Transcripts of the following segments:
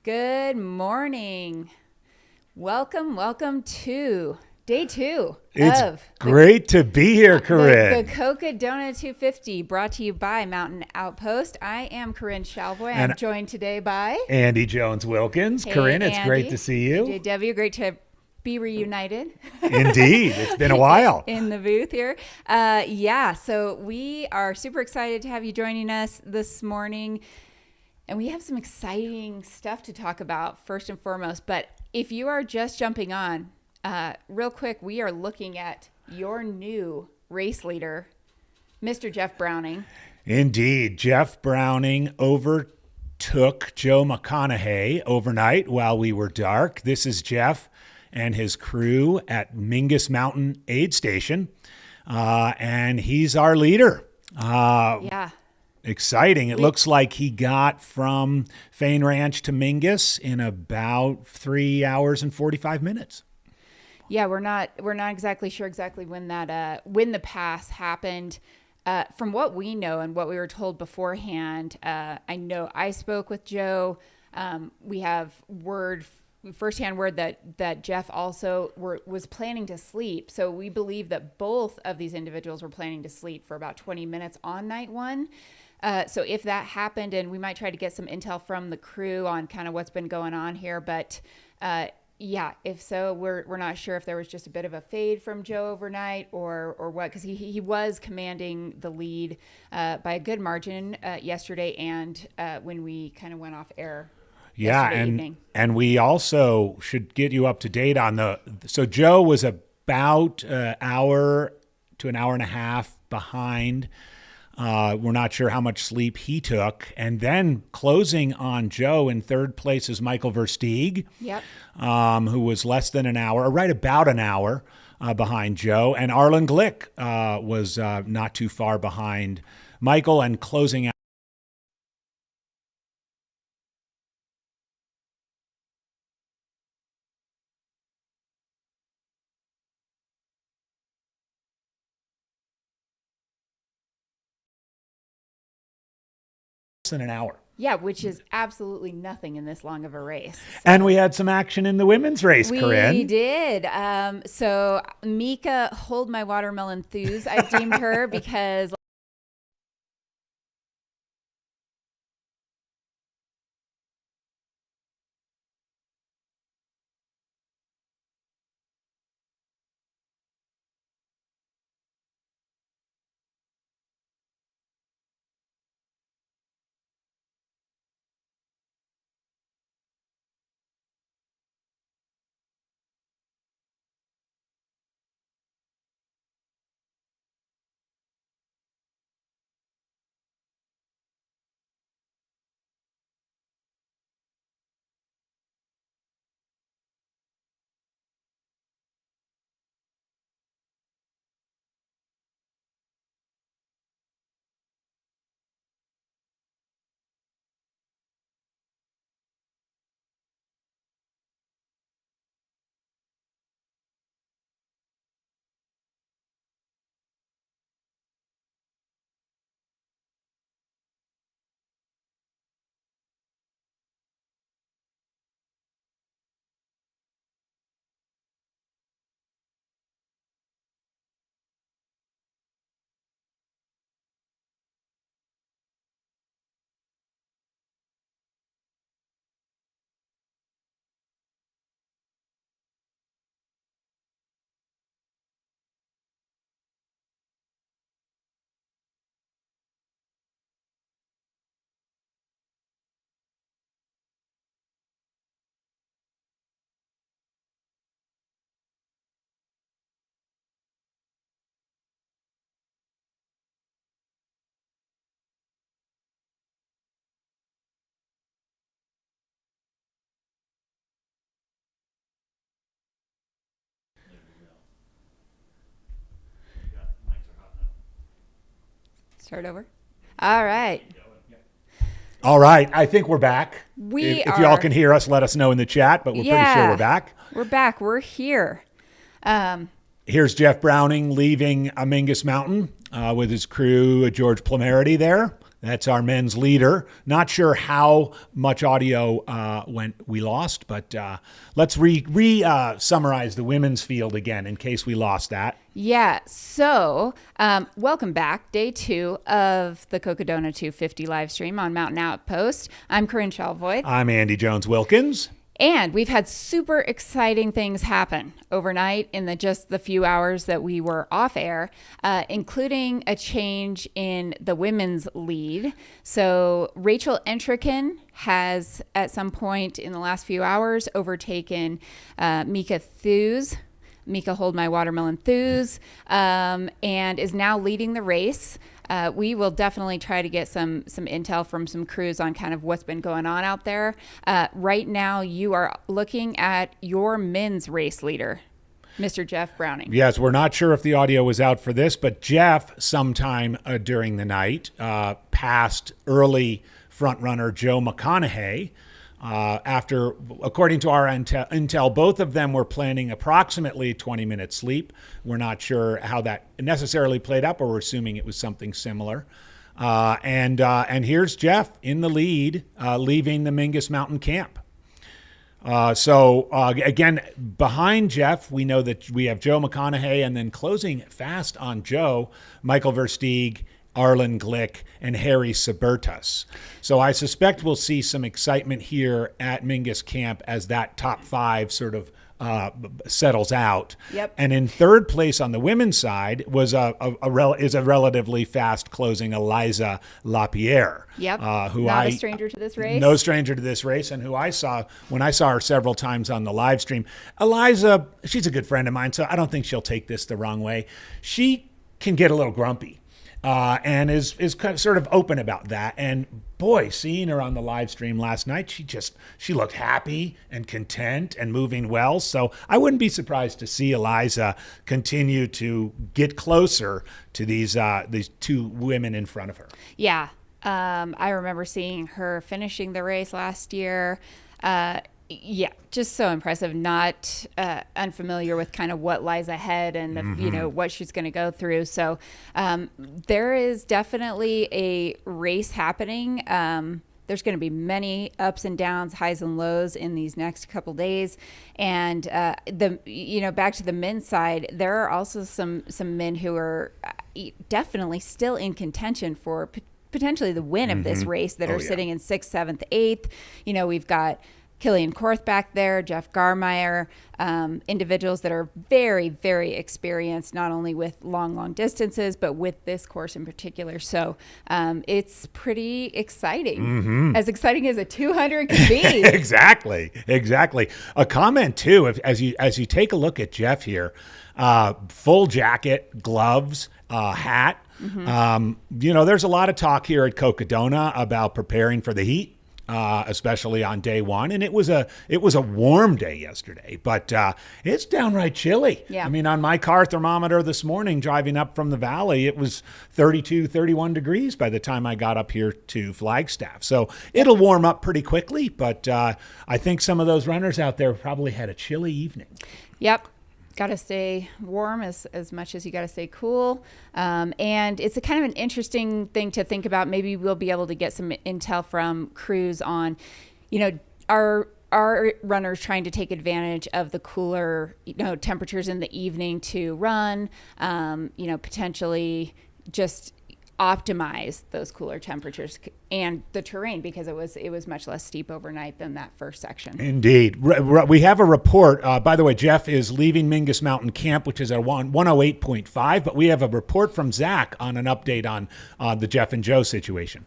Good morning. Welcome to day 2 It's of great to be here, Corinne. the Cocodona 250, brought to you by Mountain Outpost. I am Corinne Shalvoy. I'm And joined today by Andy Jones-Wilkins. Hey, Corinne, it's Andy. great to see you. JW. Great to be reunited. Indeed. It's been a while. In the booth here. So we are super excited to have you joining us this morning. And we have some exciting stuff to talk about first and foremost. But if you are just jumping on, real quick, we are looking at your new race leader, Mr. Jeff Browning. Indeed. Jeff Browning overtook Joe McConaughey overnight while we were dark. This is Jeff and his crew at Mingus Mountain Aid Station. And he's our leader. Yeah. Exciting. It looks like he got from Fain Ranch to Mingus in about 3 hours and 45 minutes. Yeah, we're not exactly sure when when the pass happened. From what we know and what we were told beforehand, I know I spoke with Joe. We have firsthand word that Jeff also was planning to sleep. So we believe that both of these individuals were planning to sleep for about 20 minutes on night one. So if that happened, and we might try to get some intel from the crew on kind of what's been going on here, but if so, we're not sure if there was just a bit of a fade from Joe overnight or what, because he was commanding the lead by a good margin yesterday and when we kind of went off air. Yeah, and we also should get you up to date on so Joe was about an hour to an hour and a half behind. We're not sure how much sleep he took. And then closing on Joe in third place is Michael Versteeg, who was less than an hour, or right about an hour behind Joe. And Arlen Glick was not too far behind Michael, and closing out in an hour. Yeah, which is absolutely nothing in this long of a race. And we had some action in the women's race, Corinne. We did. So Mika, hold my watermelon thews, I've deemed her, because start over. All right. All right. I think we're back. If y'all can hear us, let us know in the chat, but we're pretty sure we're back. We're back. We're here. Here's Jeff Browning leaving Mingus Mountain with his crew, George Plamerity there. That's our men's leader. Not sure how much audio we lost, but let's summarize the women's field again in case we lost that. Yeah, so welcome back. Day 2 of the Cocodona 250 live stream on Mountain Outpost. I'm Corinne Shalvoyd. I'm Andy Jones-Wilkins. And we've had super exciting things happen overnight in just the few hours that we were off air, including a change in the women's lead. So Rachel Entricken has, at some point in the last few hours, overtaken Mika Thews. Mika Hold My Watermelon Thews, and is now leading the race. We will definitely try to get some intel from some crews on kind of what's been going on out there. Right now, you are looking at your men's race leader, Mr. Jeff Browning. Yes, we're not sure if the audio was out for this, but Jeff, sometime during the night, passed early frontrunner Joe McConaughey. After, according to our intel, both of them were planning approximately 20-minute sleep. We're not sure how that necessarily played out, but we're assuming it was something similar. And here's Jeff in the lead, leaving the Mingus Mountain Camp. Again, behind Jeff, we know that we have Joe McConaughey, and then closing fast on Joe, Michael Versteeg, Arlen Glick, and Harry Sabertas. So I suspect we'll see some excitement here at Mingus Camp as that top 5 sort of settles out. Yep. And in third place on the women's side was a relatively fast closing Eliza Lapierre. Yep. Who Not a stranger to this race. No stranger to this race, and who I saw when I saw her several times on the live stream. Eliza, she's a good friend of mine, so I don't think she'll take this the wrong way. She can get a little grumpy. And is kind of sort of open about that. And boy, seeing her on the live stream last night, she looked happy and content and moving well. So I wouldn't be surprised to see Eliza continue to get closer to these 2 women in front of her. Yeah. I remember seeing her finishing the race last year. Yeah, just so impressive. Not unfamiliar with kind of what lies ahead and what she's going to go through. So there is definitely a race happening. There's going to be many ups and downs, highs and lows in these next couple days. And back to the men's side, there are also some men who are definitely still in contention for potentially the win of this race that are sitting in 6th, 7th, 8th. We've got Killian Korth back there, Jeff Garmeyer, individuals that are very, very experienced, not only with long distances, but with this course in particular. So it's pretty exciting, as exciting as a 200 can be. Exactly. A comment too, as you take a look at Jeff here, full jacket, gloves, hat. There's a lot of talk here at Cocodona about preparing for the heat. Especially on day 1, and it was a warm day yesterday, but it's downright chilly. Yeah. I mean, on my car thermometer this morning driving up from the valley, it was 32, 31 degrees by the time I got up here to Flagstaff. So it'll warm up pretty quickly, but I think some of those runners out there probably had a chilly evening. Yep. Got to stay warm as much as you got to stay cool. And it's a kind of an interesting thing to think about. Maybe we'll be able to get some intel from crews on, our runners trying to take advantage of the cooler, temperatures in the evening to run, potentially just optimize those cooler temperatures and the terrain, because it was much less steep overnight than that first section. Indeed. We have a report. By the way, Jeff is leaving Mingus Mountain Camp, which is at 108.5, but we have a report from Zach on an update on the Jeff and Joe situation.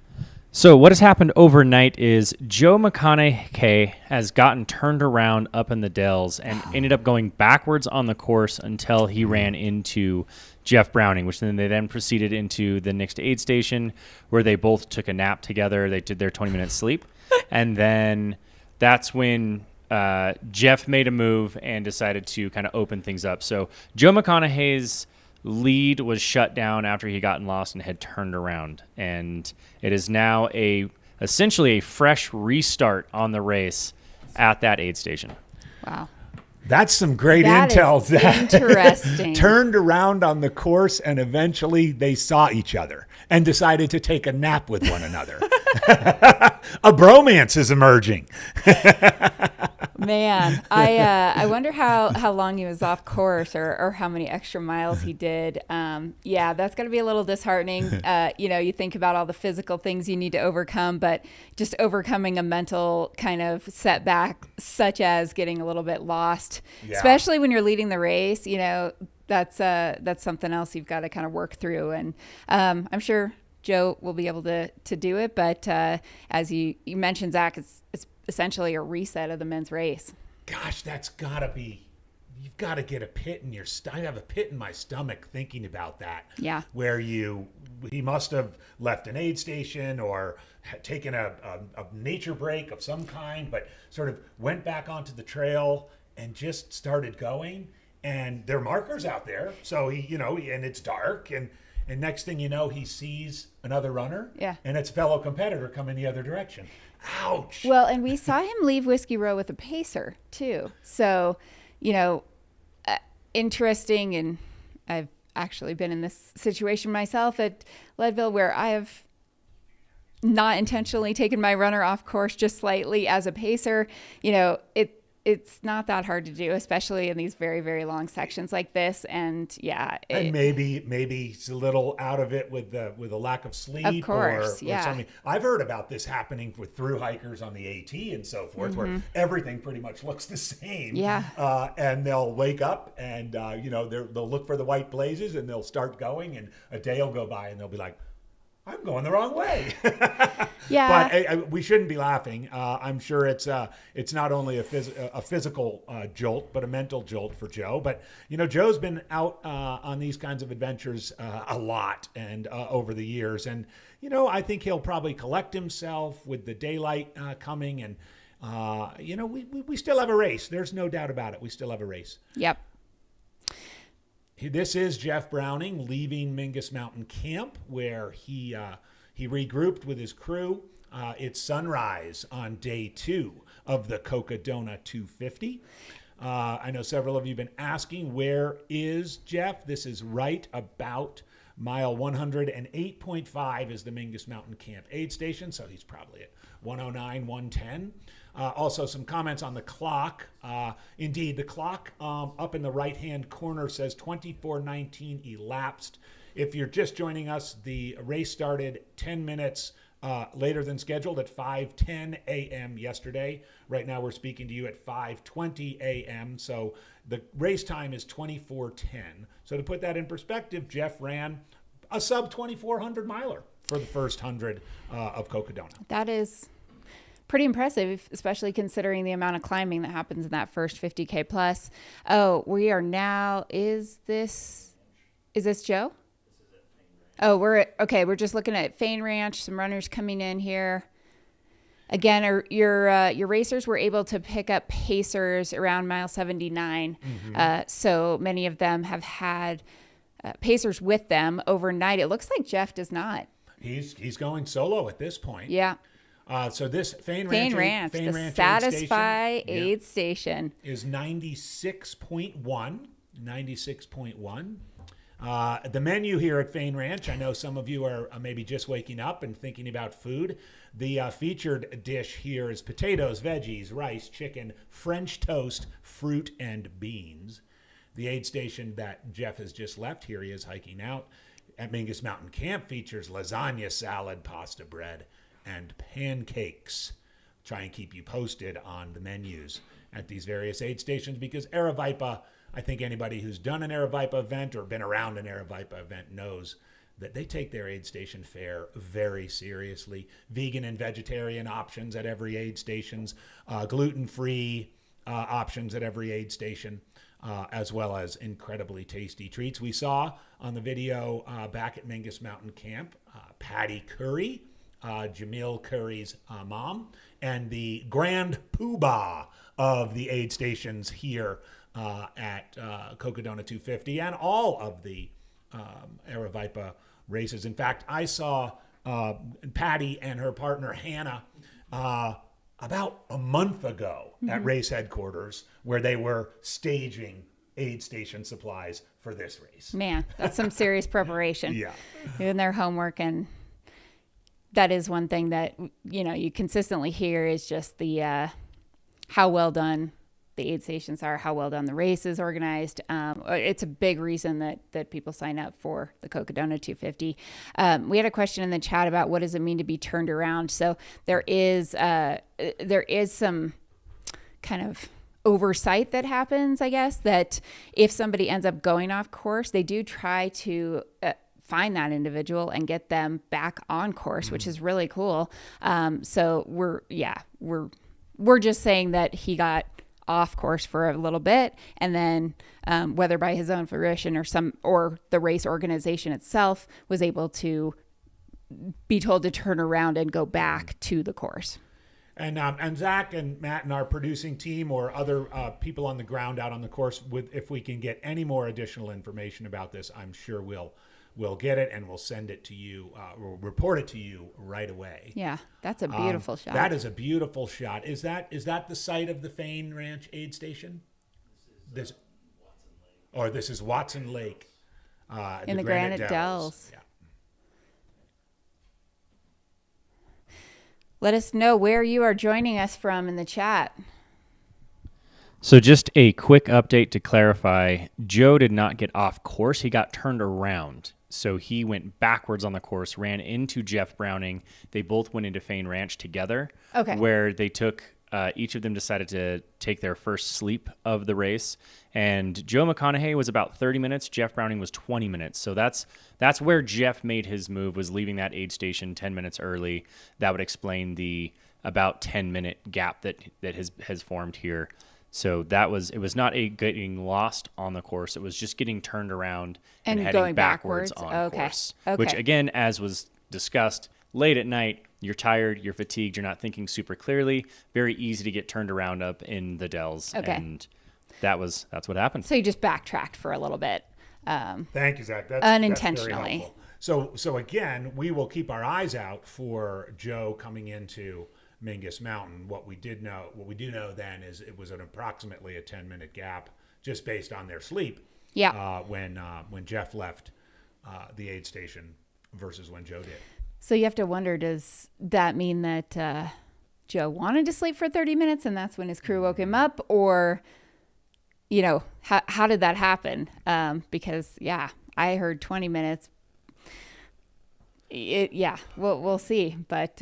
So what has happened overnight is Joe McConaughey has gotten turned around up in the Dells and ended up going backwards on the course until he ran into Jeff Browning, which then they proceeded into the next aid station where they both took a nap together. They did their 20-minute sleep. And then that's when Jeff made a move and decided to kind of open things up. So Joe McConaughey's lead was shut down after he gotten lost and had turned around. And it is now essentially a fresh restart on the race at that aid station. Wow. That's some great That intel. is interesting. Turned around on the course and eventually they saw each other and decided to take a nap with one another. A bromance is emerging. Man, I wonder how long he was off course or how many extra miles he did. Yeah, that's going to be a little disheartening. You think about all the physical things you need to overcome, but just overcoming a mental kind of setback, such as getting a little bit lost, especially when you're leading the race. That's something else you've got to kind of work through. And I'm sure Joe will be able to do it. But as you mentioned, Zach, it's essentially a reset of the men's race. Gosh, that's gotta be, you've got to get a pit in your stomach. I have a pit in my stomach thinking about that. Yeah. Where he must have left an aid station or taken a nature break of some kind, but sort of went back onto the trail and just started going. And there are markers out there. So and it's dark and next thing you know, he sees another runner. Yeah. And it's a fellow competitor coming the other direction. Ouch. Well, and we saw him leave Whiskey Row with a pacer too. So, interesting. And I've actually been in this situation myself at Leadville where I have not intentionally taken my runner off course just slightly as a pacer. It's not that hard to do, especially in these very, very long sections like this. And and maybe he's a little out of it with a lack of sleep, of course, or something. I've heard about this happening with through hikers on the AT and so forth, where everything pretty much looks the same. Yeah. And they'll wake up and they'll look for the white blazes and they'll start going, and a day will go by and they'll be like, I'm going the wrong way. Yeah. But we shouldn't be laughing. I'm sure it's not only a physical jolt, but a mental jolt for Joe. But, Joe's been out on these kinds of adventures a lot and over the years. And, I think he'll probably collect himself with the daylight coming. And, we still have a race. There's no doubt about it. We still have a race. Yep. This is Jeff Browning leaving Mingus Mountain Camp, where he regrouped with his crew. It's sunrise on day 2 of the Cocodona 250. I know several of you have been asking, where is Jeff? This is right about mile 108.5 is the Mingus Mountain Camp aid station, so he's probably at 109, 110. Also, some comments on the clock. Indeed, the clock up in the right-hand corner says 24:19 elapsed. If you're just joining us, the race started 10 minutes later than scheduled at 5:10 a.m. yesterday. Right now, we're speaking to you at 5:20 a.m., so the race time is 24:10. So to put that in perspective, Jeff ran a sub-2400 miler for the first 100 of Cocodona. That is pretty impressive, especially considering the amount of climbing that happens in that first 50K plus. Oh, we are now, is this Joe? Oh, we're just looking at Fane Ranch, some runners coming in here. Again, your racers were able to pick up pacers around mile 79. So many of them have had pacers with them overnight. It looks like Jeff does not. He's going solo at this point. Yeah. So this Fane Ranch, the Satisfy aid station is 96.1. 96.1. The menu here at Fane Ranch, I know some of you are maybe just waking up and thinking about food. The featured dish here is potatoes, veggies, rice, chicken, French toast, fruit, and beans. The aid station that Jeff has just left, here he is hiking out at Mingus Mountain Camp, features lasagna, salad, pasta bread, and pancakes. Try and keep you posted on the menus at these various aid stations, because Aravaipa, I think anybody who's done an Aravaipa event or been around an Aravaipa event knows that they take their aid station fare very seriously. Vegan and vegetarian options at every aid stations, gluten-free options at every aid station, as well as incredibly tasty treats. We saw on the video back at Mingus Mountain Camp, Patty Curry, Jamil Curry's mom, and the grand poobah of the aid stations here at Cocodona 250 and all of the Aravaipa races. In fact, I saw Patty and her partner Hannah about a month ago at race headquarters, where they were staging aid station supplies for this race. Man, that's some serious preparation. Yeah. Doing their homework, and that is one thing that, you know, you consistently hear is just the how well done the aid stations are, how well done the race is organized. It's a big reason that people sign up for the Cocodona 250. We had a question in the chat about what does it mean to be turned around. So there is some kind of oversight that happens, I guess, that if somebody ends up going off course, they do try to find that individual and get them back on course, which is really cool. So we're just saying that he got off course for a little bit, and then whether by his own fruition or the race organization itself was able to be told to turn around and go back to the course. And Zach and Matt and our producing team or other people on the ground out on the course, if we can get any more additional information about this, I'm sure we'll get it and we'll send it to you. We'll report it to you right away. Yeah, that's a beautiful shot. That is a beautiful shot. Is that the site of the Fane Ranch aid station? This is Watson Lake. In the Granite Dells. Yeah. Let us know where you are joining us from in the chat. So just a quick update to clarify, Joe did not get off course. He got turned around. So he went backwards on the course, ran into Jeff Browning. They both went into Fane Ranch together. Okay. Where they took, each of them decided to take their first sleep of the race. And Joe McConaughey was about 30 minutes. Jeff Browning was 20 minutes. So that's where Jeff made his move, was leaving that aid station 10 minutes early. That would explain the about 10-minute gap that has formed here. So it was not a getting lost on the course. It was just getting turned around and heading going backwards on course. Okay. Which, again, as was discussed, late at night, you're tired, you're fatigued, you're not thinking super clearly. Very easy to get turned around up in the Dells. Okay. And that's what happened. So you just backtracked for a little bit. Thank you, Zach. That's unintentionally. That's very helpful. So again, we will keep our eyes out for Joe coming into Mingus Mountain. What we do know then is it was approximately a 10-minute gap just based on their sleep. Yeah. When Jeff left the aid station versus when Joe did. So you have to wonder, does that mean that Joe wanted to sleep for 30 minutes and that's when his crew woke him up? Or, you know, how did that happen? Because, I heard 20 minutes. We'll see. But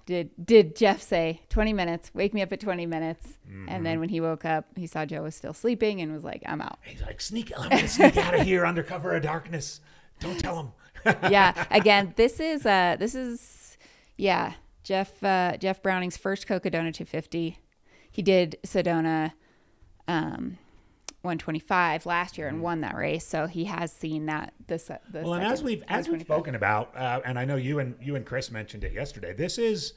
did Jeff say 20 minutes, wake me up at 20 minutes? Mm-hmm. And then when he woke up, he saw Joe was still sleeping and was like, I'm out. He's like, I'm going to sneak out of here under cover of darkness. Don't tell him. Yeah. Again, this is Jeff Browning's first Cocodona 250. He did Sedona 125 last year and won that race, so he has seen that. Well, and as we've spoken about, and I know you and Chris mentioned it yesterday. This is,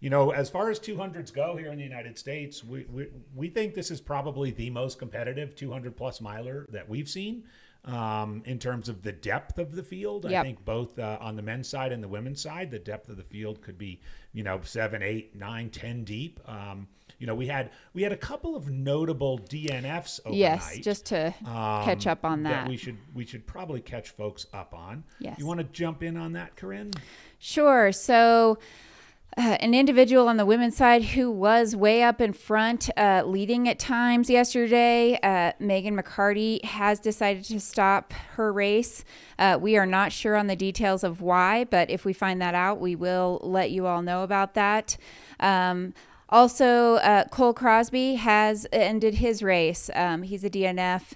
as far as 200s go here in the United States, we think this is probably the most competitive 200 plus miler that we've seen. In terms of the depth of the field, yep. I think both on the men's side and the women's side, the depth of the field could be, 7, 8, 9, 10 deep. We had a couple of notable DNFs overnight. Yes, just to catch up on that. We should probably catch folks up on. Yes. You want to jump in on that, Corinne? Sure. So an individual on the women's side who was way up in front, leading at times yesterday, Megan McCarty, has decided to stop her race. We are not sure on the details of why, but if we find that out, we will let you all know about that. Also, Cole Crosby has ended his race. He's a DNF.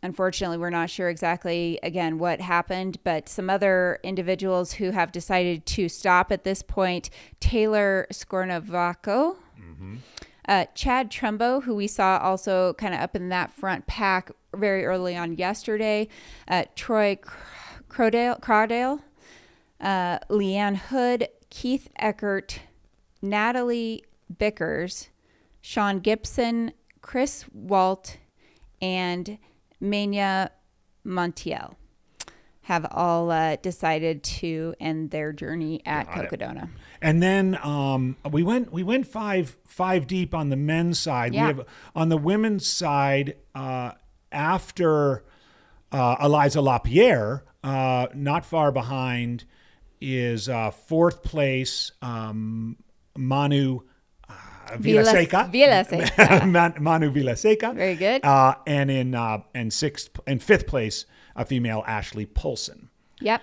Unfortunately, we're not sure exactly, again, what happened, but some other individuals who have decided to stop at this point: Taylor Scornavaco, Chad Trumbo, who we saw also kind of up in that front pack very early on yesterday, Troy Crawdale, Leanne Hood, Keith Eckert, Natalie Bickers, Sean Gibson, Chris Walt, and Mania Montiel have all decided to end their journey at Cocodona. And then we went five deep on the men's side. Yeah. We have on the women's side after Eliza Lapierre, not far behind, is fourth place Manu Villaseca. Manu Villaseca. Very good. And in fifth place, a female Ashley Polson. Yep.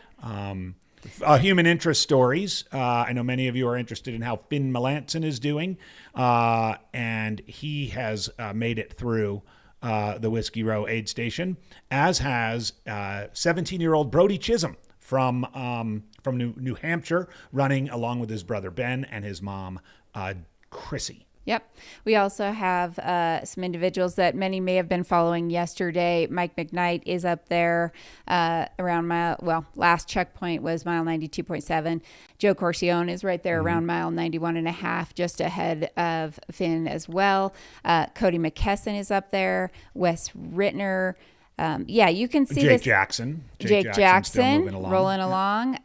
Human interest stories. I know many of you are interested in how Finn Melanson is doing, and he has made it through the Whiskey Row aid station, as has 17-year-old Brody Chisholm from New Hampshire, running along with his brother Ben and his mom Chrissy. Yep. We also have some individuals that many may have been following yesterday. Mike McKnight is up there around last checkpoint was mile 92.7. Joe Corcione is right there around mile 91.5, just ahead of Finn as well. Cody McKesson is up there. Wes Rittner. You can see Jake Jackson. Jake Jackson rolling along.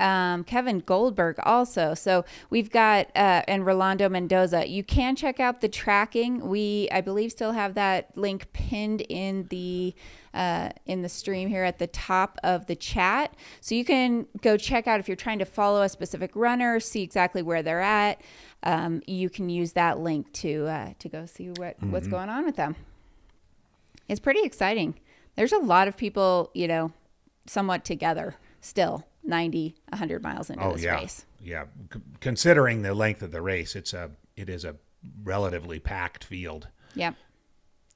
Kevin Goldberg also. So we've got and Rolando Mendoza. You can check out the tracking. I believe, still have that link pinned in the stream here at the top of the chat. So you can go check out if you're trying to follow a specific runner, see exactly where they're at. You can use that link to go see what's going on with them. It's pretty exciting. There's a lot of people, somewhat together still 90, 100 miles into this race. Yeah. Considering the length of the race, it is a relatively packed field. Yep.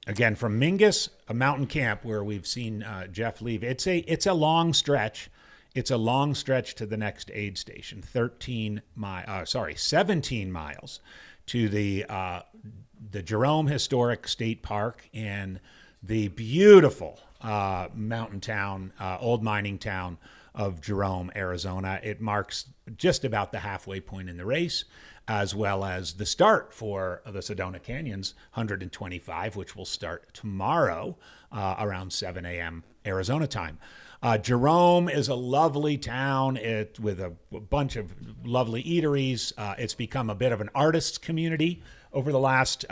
Again, from Mingus, a mountain camp where we've seen Jeff leave. It's a long stretch. It's a long stretch to the next aid station. 17 miles to the Jerome Historic State Park and the beautiful mountain town, old mining town of Jerome, Arizona. It marks just about the halfway point in the race, as well as the start for the Sedona Canyons 125, which will start tomorrow around 7 a.m. Arizona time. Jerome is a lovely town with a bunch of lovely eateries. It's become a bit of an artist's community over the last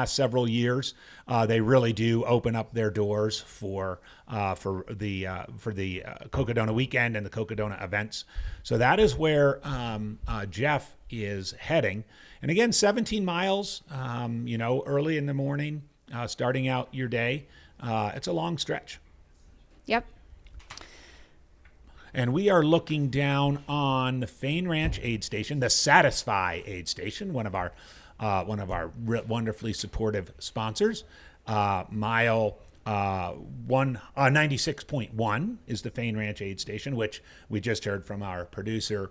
several years. They really do open up their doors for the Cocodona weekend and the Cocodona events. So that is where Jeff is heading. And again, 17 miles, early in the morning, starting out your day. It's a long stretch. Yep. And we are looking down on the Fain Ranch aid station, the Satisfy aid station, one of our wonderfully supportive sponsors. Mile 96.1 is the Fain Ranch aid station, which we just heard from our producer,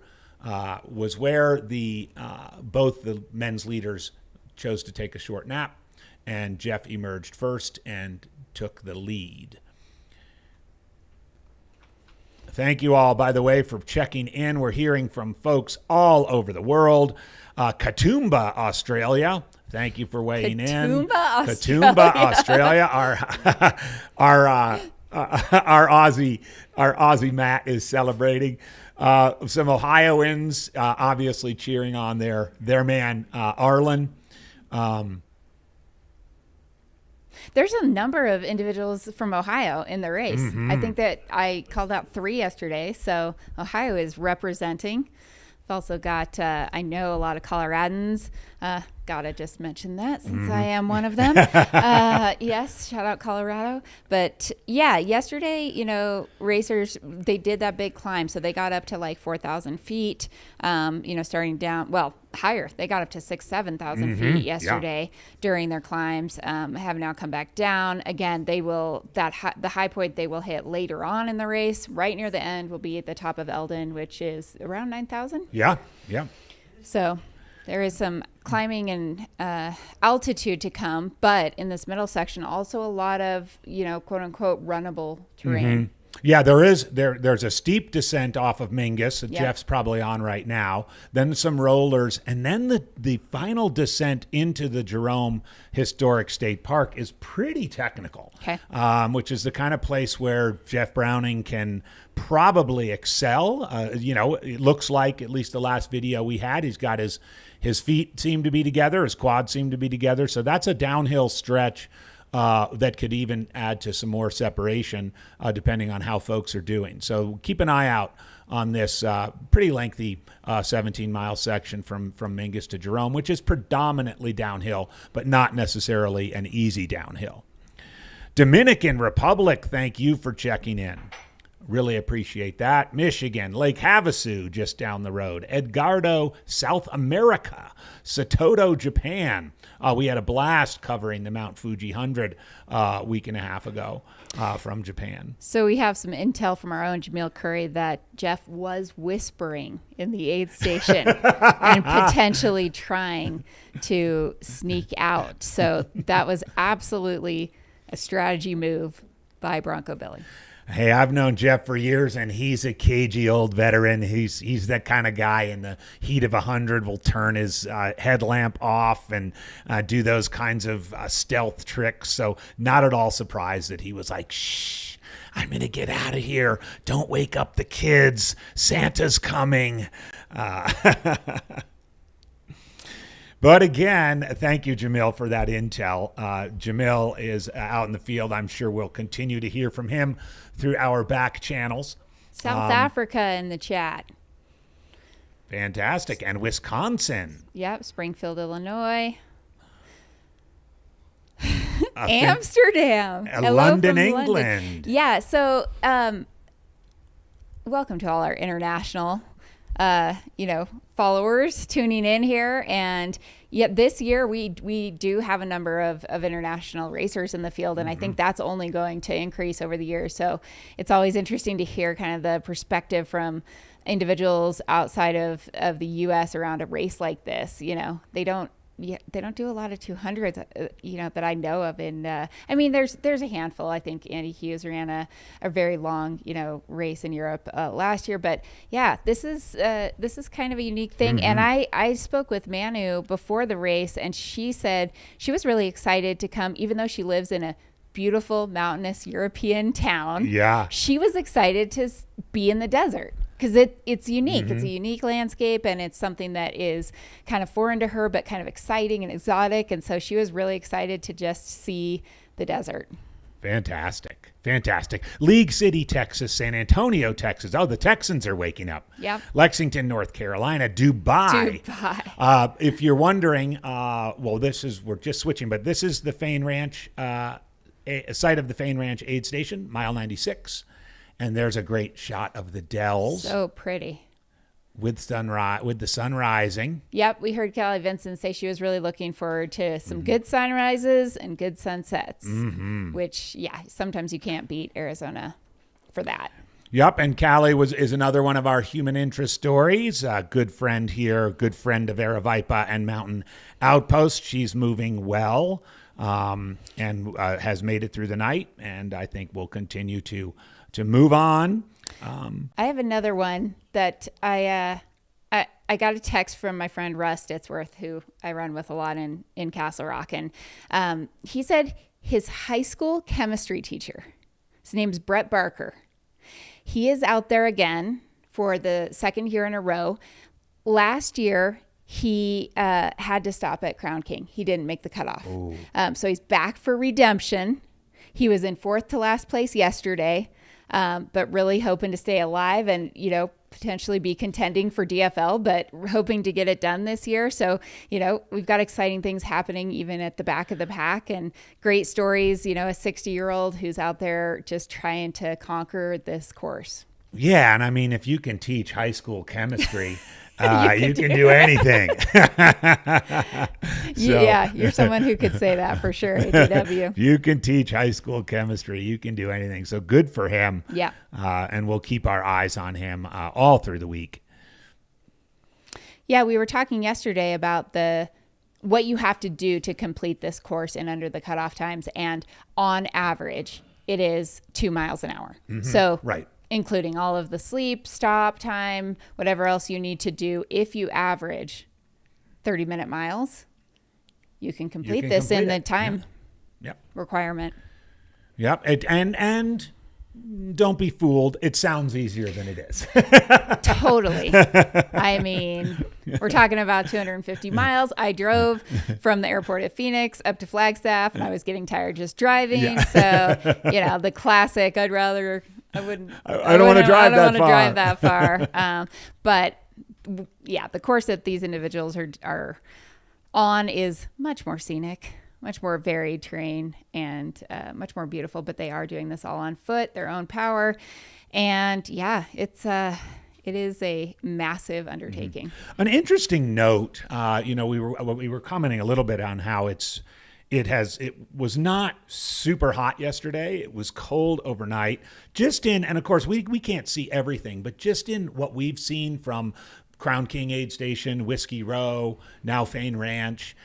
was where both the men's leaders chose to take a short nap, and Jeff emerged first and took the lead. Thank you all, by the way, for checking in. We're hearing from folks all over the world. Katoomba, Australia. Thank you for weighing in. Katoomba, Australia. Our Aussie Matt is celebrating. Some Ohioans obviously cheering on their man Arlen. There's a number of individuals from Ohio in the race. Mm-hmm. I think that I called out 3 yesterday, so Ohio is representing. I've also got, I know a lot of Coloradans. Gotta just mention that since I am one of them. Yes, shout out Colorado. But yeah, yesterday, racers, they did that big climb. So they got up to like 4,000 feet, starting down, higher. They got up to 7,000 feet yesterday during their climbs, have now come back down. Again, the high point they will hit later on in the race, right near the end, will be at the top of Eldon, which is around 9,000. Yeah. So there is some climbing and altitude to come, but in this middle section, also a lot of, quote unquote, runnable terrain. Yeah, there's a steep descent off of Mingus that Yep. Jeff's probably on right now. Then some rollers, and then the final descent into the Jerome Historic State Park is pretty technical. Okay. Which is the kind of place where Jeff Browning can probably excel. It looks like, at least the last video we had, he's got his feet seem to be together, his quads seem to be together. So that's a downhill stretch that could even add to some more separation depending on how folks are doing. So keep an eye out on this pretty lengthy 17-mile section from Mingus to Jerome, which is predominantly downhill, but not necessarily an easy downhill. Dominican Republic, thank you for checking in. Really appreciate that. Michigan, Lake Havasu, just down the road. Edgardo, South America. Satoto, Japan. We had a blast covering the Mount Fuji 100 a week and a half ago from Japan. So we have some intel from our own Jamil Curry that Jeff was whispering in the aid station and potentially trying to sneak out. So that was absolutely a strategy move by Bronco Billy. Hey, I've known Jeff for years, and he's a cagey old veteran. He's that kind of guy in the heat of 100 will turn his headlamp off and do those kinds of stealth tricks. So not at all surprised that he was like, shh, I'm going to get out of here. Don't wake up the kids. Santa's coming. But again, thank you, Jamil, for that intel. Jamil is out in the field. I'm sure we'll continue to hear from him through our back channels. South Africa in the chat. Fantastic. And Wisconsin. Yep, Springfield, Illinois. Amsterdam. Hello London, from England. London. Yeah, so welcome to all our international followers tuning in here. And yet this year we do have a number of international racers in the field, and I think that's only going to increase over the years. So it's always interesting to hear kind of the perspective from individuals outside of the US around a race like this. They don't do a lot of 200s, that I know of. And there's a handful. I think Andy Hughes ran a very long, race in Europe last year. But yeah, this is kind of a unique thing. And I spoke with Manu before the race, and she said she was really excited to come, even though she lives in a beautiful mountainous European town. Yeah, she was excited to be in the desert. Because it's unique. It's a unique landscape, and it's something that is kind of foreign to her, but kind of exciting and exotic. And so she was really excited to just see the desert. Fantastic. League City, Texas, San Antonio, Texas. Oh, the Texans are waking up. Yep. Lexington, North Carolina, Dubai. If you're wondering, we're just switching, but this is the Fain Ranch, site of the Fain Ranch aid station, mile 96. And there's a great shot of the Dells. So pretty. With the sun rising. Yep, we heard Kelly Vinson say she was really looking forward to some good sunrises and good sunsets, which, sometimes you can't beat Arizona for that. Yep, and Callie is another one of our human interest stories. A good friend here, good friend of Aravaipa and Mountain Outpost. She's moving well and has made it through the night, and I think will continue to move on. I have another one that I got a text from my friend Russ Ditzworth, who I run with a lot in Castle Rock. And he said his high school chemistry teacher, his name's Brett Barker. He is out there again for the second year in a row. Last year, he had to stop at Crown King. He didn't make the cutoff. So he's back for redemption. He was in fourth to last place yesterday. But really hoping to stay alive and, potentially be contending for DFL, but hoping to get it done this year. So, we've got exciting things happening even at the back of the pack, and great stories, a 60-year-old who's out there just trying to conquer this course. Yeah. And if you can teach high school chemistry, you can do anything. Yeah, you're someone who could say that for sure. ADW. You can teach high school chemistry. You can do anything. So good for him. Yeah. And we'll keep our eyes on him all through the week. Yeah, we were talking yesterday about what you have to do to complete this course in under the cutoff times. And on average, it is 2 miles an hour. So Right. including all of the sleep, stop time, whatever else you need to do. If you average 30-minute miles, you can complete this in the time Yep. requirement. Yep. And don't be fooled. It sounds easier than it is. Totally. I mean, we're talking about 250 miles. I drove from the airport at Phoenix up to Flagstaff, and I was getting tired just driving. Yeah. So, the classic, I don't want to drive that far. But yeah, the course that these individuals are on is much more scenic, much more varied terrain, and much more beautiful. But they are doing this all on foot, their own power, and yeah, it is a massive undertaking. An interesting note. We were commenting a little bit on how it was not super hot yesterday. It was cold overnight. And of course we can't see everything, but just in what we've seen from Crown King Aid Station, Whiskey Row, now Fain Ranch,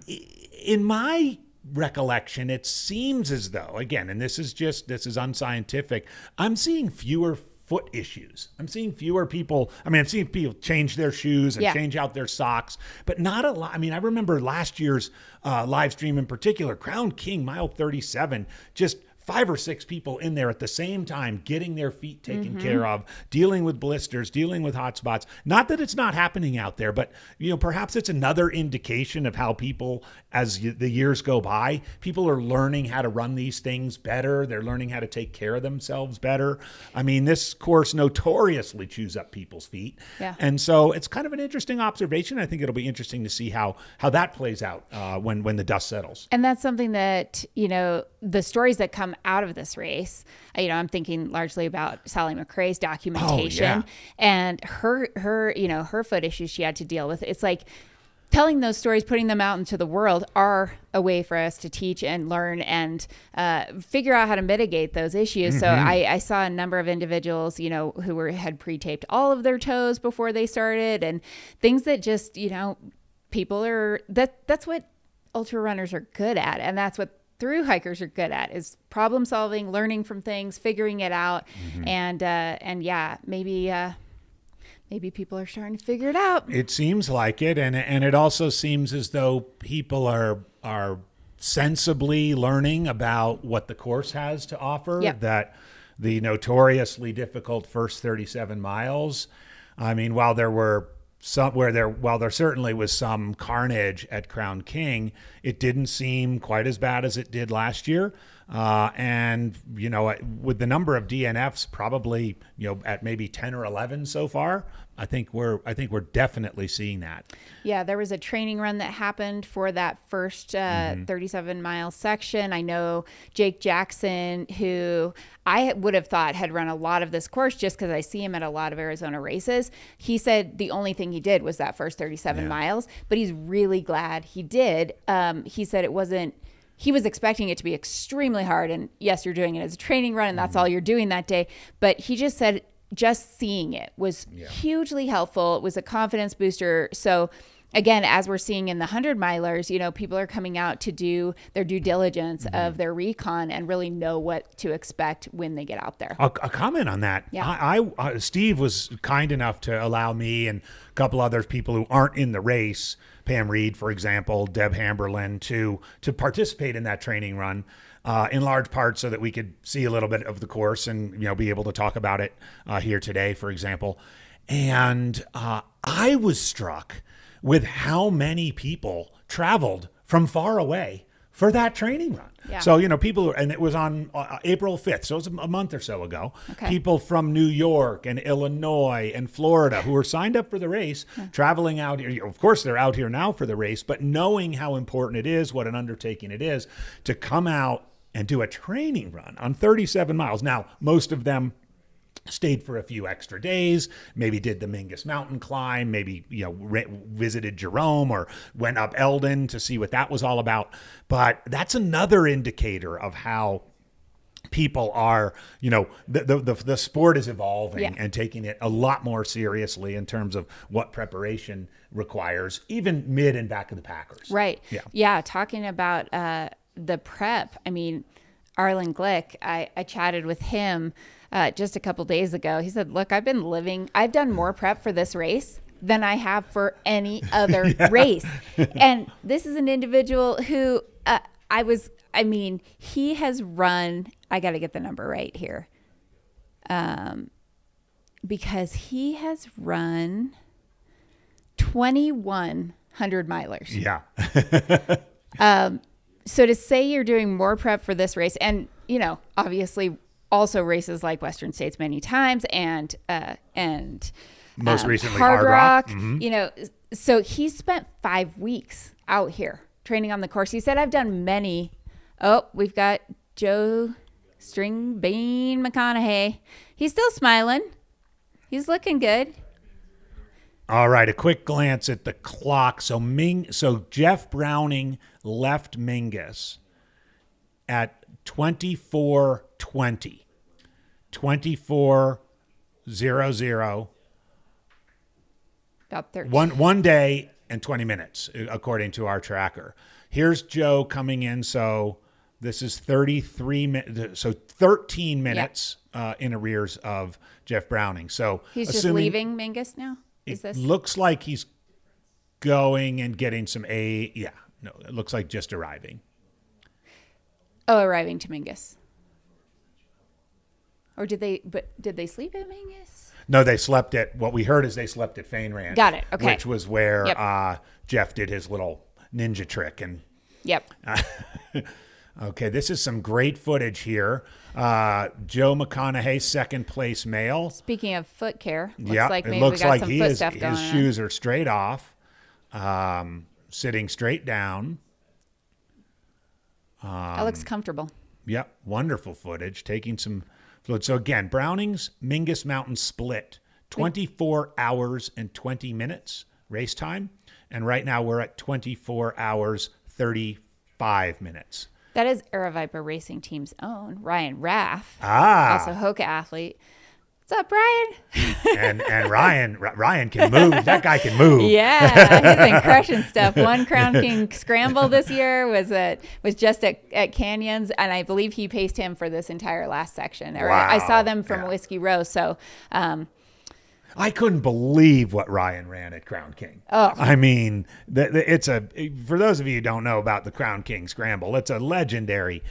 in my recollection, it seems as though, again, and this is unscientific, I'm seeing fewer foot issues. I'm seeing fewer people. I'm seeing people change their shoes and change out their socks, but not a lot. I remember last year's live stream in particular, Crown King Mile 37, just 5 or 6 people in there at the same time, getting their feet taken care of, dealing with blisters, dealing with hot spots. Not that it's not happening out there, but perhaps it's another indication of how people, as the years go by, people are learning how to run these things better. They're learning how to take care of themselves better. This course notoriously chews up people's feet. Yeah. And so it's kind of an interesting observation. I think it'll be interesting to see how that plays out when the dust settles. And that's something that, the stories that come out of this race, I'm thinking largely about Sally McRae's documentation and her foot issues she had to deal with. It's like telling those stories, putting them out into the world are a way for us to teach and learn and figure out how to mitigate those issues. So I saw a number of individuals, who had pre-taped all of their toes before they started, and things that just, people are, that's what ultra runners are good at. And that's what through hikers are good at, is problem solving, learning from things, figuring it out. And maybe people are starting to figure it out. It seems like it. And it also seems as though people are sensibly learning about what the course has to offer, that the notoriously difficult first 37 miles, while there certainly was some carnage at Crown King, it didn't seem quite as bad as it did last year. And with the number of DNFs probably, at maybe 10 or 11 so far, I think we're definitely seeing that. Yeah, there was a training run that happened for that first 37-mile section. I know Jake Jackson, who I would have thought had run a lot of this course just because I see him at a lot of Arizona races. He said the only thing he did was that first 37 miles, but he's really glad he did. He said he was expecting it to be extremely hard. And yes, you're doing it as a training run and that's all you're doing that day. But he just said just seeing it was hugely helpful. It was a confidence booster. So again, as we're seeing in the 100-milers, people are coming out to do their due diligence of their recon and really know what to expect when they get out there. A comment on that. Yeah. Steve was kind enough to allow me and a couple other people who aren't in the race, Pam Reed, for example, Deb Hamberlin, to participate in that training run. In large part so that we could see a little bit of the course and be able to talk about it here today, for example. And I was struck with how many people traveled from far away for that training run. Yeah. So, people, and it was on April 5th, so it was a month or so ago. Okay. People from New York and Illinois and Florida who were signed up for the race, traveling out here. Of course, they're out here now for the race, but knowing how important it is, what an undertaking it is to come out and do a training run on 37 miles. Now, most of them stayed for a few extra days, maybe did the Mingus mountain climb, maybe, visited Jerome or went up Eldon to see what that was all about. But that's another indicator of how people are, the sport is evolving and taking it a lot more seriously in terms of what preparation requires, even mid and back of the packers. Right. Yeah. Talking about the prep, Arlen Glick, I chatted with him just a couple days ago. He said, look, I've done more prep for this race than I have for any other race. And this is an individual who he has run, I got to get the number right here. Because he has run 2,100 milers. Yeah. So to say you're doing more prep for this race, and obviously also races like Western States many times, and most recently Hard Rock. Mm-hmm. So he spent 5 weeks out here training on the course. He said, I've done many. Oh, we've got Joe Stringbean McConaughey. He's still smiling. He's looking good. All right, a quick glance at the clock. So Jeff Browning left Mingus at 24:20. 24:00. About 13. One day and 20 minutes, according to our tracker. Here's Joe coming in. So this is 33 minutes. So 13 minutes in arrears of Jeff Browning. So he's just leaving Mingus now? It looks like he's going and getting some it looks like just arriving. Oh, arriving to Mingus. Or did they sleep at Mingus? No, they slept at, what we heard is they slept at Fain Ranch. Got it. Okay. Which was where Jeff did his little ninja trick. And yep. Okay, this is some great footage here. Joe McConaughey, second place male. Speaking of foot care, looks like maybe we got some foot stuff going on. His shoes are straight off, sitting straight down. That looks comfortable. Yep, wonderful footage. Taking some fluid. So again, Browning's Mingus Mountain split, 24 hours and 20 minutes race time, and right now we're at 24 hours 35 minutes. That is Aeroviper Racing Team's own Ryan Raff, also Hoka athlete. What's up, Ryan? and Ryan can move. That guy can move. Yeah, he's been crushing stuff. One Crown King Scramble this year was just at Canyons, and I believe he paced him for this entire last section. Wow. I saw them from Whiskey Row, so. I couldn't believe what Ryan ran at Crown King. Oh. I mean, for those of you who don't know about the Crown King Scramble, it's a legendary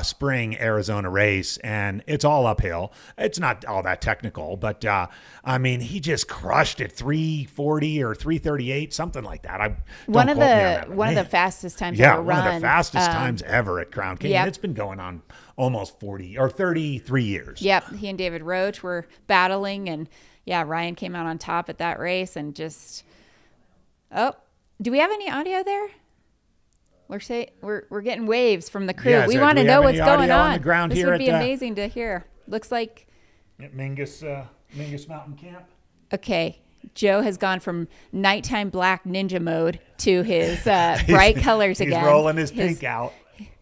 spring Arizona race, and it's all uphill. It's not all that technical, but I mean, he just crushed it, 340 or 338, something like that. One of the fastest times ever run. One of the fastest times ever at Crown King. Yep. And it's been going on almost 40 or 33 years. Yep, he and David Roach were battling, and Ryan came out on top at that race and just. Oh, do we have any audio there? We're getting waves from the crew. Yeah, we want to know what's going on. The ground this here would be amazing to hear. Looks like at Mingus Mountain Camp. Okay, Joe has gone from nighttime black ninja mode to his bright colors again. He's rolling his pink out.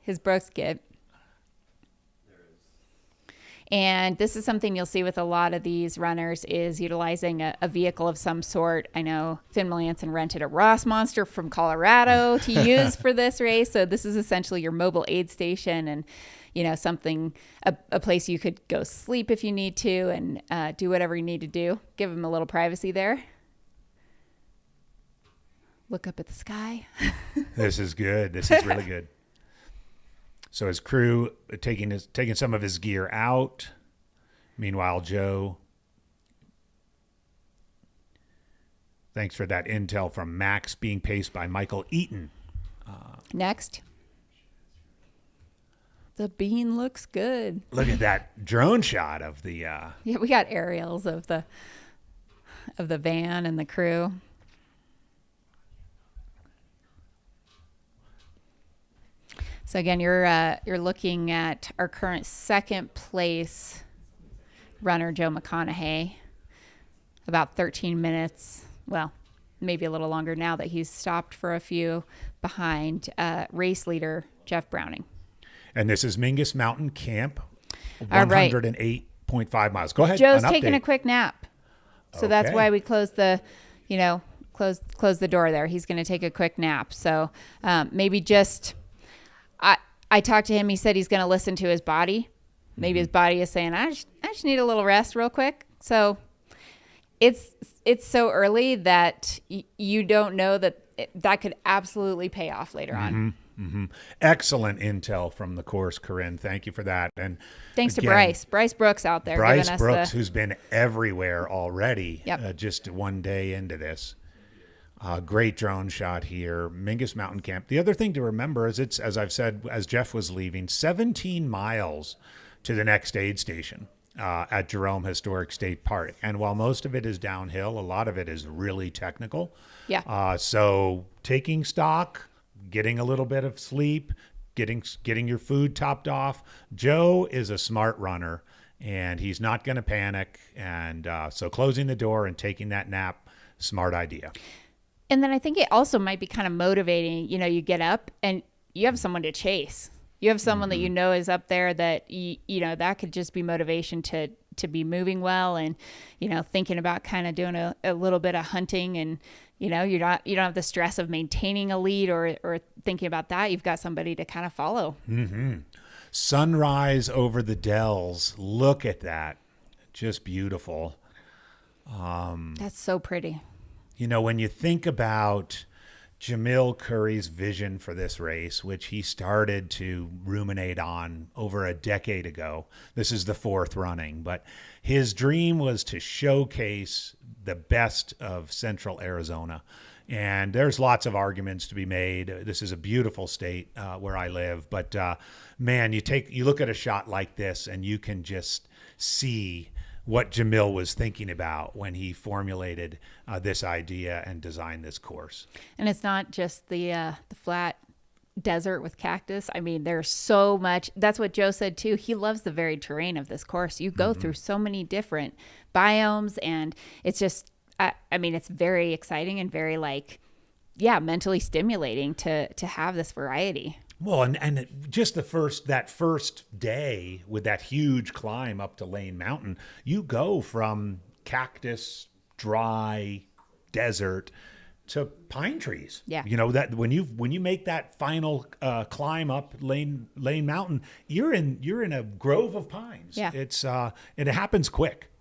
His Brooks kit. And this is something you'll see with a lot of these runners is utilizing a vehicle of some sort. I know Finn Melanson rented a Ross Monster from Colorado to use for this race. So this is essentially your mobile aid station and, something, a place you could go sleep if you need to and do whatever you need to do. Give them a little privacy there. Look up at the sky. This is good. This is really good. So his crew taking some of his gear out. Meanwhile, Joe, thanks for that intel from Max, being paced by Michael Eaton. Next. The bean looks good. Look at that drone shot of the. Yeah, we got aerials of the van and the crew. So again, you're looking at our current second place runner, Joe McConaughey, about 13 minutes. Well, maybe a little longer now that he's stopped for a few behind race leader Jeff Browning. And this is Mingus Mountain Camp, 108.5 miles. Go ahead. Joe's taking a quick nap, so that's why we closed the, close the door there. He's going to take a quick nap. So maybe just. I talked to him. He said he's going to listen to his body. Maybe his body is saying, I just need a little rest real quick. So it's so early that you don't know that could absolutely pay off later on. Excellent intel from the course, Corinne. Thank you for that. And thanks again, to Bryce Brooks out there. Bryce giving us Brooks, who's been everywhere already, Yep. Just one day into this. Great drone shot here. Mingus Mountain Camp. The other thing to remember is it's, as I've said, as Jeff was leaving, 17 miles to the next aid station at Jerome Historic State Park. And while most of it is downhill, a lot of it is really technical. Yeah. So taking stock, getting a little bit of sleep, getting your food topped off. Joe is a smart runner, and he's not going to panic. And so closing the door and taking that nap, smart idea. And then I think it also might be kind of motivating. You know, you get up and you have someone to chase. You have someone that you know is up there that, you know, that could just be motivation to be moving well and, you know, thinking about kind of doing a little bit of hunting and, you know, you don't have the stress of maintaining a lead or thinking about that. You've got somebody to kind of follow. Sunrise over the Dells. Look at that. Just beautiful. That's so pretty. You know, when you think about Jamil Curry's vision for this race, which he started to ruminate on over a decade ago, this is the fourth running, but his dream was to showcase the best of Central Arizona. And there's lots of arguments to be made. This is a beautiful state where I live, but man, you look at a shot like this and you can just see what Jamil was thinking about when he formulated this idea and designed this course. And it's not just the flat desert with cactus. I mean, there's so much. That's what Joe said too. He loves the varied terrain of this course. You go through so many different biomes, and it's just, I mean, it's very exciting and very mentally stimulating to have this variety. Well, and just that first day with that huge climb up to Lane Mountain, you go from cactus, dry, desert to pine trees. Yeah. You know that when you make that final climb up Lane Mountain, you're in a grove of pines. Yeah. It happens quick.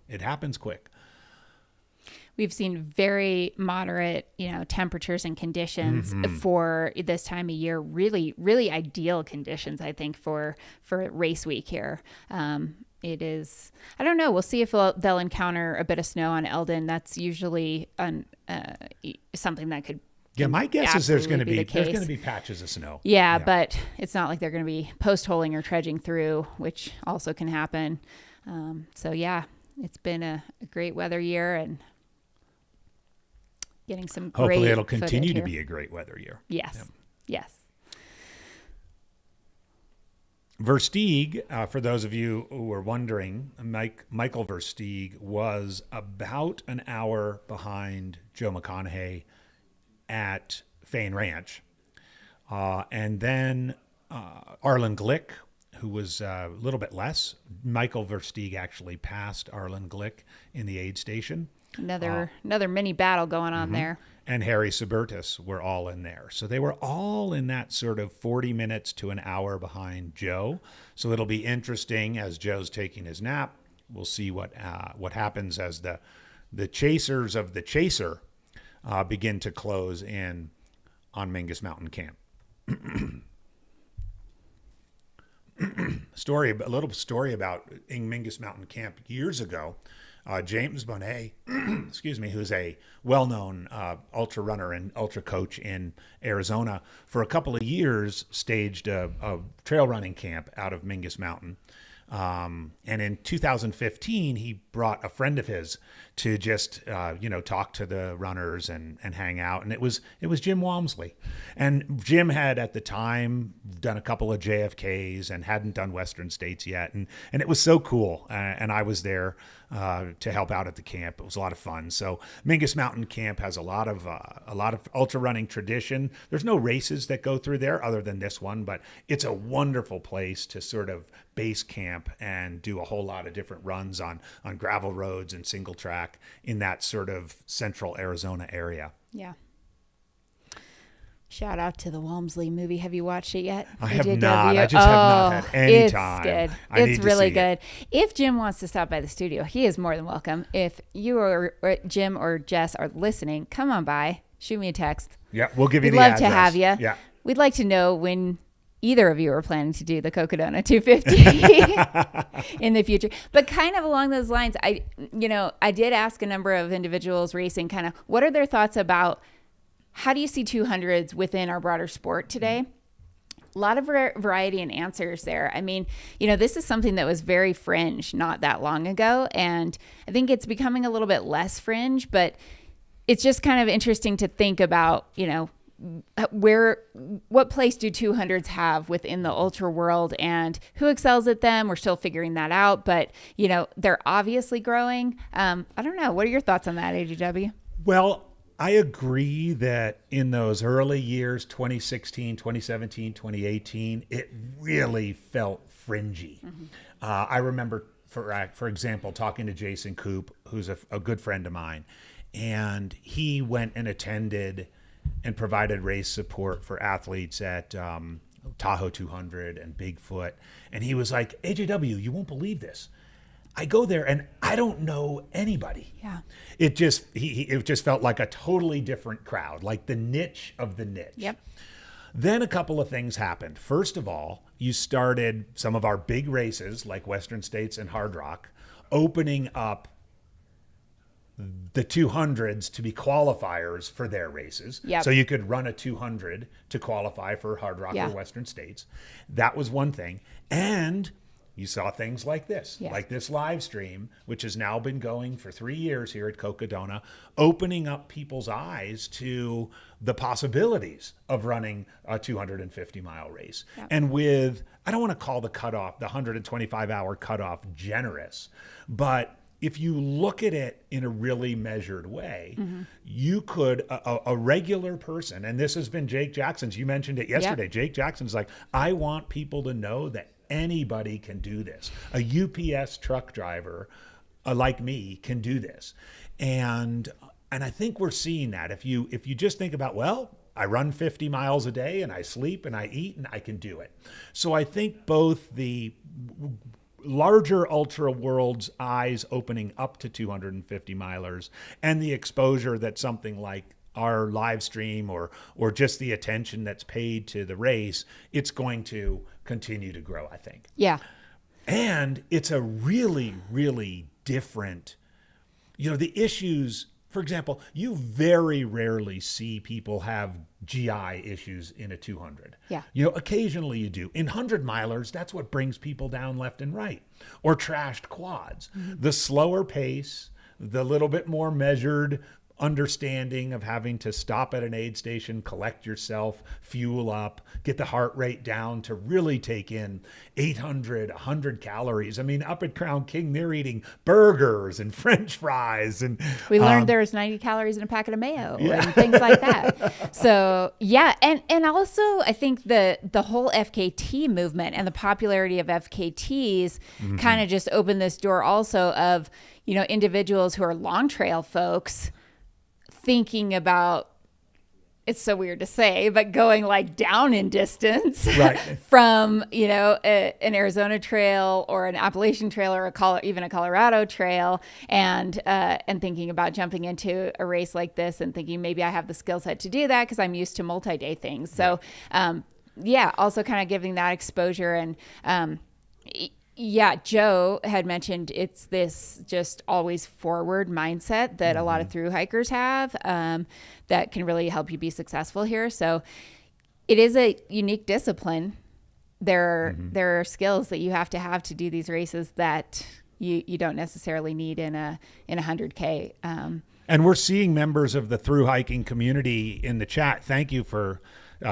We've seen very moderate, you know, temperatures and conditions for this time of year. Really, really ideal conditions, I think, for race week here. It is, I don't know. We'll see if they'll encounter a bit of snow on Eldon. That's usually something that could. Yeah, my guess is there's going to be patches of snow. Yeah, but it's not like they're going to be post-holing or trudging through, which also can happen. So yeah, it's been a great weather year and getting some great Hopefully it'll continue to here. be a great weather year. Yes. Yeah. Yes. Versteeg, for those of you who are wondering, Michael Versteeg was about an hour behind Joe McConaughey at Fain Ranch. And then Arlen Glick, who was a little bit less. Michael Versteeg actually passed Arlen Glick in the aid station. Another mini battle going on there. And Harry Subertus were all in there. So they were all in that sort of 40 minutes to an hour behind Joe. So it'll be interesting as Joe's taking his nap. We'll see what happens as the chasers of the chaser begin to close in on Mingus Mountain Camp. A little story about Mingus Mountain Camp years ago. James Bonet, who's a well-known ultra runner and ultra coach in Arizona, for a couple of years staged a trail running camp out of Mingus Mountain. And in 2015, he brought a friend of his to just, talk to the runners and hang out. And it was Jim Walmsley. And Jim had at the time done a couple of JFKs and hadn't done Western States yet. And it was so cool. And I was there to help out at the camp. It was a lot of fun. So Mingus Mountain Camp has a lot of ultra running tradition. There's no races that go through there other than this one, but it's a wonderful place to sort of base camp and do a whole lot of different runs on gravel roads and single track in that sort of central Arizona area. Yeah. Shout out to the Walmsley movie. Have you watched it yet? I have not. I just have not had any time. It's good. It's really good. If Jim wants to stop by the studio, he is more than welcome. If you or Jim or Jess are listening, come on by. Shoot me a text. Yeah, we'll give you We'd the love address. to have you. Yeah. We'd like to know when either of you are planning to do the Cocodona 250 in the future. But kind of along those lines, I did ask a number of individuals racing kind of what are their thoughts about how do you see 200s within our broader sport today? A lot of variety and answers there. I mean, this is something that was very fringe not that long ago. And I think it's becoming a little bit less fringe, but it's just kind of interesting to think about, what place do 200s have within the ultra world and who excels at them? We're still figuring that out, but they're obviously growing. I don't know. What are your thoughts on that, AGW? Well, I agree that in those early years, 2016, 2017, 2018, it really felt fringy. Mm-hmm. I remember, for example, talking to Jason Coop, who's a good friend of mine, and he went and attended and provided race support for athletes at Tahoe 200 and Bigfoot. And he was like, AJW, you won't believe this. I go there and I don't know anybody. Yeah. It just felt like a totally different crowd, like the niche of the niche. Yep. Then a couple of things happened. First of all, you started some of our big races like Western States and Hard Rock opening up the 200s to be qualifiers for their races. Yep. So you could run a 200 to qualify for Hard Rock or Western States. That was one thing. And you saw things like this, like this live stream, which has now been going for 3 years here at Cocodona, opening up people's eyes to the possibilities of running a 250-mile race. Yep. And with, I don't want to call the cutoff, the 125-hour cutoff generous, but if you look at it in a really measured way, mm-hmm. you could, a regular person, and this has been Jake Jackson's, you mentioned it yesterday, Jake Jackson's like, I want people to know that anybody can do this. A UPS truck driver like me can do this. And I think we're seeing that. If you just think about, well, I run 50 miles a day and I sleep and I eat and I can do it. So I think both the larger ultra world's eyes opening up to 250 milers and the exposure that something like our live stream or just the attention that's paid to the race, it's going to continue to grow, I think. Yeah. And it's a really, really different, the issues, for example, you very rarely see people have GI issues in a 200. Yeah. Occasionally you do. In 100 milers, that's what brings people down left and right, or trashed quads. Mm-hmm. The slower pace, the little bit more measured understanding of having to stop at an aid station, collect yourself, fuel up, get the heart rate down to really take in 800, 100 calories. I mean, up at Crown King, they're eating burgers and French fries. And we learned there's 90 calories in a packet of mayo and things like that. So, yeah. And also, I think the whole FKT movement and the popularity of FKTs mm-hmm. kind of just opened this door also of, individuals who are long trail folks thinking about, it's so weird to say, but going like down in distance from, an Arizona trail or an Appalachian trail or even a Colorado trail and thinking about jumping into a race like this and thinking maybe I have the skill set to do that because I'm used to multi-day things. So, also kind of giving that exposure and, Joe had mentioned it's this just always forward mindset that a lot of thru hikers have that can really help you be successful here. So it is a unique discipline. There are skills that you have to do these races that you don't necessarily need in a 100K. And we're seeing members of the thru hiking community in the chat. Thank you for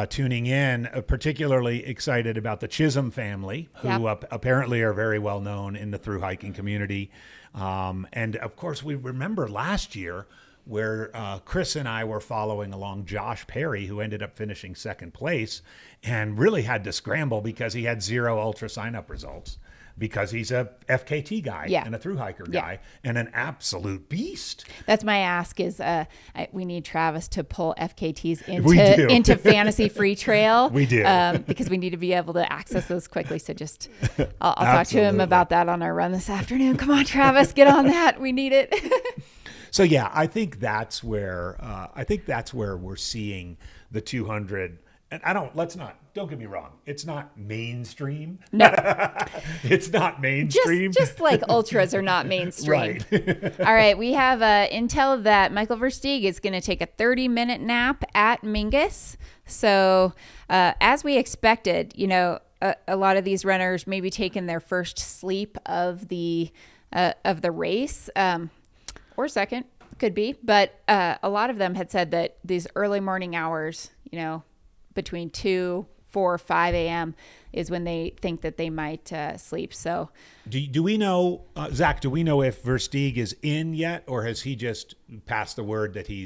tuning in, particularly excited about the Chisholm family, who apparently are very well known in the thru hiking community. And of course, we remember last year where Chris and I were following along Josh Perry, who ended up finishing second place and really had to scramble because he had 0 ultra sign-up results, because he's a FKT guy and a thru hiker guy and an absolute beast. That's my ask is we need Travis to pull FKTs into Fantasy Free Trail. We do. Because we need to be able to access those quickly. So just, I'll talk to him about that on our run this afternoon. Come on, Travis, get on that. We need it. So yeah, I think that's where we're seeing the 200. And don't get me wrong, it's not mainstream. No. It's not mainstream. Just like ultras are not mainstream. Right. All right, we have intel that Michael Versteeg is going to take a 30-minute nap at Mingus. So as we expected, a lot of these runners may be taking their first sleep of the race, or second, could be. But a lot of them had said that these early morning hours, between 2, 4, 5 a.m. is when they think that they might sleep. So do we know, Zach, do we know if Versteeg is in yet, or has he just passed the word that he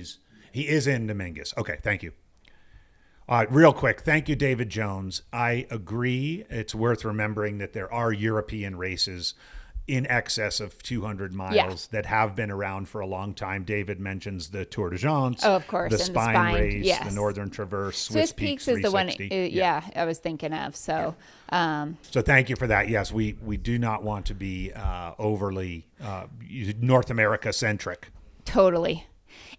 is in Mingus? Okay, thank you. Real quick, thank you, David Jones. I agree. It's worth remembering that there are European races in excess of 200 miles that have been around for a long time. David mentions the Tour de France, of course, the Spine Race, yes. the Northern Traverse, Swiss Peaks is the one. 360. I was thinking of. So, so thank you for that. Yes, we do not want to be overly North America centric. Totally.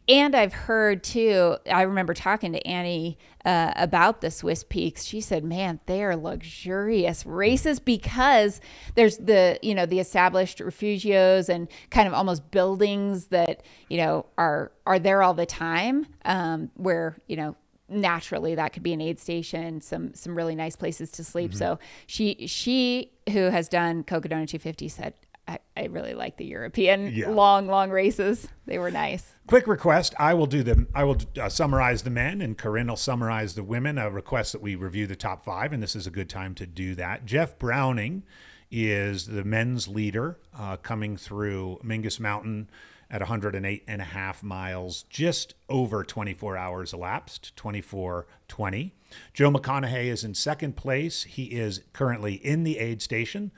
And I've heard too, I remember talking to Annie about the Swiss Peaks. She said, man, they are luxurious races because there's the established refugios and kind of almost buildings that, are there all the time, where, naturally that could be an aid station, some really nice places to sleep. Mm-hmm. So she who has done Cocodona 250 said, I really like the European long races. They were nice. Quick request. I will summarize the men, and Corinne will summarize the women. A request that we review the top 5, and this is a good time to do that. Jeff Browning is the men's leader, coming through Mingus Mountain at 108.5 miles, just over 24 hours elapsed, 24:20. Joe McConaughey is in second place. He is currently in the aid station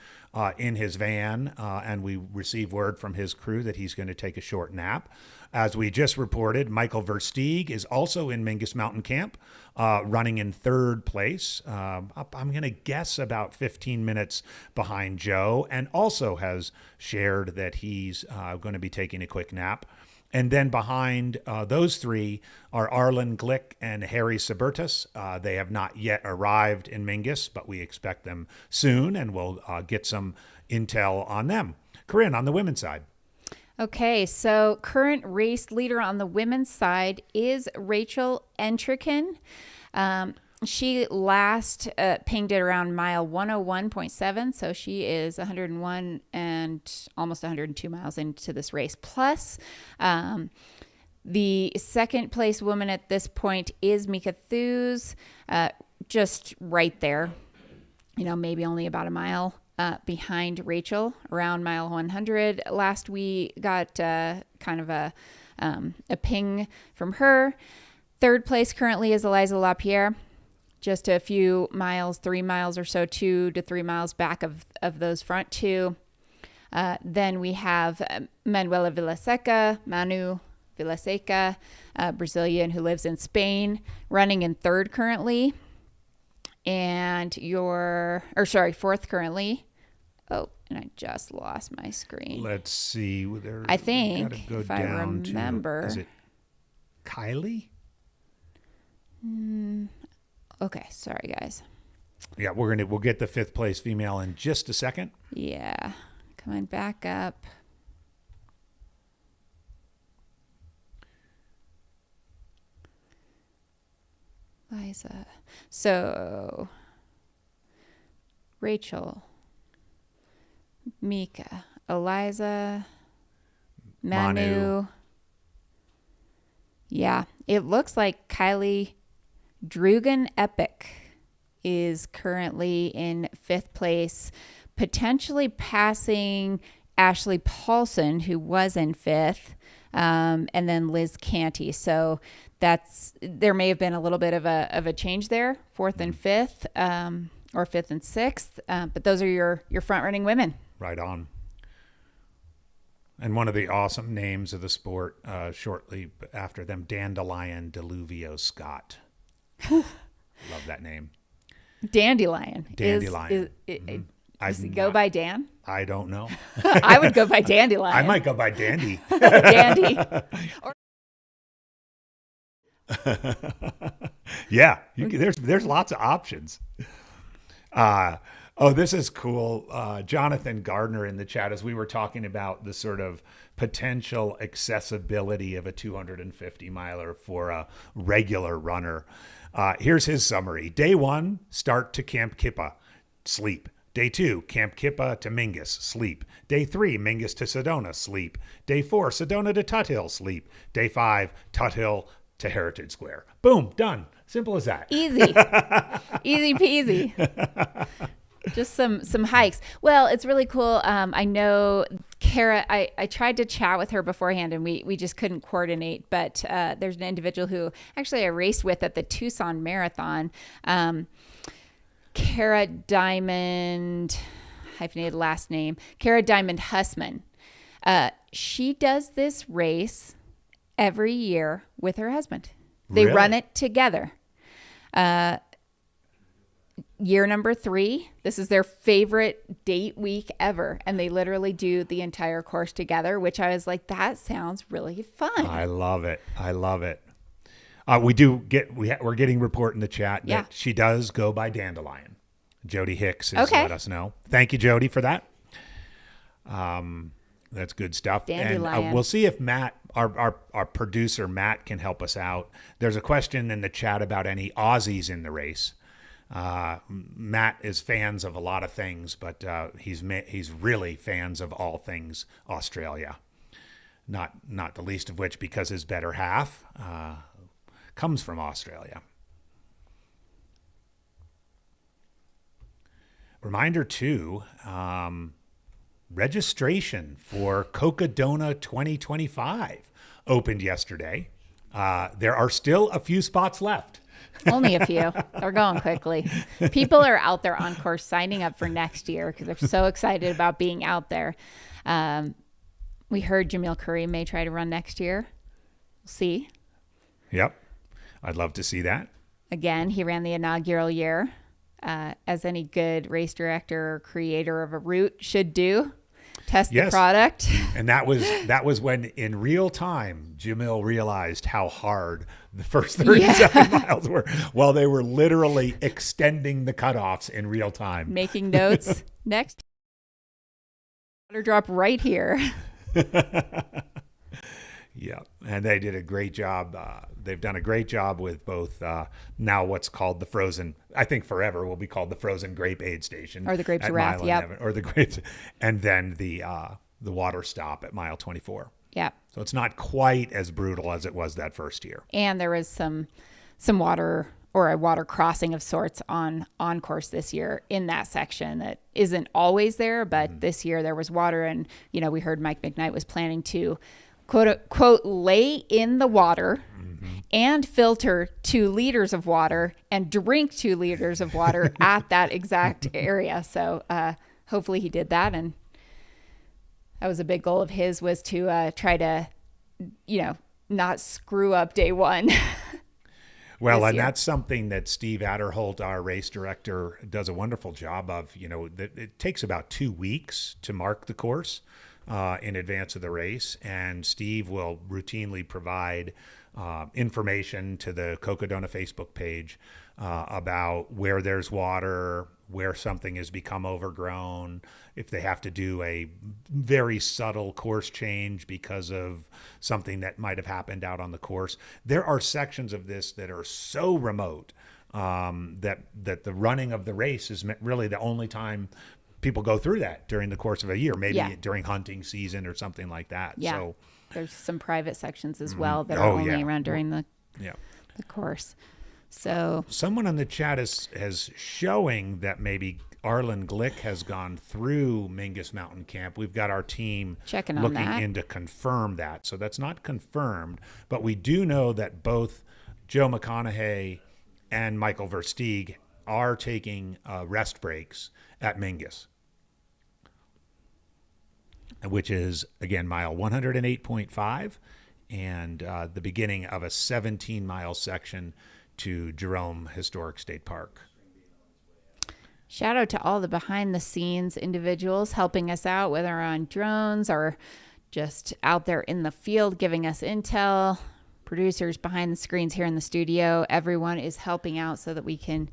in his van, and we receive word from his crew that he's going to take a short nap. As we just reported, Michael Versteeg is also in Mingus Mountain Camp, running in third place. I'm going to guess about 15 minutes behind Joe, and also has shared that he's going to be taking a quick nap. And then behind those three are Arlen Glick and Harry Sabertus. They have not yet arrived in Mingus, but we expect them soon, and we'll get some intel on them. Corinne, on the women's side. Okay, so current race leader on the women's side is Rachel Entricken. She last pinged it around mile 101.7, so she is 101 and almost 102 miles into this race. Plus, the second place woman at this point is Mika Thews, just right there, maybe only about a mile behind Rachel, around mile 100. Last we got kind of a ping from her. Third place currently is Eliza LaPierre, just a few miles, 3 miles or so, 2 to 3 miles back of those front two. Then we have Manuela Manu Villaseca, Brazilian who lives in Spain, running in third currently. And fourth currently. Oh, and I just lost my screen. Let's see. I think, if I remember. Is it Kylie? Okay, sorry guys. Yeah, we'll get the fifth place female in just a second. Yeah, coming back up. Liza. So Rachel, Mika, Eliza, Manu. Yeah, it looks like Kylie Drugan Epic is currently in fifth place, potentially passing Ashley Paulson, who was in fifth. and then Liz Canty. So there may have been a little bit of a change there, 4th and 5th, or 5th and 6th. But those are your front running women. Right on. And one of the awesome names of the sport, shortly after them, Dandelion Deluvio Scott. Love that name. Dandelion. Dandelion. Does he go by Dan? I don't know. I would go by Dandelion. I might go by Dandy. Dandy. Yeah, there's lots of options. This is cool. Jonathan Gardner in the chat, as we were talking about the sort of potential accessibility of a 250 miler for a regular runner. Here's his summary. Day 1, start to Camp Kippa, sleep. Day 2, Camp Kippa to Mingus, sleep. Day 3, Mingus to Sedona, sleep. Day 4, Sedona to Tut Hill, sleep. Day 5, Tut Hill to Heritage Square. Boom, done. Simple as that. Easy. Easy peasy. Just some hikes. Well, it's really cool. I know Kara, I tried to chat with her beforehand and we just couldn't coordinate, but there's an individual who actually I raced with at the Tucson Marathon. Kara Diamond, hyphenated last name, Kara Diamond Hussman. She does this race every year with her husband. They Really? run it together. Year number 3, this is their favorite date week ever. And they literally do the entire course together, which I was like, that sounds really fun. I love it. I love it. We're getting report in the chat that she does go by Dandelion. Jody Hicks has let us know. Thank you, Jody, for that. That's good stuff. Dandelion. And we'll see if Matt, our producer, Matt, can help us out. There's a question in the chat about any Aussies in the race. Matt is fans of a lot of things, but he's really fans of all things Australia. Not the least of which because his better half comes from Australia. Reminder too, registration for Cocodona 2025 opened yesterday. There are still a few spots left. Only a few. They're going quickly. People are out there on course signing up for next year because they're so excited about being out there. We heard Jamil Kareem may try to run next year. We'll see. Yep. I'd love to see that. Again, he ran the inaugural year, as any good race director or creator of a route should do. Test the product. And that was when in real time Jamil realized how hard the first 37 miles were. Well, they were literally extending the cutoffs in real time. Making notes. Next. Water drop right here. Yeah, and they did a great job. They've done a great job with both now what's called the frozen, I think forever will be called the frozen grape aid station. Or the grapes of wrath, Or the grapes, and then the water stop at mile 24. Yeah. So it's not quite as brutal as it was that first year. And there was some water or a water crossing of sorts on course this year in that section that isn't always there, but this year there was water. And, we heard Mike McKnight was planning to quote, lay in the water and filter 2 liters of water and drink 2 liters of water at that exact area. So hopefully he did that. And that was a big goal of his, was to try to, not screw up day 1. Well, and that's something that Steve Adderholt, our race director, does a wonderful job of. It takes about 2 weeks to mark the course in advance of the race, and Steve will routinely provide information to the Cocodona Facebook page about where there's water, where something has become overgrown, if they have to do a very subtle course change because of something that might have happened out on the course. There are sections of this that are so remote that the running of the race is really the only time people go through that during the course of a year, maybe during hunting season or something like that. Yeah. So there's some private sections as well that are only around during the course. So someone on the chat is showing that maybe Arlen Glick has gone through Mingus Mountain Camp. We've got our team Checking on looking that. in to confirm that. So that's not confirmed, but we do know that both Joe McConaughey and Michael Versteeg are taking rest breaks at Mingus, which is, again, mile 108.5 and the beginning of a 17-mile section to Jerome Historic State Park. Shout out to all the behind the scenes individuals helping us out, whether on drones or just out there in the field giving us intel. Producers behind the screens here in the studio. Everyone is helping out so that we can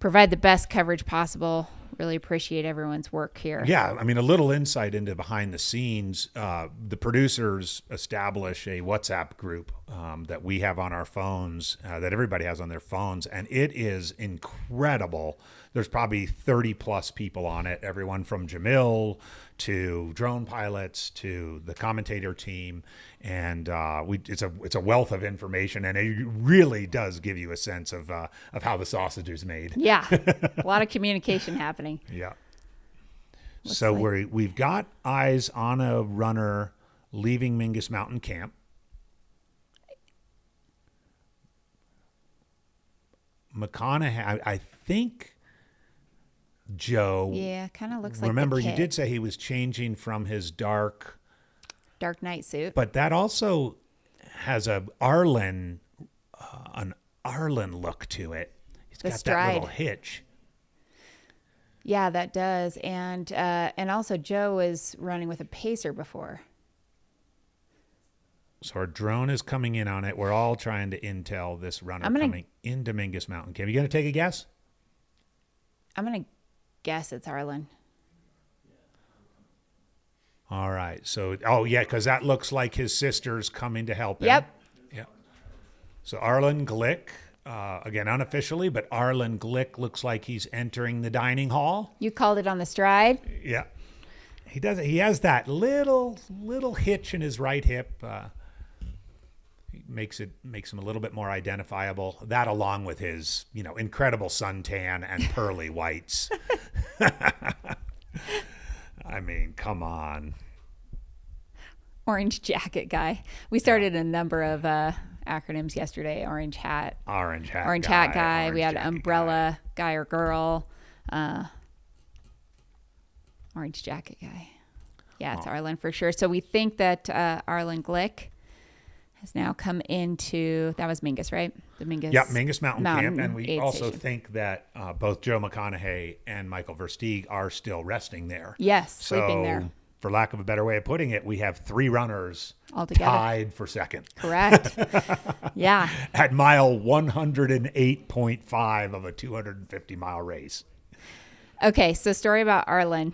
provide the best coverage possible. Really appreciate everyone's work here. Yeah, I mean, a little insight into behind the scenes. The producers establish a WhatsApp group that we have on our phones, that everybody has on their phones, and it is incredible. There's probably 30 plus people on it, everyone from Jamil to drone pilots to the commentator team, and it's a wealth of information, and it really does give you a sense of how the sausage is made. Yeah, a lot of communication happening. Yeah. Looks So like- we've got eyes on a runner leaving Mingus Mountain Camp. McConaughey, I think Joe. Yeah, kind of looks like Remember, the you kid. did say he was changing from his Dark Night suit. but that also has an Arlen look to it. He's The got stride. that little hitch. Yeah, that does. And also Joe was running with a pacer before. So our drone is coming in on it. We're all trying to intel this runner coming into Mingus Mountain Camp. You going to take a guess? I'm going to guess it's Arlen. All right. So, because that looks like his sister's coming to help him. Yep. Yeah. So Arlen Glick, again, unofficially, but Arlen Glick looks like he's entering the dining hall. You called it on the stride. Yeah. He does. He has that little hitch in his right hip. Makes him a little bit more identifiable. That, along with his, incredible suntan and pearly whites. I mean, come on. Orange jacket guy. We started a number of acronyms yesterday. Orange hat. Orange hat guy. orange We had jacket umbrella guy or girl. Orange jacket guy. Yeah, it's Arlen for sure. So we think that Arlen Glick has now come into, that was Mingus, right? The Mingus. Yep, Mingus Mountain Camp. And we aid also station. think that both Joe McConaughey and Michael Versteeg are still resting there. Yes, sleeping there. So, for lack of a better way of putting it, we have 3 runners Altogether. tied for second Correct. Yeah. at mile 108.5 of a 250-mile race. Okay, so story about Arlen.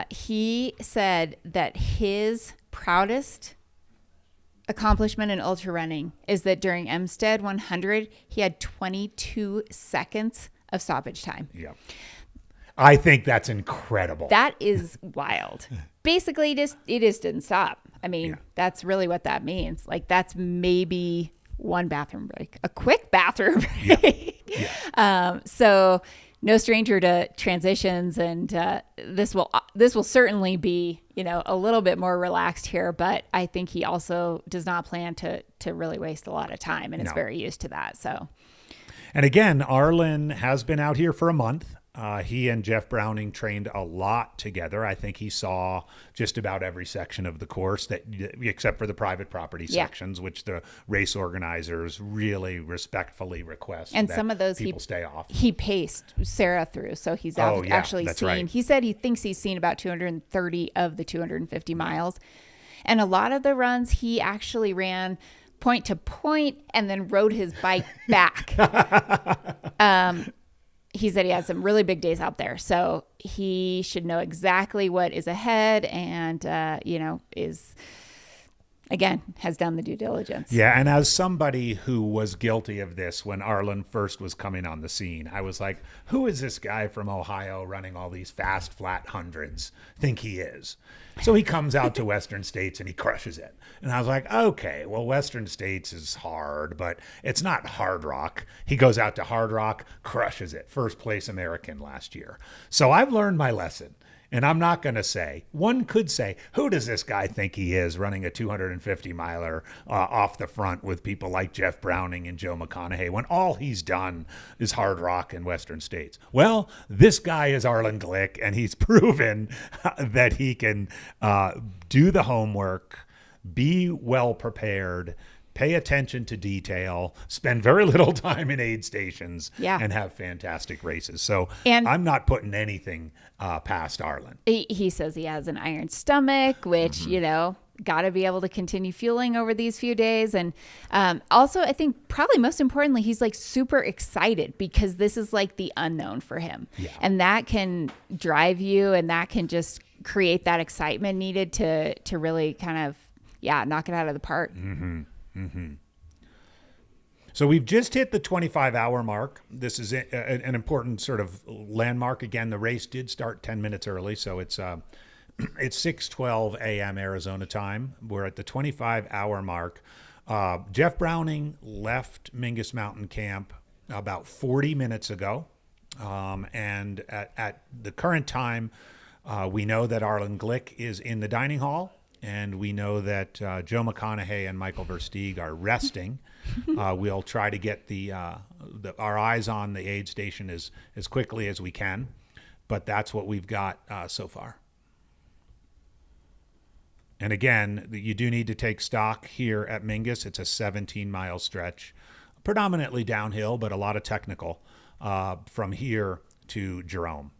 He said that his proudest accomplishment in ultra running is that during Emstead 100, he had 22 seconds of stoppage time. Yeah. I think that's incredible. That is wild. Basically, it just didn't stop. I mean, Yeah. that's really what that means. Like, that's maybe one bathroom break, a quick bathroom break. Yeah. So no stranger to transitions, and this will certainly be, a little bit more relaxed here, but I think he also does not plan to really waste a lot of time, and is No. very used to that. So And again, Arlen has been out here for a month. He and Jeff Browning trained a lot together. I think he saw just about every section of the course, except for the private property Yeah. sections, which the race organizers really respectfully request. And that some of those people stay off. he paced Sarah through, so he's Oh, yeah, actually that's seen. right. He said he thinks he's seen about 230 of the 250 miles, and a lot of the runs he actually ran point to point and then rode his bike back. He said he had some really big days out there, so he should know exactly what is ahead, and again, has done the due diligence. Yeah, and as somebody who was guilty of this when Arlen first was coming on the scene, I was like, who is this guy from Ohio running all these fast, flat hundreds think he is? So he comes out to Western States and he crushes it. And I was like, okay, well, Western States is hard, but it's not Hard Rock. He goes out to Hard Rock, crushes it. First place American last year. So I've learned my lesson. And I'm not going to say, one could say, who does this guy think he is running a 250 miler off the front with people like Jeff Browning and Joe McConaughey when all he's done is Hard Rock and Western States? Well, this guy is Arlen Glick, and he's proven that he can do the homework, be well prepared, pay attention to detail, spend very little time in aid stations, and have fantastic races. So I'm not putting anything past Arlen. He says he has an iron stomach, which, got to be able to continue fueling over these few days. And also, I think probably most importantly, he's like super excited because this is like the unknown for him. Yeah. And that can drive you, and that can just create that excitement needed to really kind of, knock it out of the park. Mm-hmm. Mm-hmm. So we've just hit the 25-hour mark. This is an important sort of landmark. Again, the race did start 10 minutes early, so it's 6:12 a.m. Arizona time. We're at the 25-hour mark. Jeff Browning left Mingus Mountain Camp about 40 minutes ago, and at the current time, we know that Arlen Glick is in the dining hall. And we know that Joe McConaughey and Michael Versteeg are resting. We'll try to get our eyes on the aid station as quickly as we can. But that's what we've got so far. And again, you do need to take stock here at Mingus. It's a 17-mile stretch, predominantly downhill, but a lot of technical from here to Jerome,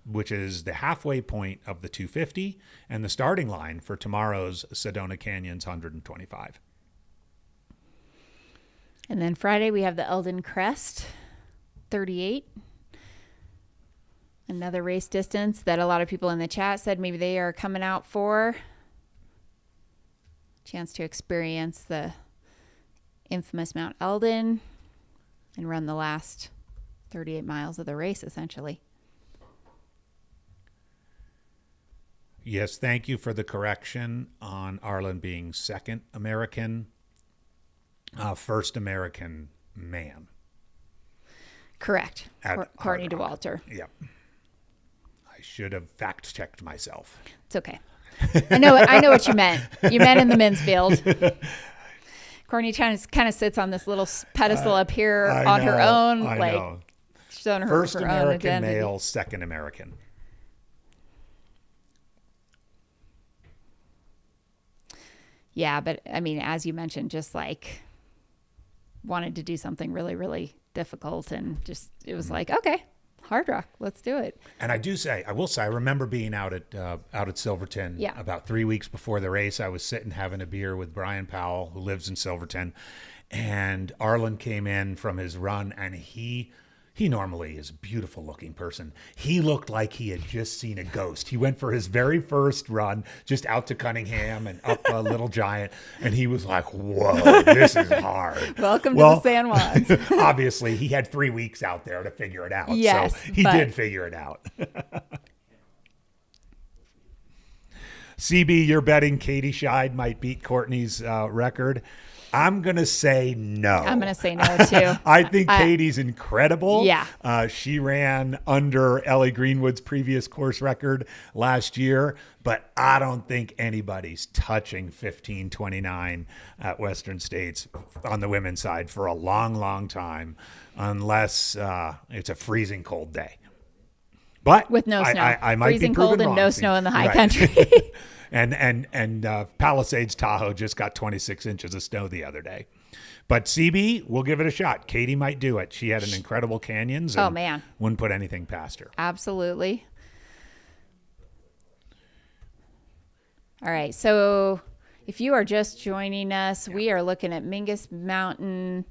which is the halfway point of the 250 and the starting line for tomorrow's Sedona Canyons 125. And then Friday we have the Eldon Crest 38. Another race distance that a lot of people in the chat said maybe they are coming out for. Chance to experience the infamous Mount Eldon and run the last 38 miles of the race essentially. Yes, thank you for the correction on Arlen being second American, first American man. Correct. Courtney DeWalter. Yep. I should have fact-checked myself. It's okay. I know what you meant. You meant in the men's field. Courtney kind of sits on this little pedestal up here on her own, showing her first her American own identity. male, second American. Yeah, but I mean, as you mentioned, just like wanted to do something really, really difficult, and just it was like, okay, Hard Rock, let's do it. And I will say, I remember being out at Silverton about 3 weeks before the race. I was sitting having a beer with Brian Powell, who lives in Silverton, and Arlen came in from his run, and he normally is a beautiful looking person. He looked like he had just seen a ghost. He went for his very first run just out to Cunningham and up Little Giant. And he was like, whoa, this is hard. Welcome to the San Juans. Obviously, he had 3 weeks out there to figure it out. Yes, so he did figure it out. CB, you're betting Katie Scheid might beat Courtney's record. I'm going to say no. I'm going to say no, too. I think Katie's incredible. Yeah. She ran under Ellie Greenwood's previous course record last year, but I don't think anybody's touching 15:29 at Western States on the women's side for a long, long time, unless it's a freezing cold day. But with no snow. I might freezing be proven cold and wrong. no snow in the high Right. country. And Palisades Tahoe just got 26 inches of snow the other day. But CB, we'll give it a shot. Katie might do it. She had an incredible canyons. And man. Wouldn't put anything past her. Absolutely. All right. So if you are just joining us, we are looking at Mingus Mountain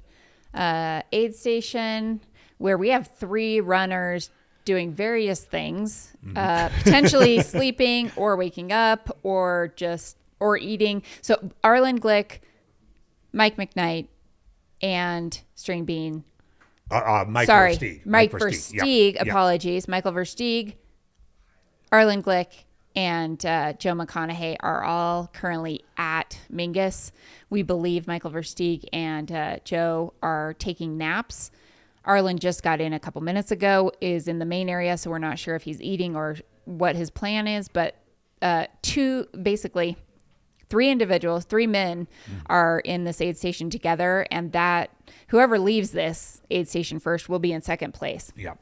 aid station, where we have 3 runners doing various things, potentially sleeping or waking up or or eating. So Arlen Glick, Mike McKnight, and String Bean. Mike Sorry, Versteeg. Mike Versteeg. Yep. Apologies. Michael Versteeg, Arlen Glick, and Joe McConaughey are all currently at Mingus. We believe Michael Versteeg and Joe are taking naps. Arlen just got in a couple minutes ago, is in the main area, so we're not sure if he's eating or what his plan is. But three individuals, 3 men are in this aid station together, and that whoever leaves this aid station first will be in second place. Yep.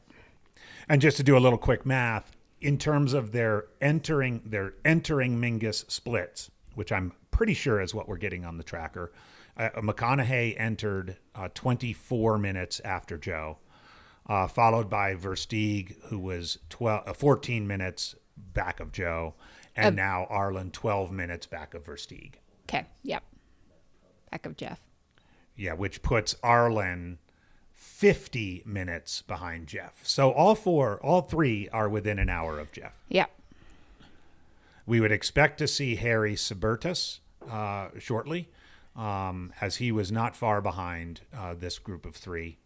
And just to do a little quick math, in terms of their entering Mingus splits, which I'm pretty sure is what we're getting on the tracker. McConaughey entered 24 minutes after Joe, followed by Versteeg, who was 14 minutes back of Joe, and now Arlen 12 minutes back of Versteeg. Okay, yep. Back of Jeff. Yeah, which puts Arlen 50 minutes behind Jeff. So all three are within an hour of Jeff. Yep. We would expect to see Harry Subertus shortly, as he was not far behind this group of three.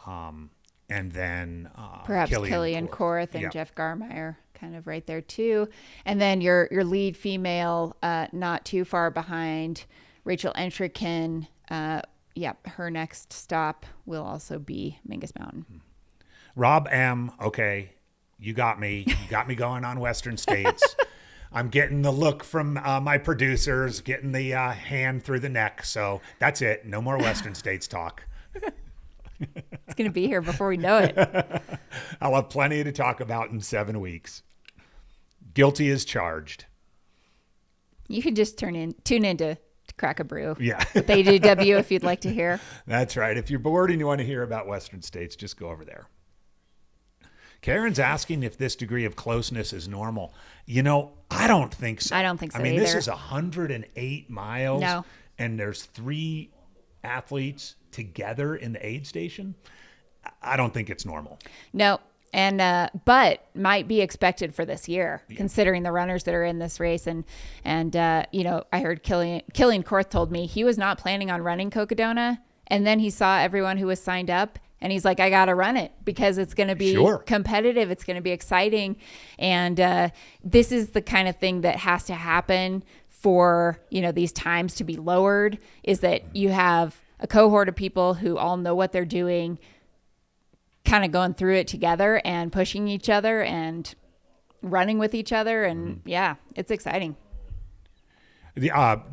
And then perhaps Killian Korth and Jeff Garmeyer kind of right there too. And then your lead female, not too far behind, Rachel Entrikin. Her next stop will also be Mingus Mountain. Rob M. Okay, you got me. You got me going on Western States. I'm getting the look from my producers, getting the hand through the neck. So that's it. No more Western States talk. It's going to be here before we know it. I'll have plenty to talk about in 7 weeks. Guilty as charged. You can just tune in to Crack a Brew. Yeah. With AJW if you'd like to hear. That's right. If you're bored and you want to hear about Western States, just go over there. Karen's asking if this degree of closeness is normal. I don't think so. I don't think so either. either. This is 108 miles. No. And there's 3 athletes together in the aid station. I don't think it's normal. No. And but might be expected for this year, considering the runners that are in this race. And I heard Killian Korth told me he was not planning on running Cocodona, and then he saw everyone who was signed up, and he's like, I got to run it because it's going to be competitive. It's going to be exciting. And this is the kind of thing that has to happen for, these times to be lowered, is that you have a cohort of people who all know what they're doing, kind of going through it together and pushing each other and running with each other. And it's exciting.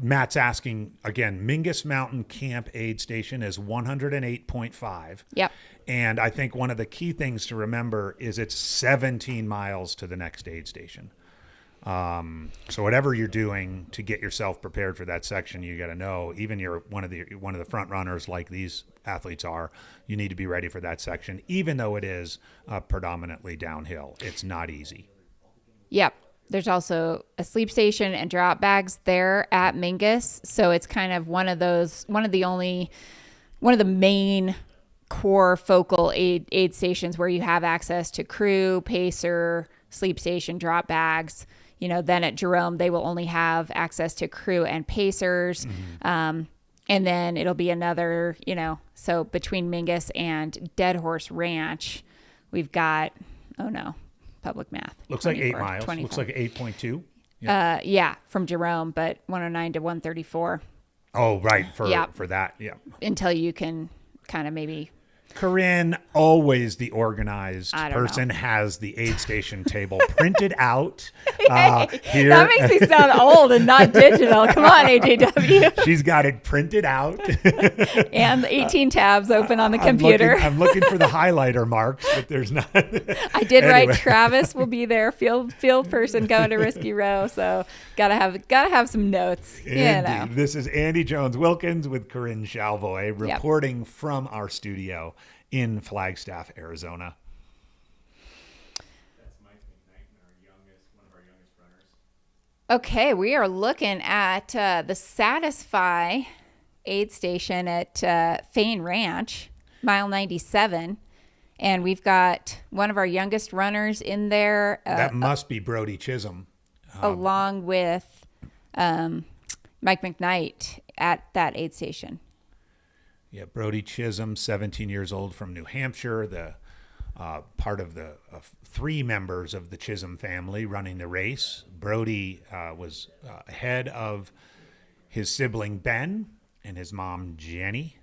Matt's asking again, Mingus Mountain Camp Aid Station is 108.5. Yep. And I think one of the key things to remember is it's 17 miles to the next aid station. So whatever you're doing to get yourself prepared for that section, you got to know, even you're one of the front runners like these athletes are, you need to be ready for that section, even though it is predominantly downhill. It's not easy. Yep. There's also a sleep station and drop bags there at Mingus. So it's kind of one of the main core focal aid stations where you have access to crew, pacer, sleep station, drop bags. Then at Jerome, they will only have access to crew and pacers. Mm-hmm. And then it'll be another, so between Mingus and Dead Horse Ranch, we've got, public math. Looks like 8 miles. 25. Looks like 8.2. Yeah. From Jerome, but 109 to 134. Oh, right. For that. Yeah. Until you can kind of maybe. Corinne, always the organized person, has the aid station table printed out. Here. That makes me sound old and not digital. Come on, AJW. She's got it printed out. And the 18 tabs open on the computer. I'm looking for the highlighter marks, but there's not. I did write Travis will be there, field person going to Risky Row. So gotta have some notes. This is Andy Jones-Wilkins with Corinne Chalvoy reporting from our studio in Flagstaff, Arizona. That's Mike McKnight, one of our youngest runners. Okay, we are looking at the Satisfy aid station at Fain Ranch, mile 97. And we've got one of our youngest runners in there. That must be Brody Chisholm. Along with Mike McKnight at that aid station. Yeah, Brody Chisholm, 17 years old from New Hampshire, the part of the 3 members of the Chisholm family running the race. Brody was ahead of his sibling Ben and his mom Jenny.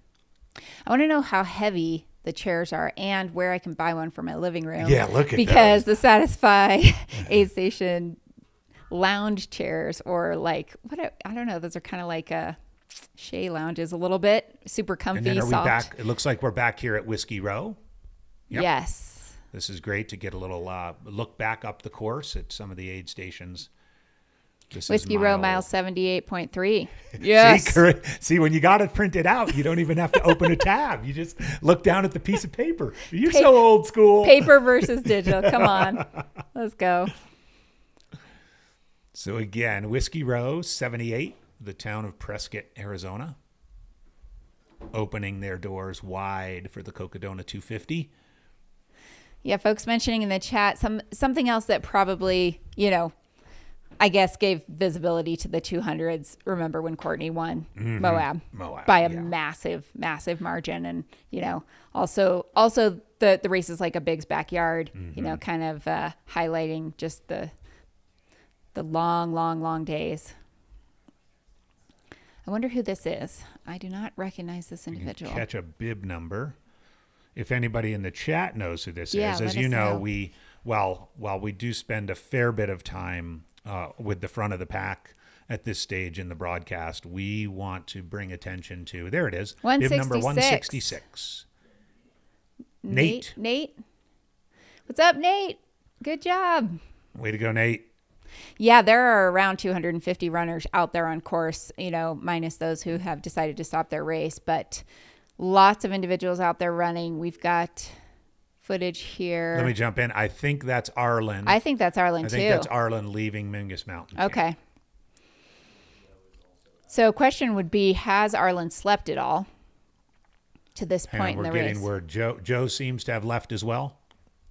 I want to know how heavy the chairs are and where I can buy one for my living room. Yeah, look at because the Satisfy aid station lounge chairs, or like I don't know, those are kind of like Shea lounges a little bit, super comfy, and then are soft. we back? It looks like we're back here at Whiskey Row. Yep. Yes. This is great to get a little look back up the course at some of the aid stations. This Whiskey is Row, mile 78.3. Yes. See, when you got it printed out, you don't even have to open a tab. You just look down at the piece of paper. You're so old school. Paper versus digital. Come on. Let's go. So again, Whiskey Row, 78, the town of Prescott, Arizona, opening their doors wide for the Cocodona 250. Yeah, folks mentioning in the chat something else that probably, I guess gave visibility to the 200s. Remember when Courtney won Moab by a massive, massive margin. And, also the race is like a Big's backyard, kind of highlighting just the long, long, long days. I wonder who this is. I do not recognize this individual. Catch a bib number. If anybody in the chat knows who this is, as you know, while we do spend a fair bit of time with the front of the pack at this stage in the broadcast, we want to bring attention to, there it is, bib number 166. Nate. What's up, Nate? Good job. Way to go, Nate. Yeah, there are around 250 runners out there on course, minus those who have decided to stop their race, but lots of individuals out there running. We've got footage here. Let me jump in. I think that's Arlen. I think that's Arlen, too. I think that's Arlen leaving Mingus Mountain. Okay. So question would be, has Arlen slept at all to this point in the race? We're getting word. Joe seems to have left as well.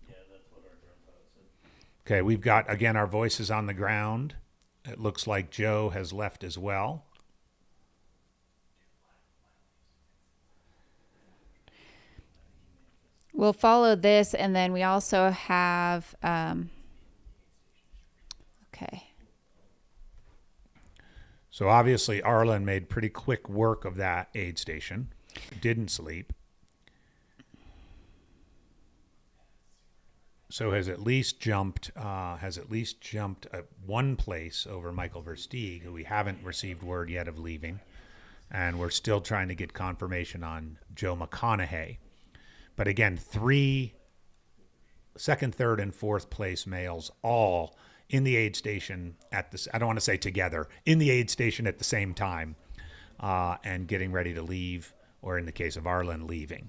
Yeah, that's what our drone pilot said. Okay, we've got, again, our voices on the ground. It looks like Joe has left as well. We'll follow this, and then we also have, okay. So obviously Arlen made pretty quick work of that aid station. Didn't sleep. So has at least jumped at one place over Michael Versteeg, who we haven't received word yet of leaving. And we're still trying to get confirmation on Joe McConaughey. But again, 3 second, third, and fourth place males all in the aid station at this. I don't want to say together, in the aid station at the same time, and getting ready to leave, or in the case of Arlen, leaving.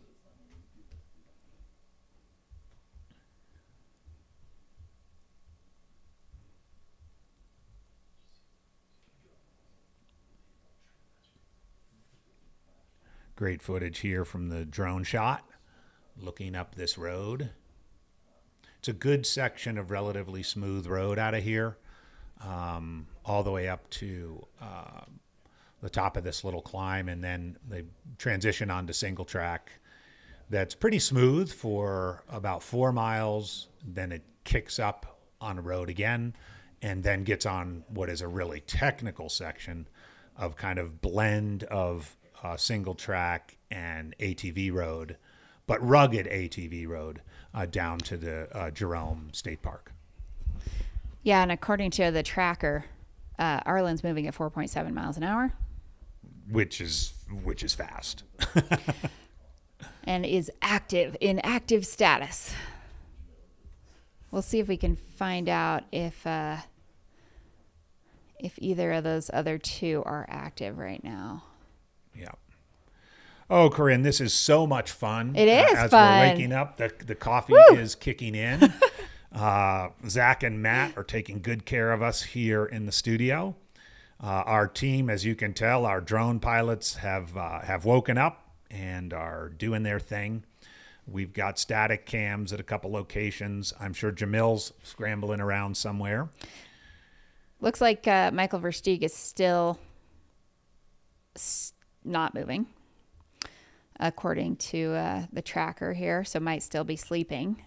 Great footage here from the drone shot, looking up this road. It's a good section of relatively smooth road out of here, all the way up to the top of this little climb, and then they transition onto single track. That's pretty smooth for about 4 miles. Then it kicks up on a road again, and then gets on what is a really technical section of kind of blend of single track and ATV road, but rugged ATV road down to the Jerome State Park. Yeah, and according to the tracker, Arlen's moving at 4.7 miles an hour, which is fast, and is in active status. We'll see if we can find out if either of those other two are active right now. Yeah. Oh, Corinne, this is so much fun. It is as fun. We're waking up, the coffee is kicking in. Zach and Matt are taking good care of us here in the studio. Our team, as you can tell, our drone pilots have woken up and are doing their thing. We've got static cams at a couple locations. I'm sure Jamil's scrambling around somewhere. Looks like Michael Versteeg is still not moving, according to the tracker here, so might still be sleeping.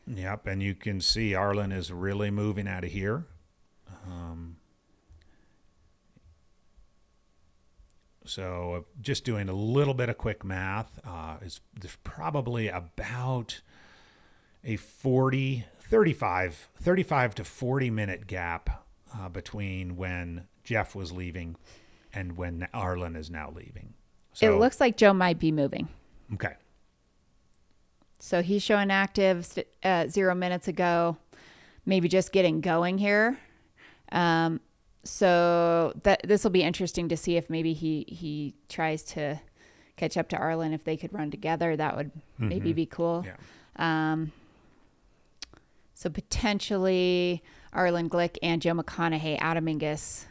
Yep, and you can see Arlen is really moving out of here. So just doing a little bit of quick math, there's probably about a 35 to 40 minute gap between when Jeff was leaving and when Arlen is now leaving. So, It looks like Joe might be moving. okay. So he's showing active 0 minutes ago, maybe just getting going here. So this will be interesting to see if maybe he tries to catch up to Arlen. If they could run together, that would maybe be cool. Yeah. So potentially Arlen Glick and Joe McConaughey out of Mingus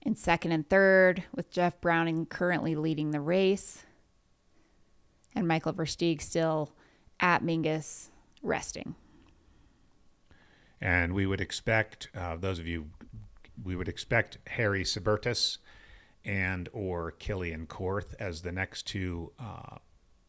in second and third, with Jeff Browning currently leading the race. And Michael Versteeg still at Mingus resting. And we would expect, we would expect Harry Subertus and or Killian Korth as the next two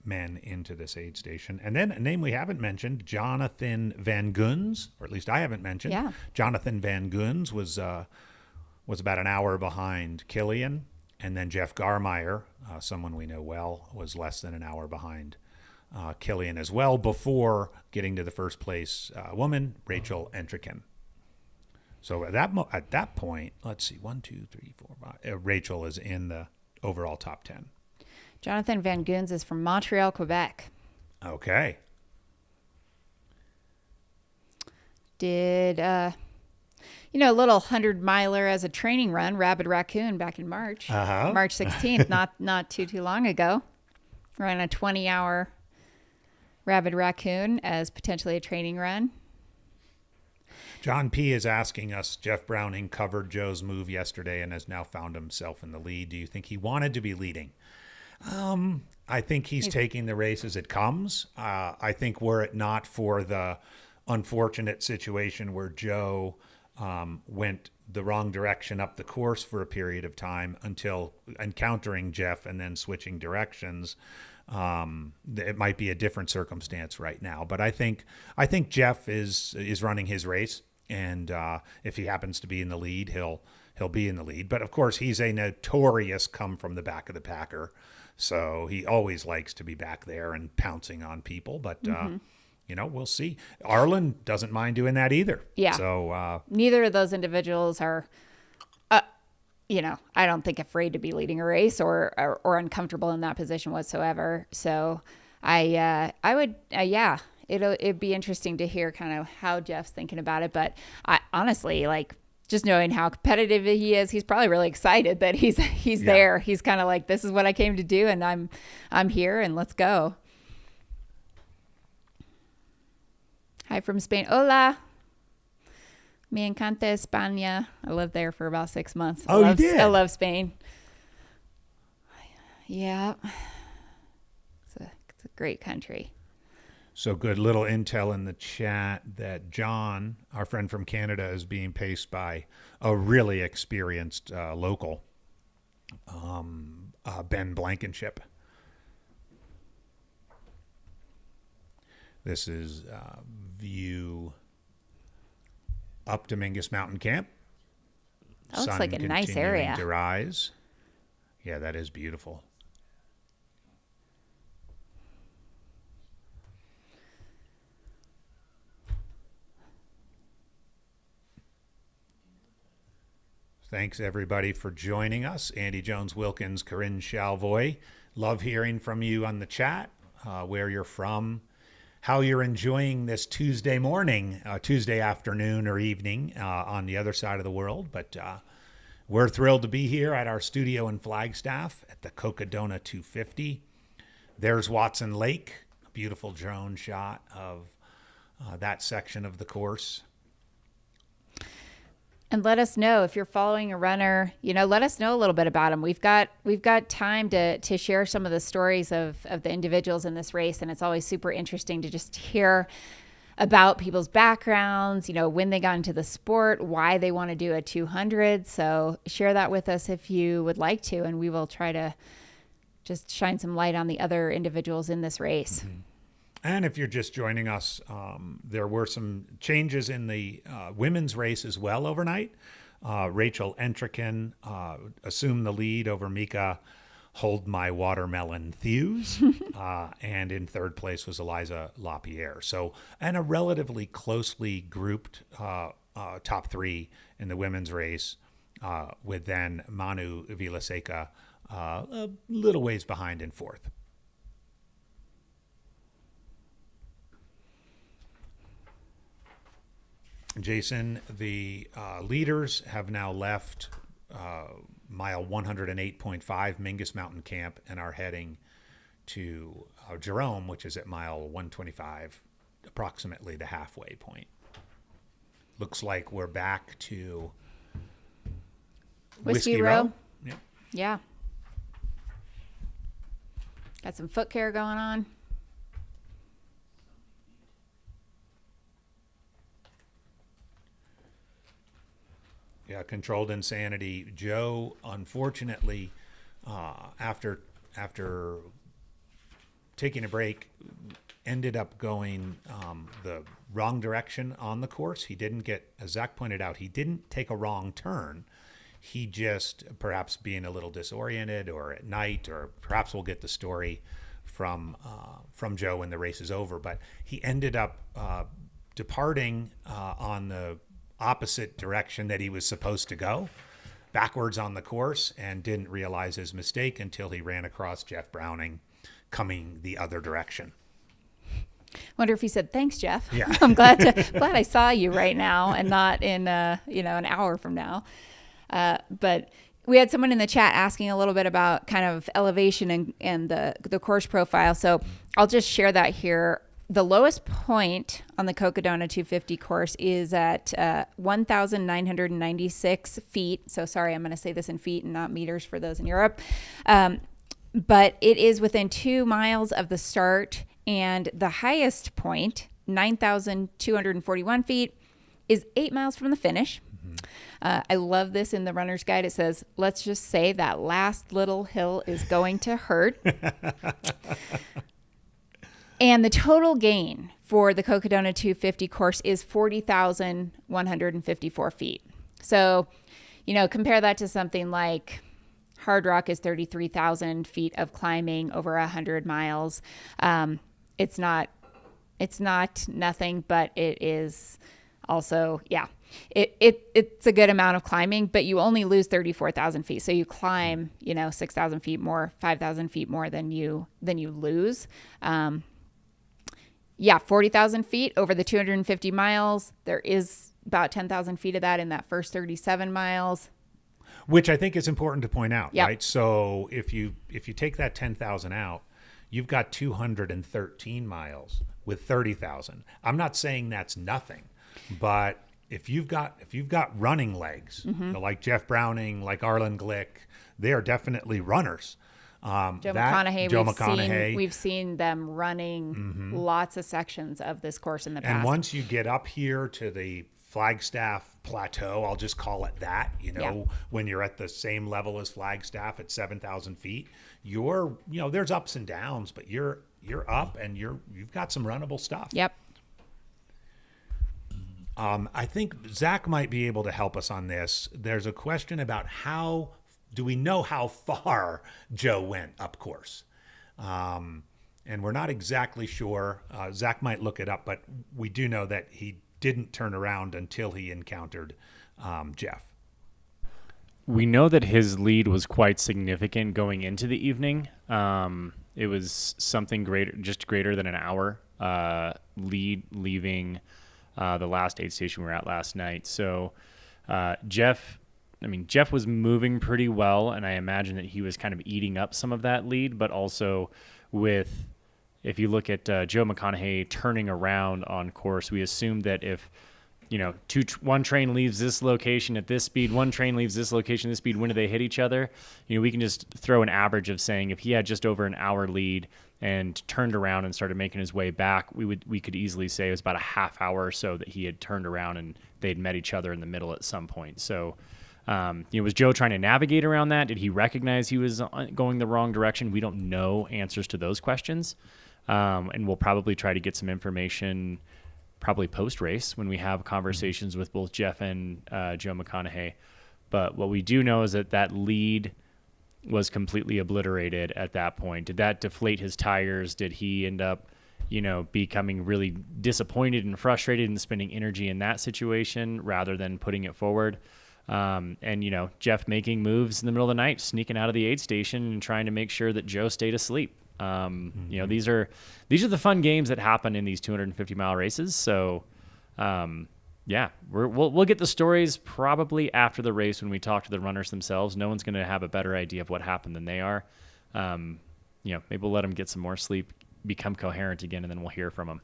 men into this aid station. And then a name we haven't mentioned, Jonathan Van Guns, or at least I haven't mentioned. Yeah. Jonathan Van Guns was about an hour behind Killian. And then Jeff Garmeyer, someone we know well, was less than an hour behind Killian as well, before getting to the first place woman, Rachel Entrekin. So at that point, let's see, 1, 2, 3, 4, 5. Rachel is in the overall top 10. Jonathan Van Guns is from Montreal, Quebec. Okay. Did a little 100-miler as a training run, Rabid Raccoon, back in March. March 16th, not too long ago. Ran a 20-hour Rabid Raccoon as potentially a training run. John P. is asking us, Jeff Browning covered Joe's move yesterday and has now found himself in the lead. Do you think he wanted to be leading? I think he's taking the race as it comes. I think were it not for the unfortunate situation where Joe went the wrong direction up the course for a period of time until encountering Jeff and then switching directions, it might be a different circumstance right now. But I think Jeff is running his race, and if he happens to be in the lead, he'll be in the lead. But of course, he's a notorious come from the back of the packer, so he always likes to be back there and pouncing on people. But we'll see. Arlen doesn't mind doing that either. Yeah. So neither of those individuals are, I don't think afraid to be leading a race or uncomfortable in that position whatsoever. So it'd be interesting to hear kind of how Jeff's thinking about it. But I honestly, just knowing how competitive he is, he's probably really excited that he's there. He's kind of like, this is what I came to do, and I'm here, and let's go. Hi from Spain. Hola. Me encanta España. I lived there for about 6 months. You did? I love Spain. Yeah. It's a great country. So good little intel in the chat that John, our friend from Canada, is being paced by a really experienced local, Ben Blankenship. This is view up to Mingus Mountain Camp. That looks Sun like a nice continuing area. to rise. Yeah, that is beautiful. Thanks, everybody, for joining us. Andy Jones-Wilkins, Corinne Chalvoy. Love hearing from you on the chat, where you're from, how you're enjoying this Tuesday morning, Tuesday afternoon or evening on the other side of the world. But we're thrilled to be here at our studio in Flagstaff at the Cocodona 250. There's Watson Lake, a beautiful drone shot of that section of the course. And let us know if you're following a runner, let us know a little bit about them. We've got time to share some of the stories of the individuals in this race. And it's always super interesting to just hear about people's backgrounds, when they got into the sport, why they want to do a 200. So share that with us if you would like to, and we will try to just shine some light on the other individuals in this race. And if you're just joining us, there were some changes in the women's race as well overnight. Rachel Entrekin assumed the lead over Mika Hold My Watermelon Thews. And in third place was Eliza LaPierre. So, and a relatively closely grouped top three in the women's race, with then Manu Vilaseca a little ways behind in fourth. Jason, the leaders have now left mile 108.5 Mingus Mountain Camp and are heading to Jerome, which is at mile 125, approximately the halfway point. Looks like we're back to Whiskey Row. Yep. Yeah. Got some foot care going on. Yeah, Controlled Insanity. Joe, unfortunately, after taking a break, ended up going the wrong direction on the course. He didn't get, as Zach pointed out, he didn't take a wrong turn. He just, perhaps being a little disoriented or at night, or perhaps we'll get the story from Joe when the race is over. But he ended up departing on the opposite direction that he was supposed to go, backwards on the course, and didn't realize his mistake until he ran across Jeff Browning coming the other direction. Wonder if he said, "Thanks, Jeff." Yeah. I'm glad I saw you right now and not in an hour from now. But we had someone in the chat asking a little bit about kind of elevation and the course profile. So I'll just share that here. The lowest point on the Cocodona 250 course is at 1,996 feet. So sorry, I'm going to say this in feet and not meters for those in Europe. But it is within 2 miles of the start. And the highest point, 9,241 feet, is 8 miles from the finish. I love this in the runner's guide. It says, let's just say that last little hill is going to hurt. And the total gain for the Cocodona 250 course is 40,154 feet. So, compare that to something like Hard Rock is 33,000 feet of climbing over 100 miles. It's not nothing, but it is also, it's a good amount of climbing, but you only lose 34,000 feet. So you climb, 6,000 feet more, 5,000 feet more than you lose. 40,000 feet over the 250 miles. There is about 10,000 feet of that in that first 37 miles. Which I think is important to point out, Yep. right? So if you take that 10,000 out, you've got 213 miles with 30,000. I'm not saying that's nothing, but if you've got running legs, like Jeff Browning, like Arlen Glick, they are definitely runners. Joe McConaughey, we've seen them running lots of sections of this course in the past. And once you get up here to the Flagstaff Plateau, I'll just call it that, when you're at the same level as Flagstaff at 7,000 feet, there's ups and downs, but you're up and you've got some runnable stuff. Yep. I think Zach might be able to help us on this. There's a question about do we know how far Joe went up course? And we're not exactly sure. Zach might look it up, but we do know that he didn't turn around until he encountered Jeff. We know that his lead was quite significant going into the evening. It was something greater than an hour lead leaving the last aid station we were at last night. So Jeff was moving pretty well, and I imagine that he was kind of eating up some of that lead, but also if you look at Joe McConaughey turning around on course, we assume that if, one train leaves this location at this speed, one train leaves this location at this speed, when do they hit each other? We can just throw an average of saying if he had just over an hour lead and turned around and started making his way back, we could easily say it was about a half hour or so that he had turned around and they'd met each other in the middle at some point. So, was Joe trying to navigate around that? Did he recognize he was going the wrong direction? We don't know answers to those questions. And we'll probably try to get some information probably post-race when we have conversations with both Jeff and Joe McConaughey. But what we do know is that lead was completely obliterated at that point. Did that deflate his tires? Did he end up, becoming really disappointed and frustrated and spending energy in that situation rather than putting it forward? And Jeff making moves in the middle of the night, sneaking out of the aid station and trying to make sure that Joe stayed asleep. These are the fun games that happen in these 250-mile races. So, we'll get the stories probably after the race when we talk to the runners themselves. No one's going to have a better idea of what happened than they are. Maybe we'll let them get some more sleep, become coherent again, and then we'll hear from them.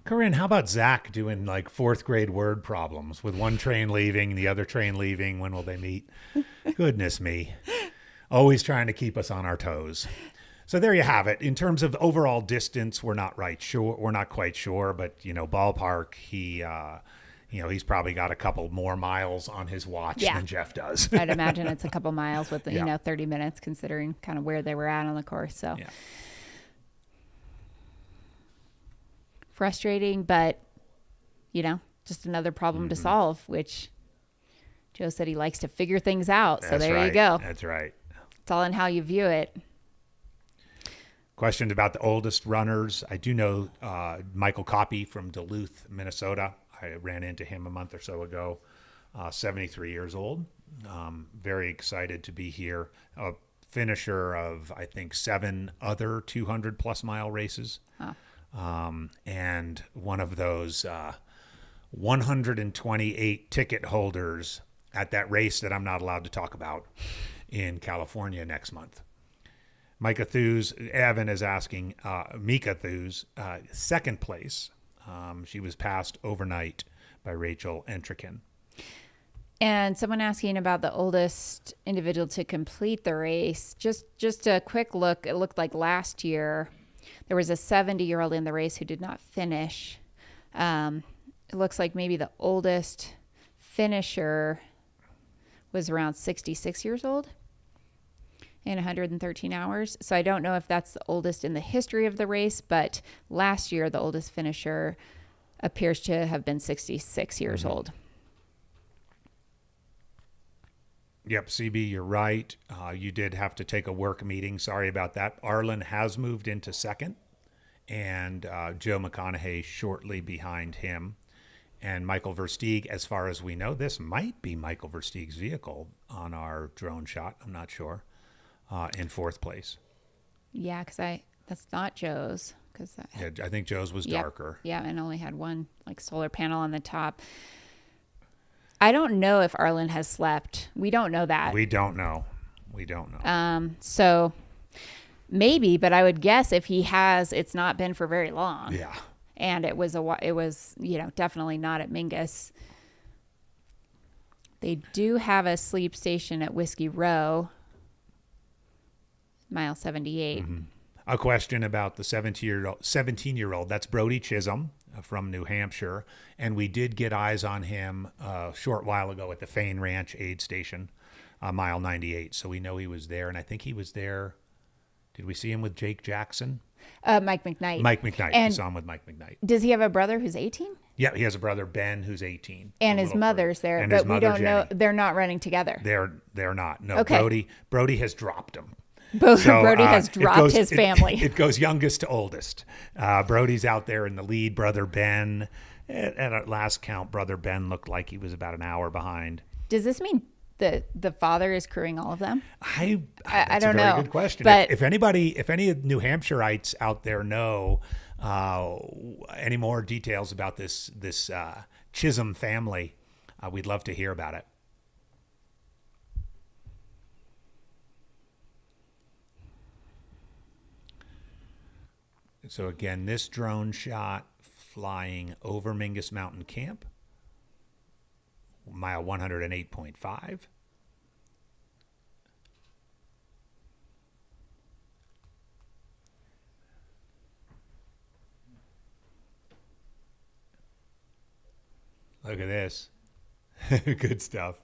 Corinne, how about Zach doing like fourth grade word problems with one train leaving, the other train leaving? When will they meet? Goodness me. Always trying to keep us on our toes. So there you have it. In terms of overall distance, we're not quite sure, but ballpark, he's probably got a couple more miles on his watch than Jeff does. I'd imagine it's a couple miles with 30 minutes, considering kind of where they were at on the course. So frustrating, but just another problem to solve, which Joe said he likes to figure things out. So there you go. That's right. It's all in how you view it. Questions about the oldest runners. I do know Michael Coppy from Duluth, Minnesota. I ran into him a month or so ago, 73 years old. Very excited to be here. A finisher of, I think, 7 other 200-plus mile races. And one of those 128 ticket holders at that race that I'm not allowed to talk about in California next month. Micah Thews, Evan is asking, Mika Thews, second place. She was passed overnight by Rachel Entrikin. And someone asking about the oldest individual to complete the race. Just a quick look. It looked like last year there was a 70-year-old in the race who did not finish. It looks like maybe the oldest finisher was around 66 years old in 113 hours. So I don't know if that's the oldest in the history of the race, but last year the oldest finisher appears to have been 66 years old. Yep, CB, you're right. You did have to take a work meeting. Sorry about that. Arlen has moved into second, and Joe McConaughey shortly behind him. And Michael Versteeg, as far as we know, this might be Michael Versteeg's vehicle on our drone shot. I'm not sure. In fourth place. Yeah, because that's not Joe's. I think Joe's was darker. Yeah, and only had one solar panel on the top. I don't know if Arlen has slept. We don't know that. We don't know. So maybe, but I would guess if he has, it's not been for very long. Yeah. And it was definitely not at Mingus. They do have a sleep station at Whiskey Row, mile 78. Mm-hmm. A question about the 17-year-old. That's Brody Chisholm from New Hampshire. And we did get eyes on him a short while ago at the Fain Ranch aid station, mile 98. So we know he was there. And I think he was there. Did we see him with Jake Jackson? Mike McKnight. And we saw him with Mike McKnight. Does he have a brother who's 18? Yeah, he has a brother, Ben, who's 18. And his mother's there, and but we don't Jenny. know. They're not running together. They're not. No, okay. Brody has dropped him. Brody has dropped his family. It goes youngest to oldest. Brody's out there in the lead. Brother Ben, at last count, Brother Ben looked like he was about an hour behind. Does this mean the father is crewing all of them? I don't know. That's a very good question. But if any New Hampshireites out there know any more details about this Chisholm family, we'd love to hear about it. So again, this drone shot flying over Mingus Mountain Camp, mile 108.5. Look at this. Good stuff.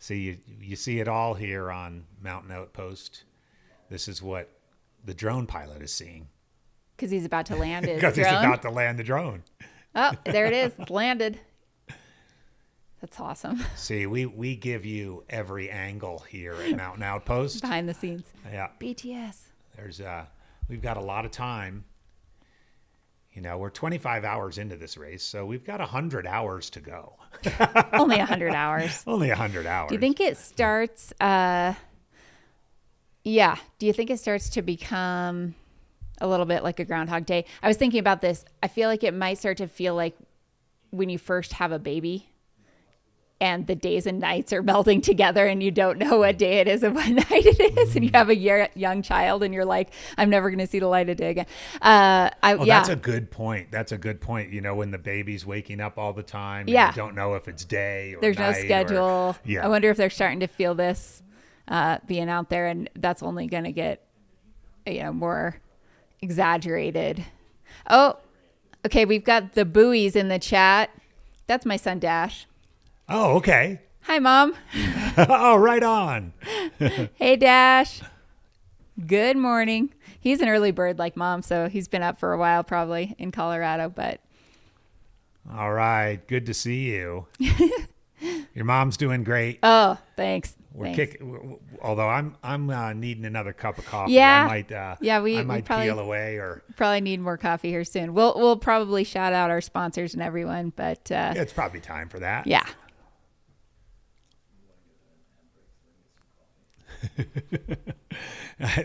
See, you see it all here on Mountain Outpost. This is what the drone pilot is seeing. Because he's about to land his Because he's drone. about to land the drone. Oh, there it is. It's landed. That's awesome. See, we give you every angle here at Mountain Outpost. Behind the scenes. Yeah. BTS. There's we've got a lot of time. You know, we're 25 hours into this race, so we've got 100 hours to go. Only 100 hours. Only 100 hours. Do you think it starts, do you think it starts to become a little bit like a Groundhog Day? I was thinking about this. I feel like it might start to feel like when you first have a baby and the days and nights are melding together and you don't know what day it is and what night it is, and you have a young child and you're like, I'm never going to see the light of day again. That's a good point. That's a good point. You know, when the baby's waking up all the time, and you don't know if it's day or there's night no schedule. Yeah. I wonder if they're starting to feel this being out there, and that's only going to get, more exaggerated. Oh, okay. We've got the buoys in the chat. That's my son, Dash. Oh, okay. Hi, Mom. Oh, right on. Hey, Dash. Good morning. He's an early bird like Mom, so he's been up for a while probably in Colorado, but. All right. Good to see you. Your mom's doing great. Oh, thanks. Although I'm needing another cup of coffee. Yeah. I might probably peel away or probably need more coffee here soon. We'll probably shout out our sponsors and everyone, but it's probably time for that. Yeah.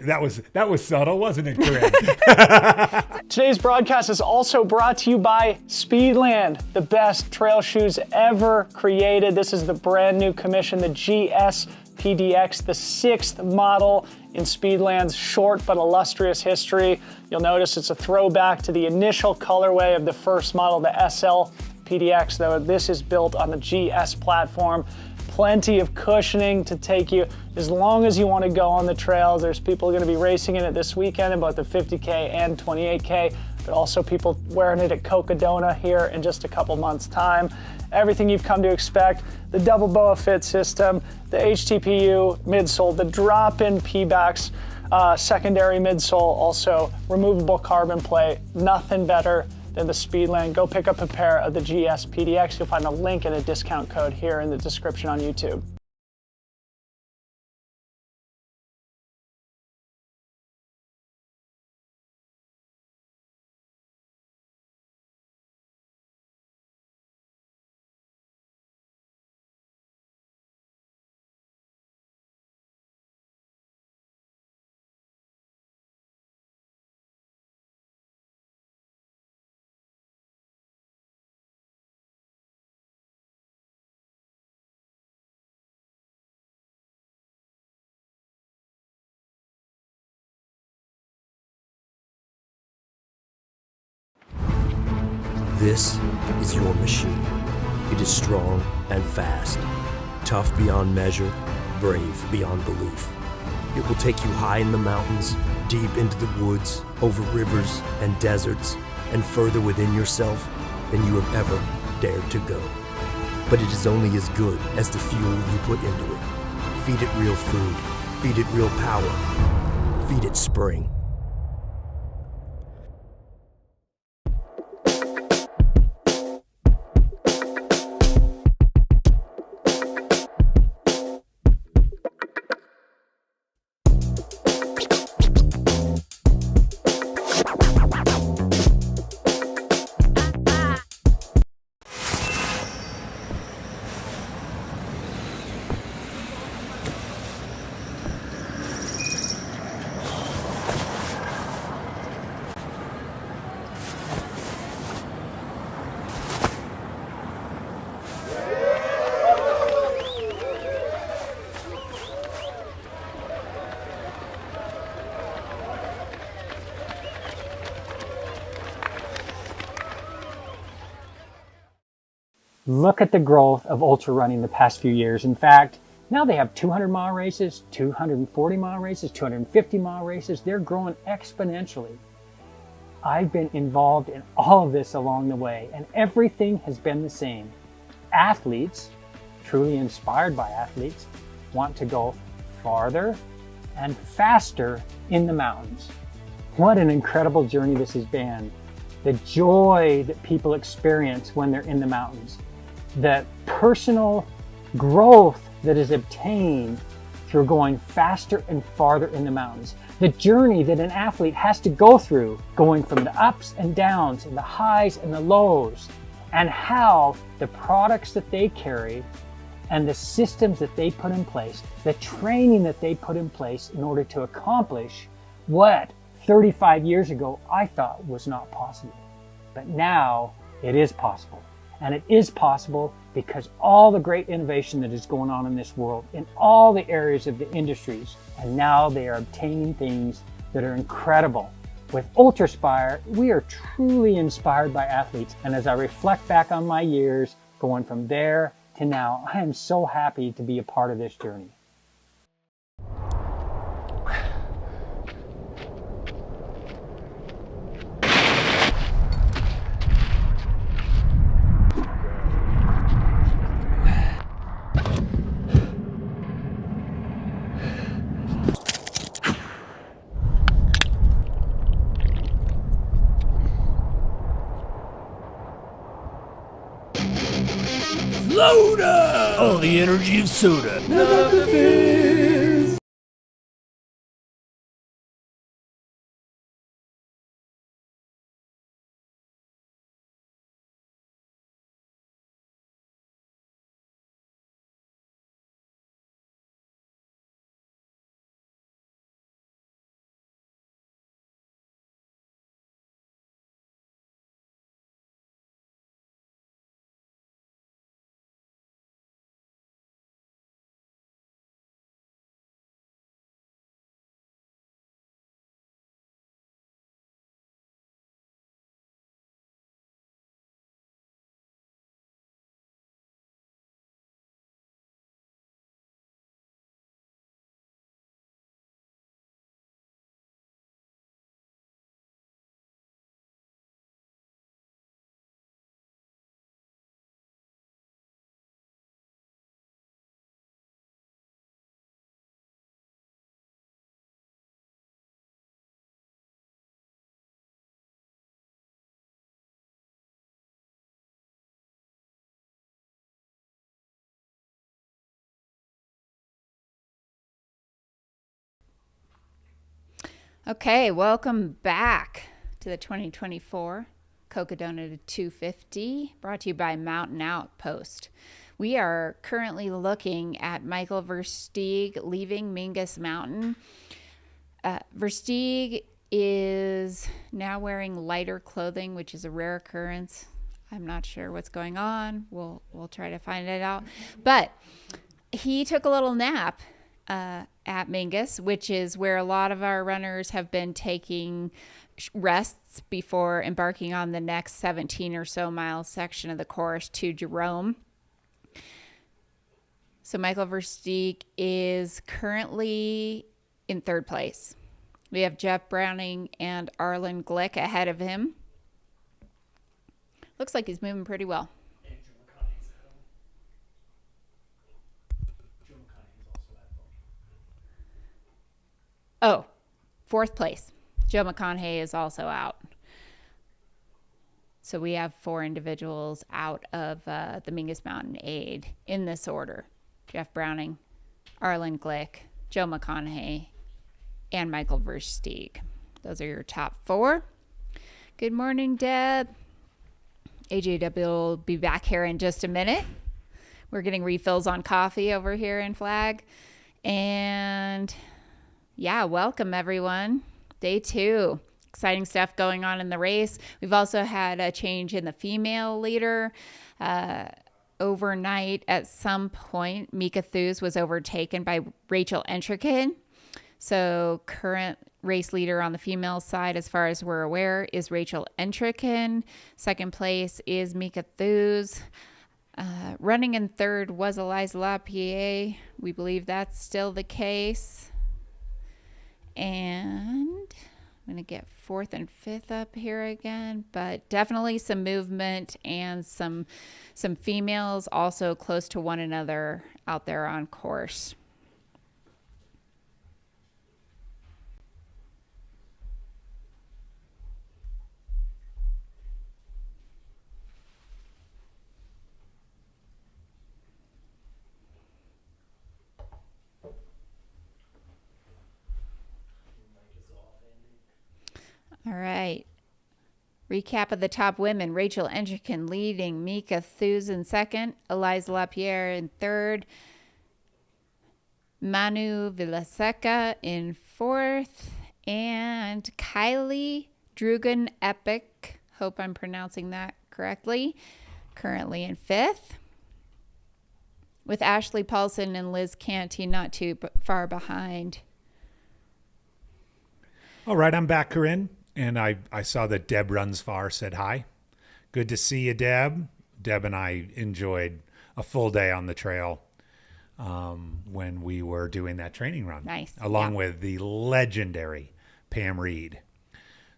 That was subtle, wasn't it, Corinne? Today's broadcast is also brought to you by Speedland, the best trail shoes ever created. This is the brand new commission, the GS PDX, the 6th model in Speedland's short but illustrious history. You'll notice it's a throwback to the initial colorway of the first model, the SL PDX, though this is built on the GS platform. Plenty of cushioning to take you as long as you want to go on the trails. There's people going to be racing in it this weekend in both the 50K and 28K, but also people wearing it at Cocodona here in just a couple months' time. Everything you've come to expect, the double BOA fit system, the HTPU midsole, the drop-in P-backs, secondary midsole, also removable carbon plate, nothing better than the Speedland. Go pick up a pair of the GS PDX. You'll find a link and a discount code here in the description on YouTube. This is your machine. It is strong and fast, tough beyond measure, brave beyond belief. It will take you high in the mountains, deep into the woods, over rivers and deserts, and further within yourself than you have ever dared to go. But it is only as good as the fuel you put into it. Feed it real food. Feed it real power. Feed it spring. Look at the growth of ultra running the past few years. In fact, now they have 200-mile races, 240-mile races, 250-mile races. They're growing exponentially. I've been involved in all of this along the way, and everything has been the same. athletes, truly inspired by athletes, want to go farther and faster in the mountains. What an incredible journey this has been. The joy that people experience when they're in the mountains, the personal growth that is obtained through going faster and farther in the mountains, the journey that an athlete has to go through, going from the ups and downs and the highs and the lows, and how the products that they carry and the systems that they put in place, the training that they put in place in order to accomplish what 35 years ago I thought was not possible. But now it is possible. And it is possible because all the great innovation that is going on in this world, in all the areas of the industries, and now they are obtaining things that are incredible. With Ultraspire, we are truly inspired by athletes. And as I reflect back on my years, going from there to now, I am so happy to be a part of this journey. Soda! Oh, the energy of soda. Okay, welcome back to the 2024 Cocodona to 250, brought to you by Mountain Outpost. We are currently looking at Michael Versteeg leaving Mingus Mountain. Versteeg is now wearing lighter clothing, which is a rare occurrence. I'm not sure what's going on. We'll try to find it out. But he took a little nap at Mingus, which is where a lot of our runners have been taking rests before embarking on the next 17 or so mile section of the course to Jerome. So Michael Versteeg is currently in third place. We have Jeff Browning and Arlen Glick ahead of him. Looks like he's moving pretty well. Oh, fourth place. Joe McConaughey is also out. So we have 4 individuals out of the Mingus Mountain Aid in this order. Jeff Browning, Arlen Glick, Joe McConaughey, and Michael Versteeg. Those are your top 4. Good morning, Deb. AJW will be back here in just a minute. We're getting refills on coffee over here in Flag. And yeah, welcome everyone. Day 2. Exciting stuff going on in the race. We've also had a change in the female leader. Overnight, at some point, Mika Thews was overtaken by Rachel Entrikin. So current race leader on the female side, as far as we're aware, is Rachel Entrikin. Second place is Mika Thews. Running in third was Eliza LaPierre. We believe that's still the case. And I'm going to get fourth and fifth up here again, but definitely some movement and some females also close to one another out there on course. All right. Recap of the top women. Rachel Endricken leading. Mika Thuse in second. Eliza Lapierre in third. Manu Villaseca in fourth. And Kylie Drugan Epic. Hope I'm pronouncing that correctly. Currently in fifth. With Ashley Paulson and Liz Canty not too far behind. All right, I'm back, Corinne. And I saw that Deb Runs Far said hi. Good to see you, Deb. Deb and I enjoyed a full day on the trail when we were doing that training run. Nice. Along with the legendary Pam Reed.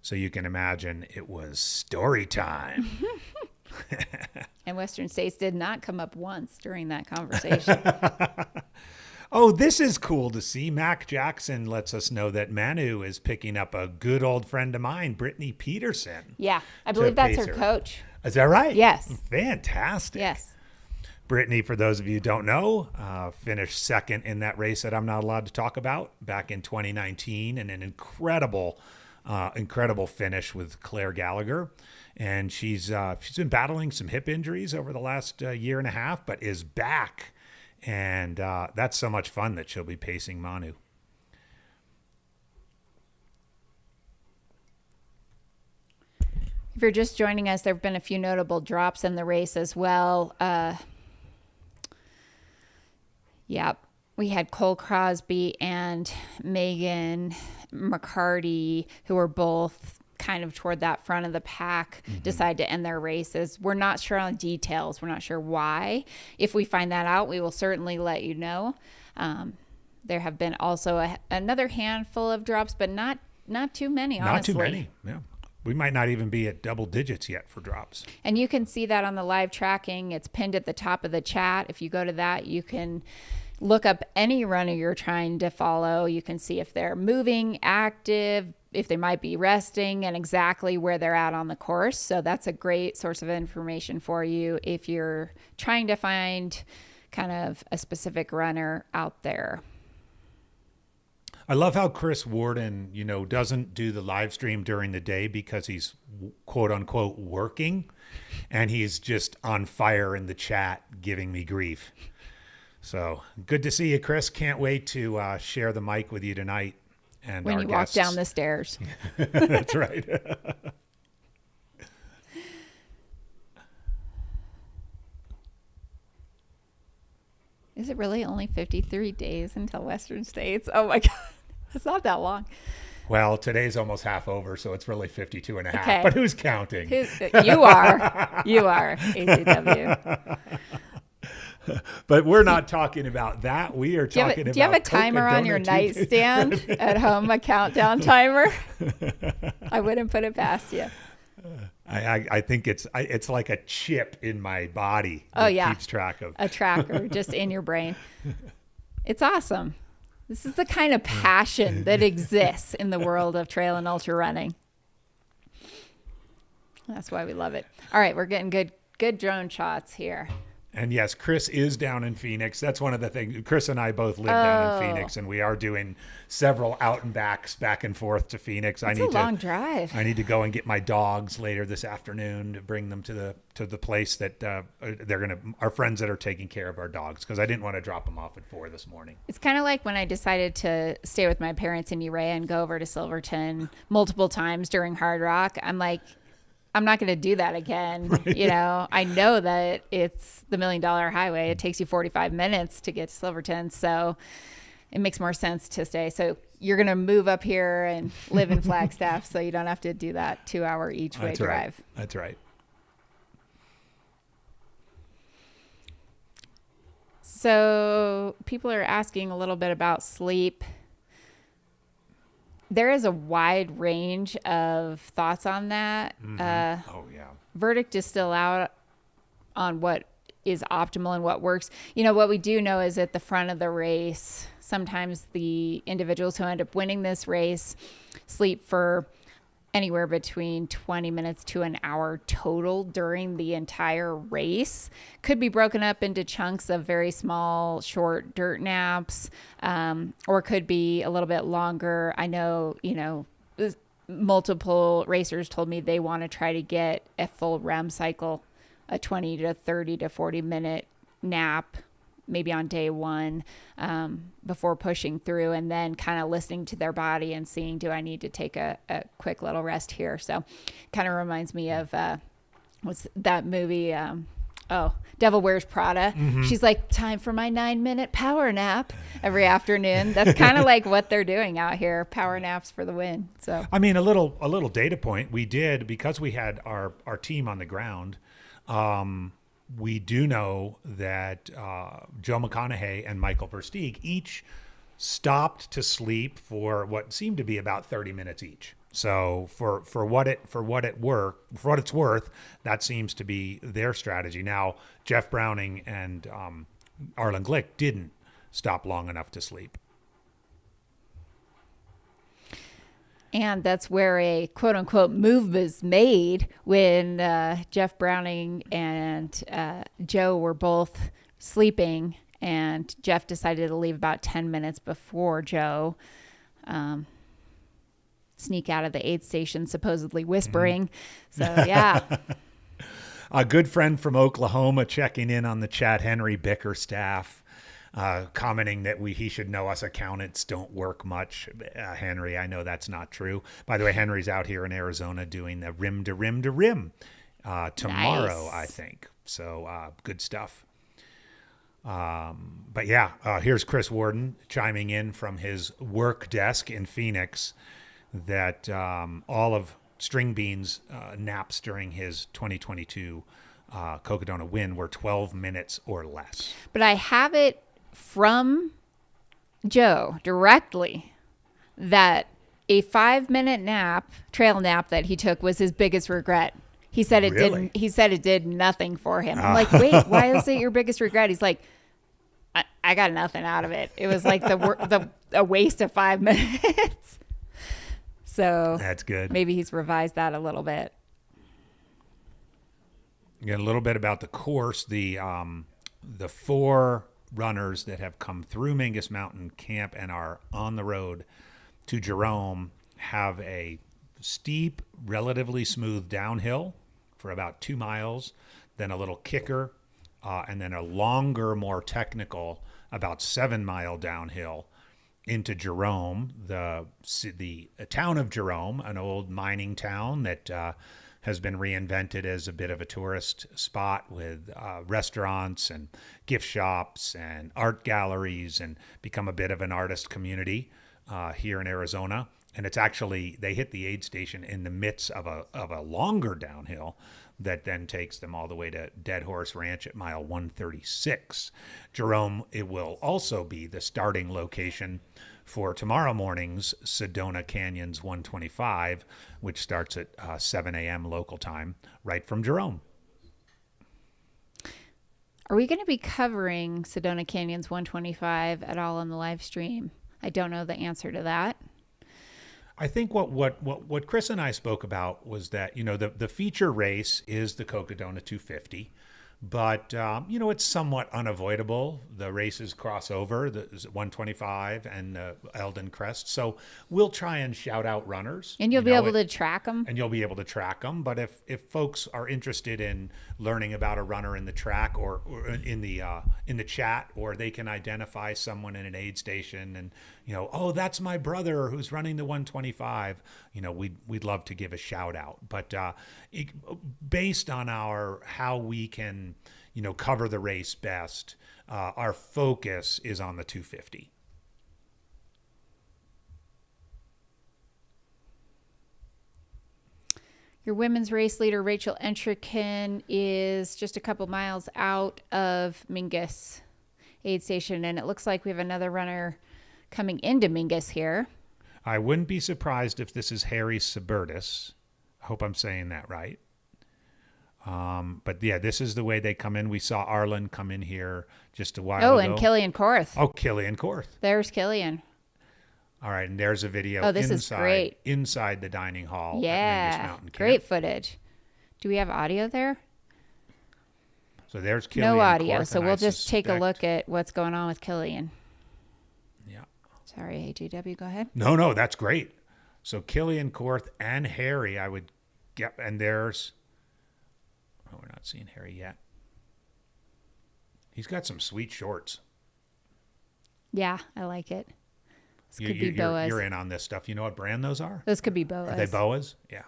So you can imagine it was story time. And Western States did not come up once during that conversation. Oh, this is cool to see. Mac Jackson lets us know that Manu is picking up a good old friend of mine, Brittany Peterson. Yeah, I believe that's her coach. Is that right? Yes. Fantastic. Yes. Brittany, for those of you who don't know, finished second in that race that I'm not allowed to talk about back in 2019, and an incredible finish with Claire Gallagher. And she's been battling some hip injuries over the last year and a half, but is back. And that's so much fun that she'll be pacing Manu. If you're just joining us, there have been a few notable drops in the race as well. We had Cole Crosby and Megan McCarty, who were both kind of toward that front of the pack, decide to end their races. We're not sure on details. We're not sure why. If we find that out, we will certainly let you know. There have been also another handful of drops, but not too many, honestly. Not too many, yeah. We might not even be at double digits yet for drops. And you can see that on the live tracking. It's pinned at the top of the chat. If you go to that, you can look up any runner you're trying to follow. You can see if they're moving, active, if they might be resting, and exactly where they're at on the course. So that's a great source of information for you if you're trying to find kind of a specific runner out there. I love how Chris Warden, doesn't do the live stream during the day because he's quote unquote working, and he's just on fire in the chat giving me grief. So good to see you, Chris. Can't wait to share the mic with you tonight. And when our you guests. walk down the stairs. That's right. Is it really only 53 days until Western States? Oh my God. It's not that long. Well, today's almost half over, so it's really 52 and a half. Okay. But who's counting? You are. You are, ACW. But we're not talking about that. We are talking about. Do you have a timer on your nightstand at home, a countdown timer? I wouldn't put it past you. I think it's like a chip in my body. Oh, yeah. Keeps track of. A tracker just in your brain. It's awesome. This is the kind of passion that exists in the world of trail and ultra running. That's why we love it. All right, we're getting good drone shots here. And yes, Chris is down in Phoenix. That's one of the things. Chris and I both live down in Phoenix, and we are doing several out and backs back and forth to Phoenix. It's a long drive. I need to go and get my dogs later this afternoon to bring them to the place that our friends that are taking care of our dogs, because I didn't want to drop them off at 4 this morning. It's kind of like when I decided to stay with my parents in Urea and go over to Silverton multiple times during Hard Rock. I'm like, I'm not going to do that again. Right. I know that it's the $1 Million Highway. It takes you 45 minutes to get to Silverton. So it makes more sense to stay. So you're going to move up here and live in Flagstaff so you don't have to do that 2-hour each way drive. That's right. So people are asking a little bit about sleep. there is a wide range of thoughts on that. Oh yeah. Verdict is still out on what is optimal and what works. What we do know is at the front of the race, sometimes the individuals who end up winning this race sleep for anywhere between 20 minutes to an hour total during the entire race. Could be broken up into chunks of very small, short dirt naps, or could be a little bit longer. I know, multiple racers told me they want to try to get a full REM cycle, a 20 to 30 to 40 minute nap, maybe on day one, before pushing through, and then kind of listening to their body and seeing, do I need to take a quick little rest here? So kind of reminds me of, what's that movie? Devil Wears Prada. She's like, time for my 9-minute power nap every afternoon. That's kind of like what they're doing out here. Power naps for the win. So, I mean, a little data point. We did, because we had our team on the ground. We do know that Joe McConaughey and Michael Versteeg each stopped to sleep for what seemed to be about 30 minutes each. So for what it's worth, that seems to be their strategy. Now, Jeff Browning and Arlen Glick didn't stop long enough to sleep. And that's where a quote unquote move was made when Jeff Browning and Joe were both sleeping, and Jeff decided to leave about 10 minutes before Joe, sneak out of the aid station, supposedly whispering. So, yeah. A good friend from Oklahoma checking in on the chat, Henry Bickerstaff, commenting that he should know us accountants don't work much. Henry, I know that's not true. By the way, Henry's out here in Arizona doing the rim to rim to rim tomorrow, Nice. I think. So good stuff. But yeah, here's Chris Warden chiming in from his work desk in Phoenix that all of String Bean's naps during his 2022 Cocodona win were 12 minutes or less. But I have it from Joe directly that a 5-minute trail nap that he took was his biggest regret. He said it Really? didn't. He said it did nothing for him. I'm like, wait, why is it your biggest regret? He's like, I got nothing out of it. It was like a waste of 5 minutes. So That's good. maybe he's revised that a little bit. Again, a little bit about the course. The 4 runners that have come through Mingus Mountain Camp and are on the road to Jerome have a steep, relatively smooth downhill for about 2 miles, then a little kicker, and then a longer, more technical, about 7-mile downhill into Jerome, the town of Jerome, an old mining town that has been reinvented as a bit of a tourist spot with restaurants and gift shops and art galleries, and become a bit of an artist community here in Arizona. And it's actually, they hit the aid station in the midst of a longer downhill that then takes them all the way to Dead Horse Ranch at mile 136. Jerome, it will also be the starting location for tomorrow morning's Sedona Canyons 125, which starts at 7 a.m. local time, right from Jerome. Are we going to be covering Sedona Canyons 125 at all on the live stream? I don't know the answer to that. I think what Chris and I spoke about was that, the feature race is the Cocodona 250, but, it's somewhat unavoidable. The races cross over, the 125 and the Eldon Crest. So we'll try and shout out runners. And you'll be able to track them. And you'll be able to track them. But if folks are interested in learning about a runner in the track or in the chat, or they can identify someone in an aid station and, oh, that's my brother who's running the 125, we'd love to give a shout out. But based on how we can, cover the race best, our focus is on the 250. Your women's race leader, Rachel Entrikin, is just a couple miles out of Mingus aid station, and it looks like we have another runner coming into Mingus here. I wouldn't be surprised if this is Harry Subertus. I hope I'm saying that right. But yeah, this is the way they come in. We saw Arlen come in here just a while ago. Oh, and Killian Korth. Oh, Killian Korth. There's Killian. All right, and there's a video Oh, this is great. inside the dining hall at Mingus Yeah. Mountain Camp. Great footage. Do we have audio there? So there's Killian No audio, Korth, so and we'll I just take a suspect- look at what's going on with Killian. Yeah. Sorry, AGW, go ahead. No, that's great. So Killian Korth and Harry, I would get, and there's, oh, we're not seeing Harry yet. He's got some sweet shorts. Yeah, I like it. This could be Boas. You're in on this stuff. You know what brand those are? Those could be Boas. Are they Boas? Yeah,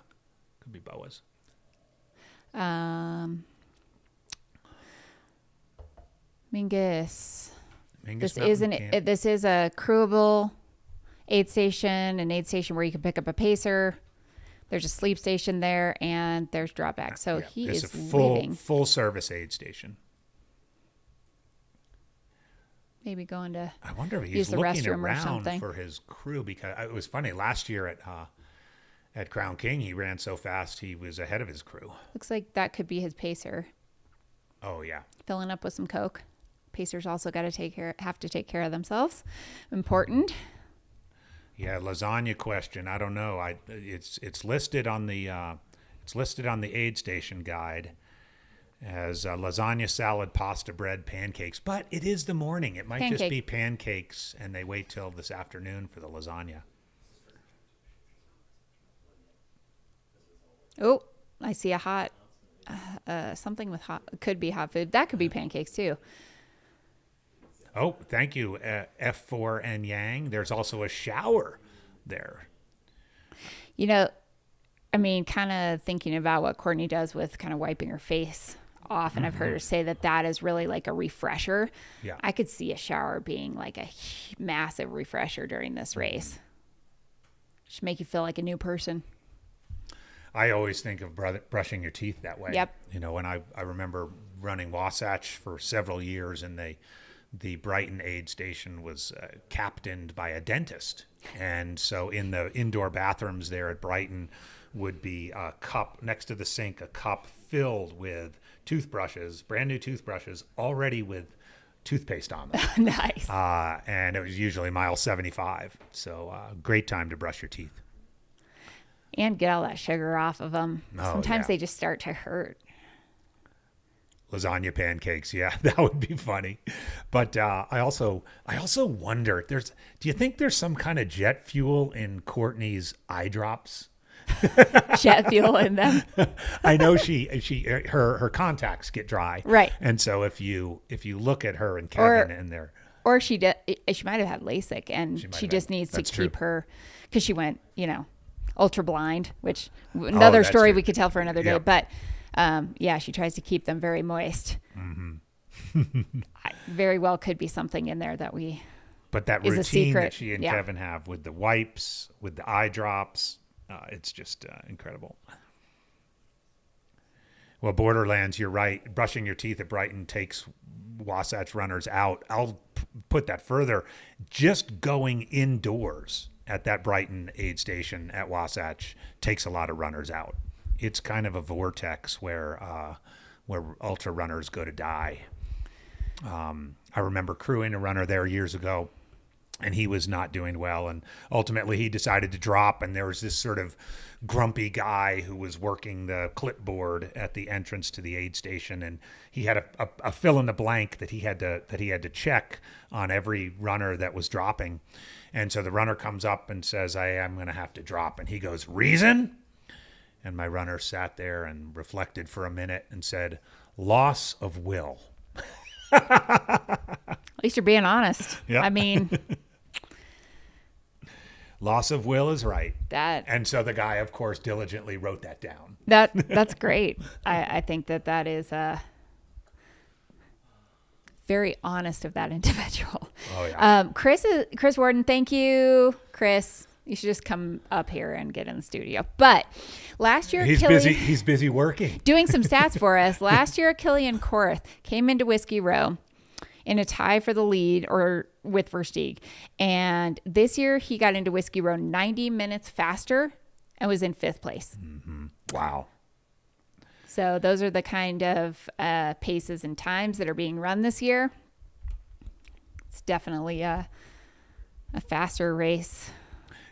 could be Boas. Mingus. Mingus This this is a crewable aid station, an aid station where you can pick up a pacer. There's a sleep station there, and there's drawback. So he It's is a leaving. full service aid station. Maybe going to. I wonder if use he's the looking restroom or around something. for his crew, because it was funny last year at Crown King. He ran so fast he was ahead of his crew. Looks like that could be his pacer. Oh yeah. Filling up with some Coke. Pacers also got to have to take care of themselves. Important. Yeah, lasagna question. I don't know. It's listed on the aid station guide as lasagna, salad, pasta, bread, pancakes. But it is the morning. It might just be pancakes, and they wait till this afternoon for the lasagna. Oh, I see a hot something with hot. Could be hot food. That could be pancakes too. Oh, thank you, F4 and Yang. There's also a shower there. You know, I mean, kind of thinking about what Courtney does with kind of wiping her face off, and I've heard her say that is really like a refresher. Yeah. I could see a shower being like a massive refresher during this race. Just make you feel like a new person. I always think of brushing your teeth that way. Yep. You know, when I remember running Wasatch for several years, and the Brighton aid station was captained by a dentist. And so in the indoor bathrooms there at Brighton would be a cup next to the sink, a cup filled with toothbrushes, brand new toothbrushes, already with toothpaste on them. Nice. And it was usually mile 75. So great time to brush your teeth. And get all that sugar off of them. Oh, Sometimes yeah. they just start to hurt. Lasagna pancakes, yeah, that would be funny. But I also wonder, do you think there's some kind of jet fuel in Courtney's eye drops? Jet fuel in them. I know her contacts get dry, Right. And so if you look at her and Kevin and they're, Or she might have had LASIK, and she just needs to That's true. keep her, because she went, ultra blind, which another that's story true. we could tell for another day. Yep. But yeah, she tries to keep them very moist. Very well could be something in there that we. but that Is a routine secret. that she and Yeah. Kevin have with the wipes, with the eye drops, it's just incredible. Well, Borderlands, you're right. Brushing your teeth at Brighton takes Wasatch runners out. I'll put that further. Just going indoors at that Brighton aid station at Wasatch takes a lot of runners out. It's kind of a vortex where ultra runners go to die. I remember crewing a runner there years ago, and he was not doing well, and ultimately he decided to drop, and there was this sort of grumpy guy who was working the clipboard at the entrance to the aid station, and he had a fill in the blank that he had to check on every runner that was dropping. And so the runner comes up and says, I am going to have to drop, and he goes, reason? And my runner sat there and reflected for a minute and said, loss of will. At least you're being honest. Yeah. I mean, Loss of will is right. that And so the guy, of course, diligently wrote that down. that's great. I think that is very honest of that individual. Oh, yeah. Chris Warden, thank you, Chris. You should just come up here and get in the studio. But last year, He's busy working. doing some stats for us. Last year, Killian Korth came into Whiskey Row in a tie for the lead or with Versteeg. And this year he got into Whiskey Row 90 minutes faster and was in 5th place. Wow. So those are the kind of paces and times that are being run this year. It's definitely a faster race.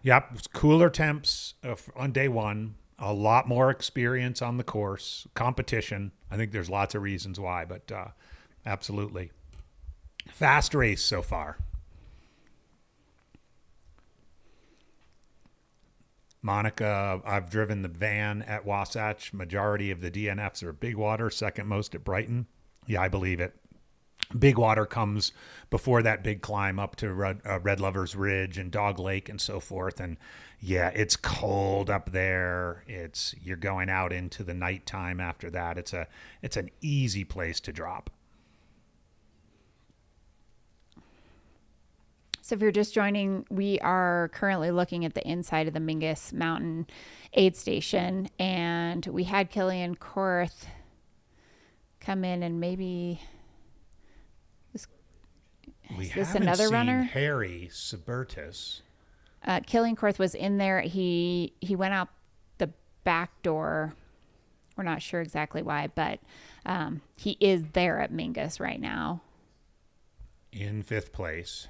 Yep. It's cooler temps on day one. A lot more experience on the course. Competition. I think there's lots of reasons why, but absolutely. Fast race so far. Monica, I've driven the van at Wasatch. Majority of the DNFs are Big Water, second most at Brighton. Yeah, I believe it. Big Water comes before that big climb up to Red Lover's Ridge and Dog Lake and so forth. And yeah, it's cold up there. You're going out into the nighttime after that. It's an easy place to drop. So if you're just joining, we are currently looking at the inside of the Mingus Mountain aid station, and we had Killian Korth come in, and maybe is this another runner? Harry Subertus. Killian Korth was in there. He went out the back door. We're not sure exactly why, but he is there at Mingus right now. In 5th place.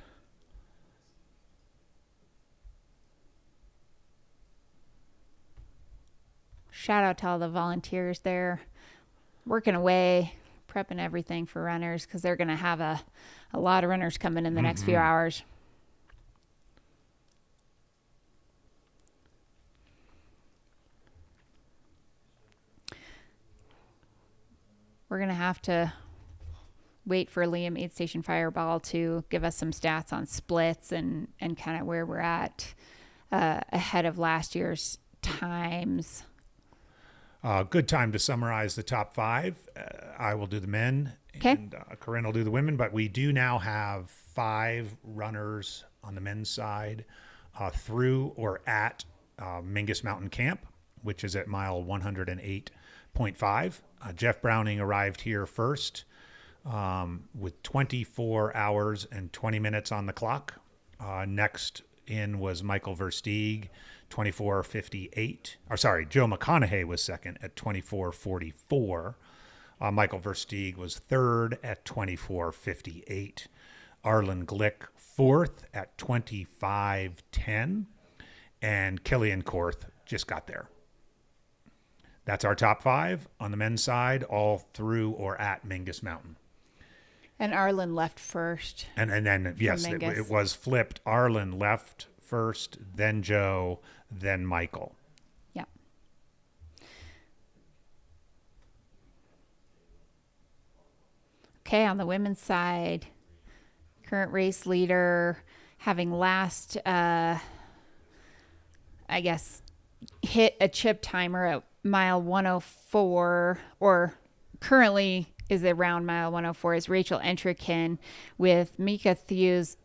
Shout out to all the volunteers there working away, prepping everything for runners, because they're going to have a lot of runners coming in the next few hours. We're going to have to wait for Liam Aid Station Fireball to give us some stats on splits and kind of where we're at ahead of last year's times. Good time to summarize the top 5. I will do the men, and Corinne will do the women. But we do now have 5 runners on the men's side through or at Mingus Mountain Camp, which is at mile 108.5. Jeff Browning arrived here first with 24 hours and 20 minutes on the clock. Next in was Michael Versteeg, 24:58. Or sorry, Joe McConaughey was second at 24:44. Michael Versteeg was third at 24:58. Arlen Glick fourth at 25:10. And Killian Korth just got there. That's our top 5 on the men's side, all through or at Mingus Mountain. And Arlen left first. And then, yes, it was flipped. Arlen left first, then Joe, then Michael. Yeah. Okay, on the women's side, current race leader, having last, hit a chip timer at mile 104, or currently is around mile 104, is Rachel Entrekin, with Mika Thews,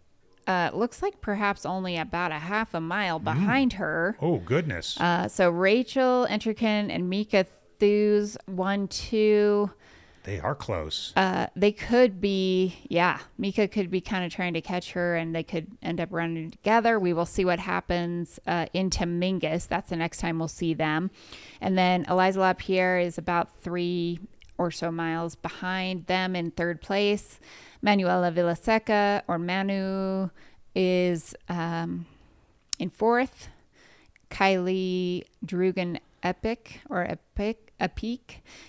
looks like perhaps only about a half a mile behind her. Oh, goodness. So Rachel Entrekin and Mika Thews, 1-2. They are close. They could be, Mika could be kind of trying to catch her, and they could end up running together. We will see what happens into Mingus. That's the next time we'll see them. And then Eliza LaPierre is about 3 or so miles behind them in 3rd place. Manuela Villaseca, or Manu, is in 4th. Kylie Drugan Epic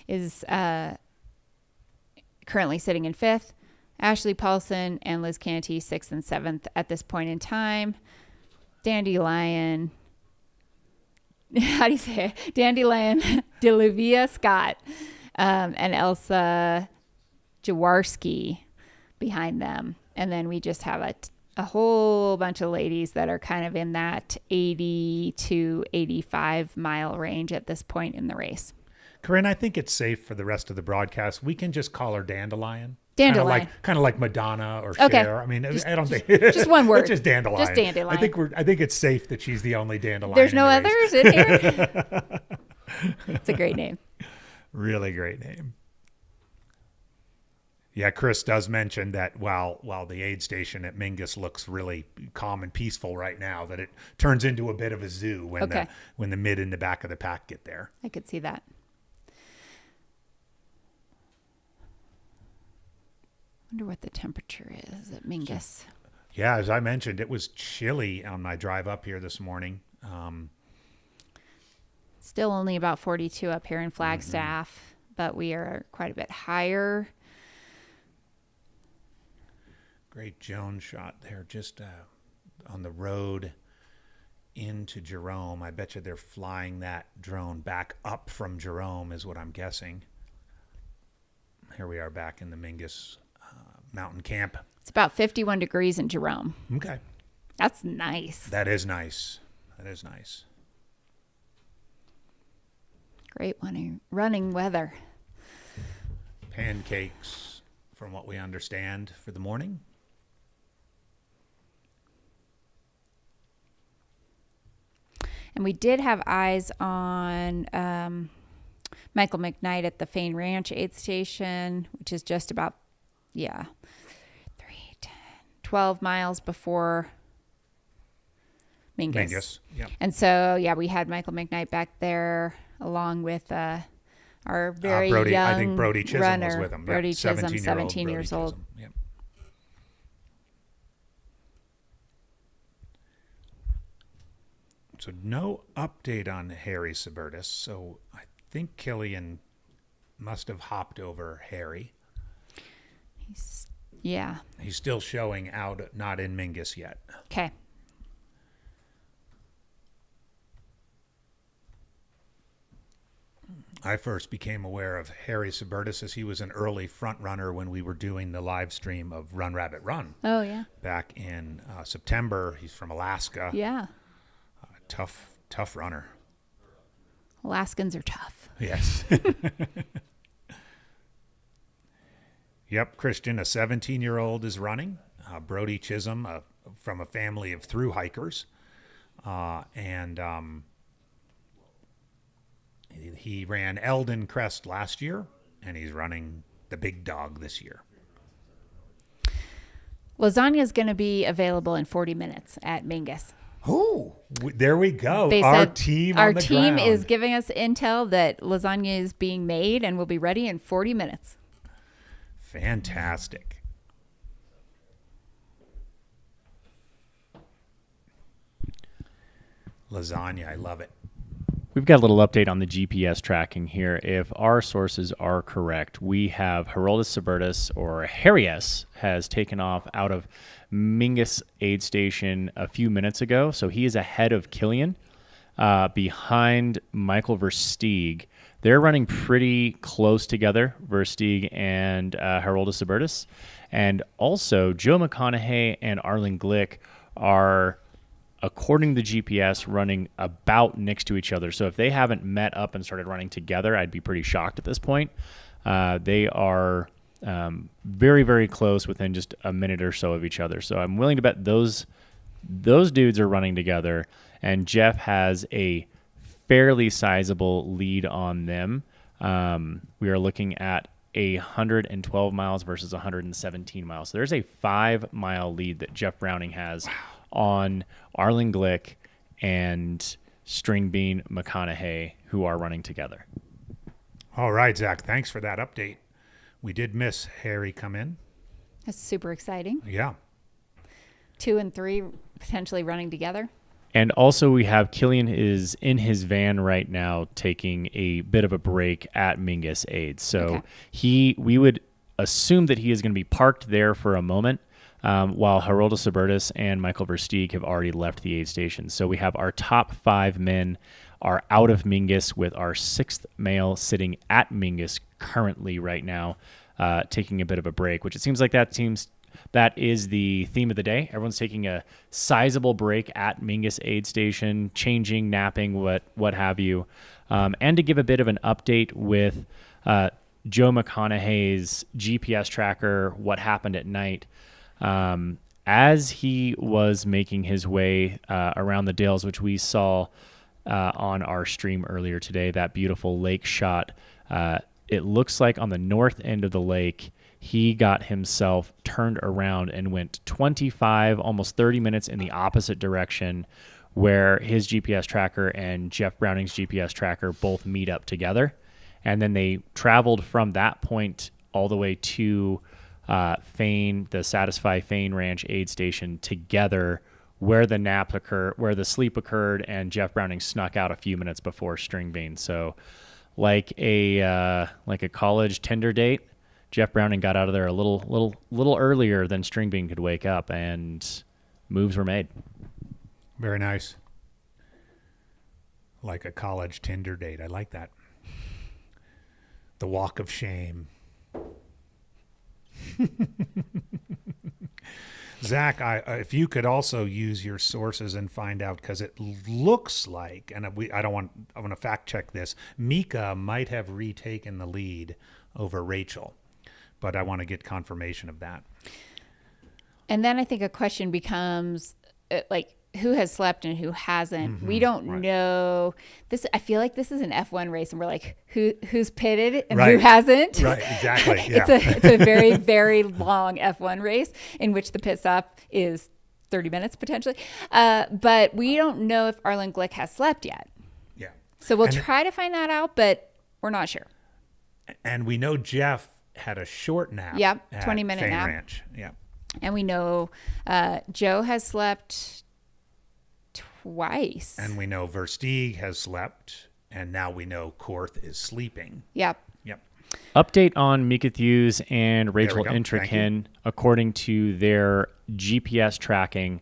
is currently sitting in 5th. Ashley Paulson and Liz Canty 6th and 7th at this point in time. Dandelion, how do you say it? Dandelion Deluvia Scott and Elsa Jaworski behind them. And then we just have a whole bunch of ladies that are kind of in that 80 to 85 mile range at this point in the race. Corinne, I think it's safe for the rest of the broadcast. We can just call her Dandelion. Dandelion. Kind of like Madonna or Okay. Cher. I mean, I don't think just one word. It's just Dandelion. Just Dandelion. I think it's safe that she's the only Dandelion. There's no in the others in here. It's a great name. Really great name. Yeah, Chris does mention that while the aid station at Mingus looks really calm and peaceful right now, that it turns into a bit of a zoo when the mid and the back of the pack get there. I could see that. Wonder what the temperature is at Mingus. Yeah, as I mentioned, it was chilly on my drive up here this morning. Still only about 42 up here in Flagstaff, but we are quite a bit higher. Great drone shot there, just on the road into Jerome. I bet you they're flying that drone back up from Jerome is what I'm guessing. Here we are back in the Mingus mountain camp. It's about 51 degrees in Jerome. Okay. That's nice. That is nice. That is nice. Great running weather. Pancakes, from what we understand, for the morning. And we did have eyes on Michael McKnight at the Fain Ranch aid station, which is just about, 12 miles before Mingus. Yeah. And so, we had Michael McKnight back there along with our very Brody, young I think Brody Chisholm runner. was with him. Brody Chisholm, 17 Brody years old. Chisholm. Yep. So no update on Harry Subertus. So I think Killian must have hopped over Harry. He's still showing out, not in Mingus yet. Okay. I first became aware of Harry Subertus as he was an early front runner when we were doing the live stream of Run Rabbit Run. Oh, yeah. Back in September. He's from Alaska. Yeah. Tough runner. Alaskans are tough. Yes. Yep, Christian, a 17-year-old is running. Brody Chisholm, from a family of thru hikers. He ran Eldon Crest last year, and he's running the big dog this year. Lasagna is going to be available in 40 minutes at Mingus. Oh, there we go. They our said team our on the team ground. is giving us intel that lasagna is being made and will be ready in 40 minutes. Fantastic. Lasagna, I love it. We've got a little update on the GPS tracking here. If our sources are correct, we have Haroldus Subertus, or Harry S, has taken off out of Mingus aid station a few minutes ago. So he is ahead of Killian, behind Michael Versteeg. They're running pretty close together, Versteeg and Haroldus Subertus. And also, Joe McConaughey and Arlen Glick are, according to the GPS, running about next to each other. So if they haven't met up and started running together, I'd be pretty shocked at this point. They are very, very close, within just a minute or so of each other. So I'm willing to bet those dudes are running together, and Jeff has a fairly sizable lead on them. We are looking at 112 miles versus 117 miles. So there's a 5-mile lead that Jeff Browning has on Arlen Glick and Stringbean McConaughey, who are running together. All right, Zach, thanks for that update. We did miss Harry come in. That's super exciting. Yeah. 2 and 3 potentially running together. And also we have Killian is in his van right now taking a bit of a break at Mingus Aid. So we would assume that he is going to be parked there for a moment, while Haroldus Subertus and Michael Versteeg have already left the aid station. So we have our top 5 men are out of Mingus, with our 6th male sitting at Mingus currently right now, taking a bit of a break, which it seems like that is the theme of the day. Everyone's taking a sizable break at Mingus aid station, changing, napping, what have you. And to give a bit of an update with Joe McConaughey's GPS tracker, what happened at night. As he was making his way around the Dales, which we saw on our stream earlier today, that beautiful lake shot, it looks like on the north end of the lake, he got himself turned around and went 25, almost 30 minutes in the opposite direction, where his GPS tracker and Jeff Browning's GPS tracker both meet up together. And then they traveled from that point all the way to Fane, the Satisfy Fane Ranch aid station together, where the nap occurred, where the sleep occurred, and Jeff Browning snuck out a few minutes before Stringbean. So like a college Tinder date, Jeff Browning got out of there a little earlier than Stringbean could wake up, and moves were made. Very nice. Like a college Tinder date. I like that. The walk of shame. Zach, if you could also use your sources and find out, because it looks like, and I want to fact check this, Mika might have retaken the lead over Rachel, but I want to get confirmation of that. And then I think a question becomes who has slept and who hasn't. We don't know this. I feel like this is an F1 race, and we're like, who's pitted and who hasn't. Right, exactly. Yeah. It's a very, very long F1 race in which the pit stop is 30 minutes potentially. But we don't know if Arlen Glick has slept yet. Yeah. So we'll try to find that out, but we're not sure. And we know Jeff had a short nap. Yep, 20-minute nap. Ranch. Yeah. And we know Joe has slept twice. And we know Versteeg has slept, and now we know Korth is sleeping. Yep. Update on Mika Thews and Rachel Intrikin. According to their GPS tracking,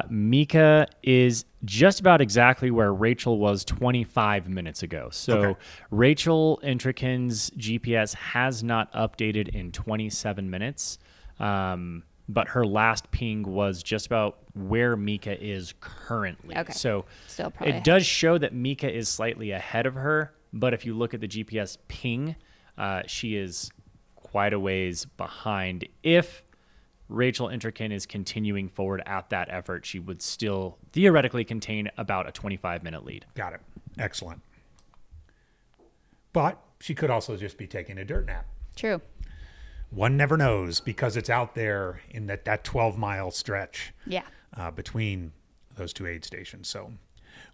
Mika is just about exactly where Rachel was 25 minutes ago. So Rachel Intrikin's GPS has not updated in 27 minutes. But her last ping was just about where Mika is currently. Okay. So Still probably it does show that Mika is slightly ahead of her, but if you look at the GPS ping, she is quite a ways behind. If Rachel Intrikin is continuing forward at that effort, she would still theoretically contain about a 25-minute lead. Got it. Excellent. But she could also just be taking a dirt nap. True. One never knows, because it's out there in that 12-mile stretch between those two aid stations. So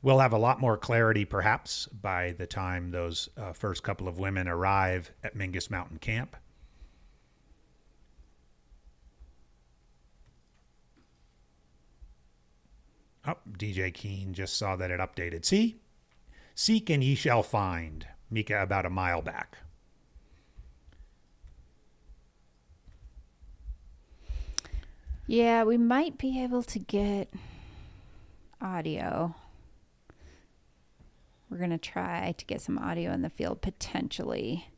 we'll have a lot more clarity perhaps by the time those first couple of women arrive at Mingus Mountain Camp. Oh, DJ Keen just saw that it updated. See? Seek and ye shall find. Mika about a mile back. Yeah, we might be able to get audio. We're going to try to get some audio in the field potentially.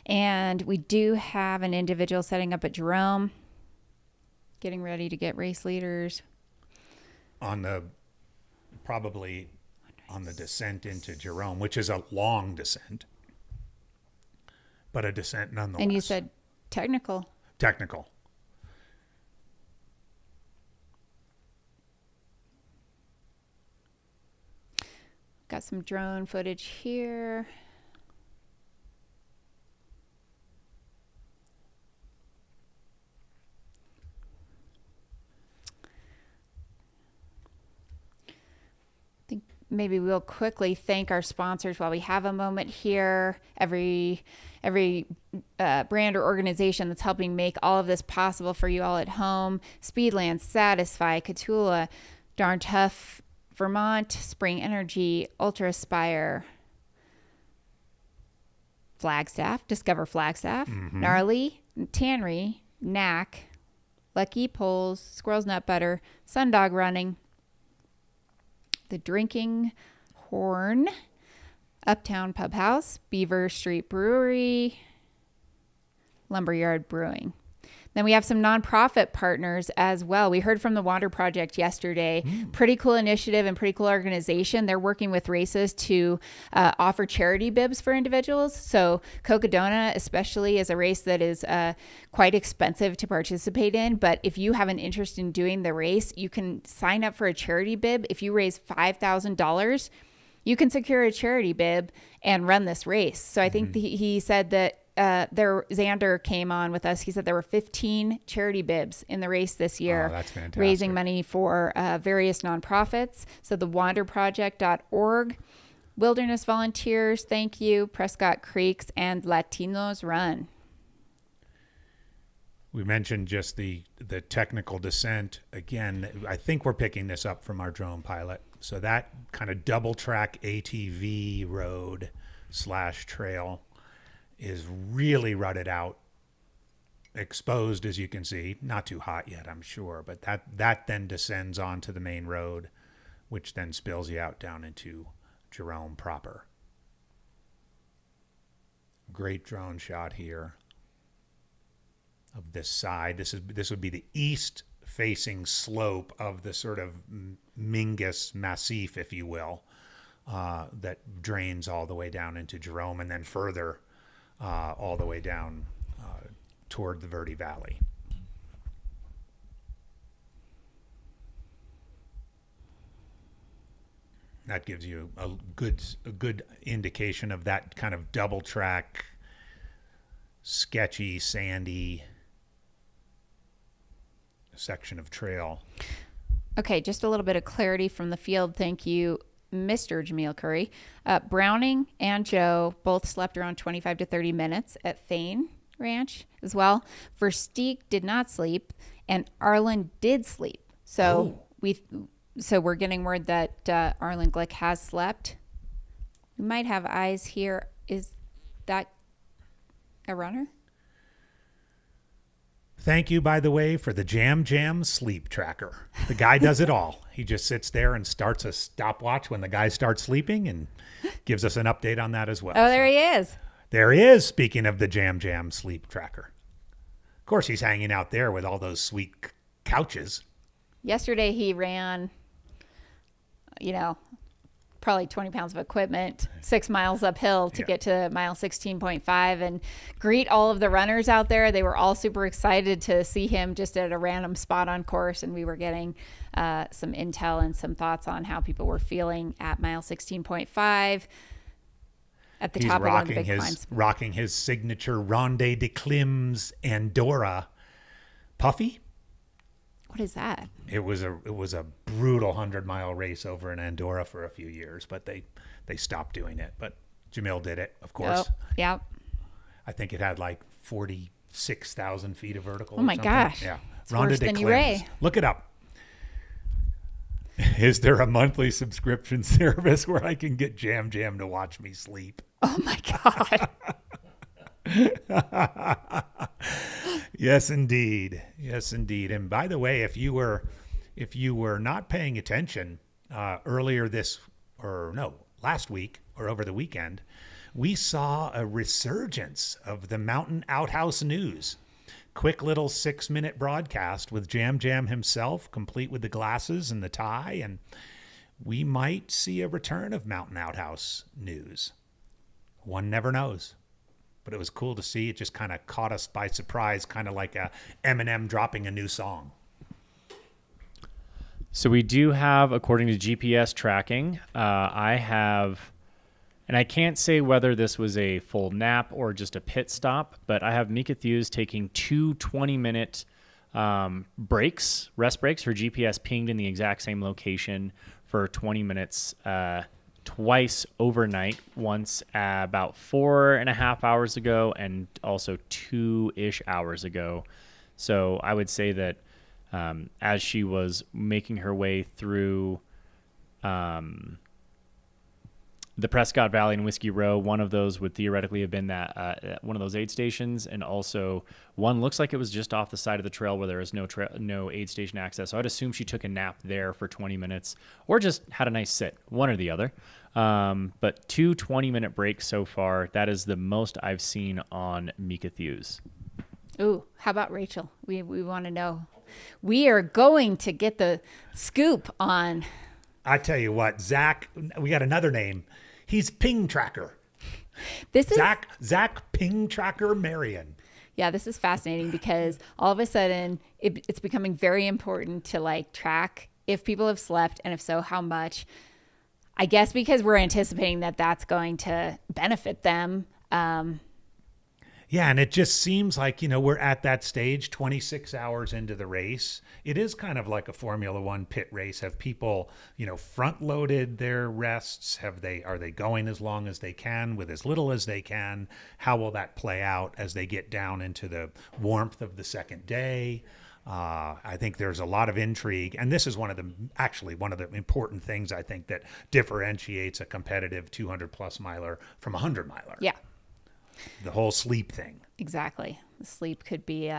And we do have an individual setting up at Jerome, getting ready to get race leaders. Probably on the descent into Jerome, which is a long descent, but a descent nonetheless. And you said technical. Technical. Got some drone footage here. I think maybe we'll quickly thank our sponsors while we have a moment here. Every brand or organization that's helping make all of this possible for you all at home. Speedland, Satisfy, Catula, Darn Tough, Vermont, Spring Energy, Ultra Aspire, Flagstaff, Discover Flagstaff, Gnarly, Tannery, Knack, Lucky Poles, Squirrel's Nut Butter, Sundog Running, The Drinking Horn, Uptown Pub House, Beaver Street Brewery, Lumberyard Brewing. Then we have some nonprofit partners as well. We heard from the Wander Project yesterday. Pretty cool initiative and pretty cool organization. They're working with races to offer charity bibs for individuals. So Cocodona especially is a race that is quite expensive to participate in. But if you have an interest in doing the race, you can sign up for a charity bib. If you raise $5,000, you can secure a charity bib and run this race. So I think he said that Xander came on with us. He said there were 15 charity bibs in the race this year. Oh, that's fantastic. Raising money for various nonprofits. So the wanderproject.org, Wilderness Volunteers, thank you, Prescott Creeks, and Latinos Run. We mentioned just the technical descent. Again, I think we're picking this up from our drone pilot. So that kind of double track ATV road / trail is really rutted out, exposed, as you can see. Not too hot yet, I'm sure, but that then descends onto the main road, which then spills you out down into Jerome proper. Great drone shot here of this side. This would be the east facing slope of the sort of Mingus Massif, if you will, that drains all the way down into Jerome and then further all the way down toward the Verde Valley. That gives you a good indication of that kind of double track, sketchy, sandy section of trail. Okay, just a little bit of clarity from the field. Thank you, Mr. Jameel Curry. Browning and Joe both slept around 25 to 30 minutes at Thane Ranch as well. Versteeg did not sleep, and Arlen did sleep. So we're getting word that Arlen Glick has slept. We might have eyes here. Is that a runner? Thank you, by the way, for the Jam sleep tracker. The guy does it all. He just sits there and starts a stopwatch when the guy starts sleeping and gives us an update on that as well. Oh, there he is. There he is, speaking of the Jam sleep tracker. Of course, he's hanging out there with all those sweet couches. Yesterday he ran, probably 20 pounds of equipment, 6 miles uphill to get to mile 16.5 and greet all of the runners out there. They were all super excited to see him just at a random spot on course. And we were getting some intel and some thoughts on how people were feeling at mile 16.5 at the top of one of the big climbs. Rocking his signature Ronde de Klims Andorra puffy. What is that? It was a brutal 100-mile race over in Andorra for a few years, but they stopped doing it. But Jamil did it, of course. Oh, yeah. I think it had like 46,000 feet of vertical. Oh my gosh. Yeah. It's worse than Uray. Look it up. Is there a monthly subscription service where I can get Jam to watch me sleep? Oh my God. Yes, indeed. Yes, indeed. And by the way, if you were not paying attention last week or over the weekend, we saw a resurgence of the Mountain Outhouse News. Quick little 6-minute broadcast with Jam himself, complete with the glasses and the tie, and we might see a return of Mountain Outhouse News. One never knows. But it was cool to see. It just kind of caught us by surprise, kind of like Eminem dropping a new song. So we do have, according to GPS tracking, I have, and I can't say whether this was a full nap or just a pit stop, but I have Mika Thews taking 2 20-minute rest breaks. Her GPS pinged in the exact same location for 20 minutes twice overnight, once about 4.5 hours ago and also 2-ish hours ago. So I would say that as she was making her way through the Prescott Valley and Whiskey Row, one of those would theoretically have been that one of those aid stations, and also one looks like it was just off the side of the trail where there is no aid station access. So I'd assume she took a nap there for 20 minutes or just had a nice sit, one or the other. But 2 20-minute breaks so far. That is the most I've seen on Mika Thews. Ooh, how about Rachel? We want to know. We are going to get the scoop on. I tell you what, Zach, we got another name. He's Ping Tracker. This is Zach Ping Tracker Marion. Yeah, this is fascinating because all of a sudden it's becoming very important to track if people have slept, and if so, how much. I guess because we're anticipating that that's going to benefit them. Yeah, and it just seems like, we're at that stage 26 hours into the race. It is kind of like a Formula One pit race. Have people, front loaded their rests? Are they going as long as they can with as little as they can? How will that play out as they get down into the warmth of the second day? I think there's a lot of intrigue, and this is one of the important things I think that differentiates a competitive 200 plus miler from a 100 miler. Yeah. The whole sleep thing. Exactly. The sleep could be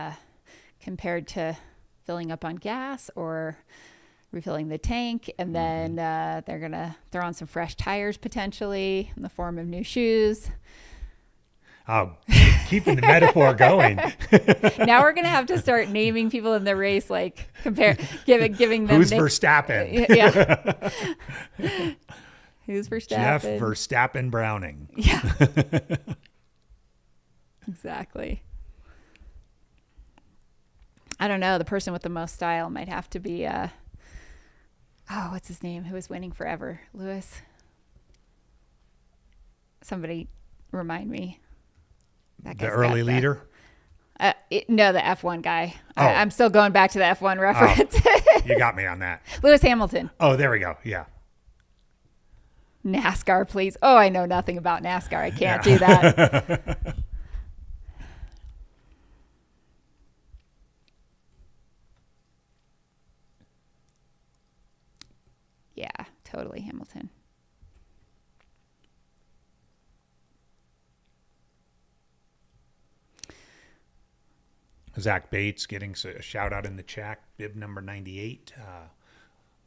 compared to filling up on gas or refilling the tank. And then they're going to throw on some fresh tires potentially in the form of new shoes. Oh, keeping the metaphor going. Now we're going to have to start naming people in the race, like giving them. Who's Verstappen? Yeah. Who's Verstappen? Jeff Verstappen Browning. Yeah. Exactly. I don't know. The person with the most style might have to be, what's his name? Who was winning forever? Lewis? Somebody remind me. That The early leader? No, the F1 guy. Oh. I'm still going back to the F1 reference. You got me on that. Lewis Hamilton. Oh, there we go. Yeah. NASCAR, please. Oh, I know nothing about NASCAR. I can't do that. Yeah, totally Hamilton. Zach Bates getting a shout out in the chat, bib number 98.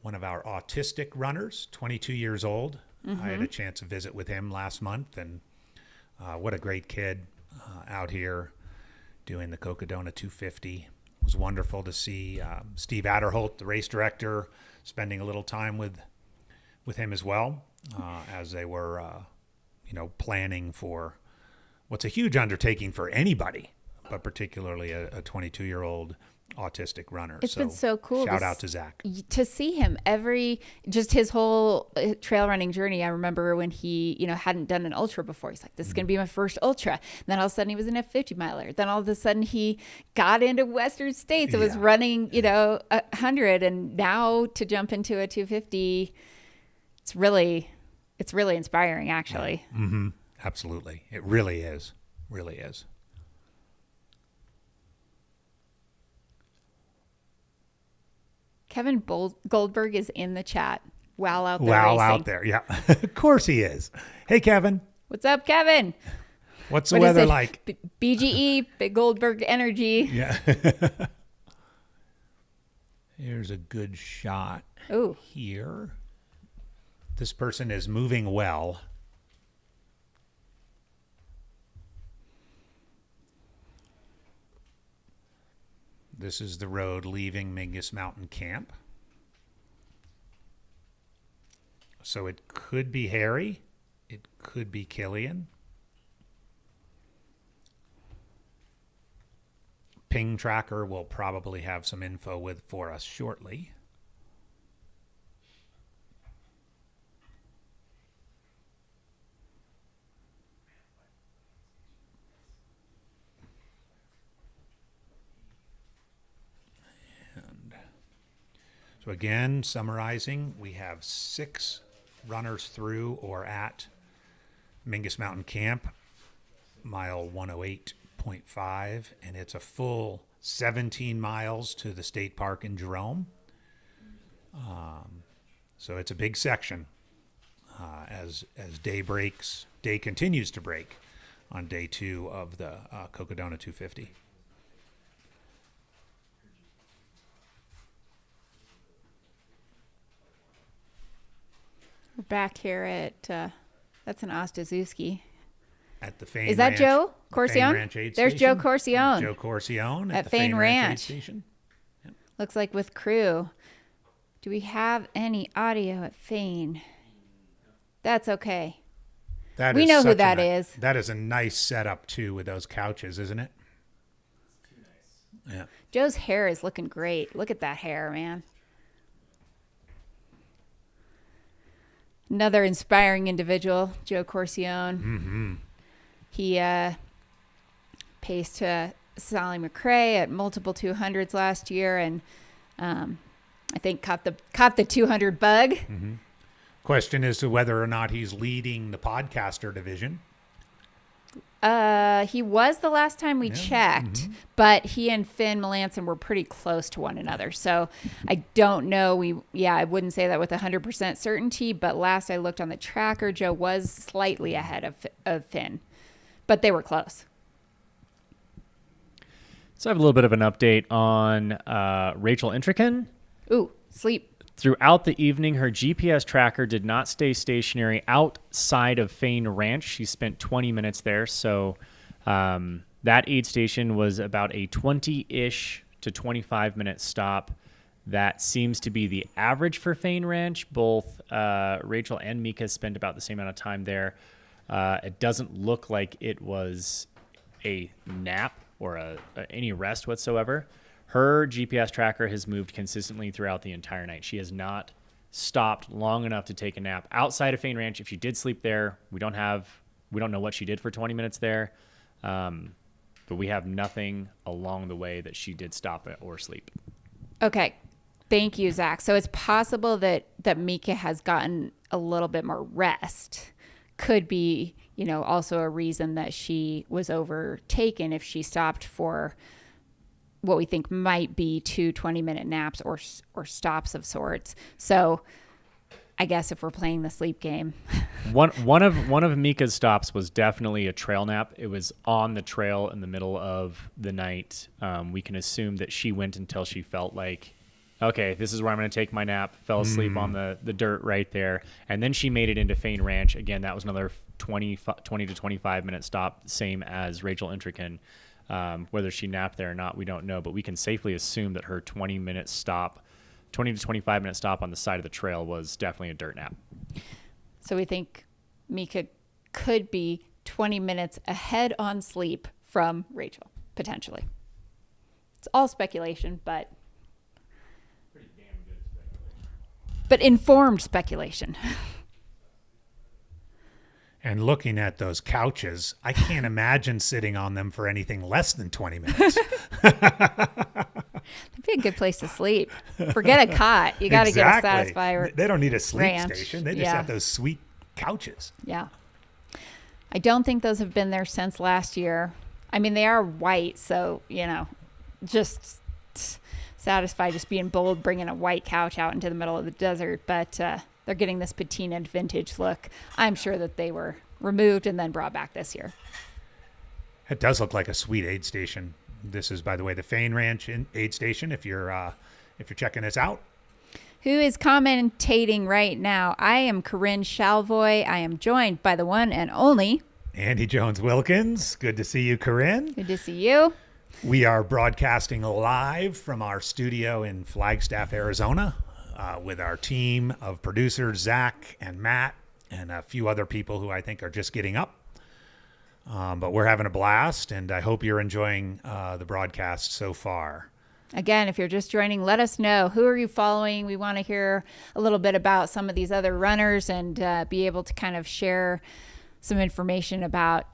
One of our autistic runners, 22 years old. Mm-hmm. I had a chance to visit with him last month, and what a great kid out here doing the Cocodona 250. It was wonderful to see Steve Adderholt, the race director, spending a little time with him as well as they were, planning for what's a huge undertaking for anybody, but particularly a 22-year-old autistic runner. It's been so cool. Shout out to Zach. To see him just his whole trail running journey. I remember when he, hadn't done an ultra before. He's like, this is going to be my first ultra. And then all of a sudden he was in a 50 miler. Then all of a sudden he got into Western States and was running, 100. And now to jump into a 250, it's really inspiring, actually. Yeah. Mm-hmm. Absolutely. It really is. Really is. Kevin Goldberg is in the chat. Wow, out there Wow, racing. out there. Yeah, of course he is. Hey, Kevin. What's up, Kevin? What's the weather like? BGE, Big Goldberg Energy. Yeah. Here's a good shot. Ooh. Here. This person is moving well. This is the road leaving Mingus Mountain Camp. So it could be Harry. It could be Killian. Ping Tracker will probably have some info for us shortly. So again, summarizing, we have 6 runners through or at Mingus Mountain Camp, mile 108.5, and it's a full 17 miles to the state park in Jerome. So it's a big section as day continues to break on day 2 of the Cocodona 250. We're back here at, that's an Ostazuski. At the Fane Is that Ranch, Joe Corcione? Ranch aid There's station. Joe Corcione. Joe Corcione At the Fane Ranch. aid station. Yep. Looks like with crew. Do we have any audio at Fane? That's okay. We know who that is. That is a nice setup too with those couches, isn't it? It's too nice. Yeah. Joe's hair is looking great. Look at that hair, man. Another inspiring individual, Joe Corcione. Mm-hmm. He paced to Sally McRae at multiple 200s last year, and I think caught the 200 bug. Mm-hmm. Question as to whether or not he's leading the podcaster division. He was the last time we checked, but he and Finn Melanson were pretty close to one another. So I don't know. I wouldn't say that with 100% certainty, but last I looked on the tracker, Joe was slightly ahead of Finn, but they were close. So I have a little bit of an update on Rachel Intrican. Ooh, sleep. Throughout the evening, her GPS tracker did not stay stationary outside of Fain Ranch. She spent 20 minutes there. So that aid station was about a 20-ish to 25-minute stop. That seems to be the average for Fain Ranch. Both Rachel and Mika spent about the same amount of time there. It doesn't look like it was a nap or any rest whatsoever. Her GPS tracker has moved consistently throughout the entire night. She has not stopped long enough to take a nap outside of Fain Ranch. If she did sleep there, we don't know what she did for 20 minutes there, but we have nothing along the way that she did stop or sleep. Okay, thank you, Zach. So it's possible that Mika has gotten a little bit more rest. Could be, also a reason that she was overtaken if she stopped for what we think might be 2 20-minute naps or stops of sorts. So I guess if we're playing the sleep game. One of Mika's stops was definitely a trail nap. It was on the trail in the middle of the night. We can assume that she went until she felt like, okay, this is where I'm going to take my nap, fell asleep on the dirt right there. And then she made it into Fain Ranch. Again, that was another 20 to 25-minute stop, same as Rachel Intrican. Whether she napped there or not, we don't know, but we can safely assume that her 20 to 25-minute stop on the side of the trail was definitely a dirt nap. So we think Mika could be 20 minutes ahead on sleep from Rachel, potentially. It's all speculation, but Pretty damn good speculation. but informed speculation. And looking at those couches, I can't imagine sitting on them for anything less than 20 minutes. That'd be a good place to sleep. Forget a cot. You got to get a Satisfyer. They don't need a sleep ranch. station. They just have those sweet couches. Yeah. I don't think those have been there since last year. I mean, they are white, so, just Satisfy just being bold, bringing a white couch out into the middle of the desert. But they're getting this patina vintage look. I'm sure that they were removed and then brought back this year. It does look like a sweet aid station. This is, by the way, the Fain Ranch aid station. If you're checking this out. Who is commentating right now? I am Corinne Shalvoy. I am joined by the one and only Andy Jones-Wilkins. Good to see you, Corinne. Good to see you. We are broadcasting live from our studio in Flagstaff, Arizona, with our team of producers, Zach and Matt, and a few other people who I think are just getting up. But we're having a blast, and I hope you're enjoying the broadcast so far. Again, if you're just joining, let us know. Who are you following? We want to hear a little bit about some of these other runners and be able to kind of share some information about,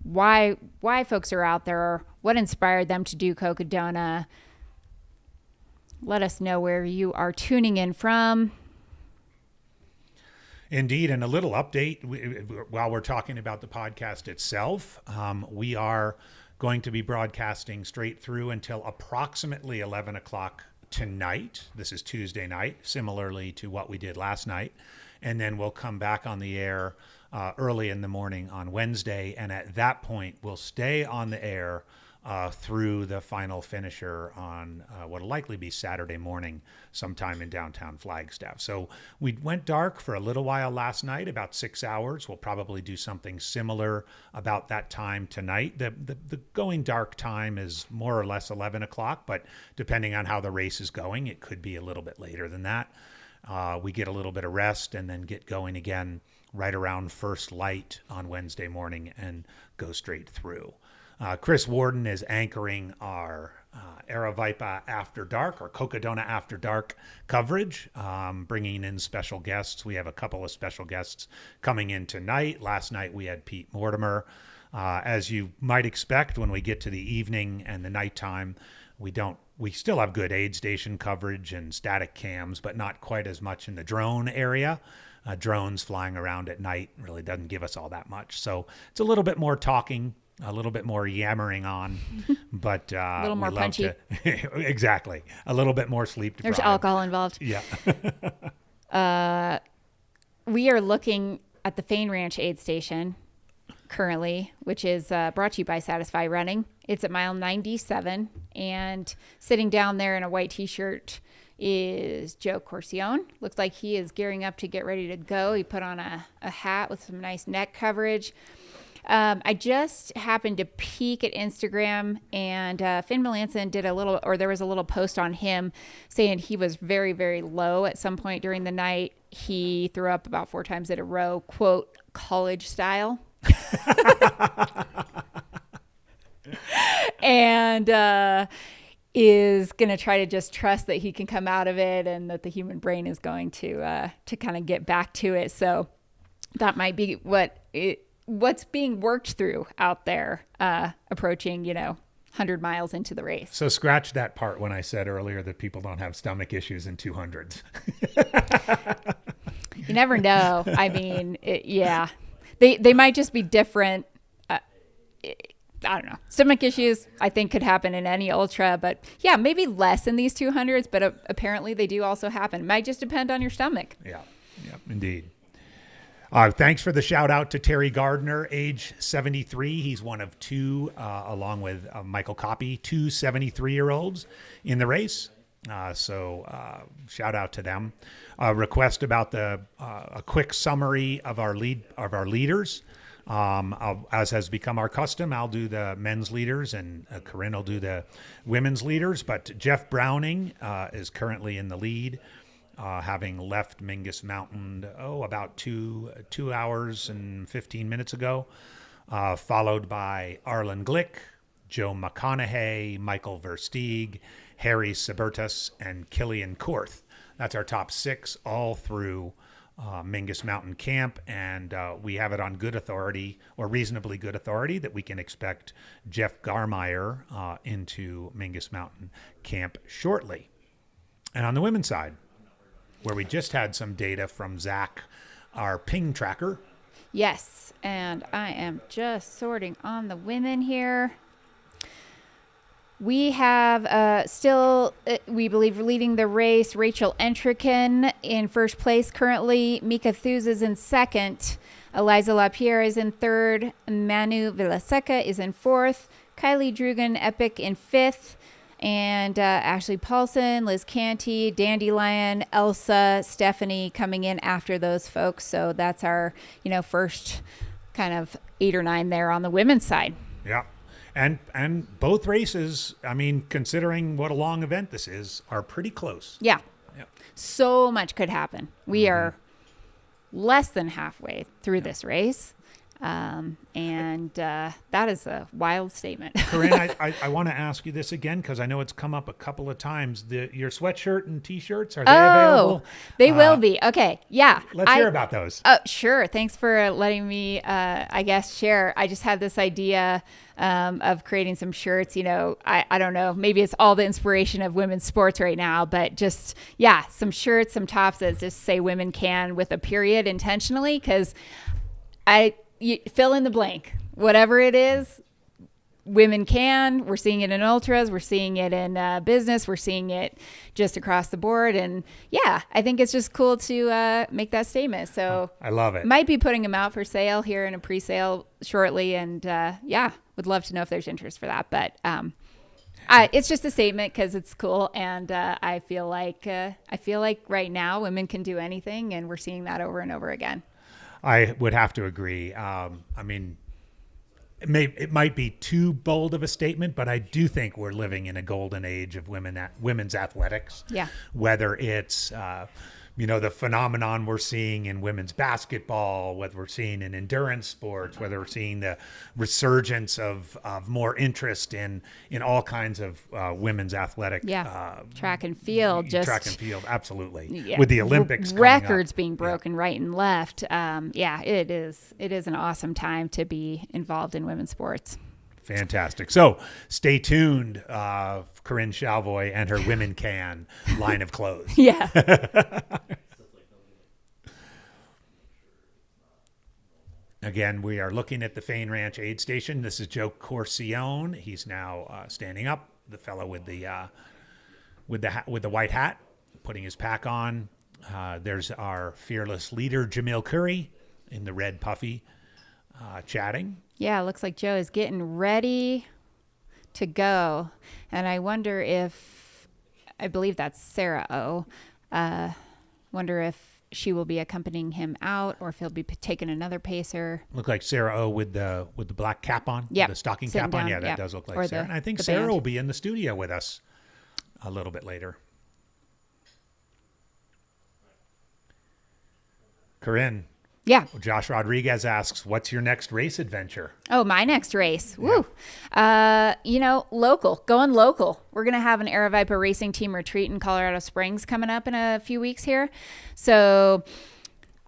why folks are out there, what inspired them to do Cocodona. Let us know where you are tuning in from. Indeed, and a little update while we're talking about the podcast itself. We are going to be broadcasting straight through until approximately 11 o'clock tonight. This is Tuesday night, similarly to what we did last night. And then we'll come back on the air early in the morning on Wednesday. And at that point, we'll stay on the air through the final finisher on what will likely be Saturday morning sometime in downtown Flagstaff. So we went dark for a little while last night, about 6 hours. We'll probably do something similar about that time tonight. The going dark time is more or less 11 o'clock, but depending on how the race is going, it could be a little bit later than that. We get a little bit of rest and then get going again right around first light on Wednesday morning and go straight through. Chris Warden is anchoring our Aravaipa After Dark or Cocodona After Dark coverage, bringing in special guests. We have a couple of special guests coming in tonight. Last night we had Pete Mortimer As you might expect, when we get to the evening and the nighttime, we still have good aid station coverage and static cams, but not quite as much in the drone area. Drones flying around at night really doesn't give us all that much. So it's a little bit more talking, a little bit more yammering on, but a little more punchy. Exactly. A little bit more sleep deprived. There's alcohol involved. Yeah. We are looking at the Fain Ranch aid station currently, which is brought to you by Satisfy Running. It's at mile 97, and sitting down there in a white t-shirt is Joe Corcione. Looks like he is gearing up to get ready to go. He put on a hat with some nice neck coverage. I just happened to peek at Instagram, and Finn Melanson there was a little post on him saying he was very, very low at some point during the night. He threw up about 4 times in a row, quote, college style. And is going to try to just trust that he can come out of it, and that the human brain is going to kind of get back to it. So that might be what's being worked through out there, approaching, 100 miles into the race. So scratch that part when I said earlier that people don't have stomach issues in 200s. You never know. I mean, they might just be different. I don't know. Stomach issues, I think, could happen in any ultra, but yeah, maybe less in these 200s, but apparently they do also happen. It might just depend on your stomach. Yeah, indeed. Thanks for the shout out to Terry Gardner, age 73. He's one of 2, along with Michael Coppi, 2 73-year-olds in the race. So shout out to them. Request about a quick summary of our leaders. As has become our custom, I'll do the men's leaders, and Corinne will do the women's leaders. But Jeff Browning is currently in the lead, having left Mingus Mountain about 2 hours and 15 minutes ago, followed by Arlen Glick, Joe McConaughey, Michael Versteeg, Harry Sabertus, and Killian Korth. That's our top 6 all through Mingus Mountain Camp, and we have it on good authority, or reasonably good authority, that we can expect Jeff Garmeyer into Mingus Mountain Camp shortly. And on the women's side, where we just had some data from Zach, our ping tracker. Yes, and I am just sorting on the women here. We have still, we believe, leading the race, Rachel Entricken in first place currently. Mika Thuz is in second. Eliza LaPierre is in third. Manu Villaseca is in fourth. Kylie Drugan Epic in fifth. And Ashley Paulson, Liz Canty, Dandelion, Elsa, Stephanie coming in after those folks. So that's our, first kind of 8 or 9 there on the women's side. Yeah. And both races, I mean, considering what a long event this is, are pretty close. Yeah. So much could happen. We are less than halfway through this race. And that is a wild statement. Corinne, I want to ask you this again, because I know it's come up a couple of times. Your sweatshirt and T-shirts, are they available? They will be. Okay. Yeah. Let's hear about those. Oh, sure. Thanks for letting me, share. I just had this idea of creating some shirts. I don't know. Maybe it's all the inspiration of women's sports right now, but just, some shirts, some tops that just say women can with a period intentionally, because you fill in the blank, whatever it is, women can. We're seeing it in ultras. We're seeing it in business. We're seeing it just across the board. And I think it's just cool to make that statement. So I love it. Might be putting them out for sale here in a pre-sale shortly. And would love to know if there's interest for that. But it's just a statement because it's cool. And I feel like right now women can do anything. And we're seeing that over and over again. I would have to agree. I mean, it might be too bold of a statement, but I do think we're living in a golden age of women's athletics. Yeah. Whether it's the phenomenon we're seeing in women's basketball, whether we're seeing in endurance sports, whether we're seeing the resurgence of more interest in all kinds of women's athletic. Track and field. Track and field, absolutely. With the Olympics records being broken right and left. It is an awesome time to be involved in women's sports. Fantastic. So stay tuned, Corinne Chalvoy and her Women Can line of clothes. Yeah. Again, we are looking at the Fain Ranch aid station. This is Joe Corcione. He's now standing up, the fellow with the white hat, putting his pack on. There's our fearless leader, Jamil Curry, in the red puffy, chatting. Yeah, it looks like Joe is getting ready to go. And I wonder if, I believe that's Sarah O. Wonder if she will be accompanying him out or if he'll be taking another pacer. Look like Sarah O with the black cap on, the stocking cap on. Yeah, that does look like Sarah. And I think Sarah will be in the studio with us a little bit later. Corinne. Yeah. Josh Rodriguez asks, what's your next race adventure? Oh, my next race. Woo. Local. Going local. We're going to have an Aeroviper Racing Team retreat in Colorado Springs coming up in a few weeks here. So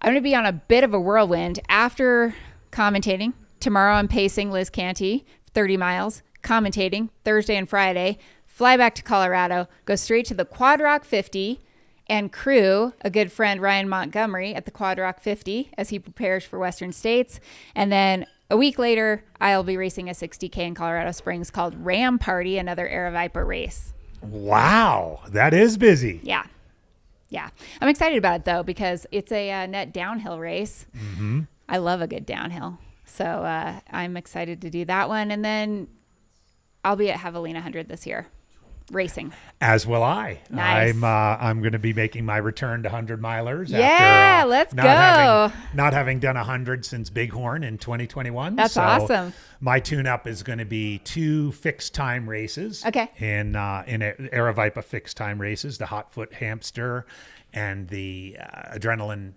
I'm going to be on a bit of a whirlwind after commentating. Tomorrow I'm pacing Liz Canty, 30 miles, commentating Thursday and Friday, fly back to Colorado, go straight to the Quad Rock 50, and crew a good friend, Ryan Montgomery, at the Quad Rock 50 as he prepares for Western States. And then a week later, I'll be racing a 60K in Colorado Springs called Ram Party, another Aeroviper race. Wow, that is busy. Yeah. I'm excited about it, though, because it's a net downhill race. Mm-hmm. I love a good downhill. So I'm excited to do that one. And then I'll be at Javelina 100 this year. Racing. As will I. Nice. I'm going to be making my return to 100 milers. Yeah, let's go. Not having done 100 since Bighorn in 2021. That's awesome. My tune-up is going to be 2 fixed time races. Okay. In Aerovipa fixed time races, the Hotfoot Hamster and the Adrenaline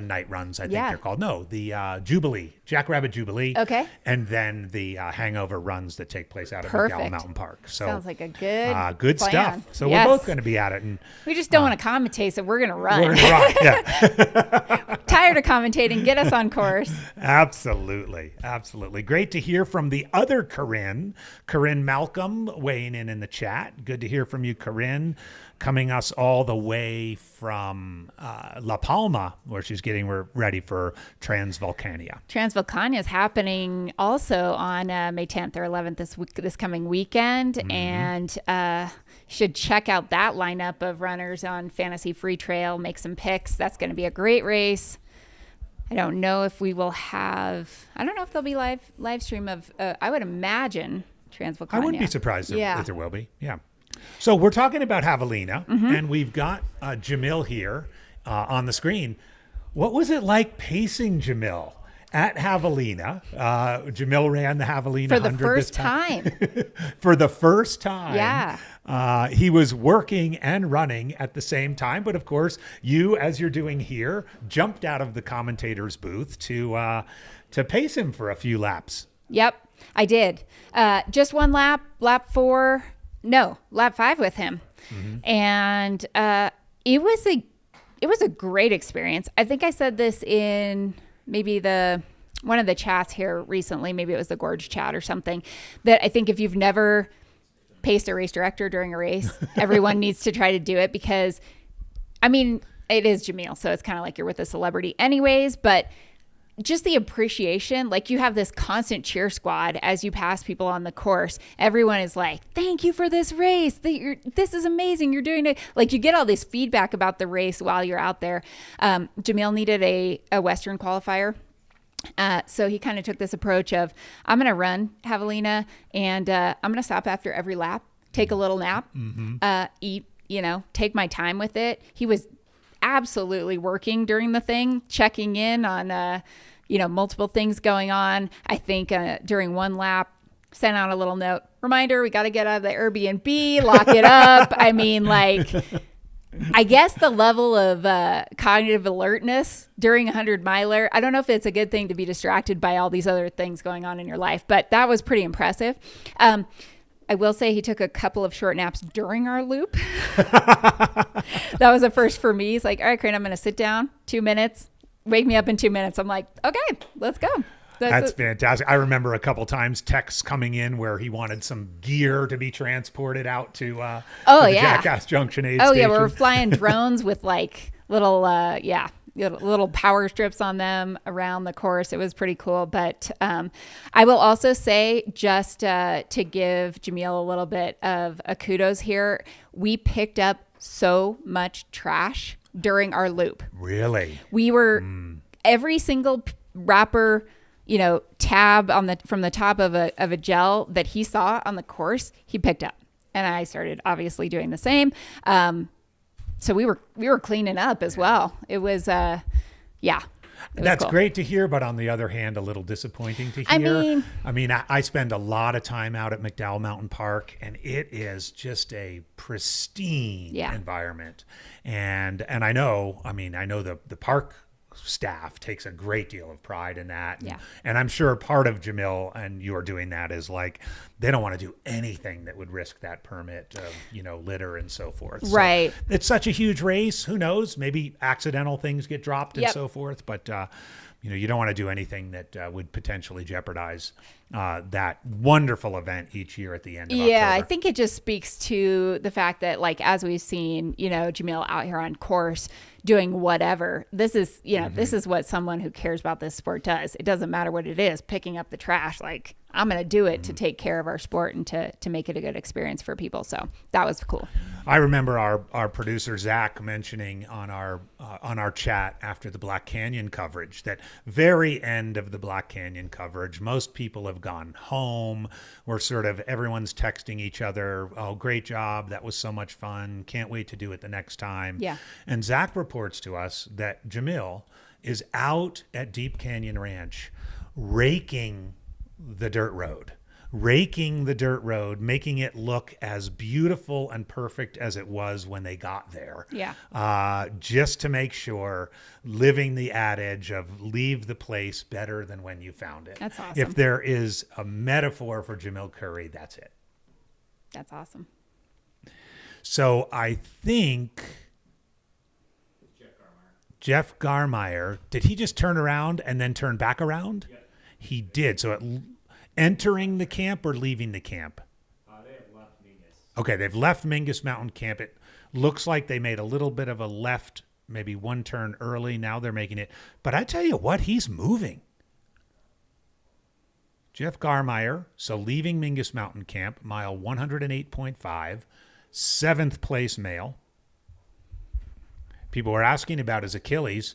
night runs, I think they're called. No, the Jubilee, Jackrabbit Jubilee. Okay. And then the hangover runs that take place out of McGowan Mountain Park. So sounds like a good plan. Stuff. So yes. We're both going to be at it. And we just don't want to commentate, so we're going to run. We're going to run, yeah. Tired of commentating. Get us on course. Absolutely. Great to hear from the other Corinne Malcolm, weighing in the chat. Good to hear from you, Corinne. Coming us all the way from La Palma, where she's getting ready for Transvolcania. Transvolcania is happening also on May 10th or 11th this coming weekend. Mm-hmm. And should check out that lineup of runners on Fantasy Free Trail, make some picks. That's going to be a great race. I don't know if we will have, I don't know if there'll be live stream of, I would imagine Transvolcania. I wouldn't be surprised if there will be. Yeah. So we're talking about Javelina, and we've got Jamil here on the screen. What was it like pacing Jamil at Javelina? Jamil ran the Javelina for the 100 first this time. For the first time. Yeah. He was working and running at the same time. But of course, you, as you're doing here, jumped out of the commentator's booth to pace him for a few laps. Yep, I did. Just one lap, lap 5 with him. Mm-hmm. And it was a great experience. I think I said this in maybe one of the chats here recently, maybe it was the Gorge chat or something, that I think if you've never paced a race director during a race, everyone needs to try to do it, because I mean, it is Jamil, so it's kind of like you're with a celebrity anyways, but just the appreciation, like you have this constant cheer squad as you pass people on the course. Everyone is like, thank you for this race. This is amazing. You're doing it. Like you get all this feedback about the race while you're out there. Jamil needed a Western qualifier. So he kind of took this approach of, I'm going to run Javelina and I'm going to stop after every lap, take a little nap, eat, take my time with it. He was absolutely working during the thing, checking in on, multiple things going on. I think during one lap, sent out a little note, reminder, we got to get out of the Airbnb, lock it up. I mean, like, I guess the level of cognitive alertness during a 100-miler, I don't know if it's a good thing to be distracted by all these other things going on in your life, but that was pretty impressive. I will say he took a couple of short naps during our loop. That was a first for me. He's like, all right, Crane, I'm going to sit down 2 minutes. Wake me up in 2 minutes. I'm like, okay, let's go. That's fantastic. I remember a couple times texts coming in where he wanted some gear to be transported out to the Jackass Junction aid station. Yeah, we were flying drones with like little little power strips on them around the course. It was pretty cool. But I will also say, just to give Jamil a little bit of a kudos here, we picked up so much trash during our loop. Really? We were every single wrapper, tab from the top of a gel that he saw on the course, he picked up, and I started obviously doing the same. So we were cleaning up as well. It was That's cool. Great to hear, but on the other hand, a little disappointing to hear. I mean, I spend a lot of time out at McDowell Mountain Park, and it is just a pristine environment. And I know the park staff takes a great deal of pride in that. And I'm sure part of Jamil and you're doing that is like, they don't want to do anything that would risk that permit of, litter and so forth. Right. So it's such a huge race. Who knows? Maybe accidental things get dropped and so forth. But, you don't want to do anything that would potentially jeopardize that wonderful event each year at the end of October. I think it just speaks to the fact that, like, as we've seen, Jamil out here on course doing whatever. This is, this is what someone who cares about this sport does. It doesn't matter what it is, picking up the trash. Like, I'm going to do it to take care of our sport and to make it a good experience for people. So that was cool. I remember our producer, Zach, mentioning on our chat after the Black Canyon coverage that very end of the Black Canyon coverage, most people have gone home. We're everyone's texting each other. Oh, great job. That was so much fun. Can't wait to do it the next time. Yeah. And Zach reports to us that Jamil is out at Deep Canyon Ranch raking the dirt road, making it look as beautiful and perfect as it was when they got there. Just to make sure, living the adage of leave the place better than when you found it. That's awesome. If there is a metaphor for Jamil Curry, that's it. That's awesome. So I think Jeff Garmeyer, did he just turn around and then turn back around? Yep. He did. So entering the camp or leaving the camp? They have left Mingus. Okay, they've left Mingus Mountain Camp. It looks like they made a little bit of a left, maybe one turn early. Now they're making it. But I tell you what, he's moving. Jeff Garmeyer, so leaving Mingus Mountain Camp, mile 108.5, 7th place male. People were asking about his Achilles.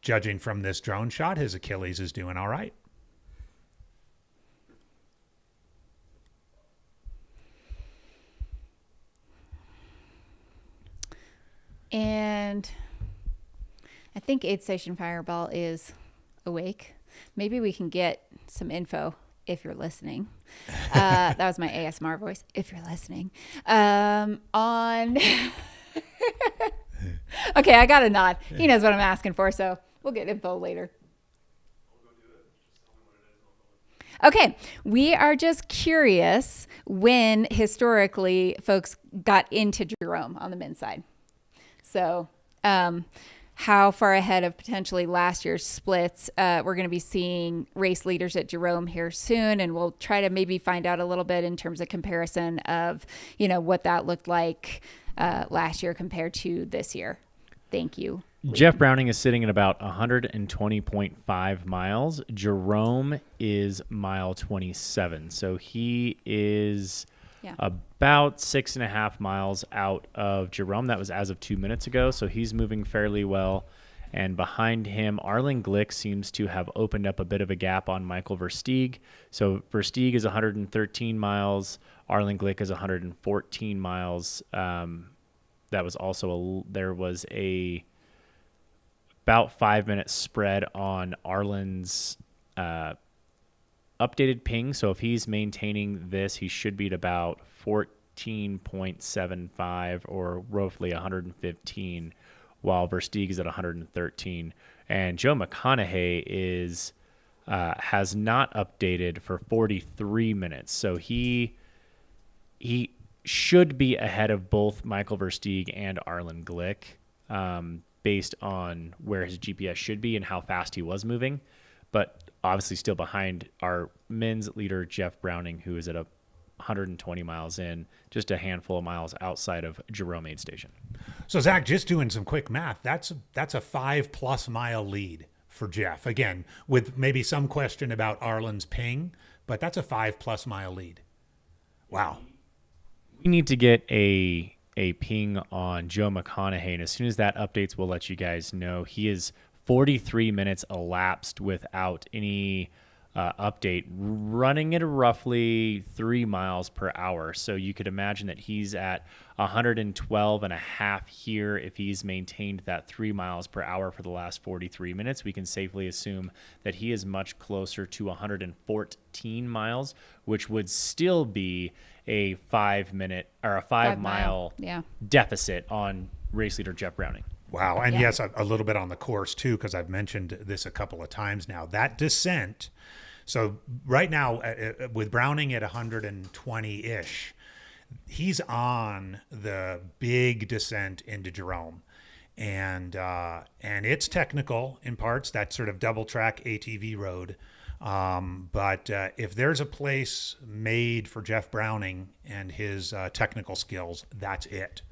Judging from this drone shot, his Achilles is doing all right. And I think Aid Station Fireball is awake. Maybe we can get some info if you're listening. That was my ASMR voice. If you're listening. On... Okay, I got a nod. He knows what I'm asking for, so we'll get info later. Okay, we are just curious when historically folks got into Jerome on the men's side. So how far ahead of potentially last year's splits? We're going to be seeing race leaders at Jerome here soon, and we'll try to maybe find out a little bit in terms of comparison of, what that looked like last year compared to this year. Thank you. Jeff Browning is sitting at about 120.5 miles. Jerome is mile 27. So he is about 6.5 miles out of Jerome. That was as of 2 minutes ago. So he's moving fairly well. And behind him, Arlen Glick seems to have opened up a bit of a gap on Michael Versteeg. So Versteeg is 113 miles. Arlen Glick is 114 miles. That was also there was a about 5 minute spread on Arlen's updated ping. So if he's maintaining this, he should be at about 114.75 or roughly 115, while Versteeg is at 113. And Joe McConaughey is has not updated for 43 minutes. So he should be ahead of both Michael Versteeg and Arlen Glick, based on where his GPS should be and how fast he was moving. But obviously still behind our men's leader, Jeff Browning, who is at 120 miles in, just a handful of miles outside of Jerome Aid Station. So Zach, just doing some quick math, that's a 5+ mile lead for Jeff. Again, with maybe some question about Arlen's ping, but that's a 5+ mile lead. Wow. We need to get a ping on Joe McConaughey, and as soon as that updates, we'll let you guys know. He is 43 minutes elapsed without any update, running at roughly 3 miles per hour. So you could imagine that he's at 112 and a half here. If he's maintained that 3 miles per hour for the last 43 minutes, we can safely assume that he is much closer to 114 miles, which would still be a 5 mile deficit on race leader Jeff Browning. Wow. And yes, a little bit on the course too, because I've mentioned this a couple of times now. That descent, so right now with Browning at 120-ish, he's on the big descent into Jerome. And it's technical in parts, that sort of double track ATV road. But if there's a place made for Jeff Browning and his technical skills, that's it.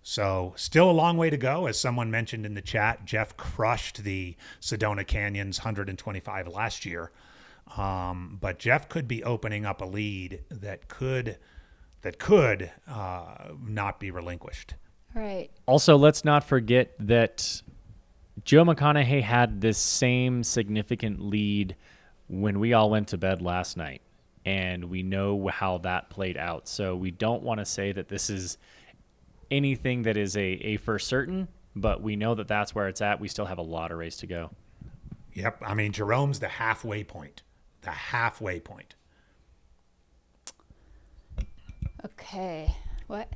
So still a long way to go. As someone mentioned in the chat, Jeff crushed the Sedona Canyons 125 last year. But Jeff could be opening up a lead that could not be relinquished. Right. Also, let's not forget that Joe McConaughey had this same significant lead when we all went to bed last night, and we know how that played out. So we don't want to say that this is anything that is a for certain, but we know that that's where it's at. We still have a lot of race to go. Yep. I mean, Jerome's the halfway point. The halfway point. Okay. What?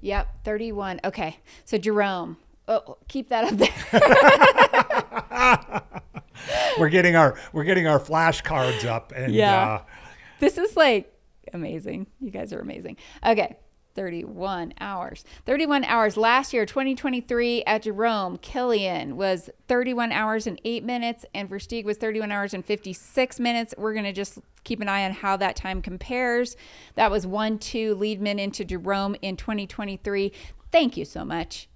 Yep. 31. Okay. So Jerome. Oh, keep that up there. We're getting our flashcards up, and this is like amazing. You guys are amazing. Okay. 31 hours. 31 hours. Last year, 2023 at Jerome, Killian was 31 hours and 8 minutes, and Versteeg was 31 hours and 56 minutes. We're going to just keep an eye on how that time compares. That was 1-2 Leadman into Jerome in 2023. Thank you so much,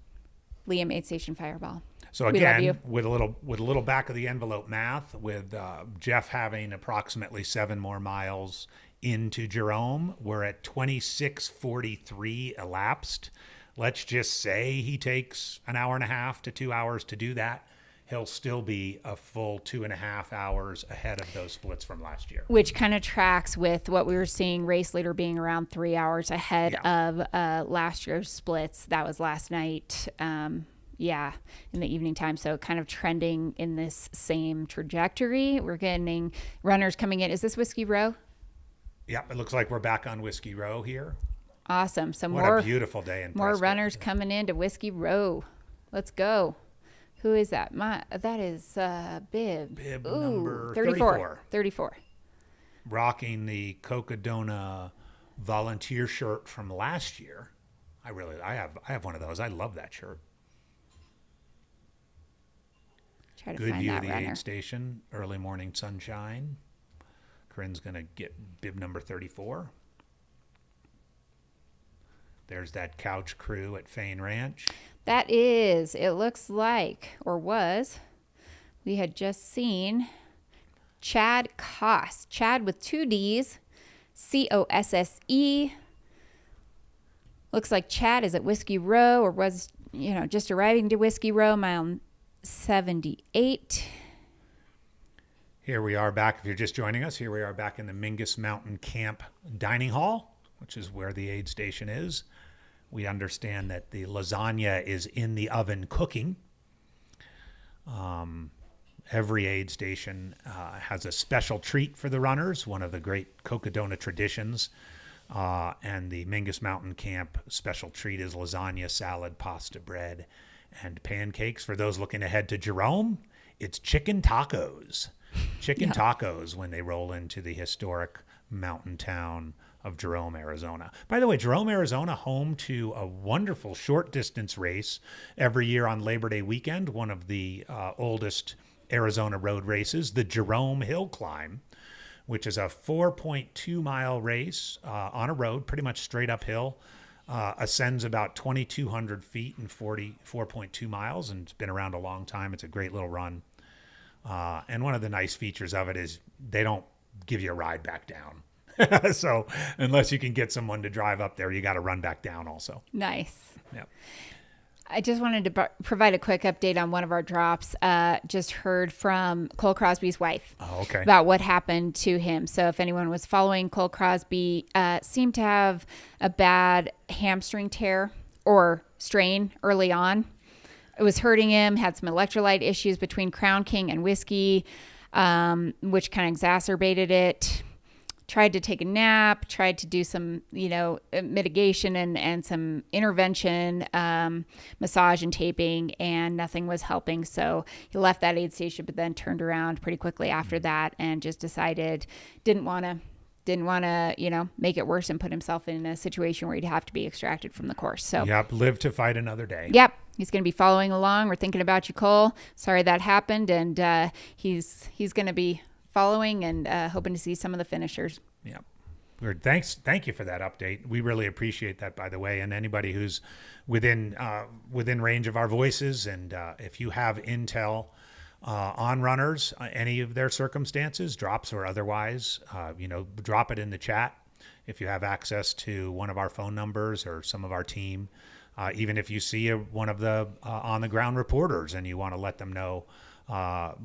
Liam Aid Station Fireball. So again, with a little back of the envelope math, with Jeff having approximately 7 more miles into Jerome, we're at 26:43 elapsed. Let's just say he takes an hour and a half to 2 hours to do that. He'll still be a full 2.5 hours ahead of those splits from last year. Which kind of tracks with what we were seeing, race leader being around 3 hours ahead of last year's splits. That was last night. In the evening time. So kind of trending in this same trajectory. We're getting runners coming in. Is this Whiskey Row? Yep, it looks like we're back on Whiskey Row here. Awesome. So what a beautiful day in more Prescott. runners coming into Whiskey Row. Let's go. Who is that? That is Bib. Bib number 34. Rocking the Cocodona volunteer shirt from last year. I have one of those. I love that shirt. Try to Good find view that of the runner. aid station, early morning sunshine. Corinne's going to get bib number 34. There's that couch crew at Fain Ranch. That is, it looks like, or was, we had just seen Chad Koss. Chad with 2 Ds, Cosse. Looks like Chad is at Whiskey Row, or was, just arriving to Whiskey Row, mile 78. Here we are back. If you're just joining us, here we are back in the Mingus Mountain Camp Dining Hall, which is where the aid station is. We understand that the lasagna is in the oven cooking. Every aid station has a special treat for the runners, one of the great Cocodona traditions. And the Mingus Mountain Camp special treat is lasagna, salad, pasta, bread, and pancakes. For those looking ahead to Jerome, it's chicken tacos. Chicken tacos when they roll into the historic mountain town of Jerome, Arizona. By the way, Jerome, Arizona, home to a wonderful short distance race every year on Labor Day weekend, one of the oldest Arizona road races, the Jerome Hill Climb, which is a 4.2 mile race on a road, pretty much straight uphill, ascends about 2,200 feet in 4.2 miles, and it's been around a long time. It's a great little run. And one of the nice features of it is they don't give you a ride back down. So unless you can get someone to drive up there, you got to run back down also. Nice. Yep. I just wanted to provide a quick update on one of our drops. Just heard from Cole Crosby's wife about what happened to him. So if anyone was following, Cole Crosby seemed to have a bad hamstring tear or strain early on. It was hurting him, had some electrolyte issues between Crown King and whiskey, which kind of exacerbated it. Tried to take a nap, tried to do some, mitigation and some intervention, massage and taping, and nothing was helping. So he left that aid station, but then turned around pretty quickly after that and just decided didn't want to, make it worse and put himself in a situation where he'd have to be extracted from the course. So live to fight another day. Yep. He's going to be following along. We're thinking about you, Cole. Sorry that happened. And he's going to be following and hoping to see some of the finishers. Yeah. Thank you for that update. We really appreciate that, by the way. And anybody who's within range of our voices, and if you have intel on runners, any of their circumstances, drops or otherwise, drop it in the chat. If you have access to one of our phone numbers or some of our team, even if you see one of the on the ground reporters and you want to let them know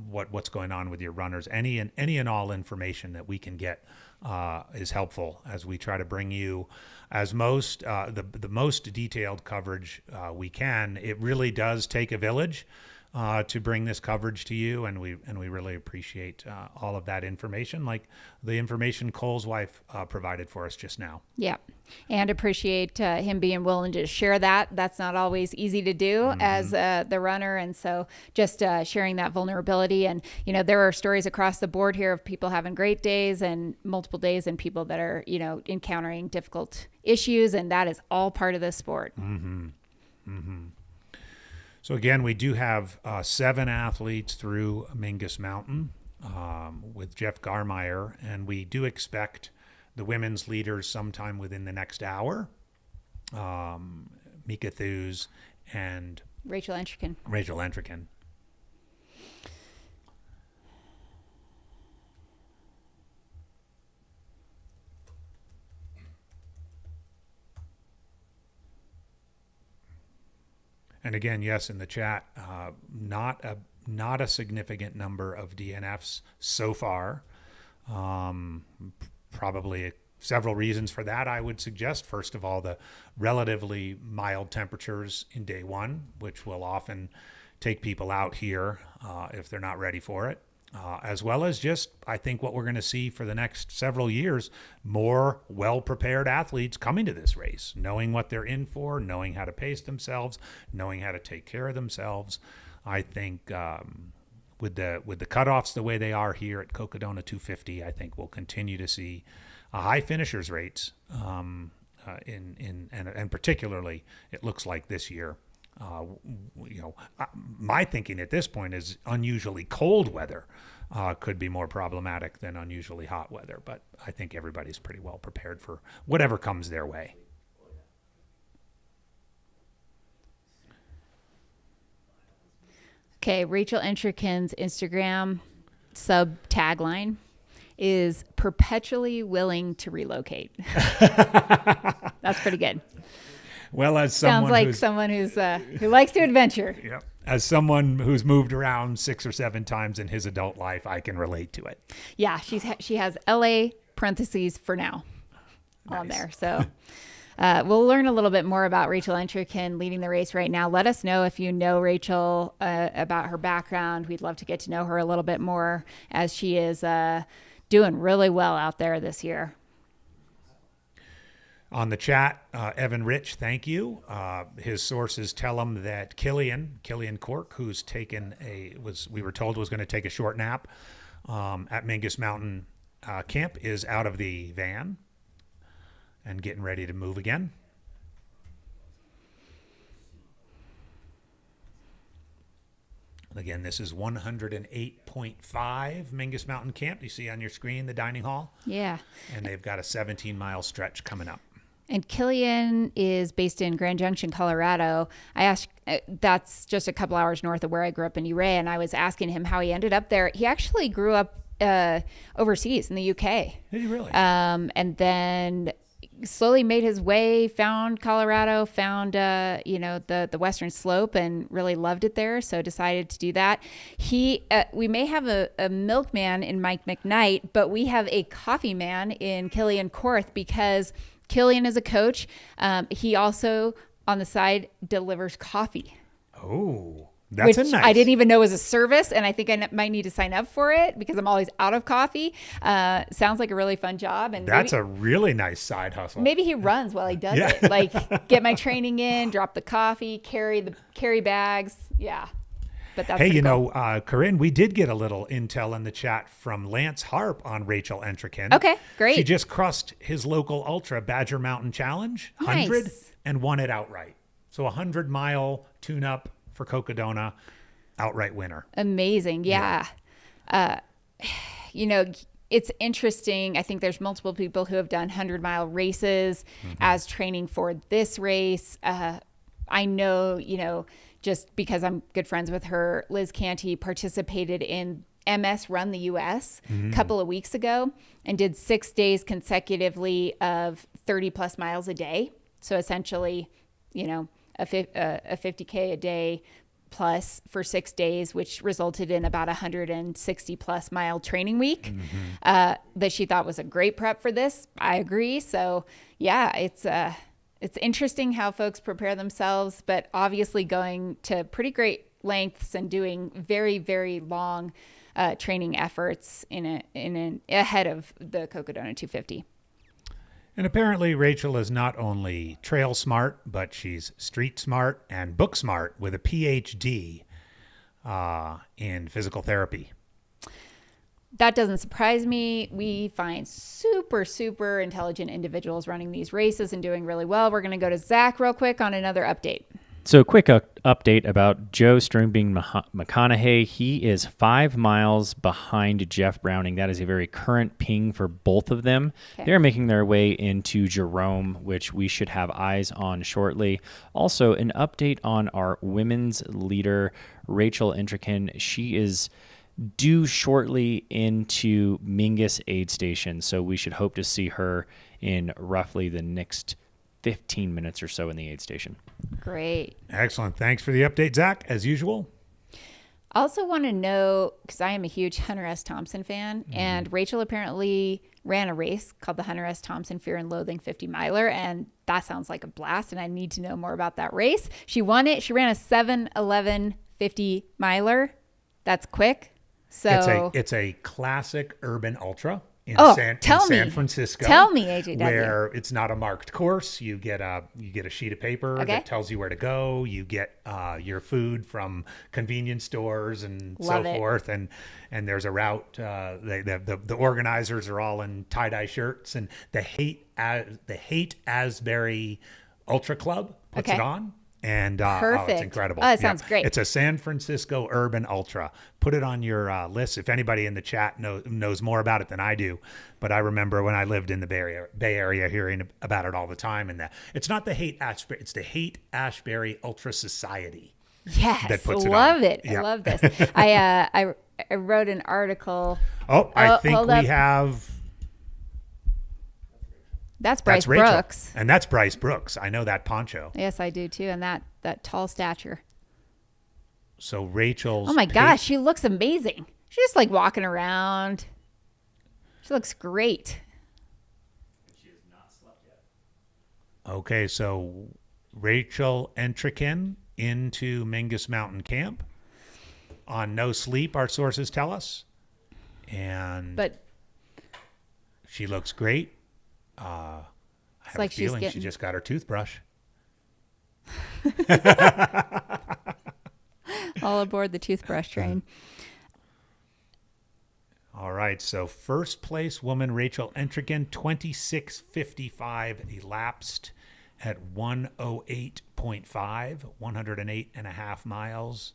what's going on with your runners, any and all information that we can get is helpful as we try to bring you as the most detailed coverage we can. It really does take a village to bring this coverage to you, and we really appreciate all of that information, like the information Cole's wife provided for us just now. Yeah, and appreciate him being willing to share that. That's not always easy to do as the runner, and so just sharing that vulnerability. And there are stories across the board here of people having great days and multiple days, and people that are encountering difficult issues, and that is all part of the sport. So again, we do have 7 athletes through Mingus Mountain with Jeff Garmeyer, and we do expect the women's leaders sometime within the next hour. Mika Thews and Rachel Entrekin. And again, yes, in the chat, not a significant number of DNFs so far. Probably several reasons for that, I would suggest. First of all, the relatively mild temperatures in day one, which will often take people out here if they're not ready for it. As well as just, I think, what we're going to see for the next several years, more well-prepared athletes coming to this race, knowing what they're in for, knowing how to pace themselves, knowing how to take care of themselves. I think with the cutoffs the way they are here at Cocodona 250, I think we'll continue to see high finishers rates, and particularly it looks like this year. My thinking at this point is unusually cold weather could be more problematic than unusually hot weather, but I think everybody's pretty well prepared for whatever comes their way. Okay, Rachel Entrekin's Instagram sub tagline is perpetually willing to relocate. That's pretty good. Well, as sounds like someone who likes to adventure. Yeah. As someone who's moved around 6 or 7 times in his adult life, I can relate to it. Yeah, she has LA parentheses for now on there. So we'll learn a little bit more about Rachel Entrekin leading the race right now. Let us know if you know Rachel, about her background. We'd love to get to know her a little bit more, as she is doing really well out there this year. On the chat, Evan Rich, thank you. His sources tell him that Killian Cork, who's we were told was going to take a short nap at Mingus Mountain Camp, is out of the van and getting ready to move again. Again, this is 108.5 Mingus Mountain Camp. You see on your screen the dining hall? Yeah. And they've got a 17-mile stretch coming up. And Killian is based in Grand Junction, Colorado. I asked, that's just a couple hours north of where I grew up in Uray, and I was asking him how he ended up there. He actually grew up overseas in the UK. Did he really? And then slowly made his way, found Colorado, found the Western Slope, and really loved it there. So decided to do that. We may have a milkman in Mike McKnight, but we have a coffee man in Killian Korth, because Killian is a coach. He also on the side delivers coffee. Oh, that's which a nice. I didn't even know was a service, and I think I might need to sign up for it because I'm always out of coffee. Sounds like a really fun job, and that's a really nice side hustle. Maybe he runs while he does it, like get my training in, drop the coffee, carry bags. Yeah, but that's hey, cool. Corinne, we did get a little intel in the chat from Lance Harp on Rachel Entrekin. Okay, great. She just crossed his local ultra Badger Mountain Challenge, 100, and won it outright. So 100-mile tune-up for Cocodona, outright winner. Amazing. Yeah. It's interesting. I think there's multiple people who have done 100-mile races as training for this race. I know, just because I'm good friends with her, Liz Canty participated in MS Run the US a couple of weeks ago and did 6 days consecutively of 30 plus miles a day. So essentially, a 50K a day plus for 6 days, which resulted in about 160 plus mile training week that she thought was a great prep for this. I agree. So yeah, it's interesting how folks prepare themselves, but obviously going to pretty great lengths and doing very, very long training efforts ahead of the Cocodona 250. And apparently Rachel is not only trail smart, but she's street smart and book smart with a PhD in physical therapy. That doesn't surprise me. We find super, super intelligent individuals running these races and doing really well. We're going to go to Zach real quick on another update. So quick update about Joe Stringbean McConaughey. He is 5 miles behind Jeff Browning. That is a very current ping for both of them. Okay. They're making their way into Jerome, which we should have eyes on shortly. Also, an update on our women's leader, Rachel Entrekin. She is due shortly into Mingus Aid Station, so we should hope to see her in roughly the next 15 minutes or so in the aid station. Great. Excellent. Thanks for the update, Zach, as usual. I also want to know, because I am a huge Hunter S. Thompson fan, and Rachel apparently ran a race called the Hunter S. Thompson Fear and Loathing 50 miler, and that sounds like a blast, and I need to know more about that race. She won it. She ran a 7:11 50 miler. That's quick. So it's a classic urban ultra. In San Francisco. Tell me, AJW. Where it's not a marked course. You get a sheet of paper that tells you where to go. You get your food from convenience stores and forth. And there's a route. The organizers are all in tie-dye shirts, and the Haight Asbury Ultra Club puts it on. And it's incredible. Oh, that sounds great. It's a San Francisco Urban Ultra. Put it on your list. If anybody in the chat knows more about it than I do, but I remember when I lived in the Bay Area hearing about it all the time. And it's not the Haight Ashbury, it's the Haight Ashbury Ultra Society. Yes, that puts love it. I love this. I wrote an article. I think we have. That's Bryce Brooks. And that's Bryce Brooks. I know that poncho. Yes, I do too. And that tall stature. So Rachel's. Oh my gosh, she looks amazing. She's just like walking around. She looks great. She has not slept yet. Okay, so Rachel Entrekin into Mingus Mountain Camp on no sleep, our sources tell us. But she looks great. I have like a she's feeling getting- she just got her toothbrush. All aboard the toothbrush train. All right, so first place woman Rachel Entrekin, 26:55 elapsed at 108.5, 108.5 miles.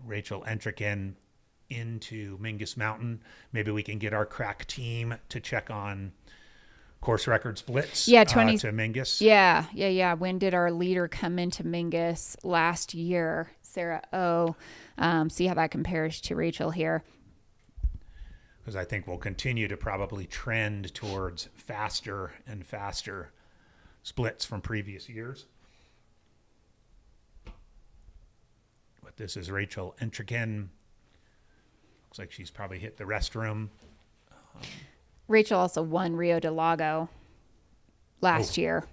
Rachel Entrekin into Mingus Mountain. Maybe we can get our crack team to check on course record splits Yeah, to Mingus. Yeah. When did our leader come into Mingus last year? Sarah O. See how that compares to Rachel here. Because I think we'll continue to probably trend towards faster and faster splits from previous years. But this is Rachel Entrekin. Looks like she's probably hit the restroom. Rachel also won Rio de Lago last year.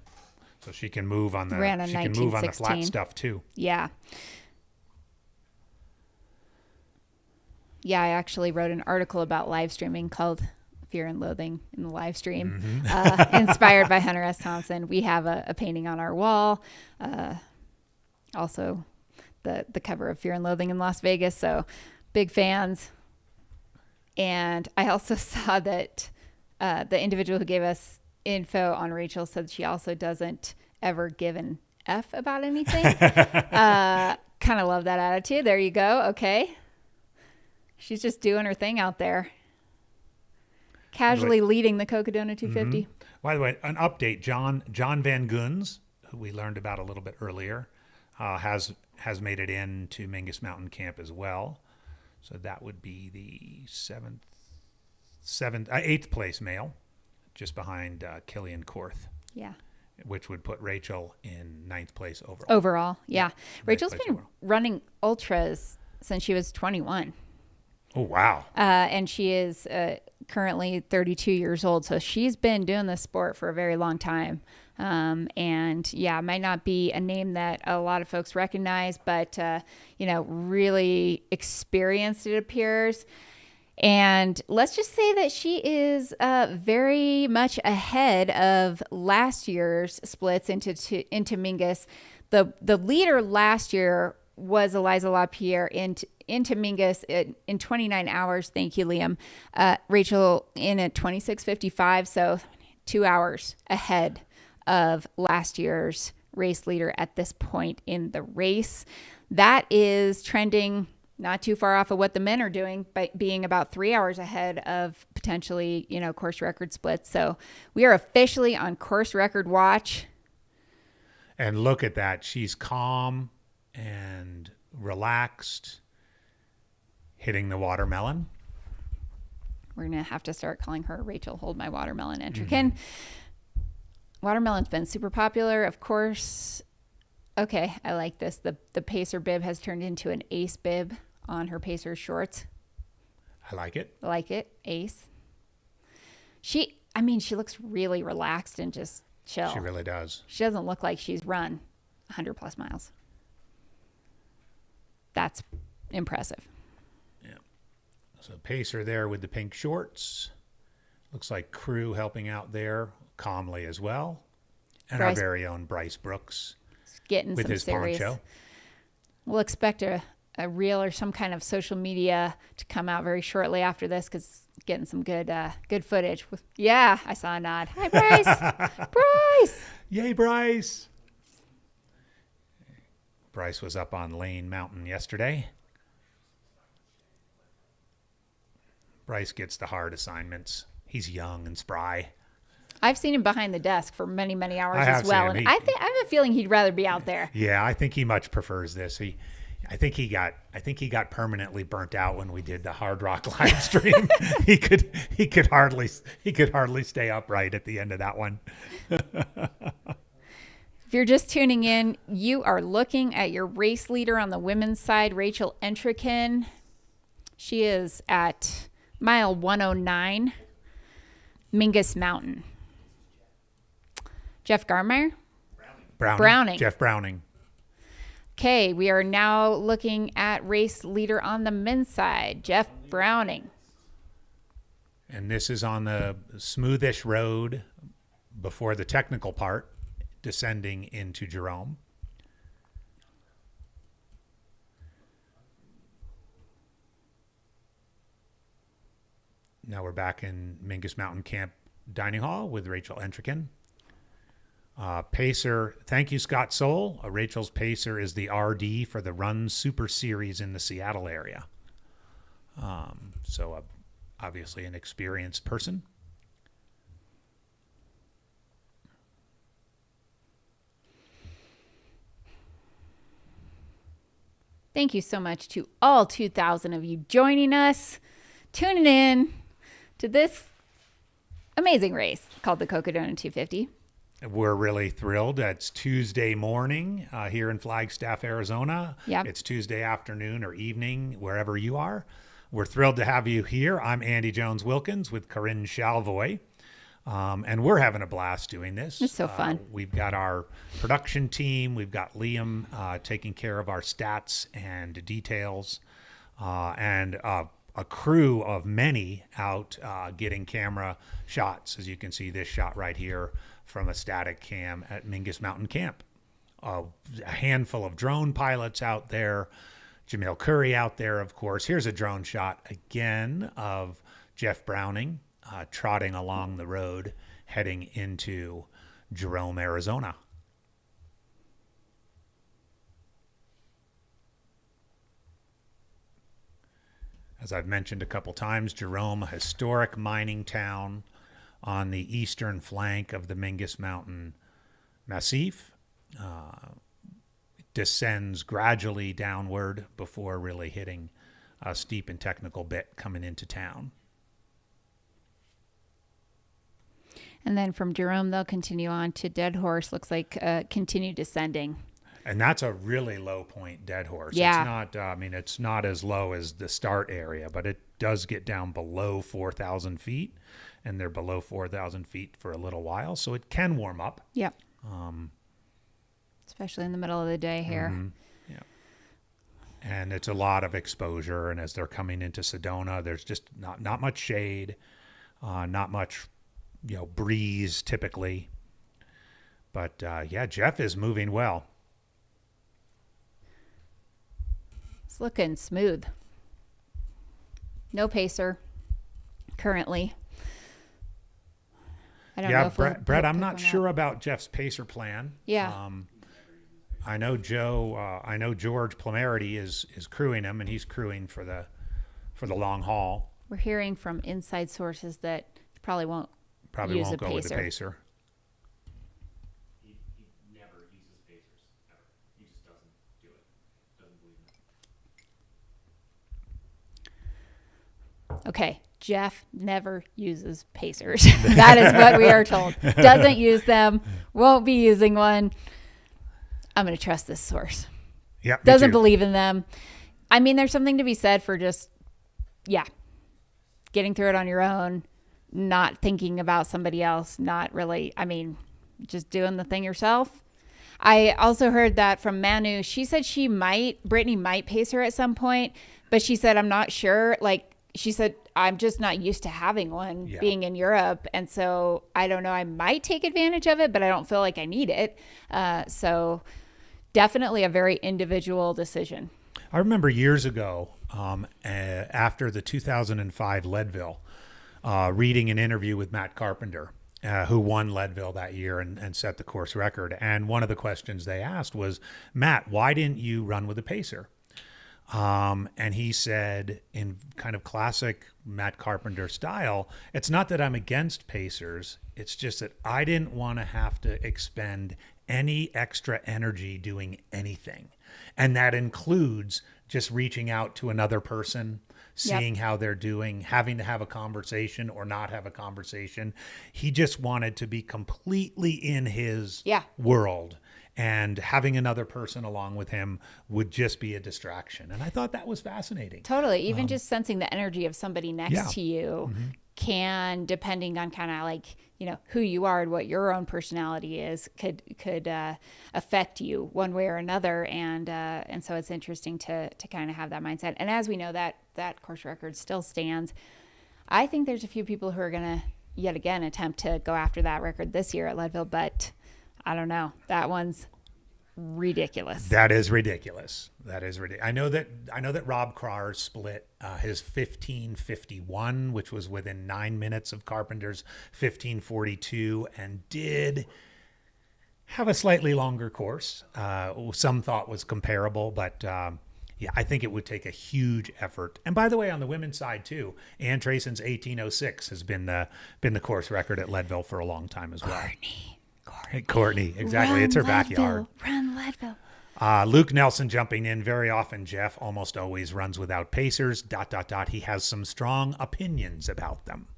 So she can move on the Ran on she can move on the flat 1916. stuff too. Yeah. Yeah, I actually wrote an article about live streaming called Fear and Loathing in the Live Stream, inspired by Hunter S. Thompson. We have a painting on our wall. Also, the cover of Fear and Loathing in Las Vegas. So, big fans. And I also saw that the individual who gave us info on Rachel said she also doesn't ever give an F about anything. Kind of love that attitude. There you go. Okay. She's just doing her thing out there. Casually leading the Cocodona 250. By the way, an update: John Van Guns, who we learned about a little bit earlier, has made it into Mingus Mountain Camp as well. So that would be the eighth place male, just behind Killian Korth, Yeah. which would put Rachel in ninth place overall. Overall, yeah. Rachel's place been overall. running ultras since she was 21. Oh, wow. And she is currently 32 years old. So she's been doing this sport for a very long time. And yeah, might not be a name that a lot of folks recognize, but, really experienced, it appears. And let's just say that she is very much ahead of last year's splits into Mingus. The leader last year was Eliza LaPierre into Mingus in 29 hours. Thank you, Liam. Rachel in at 26:55, so 2 hours ahead of last year's race leader at this point in the race. That is trending not too far off of what the men are doing, by being about 3 hours ahead of potentially, course record splits. So we are officially on course record watch. And look at that. She's calm and relaxed, hitting the watermelon. We're going to have to start calling her Rachel Hold My Watermelon Entrekin. Watermelon's been super popular, of course. Okay, I like this. The Pacer bib has turned into an Ace bib on her Pacer shorts. I like it. I like it. Ace. She looks really relaxed and just chill. She really does. She doesn't look like she's run 100 plus miles. That's impressive. Yeah. So Pacer there with the pink shorts. Looks like crew helping out there calmly as well. And Bryce, our very own Bryce Brooks getting with some his serious. poncho. We'll expect a reel or some kind of social media to come out very shortly after this, because getting some good footage. Yeah, I saw a nod. Hi, Bryce. Bryce. Yay, Bryce. Bryce was up on Lane Mountain yesterday. Bryce gets the hard assignments. He's young and spry. I've seen him behind the desk for many, many hours I have as well. seen him. And I have a feeling he'd rather be out there. Yeah, I think he much prefers this. I think he got permanently burnt out when we did the Hard Rock live stream. he could hardly stay upright at the end of that one. If you're just tuning in, you are looking at your race leader on the women's side, Rachel Entrekin. She is at mile 109, Mingus Mountain. Jeff Garmeyer? Browning. Jeff Browning. Okay, we are now looking at race leader on the men's side, Jeff Browning. And this is on the smoothish road before the technical part, descending into Jerome. Now we're back in Mingus Mountain Camp Dining Hall with Rachel Entrican. Pacer, thank you, Scott Soul. Rachel's Pacer is the RD for the Run Super Series in the Seattle area. So obviously an experienced person. Thank you so much to all 2,000 of you joining us, tuning in to this amazing race called the Cocodona 250. We're really thrilled. It's Tuesday morning here in Flagstaff, Arizona. Yep. It's Tuesday afternoon or evening, wherever you are. We're thrilled to have you here. I'm Andy Jones-Wilkins with Corinne Shalvoy, and we're having a blast doing this. It's so fun. We've got our production team. We've got Liam taking care of our stats and details, and a crew of many out getting camera shots. As you can see, this shot right here from a static cam at Mingus Mountain Camp. A handful of drone pilots out there. Jamil Curry out there, of course. Here's a drone shot again of Jeff Browning trotting along the road heading into Jerome, Arizona. As I've mentioned a couple times, Jerome, a historic mining town on the eastern flank of the Mingus Mountain Massif. Descends gradually downward before really hitting a steep and technical bit coming into town. And then from Jerome, they'll continue on to Dead Horse. Looks like continue descending. And that's a really low point, Dead Horse. Yeah. It's not, it's not as low as the start area, but it does get down below 4,000 feet, and they're below 4,000 feet for a little while, so it can warm up. Yep. Especially in the middle of the day here. Mm-hmm. Yeah. And it's a lot of exposure, and as they're coming into Sedona, there's just not much shade, not much, breeze typically. But yeah, Jeff is moving well. It's looking smooth. No pacer currently. I don't know if Brett, I'm not sure about Jeff's pacer plan. Yeah. I know George Plamerity is crewing him, and he's crewing for the long haul. We're hearing from inside sources that he probably won't use a go pacer. with the pacer. He never uses pacers, ever. He just doesn't do it. Doesn't believe in it. Okay, Jeff never uses pacers. That is what we are told. Doesn't use them, won't be using one. I'm going to trust this source. Yeah, Doesn't believe in them. I mean, there's something to be said for just, getting through it on your own, not thinking about somebody else, not really, just doing the thing yourself. I also heard that from Manu. She said Brittany might pace her at some point, but she said, I'm not sure. She said, I'm just not used to having one being in Europe. And so I don't know, I might take advantage of it, but I don't feel like I need it. So definitely a very individual decision. I remember years ago, after the 2005 Leadville, reading an interview with Matt Carpenter, who won Leadville that year and set the course record. And one of the questions they asked was, Matt, why didn't you run with a pacer? And he said, in kind of classic Matt Carpenter style, it's not that I'm against pacers. It's just that I didn't want to have to expend any extra energy doing anything. And that includes just reaching out to another person, seeing how they're doing, having to have a conversation or not have a conversation. He just wanted to be completely in his world. And having another person along with him would just be a distraction. And I thought that was fascinating. Totally. Even just sensing the energy of somebody next to you can, depending on kind of who you are and what your own personality is, could affect you one way or another. And so it's interesting to kind of have that mindset. And as we know, that course record still stands. I think there's a few people who are going to yet again attempt to go after that record this year at Leadville, but I don't know. That one's ridiculous. That is ridiculous. That is ridiculous. I know that Rob Krarr split his 15:51, which was within 9 minutes of Carpenter's 15:42, and did have a slightly longer course. Some thought was comparable, but yeah, I think it would take a huge effort. And by the way, on the women's side too, Ann Trayson's 18:06 has been the course record at Leadville for a long time as well. Courtney, exactly. Run it's her Leadville. backyard. Run Leadville. Luke Nelson jumping in. Very often, Jeff almost always runs without pacers. ... He has some strong opinions about them.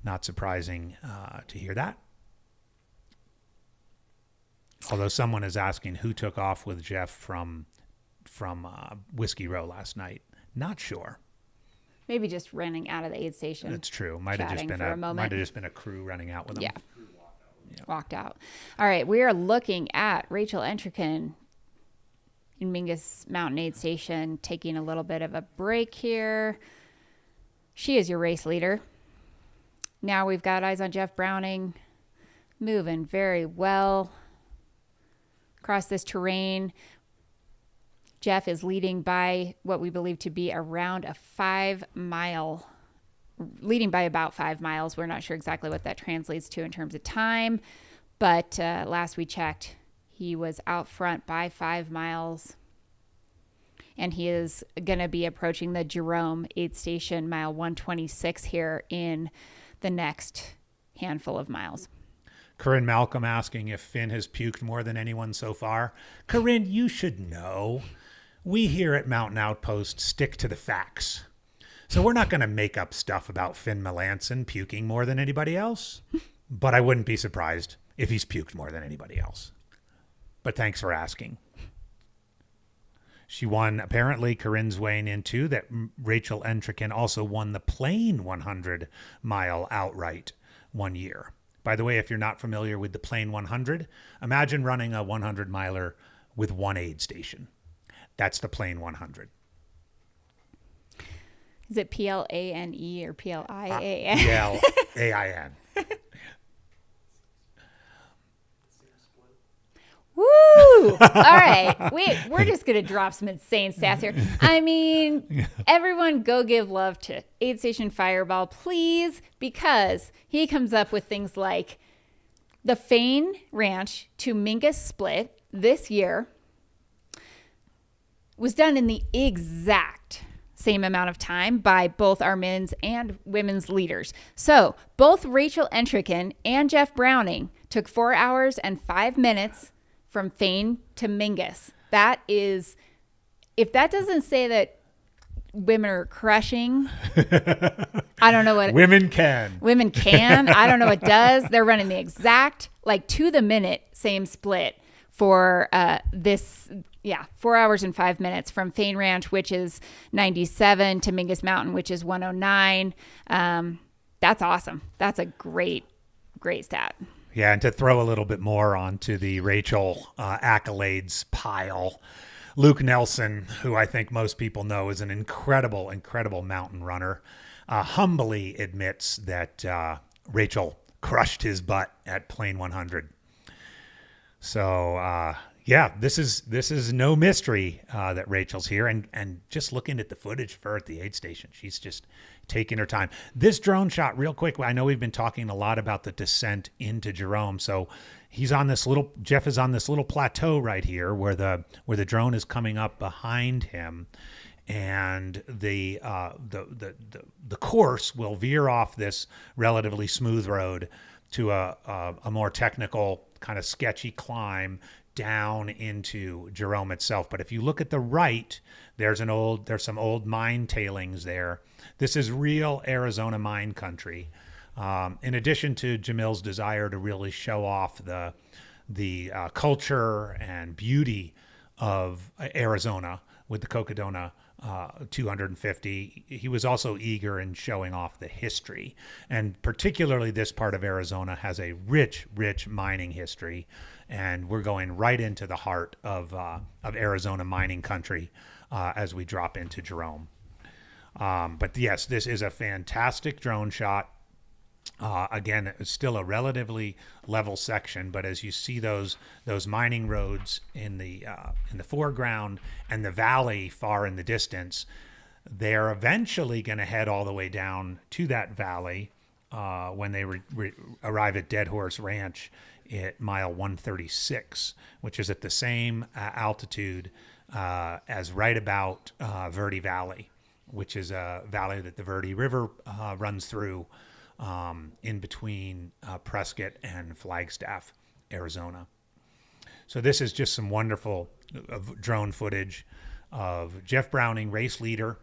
Not surprising to hear that. Although someone is asking who took off with Jeff from Whiskey Row last night. Not sure. Maybe just running out of the aid station. That's true. Might have just been a crew running out with him. Yeah. Walked out. All right, we are looking at Rachel Entrekin in Mingus Mountain Aid Station, taking a little bit of a break here. She is your race leader. Now we've got eyes on Jeff Browning, moving very well across this terrain. Jeff is leading by what we believe to be around a 5 mile, leading by about 5 miles. We're not sure exactly what that translates to in terms of time, but last we checked, he was out front by 5 miles, and he is going to be approaching the Jerome aid station mile 126 here in the next handful of miles. Corinne Malcolm asking if Finn has puked more than anyone so far. Corinne, you should know. We here at Mountain Outpost stick to the facts. So we're not going to make up stuff about Finn Melanson puking more than anybody else. But I wouldn't be surprised if he's puked more than anybody else. But thanks for asking. She won, apparently, Corinne's weighing in too, that Rachel Entrekin also won the plain 100 mile outright one year. By the way, if you're not familiar with the plain 100, imagine running a 100 miler with one aid station. That's the plain 100. Is it PLANE or PLIAN? PLAIN. Woo! All right. We're just going to drop some insane stats here. I mean, everyone go give love to Aid Station Fireball, please, because he comes up with things like the Fane Ranch to Mingus split this year was done in the exact same amount of time by both our men's and women's leaders. So both Rachel Entrekin and Jeff Browning took 4 hours and 5 minutes from Fane to Mingus. That is, if that doesn't say that women are crushing, I don't know what. Women can. I don't know what does. They're running the exact, like to the minute, same split for this. Yeah, 4 hours and 5 minutes from Fane Ranch, which is 97, to Mingus Mountain, which is 109. That's awesome. That's a great stat. Yeah, and to throw a little bit more onto the Rachel accolades pile, Luke Nelson, who I think most people know is an incredible mountain runner, humbly admits that Rachel crushed his butt at Plain 100. So, yeah, this is no mystery that Rachel's here, and just looking at the footage of her at the aid station, she's just taking her time. This drone shot, real quick, I know we've been talking a lot about the descent into Jerome, so Jeff is on this little plateau right here where the drone is coming up behind him, and the course will veer off this relatively smooth road to a more technical, kind of sketchy climb down into Jerome itself. But if you look at the right, there's some old mine tailings there. This is real Arizona mine country. In addition to Jamil's desire to really show off the culture and beauty of Arizona with the Cocodona 250, he was also eager in showing off the history. And particularly this part of Arizona has a rich mining history. And we're going right into the heart of Arizona mining country as we drop into Jerome. But yes, this is a fantastic drone shot. Again, it's still a relatively level section, but as you see those mining roads in the foreground and the valley far in the distance, they're eventually going to head all the way down to that valley when they arrive at Dead Horse Ranch at mile 136, which is at the same altitude as right about Verde Valley, which is a valley that the Verde River runs through in between Prescott and Flagstaff, Arizona. So this is just some wonderful drone footage of Jeff Browning, race leader,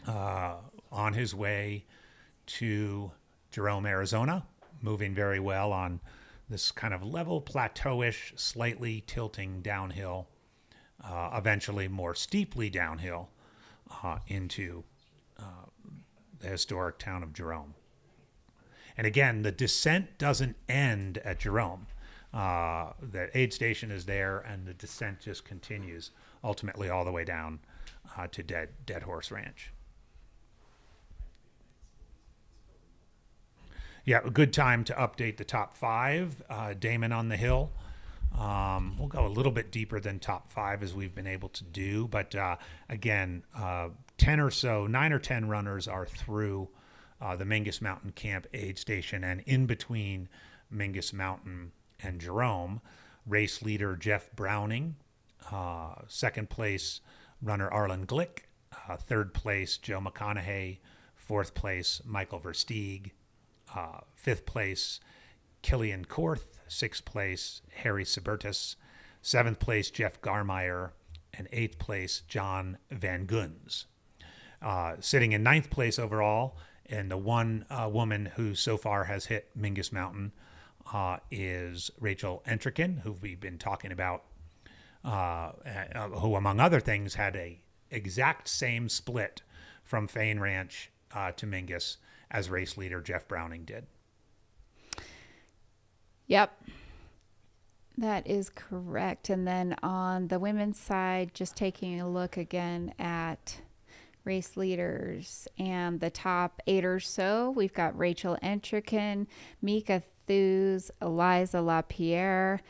on his way to Jerome, Arizona, moving very well on this kind of level plateauish, slightly tilting downhill, eventually more steeply downhill into the historic town of Jerome. And again, the descent doesn't end at Jerome. The aid station is there, and the descent just continues, ultimately all the way down to Dead Horse Ranch. Yeah, a good time to update the top 5. Damon on the Hill. We'll go a little bit deeper than top 5 as we've been able to do. But again, 9 or 10 runners are through the Mingus Mountain Camp aid station, and in between Mingus Mountain and Jerome, race leader Jeff Browning, second place runner Arlen Glick, third place Joe McConaughey, fourth place Michael Versteeg, fifth place Killian Korth, sixth place Harry Subertus, seventh place Jeff Garmeyer, and eighth place John Van Guns. Sitting in ninth place overall, and the one woman who so far has hit Mingus Mountain is Rachel Entrikin, who we've been talking about, who, among other things, had a exact same split from Fain Ranch to Mingus as race leader Jeff Browning did. Yep, that is correct. And then on the women's side, just taking a look again at race leaders and the top 8 or so, we've got Rachel Entrikin, Mika Thews, Eliza LaPierre,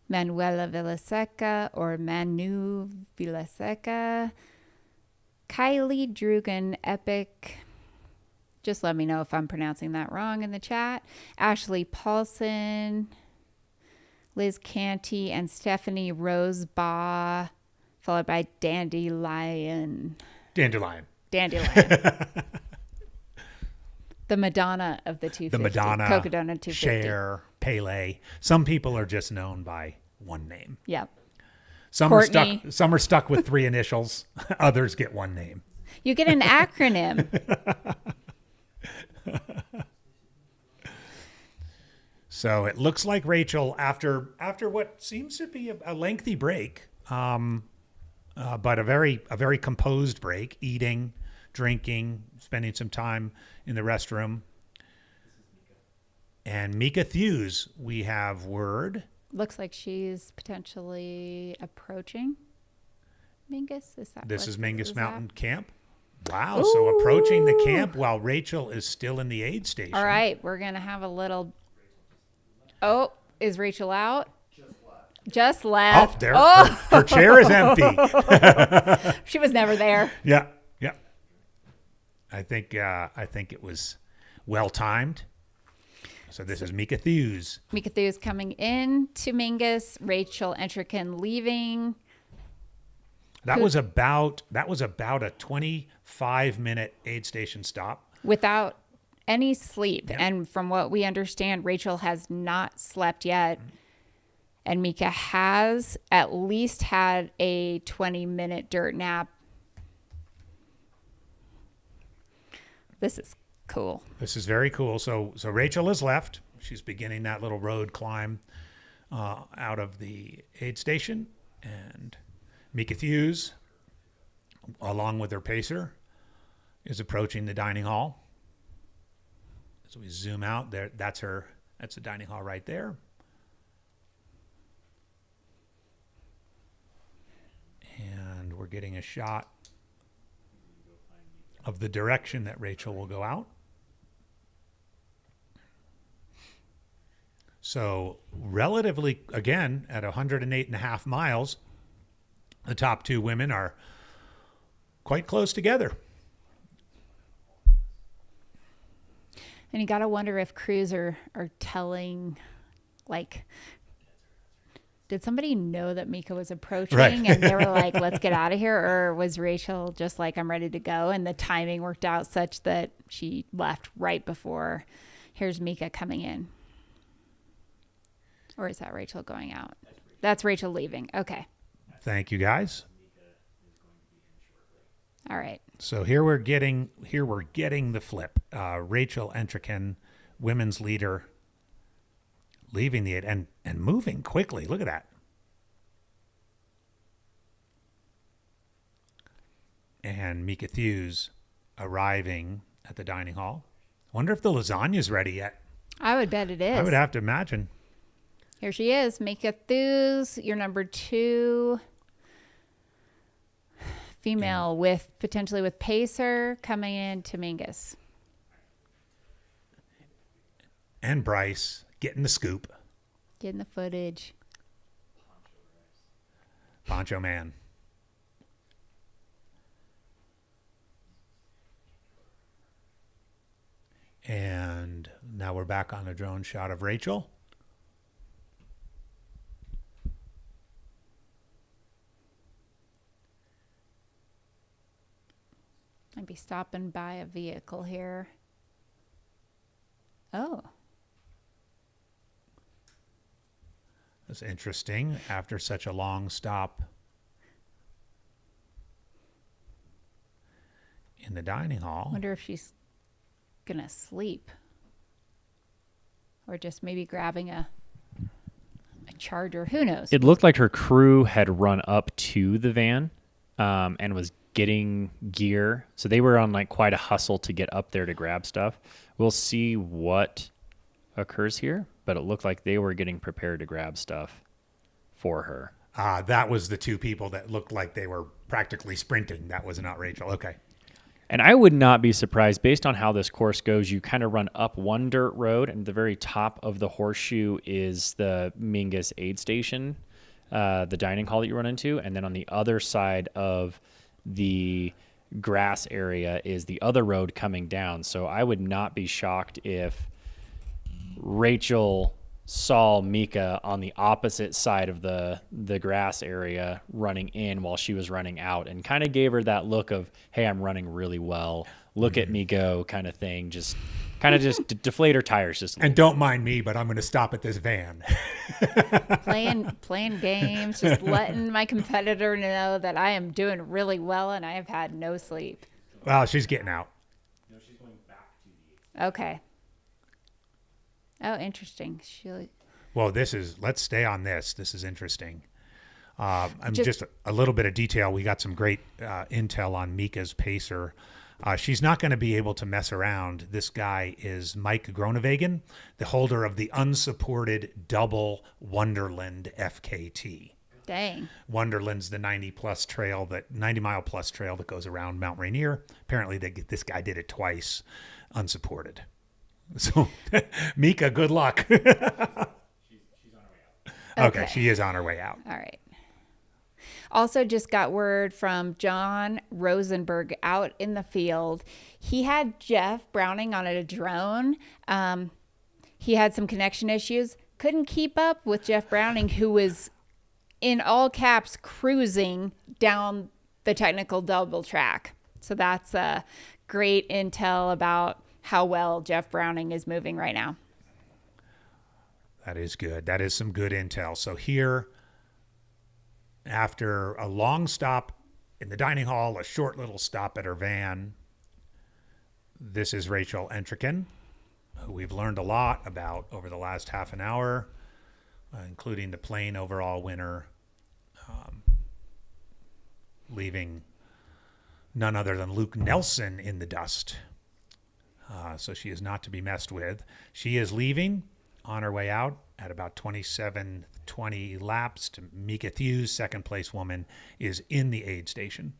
Manuela Villaseca or Manu Villaseca, Kylie Drugan Epic. Just let me know if I'm pronouncing that wrong in the chat. Ashley Paulson, Liz Canty, and Stephanie Rosebaugh, followed by Dandelion. Dandelion. The Madonna of the 250. The Madonna, Cocodona 250. Cher, Pele. Some people are just known by one name. Yep. Some Courtney. are stuck with 3 initials. Others get one name. You get an acronym. So it looks like Rachel, after what seems to be a lengthy break, but a very composed break, eating, drinking, spending some time in the restroom. And Mika Thews, we have word. Looks like she's potentially approaching Mingus. Is that This is Mingus Mountain that? Camp. Wow, so approaching the camp while Rachel is still in the aid station. All right, we're going to have a little... Oh, is Rachel out? Just left. Oh, there. Her chair is empty. She was never there. Yeah. I think it was well timed. So this is Mika Thews. Mika Thews coming in to Mingus. Rachel Entrikin leaving. That was about a 25-minute aid station stop Without any sleep. Yep. And from what we understand, Rachel has not slept yet. And Mika has at least had a 20-minute dirt nap. This is cool. This is very cool. So Rachel has left. She's beginning that little road climb out of the aid station. And Mika Thews, along with her pacer, is approaching the dining hall. So we zoom out there. That's the dining hall right there. And we're getting a shot of the direction that Rachel will go out. So relatively, again, at 108.5 miles, the top two women are quite close together. And you got to wonder if crews are telling, like, did somebody know that Mika was approaching Right. and they were like, let's get out of here? Or was Rachel just like, I'm ready to go? And the timing worked out such that she left right before, here's Mika coming in. Or is that Rachel going out? That's Rachel leaving. Okay. Thank you, guys. All right. So here we're getting the flip. Rachel Entrekin, women's leader, leaving the and moving quickly. Look at that. And Mika Thews arriving at the dining hall. Wonder if the lasagna's ready yet. I would bet it is. I would have to imagine. Here she is, Mika Thews, your number 2 female with potentially with Pacer coming in to Mingus. And Bryce getting the scoop. Getting the footage. Poncho Man. And now we're back on a drone shot of Rachel. I'd be stopping by a vehicle here. Oh. That's interesting after such a long stop in the dining hall. Wonder if she's gonna sleep. Or just maybe grabbing a charger. Who knows? It looked like her crew had run up to the van and was getting gear. So they were on like quite a hustle to get up there to grab stuff. We'll see what occurs here, but it looked like they were getting prepared to grab stuff for her. That was the two people that looked like they were practically sprinting. That was not Rachel. Okay. And I would not be surprised, based on how this course goes, you kind of run up one dirt road, and the very top of the horseshoe is the Mingus aid station, the dining hall that you run into, and then on the other side of the grass area is the other road coming down. So I would not be shocked if Rachel saw Mika on the opposite side of the grass area running in while she was running out, and kind of gave her that look of, hey, I'm running really well. Look at me go kind of thing. Just kind of just deflate her tires. Just And don't mind me, but I'm going to stop at this van. playing games, just letting my competitor know that I am doing really well and I have had no sleep. Well, she's getting out. No, she's going back to the Okay. Oh, interesting. Well, let's stay on this. This is interesting. Just a little bit of detail. We got some great intel on Mika's pacer. She's not going to be able to mess around. This guy is Mike Groenewegen, the holder of the unsupported double Wonderland FKT. Dang. Wonderland's the 90 mile plus trail that goes around Mount Rainier. Apparently this guy did it twice unsupported. So Mika, good luck. she's on her way out. Okay, she is on her way out. All right. Also just got word from John Rosenberg out in the field. He had Jeff Browning on a drone. He had some connection issues. Couldn't keep up with Jeff Browning, who was in all caps cruising down the technical double track. So that's great intel about how well Jeff Browning is moving right now. That is good. That is some good intel. So here, after a long stop in the dining hall, a short little stop at her van, this is Rachel Entrekin, who we've learned a lot about over the last half an hour, including the plain overall winner, leaving none other than Luke Nelson in the dust. So she is not to be messed with. She is leaving on her way out at about 27:20 laps to Mika Thews, second place woman, is in the aid station.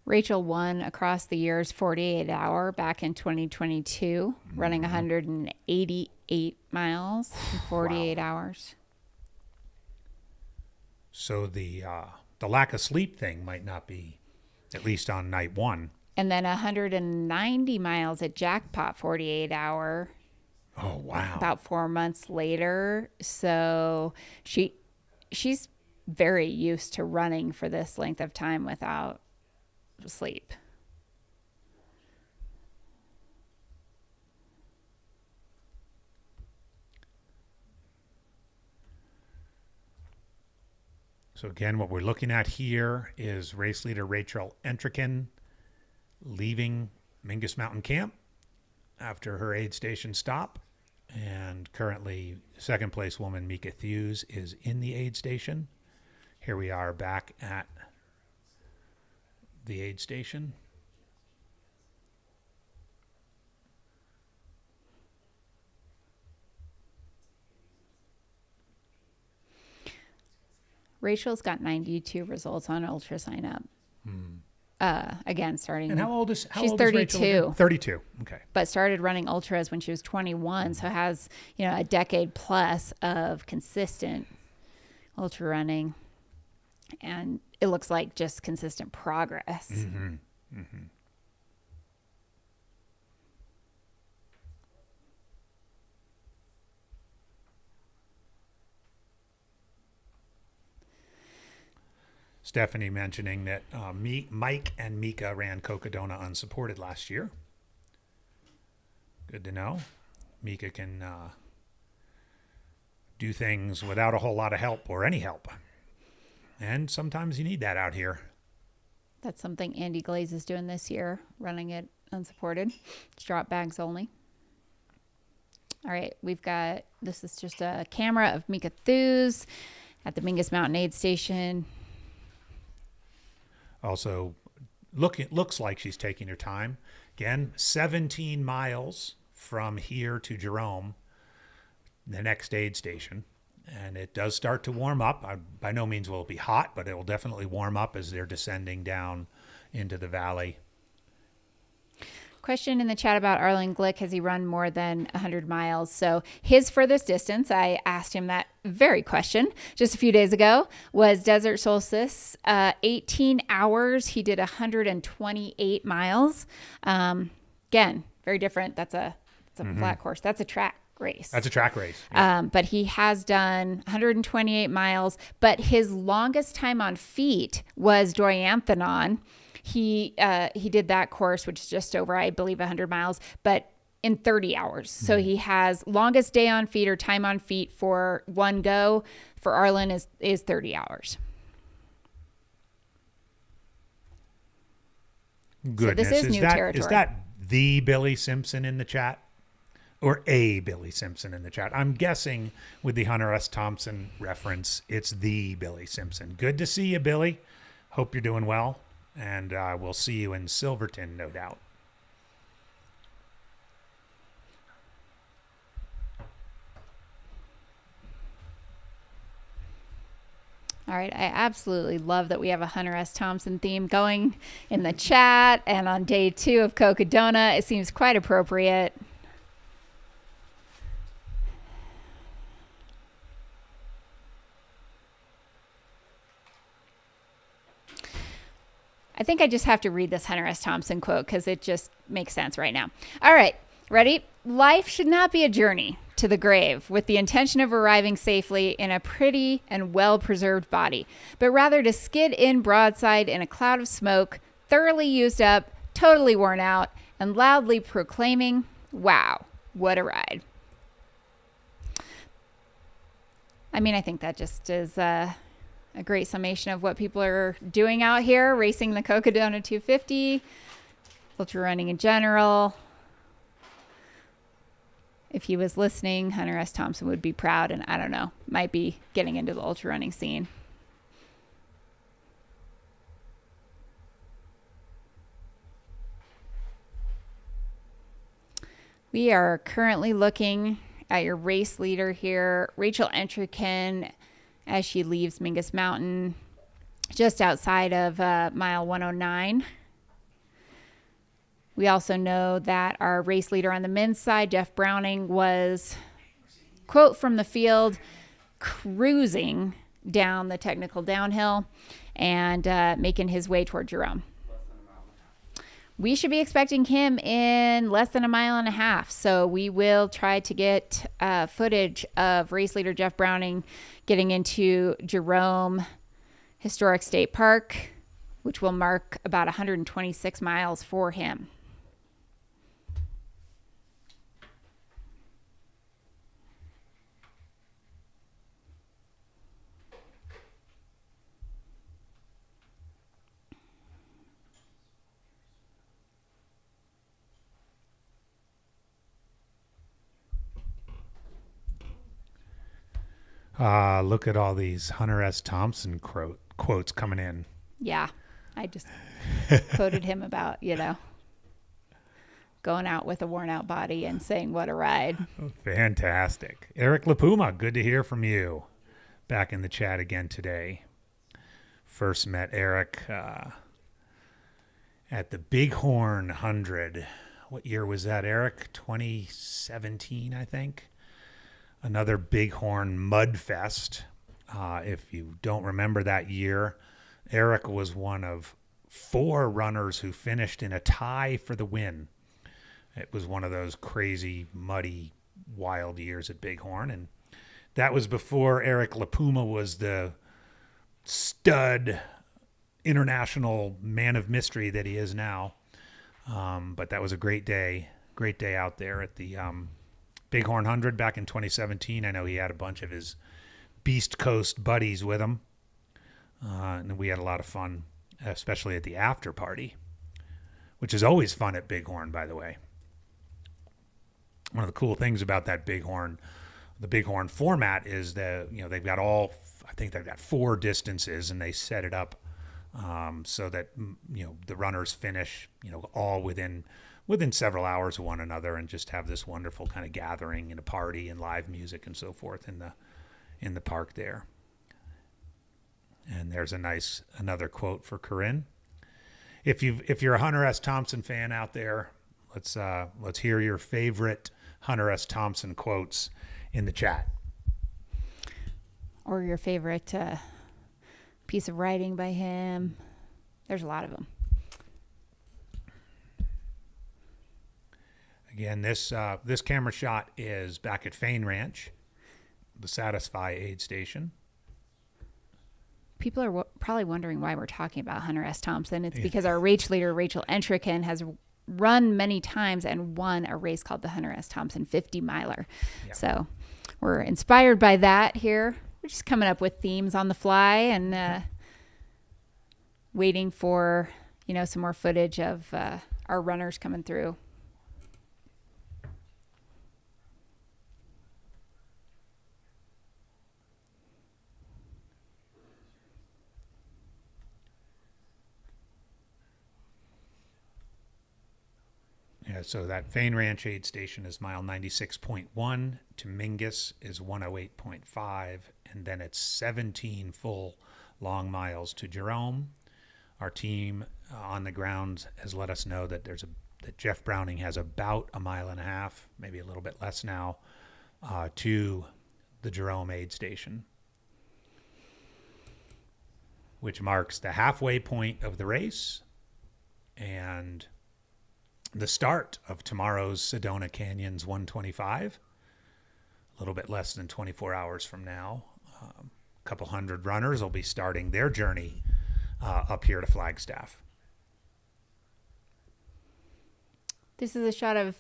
Rachel won across the years 48 hour back in 2022, running 188 miles in 48 hours. So the lack of sleep thing might not be, at least on night one. And then 190 miles at Jackpot 48 hour. Oh, wow. About 4 months later. So she's very used to running for this length of time without sleep. So again, what we're looking at here is race leader Rachel Entrekin leaving Mingus Mountain Camp after her aid station stop. And currently, second place woman Mika Thews is in the aid station. Here we are back at the aid station. Rachel's got 92 results on Ultra Sign Up. Again, starting. And how old is she's old 32. Is Rachel again? 32. Okay. But started running ultras when she was 21, so has, a decade plus of consistent ultra running, and it looks like just consistent progress. Mm-hmm. Mm-hmm. Stephanie mentioning that Mike and Mika ran Cocodona unsupported last year. Good to know. Mika can do things without a whole lot of help or any help. And sometimes you need that out here. That's something Andy Glaze is doing this year, running it unsupported. It's drop bags only. All right, this is just a camera of Mika Thews at the Mingus Mountain Aid Station. Also, looks like she's taking her time. Again, 17 miles from here to Jerome, the next aid station. And it does start to warm up. By no means will it be hot, but it will definitely warm up as they're descending down into the valley. Question in the chat about Arlen Glick. Has he run more than 100 miles? So his furthest distance, I asked him that very question just a few days ago, was Desert Solstice. 18 hours. He did 128 miles. Again, very different. That's a flat course. That's a track race. That's a track race. Yeah. But he has done 128 miles. But his longest time on feet was Dorianthenon. He did that course, which is just over, I believe, 100 miles, but in 30 hours. So he has longest day on feet or time on feet for one go for Arlen is 30 hours. Goodness. So this is new territory. Is that the Billy Simpson in the chat? Or a Billy Simpson in the chat? I'm guessing with the Hunter S. Thompson reference, it's the Billy Simpson. Good to see you, Billy. Hope you're doing well. And we'll see you in Silverton, no doubt. All right. I absolutely love that we have a Hunter S. Thompson theme going in the chat and on day 2 of Cocodona. It seems quite appropriate. I think I just have to read this Hunter S. Thompson quote because it just makes sense right now. All right, ready? Life should not be a journey to the grave with the intention of arriving safely in a pretty and well-preserved body, but rather to skid in broadside in a cloud of smoke, thoroughly used up, totally worn out, and loudly proclaiming, "Wow, what a ride." I mean, I think that just is a great summation of what people are doing out here, racing the Cocodona 250, ultra running in general. If he was listening, Hunter S. Thompson would be proud, and I don't know, might be getting into the ultra running scene. We are currently looking at your race leader here, Rachel Entrekin, as she leaves Mingus Mountain just outside of mile 109. We also know that our race leader on the men's side, Jeff Browning, was, quote from the field, cruising down the technical downhill and making his way toward Jerome. We should be expecting him in less than a mile and a half. So we will try to get footage of race leader Jeff Browning getting into Jerome Historic State Park, which will mark about 126 miles for him. Look at all these Hunter S. Thompson quotes coming in. Yeah, I just quoted him about, going out with a worn out body and saying, what a ride. Fantastic. Eric LaPuma, good to hear from you. Back in the chat again today. First met Eric at the Bighorn 100. What year was that, Eric? 2017, I think. Another Bighorn Mud Fest. If you don't remember that year, Eric was one of 4 runners who finished in a tie for the win. It was one of those crazy, muddy, wild years at Bighorn. And that was before Eric LaPuma was the stud international man of mystery that he is now. But that was a great day out there at the Bighorn 100 back in 2017. I know he had a bunch of his Beast Coast buddies with him. And we had a lot of fun, especially at the after party, which is always fun at Bighorn, by the way. One of the cool things about that the Bighorn format is that, they've got I think they've got 4 distances, and they set it up so that, the runners finish, all within several hours of one another, and just have this wonderful kind of gathering and a party and live music and so forth in the park there. And there's another quote for Corinne. If you're a Hunter S. Thompson fan out there, let's hear your favorite Hunter S. Thompson quotes in the chat. Or your favorite piece of writing by him. There's a lot of them. Again, this camera shot is back at Fain Ranch, the Satisfy aid station. People are probably wondering why we're talking about Hunter S. Thompson. It's because our race leader, Rachel Entrican, has run many times and won a race called the Hunter S. Thompson 50 miler. Yeah. So we're inspired by that here. We're just coming up with themes on the fly and waiting for, some more footage of our runners coming through. Yeah, so that Fain Ranch aid station is mile 96.1 to Mingus is 108.5, and then it's 17 full long miles to Jerome. Our team on the ground has let us know that that Jeff Browning has about a mile and a half, maybe a little bit less now, to the Jerome aid station, which marks the halfway point of the race and the start of tomorrow's Sedona Canyons 125, a little bit less than 24 hours from now. A couple hundred runners will be starting their journey up here to Flagstaff. This is a shot of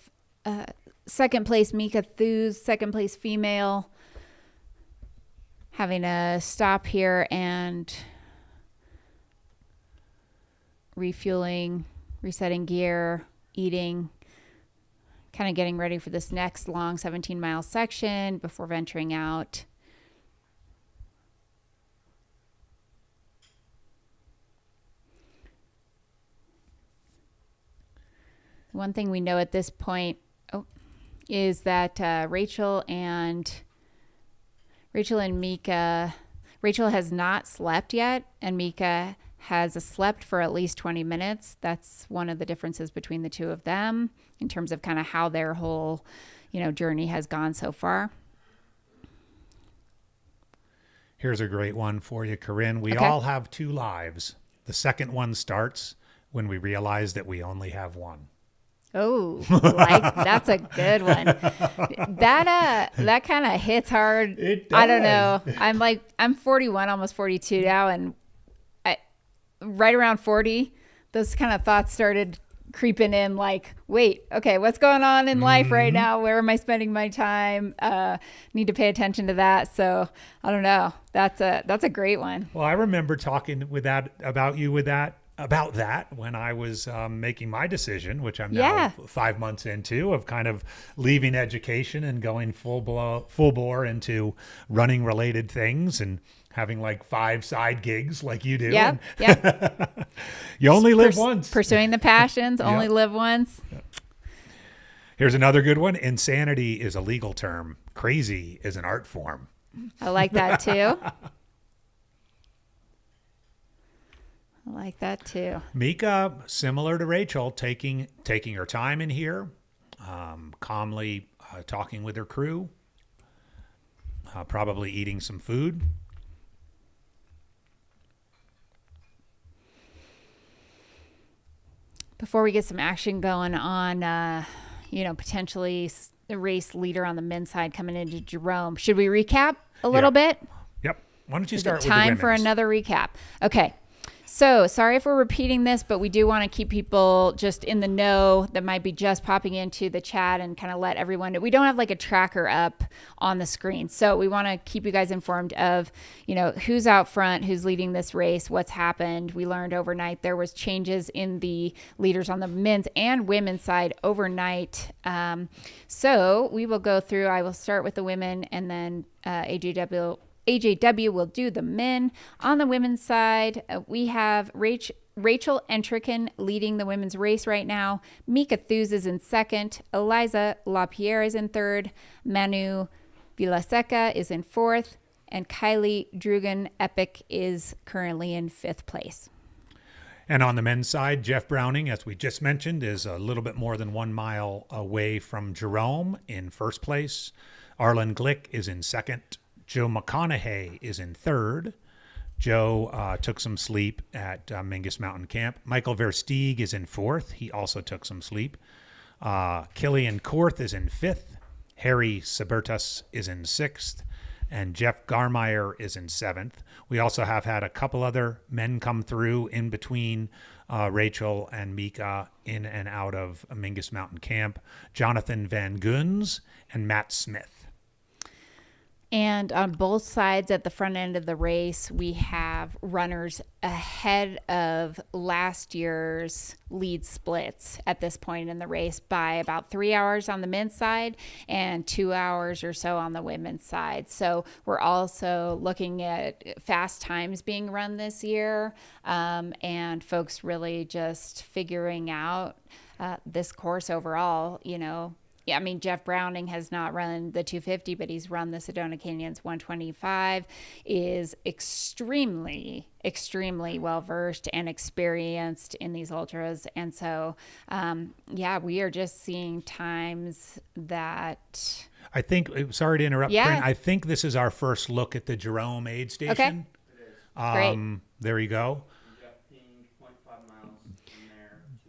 second place Mika Thews, second place female, having a stop here and refueling, resetting gear, eating, kind of getting ready for this next long 17-mile section before venturing out. One thing we know at this point is that Rachel and Mika, Rachel has not slept yet, and Mika has slept for at least 20 minutes. That's one of the differences between the two of them in terms of kind of how their whole, journey has gone so far. Here's a great one for you, Corinne. We Okay. all have 2 lives. The second one starts when we realize that we only have one. Oh, that's a good one. That kind of hits hard. It I don't does. know. I'm 41, almost 42 now, and right around 40, those kind of thoughts started creeping in. Like, wait, okay, what's going on in life right now? Where am I spending my time? Need to pay attention to that. So I don't know. That's a great one. Well, I remember talking about that when I was making my decision, which I'm now 5 months into, of kind of leaving education and going full bore into running related things and having like 5 side gigs like you do. Yeah. Yeah. You only live once. Pursuing the passions, only live once. Here's another good one. Insanity is a legal term. Crazy is an art form. I like that too. I like that too. Mika, similar to Rachel, taking her time in here, calmly talking with her crew, probably eating some food. Before we get some action going on, potentially the race leader on the men's side coming into Jerome, should we recap a little bit? Yep. Why don't you Is start it with the time women's? for another recap? Okay. So sorry if we're repeating this, but we do want to keep people just in the know that might be just popping into the chat and kind of let everyone know. We don't have like a tracker up on the screen. So we want to keep you guys informed of, who's out front, who's leading this race, what's happened. We learned overnight there was changes in the leaders on the men's and women's side overnight. So we will go through, I will start with the women and then AJW will do the men. On the women's side, we have Rachel Entrican leading the women's race right now. Mika Thuse is in second. Eliza LaPierre is in third. Manu Villaseca is in fourth. And Kylie Drugan Epic is currently in fifth place. And on the men's side, Jeff Browning, as we just mentioned, is a little bit more than 1 mile away from Jerome in first place. Arlen Glick is in second. Joe McConaughey is in third. Joe took some sleep at Mingus Mountain Camp. Michael Versteeg is in fourth. He also took some sleep. Killian Korth is in fifth. Harry Sabertus is in sixth. And Jeff Garmeyer is in seventh. We also have had a couple other men come through in between Rachel and Mika in and out of Mingus Mountain Camp. Jonathan Van Guns and Matt Smith. And on both sides at the front end of the race, we have runners ahead of last year's lead splits at this point in the race by about 3 hours on the men's side and 2 hours or so on the women's side. So we're also looking at fast times being run this year, and folks really just figuring out this course overall, Yeah, I mean, Jeff Browning has not run the 250, but he's run the Sedona Canyons 125, is extremely, extremely well-versed and experienced in these ultras. And so, we are just seeing times that... I think, sorry to interrupt, Yeah. Corinne, I think this is our first look at the Jerome aid station. Okay. Great. There you go. You got pinged 0.5 miles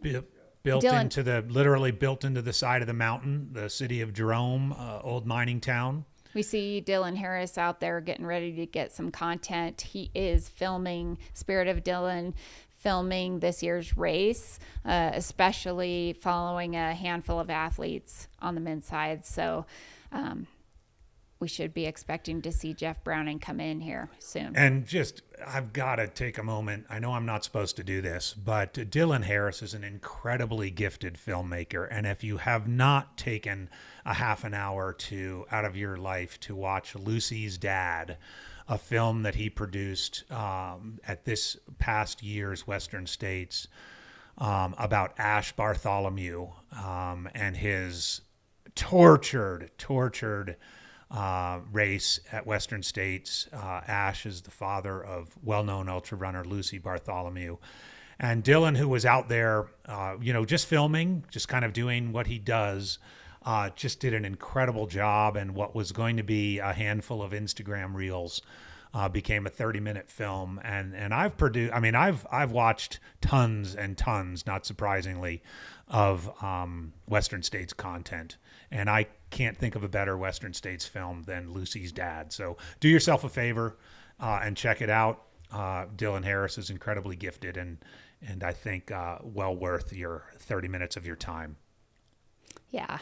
from there. Built Dylan. literally built into the side of the mountain, the city of Jerome, old mining town. We see Dylan Harris out there getting ready to get some content. He is filming, Spirit of Dylan, filming this year's race, especially following a handful of athletes on the men's side. So we should be expecting to see Jeff Browning come in here soon. And I've got to take a moment. I know I'm not supposed to do this, but Dylan Harris is an incredibly gifted filmmaker. And if you have not taken a half an hour out of your life to watch Lucy's Dad, a film that he produced at this past year's Western States about Ash Bartholomew and his tortured race at Western States. Ash is the father of well-known ultra runner Lucy Bartholomew. And Dylan, who was out there, just filming, just kind of doing what he does, just did an incredible job. And what was going to be a handful of Instagram reels became a 30-minute film. And I've watched tons and tons, not surprisingly, of Western States content. And I can't think of a better Western States film than Lucy's Dad. So do yourself a favor and check it out. Dylan Harris is incredibly gifted and I think well worth your 30 minutes of your time. Yeah,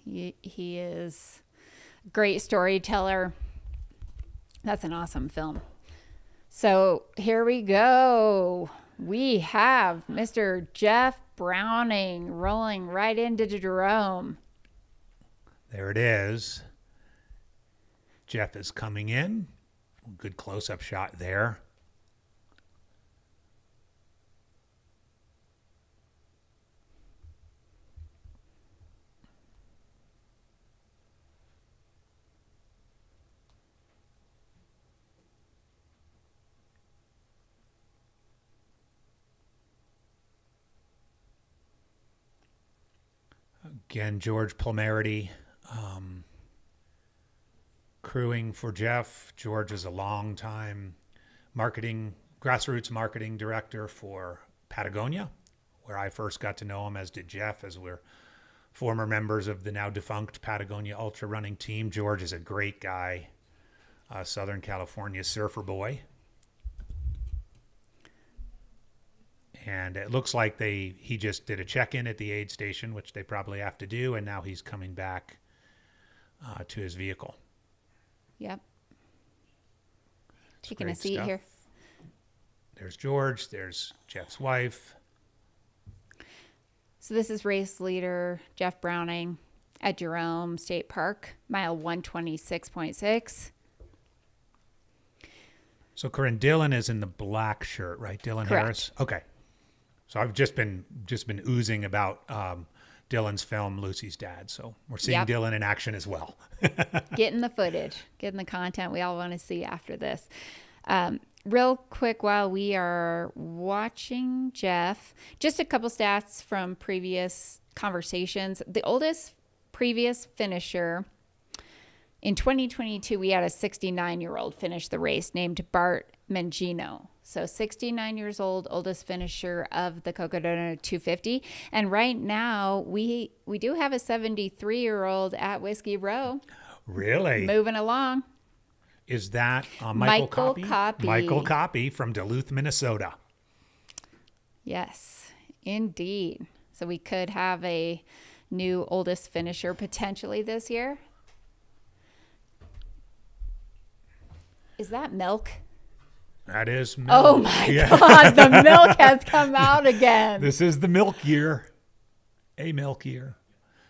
he is a great storyteller. That's an awesome film. So here we go. We have Mr. Jeff Browning rolling right into Jerome. There it is. Jeff is coming in. Good close-up shot there. Again, George Palmerity crewing for Jeff. George is a long-time grassroots marketing director for Patagonia, where I first got to know him, as did Jeff, as we're former members of the now defunct Patagonia ultra running team. George is a great guy, Southern California surfer boy. And it looks like he just did a check-in at the aid station, which they probably have to do, and now he's coming back to his vehicle. Yep. Taking a seat here. There's George. There's Jeff's wife. So this is race leader Jeff Browning at Jerome State Park, mile 126.6. So Corinne, Dylan is in the black shirt, right? Dylan Correct. Harris. Okay. So I've just been oozing about Dylan's film Lucy's Dad. So we're seeing Dylan in action as well. Getting the footage, getting the content we all want to see after this. Real quick, while we are watching Jeff, just a couple stats from previous conversations. The oldest previous finisher in 2022, we had a 69-year-old finish the race named Bart Mangino. So 69 years old, oldest finisher of the Cocodona 250. And right now, we do have a 73-year-old at Whiskey Row. Really? Moving along. Is that Michael Copy? Copy. Michael Copy from Duluth, Minnesota. Yes, indeed. So we could have a new oldest finisher potentially this year. Is that milk? That is milk. Oh my God, the milk has come out again. This is the milk year. A milk year.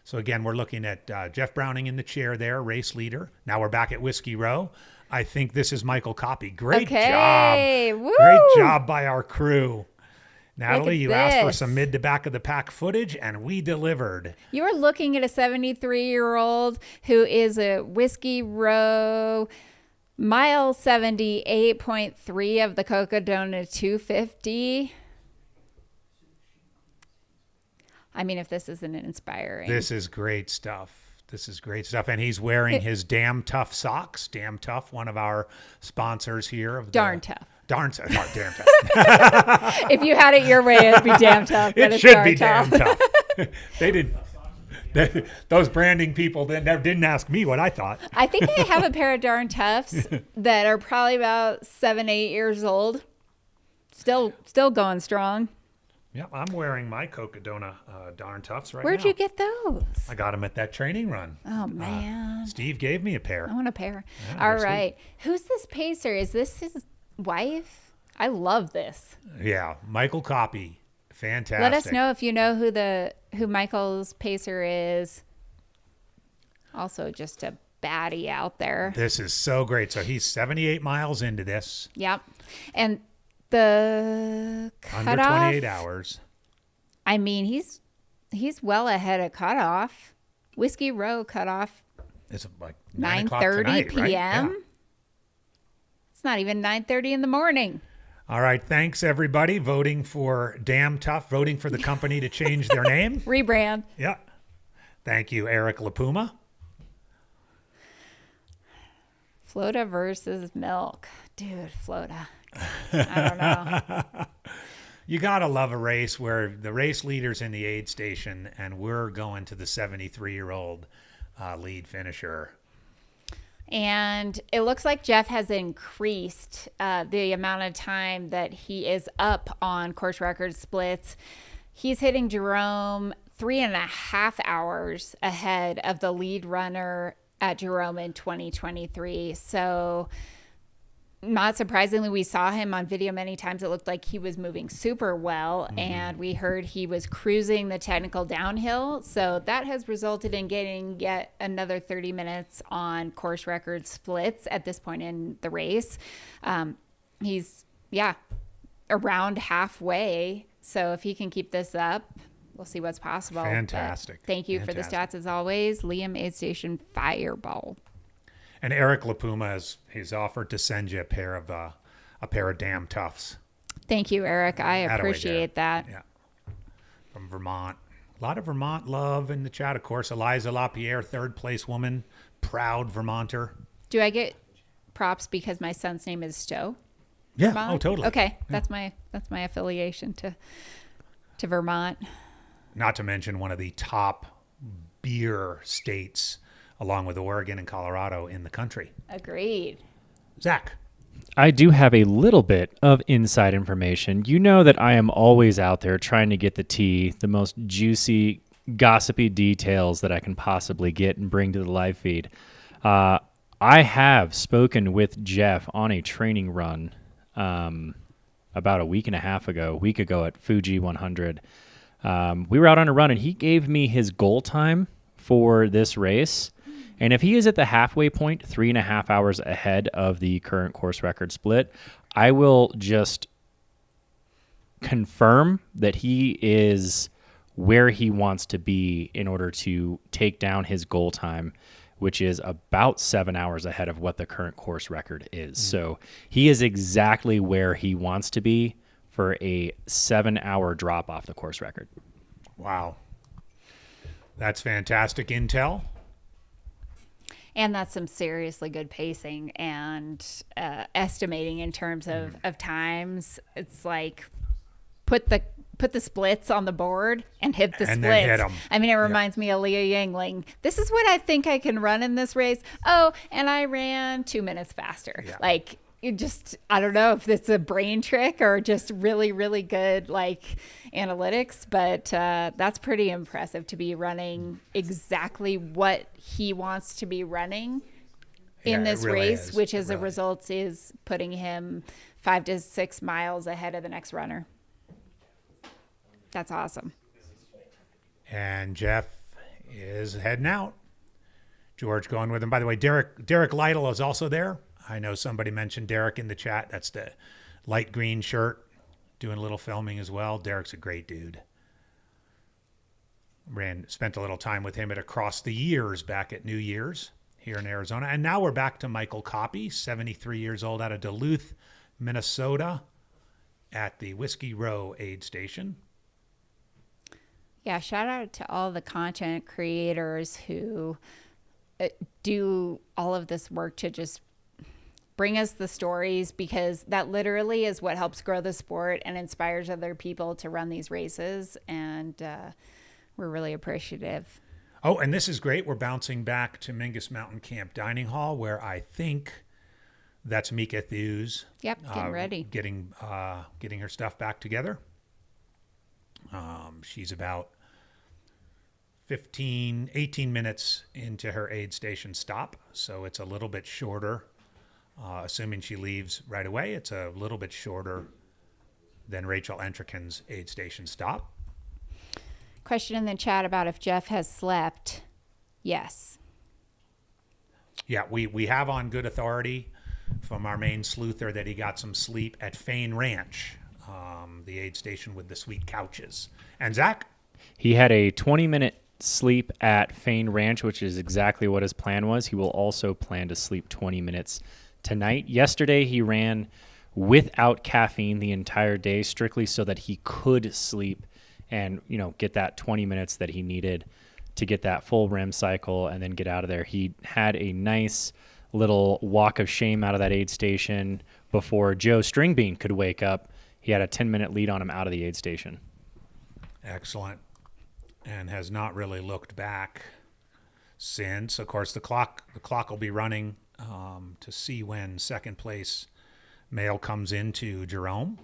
So again, we're looking at Jeff Browning in the chair there, race leader. Now we're back at Whiskey Row. I think this is Michael Copy. Great job. Woo. Great job by our crew. Natalie, you asked for this. some mid to back of the pack footage, and we delivered. You are looking at a 73-year-old who is a Whiskey Row mile 78.3 of the Cocodona 250. I mean, if this isn't inspiring. This is great stuff. And he's wearing his Damn Tough socks. Damn Tough, one of our sponsors here. Of Darn Tough. Darn Tough. Damn Tough. If you had it your way, it'd be Damn Tough. But It it's should be Darn Damn Tough. They didn't. Those branding people didn't ask me what I thought. I think I have a pair of Darn Toughs that are probably about 7-8 years old. Still going strong. Yeah, I'm wearing my Cocodona Darn Toughs right now. Where'd you get those? I got them at that training run. Oh, man. Steve gave me a pair. I want a pair. Yeah, All they're right. Who's this pacer? Is this his wife? I love this. Yeah, Michael Copy. Fantastic. Let us know if you know who Michael's pacer is. Also, just a baddie out there. This is so great. So he's 78 miles into this. Yep. And the Under cutoff, 28 hours. I mean, he's well ahead of cutoff. Whiskey Row cutoff It's like 9:30 9:30 p.m. p.m. Yeah. It's not even 9:30 in the morning. All right. Thanks, everybody, voting for Damn Tough, voting for the company to change their name. Rebrand. Yeah. Thank you, Eric LaPuma. Flota versus milk. Dude, Flota. I don't know. You got to love a race where the race leader's in the aid station and we're going to the 73-year-old lead finisher. And it looks like Jeff has increased the amount of time that he is up on course record splits. He's hitting Jerome 3.5 hours ahead of the lead runner at Jerome in 2023. So not surprisingly, we saw him on video many times. It looked like he was moving super well, and we heard he was cruising the technical downhill. So that has resulted in getting yet another 30 minutes on course record splits at this point in the race. He's, around halfway. So if he can keep this up, we'll see what's possible. Fantastic. But thank you for the stats as always. Liam Aid Station Fireball. And Eric LaPuma he's offered to send you a pair of Damn Toughs. Thank you, Eric. I appreciate that. Yeah. From Vermont. A lot of Vermont love in the chat. Of course, Eliza LaPierre, third place woman, proud Vermonter. Do I get props because my son's name is Stowe? Yeah. Vermont? Oh, totally. Okay. Yeah. That's my affiliation to Vermont. Not to mention one of the top beer states, along with Oregon and Colorado, in the country. Agreed. Zach. I do have a little bit of inside information. You know that I am always out there trying to get the tea, the most juicy, gossipy details that I can possibly get and bring to the live feed. I have spoken with Jeff on a training run about a week ago at Fuji 100. We were out on a run, and he gave me his goal time for this race. And if he is at the halfway point, 3.5 hours ahead of the current course record split, I will just confirm that he is where he wants to be in order to take down his goal time, which is about 7 hours ahead of what the current course record is. So he is exactly where he wants to be for a 7-hour drop off the course record. Wow. That's fantastic intel. And that's some seriously good pacing and estimating in terms of times. It's like put the splits on the board and hit the And splits. then hit 'em. I mean, it reminds me of Leah Yangling. This is what I think I can run in this race. Oh, and I ran 2 minutes faster. Yeah. Like, you just, I don't know if it's a brain trick or just really, really good like analytics, but that's pretty impressive to be running exactly what he wants to be running in this really race, is. which as It a really result is putting him 5 to 6 miles ahead of the next runner. That's awesome. And Jeff is heading out. George going with him. By the way, Derek Lytle is also there. I know somebody mentioned Derek in the chat. That's the light green shirt, doing a little filming as well. Derek's a great dude. Spent a little time with him at Across the Years back at New Year's here in Arizona. And now we're back to Michael Coppy, 73 years old, out of Duluth, Minnesota, at the Whiskey Row aid station. Yeah, shout out to all the content creators who do all of this work to just bring us the stories, because that literally is what helps grow the sport and inspires other people to run these races. And we're really appreciative. Oh, and this is great. We're bouncing back to Mingus Mountain Camp Dining Hall, where I think that's Mika Thews. Yep, getting ready. Getting her stuff back together. She's about 18 minutes into her aid station stop, so it's a little bit shorter. Assuming she leaves right away, it's a little bit shorter than Rachel Entrekin's aid station stop. Question in the chat about if Jeff has slept. Yes. Yeah, we have on good authority from our main sleuther that he got some sleep at Fain Ranch, the aid station with the sweet couches. And Zach? He had a 20-minute sleep at Fain Ranch, which is exactly what his plan was. He will also plan to sleep 20 minutes tonight. Yesterday, he ran without caffeine the entire day, strictly so that he could sleep and, get that 20 minutes that he needed to get that full REM cycle and then get out of there. He had a nice little walk of shame out of that aid station before Joe Stringbean could wake up. He had a 10-minute lead on him out of the aid station. Excellent. And has not really looked back since. Of course, the clock will be running to see when second place mail comes into Jerome.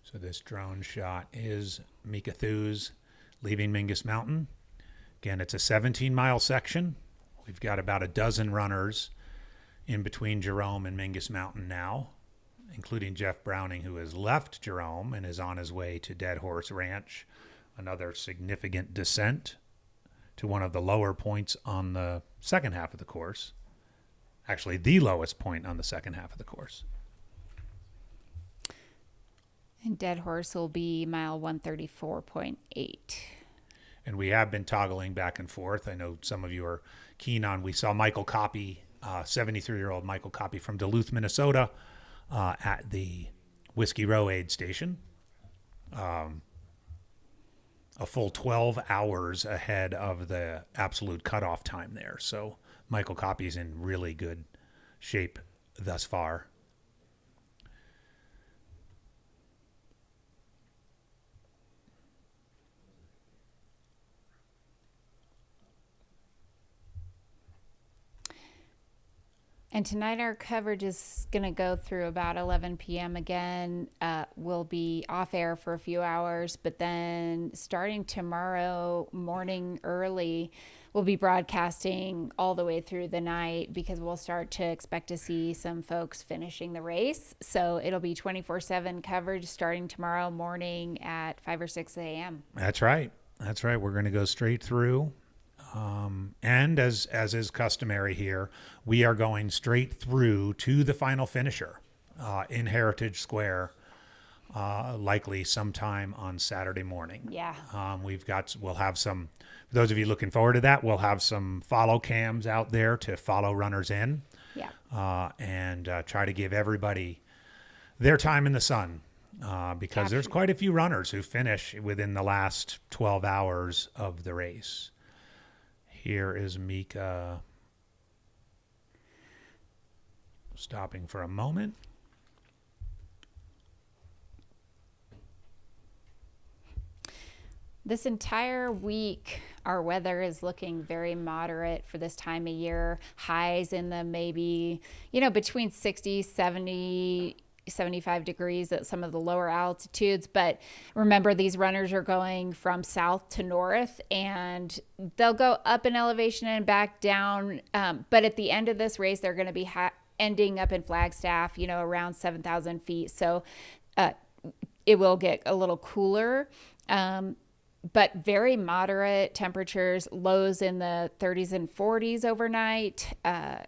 So this drone shot is Mika Thews leaving Mingus Mountain. Again, it's a 17-mile section. We've got about a dozen runners in between Jerome and Mingus Mountain now, including Jeff Browning, who has left Jerome and is on his way to Dead Horse Ranch. Another significant descent to one of the lower points on the second half of the course. Actually, the lowest point on the second half of the course. And Dead Horse will be mile 134.8. And we have been toggling back and forth. I know some of you are keen on, we saw Michael Coppy, 73-year-old Michael Coppy from Duluth, Minnesota, at the Whiskey Row aid station. A full 12 hours ahead of the absolute cutoff time there. So Michael Coppy's in really good shape thus far. And tonight our coverage is going to go through about 11 p.m. again. We'll be off air for a few hours, but then starting tomorrow morning early, we'll be broadcasting all the way through the night because we'll start to expect to see some folks finishing the race. So it'll be 24/7 coverage starting tomorrow morning at 5 or 6 a.m. That's right. That's right. We're going to go straight through. And as is customary here, we are going straight through to the final finisher in Heritage Square, likely sometime on Saturday morning. Yeah. We'll have some, for those of you looking forward to that, we'll have some follow cams out there to follow runners in. Yeah. And try to give everybody their time in the sun. Because there's quite a few runners who finish within the last 12 hours of the race. Here is Mika stopping for a moment. This entire week, our weather is looking very moderate for this time of year. Highs in the maybe, between 60, 70, 75 degrees at some of the lower altitudes. But remember, these runners are going from south to north, and they'll go up in elevation and back down. But at the end of this race, they're going to be ending up in Flagstaff, around 7,000 feet. So it will get a little cooler. But very moderate temperatures, lows in the 30s and 40s overnight.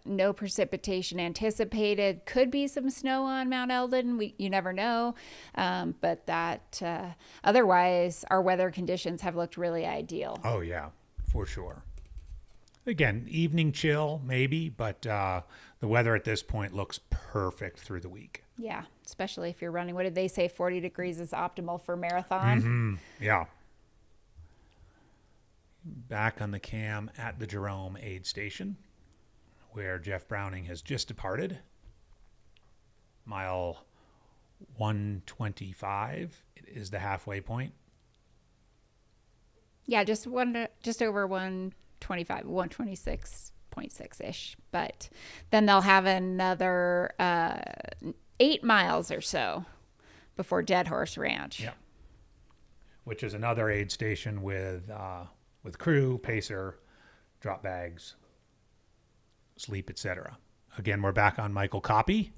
No precipitation anticipated. Could be some snow on Mount Eldon. You never know. But that otherwise, our weather conditions have looked really ideal. Oh, yeah, for sure. Again, evening chill maybe, but the weather at this point looks perfect through the week. Yeah, especially if you're running. What did they say? 40 degrees is optimal for marathon. Mm-hmm. Yeah. Back on the cam at the Jerome aid station, where Jeff Browning has just departed. Mile 125 is the halfway point. Yeah, just over 125, 126.6-ish. But then they'll have another 8 miles or so before Dead Horse Ranch. Yeah. Which is another aid station with crew, pacer, drop bags, sleep, etc. Again, we're back on Michael Coppy.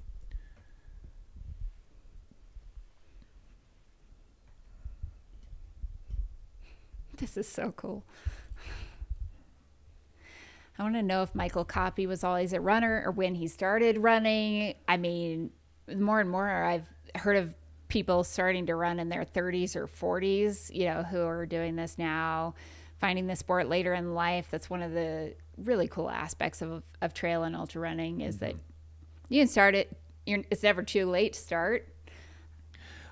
This is so cool. I want to know if Michael Coppi was always a runner or when he started running. I mean, more and more I've heard of people starting to run in their 30s or 40s, you know, who are doing this now, finding the sport later in life. That's one of the really cool aspects of trail and ultra running is that you can start it. It's never too late to start.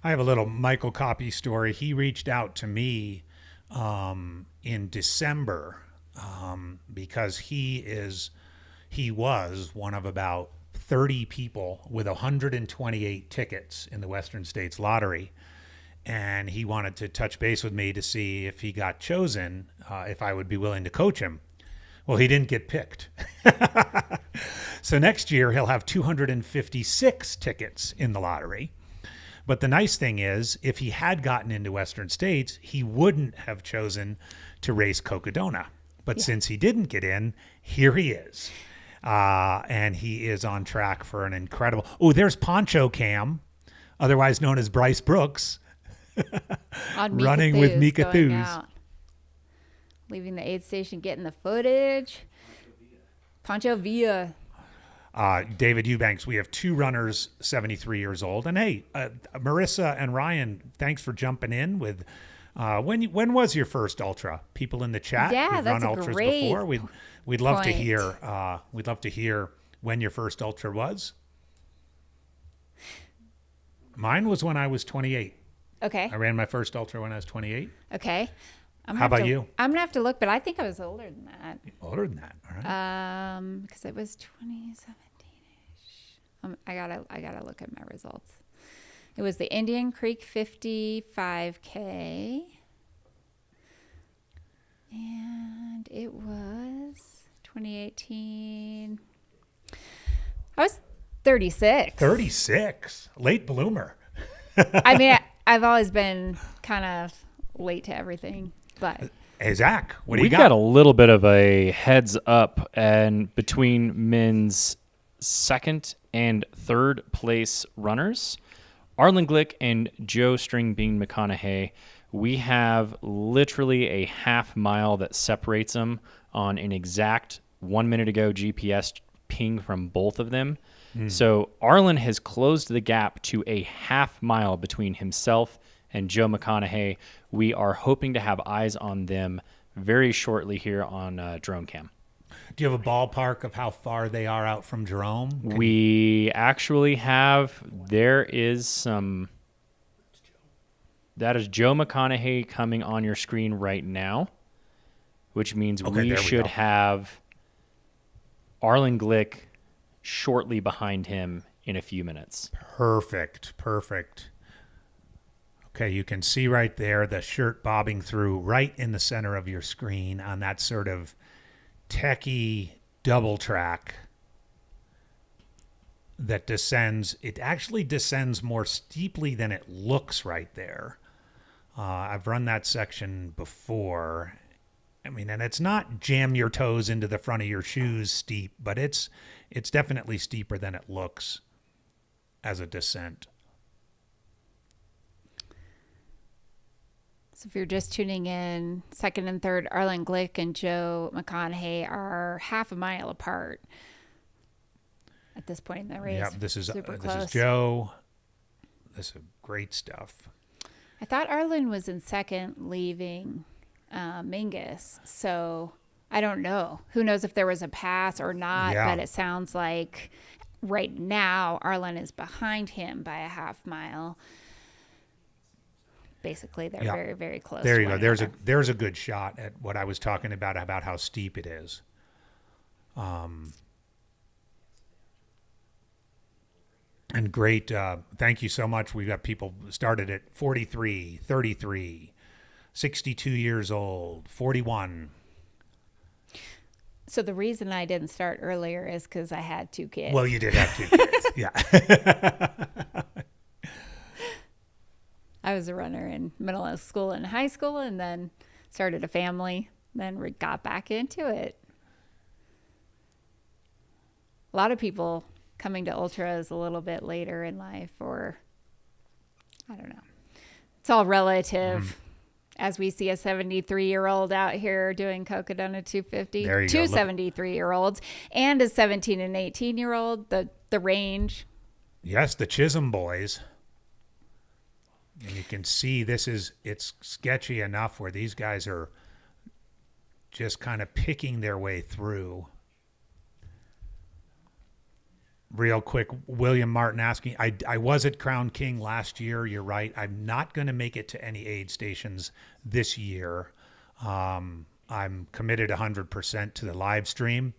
I have a little Michael Coppi story. He reached out to me in December because he was one of about 30 people with 128 tickets in the Western States Lottery. And he wanted to touch base with me to see if he got chosen, if I would be willing to coach him. Well, he didn't get picked. So next year he'll have 256 tickets in the lottery. But the nice thing is, if he had gotten into Western States, he wouldn't have chosen to race Cocodona. But since he didn't get in, here he is. And he is on track for an incredible... Oh, there's Poncho Cam, otherwise known as Bryce Brooks, running with Mika Thews. Leaving the aid station, getting the footage. Poncho Villa. David Eubanks, we have two runners, 73 years old. And hey, Marissa and Ryan, thanks for jumping in with... when was your first ultra? People in the chat who've that's run ultras great before. We'd love to point. hear. We'd love to hear when your first ultra was. Mine was when I was 28. Okay. I ran my first ultra when I was 28. Okay. How about you? I'm gonna have to look, but I think I was older than that. Older than that, all right. Because it was 2017-ish. I gotta look at my results. It was the Indian Creek 55K, and it was 2018. I was 36. 36, late bloomer. I mean, I've always been kind of late to everything, but. Hey, Zach, what do We you got? got a little bit of a heads up, and between men's second and third place runners, Arlen Glick and Joe Stringbean McConaughey, we have literally a half mile that separates them on an exact 1 minute ago GPS ping from both of them. So Arlen has closed the gap to a half mile between himself and Joe McConaughey. We are hoping to have eyes on them very shortly here on drone cam. Do you have a ballpark of how far they are out from Jerome? We actually have, there is some, that is Joe McConaughey coming on your screen right now, which means we should have Arlen Glick shortly behind him in a few minutes. Perfect. Okay, you can see right there the shirt bobbing through right in the center of your screen on that sort of techie double track that descends. It actually descends more steeply than it looks right there. I've run that section before. I mean, and it's not jam your toes into the front of your shoes steep, but it's definitely steeper than it looks as a descent. So if you're just tuning in, second and third, Arlen Glick and Joe McConaughey are half a mile apart at this point in the race. Yeah, this is close. Joe. This is great stuff. I thought Arlen was in second, leaving Mingus. So I don't know. Who knows if there was a pass or not? Yeah. But it sounds like right now Arlen is behind him by a half mile. Basically, they're very, very close. There to you go. one There's another. a good shot at what I was talking about how steep it is. And great. Thank you so much. We've got people started at 43, 33, 62 years old, 41. So the reason I didn't start earlier is because I had 2 kids. Well, you did have 2 kids. Yeah. I was a runner in middle school and high school, and then started a family, then got back into it. A lot of people coming to ultras a little bit later in life, or I don't know. It's all relative. As we see a 73-year-old out here doing Cocodona 250, There you two go. Look. 73-year-olds, and a 17 and 18-year-old, the range. Yes, the Chisholm boys. And you can see it's sketchy enough where these guys are just kind of picking their way through. Real quick, William Martin asking, I was at Crown King last year. You're right. I'm not going to make it to any aid stations this year. I'm committed 100% to the live stream.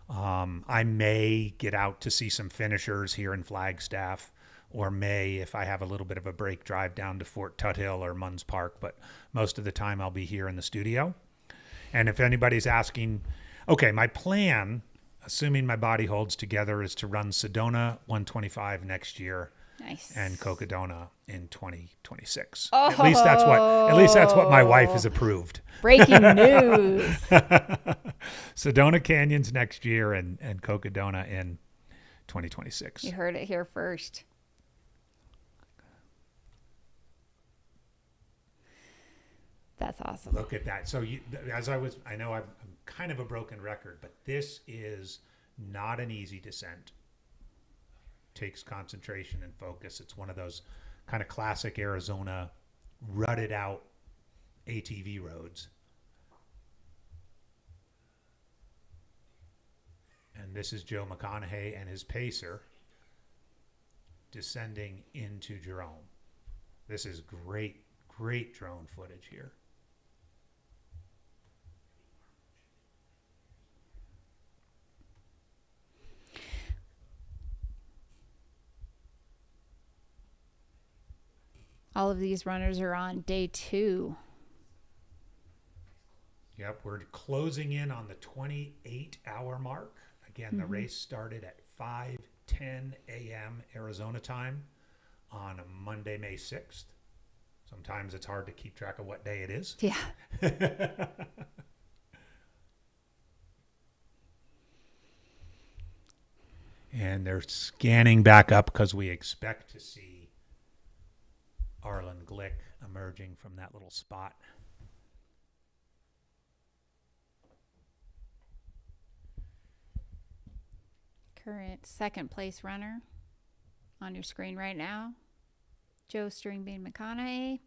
I may get out to see some finishers here in Flagstaff, or may, if I have a little bit of a break, drive down to Fort Tuthill or Munns Park. But most of the time I'll be here in the studio. And if anybody's asking, okay, my plan, assuming my body holds together, is to run Sedona 125 next year. Nice. And Cocodona in 2026. Oh. At least that's what my wife has approved. Breaking news. Sedona Canyons next year and Cocodona in 2026. You heard it here first. That's awesome. Look at that. So I know I'm kind of a broken record, but this is not an easy descent. Takes concentration and focus. It's one of those kind of classic Arizona rutted out ATV roads. And this is Joe McConaughey and his pacer descending into Jerome. This is great drone footage here. All of these runners are on day 2. Yep, we're closing in on the 28-hour mark. Again, the race started at 5:10 a.m. Arizona time on Monday, May 6th. Sometimes it's hard to keep track of what day it is. Yeah. And they're scanning back up because we expect to see Arlen Glick emerging from that little spot. Current second place runner on your screen right now, Joe Stringbean McConaughey.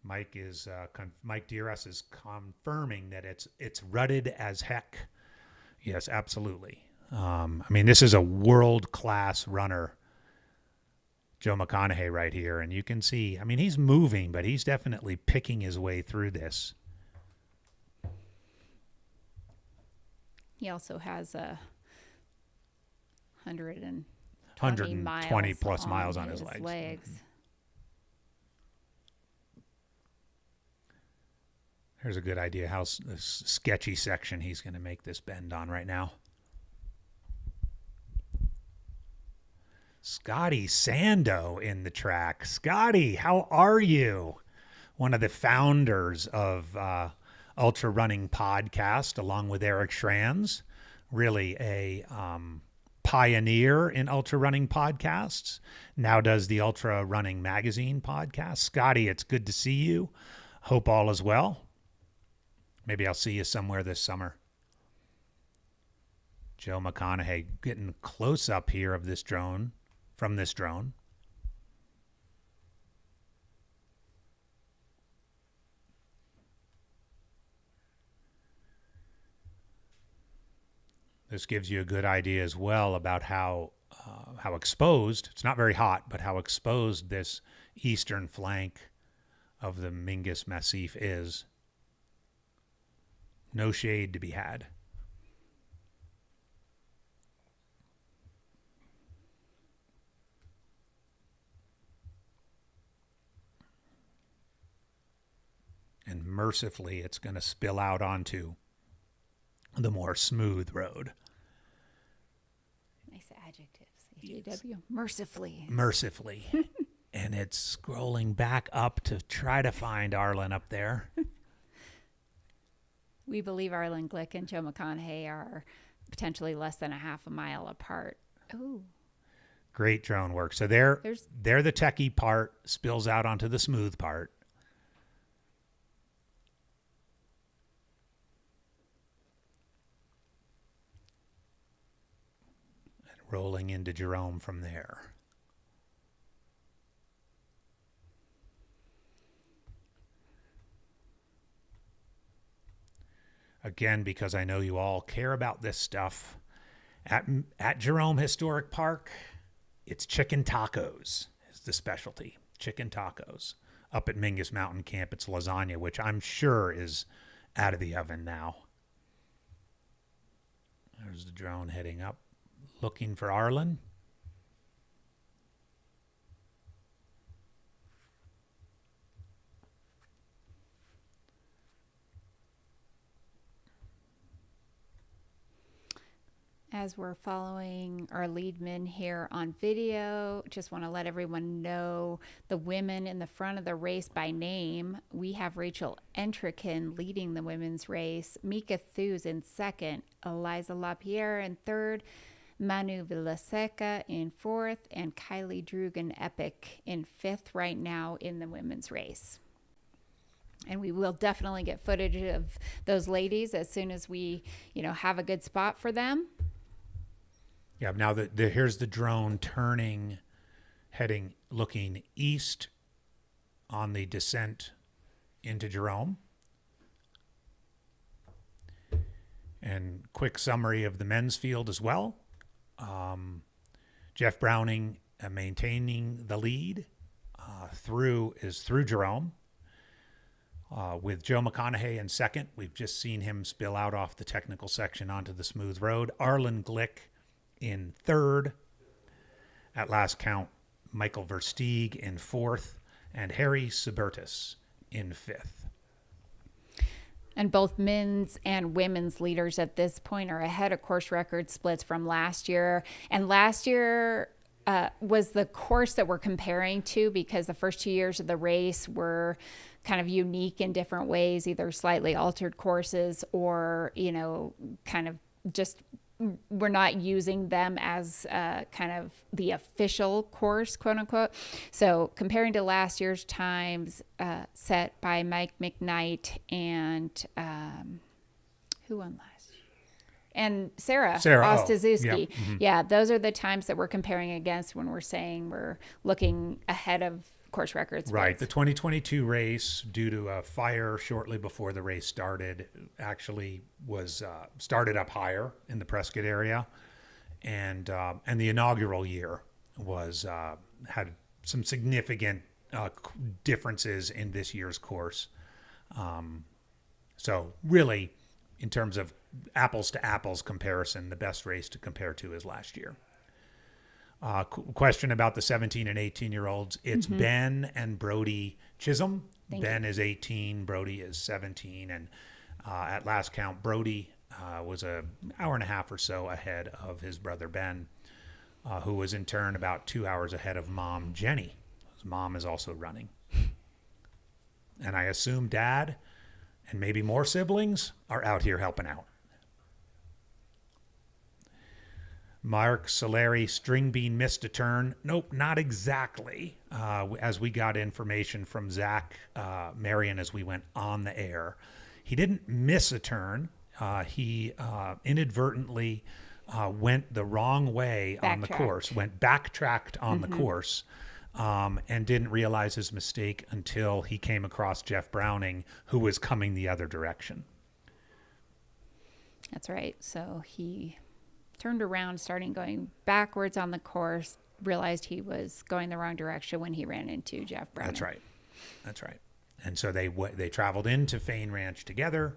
Mike Diras is confirming that it's rutted as heck. Yes, absolutely. I mean, this is a world-class runner, Joe McConaughey right here. And you can see, I mean, he's moving, but he's definitely picking his way through this. He also has a 120 plus miles on his legs. Mm-hmm. Here's a good idea how sketchy section he's going to make this bend on right now. Scotty Sando in the track. Scotty, how are you? One of the founders of Ultra Running Podcast, along with Eric Schranz. Really a pioneer in ultra running podcasts. Now does the Ultra Running Magazine podcast. Scotty, it's good to see you. Hope all is well. Maybe I'll see you somewhere this summer. Joe McConaughey getting close up here of this drone, from this drone. This gives you a good idea as well about how exposed, it's not very hot, but how exposed this eastern flank of the Mingus Massif is. No shade to be had. And mercifully, it's going to spill out onto the more smooth road. Nice adjectives. AJW. Mercifully. Mercifully. And it's scrolling back up to try to find Arlen up there. We believe Arlen Glick and Joe McConaughey are potentially less than a half a mile apart. Ooh. Great drone work. So they're the techie part, spills out onto the smooth part. And rolling into Jerome from there. Again, because I know you all care about this stuff, at Jerome Historic Park, it's chicken tacos is the specialty. Chicken tacos. Up at Mingus Mountain Camp, it's lasagna, which I'm sure is out of the oven now. There's the drone heading up, looking for Arlen. As we're following our lead men here on video, just want to let everyone know the women in the front of the race by name. We have Rachel Entrikin leading the women's race, Mika Thews in second, Eliza LaPierre in third, Manu Villaseca in fourth, and Kylie Drugan Epic in fifth right now in the women's race. And we will definitely get footage of those ladies as soon as we, have a good spot for them. Yeah, now here's the drone turning, looking east on the descent into Jerome. And quick summary of the men's field as well. Jeff Browning maintaining the lead through Jerome. With Joe McConaughey in second. We've just seen him spill out off the technical section onto the smooth road. Arlen Glick in third. At last count, Michael Versteeg in fourth, and Harry Subertus in fifth. And both men's and women's leaders at this point are ahead of course record splits from last year. And last year was the course that we're comparing to, because the first 2 years of the race were kind of unique in different ways, either slightly altered courses or, kind of just we're not using them as kind of the official course, quote unquote. So comparing to last year's times set by Mike McKnight and who won last year? And Sarah Ostaszewski. Yeah, those are the times that we're comparing against when we're saying we're looking ahead of course records. Right. The 2022 race, due to a fire shortly before the race started, actually was started up higher in the Prescott area, and the inaugural year was had some significant differences in this year's course. So really, in terms of apples to apples comparison, the best race to compare to is last year. Question about the 17 and 18-year-olds. It's Ben and Brody Chisholm. Ben is 18, Brody is 17. And at last count, Brody was an hour and a half or so ahead of his brother Ben, who was in turn about 2 hours ahead of mom Jenny. His mom is also running. And I assume dad and maybe more siblings are out here helping out. Mark Solari, String Bean missed a turn. Nope, not exactly. As we got information from Zach Marion as we went on the air, he didn't miss a turn. He inadvertently went the wrong way on the course, backtracked on the course, and didn't realize his mistake until he came across Jeff Browning, who was coming the other direction. That's right. So he turned around, starting going backwards on the course, realized he was going the wrong direction when he ran into Jeff Browning. That's right. And so they traveled into Fain Ranch together,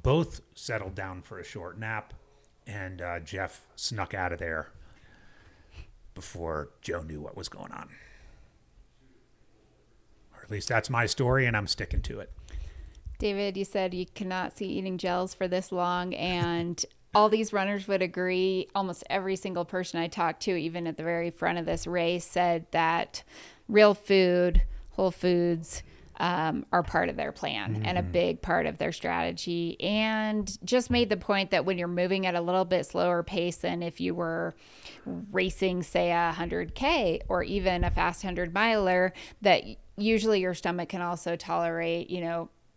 both settled down for a short nap, and Jeff snuck out of there before Joe knew what was going on. Or at least that's my story, and I'm sticking to it. David, you said you cannot see eating gels for this long, and all these runners would agree. Almost every single person I talked to, even at the very front of this race, said that real food, whole foods, are part of their plan and a big part of their strategy. And just made the point that when you're moving at a little bit slower pace than if you were racing, say, a 100K or even a fast 100-miler, that usually your stomach can also tolerate,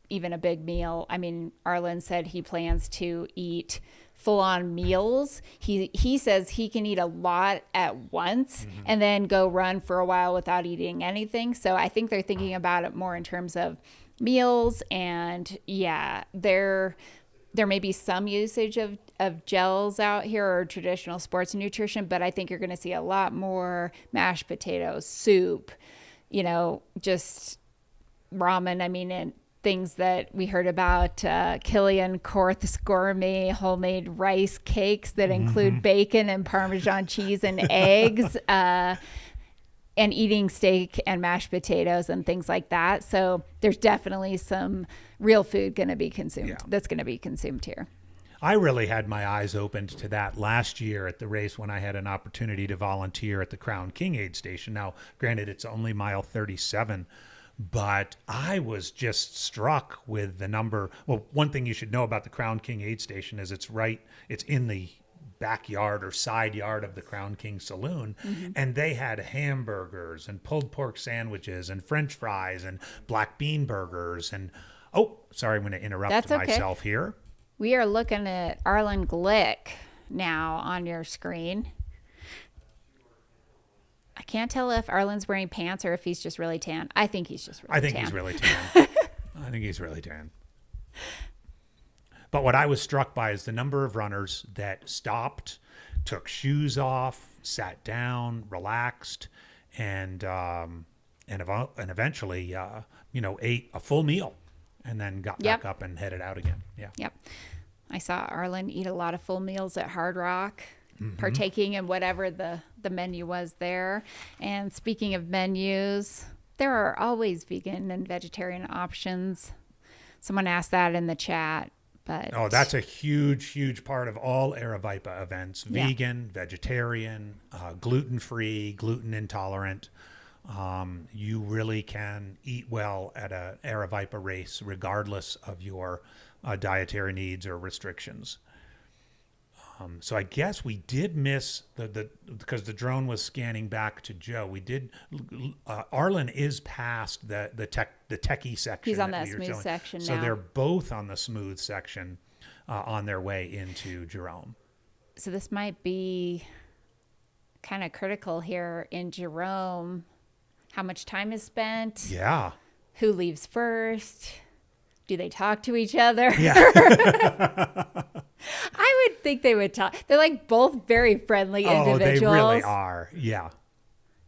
even a big meal. I mean, Arlen said he plans to eat full-on meals. He says he can eat a lot at once and then go run for a while without eating anything. So I think they're thinking about it more in terms of meals. And yeah, there may be some usage of gels out here or traditional sports nutrition, but I think you're going to see a lot more mashed potatoes, soup, just ramen. I mean, and things that we heard about, Killian Korth's gourmet homemade rice cakes that include bacon and Parmesan cheese and eggs, and eating steak and mashed potatoes and things like that. So there's definitely some real food going to be consumed. That's going to be consumed here. I really had my eyes opened to that last year at the race when I had an opportunity to volunteer at the Crown King aid station. Now, granted, it's only mile 37, but I was just struck with the number. Well, one thing you should know about the Crown King aid station is it's in the backyard or side yard of the Crown King Saloon. And they had hamburgers and pulled pork sandwiches and French fries and black bean burgers. And, oh, sorry, I'm going to interrupt myself here. We are looking at Arlen Glick now on your screen. I can't tell if Arlen's wearing pants or if he's just really tan. I think he's just really tan. He's really tan. I think he's really tan. But what I was struck by is the number of runners that stopped, took shoes off, sat down, relaxed, and eventually, ate a full meal and then got back up and headed out again. Yeah. Yep. I saw Arlen eat a lot of full meals at Hard Rock, partaking in whatever the menu was there. And speaking of menus, there are always vegan and vegetarian options. Someone asked that in the chat. But that's a huge part of all Aravaipa events. Vegan, vegetarian, gluten-free, gluten intolerant. You really can eat well at a Aravaipa race regardless of your dietary needs or restrictions. So I guess we did miss because the drone was scanning back to Joe. We did. Arlen is past the techie section. He's on that smooth section now. So they're both on the smooth section on their way into Jerome. So this might be kind of critical here in Jerome. How much time is spent? Yeah. Who leaves first? Do they talk to each other? Yeah. I would think they would talk. They're like both very friendly individuals. Oh, they really are. Yeah.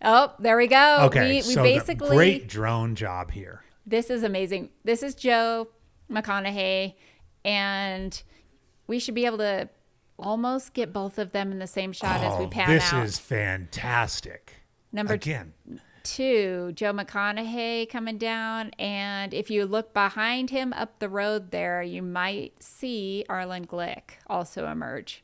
Oh, there we go. Okay. We so basically great drone job here. This is amazing. This is Joe McConaughey, and we should be able to almost get both of them in the same shot as we pan out. This is fantastic. Number 2, Joe McConaughey coming down, and if you look behind him up the road there, you might see Arlen Glick also emerge.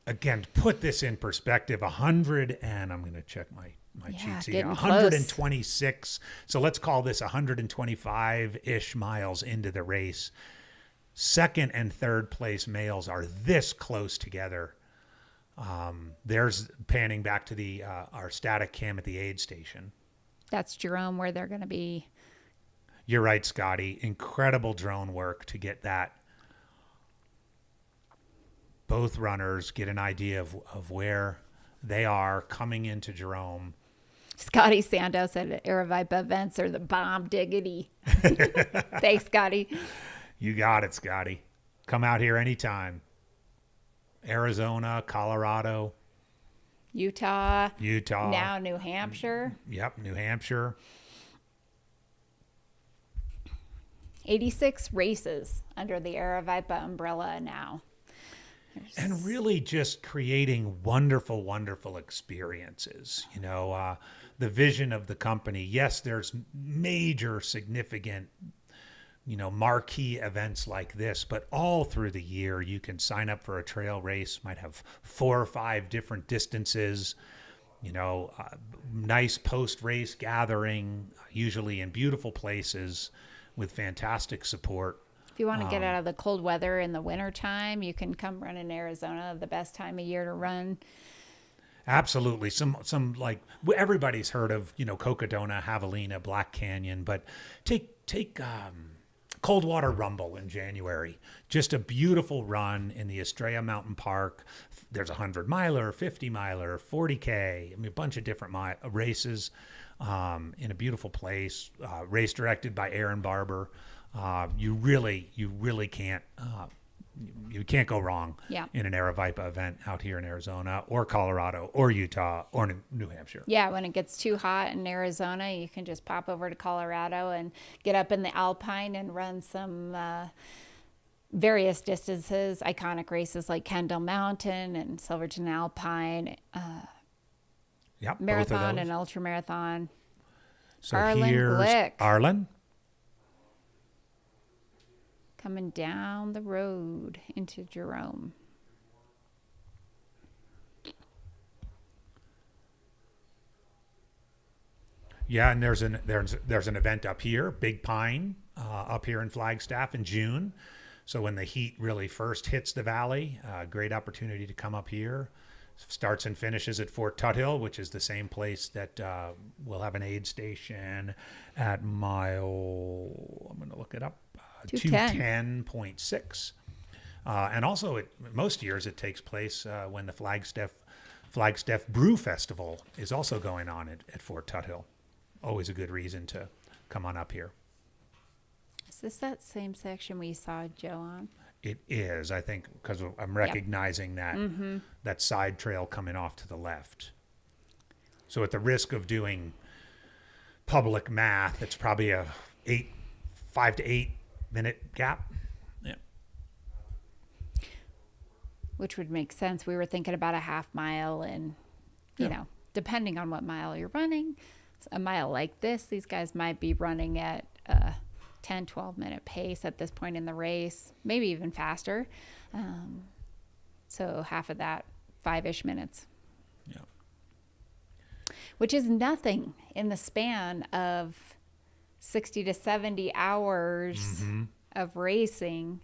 Again, to put this in perspective, 100 and I'm going to check my cheat sheet. Getting 126. So let's call this 125-ish miles into the race. Second and third place males are this close together. There's panning back to our static cam at the aid station. That's Jerome, where they're going to be. You're right, Scotty. Incredible drone work to get that. Both runners get an idea of where they are coming into Jerome. Scotty Sandow said Aravaipa events are the bomb diggity. Thanks, Scotty. You got it, Scotty. Come out here anytime. Arizona, Colorado, Utah, now New Hampshire. Yep, New Hampshire. 86 races under the Aravaipa umbrella now. And really just creating wonderful experiences. The vision of the company. Yes, there's major significant marquee events like this, but all through the year, you can sign up for a trail race, might have 4 or 5 different distances. Nice post-race gathering, usually in beautiful places with fantastic support. If you want to get out of the cold weather in the wintertime, you can come run in Arizona, the best time of year to run. Absolutely. Some like everybody's heard of, Cocodona, Javelina, Black Canyon, but take Coldwater Rumble in January. Just a beautiful run in the Estrella Mountain Park. There's a 100-miler, 50-miler, 40K. I mean, a bunch of different races in a beautiful place. Race directed by Aaron Barber. You really can't you can't go wrong in an Aravaipa event out here in Arizona or Colorado or Utah or New Hampshire. Yeah, when it gets too hot in Arizona, you can just pop over to Colorado and get up in the Alpine and run some various distances, iconic races like Kendall Mountain and Silverton Alpine, marathon and ultra marathon. So Arlen here's Glick. Arlen. Coming down the road into Jerome. Yeah, and there's an event up here, Big Pine, up here in Flagstaff in June. So when the heat really first hits the valley, great opportunity to come up here. Starts and finishes at Fort Tuthill, which is the same place that will have an aid station at mile. I'm going to look it up. 210.6. And also, most years it takes place when the Flagstaff Brew Festival is also going on at Fort Tuthill. Always a good reason to come on up here. Is this that same section we saw Joe on? It is, I think, because I'm recognizing that side trail coming off to the left. So at the risk of doing public math, it's probably a 5 to 8 minute gap. Yeah. Which would make sense. We were thinking about a half mile, and depending on what mile you're running, a mile like this, these guys might be running at 10, 12 minute pace at this point in the race, maybe even faster. So half of that, 5-ish minutes. Yeah. Which is nothing in the span of 60 to 70 hours of racing.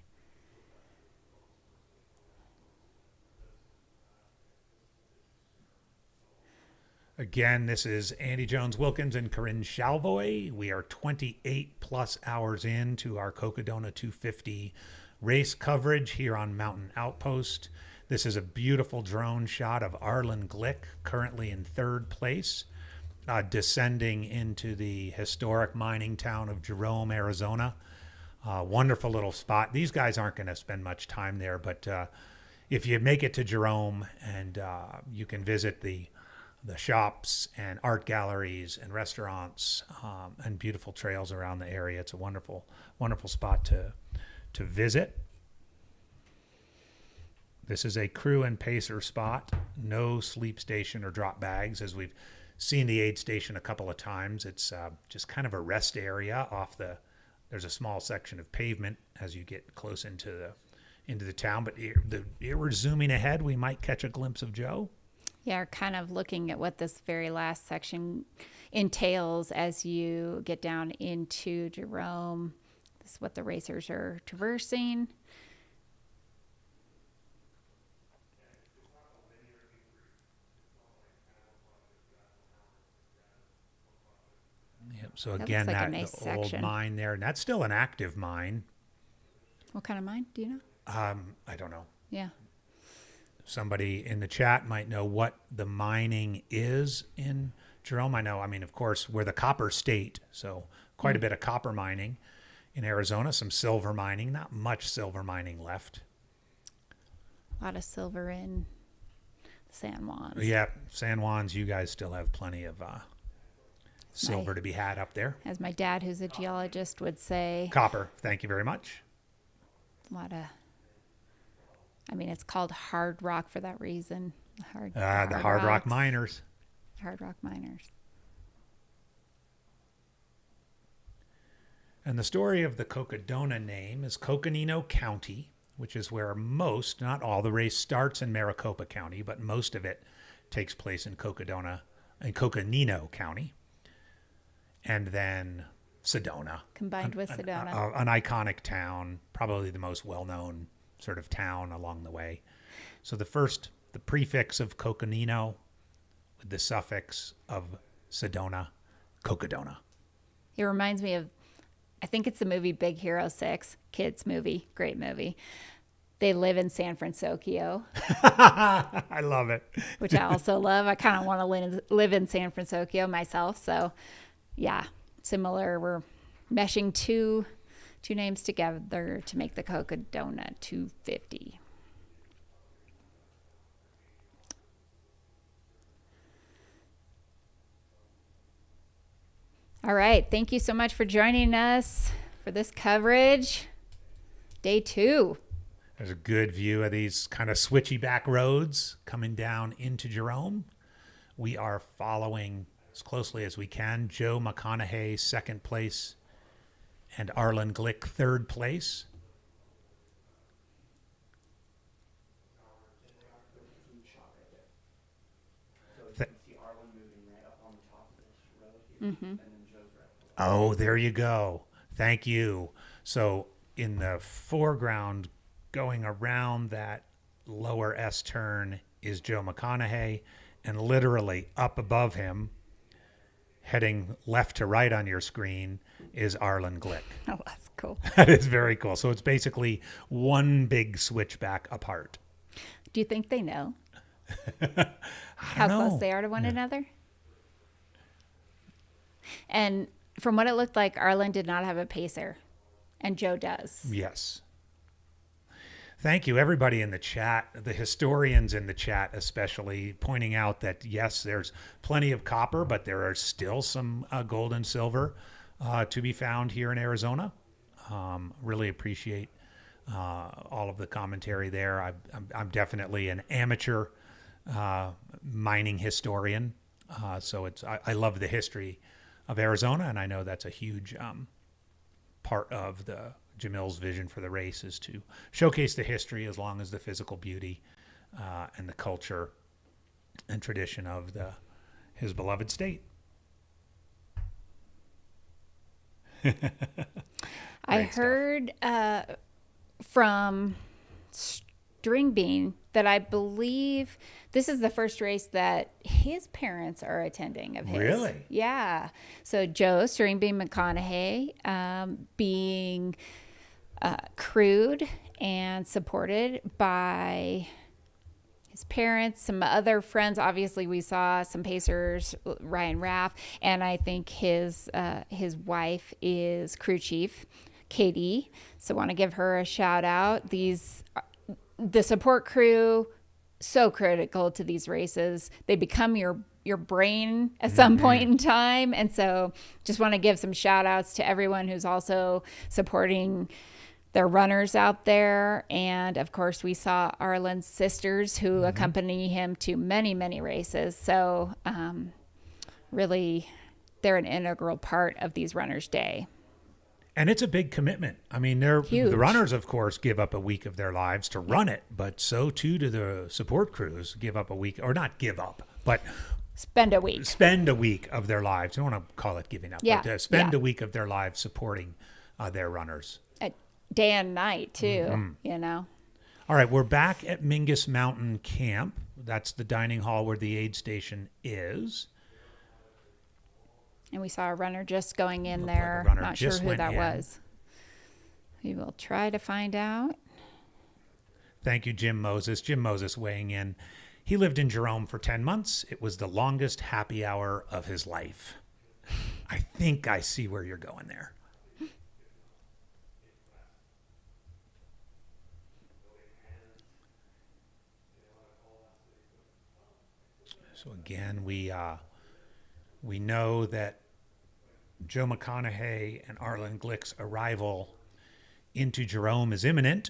Again, this is Andy Jones-Wilkins and Corinne Chalvoy. We are 28 plus hours into our Cocodona 250 race coverage here on Mountain Outpost. This is a beautiful drone shot of Arlen Glick, currently in third place, descending into the historic mining town of Jerome, Arizona. Wonderful little spot. These guys aren't going to spend much time there, but if you make it to Jerome and you can visit the shops and art galleries and restaurants and beautiful trails around the area, it's a wonderful, wonderful spot to visit. This is a crew and pacer spot. No sleep station or drop bags, as we've seen the aid station a couple of times. It's just kind of a rest area there's a small section of pavement as you get close into the town. But we're zooming ahead. We might catch a glimpse of Joe. Yeah, we're kind of looking at what this very last section entails as you get down into Jerome. This is what the racers are traversing. Yep. So again, like that nice the old section. mine there, and that's still an active mine. What kind of mine? Do you know? I don't know. Yeah. Somebody in the chat might know what the mining is in Jerome. Of course, we're the copper state, so quite a bit of copper mining in Arizona, some silver mining, not much silver mining left. A lot of silver in San Juans. Yeah, San Juans, you guys still have plenty of silver to be had up there. As my dad, who's a geologist, would say. Copper, thank you very much. A lot of, it's called hard rock for that reason. The hard rock rocks. miners. Hard rock miners. And the story of the Cocodona name is Coconino County, which is where most, not all, the race starts in Maricopa County, but most of it takes place in Cocodona in Coconino County. And then Sedona. Combined with Sedona. An iconic town, probably the most well-known sort of town along the way. So the prefix of Coconino with the suffix of Sedona, Cocodona. It reminds me of, I think it's the movie Big Hero 6, kids movie, great movie. They live in San Francisco. I love it. Which I also love. I kind of want to live in San Francisco myself. So, yeah, similar. We're meshing two names together to make the Cocodona 250. All right. Thank you so much for joining us for this coverage. Day 2. There's a good view of these kind of switchy back roads coming down into Jerome. We are following as closely as we can Joe McConaughey, 2nd place, and Arlen Glick, 3rd place. Oh, there you go. Thank you. So in the foreground, going around that lower S turn, is Joe McConaughey, and literally up above him, heading left to right on your screen, is Arlen Glick. Oh, that's cool. That is very cool. So it's basically one big switchback apart. Do you think they know how close they are to one another? And from what it looked like, Arlen did not have a pacer, and Joe does. Yes. Thank you, everybody in the chat, the historians in the chat especially, pointing out that, yes, there's plenty of copper, but there are still some gold and silver to be found here in Arizona. Really appreciate all of the commentary there. I'm definitely an amateur mining historian, so I love the history of Arizona, and I know that's a huge part of the Jamil's vision for the race is to showcase the history as long as the physical beauty and the culture and tradition of his beloved state. I heard from String Bean that I believe this is the first race that his parents are attending of his. Really? Yeah. So Joe String Bean McConaughey being crewed and supported by his parents, some other friends. Obviously, we saw some pacers, Ryan Raff, and I think his wife is crew chief, Katie. So want to give her a shout out. The support crew, so critical to these races. They become your brain at some point in time. And so just want to give some shout outs to everyone who's also supporting their runners out there. And of course, we saw Arlen's sisters who accompany him to many, many races. So really, they're an integral part of these runners' day. And it's a big commitment. I mean, the runners, of course, give up a week of their lives to run it, but so too do the support crews give up a week, or not give up, but spend a week. Spend a week of their lives. I don't want to call it giving up, but spend a week of their lives supporting their runners. Day and night, too, you know. All right, we're back at Mingus Mountain Camp. That's the dining hall where the aid station is. And we saw a runner just going in there. Not sure who that was. We will try to find out. Thank you, Jim Moses. Jim Moses weighing in. He lived in Jerome for 10 months. It was the longest happy hour of his life. I think I see where you're going there. So again, we know that Joe McConaughey and Arlen Glick's arrival into Jerome is imminent.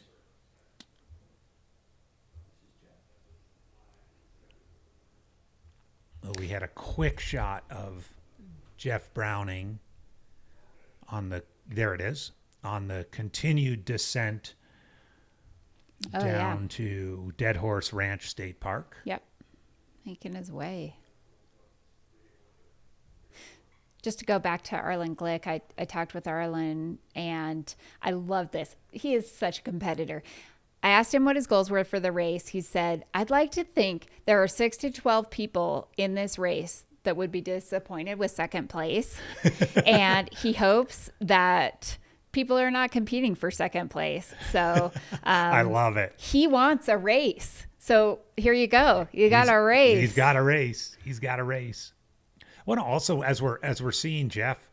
Well, we had a quick shot of Jeff Browning on the continued descent down to Dead Horse Ranch State Park. Yep. Making his way. just to go back to Arlen Glick, I talked with Arlen, and I love this. He is such a competitor. I asked him what his goals were for the race. He said, I'd like to think there are 6 to 12 people in this race that would be disappointed with second place. And he hopes that people are not competing for second place. So I love it. He wants a race. So here you go. You got a race. He's got a race. He's got a race. Well, also, as we're seeing Jeff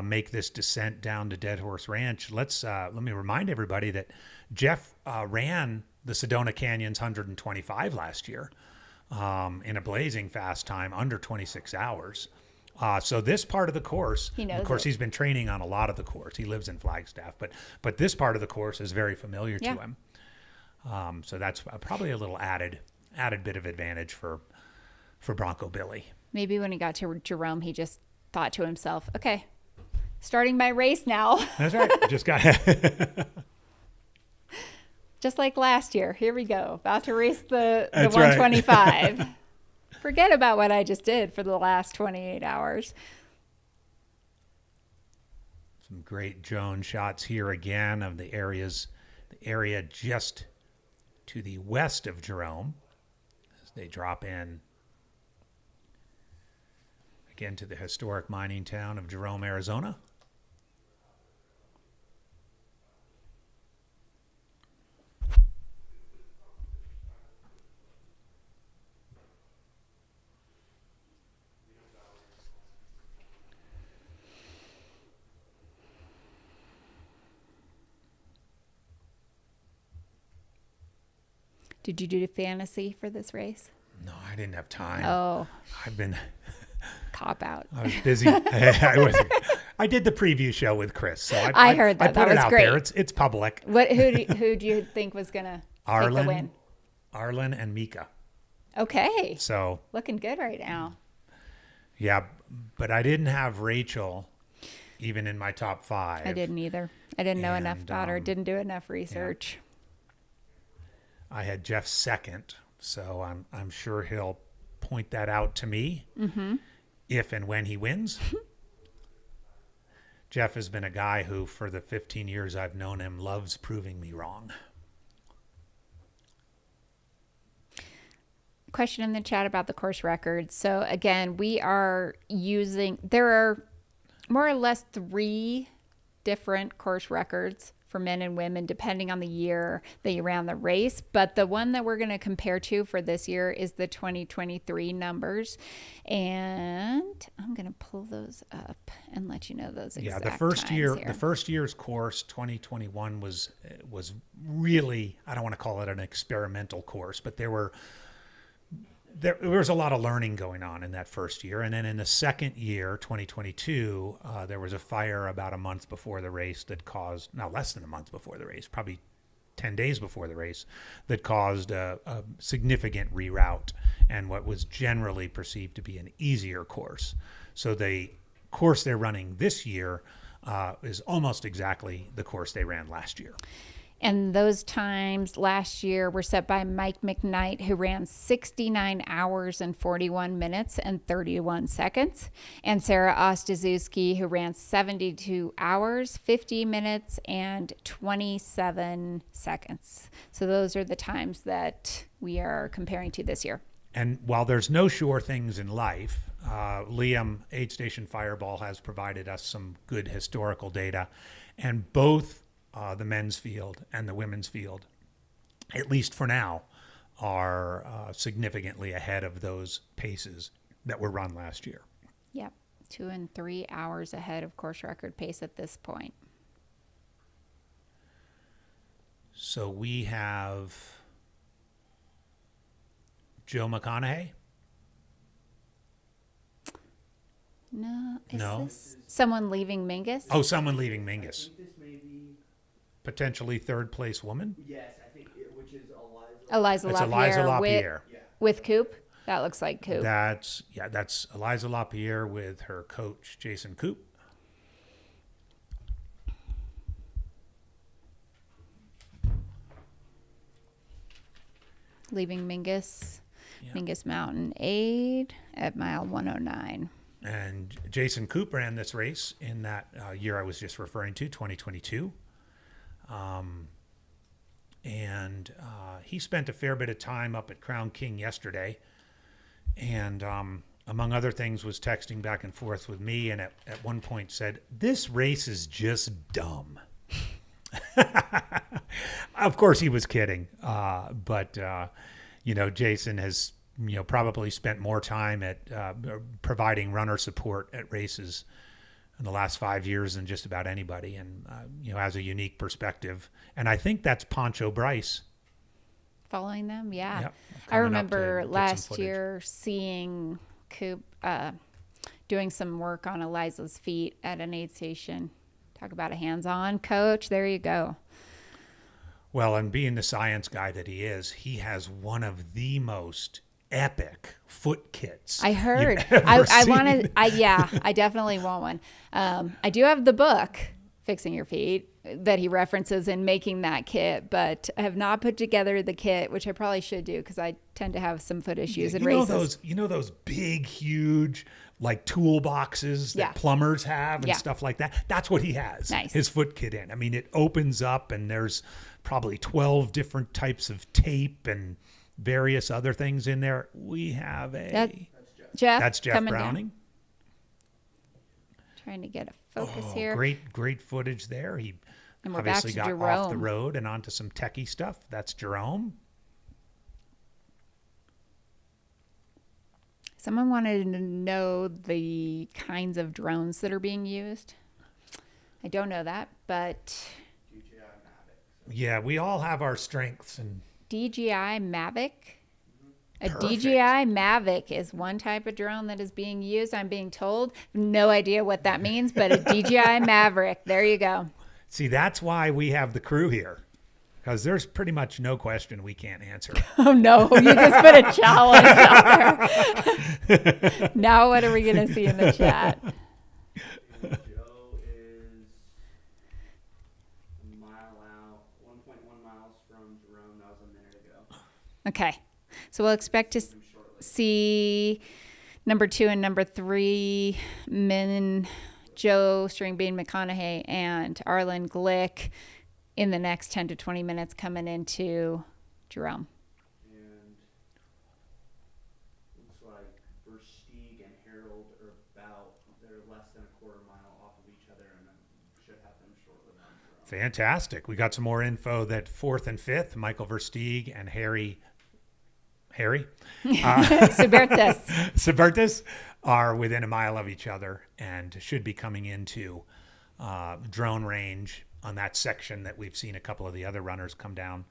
make this descent down to Dead Horse Ranch, let me remind everybody that Jeff ran the Sedona Canyons 125 last year in a blazing fast time, under 26 hours. So this part of the course, of course, he's been training on a lot of the course. He lives in Flagstaff, but this part of the course is very familiar to him. So that's probably a little added bit of advantage for Bronco Billy. Maybe when he got to Jerome, he just thought to himself, okay, starting my race now. That's right. Just got just like last year. Here we go. About to race the That's 125. Right. Forget about what I just did for the last 28 hours. Some great drone shots here again of the area just to the west of Jerome as they drop in again to the historic mining town of Jerome, Arizona. Did you do fantasy for this race? No, I didn't have time. Oh. I've been cop out. I was busy. I did the preview show with Chris, so I heard that. I put That it was out great. there. It's public. Who do you think was gonna take the win? Arlen and Mika. Okay. So looking good right now. Yeah, but I didn't have Rachel even in my top 5. I didn't either. I didn't know enough about her. Didn't do enough research. Yeah. I had Jeff second, so I'm sure he'll point that out to me if and when he wins. Jeff has been a guy who, for the 15 years I've known him, loves proving me wrong. Question in the chat about the course records. So again, there are more or less 3 different course records for men and women, depending on the year that you ran the race. But the one that we're going to compare to for this year is the 2023 numbers. And I'm going to pull those up and let you know those exact the first year's course, 2021, was really, I don't want to call it an experimental course, but there was a lot of learning going on in that first year. And then in the second year, 2022, there was a fire about a month before the race less than a month before the race, probably 10 days before the race, that caused a significant reroute and what was generally perceived to be an easier course. So the course they're running this year is almost exactly the course they ran last year. And those times last year were set by Mike McKnight, who ran 69 hours and 41 minutes and 31 seconds. And Sarah Ostaszewski, who ran 72 hours, 50 minutes, and 27 seconds. So those are the times that we are comparing to this year. And while there's no sure things in life, Liam, Aid Station Fireball, has provided us some good historical data. And both the men's field and the women's field, at least for now, are significantly ahead of those paces that were run last year. Yep, 2 and 3 hours ahead of course record pace at this point. So we have Joe McConaughey. No, No. This someone leaving Mingus? Oh, someone leaving Mingus. Potentially third place woman. Yes, I think which is Eliza It's LaPierre, Eliza LaPierre. with Coop. That looks like Coop. That's Eliza LaPierre with her coach Jason Coop. Leaving Mingus, Yeah. Mingus Mountain Aid at mile 109. And Jason Coop ran this race in that year I was just referring to, 2022. And he spent a fair bit of time up at Crown King yesterday. And among other things, was texting back and forth with me, and at one point said, "This race is just dumb." Of course, he was kidding. But Jason has probably spent more time at providing runner support at races in the last 5 years than just about anybody, and has a unique perspective. And I think that's Poncho Bryce. Following them, yeah. Yep, I coming up remember to get some last footage. year seeing Coop doing some work on Eliza's feet at an aid station. Talk about a hands-on coach. There you go. Well, and being the science guy that he is, he has one of the most epic foot kits. I heard. you've ever I seen. wanted. I definitely want one. I do have the book, Fixing Your Feet, that he references in making that kit, but I have not put together the kit, which I probably should do because I tend to have some foot issues in races. Those big, huge, like toolboxes that Yeah. plumbers have and Yeah. stuff like that. That's what he has. Nice. His foot kit in. I mean, it opens up and there's probably 12 different types of tape and various other things in there. We have Jeff. that's Jeff coming down. Browning. Trying to get a focus here. Great footage there. He And we're back obviously to got off the Jerome. road and onto some techie stuff. That's Jerome. Someone wanted to know the kinds of drones that are being used. I don't know that, but Yeah, we all have our strengths, and DJI Mavic. A Perfect. DJI Mavic is one type of drone that is being used. I'm being told. No idea what that means, but a DJI Maverick. There you go. see, that's why we have the crew here, because there's pretty much no question we can't answer. Oh no, you just put a challenge out there. Now what are we going to see in the chat? Joe is a mile out, 1.1 miles from Jerome. That was a minute ago. Okay. So we'll expect to see number 2 and number 3, Joe Stringbean McConaughey and Arlen Glick in the next 10 to 20 minutes coming into Jerome. And looks like Versteeg and Harold are they're less than a quarter mile off of each other, and should have them shortly on Jerome. Fantastic. We got some more info that 4th and 5th, Michael Versteeg and Harry Subertas. Subertas are within a mile of each other and should be coming into drone range on that section that we've seen a couple of the other runners come down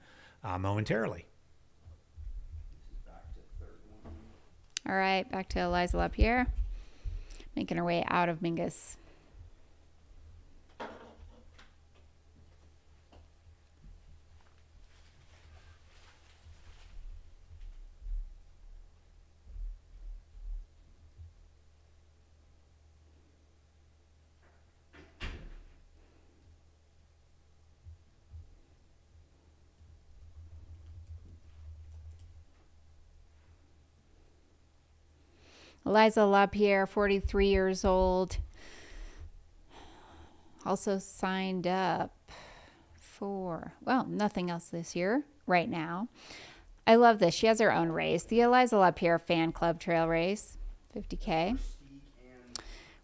momentarily. All right, back to Eliza LaPierre, making her way out of Mingus. Eliza LaPierre, 43 years old, also signed up for, well, nothing else this year right now. I love this. She has her own race, the Eliza LaPierre Fan Club Trail Race, 50K.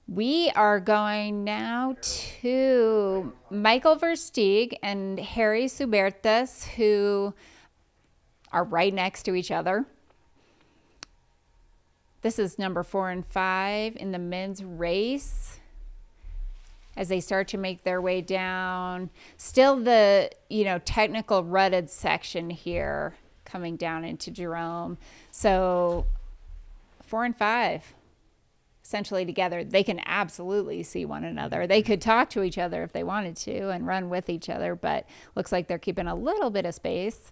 We are going now to Michael Versteeg and Harry Subertas, who are right next to each other. This is number 4 and 5 in the men's race as they start to make their way down. Still the, technical rutted section here coming down into Jerome. So 4 and 5 essentially together. They can absolutely see one another. They could talk to each other if they wanted to and run with each other, but looks like they're keeping a little bit of space.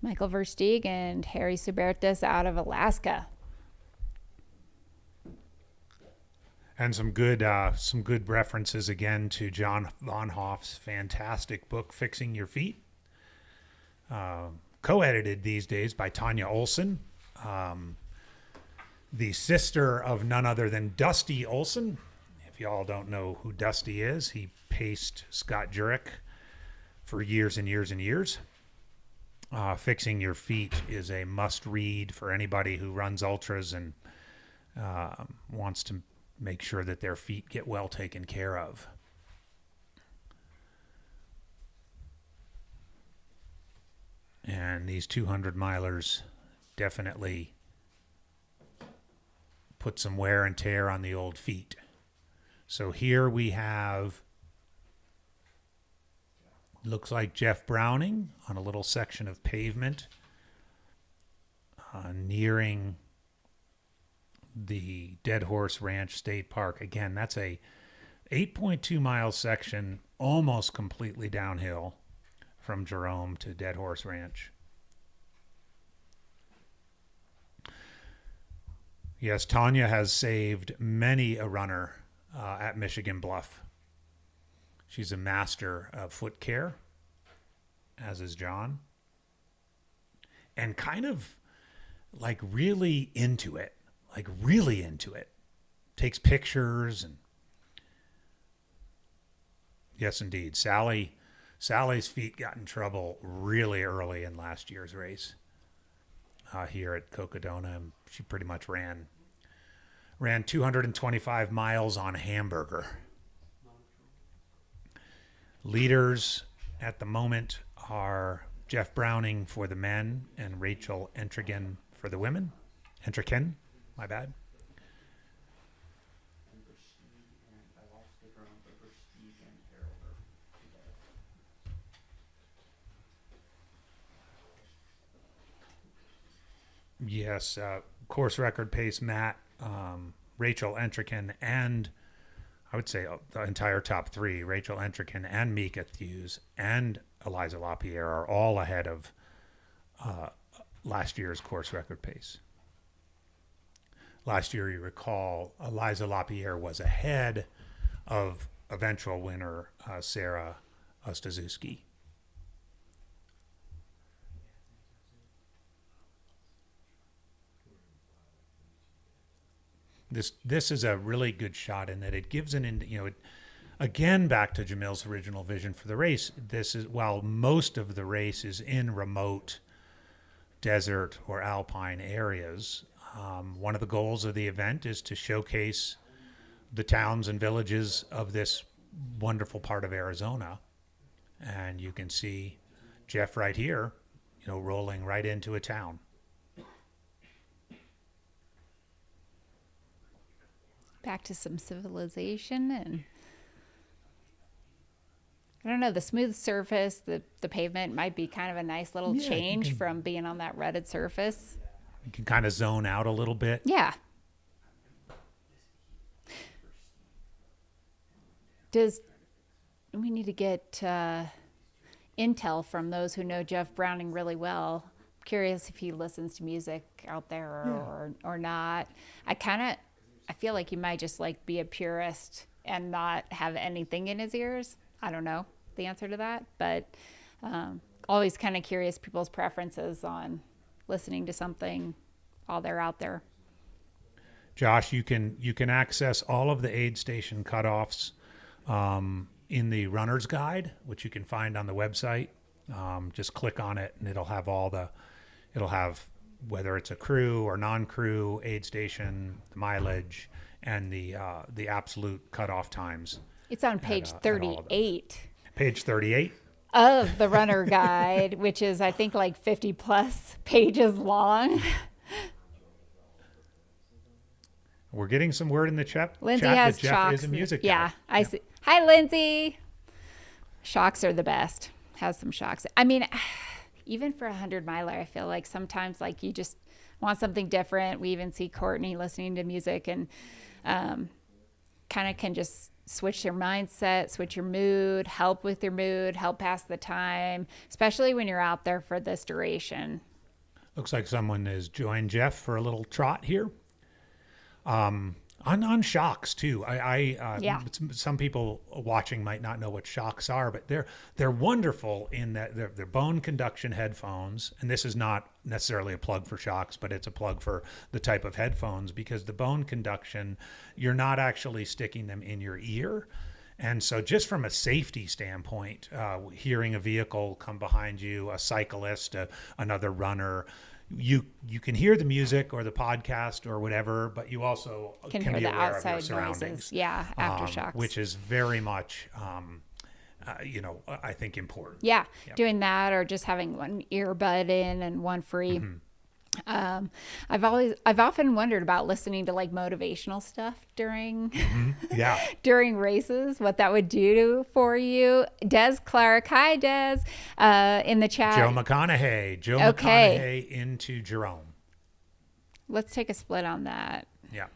Michael Versteeg and Harry Subertas out of Alaska. And some good references again to John Von Hoff's fantastic book, Fixing Your Feet. Co-edited these days by Tanya Olson. the sister of none other than Dusty Olson. If y'all don't know who Dusty is, he paced Scott Jurek for years and years and years. Fixing your feet is a must-read for anybody who runs ultras and wants to make sure that their feet get well taken care of. And these 200 milers definitely put some wear and tear on the old feet. So here we have, looks like Jeff Browning on a little section of pavement nearing the Dead Horse Ranch State Park. Again, that's a 8.2 mile section, almost completely downhill from Jerome to Dead Horse Ranch. Yes, Tanya has saved many a runner at Michigan Bluff. She's a master of foot care, as is John. And kind of like really into it. Takes pictures and yes, indeed. Sally's feet got in trouble really early in last year's race here at Cocodona. And she pretty much ran 225 miles on hamburger. Leaders at the moment are Jeff Browning for the men and Rachel Entrigan for the women. Entrigan, my bad. Yes, course record pace, Matt, Rachel Entrican, and I would say the entire top three, Rachel Entrican and Mika Thews and Eliza LaPierre, are all ahead of last year's course record pace. Last year, you recall, Eliza LaPierre was ahead of eventual winner Sarah Ostaszewski. This is a really good shot in that it gives again, back to Jamil's original vision for the race. This is, while most of the race is in remote desert or alpine areas, one of the goals of the event is to showcase the towns and villages of this wonderful part of Arizona. And you can see Jeff right here, rolling right into a town. Back to some civilization, and I don't know, the smooth surface, the pavement might be kind of a nice little change from being on that rutted surface. You can kind of zone out a little bit. Yeah. We need to get intel from those who know Jeff Browning really well. I'm curious if he listens to music out there or not. I feel like he might just be a purist and not have anything in his ears. I don't know the answer to that, but always kind of curious people's preferences on listening to something while they're out there. Josh, you can access all of the aid station cutoffs in the runner's guide, which you can find on the website. Just click on it and it'll have whether it's a crew or non-crew aid station, the mileage, and the absolute cutoff times. It's on page 38. Page 38 of the runner guide, which is I think 50 plus pages long. We're getting some word in the chat. Lindsay chat has that Jeff shocks. is a music yeah, guy. I see. Hi, Lindsay. Shocks are the best. Has some shocks. I mean, even for 100 miler, I feel like sometimes you just want something different. We even see Courtney listening to music and kind of can just switch your mindset, switch your mood, help with your mood, help pass the time, especially when you're out there for this duration. Looks like someone has joined Jeff for a little trot here. On shocks too. Yeah. Some people watching might not know what shocks are, but they're wonderful in that they're bone conduction headphones. And this is not necessarily a plug for shocks, but it's a plug for the type of headphones, because the bone conduction, you're not actually sticking them in your ear. And so just from a safety standpoint, hearing a vehicle come behind you, a cyclist, another runner, you can hear the music or the podcast or whatever, but you also can hear be the aware of your outside surroundings. noises. Yeah, aftershocks. Which is very much, I think important. Yeah, doing that, or just having one earbud in and one free. I've often wondered about listening to like motivational stuff during during races, what that would do for you. Des Clark, hi Des, in the chat. Joe McConaughey into Jerome. Let's take a split on that. Yeah.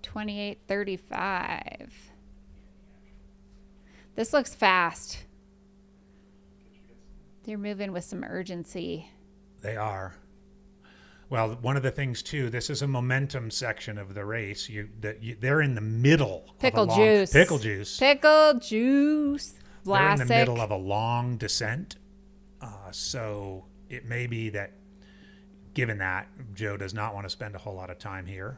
28:35. This looks fast. They're moving with some urgency. They are. Well, one of the things too, this is a momentum section of the race. They're in the middle. Pickle juice. Pickle juice. They're in Classic. the middle of a long descent. So it may be that, given that, Joe does not want to spend a whole lot of time here.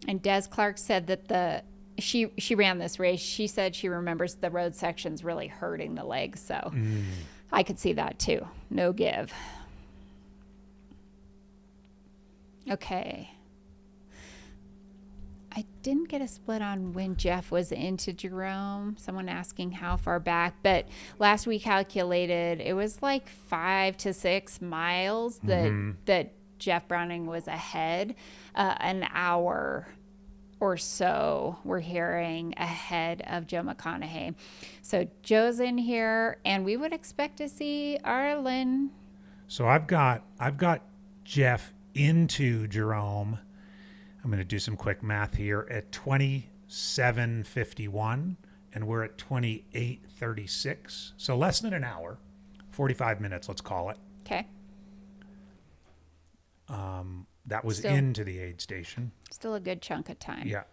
And Des Clark said that she ran this race. She said she remembers the road sections really hurting the legs. So I could see that too. No give. Okay. I didn't get a split on when Jeff was into Jerome. Someone asking how far back, but last we calculated it was like 5 to 6 miles that Jeff Browning was ahead. An hour or so we're hearing ahead of Joe McConaughey. So Joe's in here, and we would expect to see Arlen. So I've got Jeff into Jerome. I'm going to do some quick math here at 27:51, and we're at 28:36. So less than an hour, 45 minutes, let's call it. Okay. That was Still- into the aid station. Still a good chunk of time. Yeah.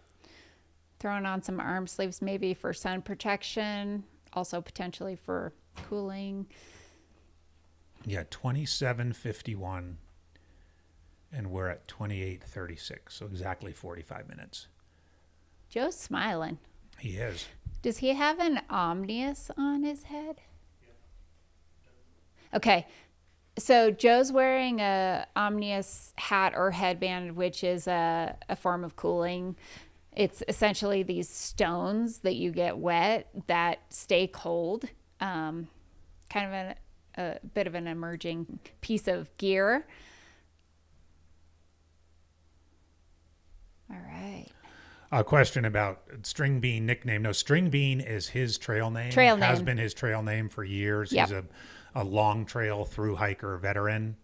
Throwing on some arm sleeves maybe for sun protection, also potentially for cooling. Yeah, 27:51, and we're at 28:36. So exactly 45 minutes. Joe's smiling. He is. Does he have an omnius on his head? Okay. So Joe's wearing a omnius hat or headband, which is a form of cooling. It's essentially these stones that you get wet that stay cold. Kind of a bit of an emerging piece of gear. All right. A question about String Bean nickname. No, String Bean is his trail name. Has been his trail name for years. Yep. He's a long trail through hiker veteran,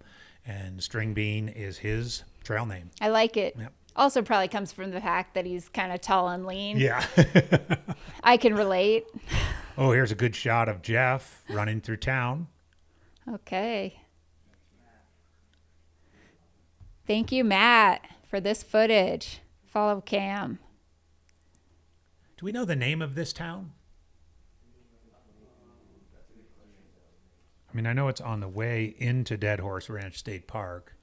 and String Bean is his trail name. I like it. Yep. Also probably comes from the fact that he's kind of tall and lean. Yeah. I can relate. Oh, here's a good shot of Jeff running through town. Okay. Thank you, Matt, for this footage. Follow Cam. Do we know the name of this town? I mean, I know it's on the way into Dead Horse Ranch State Park.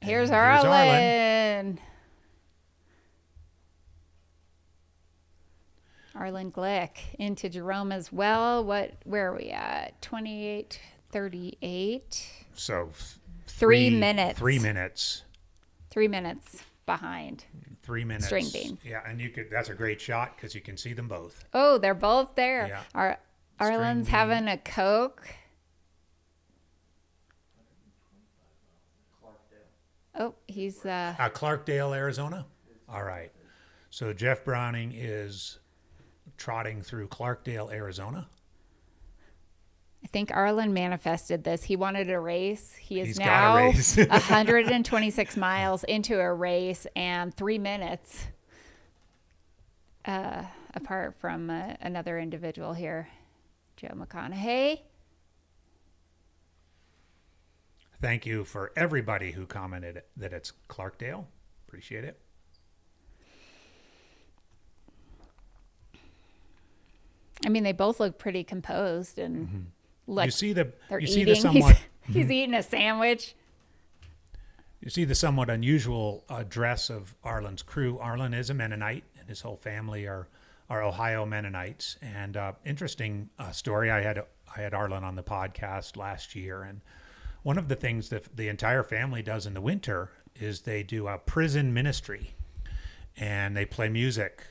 Here's Arlen. Arlen. Arlen Glick into Jerome as well. Where are we at? 28:38. So 3 minutes. 3 minutes. 3 minutes behind. 3 minutes. String Bean. Yeah, and that's a great shot because you can see them both. Oh, they're both there. Yeah. Arlen's String Bean. having a Coke. Oh, he's Clarkdale, Arizona. All right. So Jeff Browning is trotting through Clarkdale, Arizona. I think Arlen manifested this. He wanted a race. He's got now a race. 126 miles into a race and 3 minutes apart from another individual here, Joe McConaughey. I thank you for everybody who commented that it's Clarkdale. Appreciate it. I mean, they both look pretty composed and look. You see the they're you eating. see the somewhat He's eating a sandwich. you see the somewhat unusual dress of Arlen's crew. Arlen is a Mennonite, and his whole family are Ohio Mennonites. And interesting story. I had Arlen on the podcast last year, and one of the things that the entire family does in the winter is they do a prison ministry, and they play music.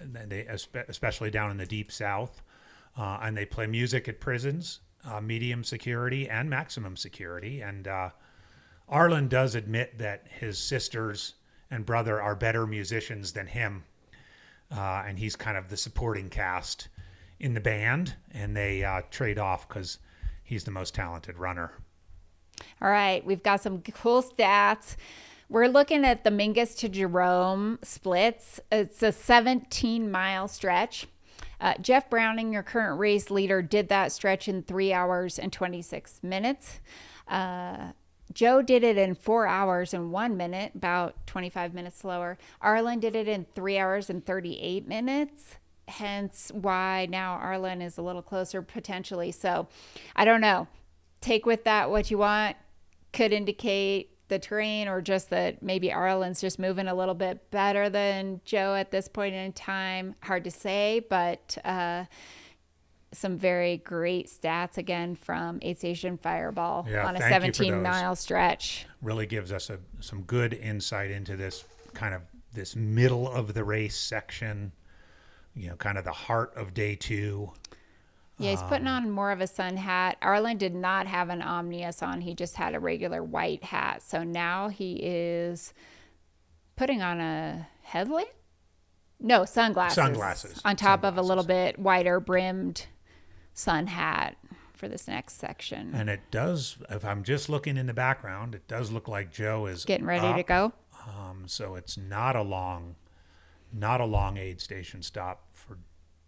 They especially down in the deep South, and they play music at prisons, medium security and maximum security. And Arlen does admit that his sisters and brother are better musicians than him, and he's kind of the supporting cast in the band, and they trade off because he's the most talented runner. All right, we've got some cool stats. We're looking at the Mingus to Jerome splits. It's a 17-mile stretch. Jeff Browning, your current race leader, did that stretch in 3 hours and 26 minutes. Joe did it in 4 hours and 1 minute, about 25 minutes slower. Arlen did it in 3 hours and 38 minutes, hence why now Arlen is a little closer potentially. So I don't know. Take with that what you want. Could indicate the terrain or just that maybe Arlen's just moving a little bit better than Joe at this point in time. Hard to say, but some very great stats again from Aid Station Fireball on a 17-mile stretch. Really gives us some good insight into this kind of this middle of the race section, kind of the heart of day 2. Yeah, he's putting on more of a sun hat. Arlen did not have an Omnius on. He just had a regular white hat. So now he is putting on a headlamp? No, sunglasses. Sunglasses. On top of a little bit wider brimmed sun hat for this next section. And it does, if I'm just looking in the background, it does look like Joe is getting ready up. to go. So it's not a long aid station stop for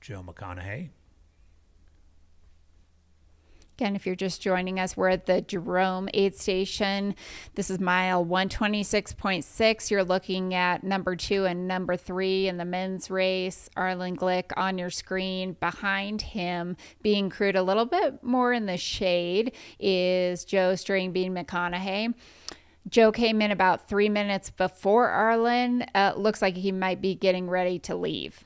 Joe McConaughey. Again, if you're just joining us, we're at the Jerome Aid Station. This is mile 126.6. You're looking at number 2 and number 3 in the men's race. Arlen Glick on your screen. Behind him, being crewed a little bit more in the shade, is Joe Stringbean McConaughey. Joe came in about 3 minutes before Arlen. Looks like he might be getting ready to leave.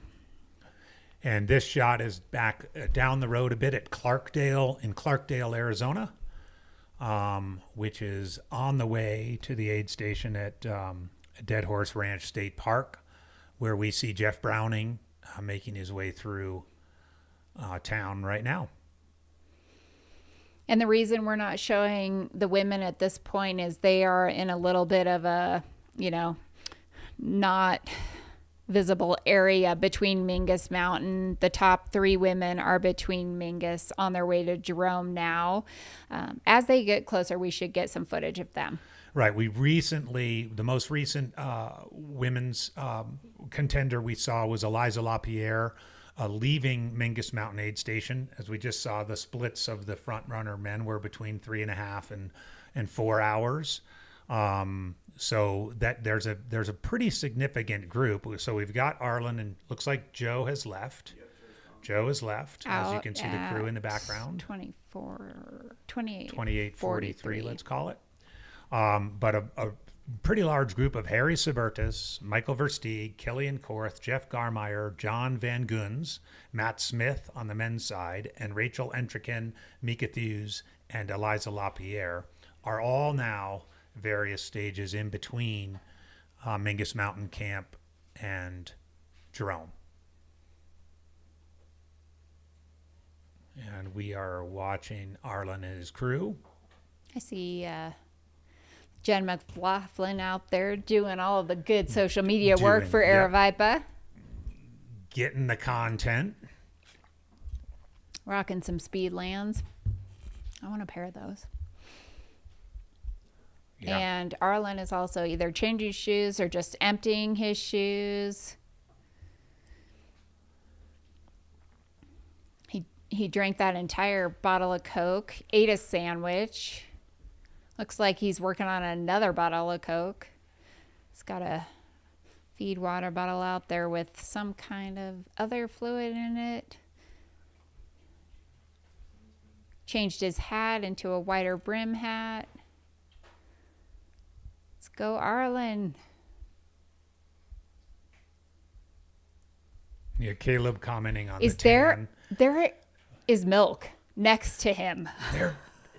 And this shot is back down the road a bit at Clarkdale, Arizona, which is on the way to the aid station at Dead Horse Ranch State Park, where we see Jeff Browning making his way through town right now. And the reason we're not showing the women at this point is they are in a little bit of a, not visible area between Mingus Mountain. The top 3 women are between Mingus on their way to Jerome now. As they get closer, we should get some footage of them. Right. The most recent women's contender we saw was Eliza LaPierre leaving Mingus Mountain Aid Station. As we just saw, the splits of the front runner men were between 3.5 and 4 hours. So that there's a pretty significant group. So we've got Arlen, and looks like Joe has left. Joe has left, as you can see the crew in the background. 28:43, let's call it. But a pretty large group of Harry Subertus, Michael Versteeg, Killian Korth, Jeff Garmeyer, John Van Guns, Matt Smith on the men's side, and Rachel Entrikin, Mika Thews, and Eliza LaPierre are all now various stages in between Mingus Mountain Camp and Jerome. And we are watching Arlen and his crew. I see Jen McLaughlin out there doing all of the good social media work for Aravaipa. Getting the content. Rocking some Speedlands. I want a pair of those. Yeah. And Arlen is also either changing shoes or just emptying his shoes. He drank that entire bottle of Coke, ate a sandwich, Looks like he's working on another bottle of Coke. He's got a feed water bottle out there with some kind of other fluid in it. Changed his hat into a wider brim hat. Let's go, Arlen. Yeah, Caleb commenting on Is the tan. there is milk next to him.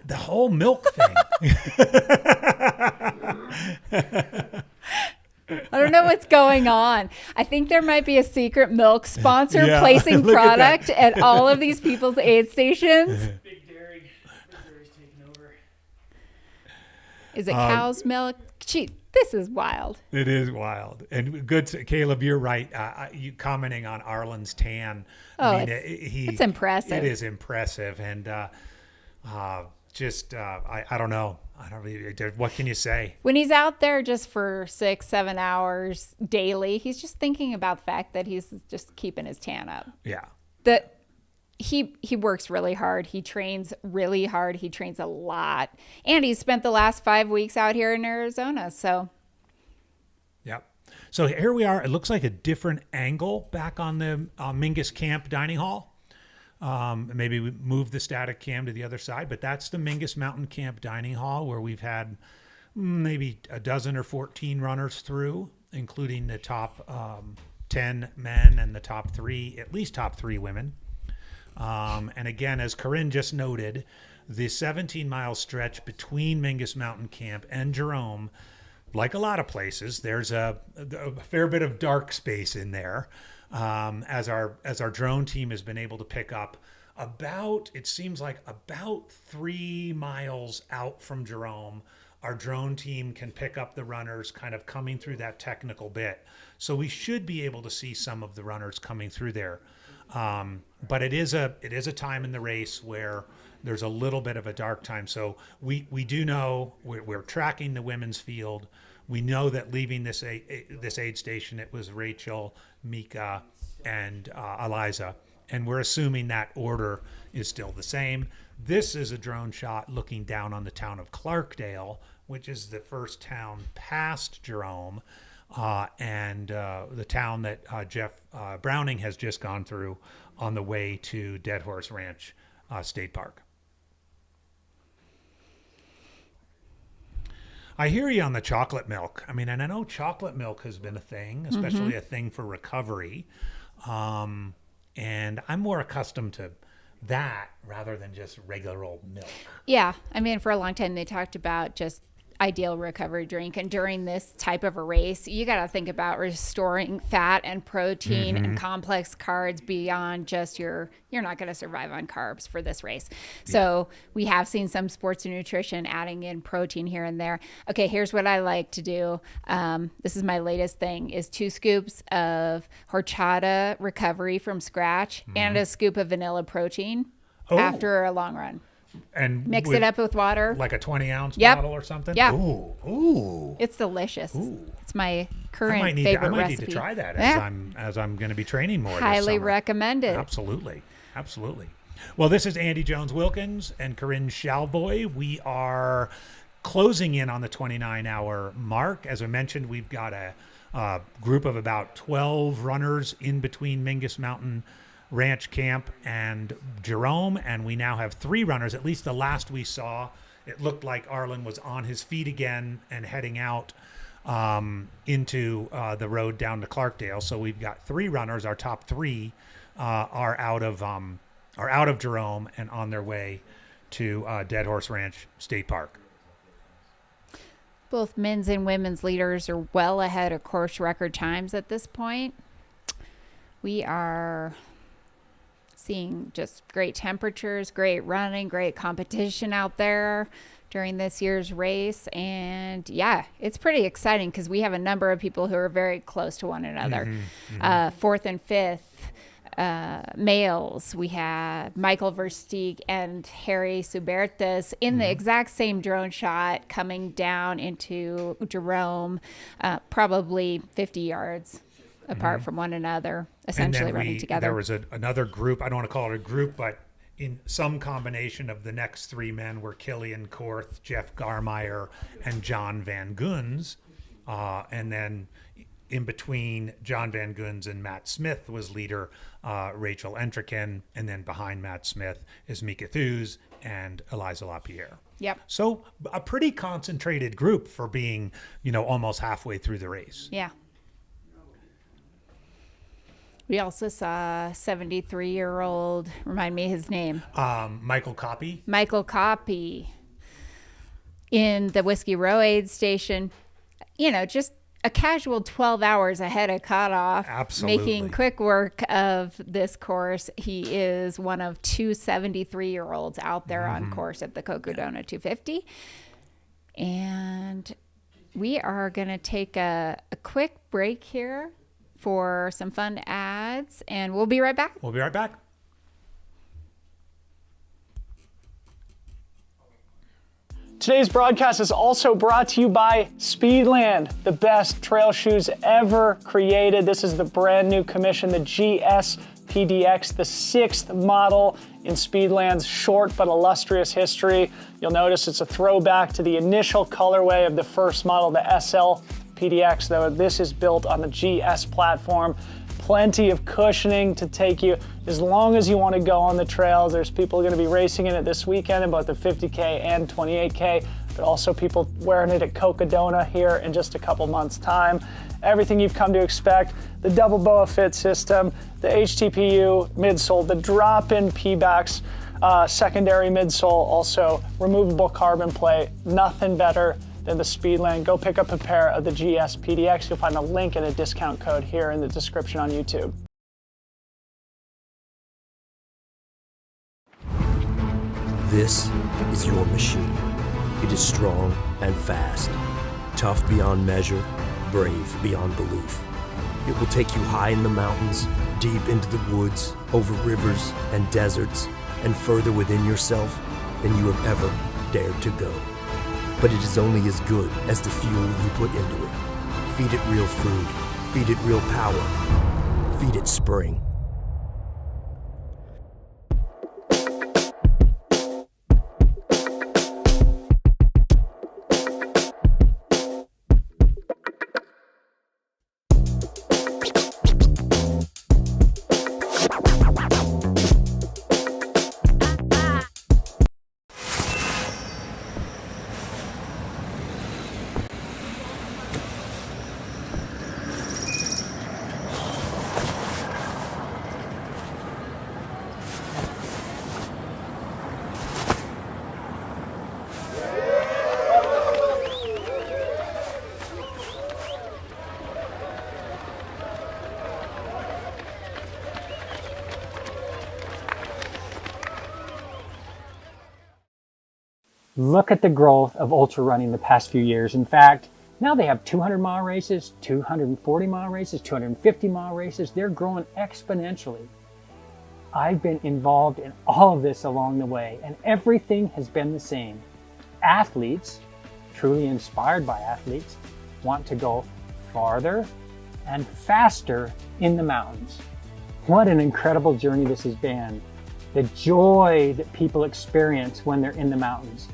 The whole milk thing. I don't know what's going on. I think there might be a secret milk sponsor Yeah, placing look at product at all of these people's aid stations. Big Dairy's taking over. Is it cow's milk? Gee, this is wild. It is wild. And good, Caleb, you're right. You commenting on Arlen's tan. Oh, it's impressive. It is impressive. And I don't know. What can you say? When he's out there just for 6-7 hours daily, he's just thinking about the fact that he's just keeping his tan up. Yeah. That he works really hard. He trains really hard. He trains a lot. And he's spent the last 5 weeks out here in Arizona. So, Yep. So here we are. It looks like a different angle back on the Mingus Camp dining hall. Maybe we move the static cam to the other side, but that's the Mingus Mountain Camp dining hall where we've had maybe a dozen or 14 runners through, including the top 10 men and the top 3, at least top 3 women. And again, as Corinne just noted, the 17-mile stretch between Mingus Mountain Camp and Jerome, like a lot of places, there's a fair bit of dark space in there. As our drone team has been able to pick up it seems like about 3 miles out from Jerome, our drone team can pick up the runners kind of coming through that technical bit. So we should be able to see some of the runners coming through there. But it is a time in the race where there's a little bit of a dark time. So we do know we're tracking the women's field. We know that leaving this aid station, it was Rachel, Mika, and Eliza. And we're assuming that order is still the same. This is a drone shot looking down on the town of Clarkdale, which is the first town past Jerome, and the town that Jeff Browning has just gone through on the way to Dead Horse Ranch State Park. I hear you on the chocolate milk. I mean, and I know chocolate milk has been a thing, especially a thing for recovery. And I'm more accustomed to that rather than just regular old milk. yeah. I mean, for a long time, they talked about just ideal recovery drink. And during this type of a race, you got to think about restoring fat and protein and complex carbs beyond just you're not going to survive on carbs for this race. So we have seen some sports and nutrition adding in protein here and there. Okay, here's what I like to do. This is my latest thing is 2 scoops of horchata recovery from scratch and a scoop of vanilla protein after a long run. And Mix it up with water. like a 20-ounce Yep. bottle or something. Yeah. Ooh. It's delicious. It's my I current might favorite need recipe. to try that Yeah. as I'm going to be training more. Highly this summer. recommend it. Absolutely. Well, this is Andy Jones Wilkins and Corinne Shalvoy. We are closing in on the 29-hour mark. As I mentioned, we've got a group of about 12 runners in between Mingus Mountain Ranch Camp and Jerome, and we now have 3 runners. At least the last we saw, it looked like Arlen was on his feet again and heading out into the road down to Clarkdale. So we've got 3 runners. Our top 3 are out of Jerome and on their way to Dead Horse Ranch State Park. Both men's and women's leaders are well ahead of course record times at this point. We are seeing just great temperatures, great running, great competition out there during this year's race. And yeah, it's pretty exciting because we have a number of people who are very close to one another. 4th and 5th males. We have Michael Versteeg and Harry Subertas in the exact same drone shot coming down into Jerome, probably 50 yards apart from one another, essentially running together. There was another group. I don't want to call it a group, but in some combination of the next three men were Killian Korth, Jeff Garmeyer, and John Van Guns. And then in between John Van Guns and Matt Smith was leader Rachel Entrekin. And then behind Matt Smith is Mika Thews and Eliza LaPierre. Yep. So a pretty concentrated group for being, almost halfway through the race. Yeah. We also saw 73-year-old, remind me his name. Michael Copy. Michael Copy in the Whiskey Row aid station, just a casual 12 hours ahead of cutoff. Absolutely. Making quick work of this course. He is one of two 73-year-olds out there on course at the Cocodona 250. And we are going to take a quick break here for some fun ads, and we'll be right back. We'll be right back. Today's broadcast is also brought to you by Speedland, the best trail shoes ever created. This is the brand new commission, the GS PDX, the 6th model in Speedland's short but illustrious history. You'll notice it's a throwback to the initial colorway of the first model, the SL PDX, though this is built on the GS platform. Plenty of cushioning to take you as long as you want to go on the trails. There's people going to be racing in it this weekend in both the 50K and 28K, but also people wearing it at Cocodona here in just a couple months' time. Everything you've come to expect, the double BOA fit system, the HTPU midsole, the drop-in P-backs, secondary midsole, also removable carbon plate, nothing better than the Speedland. Go pick up a pair of the GS PDX. You'll find a link and a discount code here in the description on YouTube. This is your machine. It is strong and fast, tough beyond measure, brave beyond belief. It will take you high in the mountains, deep into the woods, over rivers and deserts, and further within yourself than you have ever dared to go. But it is only as good as the fuel you put into it. Feed it real food. Feed it real power. Feed it spring. Look at the growth of ultra running the past few years. In fact, now they have 200-mile races, 240-mile races, 250-mile races. They're growing exponentially. I've been involved in all of this along the way, and everything has been the same. Athletes, truly inspired by athletes, want to go farther and faster in the mountains. What an incredible journey this has been. The joy that people experience when they're in the mountains.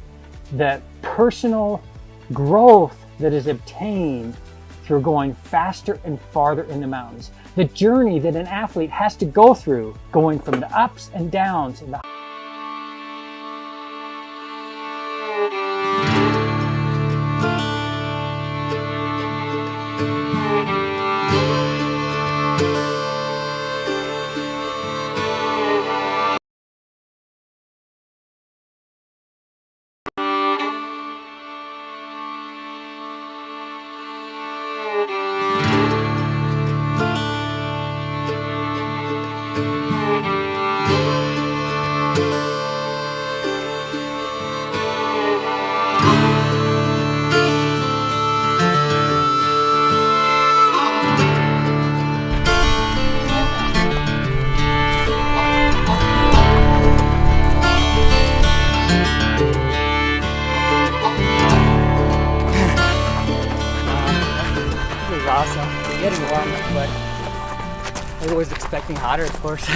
The personal growth that is obtained through going faster and farther in the mountains. The journey that an athlete has to go through, going from the ups and downs in the awesome. It's getting warmer, but I was always expecting hotter, of course.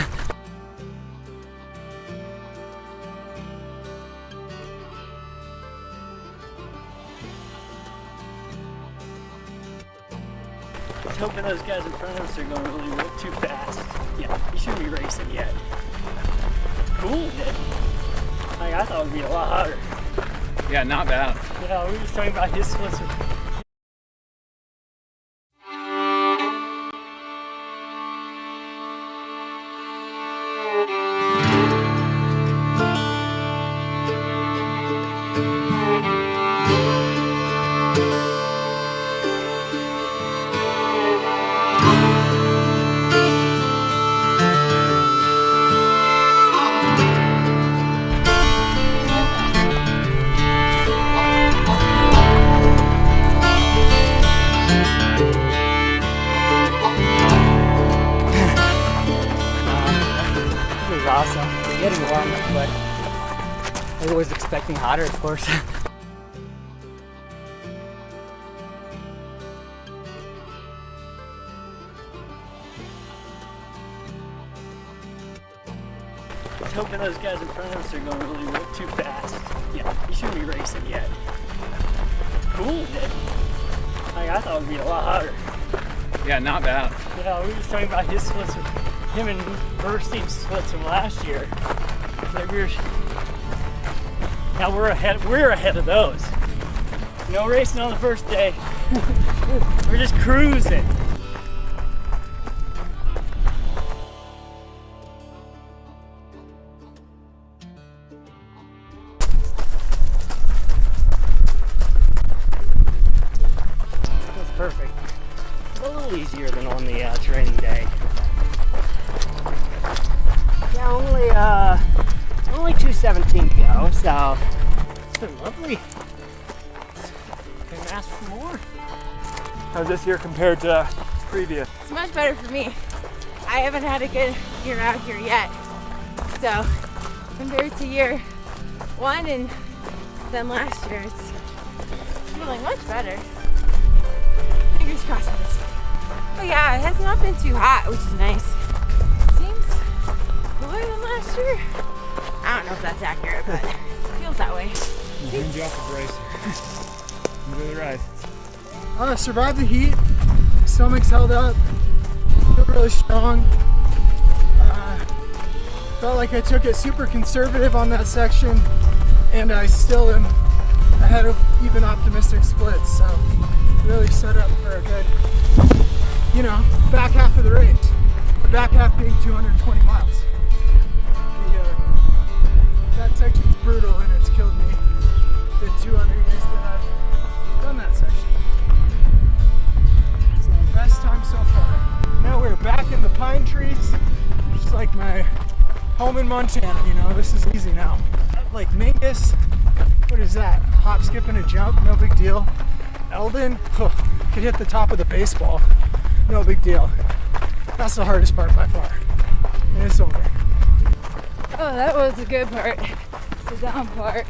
just hoping those guys in front of us are going really too fast. Yeah, you shouldn't be racing yet. Cool, dude. Like, I thought it would be a lot harder. Yeah, not bad. Yeah, we were just talking about his splits. Awesome. We're getting warmer, but I was expecting hotter, of course. Just hoping those guys in front of us are going really too fast. Yeah, you shouldn't be racing yet. Cool, dude. Like, I thought it would be a lot hotter. Yeah, not bad. Yeah, we were just talking about his splits, him and Burstein's splits from last year. Like now we're ahead of those. No racing on the first day. We're just cruising. That's perfect. It's a little easier than on the training day. Yeah, only 2:17 to go, so it's been lovely. Couldn't ask for more. How's this year compared to previous? It's much better for me. I haven't had a good year out here yet. So compared to year one and then last year, it's feeling much better. Fingers crossed for this one. But yeah, it has not been too hot, which is nice. Seems cooler than last year. I don't know if that's accurate, but it feels that way. We'll you off the brace. Enjoy the ride. Survived the heat. Stomach's held up. Feel really strong. Felt like I took it super conservative on that section, and I still am ahead of even optimistic splits. So really set up for a good, back half of the race. The back half being 220 miles. That section's brutal, and it's killed me the 2 other years that I've done that section. It's the best time so far. Now we're back in the pine trees, just like my home in Montana. This is easy now. Like Mingus, what is that? Hop, skip, and a jump, no big deal. Eldon, could hit the top of the baseball, no big deal. That's the hardest part by far, and it's over. Oh, that was the good part. It's the down part.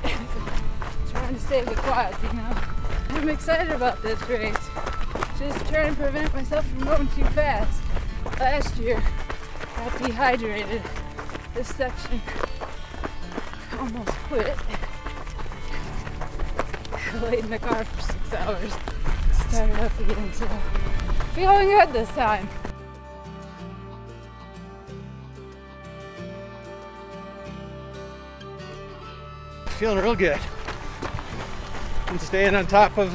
Trying to save the quads, I'm excited about this race. Just trying to prevent myself from going too fast. Last year, got dehydrated. This section almost quit. Laid in the car for 6 hours. Started up again, so feeling good this time. Feeling real good. I'm staying on top of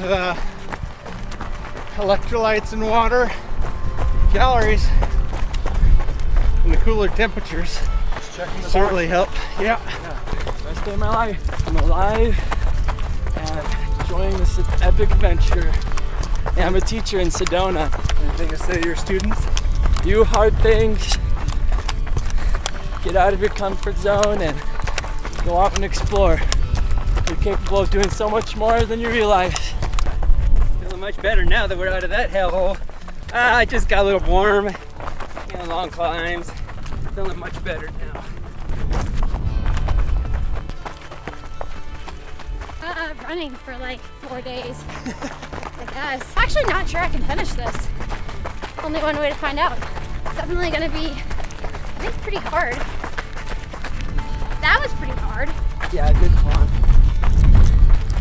electrolytes and water, calories, and the cooler temperatures certainly help. Yeah. Best day of my life. I'm alive and enjoying this epic adventure. Yeah, I'm a teacher in Sedona. Anything to say to your students? Do hard things. Get out of your comfort zone and go out and explore. You're capable of doing so much more than you realize. Feeling much better now that we're out of that hellhole. I just got a little warm. Long climbs. Feeling much better now. Running for like 4 days, I guess. Actually not sure I can finish this. Only one way to find out. It's definitely gonna be, I think, pretty hard. That was pretty hard. Yeah, good climb.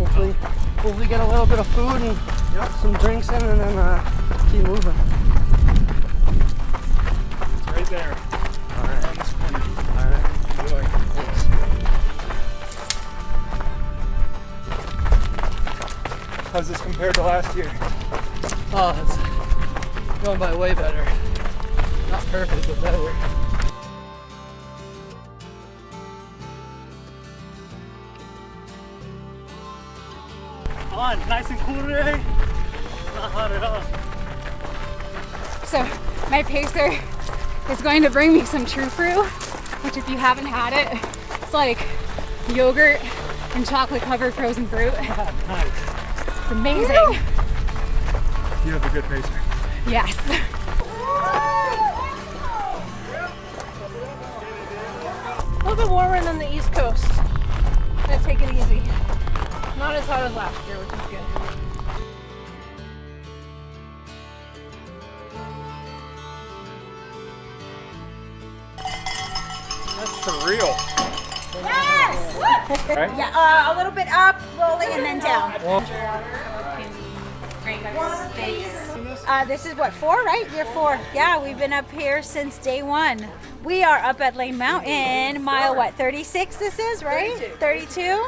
Hopefully get a little bit of food and some drinks in and then keep moving. there. All right. On this corner. All right. Enjoy. Thanks. How's this compared to last year? Oh, it's going by way better. Not perfect, but better. On, nice and cool today. Not hot at all. So my pacer is going to bring me some True Fruit, which if you haven't had it, it's like yogurt and chocolate covered frozen fruit. Nice. It's amazing. You have a good pacer. Yes. A little bit warmer than the East Coast. Gonna take it easy. Not as hot as last year, which is good. That's surreal. Yes! Right? Yeah, a little bit up, rolling, and then down. This is what, 4, right? Year 4. Yeah, we've been up here since day 1. We are up at Lane Mountain, mile what, 36 this is, right? 32.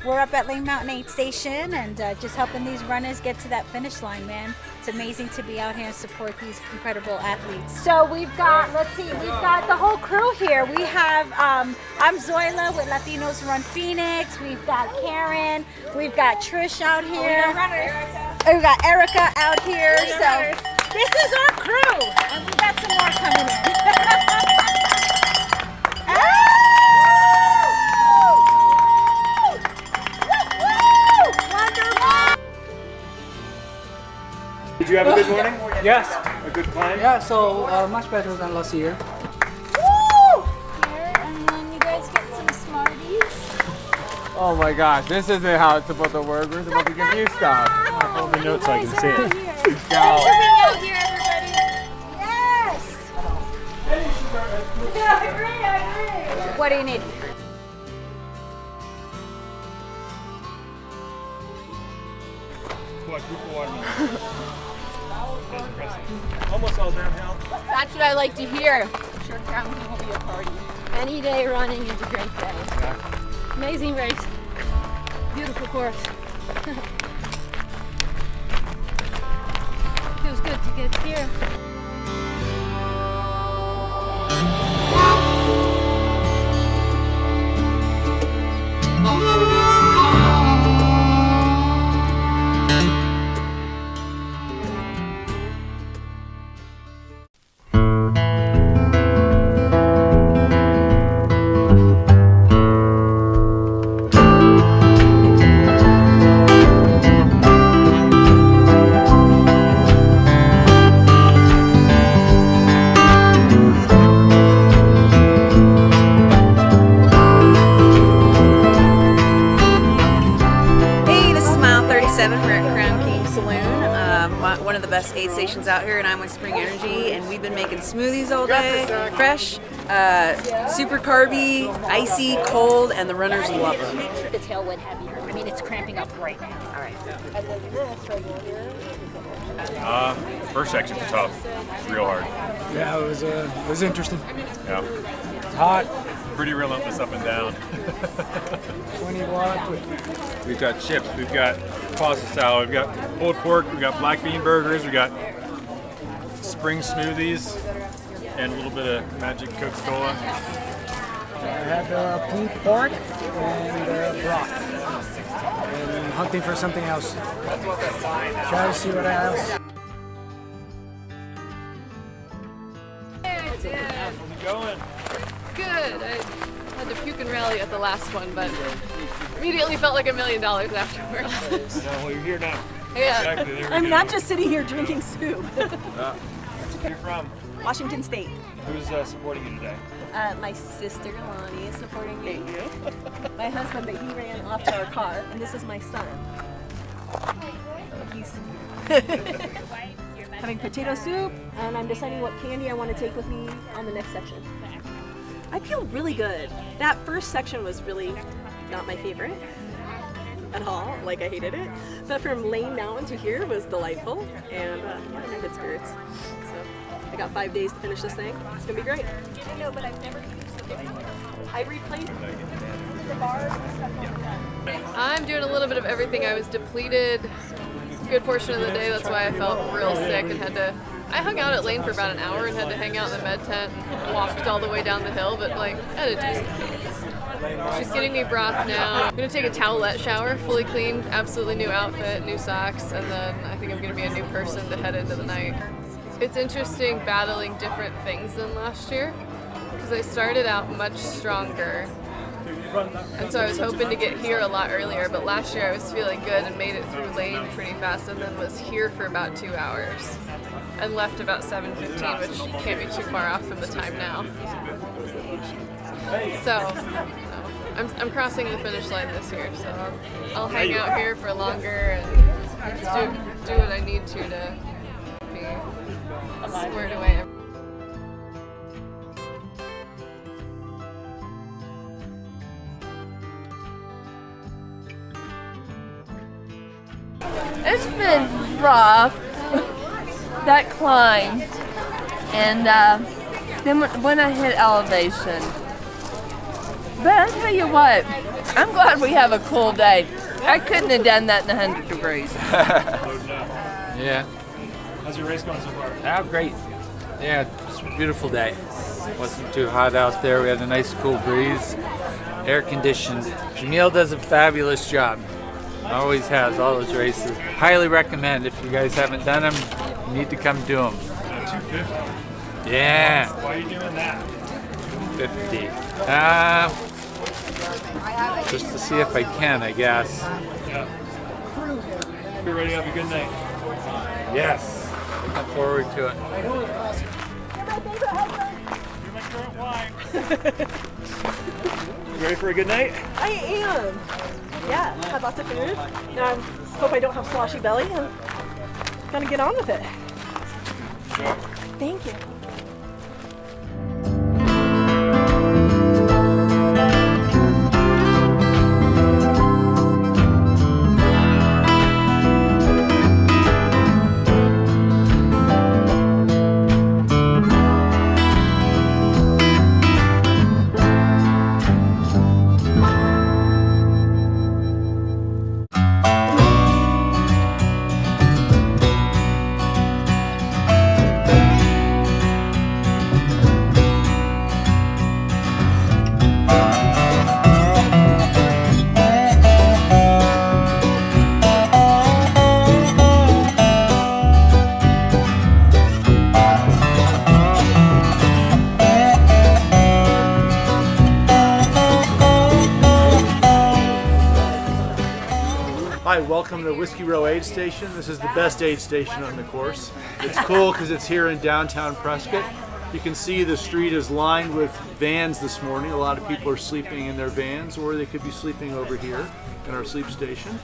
We're up at Lane Mountain 8 Station and just helping these runners get to that finish line, man. It's amazing to be out here and support these incredible athletes. So we've got, let's see, we've got the whole crew here. We have, I'm Zoila with Latinos Run Phoenix. We've got Karen. We've got Trish out here. We've got Erica out here. So this is our crew. And we've got some more coming in. Did you have a good morning? Yes. A good climb? Yeah, so much better than last year. And then you guys get some Smarties. Oh my gosh, this isn't how it's supposed to work. We're supposed to give you stuff. Hold the note so I can see it. Thanks for being out here, everybody. Yes! Yeah, I agree. What do you need? Quadruple watermelon. That's impressive. Almost all downhill. That's what I like to hear. I'm sure Crown will be a party. Any day running is a great day. Yeah. Amazing race. Beautiful course. Feels good to get here. One of the best aid stations out here, and I'm with Spring Energy, and we've been making smoothies all day, fresh, super carby, icy, cold, and the runners love them. The tailwind heavier. I mean, it's cramping up right now. All right. And then this right here. First section's tough. It's real hard. Yeah, it was interesting. Yeah. It's hot. Pretty relentless up and down. 20 watt. We've got chips, we've got pasta salad, we've got pulled pork, we've got black bean burgers, we've got spring smoothies, and a little bit of magic Coca-Cola. I had pulled pork and broth. And I'm hunting for something else. Try to see what else. How's it going? Good. I had to puke and rally at the last one, but immediately felt like $1 million afterwards. Well, you're here now. Yeah. Exactly, there we I'm go. not just sitting here drinking soup. Where you from? Washington State. Who's supporting you today? My sister Lonnie is supporting me. My husband, but he ran off to our car, and this is my son. He's having potato soup, and I'm deciding what candy I want to take with me on the next section. I feel really good. That first section was really not my favorite at all. Like, I hated it. But from Lane Mountain to here was delightful, and I'm in good spirits. So I got 5 days to finish this thing. It's gonna be great. I know, but I've never used the big one. I replayed the bars and stuff like that. I'm doing a little bit of everything. I was depleted a good portion of the day. That's why I felt real sick and had to. I hung out at Lane for about an hour and had to hang out in the med tent and walked all the way down the hill, but like, I had a decent. She's getting me broth now. I'm gonna take a towelette shower, fully cleaned, absolutely new outfit, new socks, and then I think I'm gonna be a new person to head into the night. It's interesting battling different things than last year because I started out much stronger. And so I was hoping to get here a lot earlier, but last year I was feeling good and made it through Lane pretty fast and then was here for about 2 hours and left about 7:15, which can't be too far off from the time now. So I'm crossing the finish line this year, so I'll hang out here for longer and do what I need to be squared away. It's been rough, that climb, and then when I hit elevation. But I'll tell you what, I'm glad we have a cool day. I couldn't have done that in 100 degrees. Yeah. How's your race going so far? Oh, great. Yeah, it's a beautiful day. Wasn't too hot out there. We had a nice cool breeze, air conditioned. Jamil does a fabulous job. Always has, all those races. Highly recommend. If you guys haven't done them, you need to come do them. 250. Yeah. Why are you doing that? 50. Just to see if I can, I guess. Yeah. You're ready to have a good night. Yes. Looking forward to it. You're my current wife. You ready for a good night? I am. Yeah, had lots of food. Now I hope I don't have sloshy belly and gonna get on with it. Sure. Thank you. Hi, welcome to Whiskey Row Aid Station. This is the best aid station on the course. It's cool because it's here in downtown Prescott. You can see the street is lined with vans this morning. A lot of people are sleeping in their vans, or they could be sleeping over here in our sleep station.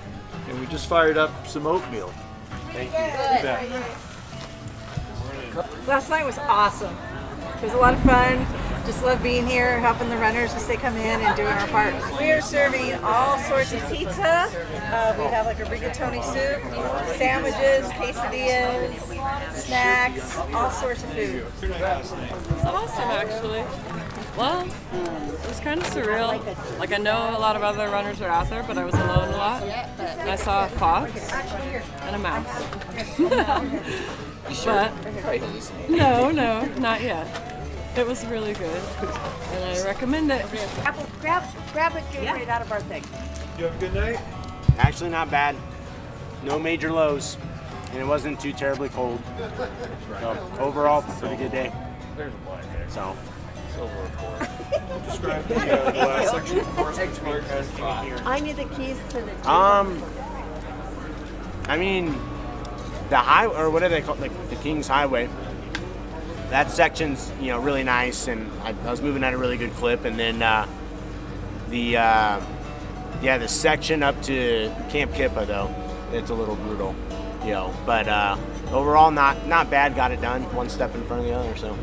And we just fired up some oatmeal. Thank you. You bet. Last night was awesome. It was a lot of fun. Just love being here, helping the runners as they come in and doing our part. We are serving all sorts of pizza. We have like a rigatoni soup, sandwiches, quesadillas, snacks, all sorts of food. It's awesome, actually. Well, it was kind of surreal. Like, I know a lot of other runners are out there, but I was alone a lot. And I saw a fox and a mouse. But no, not yet. It was really good, and I recommend it. Grab a Gatorade out of our thing. You have a good night? Actually, not bad. No major lows, and it wasn't too terribly cold. So overall, pretty good day. There's a blind there. So. Describe the last section of the course between us and here. I need the keys to the jeep. I mean, the highway, or whatever they call it, like the King's Highway. That section's, really nice, and I was moving at a really good clip. And then the section up to Camp Kippa, though, it's a little brutal, But overall, not bad. Got it done, one step in front of the other. So.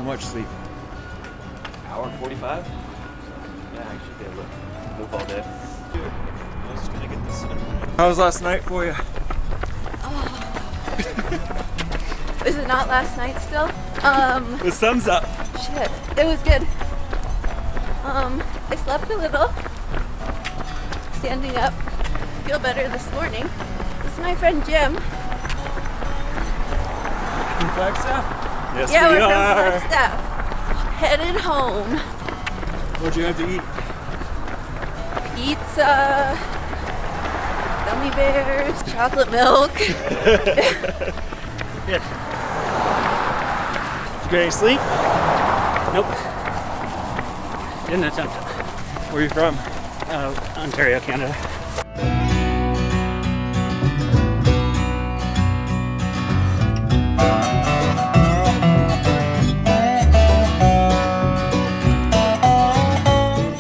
much sleep? Hour and 45? Yeah, I should be able to move all day. I was just gonna get the sun. How was last night for you? Is it not last night still? The sun's up. Shit, it was good. I slept a little. Standing up, feel better this morning. This is my friend Jim. From Flagstaff? Yes, Yeah, we we're are. from Flagstaff. Headed home. What'd you have to eat? Pizza, gummy bears, chocolate milk. Yeah. Did you get any sleep? Nope. Didn't attempt it. Where are you from? Ontario, Canada.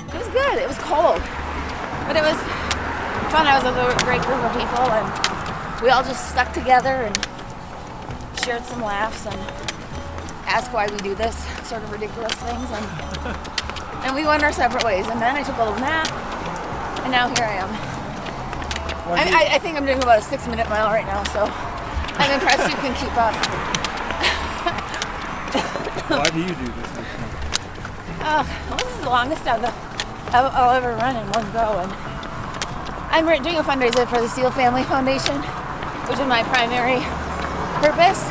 It was good. It was cold, but it was fun. I was with a great group of people, and we all just stuck together and shared some laughs and asked why we do this sort of ridiculous things, and we went our separate ways. And then I took a little nap, and now here I am. I think I'm doing about a 6-minute mile right now, so I'm impressed you can keep up. Why do you do this? Well, this is the longest I'll ever run in one go, and I'm doing a fundraiser for the Seal Family Foundation, which is my primary purpose,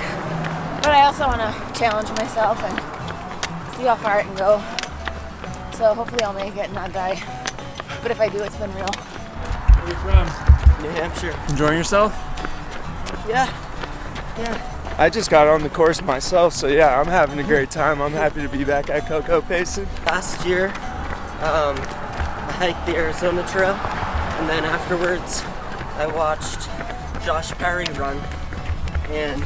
but I also want to challenge myself and see how far I can go. So hopefully I'll make it and not die, but if I do, it's been real. Where are you from? New Hampshire. Enjoying yourself? Yeah. I just got on the course myself, so yeah, I'm having a great time. I'm happy to be back at Coco Pacing. Last year, I hiked the Arizona Trail, and then afterwards, I watched Josh Perry run, and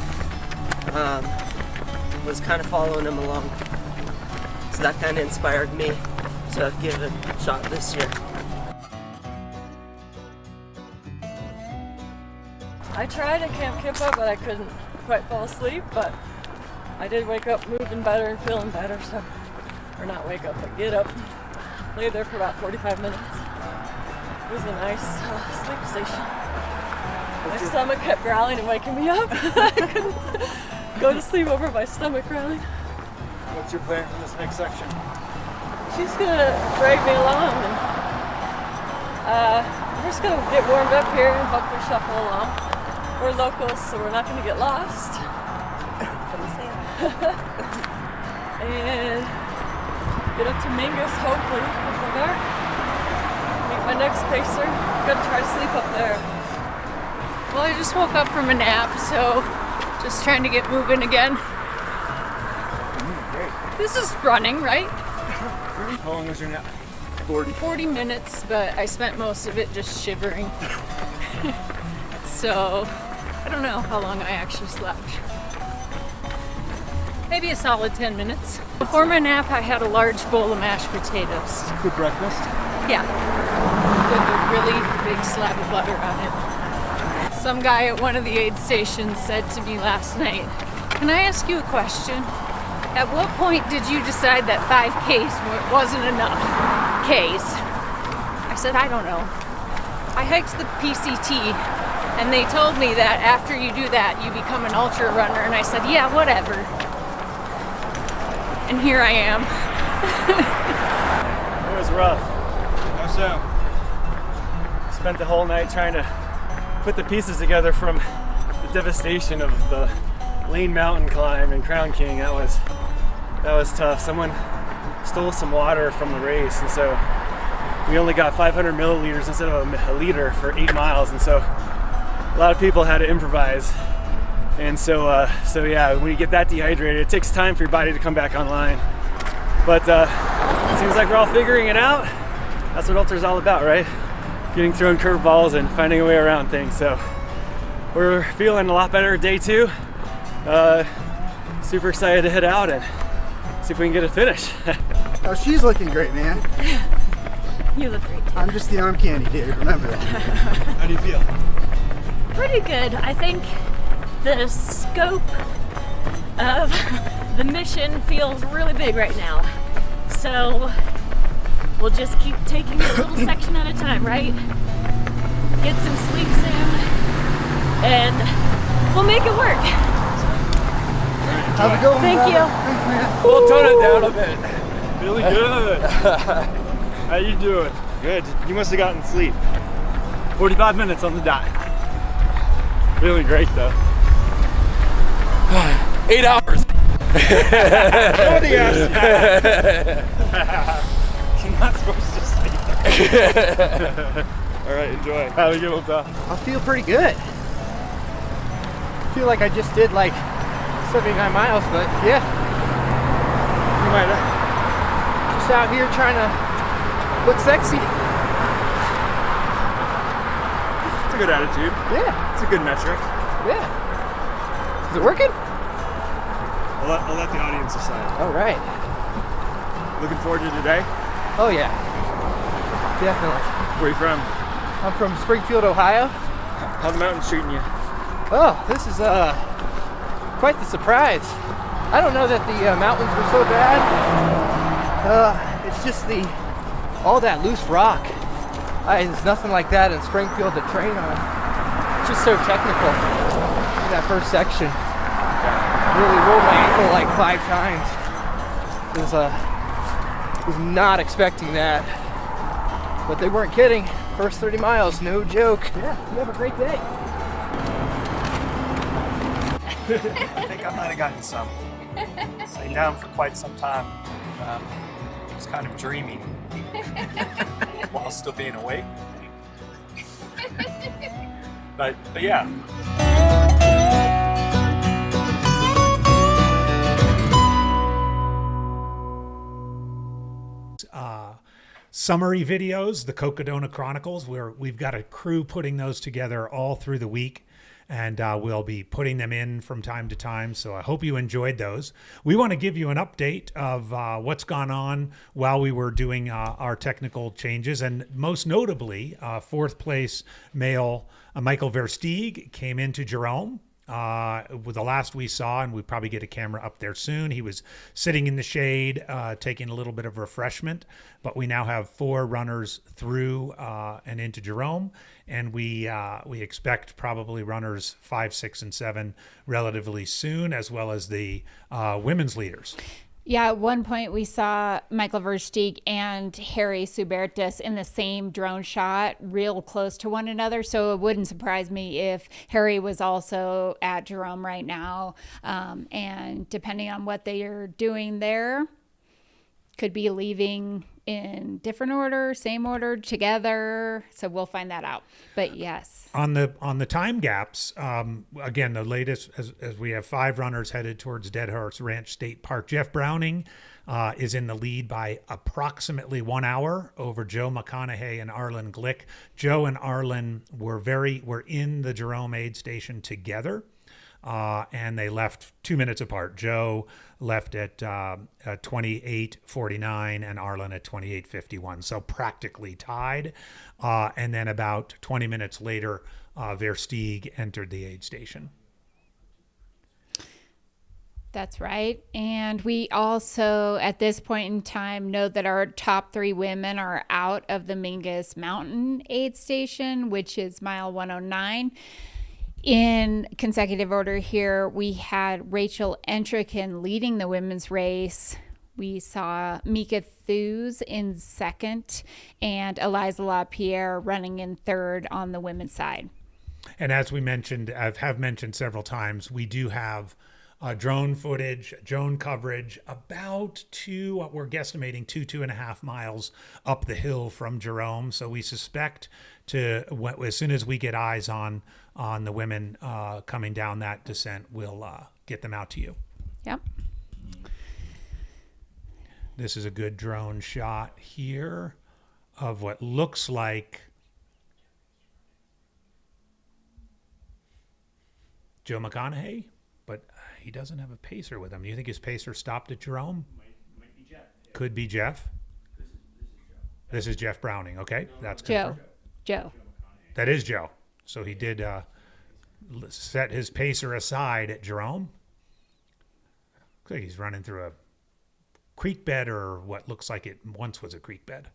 was kind of following him along. So that kind of inspired me to give it a shot this year. I tried at Camp Kippa, but I couldn't quite fall asleep, but I did wake up moving better and feeling better, so, or not wake up, but get up. Laid there for about 45 minutes. It was a nice sleep station. My stomach kept growling and waking me up. I couldn't go to sleep over my stomach growling. What's your plan for this next section? She's gonna drag me along, and we're just gonna get warmed up here and hopefully shuffle along. We're locals, so we're not gonna get lost. And get up to Mingus, hopefully, before dark. Meet my next pacer. Gonna try to sleep up there. Well, I just woke up from a nap, so just trying to get moving again. This is running, right? How long was your nap? 40 minutes, but I spent most of it just shivering. So, I don't know how long I actually slept. Maybe a solid 10 minutes. Before my nap, I had a large bowl of mashed potatoes. Good breakfast? Yeah, with a really big slab of butter on it. Some guy at one of the aid stations said to me last night, "Can I ask you a question? At what point did you decide that 5 Ks wasn't enough Ks?" I said, "I don't know. I hiked the PCT and they told me that after you do that, you become an ultra runner." And I said, "Yeah, whatever." And here I am. It was rough. How so? Spent the whole night trying to put the pieces together from the devastation of the Lane Mountain climb and Crown King. That was tough. Someone stole some water from the race, and so we only got 500 milliliters instead of a liter for 8 miles, and so a lot of people had to improvise. And so yeah, when you get that dehydrated, it takes time for your body to come back online. But it seems like we're all figuring it out. That's what ultra's all about, right? Getting thrown curveballs and finding a way around things. So we're feeling a lot better day 2. Super excited to head out and see if we can get a finish. Oh, she's looking great, man. You look great. I'm just the arm candy dude, remember that. How do you feel? Pretty good. I think the scope of the mission feels really big right now. So we'll just keep taking it a little section at a time, right? Get some sleep soon, and we'll make it work. How's it going? Thank you. Thanks, man. We'll tone it down a bit. Really good. How you doing? Good. You must have gotten sleep. 45 minutes on the dot. Feeling great though. 8 hours. Nobody asked you. You're not supposed to sleep. All right, enjoy. Have a good one, pal. I feel pretty good. I feel like I just did like 79 miles, but yeah. You might just out here trying to look sexy. It's a good attitude. Yeah. It's a good metric. Yeah. Is it working? I'll let the audience decide. All right. Looking forward to today? Oh yeah. Definitely. Where are you from? I'm from Springfield, Ohio. How's the mountains treating you? Oh, this is quite the surprise. I don't know that the mountains were so bad. It's just all that loose rock. There's nothing like that in Springfield to train on. It's just so technical. That first section really rolled my ankle like 5 times. Was not expecting that, but they weren't kidding. First 30 miles, no joke. Yeah, you have a great day. I think I might have gotten some. Sitting down for quite some time. Just kind of dreaming while still being awake. But yeah. Summary videos, the Cocodona Chronicles, where we've got a crew putting those together all through the week, and we'll be putting them in from time to time. So I hope you enjoyed those. We want to give you an update of what's gone on while we were doing our technical changes, and most notably, 4th place male Michael Versteeg came into Jerome. With the last we saw, and we probably get a camera up there soon, he was sitting in the shade, taking a little bit of refreshment. But we now have 4 runners through and into Jerome, and we expect probably runners 5, 6, and 7 relatively soon, as well as the women's leaders. Yeah, at one point we saw Michael Versteeg and Harry Subertis in the same drone shot, real close to one another. So it wouldn't surprise me if Harry was also at Jerome right now. And depending on what they are doing there, could be leaving in different order, same order, together. So we'll find that out. But yes. On the time gaps, again, the latest, as we have 5 runners headed towards Dead Horse Ranch State Park. Jeff Browning is in the lead by approximately 1 hour over Joe McConaughey and Arlen Glick. Joe and Arlen were in the Jerome aid station together. And they left 2 minutes apart. Joe left at 28:49 and Arlen at 28:51, so practically tied. And then about 20 minutes later, Versteeg entered the aid station. That's right. And we also, at this point in time, know that our top 3 women are out of the Mingus Mountain aid station, which is mile 109. In consecutive order here, we had Rachel Entricken leading the women's race. We saw Mika Thews in 2nd and Eliza LaPierre running in 3rd on the women's side. And as we mentioned, have mentioned several times, we do have drone footage, drone coverage about we're guesstimating 2.5 miles up the hill from Jerome. So we suspect as soon as we get eyes on the women coming down that descent, we'll get them out to you. Yep. This is a good drone shot here of what looks like Joe McConaughey, but he doesn't have a pacer with him. Do you think his pacer stopped at Jerome? Might be Jeff. Could be Jeff. This is Jeff Browning. Okay, that's confirmed. Joe. That is Joe. So he did set his pacer aside at Jerome. Looks like he's running through a creek bed, or what looks like it once was a creek bed.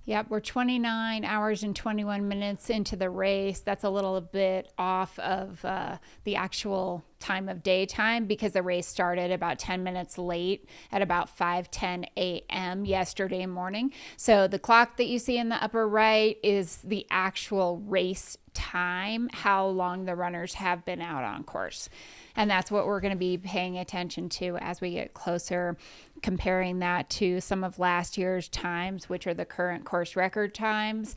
Yep, we're 29 hours and 21 minutes into the race. That's a little bit off of the actual time of daytime because the race started about 10 minutes late at about 5:10 a.m. yesterday morning. So the clock that you see in the upper right is the actual race time, how long the runners have been out on course. And that's what we're going to be paying attention to as we get closer, comparing that to some of last year's times, which are the current course record times.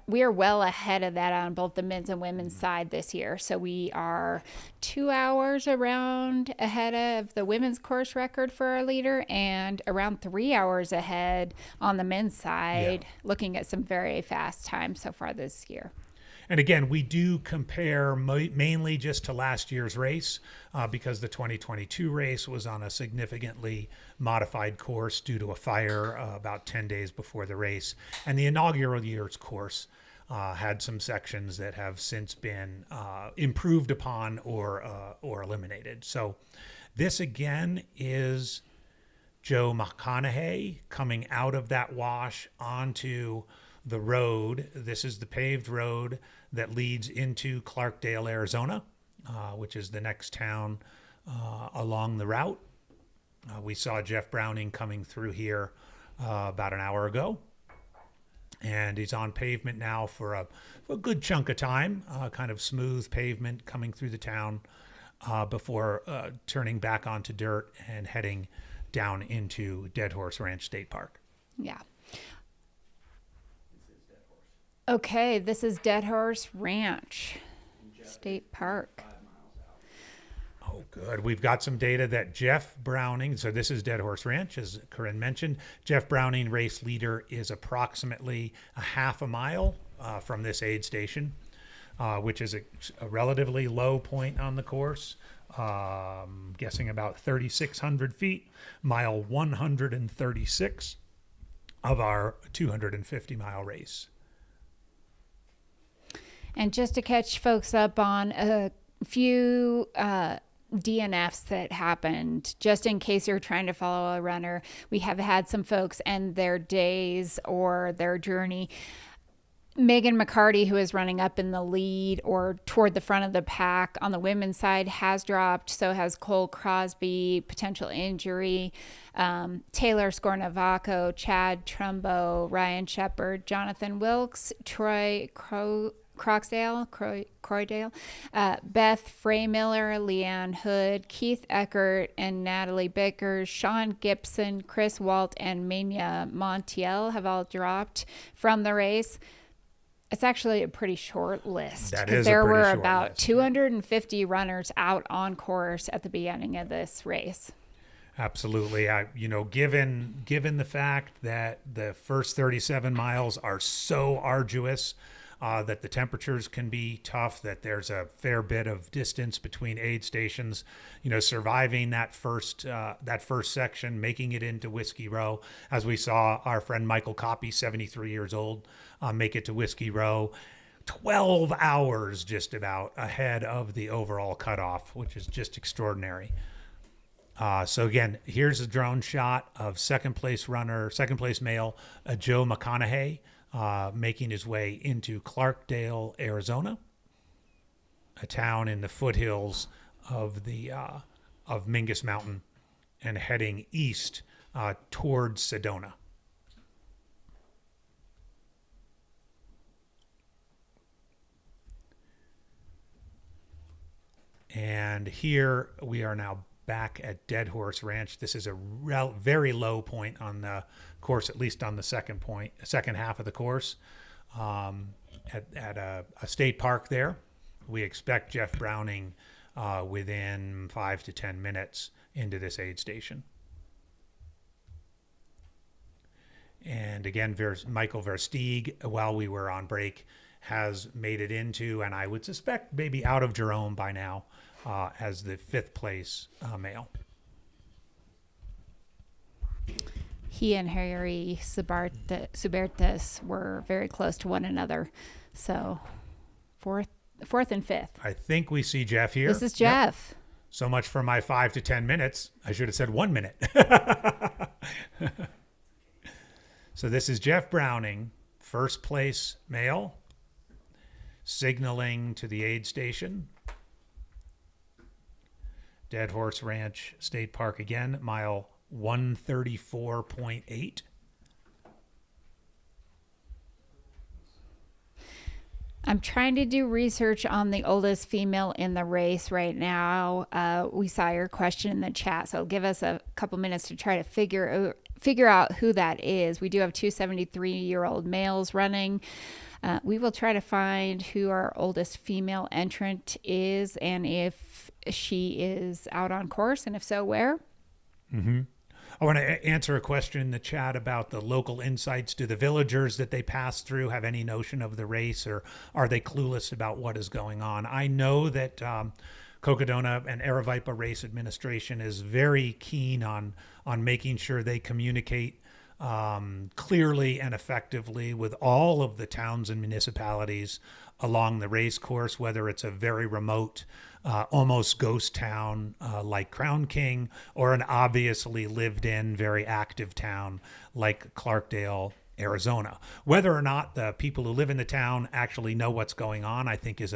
We are well ahead of that on both the men's and women's side this year. So we are 2 hours around ahead of the women's course record for our leader and around 3 hours ahead on the men's side, looking at some very fast times so far this year. And again, we do compare mainly just to last year's race because the 2022 race was on a significantly modified course due to a fire about 10 days before the race. And the inaugural year's course had some sections that have since been improved upon or eliminated. So this again is Joe McConaughey coming out of that wash onto the road. This is the paved road that leads into Clarkdale, Arizona, which is the next town along the route. We saw Jeff Browning coming through here about an hour ago, and he's on pavement now for a good chunk of time, kind of smooth pavement coming through the town before turning back onto dirt and heading down into Dead Horse Ranch State Park. Yeah. Okay, this is Dead Horse Ranch State Park. Oh, good. We've got some data that Jeff Browning, so this is Dead Horse Ranch, as Corinne mentioned. Jeff Browning, race leader, is approximately a half a mile from this aid station, which is a relatively low point on the course. Guessing about 3,600 feet, mile 136 of our 250-mile race. And just to catch folks up on a few DNFs that happened, just in case you're trying to follow a runner, we have had some folks end their days or their journey. Megan McCarty, who is running up in the lead or toward the front of the pack on the women's side, has dropped. So has Cole Crosby, potential injury. Taylor Scornavaco, Chad Trumbo, Ryan Shepard, Jonathan Wilkes, Troy Croydale, Beth Freymiller, Leanne Hood, Keith Eckert, and Natalie Bickers, Sean Gibson, Chris Walt, and Mania Montiel have all dropped from the race. It's actually a pretty short list because there were about 250 runners out on course at the beginning of this race. Absolutely. Given the fact that the first 37 miles are so arduous, that the temperatures can be tough, that there's a fair bit of distance between aid stations, surviving that first section, making it into Whiskey Row, as we saw our friend Michael Coppy, 73 years old, make it to Whiskey Row, 12 hours just about ahead of the overall cutoff, which is just extraordinary. So again, here's a drone shot of second place male, Joe McConaughey, making his way into Clarkdale, Arizona, a town in the foothills of Mingus Mountain, and heading east towards Sedona. And here we are now back at Dead Horse Ranch. This is a very low point on the course, at least on the second half of the course, at a state park there. We expect Jeff Browning within 5 to 10 minutes into this aid station. And again, Michael Versteeg, while we were on break, has made it into, and I would suspect maybe out of Jerome by now, as the fifth place male. He and Harry Subertas were very close to one another. So and 5th. I think we see Jeff here. This is Jeff. Yep. So much for my 5 to 10 minutes. I should have said 1 minute. So this is Jeff Browning, first place male, signaling to the aid station. Dead Horse Ranch State Park again, mile 134.8. I'm trying to do research on the oldest female in the race right now. We saw your question in the chat, so give us a couple minutes to try to figure out who that is. We do have two 73-year-old males running. We will try to find who our oldest female entrant is and if she is out on course, and if so, where. Mm-hmm. I want to answer a question in the chat about the local insights. Do the villagers that they pass through have any notion of the race, or are they clueless about what is going on? I know that Cocodona and Aravaipa Race Administration is very keen on making sure they communicate clearly and effectively with all of the towns and municipalities along the race course, whether it's a very remote, almost ghost town like Crown King, or an obviously lived in, very active town like Clarkdale, Arizona. Whether or not the people who live in the town actually know what's going on, I think is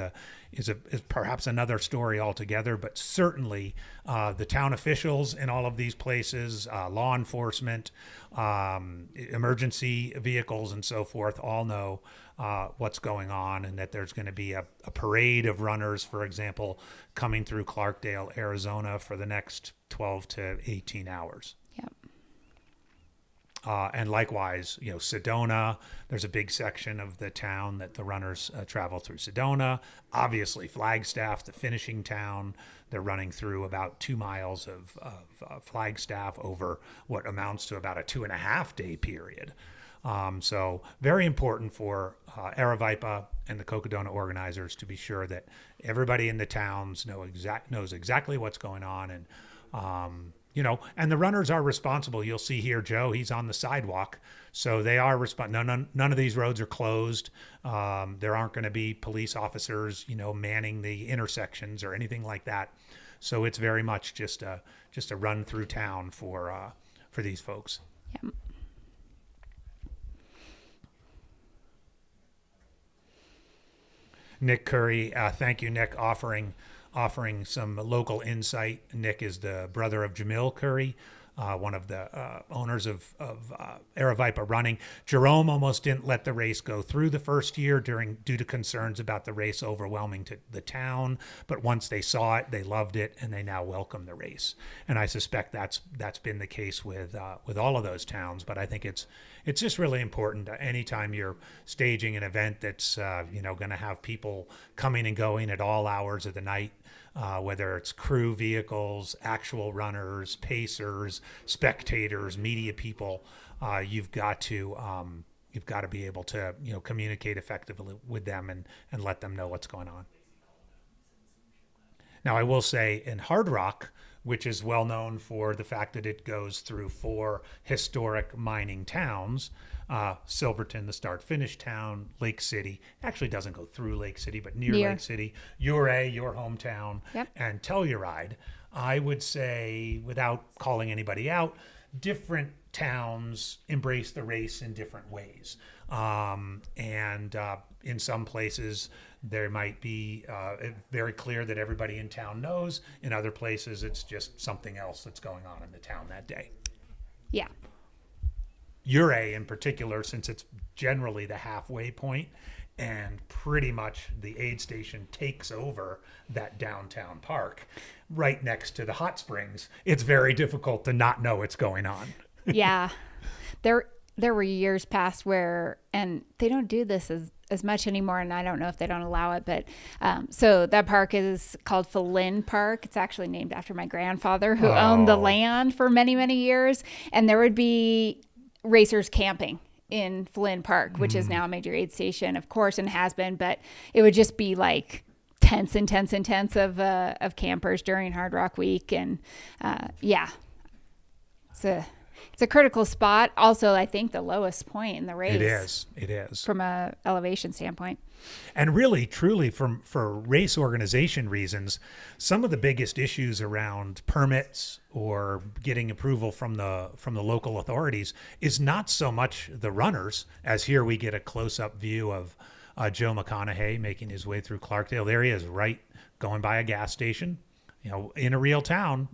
perhaps another story altogether. But certainly the town officials in all of these places, law enforcement, emergency vehicles and so forth, all know what's going on, and that there's going to be a parade of runners, for example, coming through Clarkdale, Arizona for the next 12 to 18 hours. Yep. And likewise, Sedona, there's a big section of the town that the runners travel through Sedona. Obviously, Flagstaff, the finishing town, they're running through about 2 miles of Flagstaff over what amounts to about a 2.5-day period. So very important for Aravaipa and the Cocodona organizers to be sure that everybody in the towns knows exactly what's going on, and and the runners are responsible. You'll see here, Joe, he's on the sidewalk, so they are none of these roads are closed. There aren't going to be police officers, manning the intersections or anything like that. So it's very much just a run through town for these folks. Yep. Nick Curry, thank you, Nick, offering some local insight. Nick is the brother of Jamil Curry, one of the owners of Aravaipa Running. Jerome almost didn't let the race go through the first year due to concerns about the race overwhelming to the town. But once they saw it, they loved it, and they now welcome the race. And I suspect that's been the case with all of those towns. But I think it's just really important. Anytime you're staging an event that's going to have people coming and going at all hours of the night, whether it's crew vehicles, actual runners, pacers, spectators, media people, you've got to be able to communicate effectively with them and let them know what's going on. Now, I will say in Hard Rock, which is well known for the fact that it goes through 4 historic mining towns, Silverton, the start-finish town, Lake City. Actually doesn't go through Lake City, but near Lake City. Ouray, your hometown, yep. And Telluride. I would say, without calling anybody out, different towns embrace the race in different ways. In some places, there might be very clear that everybody in town knows. In other places, it's just something else that's going on in the town that day. Yeah. Ouray in particular, since it's generally the halfway point, and pretty much the aid station takes over that downtown park right next to the hot springs, it's very difficult to not know what's going on. Yeah. There were years past where, and they don't do this as much anymore, and I don't know if they don't allow it, but so that park is called Flynn Park. It's actually named after my grandfather who owned the land for many, many years, and there would be racers camping in Flynn Park, which is now a major aid station, of course, and has been, but it would just be like tents of campers during Hard Rock Week, and yeah, it's a critical spot. Also, I think the lowest point in the race. It is from a elevation standpoint. And really, truly, for race organization reasons, some of the biggest issues around permits or getting approval from the local authorities is not so much the runners, as here we get a close-up view of Joe McConaughey making his way through Clarkdale. There he is, right, going by a gas station, in a real town.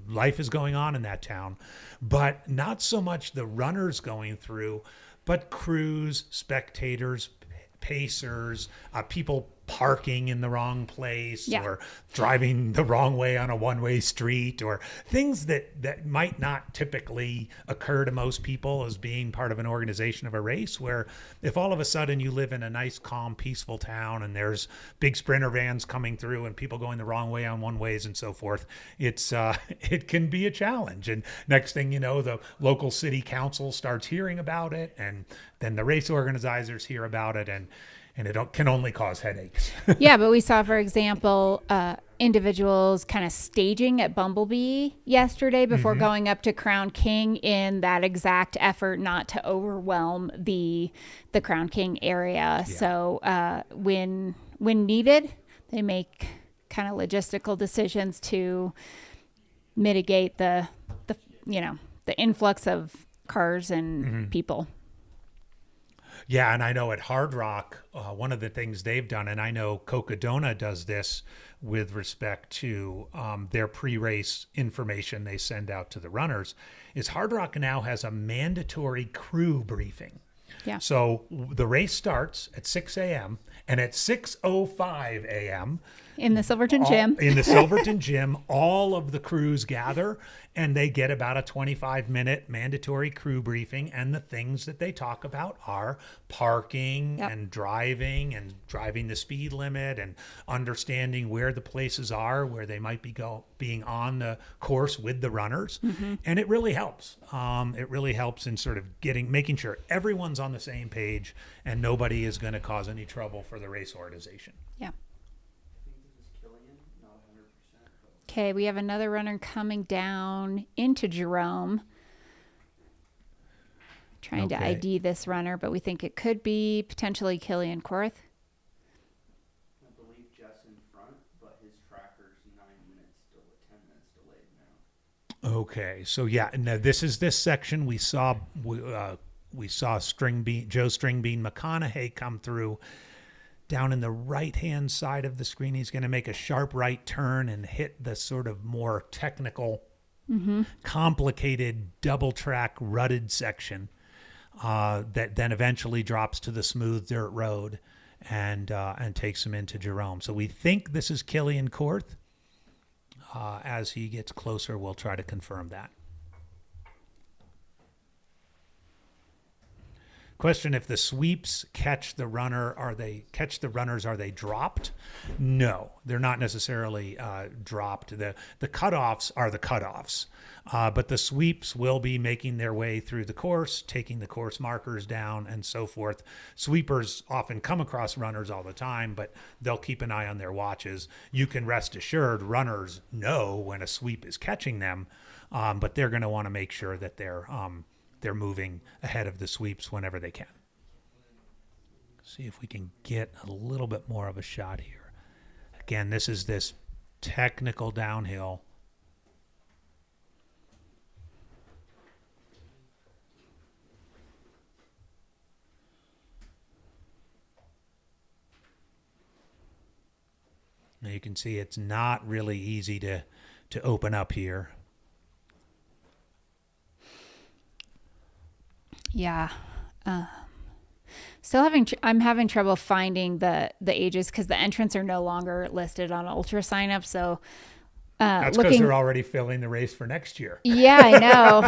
Life is going on in that town, but not so much the runners going through, but crews, spectators, pacers, people parking in the wrong place, or driving the wrong way on a one-way street, or things that might not typically occur to most people as being part of an organization of a race, where if all of a sudden you live in a nice, calm, peaceful town and there's big sprinter vans coming through and people going the wrong way on one-ways and so forth, it can be a challenge. And next thing you know, the local city council starts hearing about it, and then the race organizers hear about it, and it can only cause headaches. Yeah, but we saw, for example, individuals kind of staging at Bumblebee yesterday before going up to Crown King in that exact effort not to overwhelm the Crown King area. Yeah. So when needed, they make kind of logistical decisions to mitigate the influx of cars and people. Yeah, and I know at Hard Rock, one of the things they've done, and I know Cocodona does this with respect to their pre-race information they send out to the runners, is Hard Rock now has a mandatory crew briefing. Yeah. So the race starts at 6 a.m. and at 6:05 a.m. in the Silverton Gym. In the Silverton Gym, all of the crews gather and they get about a 25-minute mandatory crew briefing. And the things that they talk about are parking and driving the speed limit and understanding where the places are where they might be being on the course with the runners. And it really helps. It really helps in sort of making sure everyone's on the same page and nobody is going to cause any trouble for the race organization. Yeah. Okay, we have another runner coming down into Jerome. Trying to ID this runner, but we think it could be potentially Killian Korth. I believe Jess in front, but his tracker's 9 minutes, 10 minutes delayed now. Okay, so yeah, now this is this section we saw Joe Stringbean McConaughey come through down in the right-hand side of the screen. He's going to make a sharp right turn and hit the sort of more technical, complicated double-track rutted section that then eventually drops to the smooth dirt road and takes him into Jerome. So we think this is Killian Korth. As he gets closer, we'll try to confirm that. Question: if the sweeps catch the runner, are they dropped? No, they're not necessarily dropped. The cutoffs are the cutoffs, but the sweeps will be making their way through the course, taking the course markers down and so forth. Sweepers often come across runners all the time, but they'll keep an eye on their watches. You can rest assured runners know when a sweep is catching them, but they're going to want to make sure that they're moving ahead of the sweeps whenever they can. See if we can get a little bit more of a shot here. Again, this is this technical downhill. Now you can see it's not really easy to open up here. Yeah. I'm having trouble finding the ages because the entrants are no longer listed on Ultra sign up. So that's because they're already filling the race for next year. Yeah, I know.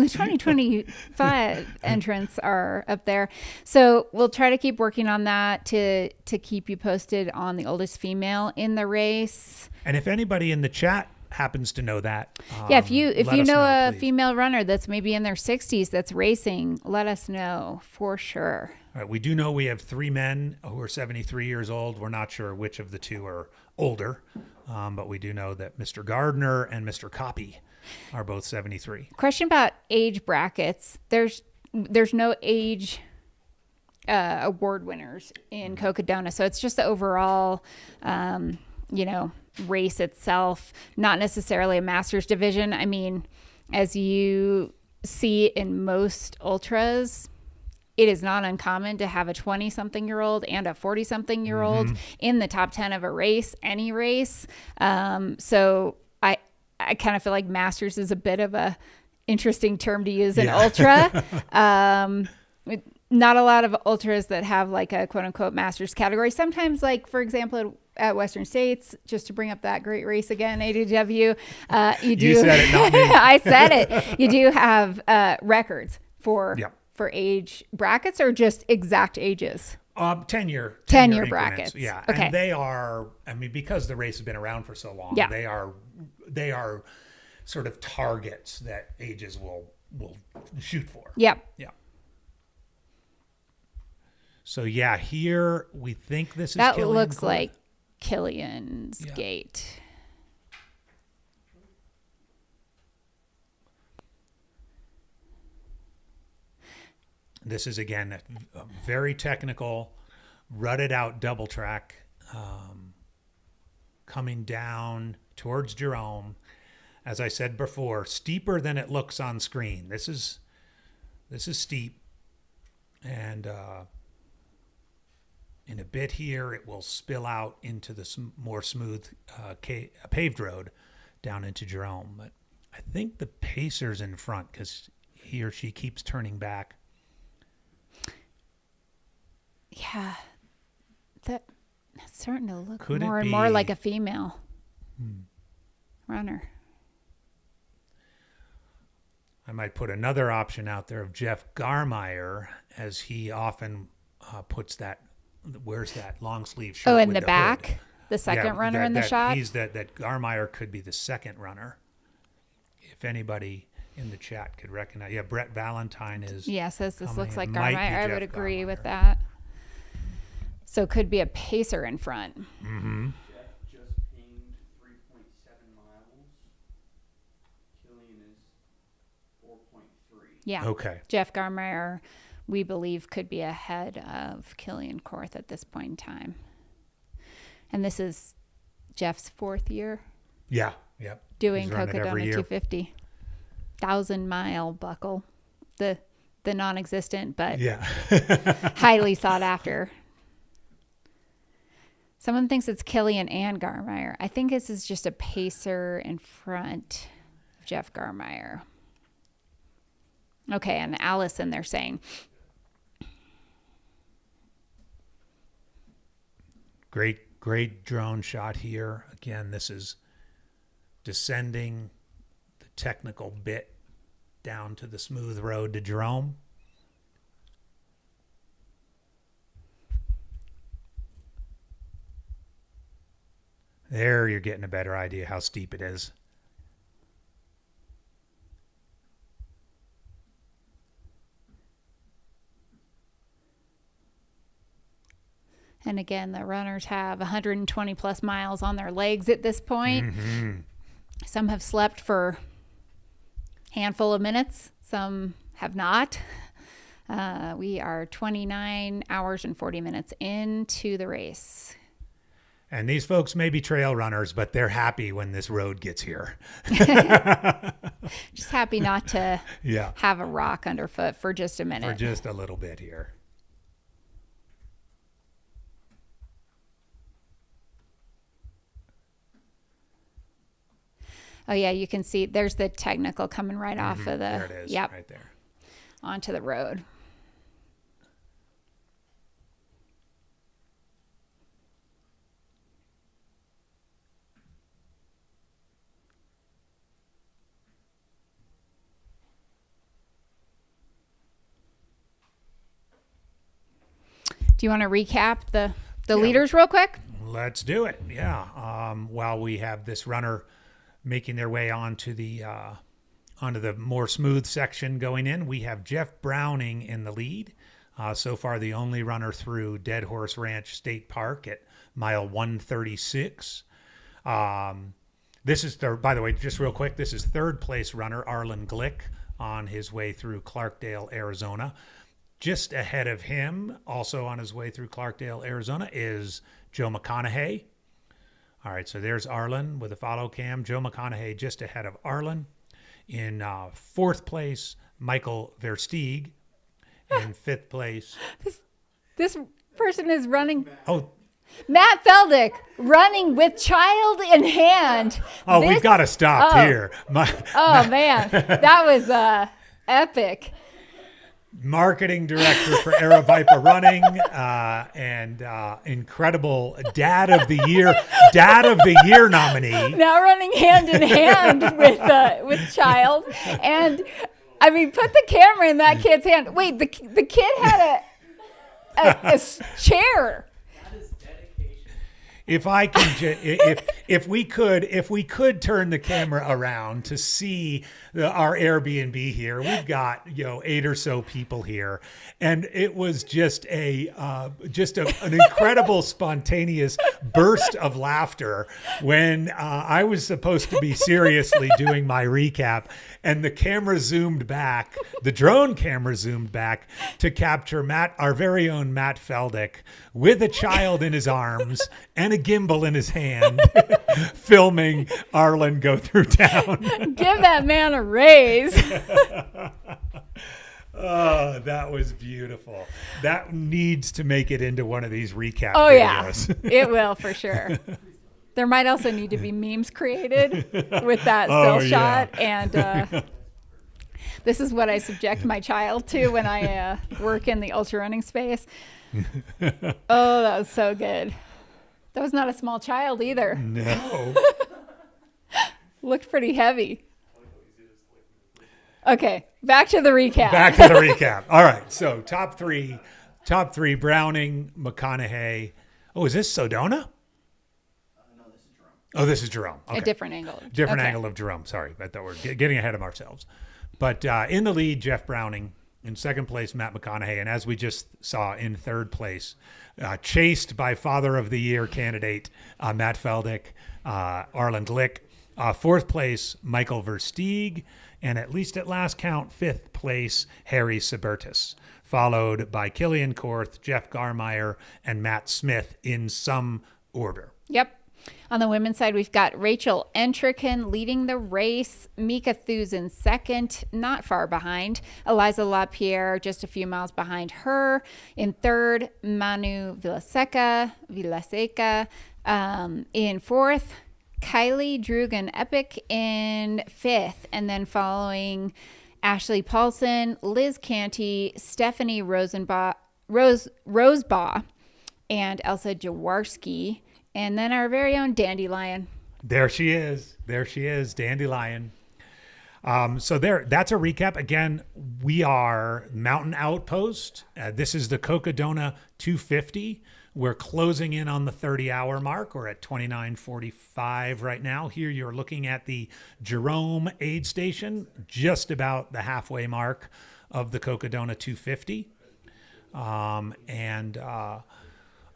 The 2025 entrants are up there. So we'll try to keep working on that to keep you posted on the oldest female in the race. And if anybody in the chat happens to know that, if you know a female runner that's maybe in their 60s that's racing, let us know for sure. All right, we do know we have 3 men who are 73 years old. We're not sure which of the 2 are older, but we do know that Mr. Gardner and Mr. Copy are both 73. Question about age brackets. There's no age award winners in Cocodona, so it's just the overall, race itself, not necessarily a masters division. I mean, as you see in most ultras, it is not uncommon to have a 20-something-year-old and a 40-something-year-old in the top 10 of a race, any race. So I kind of feel like masters is a bit of a interesting term to use in ultra. Not a lot of ultras that have like a quote unquote masters category. Sometimes, like, for example, at Western States, just to bring up that great race again, ADW, you do. You said it, not me. I said it. You do have records for age brackets, or just exact ages? 10-year brackets. Yeah. Okay. And they are, I mean, because the race has been around for so long, they are sort of targets that ages will shoot for. Yep. Yeah. So here we think this is that Killian looks Court. like Killian's gate. This is, again, a very technical, rutted out double track coming down towards Jerome. As I said before, steeper than it looks on screen. This is steep, and in a bit here it will spill out into the more smooth paved road down into Jerome. But I think the pacer's in front because he or she keeps turning back. Yeah, that's starting to look more and more like a female runner. I might put another option out there of Jeff Garmeyer, as he often puts that, wears that long sleeve shirt. Oh, in with the back, hood. the second runner in the shot. That Garmeyer could be the second runner. If anybody in the chat could recognize, Brett Valentine is. Yeah, says this looks like Garmeyer. I would agree with that. So it could be a pacer in front. Mm-hmm. Jeff just pinged 3.7 miles. Killian is 4.3. Yeah. Okay. Jeff Garmeyer, we believe, could be ahead of Killian Korth at this point in time. And this is Jeff's 4th year. Yeah. Yep. Doing Cocodona 250. 1,000-mile buckle. The non-existent, but highly sought after. Someone thinks it's Killian and Garmeyer. I think this is just a pacer in front of Jeff Garmeyer. Okay, and Allison, they're saying. Great drone shot here. Again, this is descending the technical bit down to the smooth road to Jerome. There, you're getting a better idea how steep it is. And again, the runners have 120 plus miles on their legs at this point. Mm-hmm. Some have slept for a handful of minutes. Some have not. We are 29 hours and 40 minutes into the race. And these folks may be trail runners, but they're happy when this road gets here. Just happy not to have a rock underfoot for just a minute. For just a little bit here. Oh, yeah, you can see there's the technical coming right off of the... There it is, right there. Onto the road. Do you want to recap the leaders real quick? Let's do it. Yeah. While we have this runner making their way onto the more smooth section going in, we have Jeff Browning in the lead. So far, the only runner through Dead Horse Ranch State Park at mile 136. The This is third, by the way, just real quick. This is third place runner Arlen Glick on his way through Clarkdale, Arizona. Just ahead of him, also on his way through Clarkdale, Arizona, is Joe McConaughey. All right, so there's Arlen with a follow cam. Joe McConaughey just ahead of Arlen. In fourth place, Michael Versteeg. In fifth place. This person is running. Oh, Matt Feldick running with child in hand. Oh, we've got to stop here. Man, that was epic. Marketing director for Aravaipa Running and incredible Dad of the Year nominee. Now running hand in hand with child, and I mean, put the camera in that kid's hand. Wait, the kid had a chair. If I can, if we could turn the camera around to see our Airbnb here, we've got 8 or so people here, and it was just an incredible spontaneous burst of laughter when I was supposed to be seriously doing my recap, and the camera zoomed back, the drone camera zoomed back to capture our very own Matt Feldick with a child in his arms and a gimbal in his hand, filming Arlen go through town. Give that man a raise. Oh, that was beautiful. That needs to make it into one of these recap videos. Yeah, it will for sure. There might also need to be memes created with that still shot. And this is what I subject my child to when I work in the ultra running space. Oh, that was so good. That was not a small child either. No. Looked pretty heavy. Okay, back to the recap. All right, so top three, Browning, McConaughey. Oh, is this Cocodona? No, this is Jerome. Oh, this is Jerome. Okay. A different angle. Different angle of Jerome. Sorry, I thought we're getting ahead of ourselves. But in the lead, Jeff Browning. In second place, Matt McConaughey. And as we just saw, in third place, chased by Father of the Year candidate Matt Feldick, Arlen Glick. Fourth place, Michael Versteeg. And at least at last count, fifth place, Harry Subertus. Followed by Killian Korth, Jeff Garmeyer, and Matt Smith in some order. Yep. On the women's side, we've got Rachel Entricken leading the race. Mika Thus in second, not far behind. Eliza LaPierre just a few miles behind her. In third, Manu Villaseca. In fourth, Kylie Drugan Epic in fifth. And then following Ashley Paulson, Liz Canty, Stephanie Rosebaugh, and Elsa Jaworski. And then our very own Dandelion. There she is, Dandelion. So that's a recap. Again, we are Mountain Outpost. This is the Cocodona 250. We're closing in on the 30-hour mark. We're at 29:45 right now. Here you're looking at the Jerome aid station, just about the halfway mark of the Cocodona 250.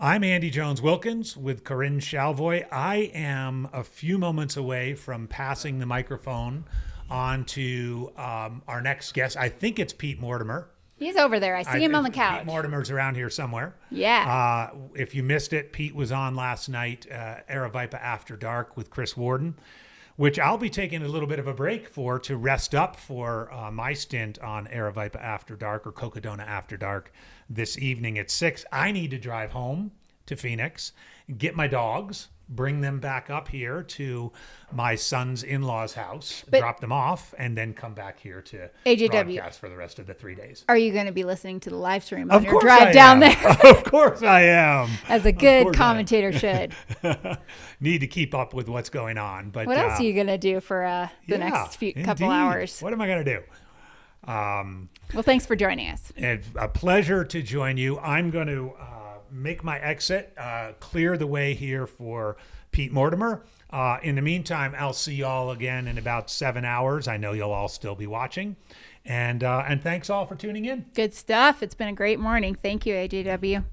I'm Andy Jones-Wilkins with Corinne Shalvoy. I am a few moments away from passing the microphone on to our next guest. I think it's Pete Mortimer. He's over there. I see him on the couch. Pete Mortimer's around here somewhere. Yeah. If you missed it, Pete was on last night, Aravaipa After Dark with Chris Warden, which I'll be taking a little bit of a break for to rest up for my stint on Aravaipa After Dark or Cocodona After Dark this evening at 6. I need to drive home to Phoenix, get my dogs, bring them back up here to my son's in-laws' house, drop them off, and then come back here to broadcast for the rest of the 3 days. Are you going to be listening to the live stream on your drive down there? Of course I am. As a good commentator should. Need to keep up with what's going on. But what else are you going to do for the next couple hours? What am I going to do? Well, thanks for joining us. It's a pleasure to join you. I'm going to make my exit, clear the way here for Pete Mortimer. In the meantime, I'll see y'all again in about 7 hours. I know you'll all still be watching. And thanks all for tuning in. Good stuff. It's been a great morning. Thank you, AJW.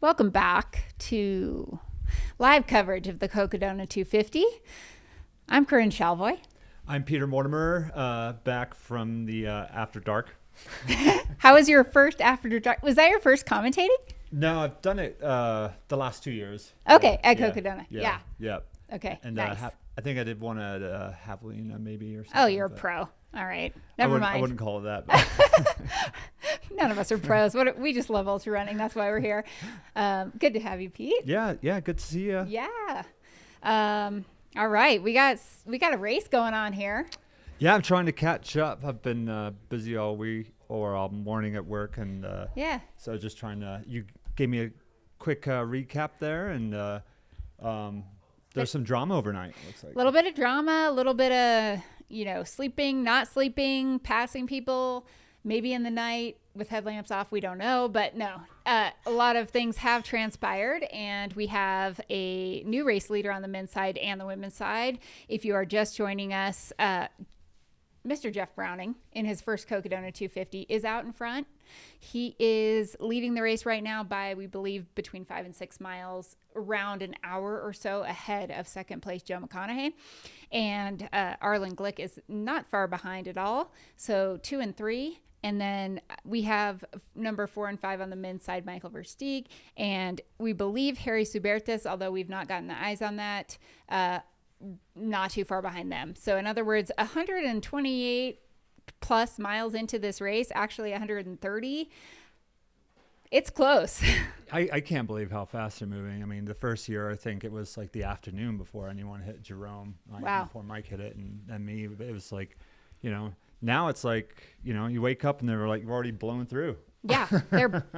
Welcome back to live coverage of the Cocodona 250. I'm Corinne Shalvoy. I'm Peter Mortimer, back from the After Dark. How was your first After Dark? Was that your first commentating? No, I've done it the last 2 years. Okay, at Cocodona. Yeah. Okay, And nice. I think I did one at Javelina maybe or something. Oh, you're a pro. All right. Never mind. I wouldn't call it that. But. None of us are pros. We just love ultra running. That's why we're here. Good to have you, Pete. Yeah, good to see you. Yeah. All right. We got a race going on here. Yeah, I'm trying to catch up. I've been busy all week or all morning at work. And yeah. So just trying to, you gave me a quick recap there. And there's some drama overnight, looks like. A little bit of drama, a little bit of, sleeping, not sleeping, passing people, maybe in the night with headlamps off. We don't know, but no, a lot of things have transpired, and we have a new race leader on the men's side and the women's side. If you are just joining us, Mr. Jeff Browning, in his first Cocodona 250, is out in front. He is leading the race right now by, we believe, between 5 and 6 miles, around an hour or so ahead of second place Joe McConaughey. And Arlen Glick is not far behind at all. So 2 and 3. And then we have number 4 and 5 on the men's side, Michael Versteeg. And we believe Harry Subertis, although we've not gotten the eyes on that, not too far behind them. So in other words, 128 plus miles into this race, actually 130. It's close. I can't believe how fast they're moving. I mean, the first year, I think it was like the afternoon before anyone hit Jerome. Wow. Before Mike hit it and me. It was like, now it's like, you wake up and they're like, you've already blown through. Yeah,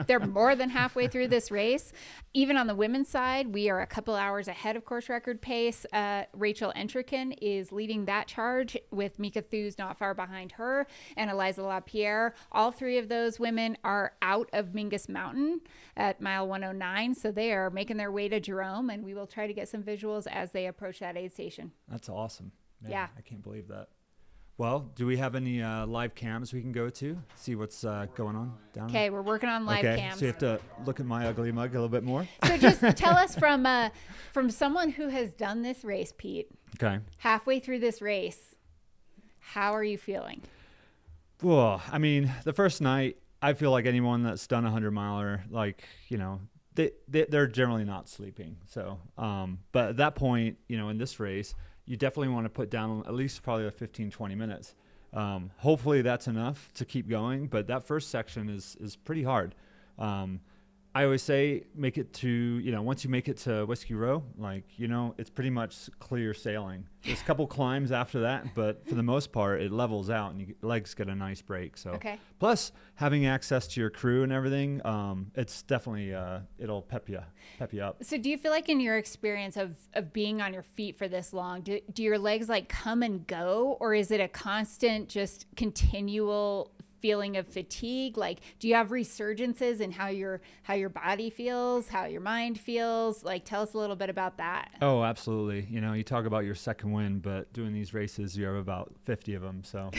they're more than halfway through this race. Even on the women's side, we are a couple hours ahead of course record pace. Rachel Entrican is leading that charge with Mika Thews not far behind her and Eliza LaPierre. All three of those women are out of Mingus Mountain at mile 109, so they are making their way to Jerome, and we will try to get some visuals as they approach that aid station. That's awesome. Man, yeah. I can't believe that. Well, do we have any live cams we can go to? See what's going on down there? Okay, we're working on live cams. So you have to look at my ugly mug a little bit more. So just tell us from someone who has done this race, Pete. Okay. Halfway through this race, how are you feeling? Well, I mean, the first night, I feel like anyone that's done a 100-miler, they're generally not sleeping. So, but at that point, in this race, you definitely want to put down at least probably 15, 20 minutes. Hopefully that's enough to keep going, but that first section is pretty hard. I always say make it to, once you make it to Whiskey Row, it's pretty much clear sailing. There's a couple climbs after that, but for the most part, it levels out and your legs get a nice break. So, okay. Plus having access to your crew and everything, it's definitely, it'll pep you up. So do you feel like in your experience of being on your feet for this long, do your legs come and go, or is it a constant, just continual feeling of fatigue? Do you have resurgences in how your body feels, how your mind feels? Tell us a little bit about that. Oh, absolutely. You talk about your second wind, but doing these races, you have about 50 of them. So,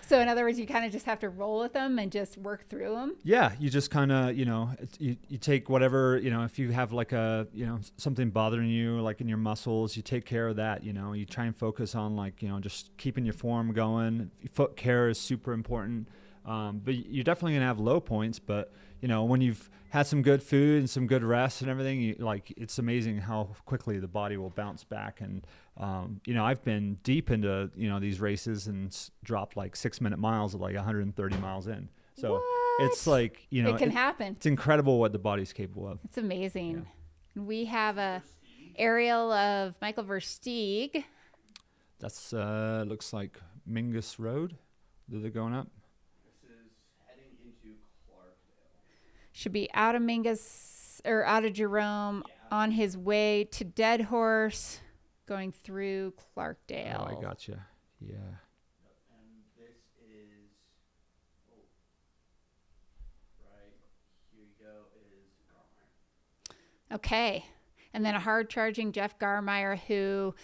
so in other words, you kind of just have to roll with them and just work through them. Yeah. You just kind of, you take whatever, if you have something bothering you, in your muscles, you take care of that. You try and focus on just keeping your form going. Foot care is super important. But you're definitely going to have low points, but when you've had some good food and some good rest and everything, it's amazing how quickly the body will bounce back. And, I've been deep into, these races and dropped 6-minute miles at 130 miles in. So it's it can happen. It's incredible what the body's capable of. It's amazing. Yeah. We have a aerial of Michael Versteeg. That's, looks like Mingus Road. They're going up. This is heading into Clarkdale. Should be out of Mingus or out of Jerome, on his way to Dead Horse, going through Clarkdale. Oh, I gotcha. Yeah. And this is right here you go is Garmeyer. Okay. And then a hard charging Jeff Garmeyer, who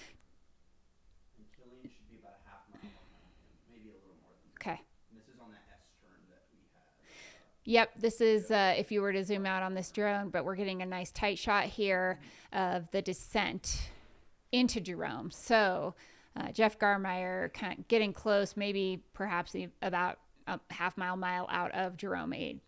Yep, this is if you were to zoom out on this drone, but we're getting a nice tight shot here of the descent into Jerome. So Jeff Garmeyer kind of getting close, maybe perhaps about a mile out of Jerome 8.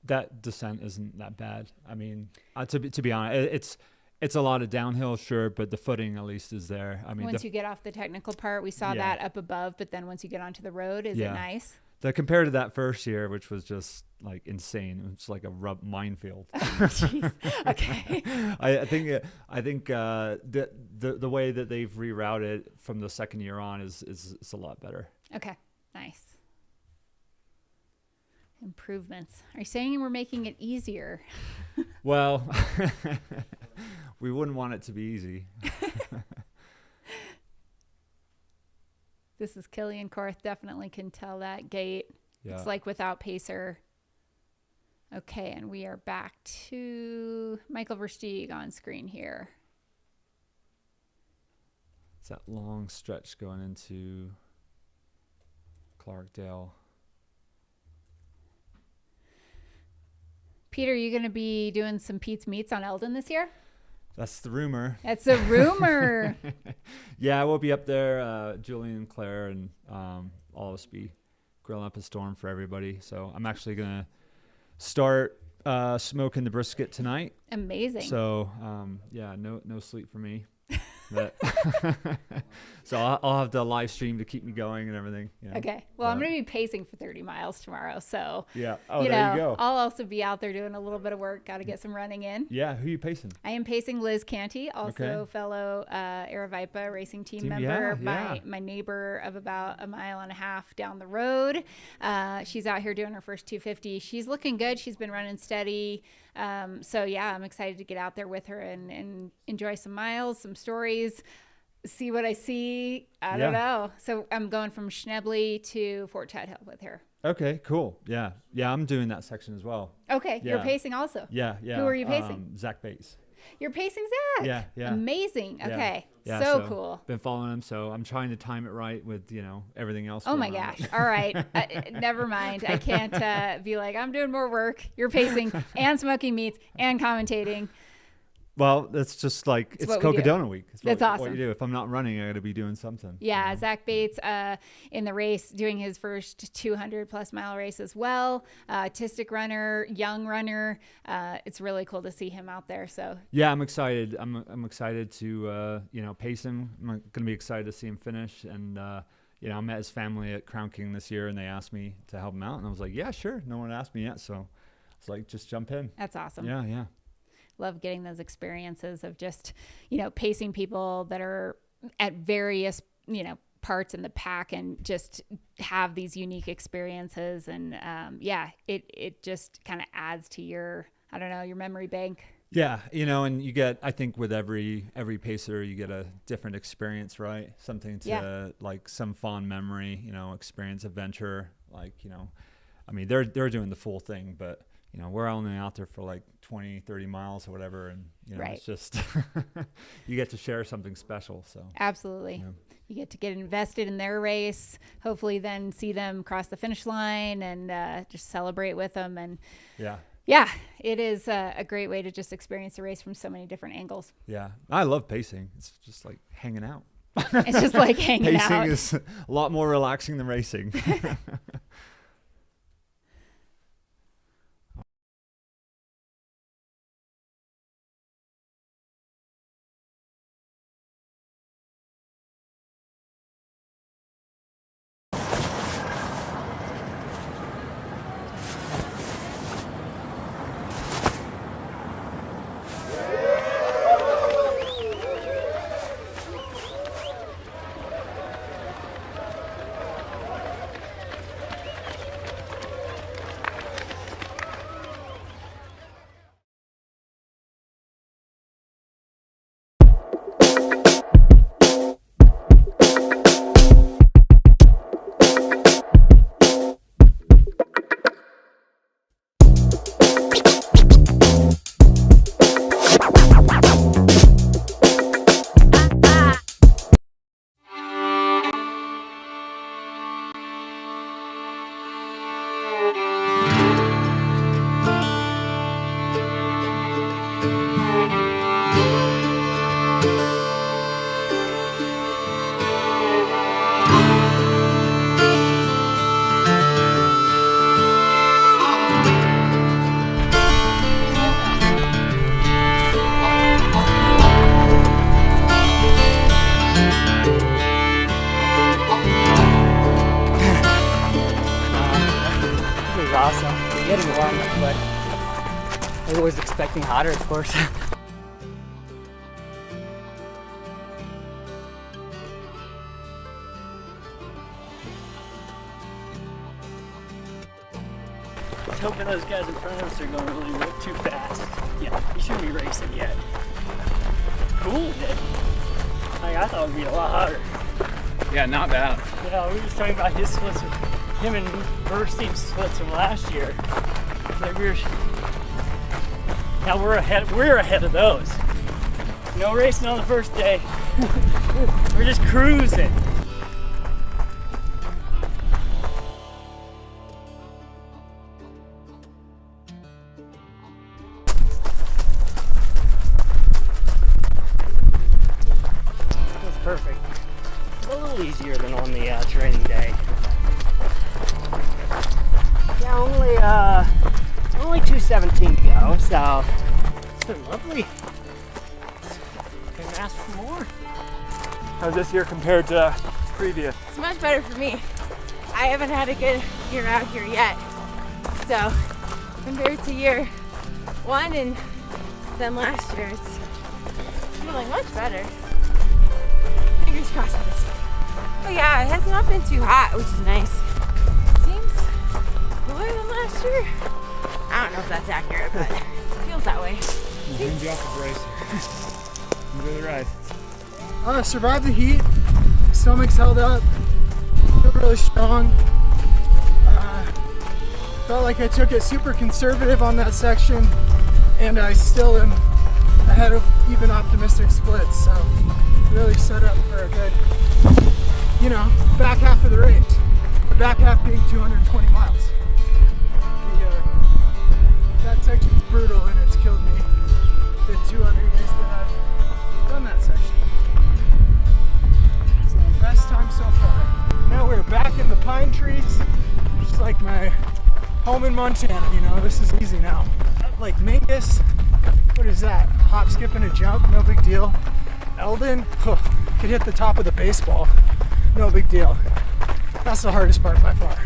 That descent isn't that bad. I mean, to be honest, it's a lot of downhill, sure, but the footing at least is there. I mean, once you get off the technical part, we saw that up above, but then once you get onto the road, is it nice? Compared to that first year, which was just like insane, it's like a minefield. Jeez. Okay. I think the way that they've rerouted from the second year on is a lot better. Okay, nice. Improvements. Are you saying we're making it easier? Well, we wouldn't want it to be easy. This is Killian Korth. Definitely can tell that gait. Yeah. It's like without pacer. Okay, and we are back to Michael Versteeg on screen here. It's that long stretch going into Clarkdale. Peter, you going to be doing some Pete's Meats on Eldon this year? That's the rumor. That's a rumor. Yeah, we'll be up there. Julian and Claire and all of us be grilling up a storm for everybody. So I'm actually going to start smoking the brisket tonight. Amazing. So, no sleep for me. But so I'll have the live stream to keep me going and everything. Okay. Well, I'm going to be pacing for 30 miles tomorrow. So, yeah. Oh, there you go. I'll also be out there doing a little bit of work. Got to get some running in. Yeah. Who are you pacing? I am pacing Liz Canty, also fellow Aravipa racing team member, my neighbor of about 1.5 miles down the road. She's out here doing her first 250. She's looking good. She's been running steady. So yeah, I'm excited to get out there with her and enjoy some miles, some stories, see what I see. I don't know. So I'm going from Schnebly to Fort Ted Hill with her. Okay, cool. Yeah. I'm doing that section as well. Okay. You're pacing also. Yeah. Who are you pacing? Zach Bates. You're pacing Zach. Yeah. Amazing. Okay. Yeah, so cool. Been following him, so I'm trying to time it right with everything else. Oh my gosh. All right. Never mind. I can't be like, I'm doing more work. You're pacing and smoking meats and commentating. Well, that's just like it's Cocodona week. That's awesome. What you do. If I'm not running, I got to be doing something. Yeah, Zach Bates in the race, doing his first 200+ mile race as well. Autistic runner, young runner. It's really cool to see him out there. So yeah, I'm excited. I'm excited to pace him. I'm going to be excited to see him finish. And I met his family at Crown King this year, and they asked me to help him out, and I was like, yeah, sure. No one asked me yet, so it's like just jump in. That's awesome. Yeah. Love getting those experiences of just, pacing people that are at various, parts in the pack and just have these unique experiences. And it just kind of adds to your memory bank. Yeah. And you get, I think with every pacer, you get a different experience, right? Something to like some fond memory, experience, adventure, they're doing the full thing, but we're only out there for like 20, 30 miles or whatever. And, it's just, you get to share something special. So absolutely. You get to get invested in their race, hopefully then see them cross the finish line and just celebrate with them. And yeah, it is a great way to just experience the race from so many different angles. Yeah. I love pacing. It's just like hanging out. It's just like hanging out. Pacing is a lot more relaxing than racing. was awesome. We're getting warm, but I was expecting hotter, of course. I was hoping those guys in front of us are going really too fast. Yeah, you shouldn't be racing yet. Cool, dude. I thought it would be a lot hotter. Yeah, not bad. Yeah, we were just talking about his splits, him and Burstein's splits from last year. Like now we're ahead of those. No racing on the first day. We're just cruising. Perfect. It's a little easier than on the training day. Yeah, only 2:17 to go, so it's been lovely. Couldn't ask for more. How's this year compared to previous? It's much better for me. I haven't had a good year out here yet, so compared to year one and then last year, it's feeling much better. Fingers crossed on this one. But yeah, it has not been too hot, which is nice. Seems cooler than last year. I don't know if that's accurate, but it feels that way. Zoomed you off the race. Enjoy the ride. Survived the heat. Stomach's held up. Feel really strong. Felt like I took it super conservative on that section, and I still am ahead of even optimistic splits. So really set up for a good, back half of the race. The back half being 220 miles. That section's brutal and it's killed me the 2 other years that I've done that section. It's the best time so far. Now we're back in the pine trees, just like my home in Montana, this is easy now. Like Mingus, what is that? Hop, skip, and a jump, no big deal. Eldon, could hit the top of the baseball, no big deal. That's the hardest part by far,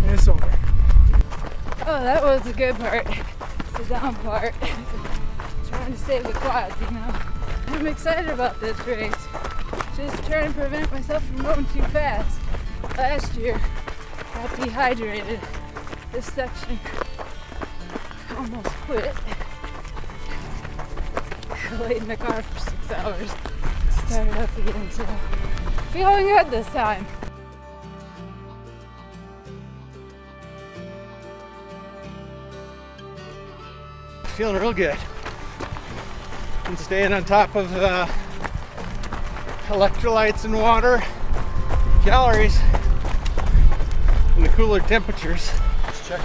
and it's over. Oh, that was the good part. It's the down part. Trying to save the quads, I'm excited about this race. Just trying to prevent myself from going too fast. Last year, got dehydrated. This section almost quit. I laid in the car for 6 hours. Started up again, so feeling good this time. Feeling real good. And staying on top of electrolytes and water, calories, and the cooler temperatures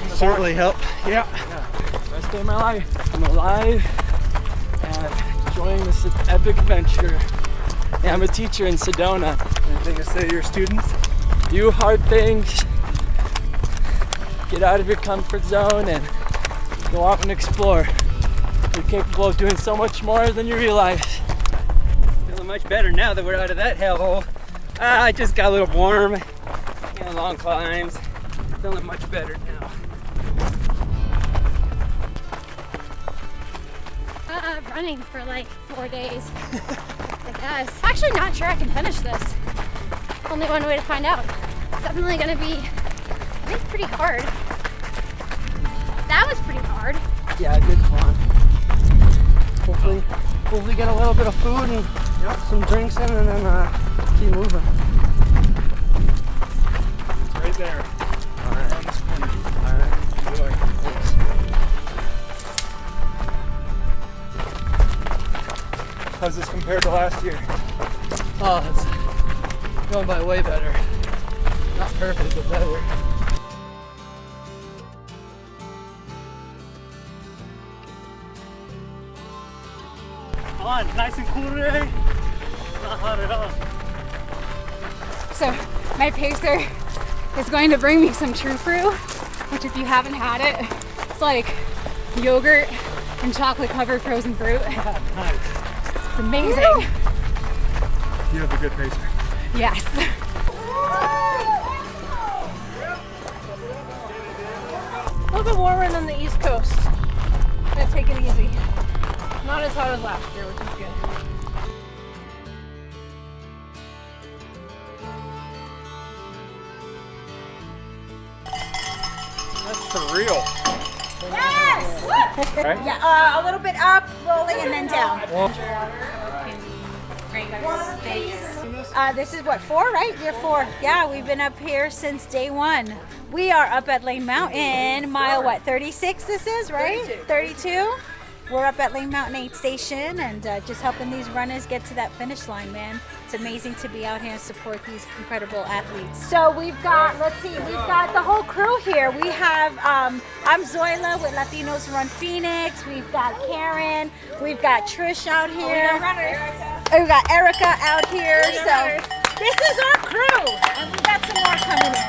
certainly help. Yeah. Best day of my life. I'm alive and enjoying this epic adventure. Yeah, I'm a teacher in Sedona. Anything to say to your students? Do hard things. Get out of your comfort zone and go out and explore. You're capable of doing so much more than you realize. Feeling much better now that we're out of that hellhole. I just got a little warm. Long climbs. Feeling much better now. Running for like 4 days, I guess. Actually not sure I can finish this. Only one way to find out. It's definitely gonna be, I think, pretty hard. That was pretty hard. Yeah, good climb. Hopefully get a little bit of food and some drinks in and then keep moving. It's right there. All right. On this corner. All right. Enjoy. Thanks. How's this compared to last year? Oh, it's going by way better. Not perfect, but better. On, nice and cool today. Not hot at all. So my pacer is going to bring me some True Fruit, which if you haven't had it, it's like yogurt and chocolate covered frozen fruit. Nice. It's amazing. You have a good pacer. Yes. little bit warmer than the East Coast. Gonna take it easy. Not as hot as last year, which is good. That's surreal. Yes! Right? Yeah, a little bit up, rolling, and then down. This is what, 4, right? Year 4. Yeah, we've been up here since day 1. We are up at Lane Mountain, mile what, 36 this is, right? 32. We're up at Lane Mountain Aid Station and just helping these runners get to that finish line, man. It's amazing to be out here and support these incredible athletes. So we've got, let's see, we've got the whole crew here. We have, I'm Zoila with Latinos Run Phoenix. We've got Karen. We've got Trish out here. We've got Erica out here. So this is our crew. And we've got some more coming in.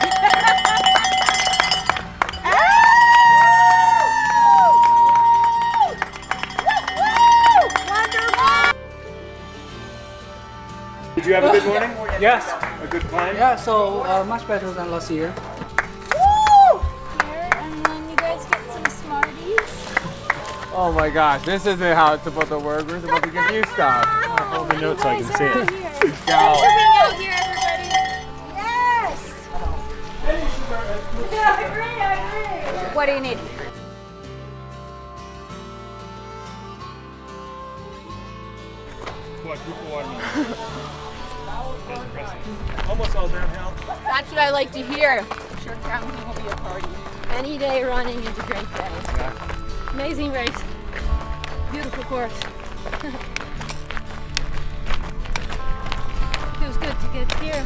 Did you have a good morning? Yes. A good climb? Yeah, so much better than last year. And then you guys get some Smarties. Oh my gosh, this isn't how it's supposed to work. We're supposed to give you stuff. Hold the notes so I can see it. Thanks for being out here, everybody. Yes! Yeah, I agree. What do you need? Quadruple watermelon. That's impressive. Almost all downhill. That's what I like to hear. I'm sure Crown King will be a party. Any day running is a great day. Yeah. Amazing race. Beautiful course. Feels good to get here.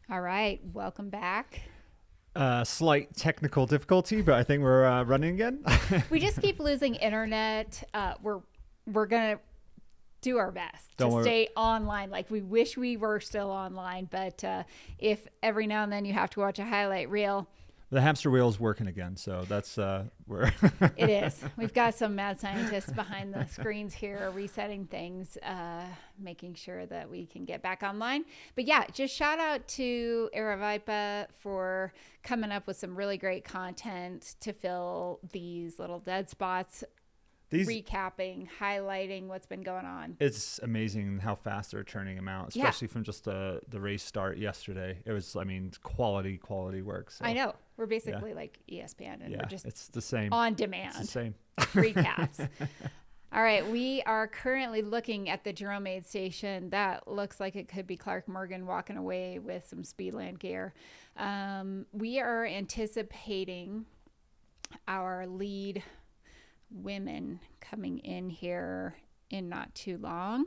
All right, welcome back. Slight technical difficulty, but I think we're running again. We just keep losing internet. We're gonna do our best Don't to worry. stay online. Like, we wish we were still online, but if every now and then you have to watch a highlight reel, The hamster wheel's working again, so that's where it is. We've got some mad scientists behind the screens here resetting things, making sure that we can get back online. But yeah, just shout out to Aravipa for coming up with some really great content to fill these little dead spots, recapping, highlighting what's been going on. It's amazing how fast they're churning them out, especially from just the race start yesterday. It was, I mean, quality work. So. I know. We're basically like ESPN, and we're just it's the same on demand. It's the same recaps. All right, we are currently looking at the Jerome Aid Station. That looks like it could be Clark Morgan walking away with some Speedland gear. We are anticipating our lead women coming in here in not too long.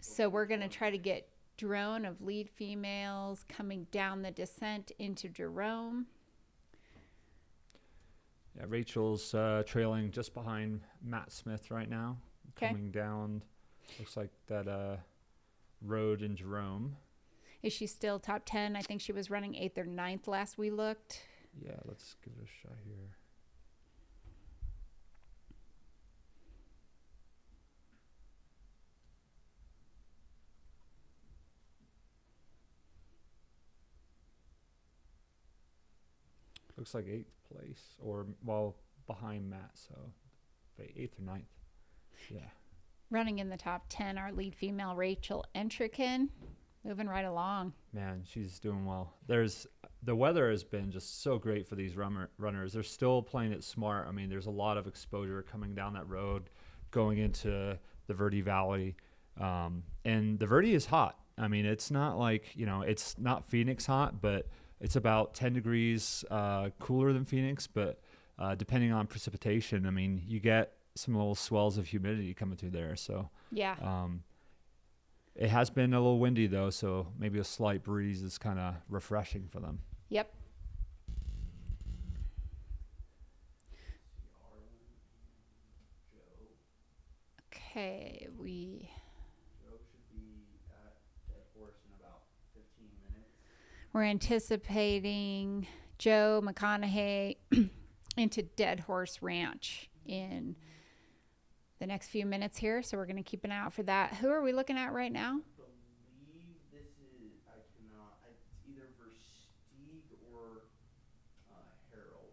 So we're going to try to get drone of lead females coming down the descent into Jerome. Yeah, Rachel's trailing just behind Matt Smith right now. Coming down, looks like that road in Jerome. Is she still top 10? I think she was running 8th or 9th last we looked. Yeah, let's give it a shot here. Looks like 8th place, or well, behind Matt, so 8th or 9th. Yeah. Running in the top 10, our lead female, Rachel Entrikin, moving right along. Man, she's doing well. The weather has been just so great for these runners. They're still playing it smart. I mean, there's a lot of exposure coming down that road, going into the Verde Valley, and the Verde is hot. I mean, it's not like, it's not Phoenix hot, but it's about 10 degrees cooler than Phoenix, but depending on precipitation, I mean, you get some little swells of humidity coming through there. So yeah, it has been a little windy though, so maybe a slight breeze is kind of refreshing for them. Yep. Okay, we're anticipating Joe McConaughey into Dead Horse Ranch in the next few minutes here. So we're going to keep an eye out for that. Who are we looking at right now? This is, it's either Versteeg or Harold.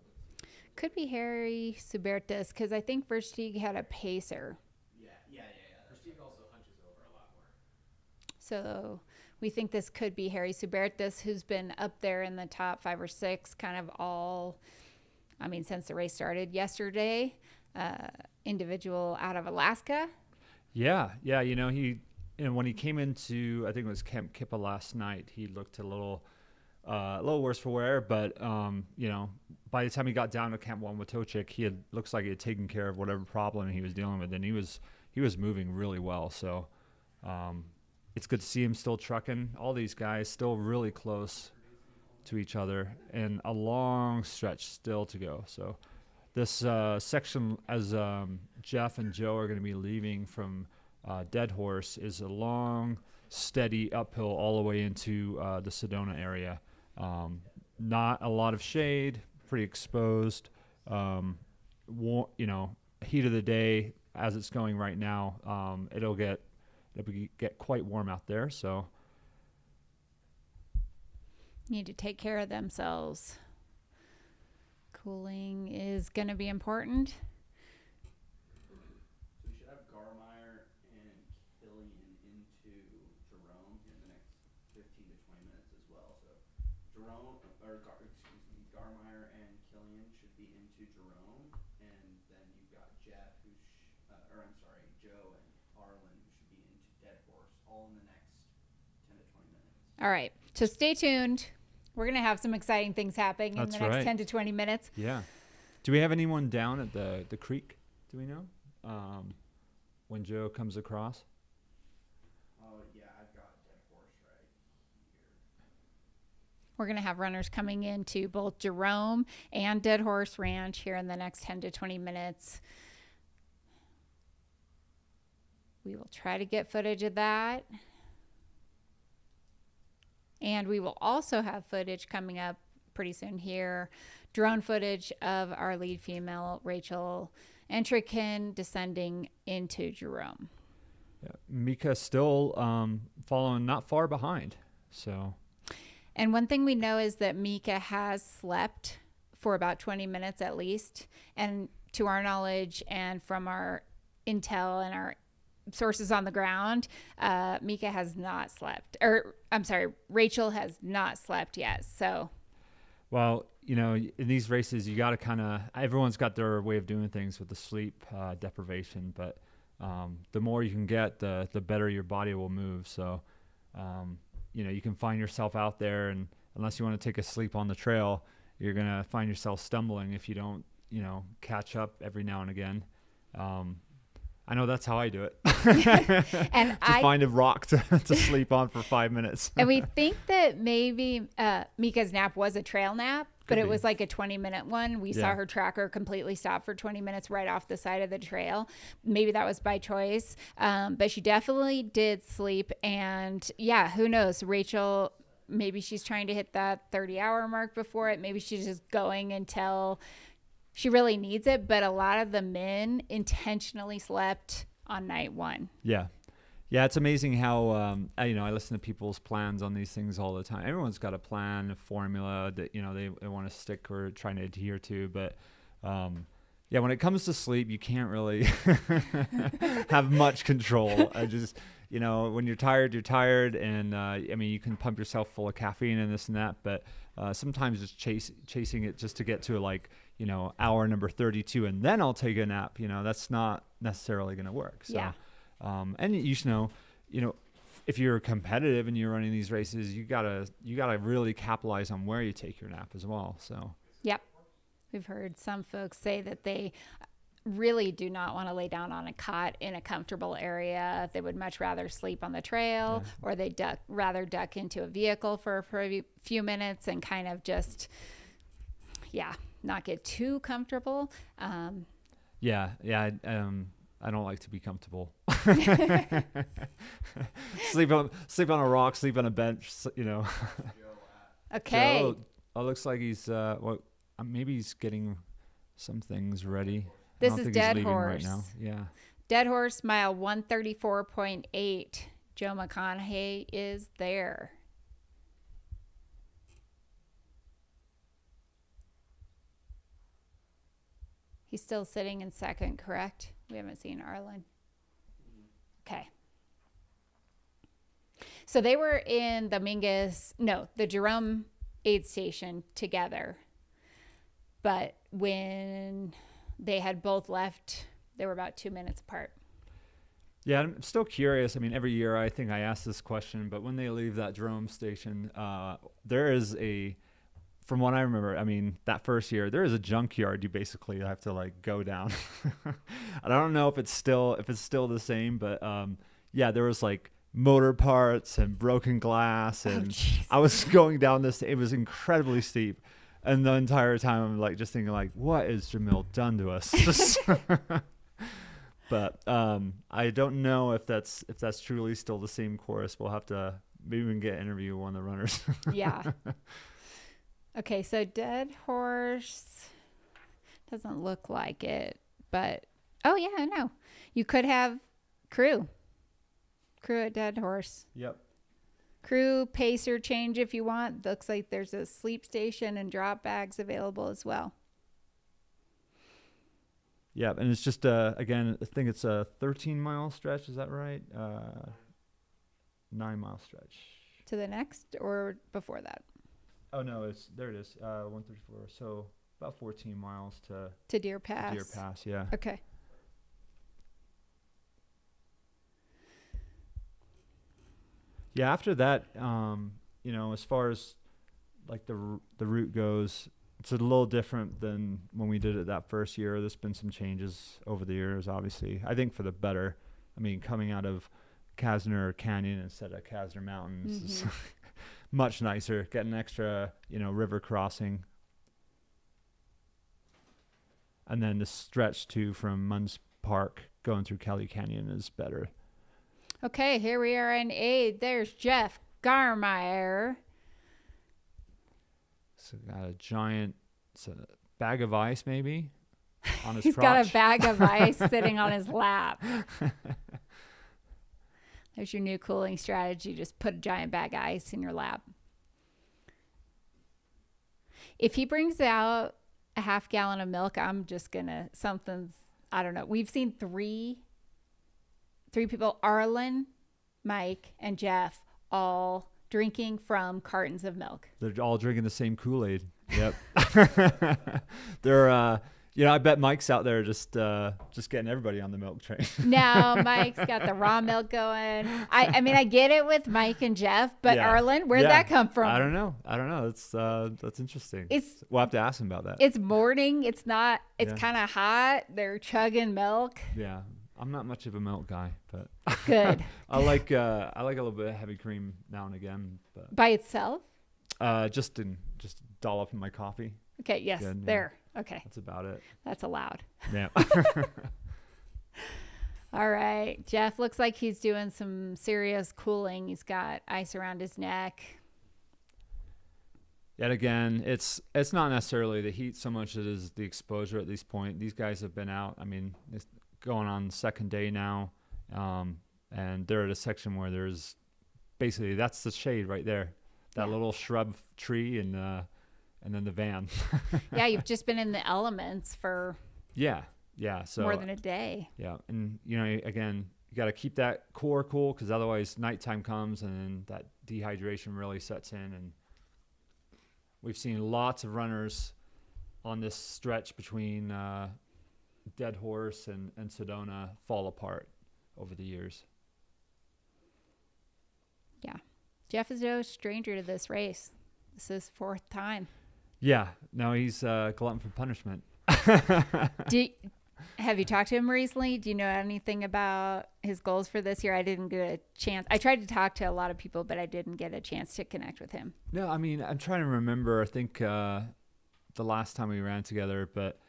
Could be Harry Subertis, because I think Versteeg had a pacer. Yeah. Versteeg also hunches over a lot more. So we think this could be Harry Subertis, who's been up there in the top 5 or 6 kind of since the race started yesterday. Individual out of Alaska. Yeah. When he came into, I think it was Camp Kippa last night, he looked a little worse for wear, but by the time he got down to Camp 1 with Tochik, looks like he had taken care of whatever problem he was dealing with, and he was moving really well. So it's good to see him still trucking. All these guys still really close to each other, and a long stretch still to go. So this section, as Jeff and Joe are going to be leaving from Dead Horse, is a long, steady uphill all the way into the Sedona area. Not a lot of shade, pretty exposed. Heat of the day as it's going right now, it'll get quite warm out there. So need to take care of themselves. Cooling is going to be important. So we should have Garmeyer and Killian into Jerome in the next 15 to 20 minutes as well. So Garmeyer and Killian should be into Jerome, and then you've got Jeff, Joe and Arlen, who should be into Dead Horse, all in the next 10 to 20 minutes. All right. So stay tuned. We're going to have some exciting things happening in the next 10 to 20 minutes. Yeah. Do we have anyone down at the creek? Do we know? When Joe comes across? Oh, yeah, I've got Dead Horse right here. We're going to have runners coming into both Jerome and Dead Horse Ranch here in the next 10 to 20 minutes. We will try to get footage of that. And we will also have footage coming up pretty soon here, drone footage of our lead female, Rachel Entrikin, descending into Jerome. Yeah, Mika still following not far behind. So, and one thing we know is that Mika has slept for about 20 minutes at least. And to our knowledge and from our intel and our sources on the ground, Mika has not slept, Rachel has not slept yet. So, well, in these races, you got to everyone's got their way of doing things with the sleep deprivation, but the more you can get, the better your body will move. So, you can find yourself out there, and unless you want to take a sleep on the trail, you're going to find yourself stumbling if you don't, catch up every now and again. I know that's how I do it. And find a rock to sleep on for 5 minutes. And we think that maybe Mika's nap was a trail nap, but it was like a 20-minute one. We saw her tracker completely stop for 20 minutes right off the side of the trail. Maybe that was by choice, but she definitely did sleep. And yeah, who knows? Rachel, maybe she's trying to hit that 30-hour mark before it. Maybe she's just going until she really needs it, but a lot of the men intentionally slept on night 1. Yeah. It's amazing how, I listen to people's plans on these things all the time. Everyone's got a plan, a formula that, they want to stick or trying to adhere to. But, when it comes to sleep, you can't really have much control. When you're tired, you're tired. And, you can pump yourself full of caffeine and this and that. But sometimes just chasing it just to get to hour number 32 and then I'll take a nap, that's not necessarily going to work. So, yeah. And if you're competitive and you're running these races, you gotta really capitalize on where you take your nap as well. So, yep. We've heard some folks say that they really do not want to lay down on a cot in a comfortable area. They would much rather sleep on the trail, or they rather duck into a vehicle for a few minutes and kind of just, not get too comfortable. I don't like to be comfortable. Sleep on a rock, sleep on a bench, Okay. Oh, looks like he's maybe he's getting some things ready. This I don't is think Dead he's leaving Horse. right now. Yeah. Dead Horse, mile 134.8. Joe McConaughey is there. He's still sitting in second, correct? We haven't seen Arlen. Okay. So they were in the Jerome aid station together. But when they had both left, they were about 2 minutes apart. Yeah, I'm still curious. I mean, every year I think I ask this question, but when they leave that Jerome station, there is from what I remember, I mean, that first year, there is a junkyard you basically have to like go down. I don't know if it's still the same, but yeah, there was like motor parts and broken glass, and I was going down this. It was incredibly steep, and the entire time I'm like just thinking like, what has Jamil done to us? But I don't know if that's truly still the same course. We'll have to maybe we can get an interview with one of the runners. Yeah. Okay, so Dead Horse doesn't look like it, but oh yeah, no, you could have crew at Dead Horse. Yep. Crew pacer change if you want. Looks like there's a sleep station and drop bags available as well. Yeah, and it's just again, I think it's a 13-mile stretch. Is that right? 9-mile stretch. To the next or before that? Oh no, there it is. 134. So about 14 miles to Deer Pass. Deer Pass, yeah. Okay. Yeah, after that, as far as like the route goes, it's a little different than when we did it that first year. There's been some changes over the years, obviously. I think for the better. I mean, coming out of Kasner Canyon instead of Kasner Mountains is much nicer. Get an extra, river crossing. And then the stretch too from Munns Park going through Kelly Canyon is better. Okay, here we are in aid. There's Jeff Garmeyer. So got a giant bag of ice maybe on his He's crotch. got a bag of ice sitting on his lap. There's your new cooling strategy. Just put a giant bag of ice in your lap. If he brings out a half gallon of milk, I'm just going to, I don't know. We've seen three people, Arlen, Mike, and Jeff, all drinking from cartons of milk. They're all drinking the same Kool-Aid. Yep. They're, I bet Mike's out there just getting everybody on the milk train. No, Mike's got the raw milk going. I mean, I get it with Mike and Jeff, but yeah. Arlen, where'd that come from? I don't know. That's interesting. We'll have to ask him about that. It's morning. It's kind of hot. They're chugging milk. Yeah. I'm not much of a milk guy, but good. I like a little bit of heavy cream now and again. But by itself? Just dollop in my coffee. Okay. Yes. Good, there. Yeah. Okay. That's about it. That's allowed. Yeah. All right. Jeff looks like he's doing some serious cooling. He's got ice around his neck. Yet again, it's not necessarily the heat so much as it is the exposure at this point. These guys have been out. I mean, it's going on the second day now, and they're at a section where there's basically that's the shade right there, that little shrub tree, and then the van. Yeah, you've just been in the elements for so more than a day. Yeah, and again, you got to keep that core cool because otherwise nighttime comes and then that dehydration really sets in, and we've seen lots of runners on this stretch between Dead Horse and Sedona fall apart over the years. Yeah. Jeff is no stranger to this race. This is 4th time. Yeah. No, he's glutton for punishment. Have you talked to him recently? Do you know anything about his goals for this year? I didn't get a chance. I tried to talk to a lot of people, but I didn't get a chance to connect with him. No, I mean, I'm trying to remember. I think the last time we ran together, but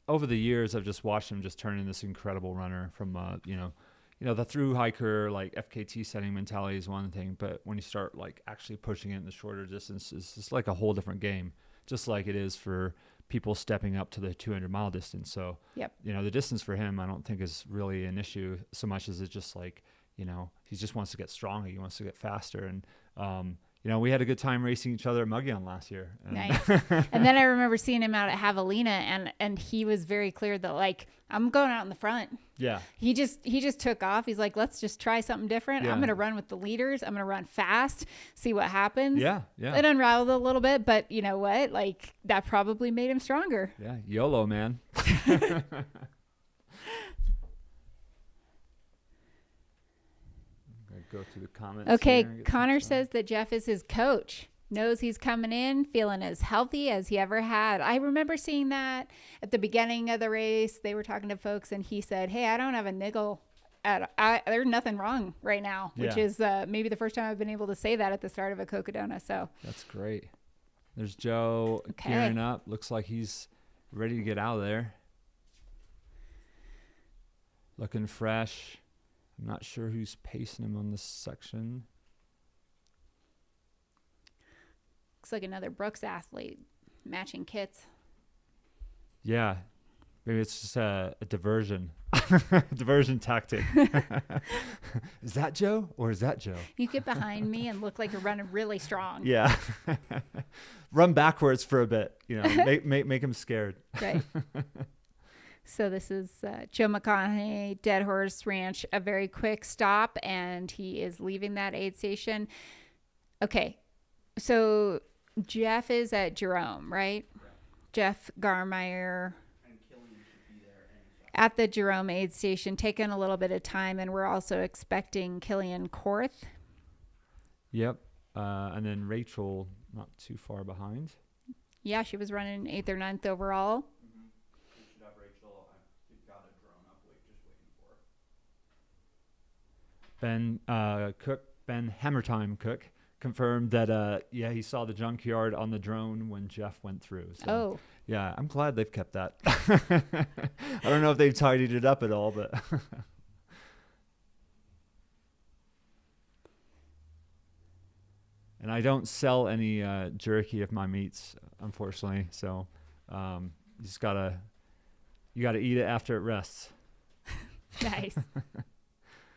over the years, I've just watched him just turn into this incredible runner from, the through hiker, like FKT setting mentality is one thing, but when you start like actually pushing it in the shorter distances, it's like a whole different game, just like it is for people stepping up to the 200-mile distance. So, Yep. The distance for him, I don't think is really an issue so much as it's just like, he just wants to get stronger. He wants to get faster. And, we had a good time racing each other at Muggion last year. And Nice. And then I remember seeing him out at Javelina, and he was very clear that, like, I'm going out in the front. Yeah. He just took off. He's like, let's just try something different. Yeah. I'm going to run with the leaders. I'm going to run fast, see what happens. Yeah, yeah. It unraveled a little bit, but you know what? Like, that probably made him stronger. Yeah, YOLO, man. Go through the comments. Okay, here and get Connor some says that Jeff is his coach. Knows he's coming in feeling as healthy as he ever had. I remember seeing that at the beginning of the race. They were talking to folks, and he said, "Hey, I don't have a niggle. There's nothing wrong right now," which Yeah. is maybe the first time I've been able to say that at the start of a Cocodona. So That's great. There's Joe gearing up. Looks like he's ready to get out of there. Looking fresh. I'm not sure who's pacing him on this section. looks like another Brooks athlete matching kits. Yeah. Maybe it's just a diversion. Diversion tactic. Is that Joe or is that Joe? You get behind me and look like you're running really strong. Yeah. Run backwards for a bit, make him scared. Right. So this is Joe McConaughey, Dead Horse Ranch, a very quick stop, and he is leaving that aid station. Okay. So Jeff is at Jerome, right? Jeff Garmeyer at the Jerome aid station, taking a little bit of time, and we're also expecting Killian Korth. Yep. And then Rachel, not too far behind. Yeah, she was running 8th or 9th overall. We should have Rachel. I've got a drone up, just waiting for her. Ben Cook, Ben Hammertime Cook, confirmed that he saw the junkyard on the drone when Jeff went through. So, oh. Yeah, I'm glad they've kept that. I don't know if they've tidied it up at all, but and I don't sell any jerky of my meats, unfortunately. So you gotta eat it after it rests. Nice.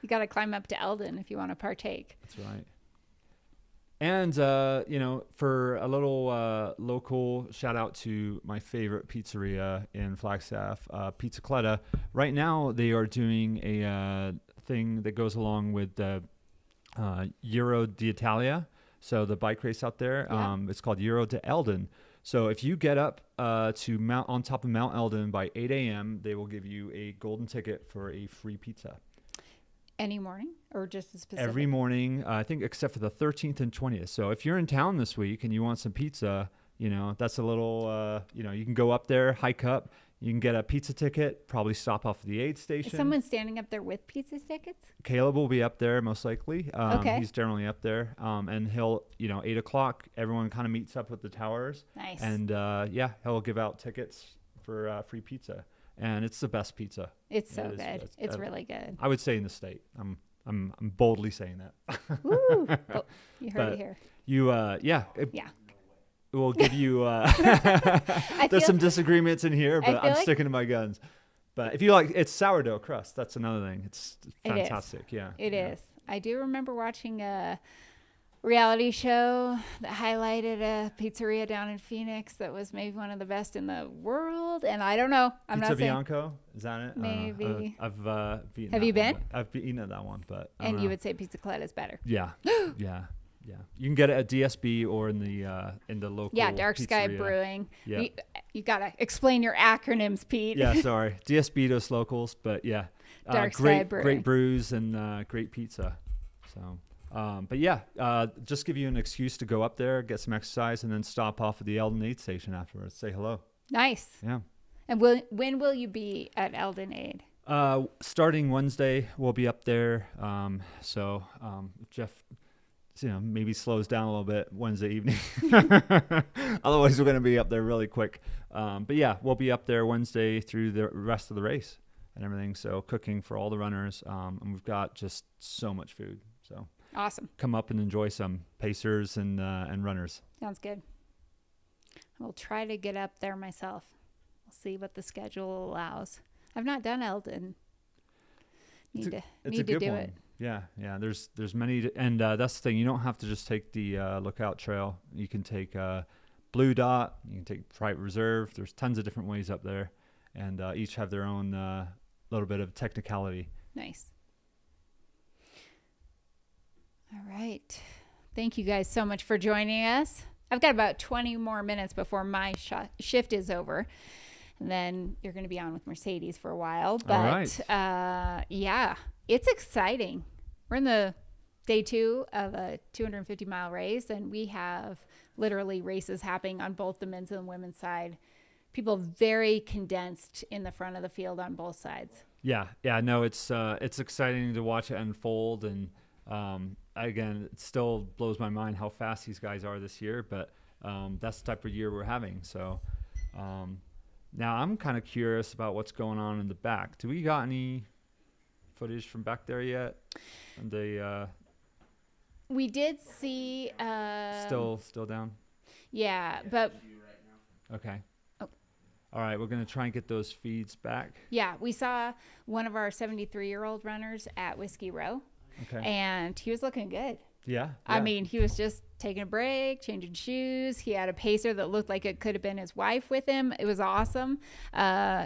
You got to climb up to Eldon if you want to partake. That's right. And, for a little local shout out to my favorite pizzeria in Flagstaff, Pizza Clutta. Right now, they are doing a thing that goes along with the Euro d'Italia. So the bike race out there, it's called Euro de Eldon. So if you get up to on top of Mount Eldon by 8 a.m., they will give you a golden ticket for a free pizza. Any morning or just a specific? Every morning, I think, except for the 13th and 20th. So if you're in town this week and you want some pizza, that's a little, you can go up there, hike up. You can get a pizza ticket, probably stop off at the aid station. Is someone standing up there with pizza tickets? Caleb will be up there most likely. Okay. He's generally up there. And he'll, 8 o'clock, everyone kind of meets up with the towers. Nice. And, he'll give out tickets for free pizza. And it's the best pizza. It's so good. It's really good. I would say in the state. I'm boldly saying that. Woo! Oh, you heard it here. Yeah. It will give you. There's some disagreements in here, but I'm sticking to my guns. But if you like, it's sourdough crust. That's another thing. It's fantastic. It is. I do remember watching a reality show that highlighted a pizzeria down in Phoenix that was maybe one of the best in the world, and I don't know. I'm Pizza not saying. Bianco, is that it? Maybe. I've eaten. Have you been? I've eaten at that one, but. And you would say Pizza Clutta is better. Yeah, yeah. You can get it at DSB or in the local. Yeah, Dark pizzeria. Sky Brewing. Yeah. You gotta explain your acronyms, Pete. Yeah, sorry, DSB Dos Locals, but yeah, Dark Sky Brewing. Great brews and great pizza. So. Just give you an excuse to go up there, get some exercise, and then stop off at the Eldon Aid Station afterwards. Say hello. Nice. Yeah. And when will you be at Eldon Aid? Starting Wednesday, we'll be up there. Jeff, maybe slows down a little bit Wednesday evening. Otherwise, we're going to be up there really quick. But yeah, we'll be up there Wednesday through the rest of the race. and everything. So cooking for all the runners, and we've got just so much food. So awesome. Come up and enjoy some pacers and runners. Sounds good. I'll try to get up there myself. We'll see what the schedule allows. I've not done Eldon. Need to do it. Yeah. There's many, and that's the thing. You don't have to just take the Lookout Trail. You can take Blue Dot. You can take Private Reserve. There's tons of different ways up there, and each have their own little bit of technicality. Nice. All right. Thank you guys so much for joining us. I've got about 20 more minutes before my shift is over. And then you're going to be on with Mercedes for a while. But yeah, it's exciting. We're in the day 2 of a 250-mile race, and we have literally races happening on both the men's and women's side. People very condensed in the front of the field on both sides. Yeah. No, it's exciting to watch it unfold. And again, it still blows my mind how fast these guys are this year. But that's the type of year we're having. So now I'm kind of curious about what's going on in the back. Do we got any footage from back there yet? And we did see still down. Yeah, but okay. All right, we're going to try and get those feeds back. Yeah, we saw one of our 73-year-old runners at Whiskey Row. Okay. And he was looking good. Yeah. I mean, he was just taking a break, changing shoes. He had a pacer that looked like it could have been his wife with him. It was awesome.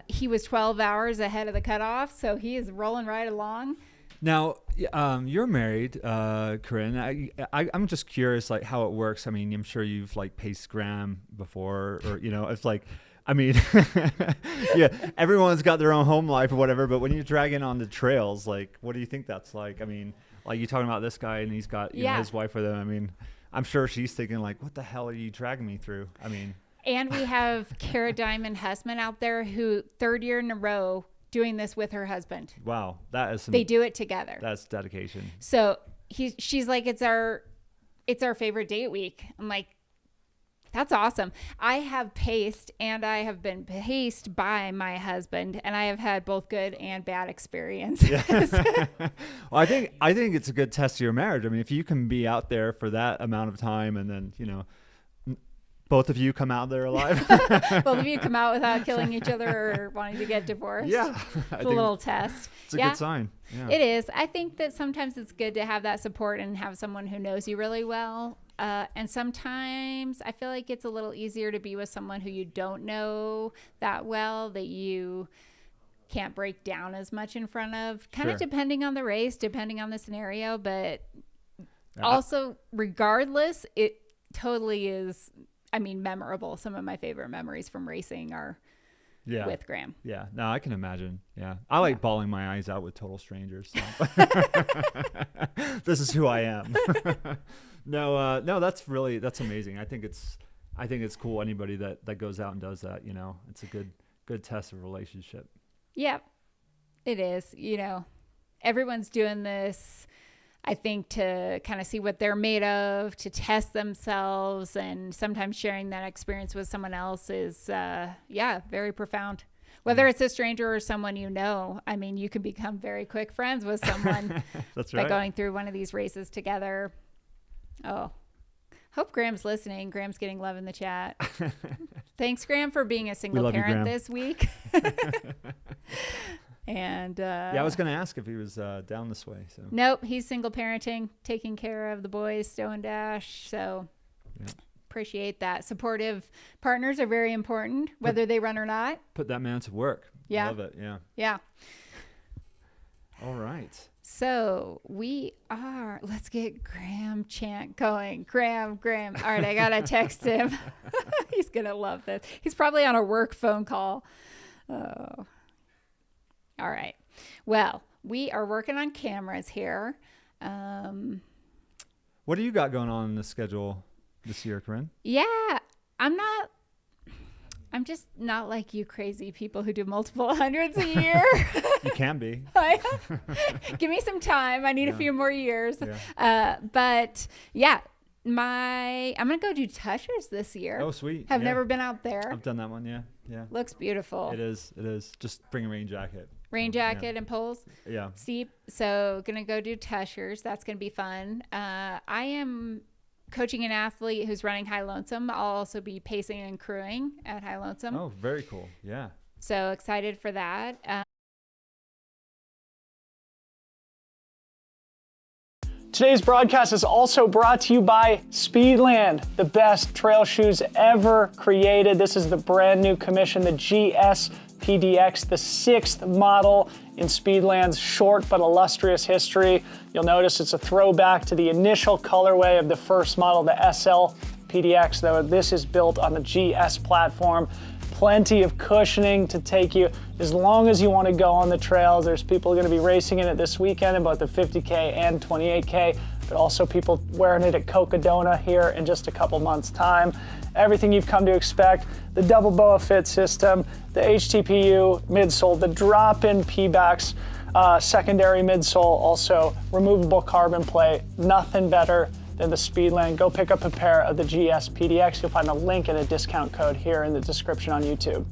He was 12 hours ahead of the cutoff, so he is rolling right along. Now, you're married, Corinne. I'm just curious, like, how it works. I mean, I'm sure you've, like, paced Graham before, or, you know, it's like, I mean, yeah, everyone's got their own home life or whatever, but when you're dragging on the trails, like, what do you think that's like? I mean, like, you talking about this guy and he's got you know, his wife with him. I mean, I'm sure she's thinking, like, what the hell are you dragging me through? I mean. And we have Cara Diamond Hussman out there who 3rd year in a row doing this with her husband. Wow. That is they do it together. That's dedication. So she's like, it's our favorite date week. I'm like, that's awesome. I have paced and I have been paced by my husband, and I have had both good and bad experiences. Yeah. Well, I think it's a good test of your marriage. I mean, if you can be out there for that amount of time and then, you know, both of you come out there alive. Both of you come out without killing each other or wanting to get divorced. Yeah. It's a little test. It's a good sign. Yeah. It is. I think that sometimes it's good to have that support and have someone who knows you really well. And sometimes I feel like it's a little easier to be with someone who you don't know that well, that you can't break down as much in front of, kind of depending on the race, depending on the scenario. But also, regardless, it totally is, I mean, memorable. Some of my favorite memories from racing are with Graham. Yeah. No, I can imagine. Yeah. I like bawling my eyes out with total strangers. So. This is who I am. No, that's amazing. I think it's cool. Anybody that goes out and does that, you know, it's a good test of relationship. Yeah, it is. You know, everyone's doing this, I think, to kind of see what they're made of, to test themselves. And sometimes sharing that experience with someone else is, very profound. Whether it's a stranger or someone you know, I mean, you can become very quick friends with someone That's by right. going through one of these races together. Oh, hope Graham's listening. Graham's getting love in the chat. Thanks, Graham, for being a single parent this week. And I was going to ask if he was down this way. So nope, he's single parenting, taking care of the boys, Stowe and Dash. So appreciate that. Supportive partners are very important, whether they run or not. Put that man to work. Yeah. Love it. Yeah. Yeah. All right. So let's get Graham chant going. Graham. All right, I got to text him. He's going to love this. He's probably on a work phone call. Oh. All right. Well, we are working on cameras here. What do you got going on in the schedule this year, Corinne? Yeah, I'm just not like you crazy people who do multiple hundreds a year. You can be. Give me some time. I need a few more years. Yeah. But yeah, I'm going to go do Tushers this year. Oh, sweet. Have never been out there. I've done that one. Yeah. Looks beautiful. It is. Just bring a rain jacket. rain jacket and poles. Yeah. Steep. So gonna go do Tushers. That's gonna be fun. I am coaching an athlete who's running High Lonesome. I'll also be pacing and crewing at High Lonesome. Oh, very cool. Yeah. So excited for that. Today's broadcast is also brought to you by Speedland, the best trail shoes ever created. This is the brand new commission, the GS PDX, the 6th model in Speedland's short but illustrious history. You'll notice it's a throwback to the initial colorway of the first model, the SL PDX, though this is built on the GS platform. Plenty of cushioning to take you as long as you want to go on the trails. There's people going to be racing in it this weekend in both the 50K and 28K, but also people wearing it at Cocodona here in just a couple months' time. Everything you've come to expect, the double BOA fit system, the HTPU midsole, the drop-in P-backs, secondary midsole, also removable carbon plate, nothing better than the Speedland. Go pick up a pair of the GS PDX. You'll find a link and a discount code here in the description on YouTube.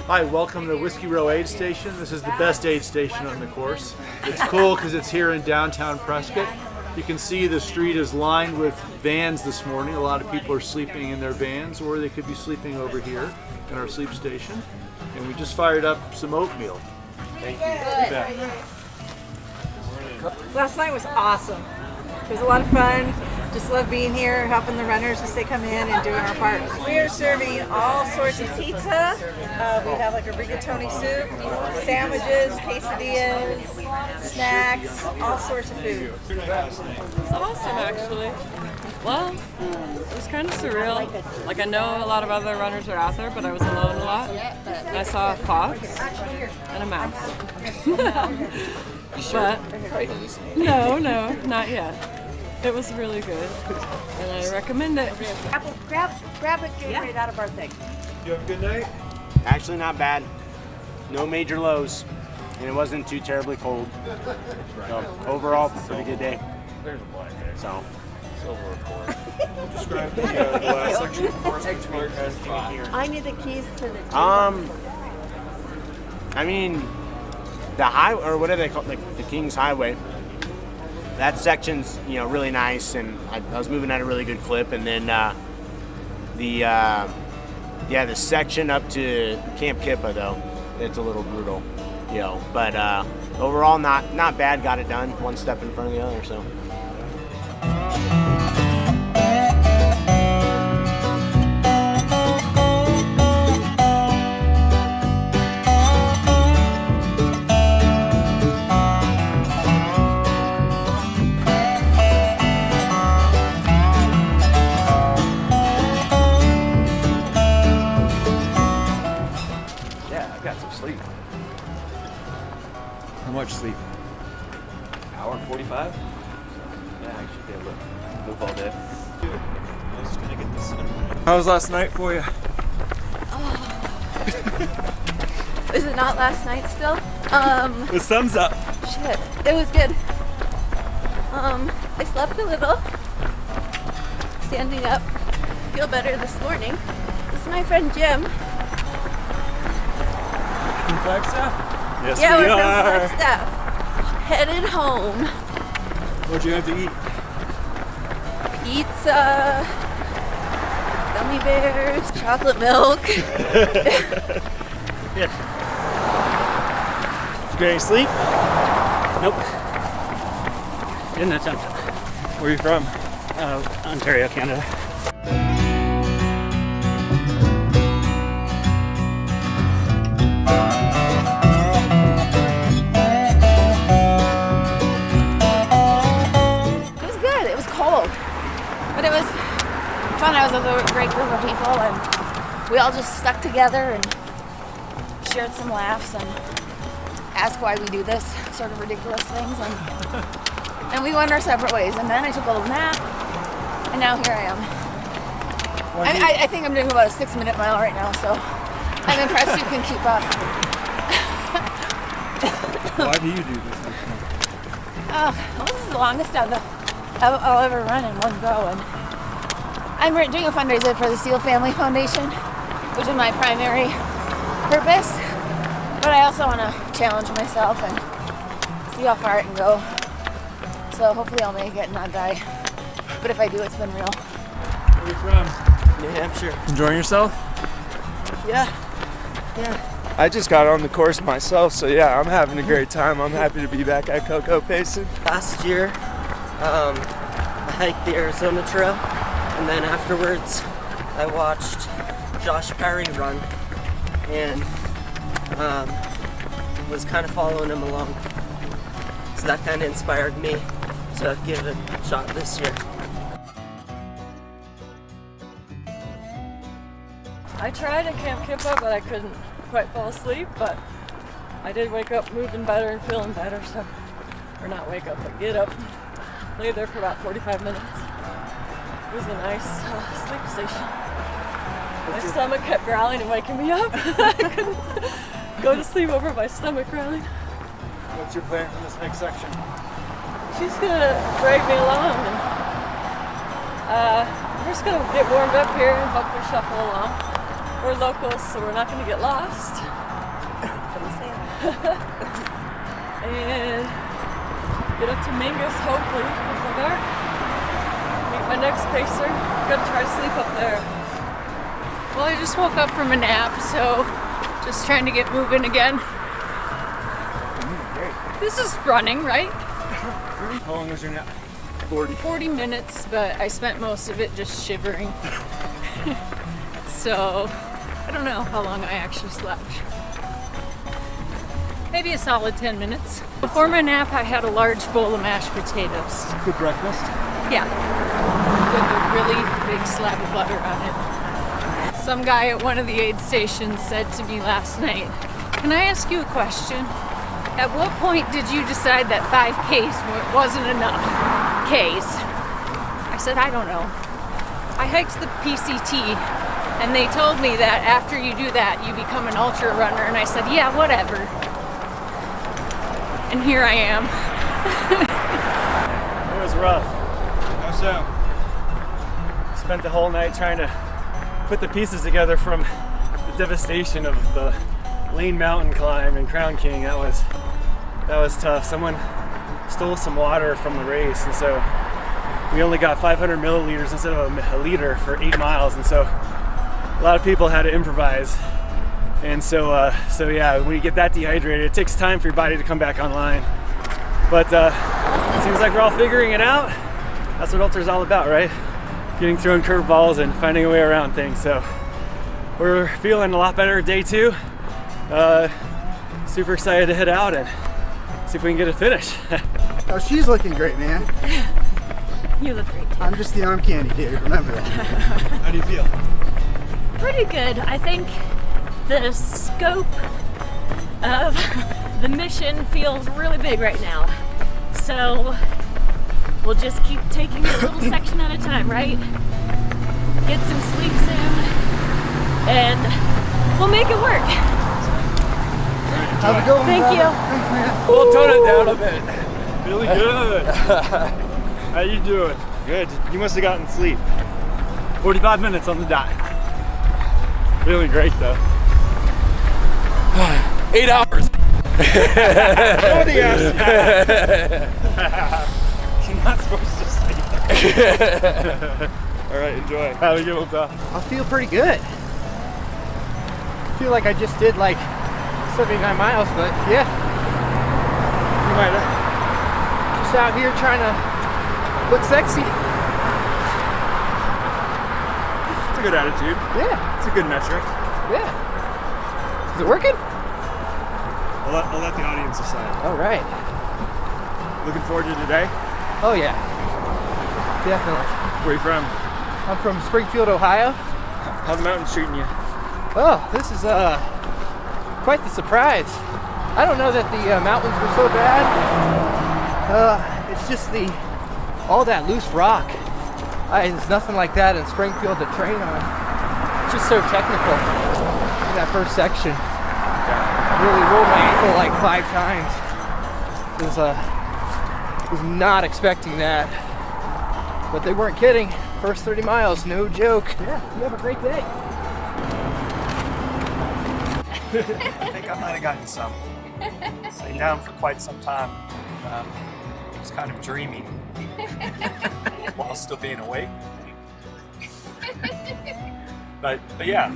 Hi, welcome to Whiskey Row Aid Station. This is the best aid station on the course. It's cool because it's here in downtown Prescott. You can see the street is lined with vans this morning. A lot of people are sleeping in their vans, or they could be sleeping over here in our sleep station. And we just fired up some oatmeal. Thank you. You bet. Last night was awesome. It was a lot of fun. Just love being here, helping the runners as they come in and doing our part. We are serving all sorts of pizza. We have like a rigatoni soup, sandwiches, quesadillas, snacks, all sorts of food. It's awesome, actually. Well, it was kind of surreal. Like, I know a lot of other runners are out there, but I was alone a lot. And I saw a fox and a mouse. But no, not yet. It was really good, and I recommend it. Grab a Gatorade out of our thing. You have a good night? Actually not bad. No major lows, and it wasn't too terribly cold. So overall, pretty good day. There's a black guy. So. Describe the last section of the course between and here. I need the keys to the jeep. I mean, the high, or what do they call it, like the King's Highway. That section's, you know, really nice, and I was moving at a really good clip. And then the section up to Camp Kippa, though, it's a little brutal, you know. But overall, not bad. Got it done, one step in front of the other. So. Sleep. How much sleep? Hour and 45? Yeah, I should be able to move all day. I was gonna get the sun. How was last night for you? Is it not last night still? The sun's up. Shit, it was good. I slept a little. Standing up. Feel better this morning. This is my friend Jim. From Flagstaff? Yes, yeah, we we're are. from Flagstaff. Headed home. What'd you have to eat? Pizza, gummy bears, chocolate milk. Yeah. Did you get any sleep? Nope. Didn't attempt it. Where are you from? Ontario, Canada. It was good. It was cold, but it was fun. I was with a great group of people, and we all just stuck together and shared some laughs and asked why we do this sort of ridiculous things, and we went our separate ways. And then I took a little nap, and now here I am. I think I'm doing about a 6-minute mile right now, so I'm impressed you can keep up. Why do you do this? Well, this is the longest I'll ever run in one go, and I'm doing a fundraiser for the Seal Family Foundation, which is my primary purpose, but I also want to challenge myself and see how far I can go. So hopefully I'll make it and not die, but if I do, it's been real. Where are you from? New Hampshire. Enjoying yourself? Yeah. I just got on the course myself, so yeah, I'm having a great time. I'm happy to be back at Coco pacing. Last year, I hiked the Arizona Trail, and then afterwards, I watched Josh Perry run, and was kind of following him along. So that kind of inspired me to give it a shot this year. I tried at Camp Kippa, but I couldn't quite fall asleep, but I did wake up moving better and feeling better, so, or not wake up, but get up. Lay there for about 45 minutes. It was a nice sleep station. My stomach kept growling and waking me up. I couldn't go to sleep over my stomach growling. What's your plan for this next section? She's gonna drag me along, and we're just gonna get warmed up here and hopefully shuffle along. We're locals, so we're not gonna get lost. And get up to Mingus, hopefully, before dark. Meet my next pacer. Gonna try to sleep up there. Well, I just woke up from a nap, so just trying to get moving again. This is running, right? How long was your nap? 40 minutes, but I spent most of it just shivering. So, I don't know how long I actually slept. Maybe a solid 10 minutes. Before my nap, I had a large bowl of mashed potatoes. Good breakfast? Yeah, with a really big slab of butter on it. Some guy at one of the aid stations said to me last night, "Can I ask you a question? At what point did you decide that 5 Ks wasn't enough Ks?" I said, "I don't know. I hiked the PCT, and they told me that after you do that, you become an ultra runner." And I said, "Yeah, whatever." And here I am. It was rough. How so? Spent the whole night trying to put the pieces together from the devastation of the Lane Mountain climb and Crown King. That was tough. Someone stole some water from the race, and so we only got 500 milliliters instead of a liter for 8 miles, and so a lot of people had to improvise. And so yeah, when you get that dehydrated, it takes time for your body to come back online. But it seems like we're all figuring it out. That's what ultra's all about, right? Getting thrown curveballs and finding a way around things. So we're feeling a lot better day 2. Super excited to head out and see if we can get a finish. Oh, she's looking great, man. You look great. I'm just the arm candy dude, remember that. How do you feel? Pretty good. I think the scope of the mission feels really big right now. So we'll just keep taking it a little section at a time, right? Get some sleeps in, and we'll make it work. How's it going? Thank you. Thanks, man. We'll tone it down a bit. Feeling good. How you doing? Good. You must have gotten sleep. 45 minutes on the dot. Feeling great though. 8 hours. Nobody asked you that. not supposed to say that. All right, enjoy. Have a good one, pal. I feel pretty good. I feel like I just did like 79 miles, but yeah. You might just out here trying to look sexy. It's a good attitude. Yeah. It's a good metric. Yeah. Is it working? I'll let the audience decide. All right. Looking forward to today? Oh yeah. Definitely. Where are you from? I'm from Springfield, Ohio. How's the mountains treating you? Oh, this is quite the surprise. I don't know that the mountains were so bad. It's just all that loose rock. There's nothing like that in Springfield to train on. It's just so technical. That first section really rolled my ankle like 5 times. Was not expecting that, but they weren't kidding. First 30 miles, no joke. Yeah, you have a great day. I think I might have gotten some. Sitting down for quite some time. Just kind of dreaming while still being awake. But yeah.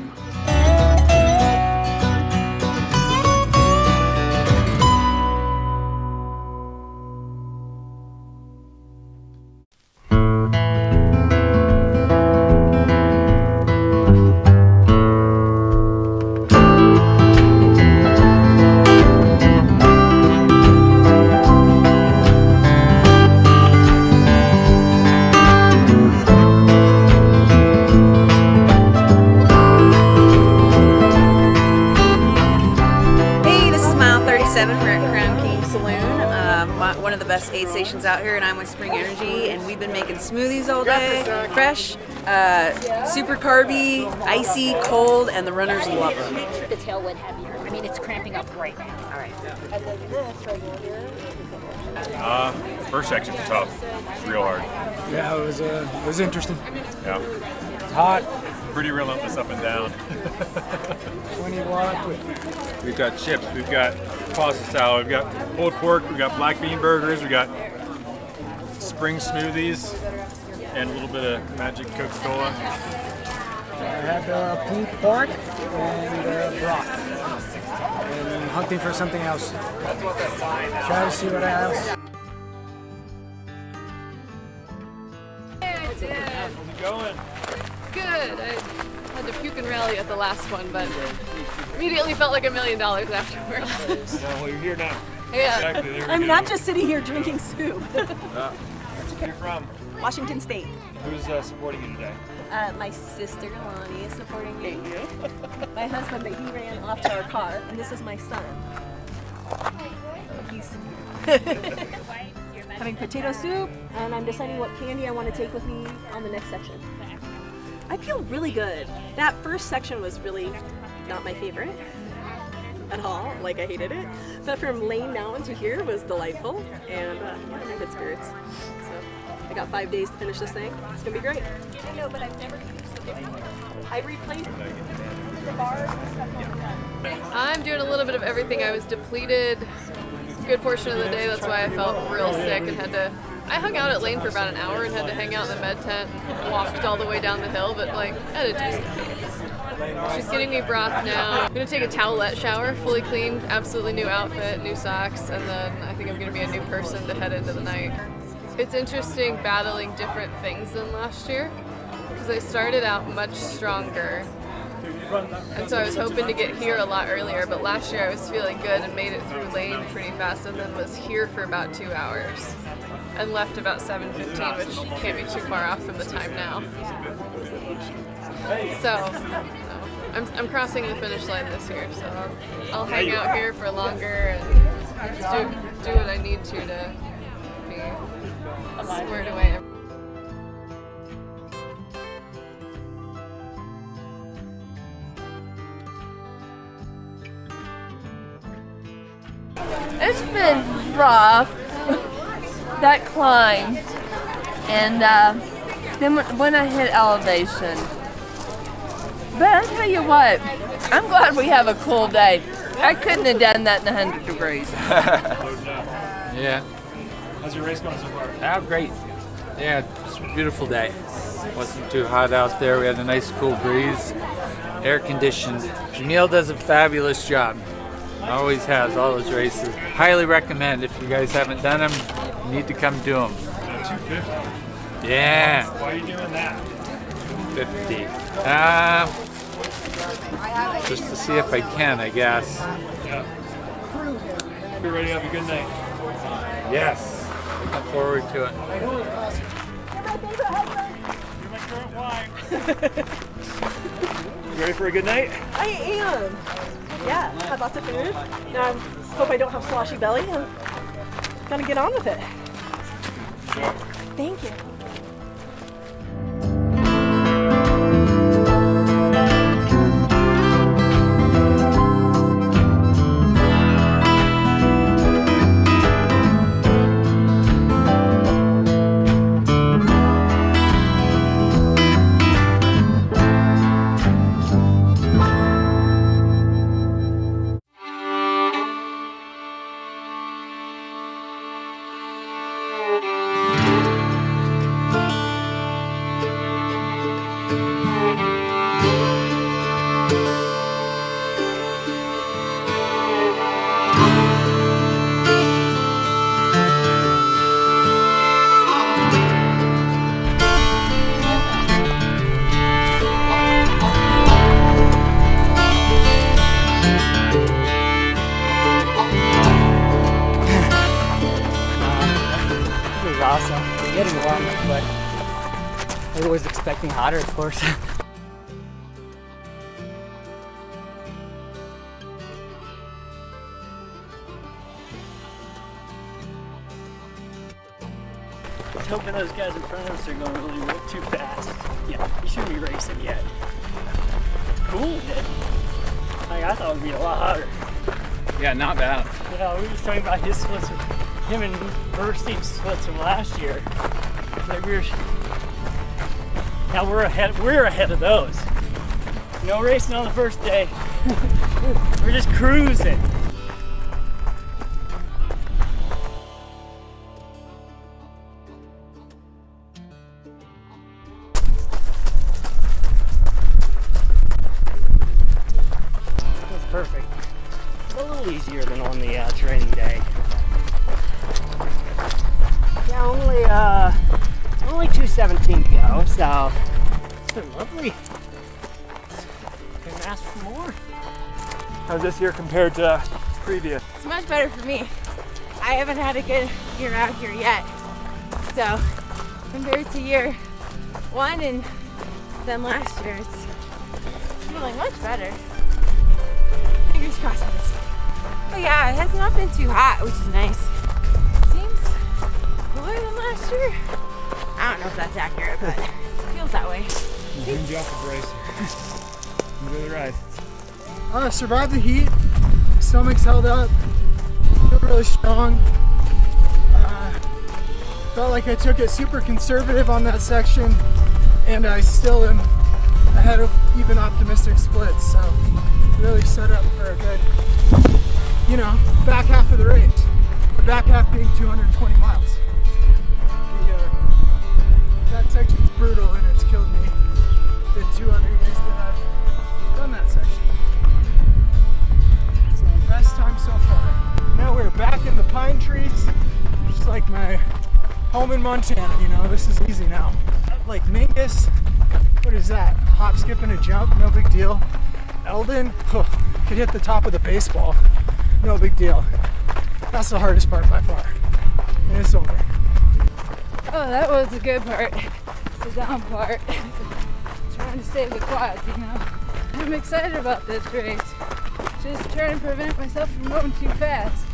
Aid stations out here, and I'm with Spring Energy, and we've been making smoothies all day, fresh, super carby, icy, cold, and the runners love them. The tailwind heavier. I mean, it's cramping up right now. All right. And then this right here. First section's tough. It's real hard. Yeah, it was interesting. Yeah. It's hot. Pretty relentless up and down. 20 watt. We've got chips, we've got pasta salad, we've got pulled pork, we've got black bean burgers, we've got spring smoothies, and a little bit of magic Coca-Cola. I had pulled pork and broth. And I'm hunting for something else. Try to see what else. How's it going? Good. I had to puke and rally at the last one, but immediately felt like $1 million afterwards. Well, you're here now. Yeah. Exactly. There we I'm go. not just sitting here drinking soup. Where are you from? Washington State. Who's supporting you today? My sister Lonnie is supporting me. Thank you. My husband, but he ran off to our car, and this is my son. He's having potato soup, and I'm deciding what candy I want to take with me on the next section. I feel really good. That first section was really not my favorite at all. Like, I hated it. But from Lane Mountain to here was delightful, and I'm in good spirits. So I got 5 days to finish this thing. It's gonna be great. I know, but I've never used the different one. I replayed the bars and stuff like that. I'm doing a little bit of everything. I was depleted a good portion of the day. That's why I felt real sick and had to. I hung out at Lane for about an hour and had to hang out in the med tent and walked all the way down the hill, but like, I had a decent day. She's getting me broth now. I'm gonna take a towelette shower, fully cleaned, absolutely new outfit, new socks, and then I think I'm gonna be a new person to head into the night. It's interesting battling different things than last year, because I started out much stronger. And so I was hoping to get here a lot earlier, but last year I was feeling good and made it through Lane pretty fast, and then was here for about 2 hours and left about 7:15, which can't be too far off from the time now. So I'm crossing the finish line this year, so I'll hang out here for longer and do what I need to be squared away. It's been rough, that climb, and then when I hit elevation. But I tell you what, I'm glad we have a cool day. I couldn't have done that in 100 degrees. Yeah. How's your race going so far? Oh, great. Yeah, it's a beautiful day. Wasn't too hot out there. We had a nice cool breeze. Air conditioned. Jamil does a fabulous job. Always has, all his races. Highly recommend. If you guys haven't done them, you need to come do them. 250. Yeah. Why are you doing that? 50. Just to see if I can, I guess. Yeah. Be ready to have a good night. Yes. Looking forward to it. You ready for a good night? I am. Yeah, had lots of food. Now I hope I don't have sloshy belly. I'm gonna get on with it. Thank you. Awesome. Getting warm, but I was expecting hotter, of course. I was hoping those guys in front of us are going really too fast. Yeah, you shouldn't be racing yet. Cool. Like, I thought it would be a lot hotter. Yeah, not bad. Yeah, we were just talking about his splits, him and Burstein's splits from last year. Like now we're ahead of those. No racing on the first day. We're just cruising. That's perfect. It's a little easier than on the training day. Yeah, only 2:17 to go, so it's been lovely. Couldn't ask for more. How's this year compared to previous? It's much better for me. I haven't had a good year out here yet. So compared to year one and then last year, it's feeling much better. Fingers crossed for this. But yeah, it has not been too hot, which is nice. Seems cooler than last year. I don't know if that's accurate, but it feels that way. Brings you off the brace. Enjoy the ride. Survived the heat. Stomach's held up. Feel really strong. Felt like I took it super conservative on that section, and I still am ahead of even optimistic splits. So really set up for a good, back half of the race. The back half being 220 miles. That section's brutal, and it's killed me the 2 other years that I've done that section. So best time so far. Now we're back in the pine trees, just like my home in Montana. This is easy now. Like Mingus, what is that? Hop, skip, and a jump, no big deal. Eldon, could hit the top of the baseball, no big deal. That's the hardest part by far, and it's over. Oh, that was the good part. It's the down part. Trying to save the quads, I'm excited about this race. Just trying to prevent myself from going too fast.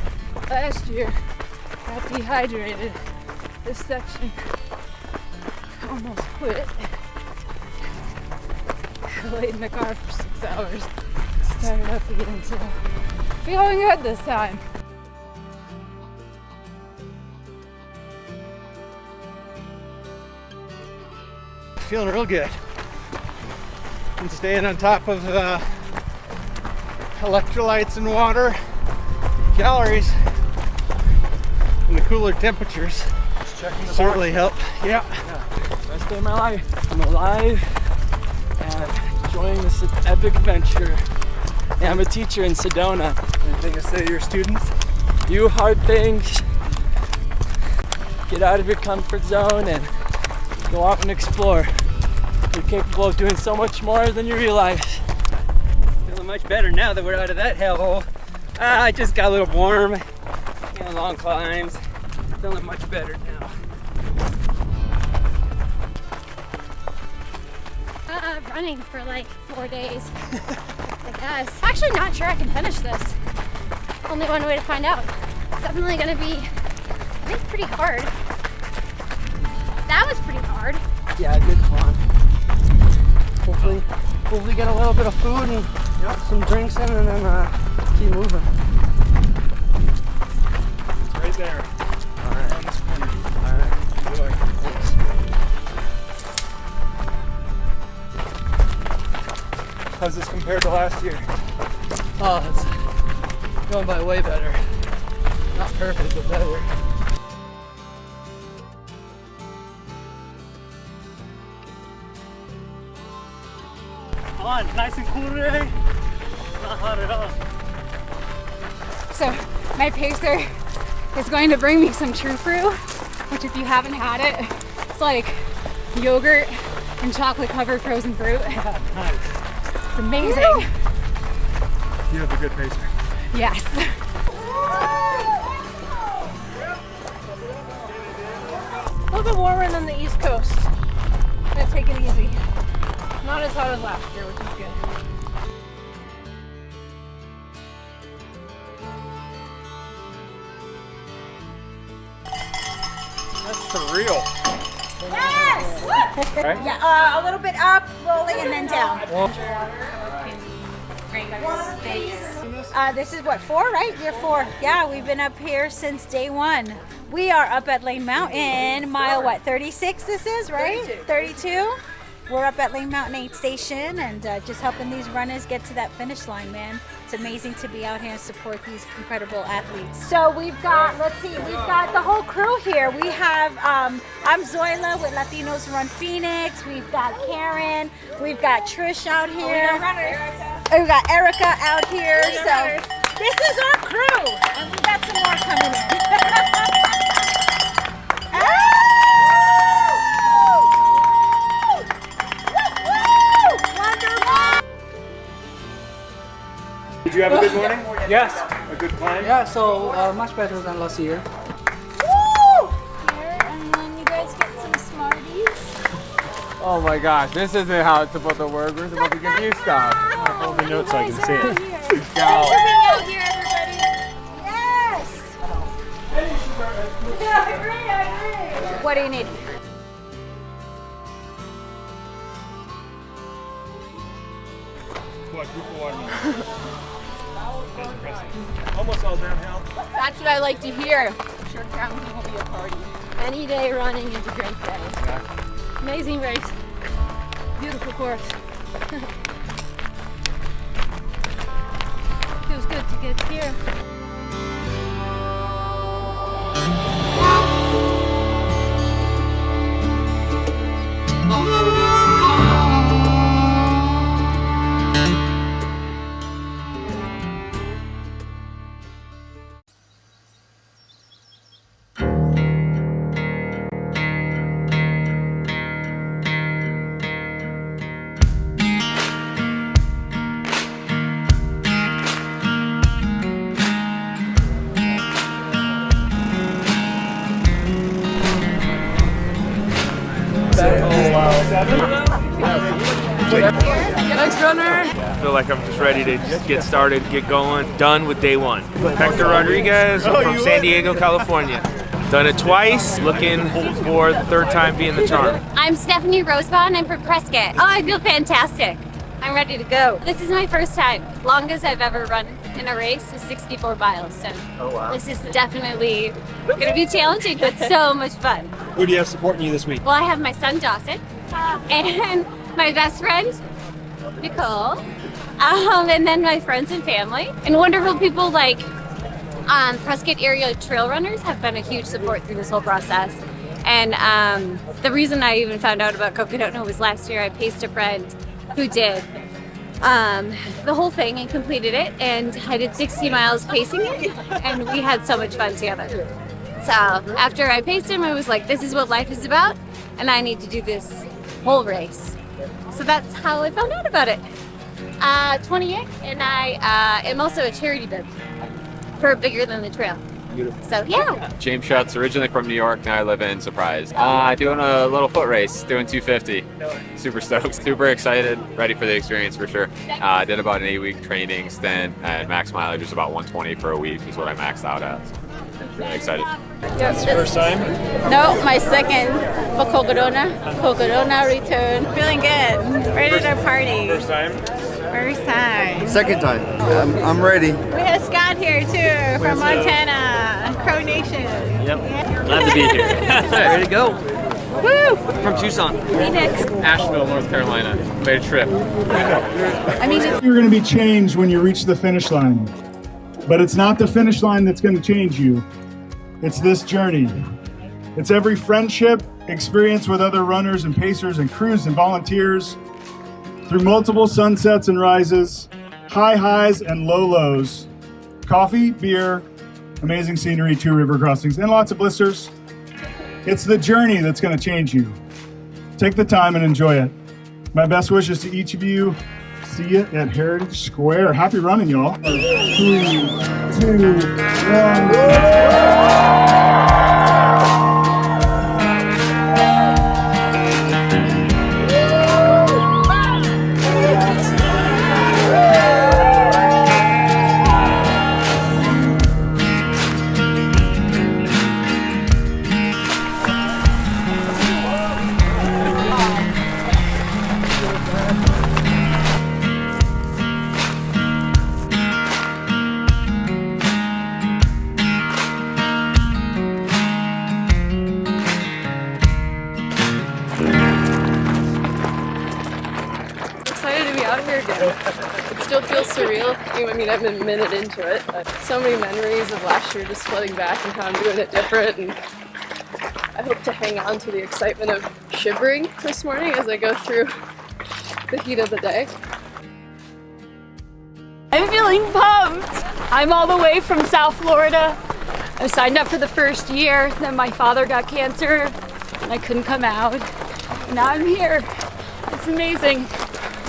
Last year, got dehydrated. This section almost quit. Laid in the car for 6 hours. Started up again, so feeling good this time. Feeling real good. And staying on top of electrolytes and water, calories. And the cooler temperatures certainly help. Yeah. Best day of my life. I'm alive and enjoying this epic adventure. Yeah, I'm a teacher in Sedona. Anything to say to your students? Do hard things. Get out of your comfort zone and go out and explore. You're capable of doing so much more than you realize. Feeling much better now that we're out of that hellhole. I just got a little warm. Long climbs. Feeling much better now. Running for like 4 days, I guess. Actually not sure I can finish this. Only one way to find out. It's definitely gonna be, I think, pretty hard. That was pretty hard. Yeah, good climb. Hopefully get a little bit of food and some drinks in and then keep moving. It's right there. All right. On this corner. All right. Enjoy. Thanks. How's this compared to last year? Oh, it's going by way better. Not perfect, but better. On, nice and cool today. Not hot at all. So my pacer is going to bring me some true fruit, which if you haven't had it, it's like yogurt and chocolate covered frozen fruit. Nice. It's amazing. You have a good pacer. Yes. A little bit warmer than the East Coast. I'm gonna take it easy. Not as hot as last year, which is good. That's surreal. Yes! Right? Yeah, a little bit up, rolling, and then down. This is what, 4, right? Year 4. Yeah, we've been up here since day 1. We are up at Lane Mountain, mile what, 36 this is, right? 32. We're up at Lane Mountain Aid Station and just helping these runners get to that finish line, man. It's amazing to be out here and support these incredible athletes. So we've got, let's see, we've got the whole crew here. We have, I'm Zoila with Latinos Run Phoenix. We've got Karen. We've got Trish out here. We've got Erica out here. So this is our crew. And we've got some more coming in. Did you have a good morning? Yes. A good climb? Yeah, so much better than last year. Woo! Here, and then you guys get some Smarties. Oh my gosh, this isn't how it's supposed to work. We're supposed to give you stuff. Hold the notes so I can see it. Thanks for being out here, everybody. Yes! I agree. What do you need? Quadruple watermelon. That's impressive. Almost all downhill. That's what I like to hear. I'm sure Crown King will be a party. Any day running is a great day. Amazing race. Beautiful course. Feels good to get here. Thanks, runner. I feel like I'm just ready to just get started, get going. Done with day 1. Hector Rodriguez from San Diego, California. Done it twice, looking for the 3rd time being the charm. I'm Stephanie Rosebond. I'm from Prescott. Oh, I feel fantastic. I'm ready to go. This is my first time. Longest I've ever run in a race is 64 miles. So this is definitely going to be challenging, but so much fun. Who do you have supporting you this week? Well, I have my son Dawson and my best friend Nicole, and then my friends and family and wonderful people like Prescott area trail runners have been a huge support through this whole process. And the reason I even found out about Cocodona was last year I paced a friend who did the whole thing and completed it, and I did 60 miles pacing it, and we had so much fun together. So after I paced him, I was like, this is what life is about, and I need to do this whole race. So that's how I found out about it. 28, and I am also a charity bib for Bigger Than the Trail. Beautiful. So yeah. James Schutz, originally from New York, now I live in Surprise. Doing a little foot race, doing 250. Super stoked, super excited, ready for the experience for sure. Did about an 8-week training stint, and max mileage was about 120 for a week is what I maxed out at. So really excited. Yes. First time? No, my second for Cocodona. Cocodona return. Feeling good. Ready to party. First time? First time. Second time. I'm ready. We have Scott here too from Montana, Crow Nation. Yep. Glad to be here. Ready to go. Woo! From Tucson. Phoenix. Asheville, North Carolina. Made a trip. You're going to be changed when you reach the finish line. But it's not the finish line that's going to change you. It's this journey. It's every friendship, experience with other runners and pacers and crews and volunteers, through multiple sunsets and rises, high highs and low lows, coffee, beer, amazing scenery, 2 river crossings, and lots of blisters. It's the journey that's going to change you. Take the time and enjoy it. My best wishes to each of you. See you at Heritage Square. Happy running, y'all. 3, 2, 1. Excited to be out here again. It still feels surreal. I mean, I'm a minute into it, but so many memories of last year just flooding back and how I'm doing it different. And I hope to hang on to the excitement of shivering this morning as I go through the heat of the day. I'm feeling pumped. I'm all the way from South Florida. I signed up for the first year, then my father got cancer and I couldn't come out. Now I'm here. It's amazing.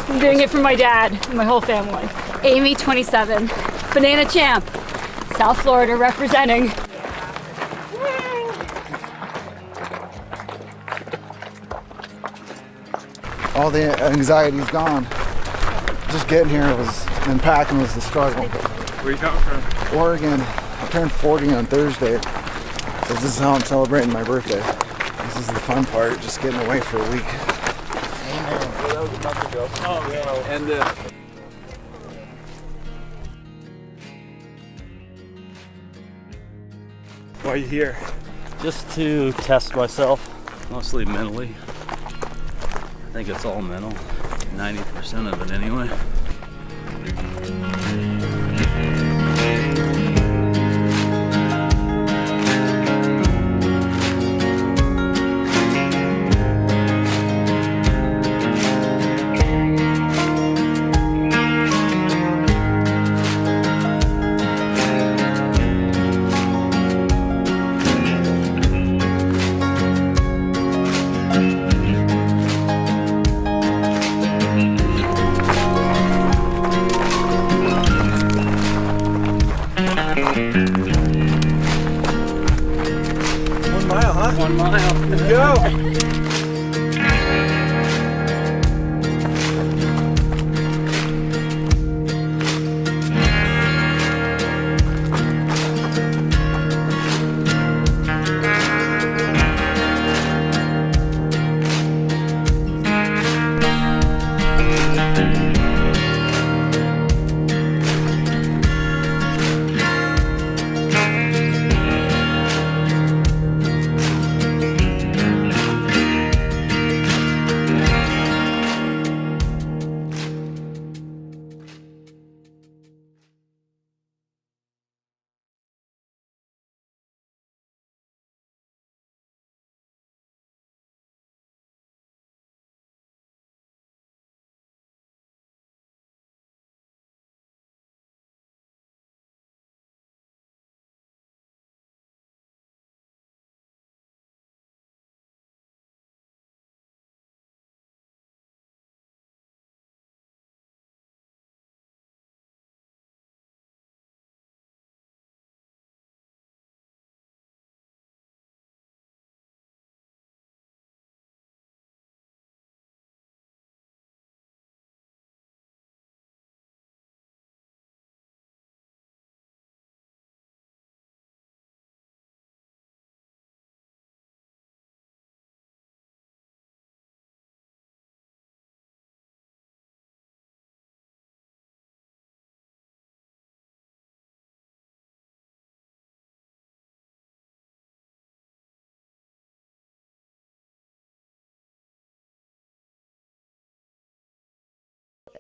I'm doing it for my dad and my whole family. Amy, 27, Banana Champ, South Florida representing. All the anxiety's gone. Just getting here and packing was the struggle. Where you coming from? Oregon. I turned 40 on Thursday. So this is how I'm celebrating my birthday. This is the fun part, just getting away for a week. That was a month ago. Oh, yeah. And why are you here? Just to test myself, mostly mentally. I think it's all mental, 90% of it anyway.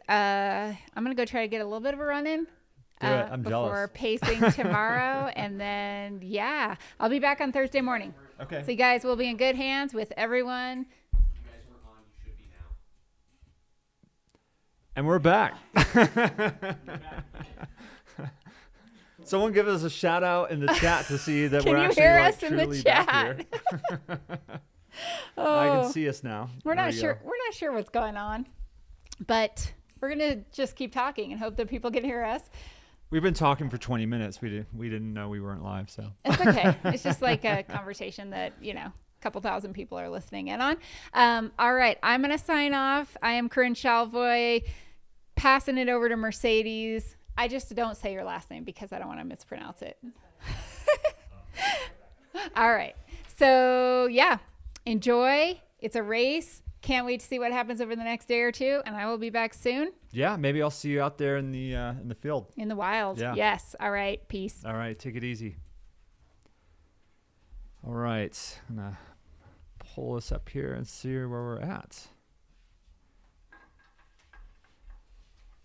I'm going to go try to get a little bit of a run in. Do it. I'm before jealous. pacing tomorrow. And then, yeah, I'll be back on Thursday morning. Okay. So you guys will be in good hands with everyone. And we're back. Someone give us a shout out in the chat to see that Can we're you actually hear like us in the truly back chat? here. Oh, I can see us now. We're There not we sure. go. We're not sure what's going on, but we're gonna just keep talking and hope that people can hear us. We've been talking for 20 minutes. We didn't know we weren't live, so. It's okay. It's just like a conversation that, a couple thousand people are listening in on. All right. I'm going to sign off. I am Corinne Chalvoy, passing it over to Mercedes. I just don't say your last name because I don't want to mispronounce it. All right. So, yeah, enjoy. It's a race. Can't wait to see what happens over the next day or two, and I will be back soon. Yeah, maybe I'll see you out there in the field. In the wild. Yeah. Yes. All right. Peace. All right, take it easy. All right, I'm gonna pull this up here and see where we're at.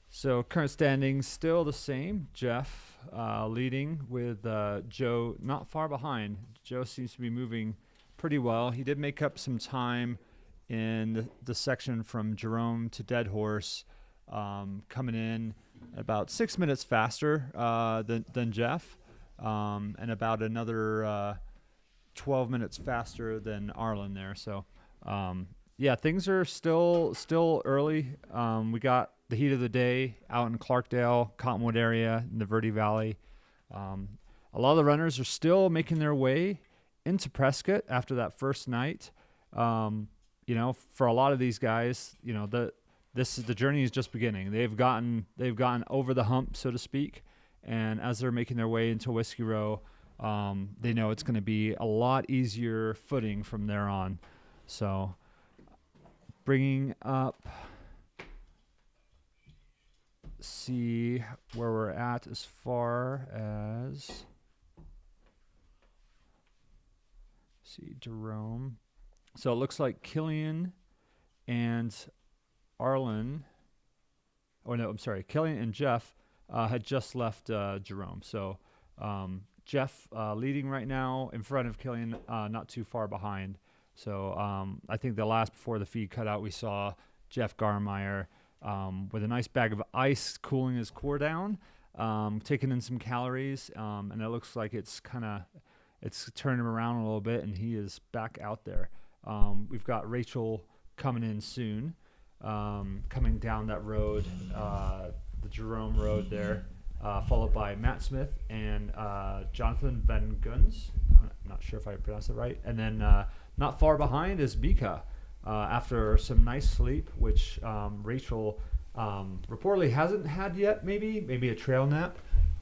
So current standings still the same. Jeff leading with Joe not far behind. Joe seems to be moving pretty well. He did make up some time in the section from Jerome to Dead Horse, coming in about 6 minutes faster than Jeff, and about another 12 minutes faster than Arlen there. So, yeah, things are still early. We got the heat of the day out in Clarkdale, Cottonwood area, in the Verde Valley. A lot of the runners are still making their way into Prescott after that first night. For a lot of these guys, the journey is just beginning. They've gotten over the hump, so to speak, and as they're making their way into Whiskey Row, they know it's going to be a lot easier footing from there on. So, bringing up, see where we're at as far as, see Jerome. So it looks like Killian and Arlen, Killian and Jeff had just left Jerome. So Jeff leading right now in front of Killian, not too far behind. So I think before the feed cut out, we saw Jeff Garmeyer with a nice bag of ice cooling his core down, taking in some calories, and it looks like it's turning him around a little bit, and he is back out there. We've got Rachel coming in soon, coming down that road, the Jerome Road there, followed by Matt Smith and Jonathan Van Guns. I'm not sure if I pronounced it right. And then not far behind is Bika, after some nice sleep, which Rachel reportedly hasn't had yet, maybe a trail nap.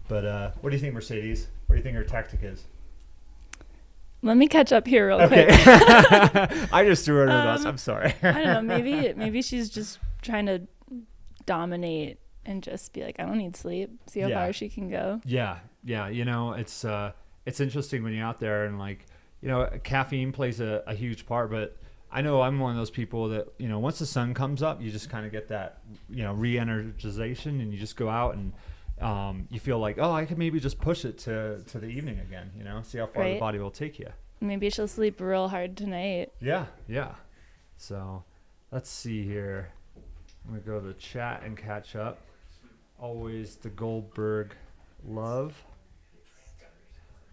But what do you think, Mercedes? What do you think her tactic is? Let me catch up here real quick. I just threw her under the bus. I'm sorry. I don't know. Maybe she's just trying to dominate and just be like, I don't need sleep. See how far she can go. Yeah. It's interesting when you're out there and caffeine plays a huge part. But I know I'm one of those people that once the sun comes up, you just kind of get that re-energization, and you just go out and. You feel like, I could maybe just push it to the evening again, see how far the body will take you. Maybe she'll sleep real hard tonight. Yeah. So let's see here. I'm going to go to the chat and catch up. Always the Goldberg love.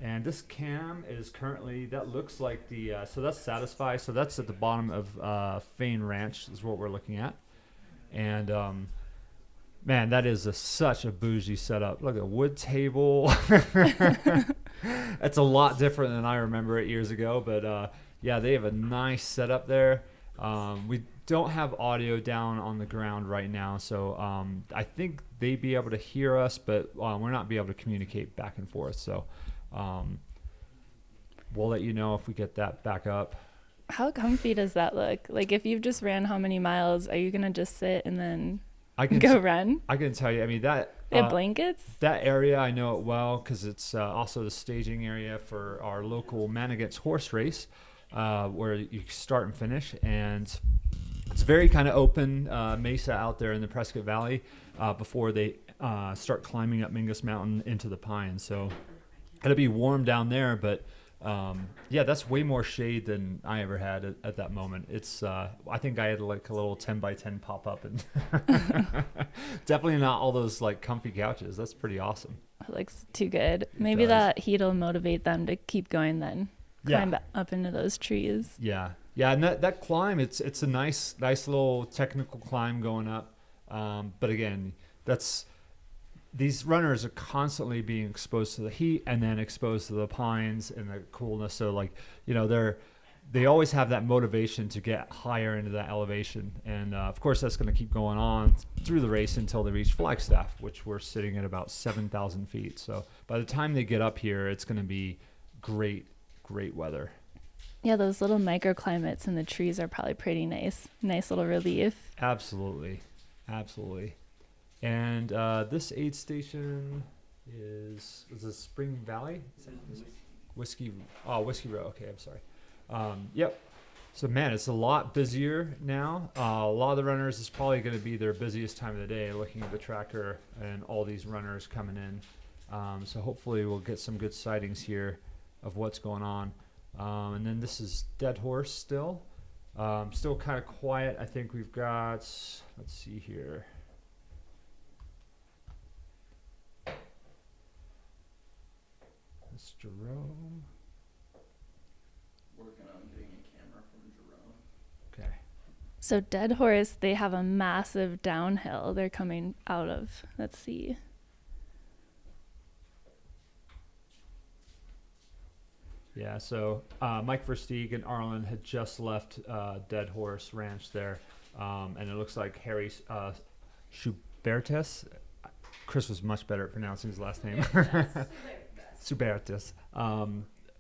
And this cam is currently, that looks like so that's Satisfy. So that's at the bottom of Fain Ranch is what we're looking at. And, man, that is such a bougie setup. Look at a wood table. That's a lot different than I remember it years ago. But, they have a nice setup there. We don't have audio down on the ground right now. So I think they'd be able to hear us, but we're not be able to communicate back and forth. So we'll let you know if we get that back up. How comfy does that look? Like, if you've just ran how many miles, are you going to just sit and then... go run? I can tell you. I mean, that they have blankets. That area I know it well because it's also the staging area for our local Man Against Horse race, where you start and finish. And it's very kind of open mesa out there in the Prescott Valley before they start climbing up Mingus Mountain into the pines. So it'll be warm down there, but yeah, that's way more shade than I ever had at that moment. It's I think I had like a little 10 by 10 pop up, and definitely not all those like comfy couches. That's pretty awesome. It looks too good. Maybe that heat will motivate them to keep going then. Climb up into those trees. Yeah, and that climb, it's a nice little technical climb going up. But again, these runners are constantly being exposed to the heat and then exposed to the pines and the coolness. So like, you know, they always have that motivation to get higher into that elevation. And of course, that's going to keep going on through the race until they reach Flagstaff, which we're sitting at about 7,000 feet. So by the time they get up here, it's going to be great weather. Yeah, those little microclimates in the trees are probably pretty nice. Nice little relief. Absolutely. And this aid station was it Spring Valley? Whiskey Row. Okay, I'm sorry. Yep. So man, it's a lot busier now. A lot of the runners, is probably going to be their busiest time of the day, looking at the tracker and all these runners coming in. So hopefully we'll get some good sightings here of what's going on. And then this is Dead Horse still. Still kind of quiet. I think we've got, let's see here. That's Jerome. Working on getting a camera from Jerome. Okay. So Dead Horse, they have a massive downhill they're coming out of. Let's see. Yeah, so Mike Versteeg and Arlen had just left Dead Horse Ranch there, and it looks like Harry Schubertus. Chris was much better at pronouncing his last name. Schubertus.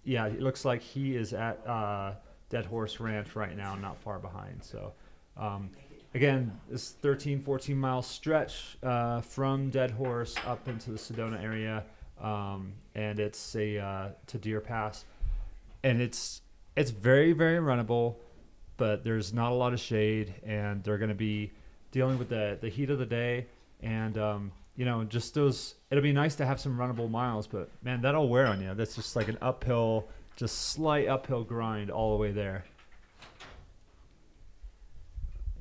Yeah, it looks like he is at Dead Horse Ranch right now, not far behind. So, again, this 13, 14-mile stretch from Dead Horse up into the Sedona area, and it's to Deer Pass. And it's very, very runnable, but there's not a lot of shade, and they're going to be dealing with the heat of the day, and you know, just those. It'll be nice to have some runnable miles, but man, that'll wear on you. That's just like an uphill, just slight uphill grind all the way there.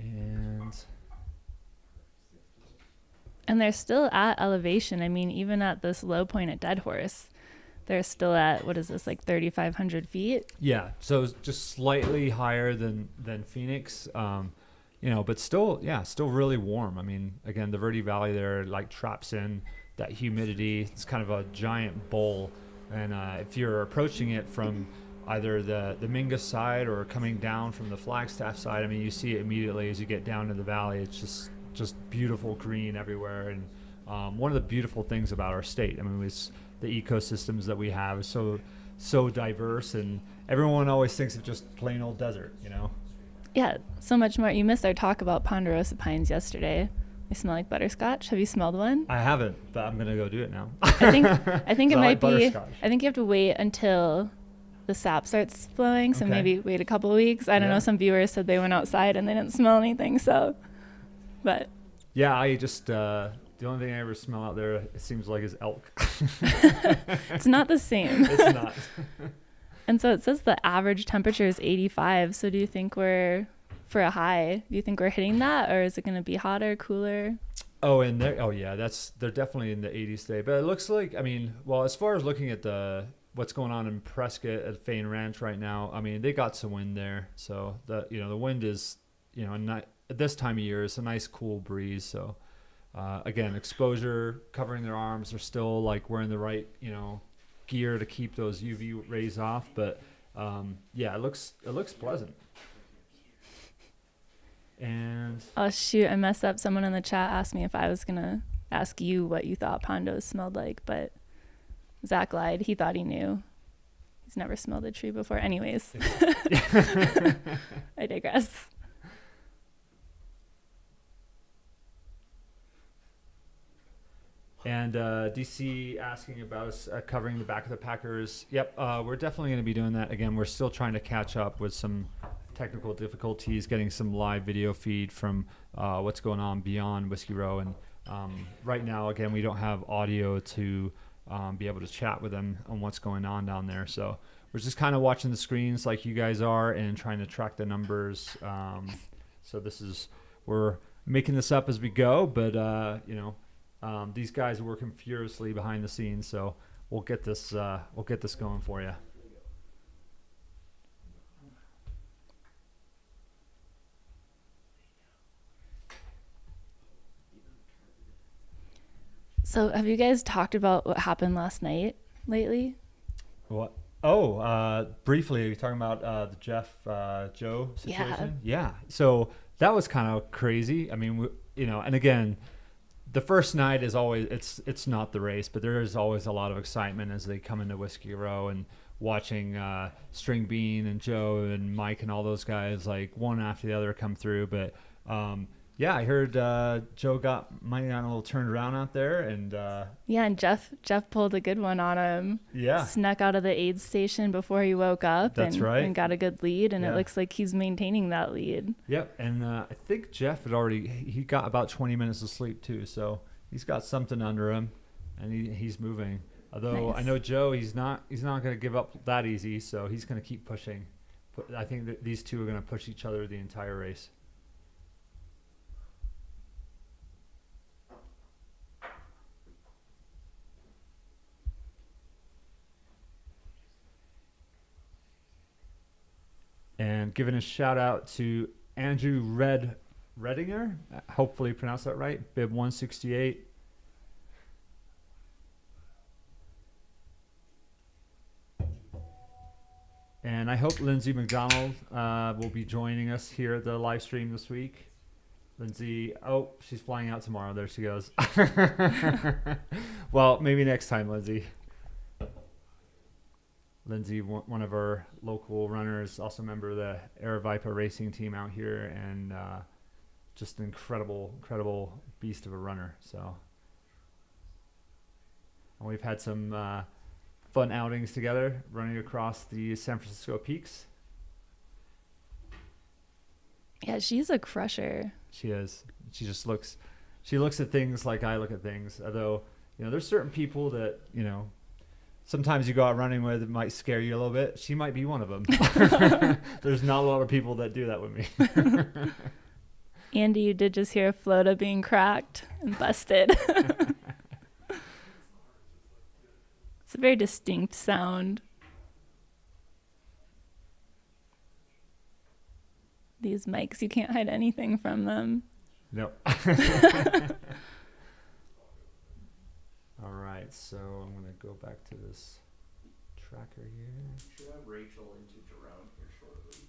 And they're still at elevation. I mean, even at this low point at Dead Horse, they're still at, what is this, like 3,500 feet? Yeah, so it's just slightly higher than Phoenix, you know, but still really warm. I mean, again, the Verde Valley there like traps in that humidity. It's kind of a giant bowl, and if you're approaching it from either the Mingus side or coming down from the Flagstaff side, I mean, you see it immediately as you get down to the valley. It's just beautiful green everywhere, and one of the beautiful things about our state, I mean, it's the ecosystems that we have is so diverse, and everyone always thinks of just plain old desert, you know. Yeah, so much more. You missed our talk about ponderosa pines yesterday. They smell like butterscotch. Have you smelled one? I haven't, but I'm gonna go do it now. I think it might be. I think you have to wait until the sap starts flowing. So maybe wait a couple of weeks. I don't know. Some viewers said they went outside and they didn't smell anything. So, but yeah, I just the only thing I ever smell out there, it seems like, is elk. It's not the same. It's not. And so it says the average temperature is 85. So do you think we're, for a high, do you think we're hitting that, or is it going to be hotter, cooler? Oh, and they're definitely in the 80s today. But it looks like, I mean, well, as far as looking at what's going on in Prescott at Fane Ranch right now, I mean, they got some wind there. So the wind is, at this time of year, it's a nice cool breeze. So again, exposure, covering their arms, they're still like wearing the right, gear to keep those UV rays off. But it looks pleasant. And oh shoot, I messed up. Someone in the chat asked me if I was gonna ask you what you thought pondos smelled like, but Zach lied. He thought he knew. He's never smelled a tree before. Anyways, I digress. And DC asking about us covering the back of the Packers. Yep, we're definitely going to be doing that. Again, we're still trying to catch up with some technical difficulties getting some live video feed from what's going on beyond Whiskey Row. And right now, again, we don't have audio to be able to chat with them on what's going on down there. So we're just kind of watching the screens like you guys are and trying to track the numbers. So we're making this up as we go, but these guys are working furiously behind the scenes. So we'll get this going for you. So have you guys talked about what happened last night lately? What? Oh, briefly, you're talking about the Jeff Joe situation? Yeah. So that was kind of crazy. I mean, and again, the first night is always, it's not the race, but there is always a lot of excitement as they come into Whiskey Row and watching String Bean and Joe and Mike and all those guys, like one after the other come through. But yeah, I heard Joe got a little turned around out there, and and Jeff pulled a good one on him. Yeah, snuck out of the aid station before he woke up. That's right, and got a good lead, and it looks like he's maintaining that lead. Yep, and I think Jeff he got about 20 minutes of sleep too, so he's got something under him, and he's moving. Although nice. I know Joe, he's not going to give up that easy, so he's going to keep pushing. But I think that these two are going to push each other the entire race. And giving a shout out to Andrew Redinger, hopefully pronounced that right, bib 168. And I hope Lindsay McDonald will be joining us here at the live stream this week. Lindsay, she's flying out tomorrow. There she goes. Well, maybe next time, Lindsay. Lindsay, one of our local runners, also a member of the Air Viper racing team out here, and just an incredible beast of a runner. So, and we've had some fun outings together, running across the San Francisco peaks. Yeah, she's a crusher. She is. She looks at things like I look at things. Although, there's certain people that, sometimes you go out running with, it might scare you a little bit. She might be one of them. There's not a lot of people that do that with me. Andy, you did just hear a floater being cracked and busted. It's a very distinct sound. These mics, you can't hide anything from them. Nope. All right, so I'm going to go back to this tracker here. Should have Rachel into Jerome here shortly.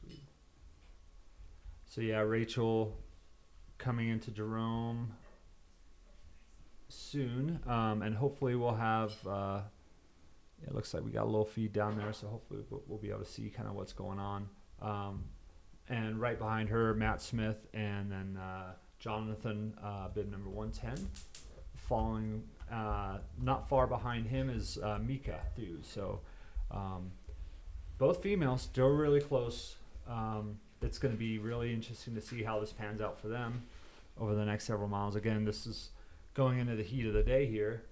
Sweet. So yeah, Rachel coming into Jerome soon, and hopefully we'll have. It looks like we got a little feed down there, so hopefully we'll be able to see kind of what's going on. And right behind her, Matt Smith, and then Jonathan, bib number 110. Following, not far behind him is Mika Thu. So both females, still really close. It's going to be really interesting to see how this pans out for them over the next several miles. Again, this is going into the heat of the day here,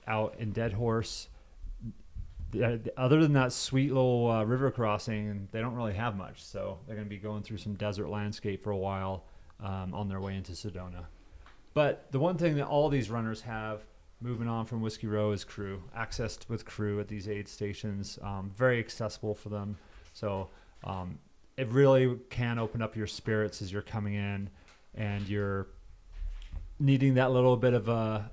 out in Dead Horse. Other than that sweet little river crossing, they don't really have much. So they're going to be going through some desert landscape for a while on their way into Sedona. But the one thing that all these runners have moving on from Whiskey Row is crew. Access with crew at these aid stations, very accessible for them. So it really can open up your spirits as you're coming in and you're needing that little bit of a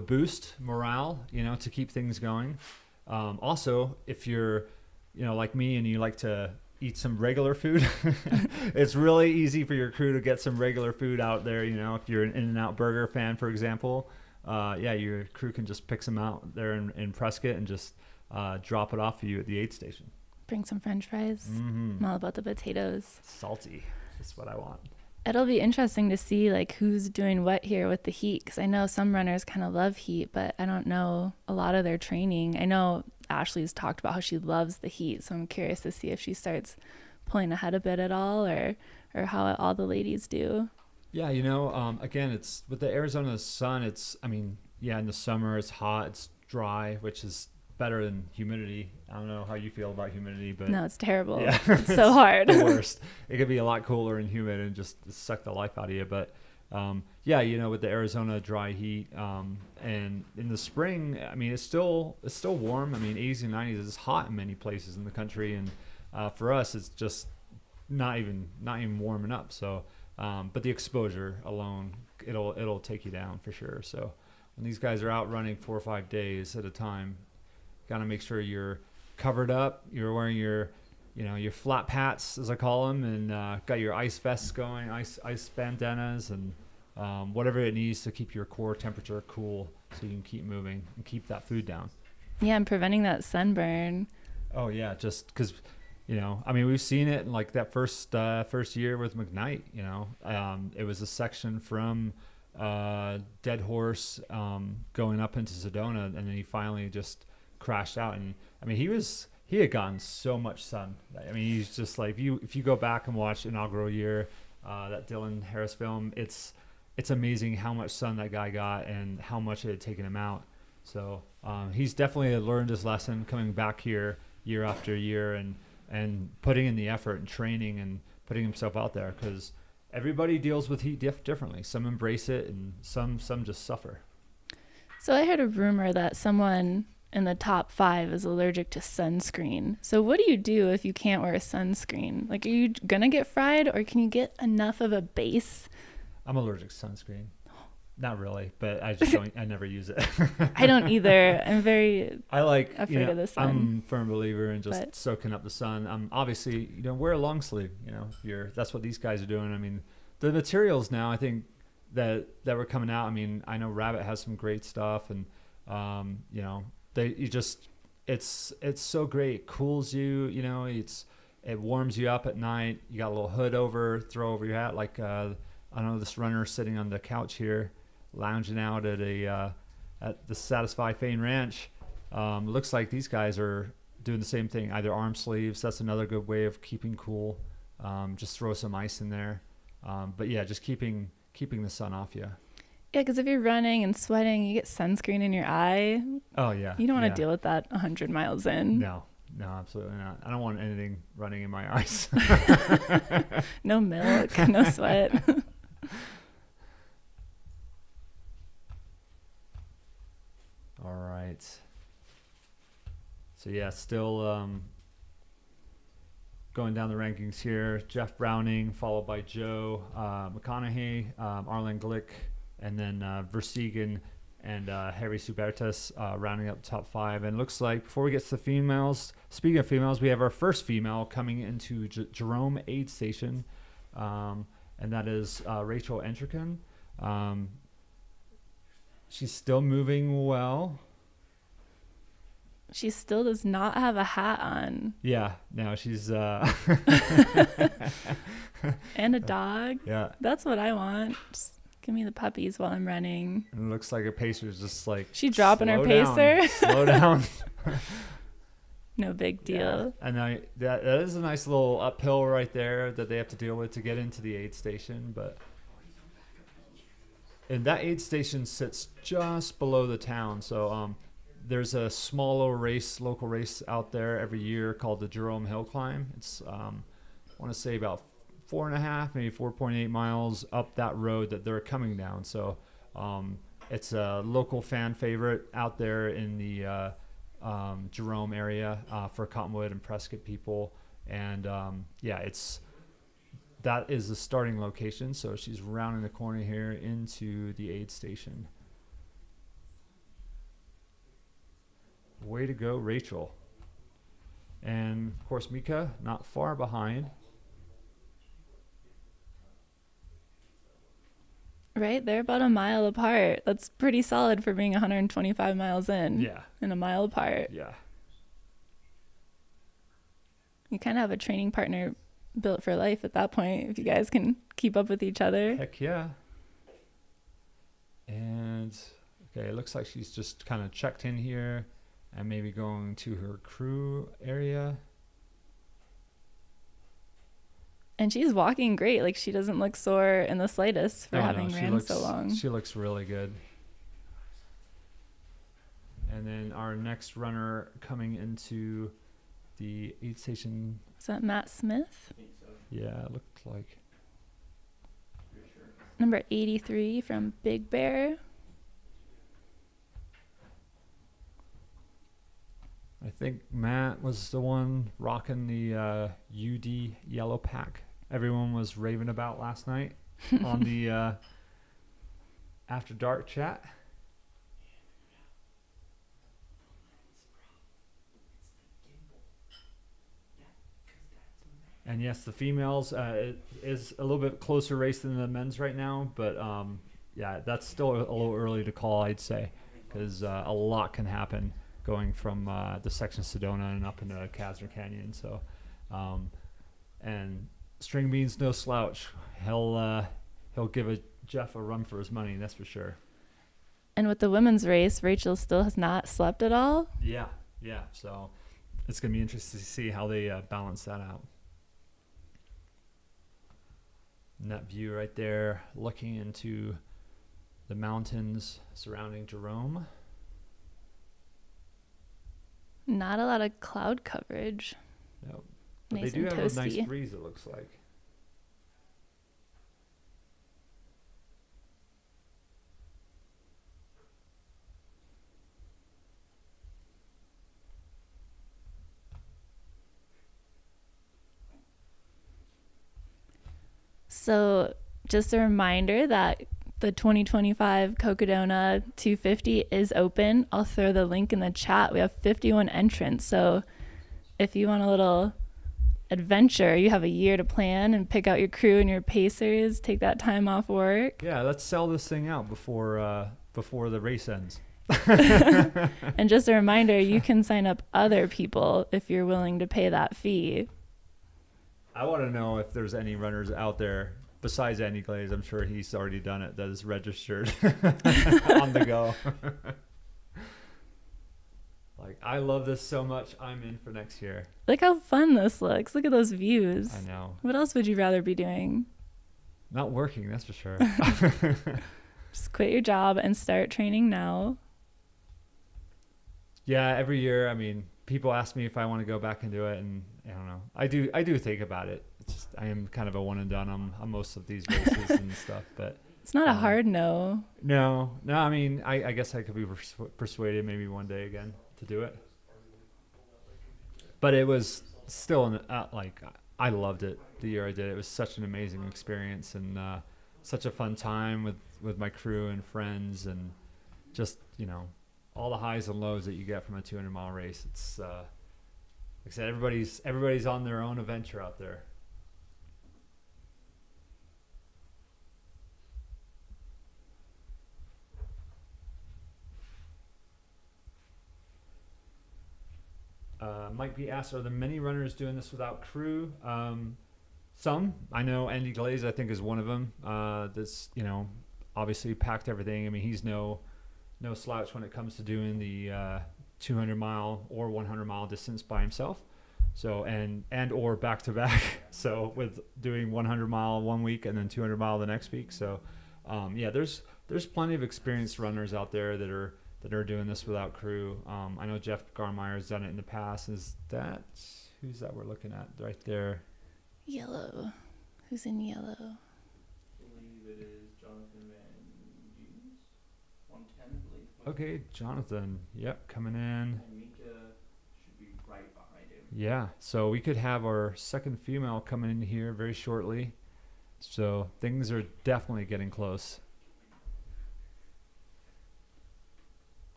boost, morale, to keep things going. Also, if you're, like me and you like to eat some regular food, it's really easy for your crew to get some regular food out there. If you're an In-N-Out Burger fan, for example, your crew can just pick some out there in Prescott and just drop it off for you at the aid station. Bring some French fries. Mm-hmm. I'm all about the potatoes. Salty. That's what I want. It'll be interesting to see who's doing what here with the heat, because I know some runners kind of love heat, but I don't know a lot of their training. I know Ashley's talked about how she loves the heat. So I'm curious to see if she starts pulling ahead a bit at all, or how all the ladies do. Yeah, again, it's with the Arizona sun, in the summer it's hot, it's dry, which is better than humidity. I don't know how you feel about humidity, but no, it's terrible. Yeah, it's so hard. The worst. It could be a lot cooler and humid and just suck the life out of you. But with the Arizona dry heat, and in the spring, it's still warm. 80s and 90s is hot in many places in the country, and for us, it's just not even warming up. So, but the exposure alone, it'll take you down for sure. So, when these guys are out running 4 or 5 days at a time, got to make sure you're covered up. You're wearing your flat hats, as I call them, and got your ice vests going, ice bandanas, and whatever it needs to keep your core temperature cool, so you can keep moving and keep that food down. Yeah, and preventing that sunburn. Oh yeah, just because, we've seen it in like that first year with McKnight. It was a section from Dead Horse going up into Sedona, and then he finally just crashed out. And he had gotten so much sun. He's just like, if you go back and watch Inaugural Year, that Dylan Harris film, it's amazing how much sun that guy got and how much it had taken him out. So he's definitely learned his lesson coming back here year after year and putting in the effort and training and putting himself out there, because everybody deals with heat differently. Some embrace it and some just suffer. So I heard a rumor that someone in the top 5 is allergic to sunscreen. So what do you do if you can't wear a sunscreen? Like, are you gonna get fried, or can you get enough of a base? I'm allergic to sunscreen. Not really, but I just don't. I never use it. I don't either. I'm very afraid of the sun. I'm a firm believer in just soaking up the sun. Obviously, wear a long sleeve. That's what these guys are doing. The materials now, I think that were coming out. I know Rabbit has some great stuff, and it's so great. It cools you. It warms you up at night. You got a little hood throw over your hat. Like I know this runner sitting on the couch here, lounging out at the Satisfy Fane Ranch. Looks like these guys are doing the same thing. Either arm sleeves. That's another good way of keeping cool. Just throw some ice in there. But yeah, just keeping the sun off you. Yeah, because if you're running and sweating, you get sunscreen in your eye. Oh yeah. You don't want to deal with that 100 miles in. No, absolutely not. I don't want anything running in my eyes. No milk, no sweat. All right. So yeah, still going down the rankings here. Jeff Browning, followed by Joe McConaughey, Arlen Glick, and then Verstegen and Harry Subertas rounding up the top 5. And looks like before we get to the females, speaking of females, we have our first female coming into Jerome Aid Station, and that is Rachel Entrican. She's still moving well. She still does not have a hat on. Yeah, no, she's and a dog. Yeah, that's what I want. Just give me the puppies while I'm running. And it looks like her pacer's just like, she dropping her pacer. Slow down. No big deal. Yeah. And that is a nice little uphill right there that they have to deal with to get into the aid station. And that aid station sits just below the town. So there's a small little local race out there every year called the Jerome Hill Climb. It's I want to say about 4.5, maybe 4.8 miles up that road that they're coming down. So it's a local fan favorite out there in the Jerome area for Cottonwood and Prescott people. And that is the starting location. So she's rounding the corner here into the aid station. Way to go, Rachel. And of course, Mika not far behind. Right, they're about a mile apart. That's pretty solid for being 125 miles in. Yeah. And a mile apart. Yeah. You kind of have a training partner built for life at that point if you guys can keep up with each other. Heck yeah. And okay, it looks like she's just kind of checked in here. and maybe going to her crew area. And she's walking great. Like, she doesn't look sore in the slightest for having ran so long. She looks really good. And then our next runner coming into the aid station. Is that Matt Smith? I think so. Yeah, it looked like. Number 83 from Big Bear. I think Matt was the one rocking the UD yellow pack everyone was raving about last night on the After Dark chat. And yes, the females, it is a little bit closer race than the men's right now, but yeah, that's still a little early to call, I'd say, because a lot can happen going from the section of Sedona and up into Casner Canyon. So, and String Bean's no slouch. He'll give Jeff a run for his money, that's for sure. And with the women's race, Rachel still has not slept at all. Yeah. So it's going to be interesting to see how they balance that out. And that view right there, looking into the mountains surrounding Jerome. Not a lot of cloud coverage. No. But Nice they do and have a nice toasty. breeze, it looks like. So just a reminder that the 2025 Cocodona 250 is open. I'll throw the link in the chat. We have 51 entrants. So if you want a little adventure, you have a year to plan and pick out your crew and your pacers, take that time off work. Yeah, let's sell this thing out before the race ends. And just a reminder, you can sign up other people if you're willing to pay that fee. I want to know if there's any runners out there besides Andy Glaze. I'm sure he's already done it. That is registered on the go. Like, I love this so much. I'm in for next year. Look how fun this looks. Look at those views. I know. What else would you rather be doing? Not working, that's for sure. Just quit your job and start training now. Yeah, every year, I mean, people ask me if I want to go back and do it, and I don't know. I do think about it. It's just, I am kind of a one and done on most of these races and stuff, but It's not a hard no. No. I mean, I guess I could be persuaded maybe one day again to do it. But it was still like, I loved it the year I did it. It was such an amazing experience and such a fun time with my crew and friends, and just, you know, all the highs and lows that you get from a 200-mile race. It's like I said, everybody's on their own adventure out there. Might be asked, are there many runners doing this without crew? Some. I know Andy Glaze, I think, is one of them. That's, you know, obviously packed everything. I mean, he's no slouch when it comes to doing the 200-mile or 100-mile distance by himself. So and or back to back. So with doing 100-mile one week and then 200-mile the next week. So yeah, there's plenty of experienced runners out there that are doing this without crew. I know Jeff Garmeyer's done it in the past. Who's that we're looking at right there? Yellow. Who's in yellow? I believe it is Jonathan Van Jeans, 110, I believe. Okay, Jonathan. Yep, coming in. And Mika should be right behind him. Yeah, so we could have our second female coming in here very shortly. So things are definitely getting close.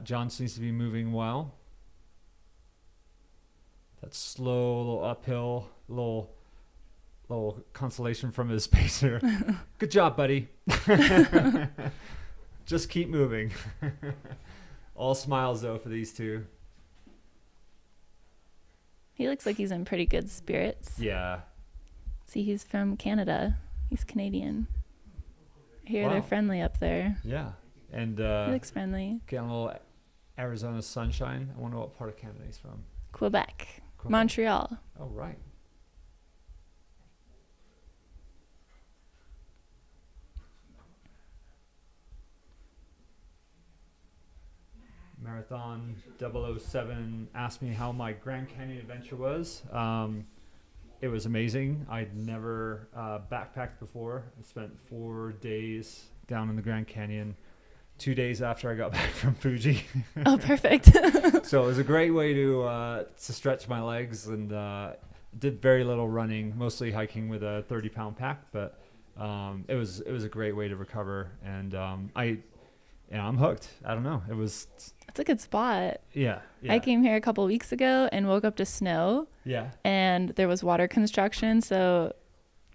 John seems to be moving well. That slow little uphill, little consolation from his pacer. Good job, buddy. Just keep moving. All smiles though for these two. He looks like he's in pretty good spirits. Yeah. See, he's from Canada. He's Canadian. I hear they're friendly up there. Yeah. And he looks friendly. Getting a little Arizona Sunshine. I wonder what part of Canada he's from. Quebec. Montreal. Oh, right. Marathon 007 asked me how my Grand Canyon adventure was. It was amazing. I'd never backpacked before. I spent 4 days down in the Grand Canyon, 2 days after I got back from Fuji. Oh, perfect. So it was a great way to stretch my legs, and did very little running, mostly hiking with a 30-pound pack. But it was a great way to recover, and I'm hooked. I don't know. It's a good spot. Yeah. I came here a couple weeks ago and woke up to snow. Yeah. And there was water construction, so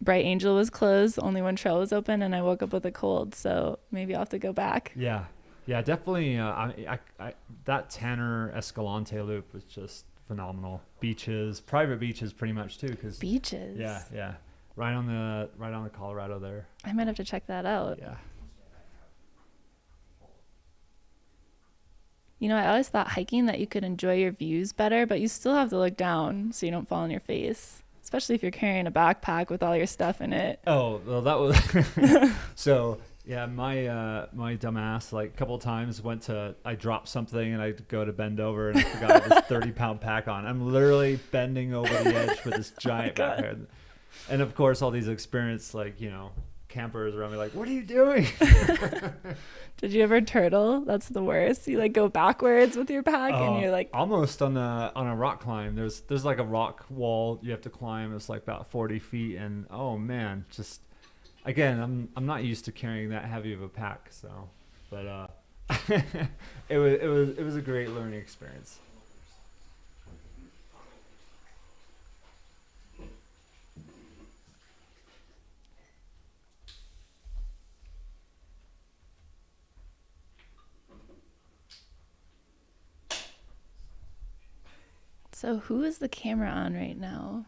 Bright Angel was closed. Only one trail was open, and I woke up with a cold. So maybe I'll have to go back. Yeah, definitely. That Tanner Escalante loop was just phenomenal. Beaches, private beaches, pretty much too. Beaches. Yeah. Right on the Colorado there. I might have to check that out. Yeah. You know, I always thought hiking that you could enjoy your views better, but you still have to look down so you don't fall on your face, especially if you're carrying a backpack with all your stuff in it. Oh, well, that was so. Yeah, my dumbass, like a couple of times I dropped something and I go to bend over and I forgot this 30-pound pack on. I'm literally bending over the edge with this giant backpack, and of course all these experienced campers around me like, what are you doing? Did you ever turtle? That's the worst. You go backwards with your pack and you're like almost on a rock climb. There's like a rock wall you have to climb. It's like about 40 feet, and oh man, just again, I'm not used to carrying that heavy of a pack, so but it was a great learning experience. So who is the camera on right now?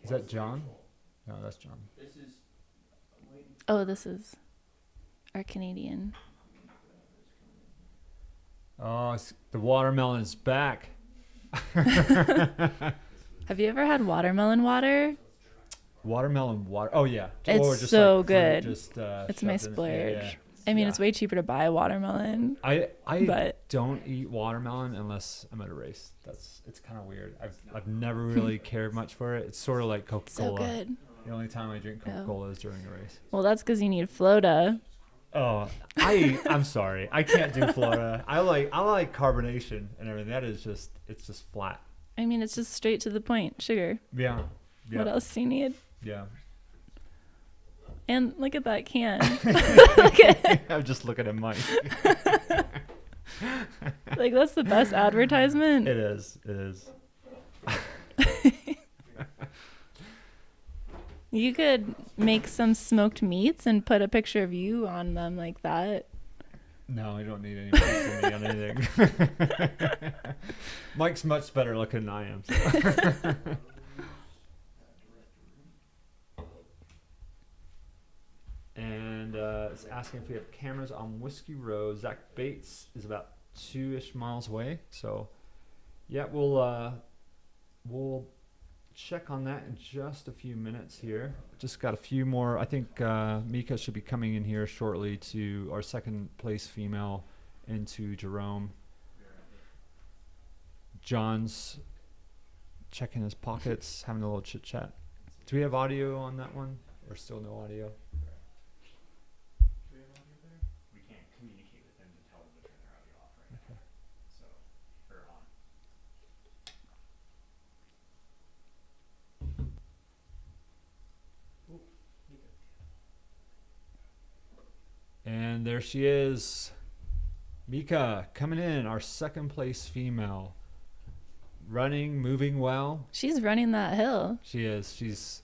Is that John? No, that's John. This is our Canadian. Oh, the watermelon is back. Have you ever had watermelon water? Watermelon water. Oh yeah, it's so good. It's my splurge. Yeah. I mean, it's way cheaper to buy a watermelon. I don't eat watermelon unless I'm at a race. It's kind of weird. I've never really cared much for it. It's sort of like Coca-Cola. So good. The only time I drink Coca-Cola is during a race. Well, that's because you need Flota. Oh, I'm sorry. I can't do Flota. I like carbonation and everything. It's just flat. I mean, it's just straight to the point. Sugar. Yeah. What else do you need? Yeah. And look at that can. I'm just looking at Mike. That's the best advertisement. It is. You could make some smoked meats and put a picture of you on them like that. No, I don't need any picture of me on anything. Mike's much better looking than I am. So. And it's asking if we have cameras on Whiskey Road. Zach Bates is about 2-ish miles away. So, yeah, we'll check on that in just a few minutes here. Just got a few more. I think Mika should be coming in here shortly to our second place female into Jerome. John's checking his pockets, having a little chit chat. Do we have audio on that one, or still no audio? And there she is, Mika, coming in, our second place female. Running, moving well. She's running that hill. She is. She's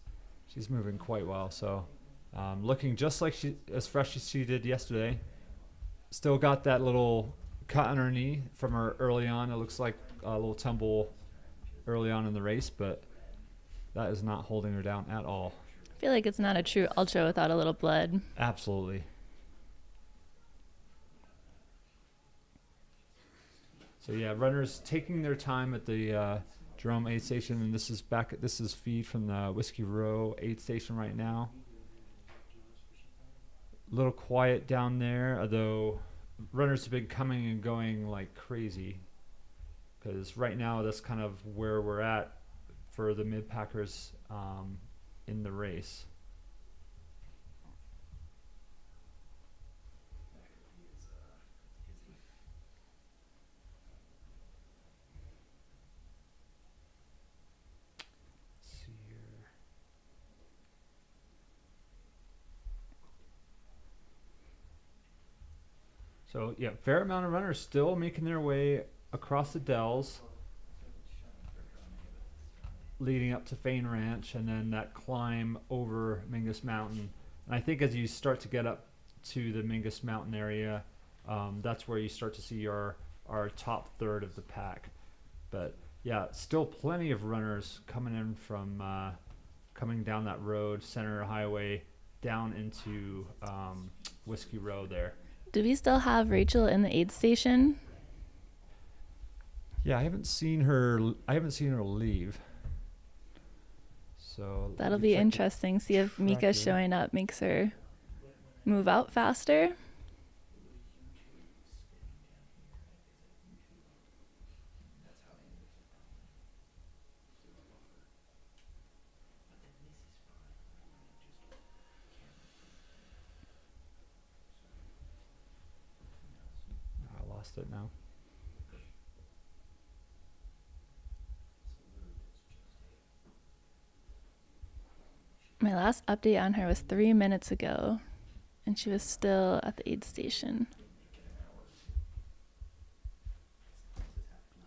moving quite well. So, looking just like as fresh as she did yesterday. Still got that little cut on her knee from her early on. It looks like a little tumble early on in the race, but that is not holding her down at all. I feel like it's not a true ultra without a little blood. Absolutely. So yeah, runners taking their time at the Jerome aid station, and this is feed from the Whiskey Row aid station right now. A little quiet down there, although runners have been coming and going like crazy. Because right now that's kind of where we're at for the mid-packers in the race. So yeah, fair amount of runners still making their way across the dells, leading up to Fane Ranch, and then that climb over Mingus Mountain. And I think as you start to get up to the Mingus Mountain area, that's where you start to see our top third of the pack. But yeah, still plenty of runners coming in from coming down that road, Center Highway, down into Whiskey Row there. Do we still have Rachel in the aid station? Yeah, I haven't seen her leave. So that'll be interesting. See if Mika showing up makes her move out faster. I lost it now. My last update on her was 3 minutes ago, and she was still at the aid station.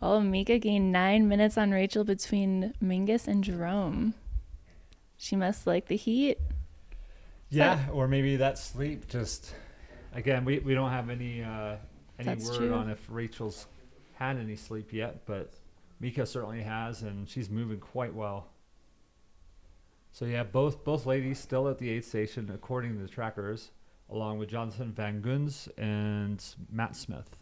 Oh, Mika gained 9 minutes on Rachel between Mingus and Jerome. She must like the heat. Yeah, or maybe that sleep just, again, we don't have any word on if Rachel's had any sleep yet, but Mika certainly has, and she's moving quite well. So yeah, both ladies still at the aid station according to the trackers, along with Jonathan Van Guns and Matt Smith.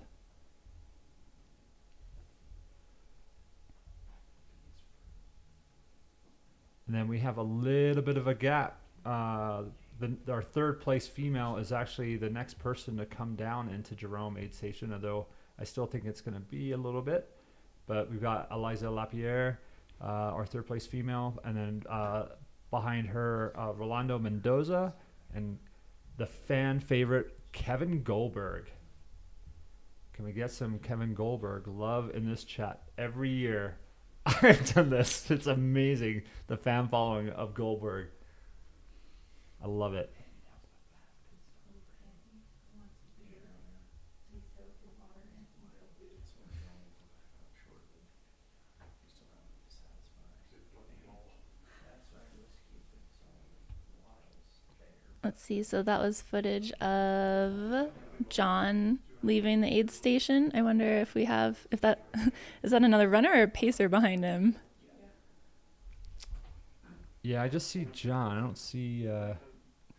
And then we have a little bit of a gap. Our third place female is actually the next person to come down into Jerome aid station, although I still think it's going to be a little bit. But we've got Eliza Lapierre, our third place female, and then behind her, Rolando Mendoza, and the fan favorite, Kevin Goldberg. Can we get some Kevin Goldberg love in this chat? Every year I've done this. It's amazing, the fan following of Goldberg. I love it. Let's see. So that was footage of John leaving the aid station. I wonder if we have, if that, is that another runner or a pacer behind him? Yeah, I just see John. I don't see...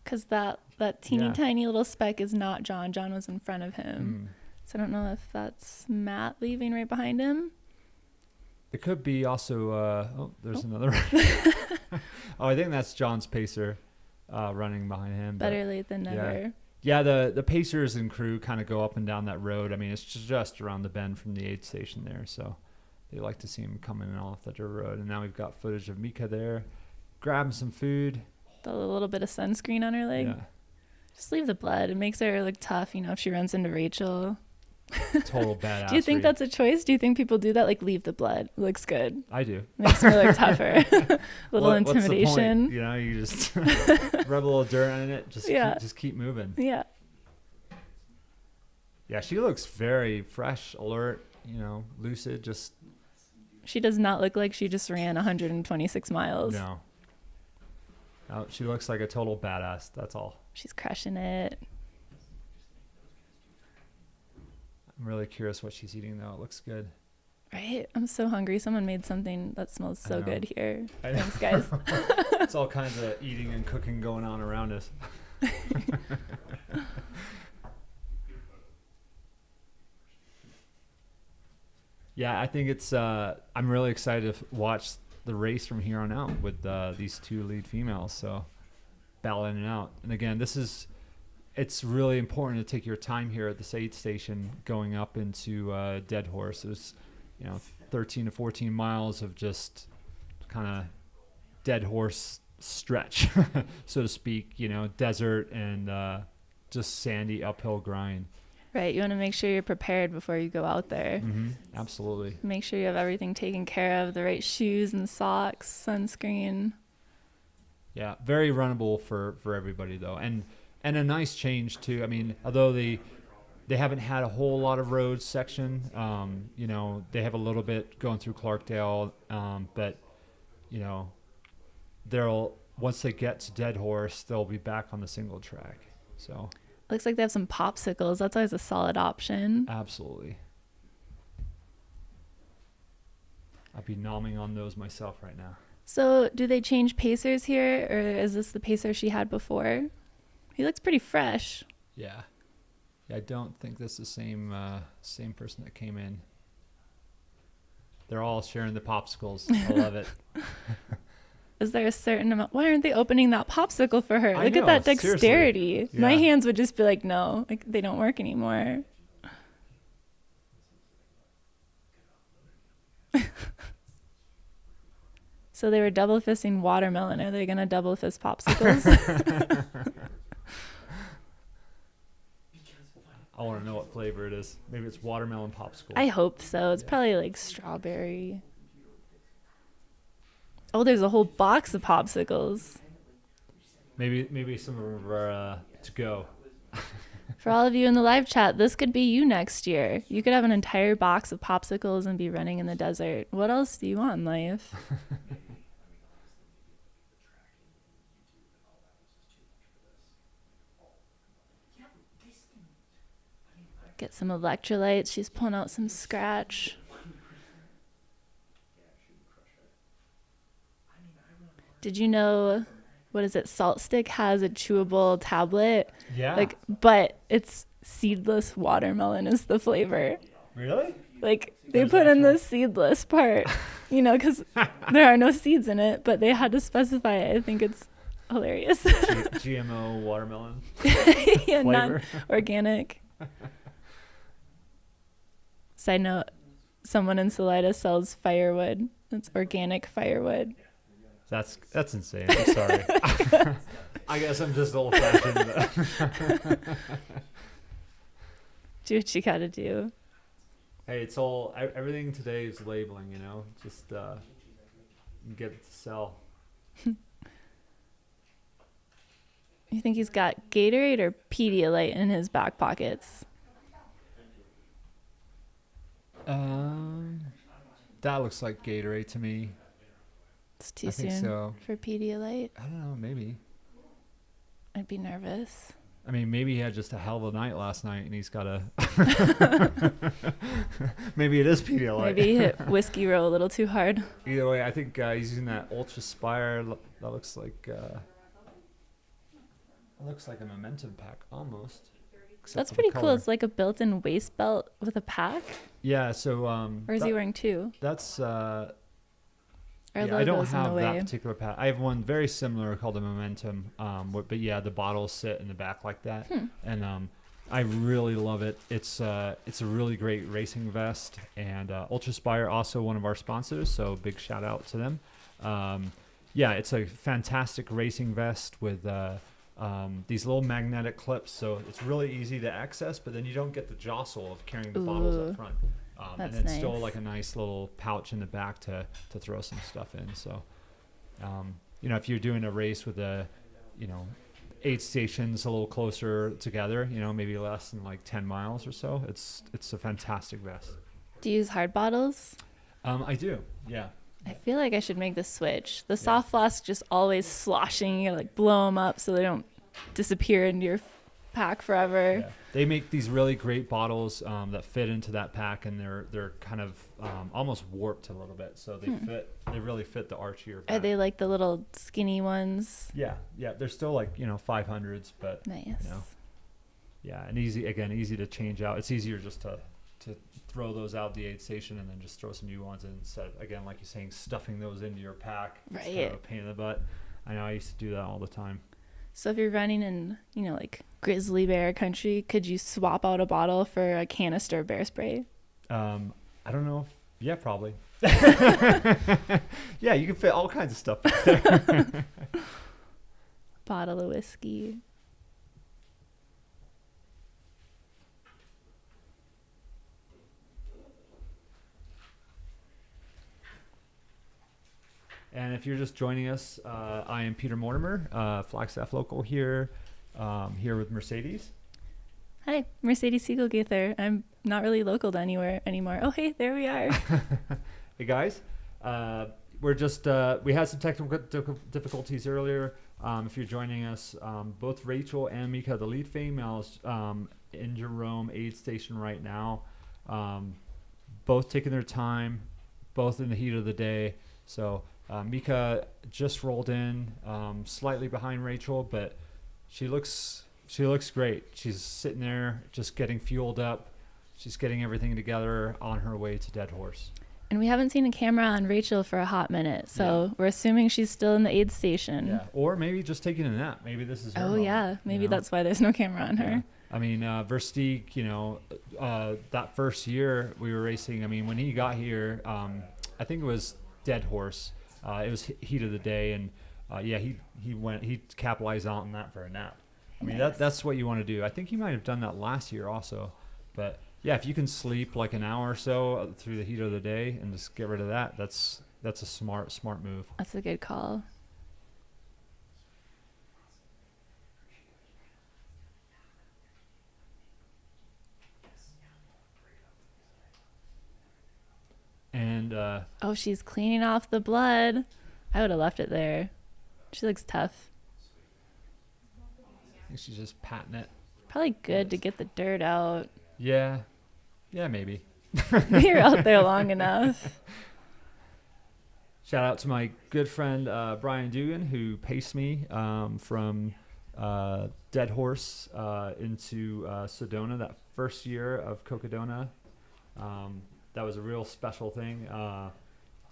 Because that teeny tiny little speck is not John. John was in front of him. So I don't know if that's Matt leaving right behind him. It could be also... there's another... I think that's John's pacer running behind him. Better late than never. Yeah, the pacers and crew kind of go up and down that road. I mean, it's just around the bend from the aid station there. So they like to see him coming off that dirt road. And now we've got footage of Mika there, grabbing some food. A little bit of sunscreen on her leg. Yeah. Just leave the blood. It makes her look tough, if she runs into Rachel. Total badass. Do you think that's a choice? Do you think people do that? Like, leave the blood. It looks good. I do. Makes me look tougher. Little intimidation. What's the point? You just rub a little dirt on it. Just keep moving. Yeah. Yeah, she looks very fresh, alert, lucid. She does not look like she just ran 126 miles. No, she looks like a total badass. That's all. She's crushing it. I'm really curious what she's eating, though. It looks good. Right? I'm so hungry. Someone made something that smells so good here. Thanks, guys. It's all kinds of eating and cooking going on around us. Yeah, I think it's. I'm really excited to watch the race from here on out with these 2 lead females. So battling it out. And again, it's really important to take your time here at this aid station going up into Dead Horse. There's 13 to 14 miles of just kind of dead horse stretch, so to speak, desert and just sandy uphill grind. Right. You want to make sure you're prepared before you go out there. Mm-hmm. Absolutely. Make sure you have everything taken care of, the right shoes and socks, sunscreen. Yeah. Very runnable for everybody, though. And a nice change, too. I mean, although they haven't had a whole lot of road section, they have a little bit going through Clarkdale, but, once they get to Dead Horse, they'll be back on the single track. So looks like they have some popsicles. That's always a solid option. Absolutely. I'd be nomming on those myself right now. So do they change pacers here, or is this the pacer she had before? He looks pretty fresh. Yeah. I don't think that's the same person that came in. They're all sharing the popsicles. I love it. Is there a certain amount? Why aren't they opening that popsicle for her? Look at that dexterity. Seriously. Yeah. My hands would just be like, no, they don't work anymore. So they were double fisting watermelon. Are they going to double fist popsicles? I want to know what flavor it is. Maybe it's watermelon popsicle. I hope so. It's probably like strawberry. Oh, there's a whole box of popsicles. Maybe some of them are to go. For all of you in the live chat, this could be you next year. You could have an entire box of popsicles and be running in the desert. What else do you want in life? Get some electrolytes. She's pulling out some scratch. Did you know, what is it? Salt Stick has a chewable tablet. Yeah. But it's seedless watermelon is the flavor. Really? They put in the seedless part, because there are no seeds in it, but they had to specify it. I think it's hilarious. GMO watermelon yeah, flavor. not organic. Side note, someone in Salida sells firewood. It's organic firewood. That's insane. I'm sorry. I guess I'm just old-fashioned. Do what you gotta do. Hey, it's everything today is labeling, just get it to sell. You think he's got Gatorade or Pedialyte in his back pockets? That looks like Gatorade to me. It's too soon for Pedialyte. I don't know, maybe. I'd be nervous. I mean, maybe he had just a hell of a night last night, and he's got a. Maybe it is Pedialyte. Maybe he hit Whiskey Row a little too hard. Either way, I think he's using that Ultra Spire. That looks like. It looks like a Momentum pack almost. That's pretty cool. It's like a built-in waist belt with a pack. Yeah. So. Or is he wearing two? That's. Yeah, I don't have that particular pack. I have one very similar called a Momentum. But yeah, the bottles sit in the back like that, and I really love it. It's a really great racing vest, and Ultra Spire also one of our sponsors, so big shout out to them. Yeah, it's a fantastic racing vest with these little magnetic clips, so it's really easy to access, but then you don't get the jostle of carrying the bottles up front. And it's still like a nice little pouch in the back to throw some stuff in. So, if you're doing a race with 8 stations a little closer together, maybe less than like 10 miles or so, it's a fantastic vest. Do you use hard bottles? I do, yeah. I feel like I should make the switch. The soft flask just always sloshing. You gotta blow them up so they don't disappear into your pack forever. Yeah. They make these really great bottles that fit into that pack, and they're kind of almost warped a little bit, so they really fit the arch of your pack. Are they like the little skinny ones? Yeah, they're still like 500s, but nice. Yeah, and easy to change out. It's easier just to to throw those out the aid station and then just throw some new ones in instead of, again, like you're saying, stuffing those into your pack. It's kind of a pain in the butt. I know I used to do that all the time. So if you're running in, like grizzly bear country, could you swap out a bottle for a canister of bear spray? I don't know. Yeah, probably. Yeah, you can fit all kinds of stuff back there. Bottle of whiskey. And if you're just joining us, I am Peter Mortimer, Flagstaff local here, here with Mercedes. Hi, Mercedes Siegelgaither. I'm not really local to anywhere anymore. Oh, hey, there we are. Hey guys, we're just we had some technical difficulties earlier. If you're joining us, both Rachel and Mika, the lead females, in Jerome aid station right now, both taking their time, both in the heat of the day. So Mika just rolled in, slightly behind Rachel, but she looks great. She's sitting there just getting fueled up. She's getting everything together on her way to Dead Horse. And we haven't seen a camera on Rachel for a hot minute, so we're assuming she's still in the aid station. Yeah, or maybe just taking a nap. Maybe this is her moment, yeah, maybe that's why there's no camera on her. Yeah. I mean, Versteeg, that first year we were racing, I mean, when he got here, I think it was Dead Horse. It was heat of the day, and he capitalized on that for a nap. I mean, that's what you want to do. I think he might have done that last year also, but yeah, if you can sleep like an hour or so through the heat of the day and just get rid of that, that's a smart move. That's a good call. And she's cleaning off the blood. I would have left it there. She looks tough. I think she's just patting it. Probably good to get the dirt out. Yeah, maybe. You're out there long enough. Shout out to my good friend Brian Dugan, who paced me from Dead Horse into Sedona that first year of Cocodona. That was a real special thing.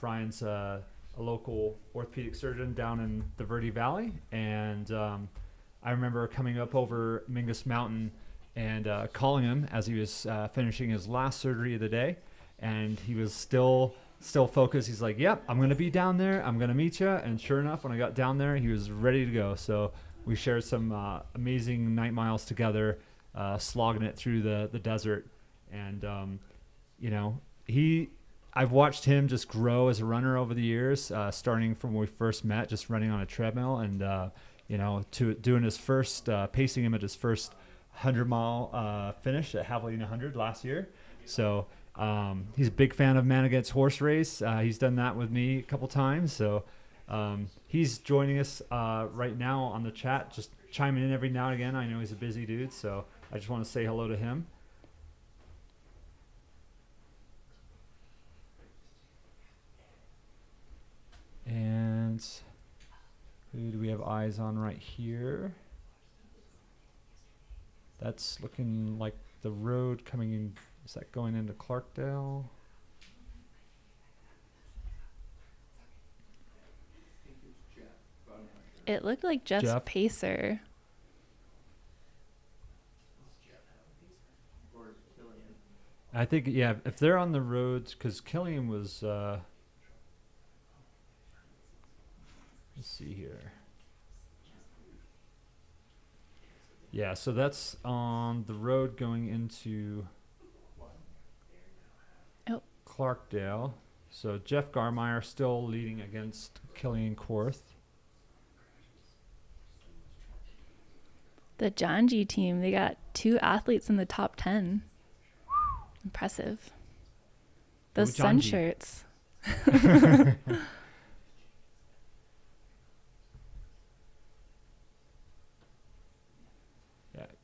Brian's a local orthopedic surgeon down in the Verde Valley, and I remember coming up over Mingus Mountain and calling him as he was finishing his last surgery of the day, and he was still focused. He's like, yep, I'm going to be down there. I'm going to meet you. And sure enough, when I got down there, he was ready to go. So we shared some amazing night miles together, slogging it through the desert. And, I've watched him just grow as a runner over the years, starting from when we first met, just running on a treadmill, and, to doing his first, pacing him at his first 100-mile finish at Javelina 100 last year. So he's a big fan of Man Against Horse race. He's done that with me a couple times. So he's joining us right now on the chat, just chiming in every now and again. I know he's a busy dude, so I just want to say hello to him. And who do we have eyes on right here? That's looking like the road coming in. Is that going into Clarkdale? It looked like Jeff Pacer. I think, yeah, if they're on the roads, because Killian was, let's see here. Yeah, so that's on the road going into Clarkdale. So Jeff Garmeyer still leading against Killian Korth. The John G team, they got 2 athletes in the top 10. Impressive. Those sun shirts. Yeah,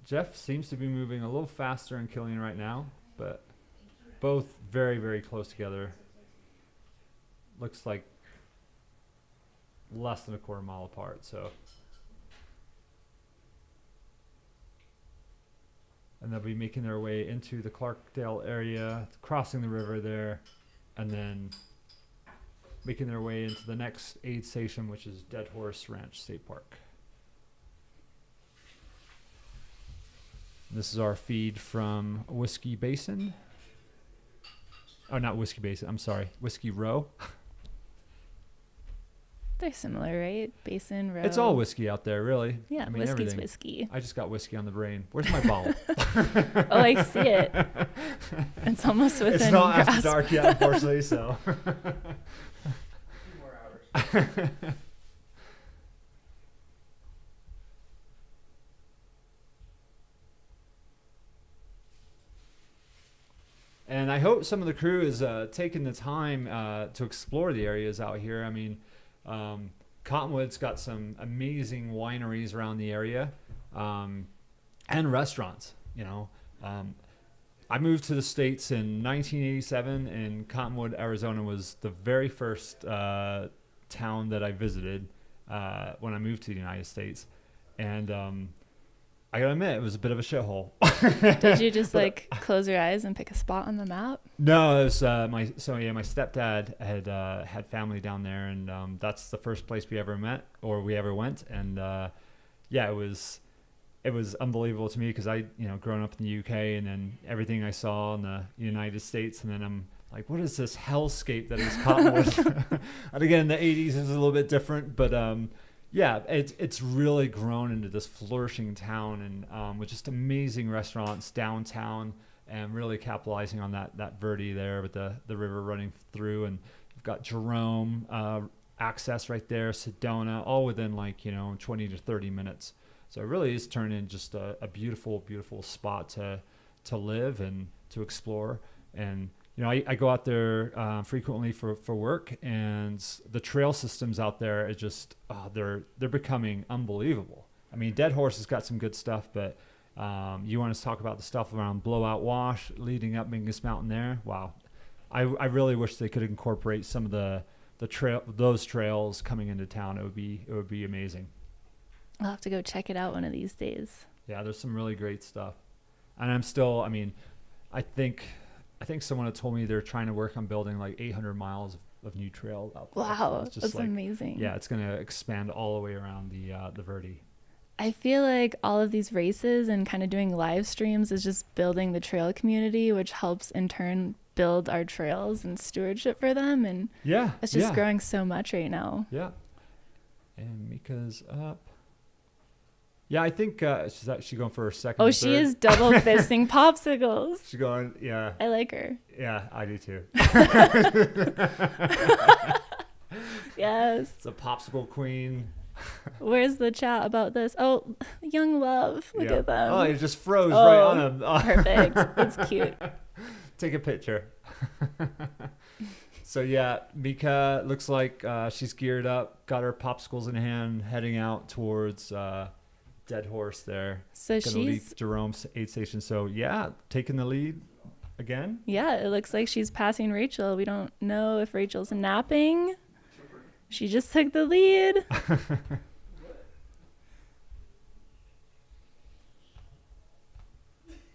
Jeff seems to be moving a little faster than Killian right now, but both very, very close together. Looks like less than a quarter mile apart. So and they'll be making their way into the Clarkdale area, crossing the river there, and then making their way into the next aid station, which is Dead Horse Ranch State Park. This is our feed from Whiskey Basin. Oh, not Whiskey Basin. I'm sorry. Whiskey Row. They're similar, right? Basin, Row. It's all whiskey out there, really. Yeah, I mean, whiskey's everything. whiskey. I just got whiskey on the brain. Where's my bottle? Oh, I see it. It's almost within It's not grasp. after dark yet, unfortunately, so. And I hope some of the crew is taking the time to explore the areas out here. I mean, Cottonwood's got some amazing wineries around the area, and restaurants. You know, I moved to the States in 1987, and Cottonwood, Arizona was the very first town that I visited when I moved to the United States. And I gotta admit, it was a bit of a shithole. Did you just like close your eyes and pick a spot on the map? No, it was my stepdad had family down there, and that's the first place we ever went, and yeah, it was unbelievable to me because I, growing up in the UK, and then everything I saw in the United States, and then I'm like, what is this hellscape that is Cottonwood? And again, the 80s is a little bit different, but yeah, it's really grown into this flourishing town, and with just amazing restaurants downtown, and really capitalizing on that Verde there with the river running through, and you've got Jerome access right there, Sedona, all within 20 to 30 minutes. So it really is turning just a beautiful, beautiful spot to live and to explore. And I go out there frequently for work, and the trail systems out there are just they're becoming unbelievable. I mean, Dead Horse has got some good stuff, but you want to talk about the stuff around Blowout Wash leading up Mingus Mountain there? Wow, I really wish they could incorporate some of those trails coming into town. It would be amazing. I'll have to go check it out one of these days. Yeah, there's some really great stuff, and I think someone had told me they're trying to work on building 800 miles of new trail out there. Wow, so it's just that's amazing. Yeah, it's going to expand all the way around the Verde. I feel like all of these races and kind of doing live streams is just building the trail community, which helps in turn build our trails and stewardship for them. And yeah, it's just growing so much right now. Yeah. And Mika's up. Yeah, I think she's actually going for her second. Oh, she is double fisting popsicles. She's going, yeah. I like her. Yeah, I do too. Yes. It's a popsicle queen. Where's the chat about this? Oh, Young Love. Look at them. Oh, it just froze right on him. Perfect. That's cute. Take a picture. So yeah, Mika looks like she's geared up, got her popsicles in hand, heading out towards Dead Horse there. So she's lead Jerome's aid station. So yeah, taking the lead again. Yeah, it looks like she's passing Rachel. We don't know if Rachel's napping. She just took the lead.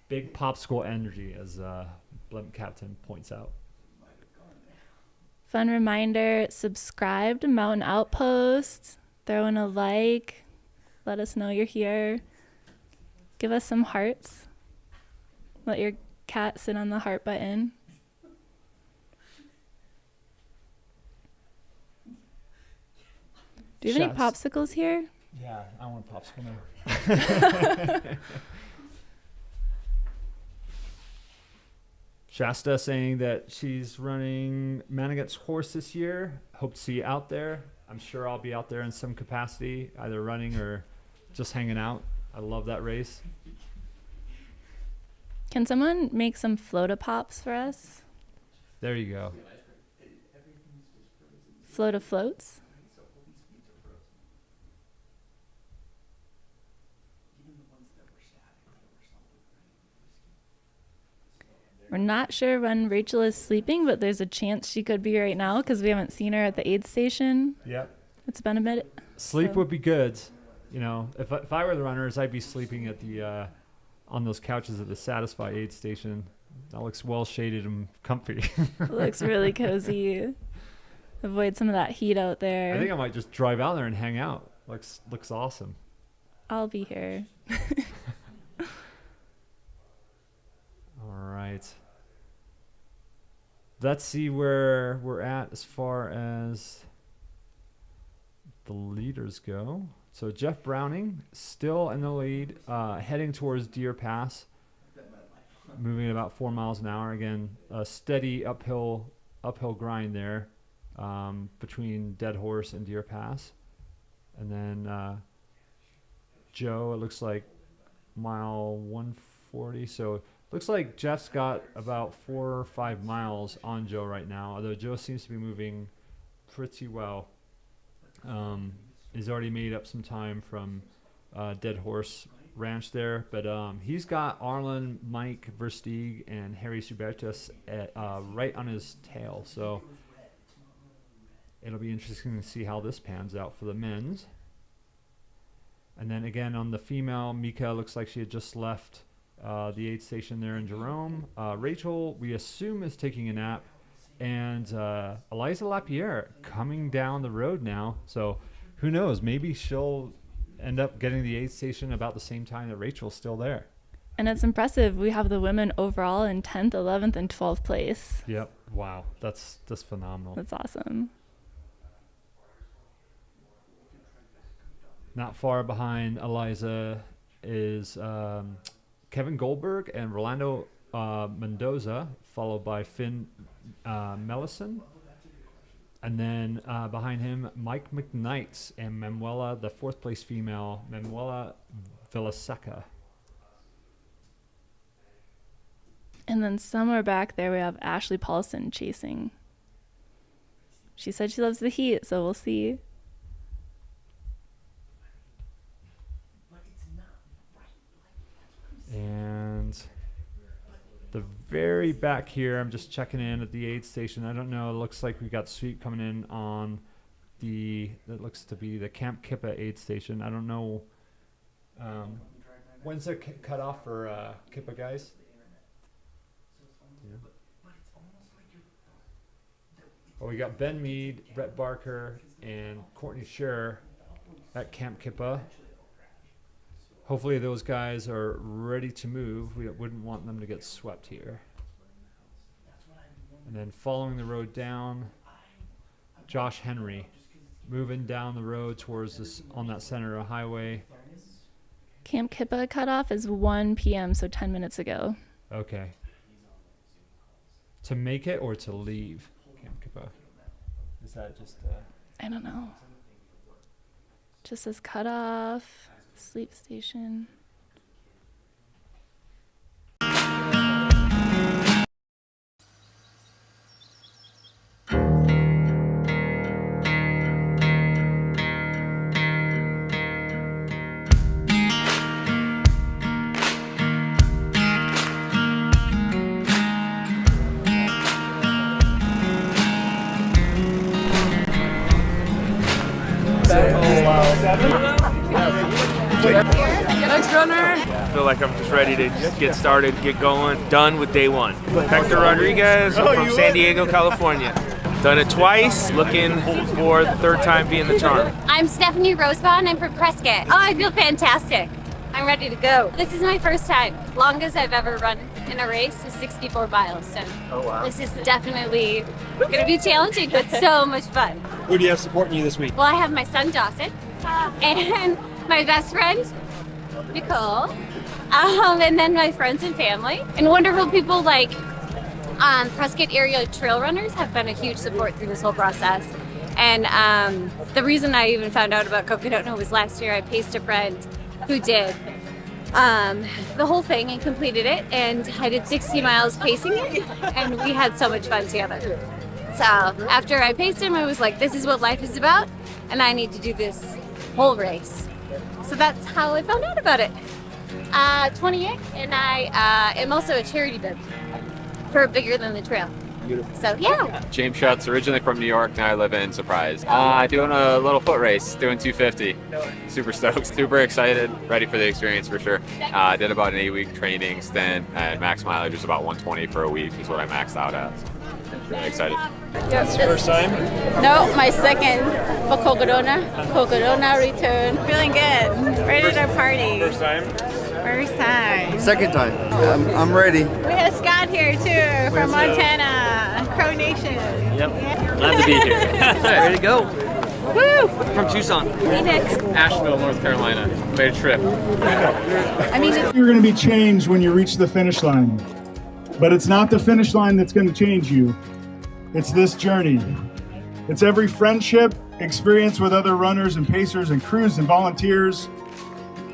Big popsicle energy, as Blimp Captain points out. Fun reminder, subscribe to Mountain Outpost. Throw in a like. Let us know you're here. Give us some hearts. Let your cat sit on the heart button. Do you have any popsicles here? Yeah, I want a popsicle now. Shasta saying that she's running Manigat's horse this year. Hope to see you out there. I'm sure I'll be out there in some capacity, either running or just hanging out. I love that race. Can someone make some float-a-pops for us? There you go. Float-a-floats? We're not sure when Rachel is sleeping, but there's a chance she could be right now because we haven't seen her at the aid station. Yep. It's been a bit. Sleep would be good. You know, if I were the runners, I'd be sleeping at the on those couches at the Satisfy aid station. That looks well shaded and comfy. It looks really cozy. Avoid some of that heat out there. I think I might just drive out there and hang out. Looks awesome. I'll be here. All right. Let's see where we're at as far as the leaders go. So Jeff Browning still in the lead, heading towards Deer Pass, moving at about 4 miles an hour. Again, a steady uphill grind there between Dead Horse and Deer Pass. And then Joe, it looks like mile 140. So looks like Jeff's got about 4 or 5 miles on Joe right now, although Joe seems to be moving pretty well. He's already made up some time from Dead Horse Ranch there, but he's got Arlen, Mike Versteeg, and Harry Subertus right on his tail. So it'll be interesting to see how this pans out for the men's. And then again on the female, Mika looks like she had just left the aid station there in Jerome. Rachel, we assume, is taking a nap. And Eliza Lapierre coming down the road now. So who knows? Maybe she'll end up getting the aid station about the same time that Rachel's still there. And it's impressive. We have the women overall in 10th, 11th, and 12th place. Yep. Wow. That's phenomenal. That's awesome. Not far behind Eliza is Kevin Goldberg and Rolando Mendoza, followed by Finn Mellison. And then behind him, Mike McKnight and Manuela, the 4th place female, Manuela Villaseca. And then somewhere back there, we have Ashley Paulson chasing. She said she loves the heat, so we'll see. And the very back here, I'm just checking in at the aid station. I don't know. It looks like we got Sweet coming in on that looks to be the Camp Kippa aid station. I don't know. When's the cut off for Kippa guys? Yeah. Well, we got Ben Mead, Brett Barker, and Courtney Scherer at Camp Kippa. Hopefully those guys are ready to move. We wouldn't want them to get swept here. And then following the road down, Josh Henry moving down the road towards this on that center highway. Camp Kippa cutoff is 1 p.m., so 10 minutes ago. Okay. To make it or to leave Camp Kippa? Is that just... I don't know. Just says cutoff. Sleep station. Next runner. I feel like I'm just ready to just get started, get going. Done with day one. Hector Rodriguez from San Diego, California. Done it twice, looking for the 3rd time being the charm. I'm Stephanie Rosebond. I'm from Prescott. Oh, I feel fantastic. I'm ready to go. This is my first time. Longest I've ever run in a race is 64 miles. So this is definitely going to be challenging, but so much fun. Who do you have supporting you this week? Well, I have my son Dawson and my best friend Nicole, and then my friends and family and wonderful people like Prescott area trail runners have been a huge support through this whole process. And the reason I even found out about Cocodona was last year I paced a friend who did the whole thing and completed it, and I did 60 miles pacing it, and we had so much fun together. So after I paced him, I was like, this is what life is about, and I need to do this whole race. So that's how I found out about it. 28, and I am also a charity bib for Bigger Than the Trail. So yeah. James Schutz, originally from New York, now I live in Surprise. Doing a little foot race, doing 250. Super stoked, super excited, ready for the experience for sure. Did about an 8-week training stint, and max mileage was about 120 for a week is what I maxed out at. So, really excited. Yes. First time? No, my second for Cocodona return. Feeling good. Ready to party. First time? First time. Second time. I'm ready. We have Scott here too from Montana, Crow Nation. Yep. Glad to be here. Ready to go. Woo! From Tucson. Phoenix. Asheville, North Carolina. Made a trip. You're going to be changed when you reach the finish line. But it's not the finish line that's going to change you. It's this journey. It's every friendship, experience with other runners and pacers and crews and volunteers,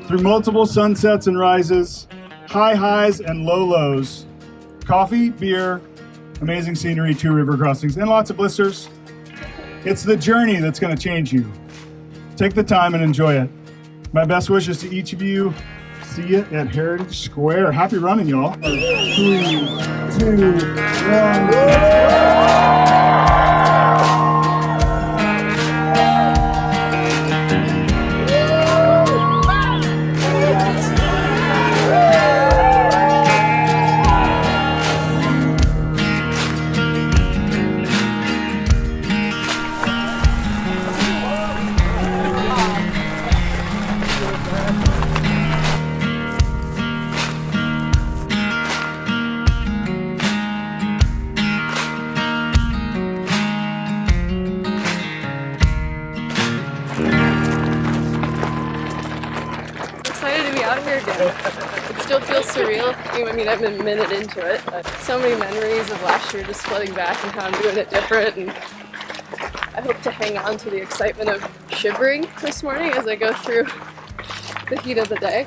through multiple sunsets and rises, high highs and low lows, coffee, beer, amazing scenery, 2 river crossings, and lots of blisters. It's the journey that's going to change you. Take the time and enjoy it. My best wishes to each of you. See you at Heritage Square. Happy running, y'all. 3, 2, 1. Excited to be out here again. It still feels surreal. I mean, I'm a minute into it, but so many memories of last year just flooding back and how I'm doing it different. And I hope to hang on to the excitement of shivering this morning as I go through the heat of the day.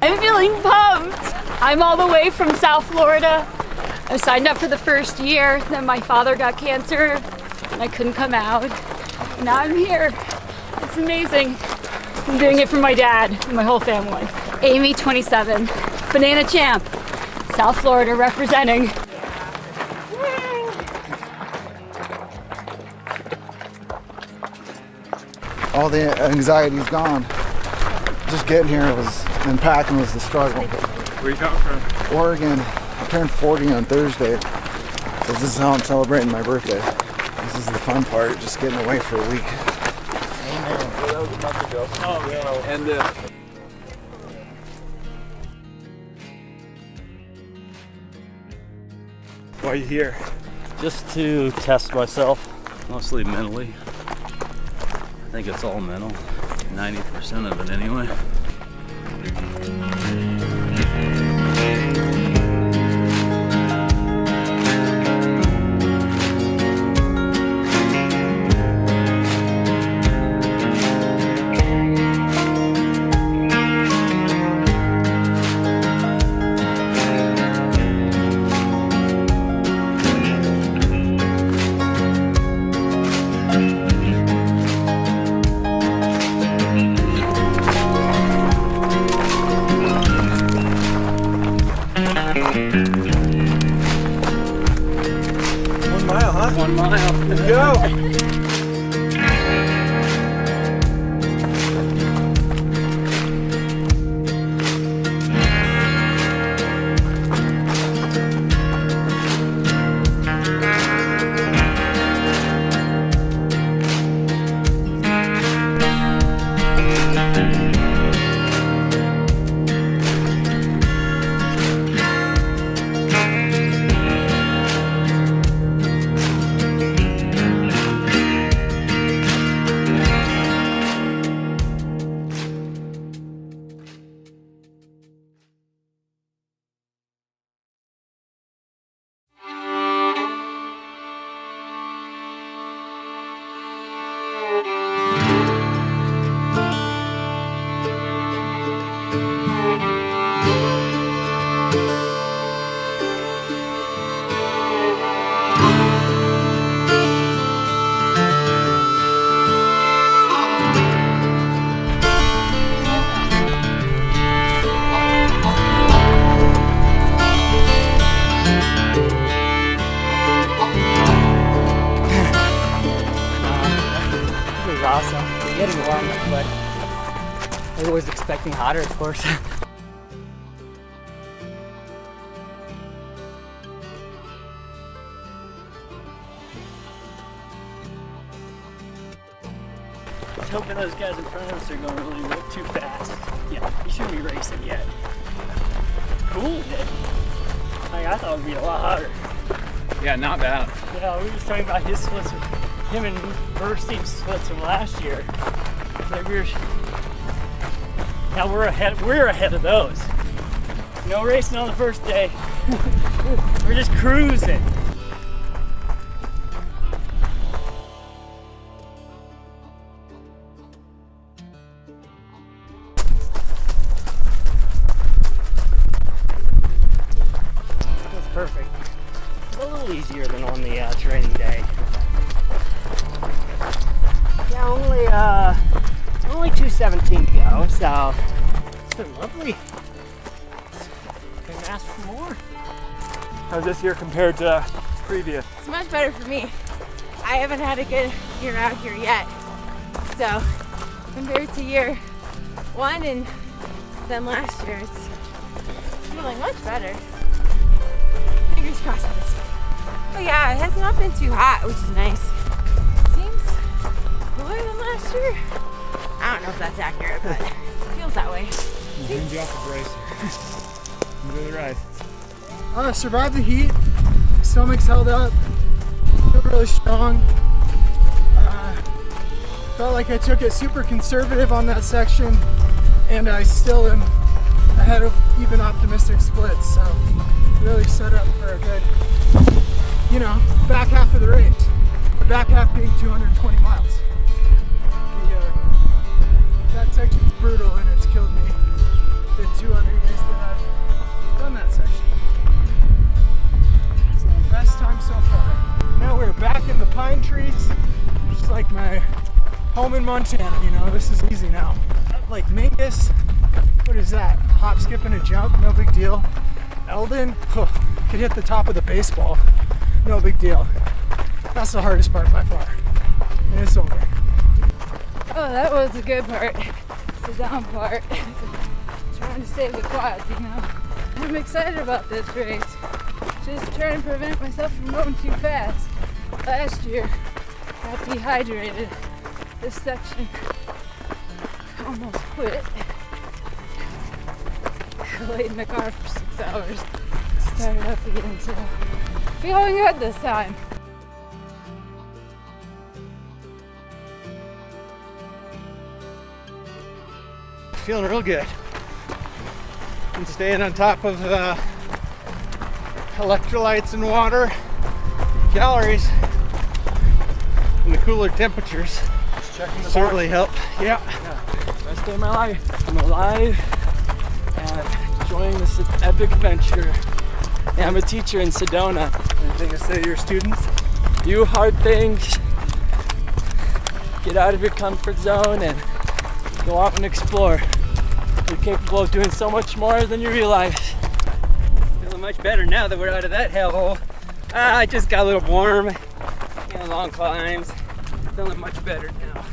I'm feeling pumped. I'm all the way from South Florida. I signed up for the first year, then my father got cancer and I couldn't come out. Now I'm here. It's amazing. I'm doing it for my dad and my whole family. Amy, 27, Banana Champ, South Florida representing. All the anxiety's gone. Just getting here and packing was the struggle. Where you coming from? Oregon. I turned 40 on Thursday. So this is how I'm celebrating my birthday. This is the fun part, just getting away for a week. That was a month ago. Oh, yeah. And why are you here? Just to test myself, mostly mentally. I think it's all mental, 90% of it anyway. Let's go! awesome. We're getting warm, but I was expecting hotter, of course. I was hoping those guys in front of us are going really too fast. Yeah, he shouldn't be racing yet. Cool, dude. I thought it would be a lot hotter. Yeah, not bad. Yeah, we were just talking about his splits, him and first team splits from last year. Like now we're ahead of those. No racing on the first day. We're just cruising. That's perfect. A little easier than on the training day. Yeah, only 2:17 to go, so it's been lovely. Couldn't ask for more. How's this year compared to previous? It's much better for me. I haven't had a good year out here yet. So compared to year one and then last year, it's feeling much better. Fingers crossed for this. But yeah, it has not been too hot, which is nice. Seems cooler than last year. I don't know if that's accurate, but it feels that way. Zoomed you off the brace. Enjoy the ride. Survived the heat. Stomach's held up. Feel really strong. Felt like I took it super conservative on that section, and I still am ahead of even optimistic splits. So really set up for a good, back half of the race. The back half being 220 miles. That section's brutal, and it's killed me the 2 other years that I've done that section. So best time so far. Now we're back in the pine trees, just like my home in Montana. This is easy now. Like Mingus, what is that? Hop, skip, and a jump, no big deal. Eldon, could hit the top of the baseball, no big deal. That's the hardest part by far, and it's over. Oh, that was the good part. It's the down part. Trying to save the quads, I'm excited about this race. Just trying to prevent myself from going too fast. Last year, got dehydrated. This section, almost quit. I laid in the car for 6 hours. Started up again, so feeling good this time. Feeling real good. I'm staying on top of electrolytes and water, calories, and the cooler temperatures certainly help. Yeah. Best day of my life. I'm alive and enjoying this epic adventure. Yeah, I'm a teacher in Cocodona. Anything to say to your students? Do hard things. Get out of your comfort zone and go out and explore. You're capable of doing so much more than you realize. Feeling much better now that we're out of that hellhole. I just got a little warm. Long climbs. Feeling much better now.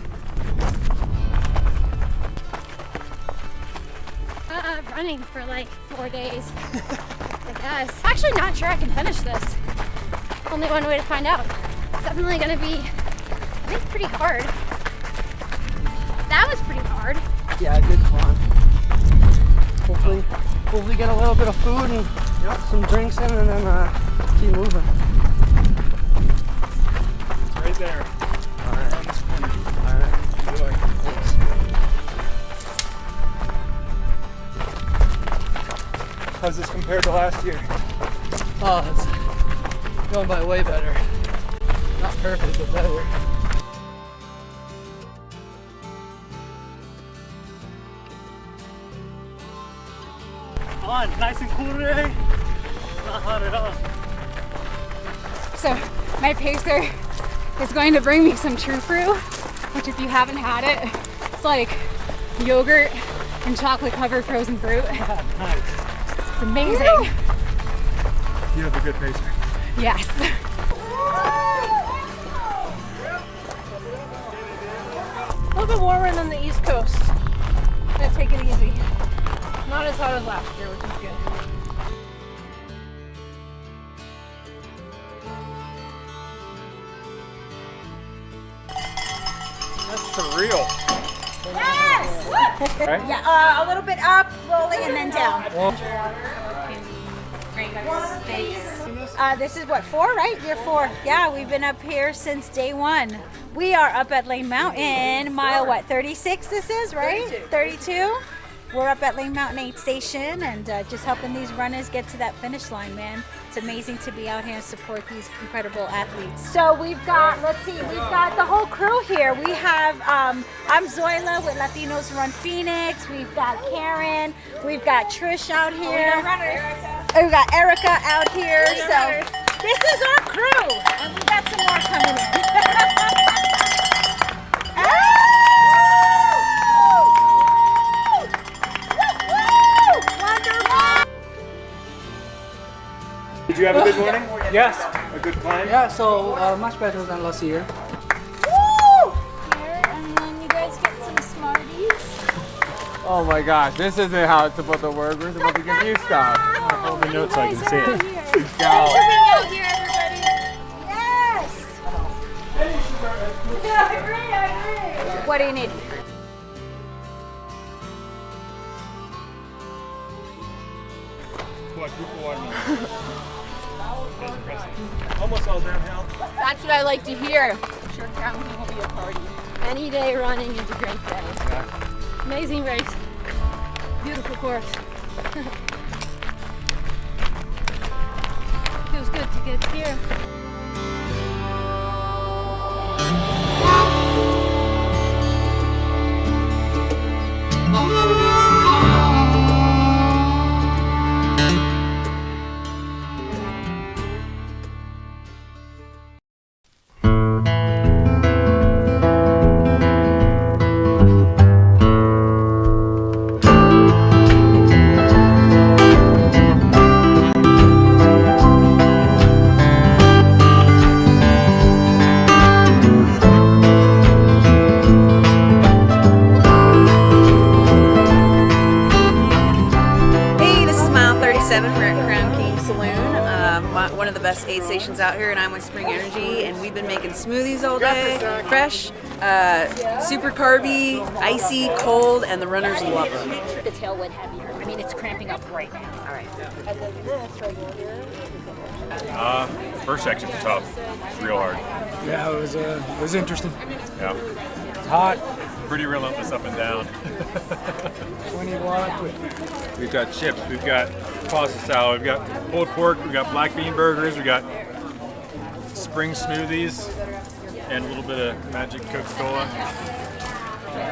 Running for like 4 days, I guess. Actually not sure I can finish this. Only one way to find out. It's definitely gonna be, I think, pretty hard. That was pretty hard. Yeah, good climb. Hopefully get a little bit of food and some drinks in, and then keep moving. It's right there. All right. On this corner. All right. Enjoy. Thanks. How's this compared to last year? Oh, it's going by way better. Not perfect, but better. On, nice and cool today. Not hot at all. So my pacer is going to bring me some True Fruit, which if you haven't had it, it's like yogurt and chocolate covered frozen fruit. Nice. It's amazing. You have a good pacer. Yes. little bit warmer than the East Coast. Gonna take it easy. Not as hot as last year, which is good. That's surreal. Yes! Right? Yeah, a little bit up, rolling, and then down. This is what, 4, right? Year 4. Yeah, we've been up here since day 1. We are up at Lane Mountain, mile what, 36 this is, right? 32. We're up at Lane Mountain 8 Station and just helping these runners get to that finish line, man. It's amazing to be out here and support these incredible athletes. So we've got, let's see, we've got the whole crew here. We have, I'm Zoila with Latinos Run Phoenix. We've got Karen. We've got Trish out here. We've got Erica out here. So this is our crew. And we've got some more coming in. Did you have a good morning? Yes. A good climb? Yeah, so much better than last year. And then you guys get some Smarties. Oh my gosh, this isn't how it's supposed to work. We're supposed to give you stuff. Hold the notes so I can see it. Thanks for being out here, everybody. Yes! I agree. What do you need? Quadruple watermelon. That's impressive. Almost all downhill. That's what I like to hear. I'm sure Crown King will be a party. Any day running is a great day. Amazing race. Beautiful course. Feels good to get here. One of the best aid stations out here, and I'm with Spring Energy, and we've been making smoothies all day, fresh, super carby, icy, cold, and the runners love them. The tailwind heavier. I mean, it's cramping up right now. All right. And then this right here. First section's tough. It's real hard. Yeah, it was interesting. Yeah. It's hot. Pretty relentless up and down. 20 watt. We've got chips, we've got pasta salad, we've got pulled pork, we've got black bean burgers, we've got spring smoothies, and a little bit of magic Coca-Cola. I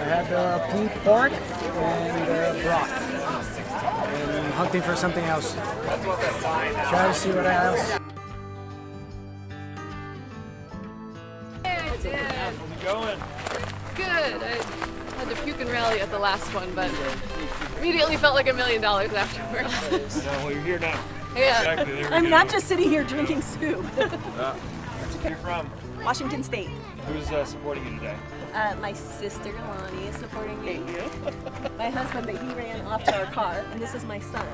had pulled pork and broth. And I'm hunting for something else. Try to see what else. How's it going? Good. I had to puke and rally at the last one, but immediately felt like $1 million afterwards. Well, you're here now. Yeah. Exactly. There we I mean, go. I'm just sitting here drinking soup. Where you from? Washington State. Who's supporting you today? My sister Lonnie is supporting me. My husband, but he ran off to our car, and this is my son.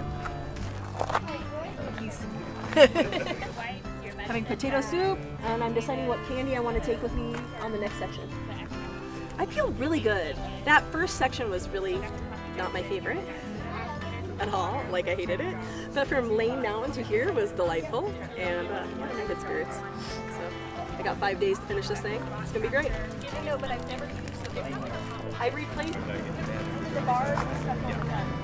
He's having potato soup, and I'm deciding what candy I want to take with me on the next section. I feel really good. That first section was really not my favorite at all. Like, I hated it. But from Lane Mountain to here was delightful, and I'm in good spirits. So I got 5 days to finish this thing. It's gonna be great. I know, but I've never used the big. I replayed the bars and stuff like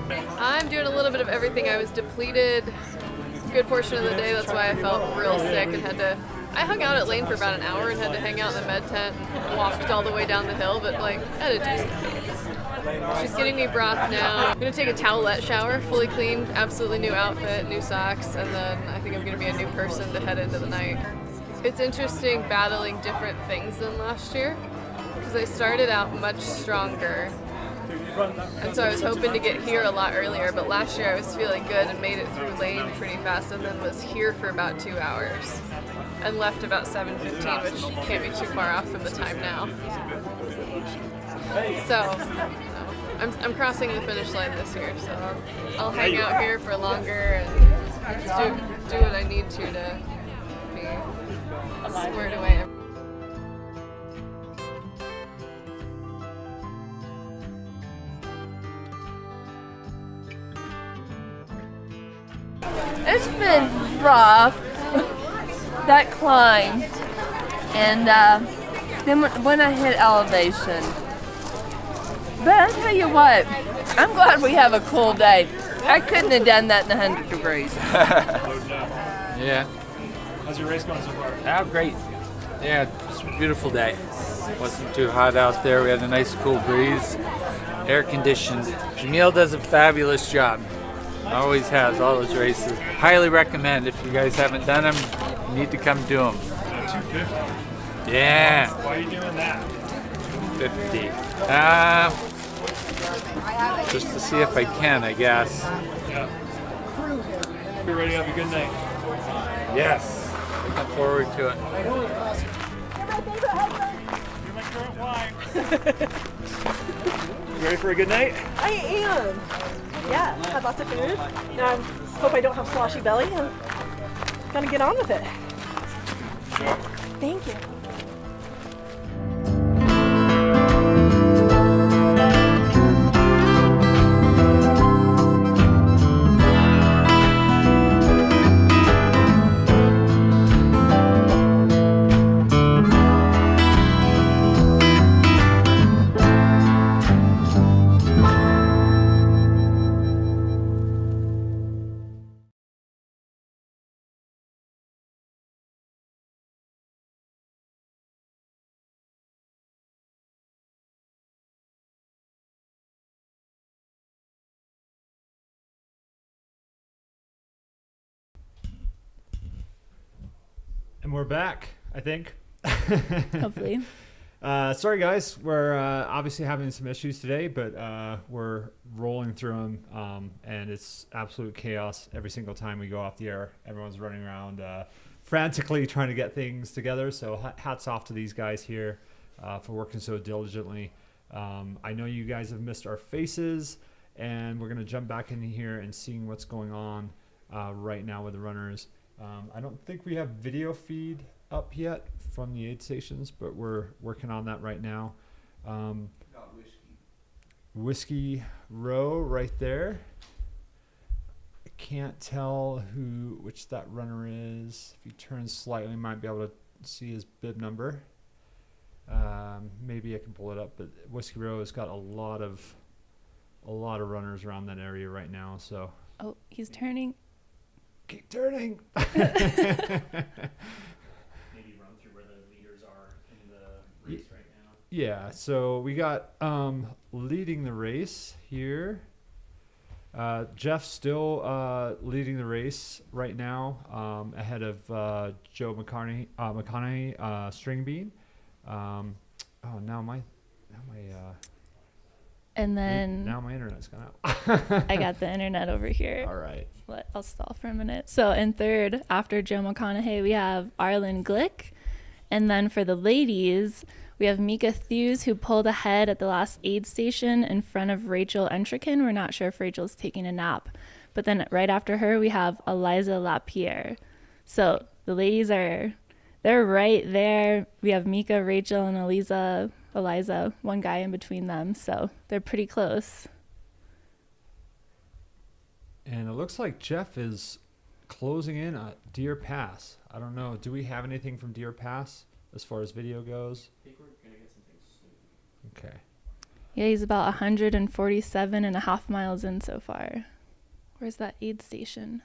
that. I'm doing a little bit of everything. I was depleted a good portion of the day. That's why I felt real sick and had to. I hung out at Lane for about an hour and had to hang out in the med tent and walked all the way down the hill, but like, I had to do something. She's getting me broth now. I'm gonna take a towelette shower, fully cleaned, absolutely new outfit, new socks, and then I think I'm gonna be a new person to head into the night. It's interesting battling different things than last year, because I started out much stronger. And so I was hoping to get here a lot earlier, but last year I was feeling good and made it through Lane pretty fast and then was here for about 2 hours and left about 7:15, which can't be too far off from the time now. So I'm crossing the finish line this year, so I'll hang out here for longer and just do what I need to be squared away. It's been rough, that climb, and then when I hit elevation. But I'll tell you what, I'm glad we have a cool day. I couldn't have done that in 100 degrees. Yeah. How's your race going so far? Oh, great. Yeah, it's a beautiful day. Wasn't too hot out there. We had a nice cool breeze, air conditioned. Jamil does a fabulous job. Always has, all his races. Highly recommend. If you guys haven't done them, you need to come do them. 250. Yeah. Why are you doing that? 50. Just to see if I can, I guess. Yeah. Be ready to have a good night. Yes. Looking forward to it. You ready for a good night? I am. Yeah, had lots of food. Now I hope I don't have sloshy belly. I'm gonna get on with it. Sure. Thank you. And we're back, I think. Hopefully. Sorry, guys. We're obviously having some issues today, but we're rolling through them, and it's absolute chaos every single time we go off the air. Everyone's running around frantically trying to get things together, so hats off to these guys here for working so diligently. I know you guys have missed our faces, and we're going to jump back in here and seeing what's going on right now with the runners. I don't think we have video feed up yet from the aid stations, but we're working on that right now. Whiskey Row right there. I can't tell which that runner is. If you turn slightly, you might be able to see his bib number. Maybe I can pull it up, but Whiskey Row has got a lot of runners around that area right now. So. Oh, he's turning. Keep turning. Maybe run through where the leaders are in the race right now. Yeah, so we got leading the race here. Jeff's still leading the race right now, ahead of Joe McConaughey, Stringbean. And then now my internet's gone out. I got the internet over here. All right. I'll stall for a minute. So in third, after Joe McConaughey, we have Arlen Glick. And then for the ladies, we have Mika Thews, who pulled ahead at the last aid station in front of Rachel Entrekin. We're not sure if Rachel's taking a nap. But then right after her, we have Eliza Lapierre. So the ladies they're right there. We have Mika, Rachel, and Eliza, one guy in between them. So they're pretty close. And it looks like Jeff is closing in on Deer Pass. I don't know. Do we have anything from Deer Pass as far as video goes? I think we're going to get something soon. Okay. Yeah, he's about 147.5 miles in so far. Where's that aid station?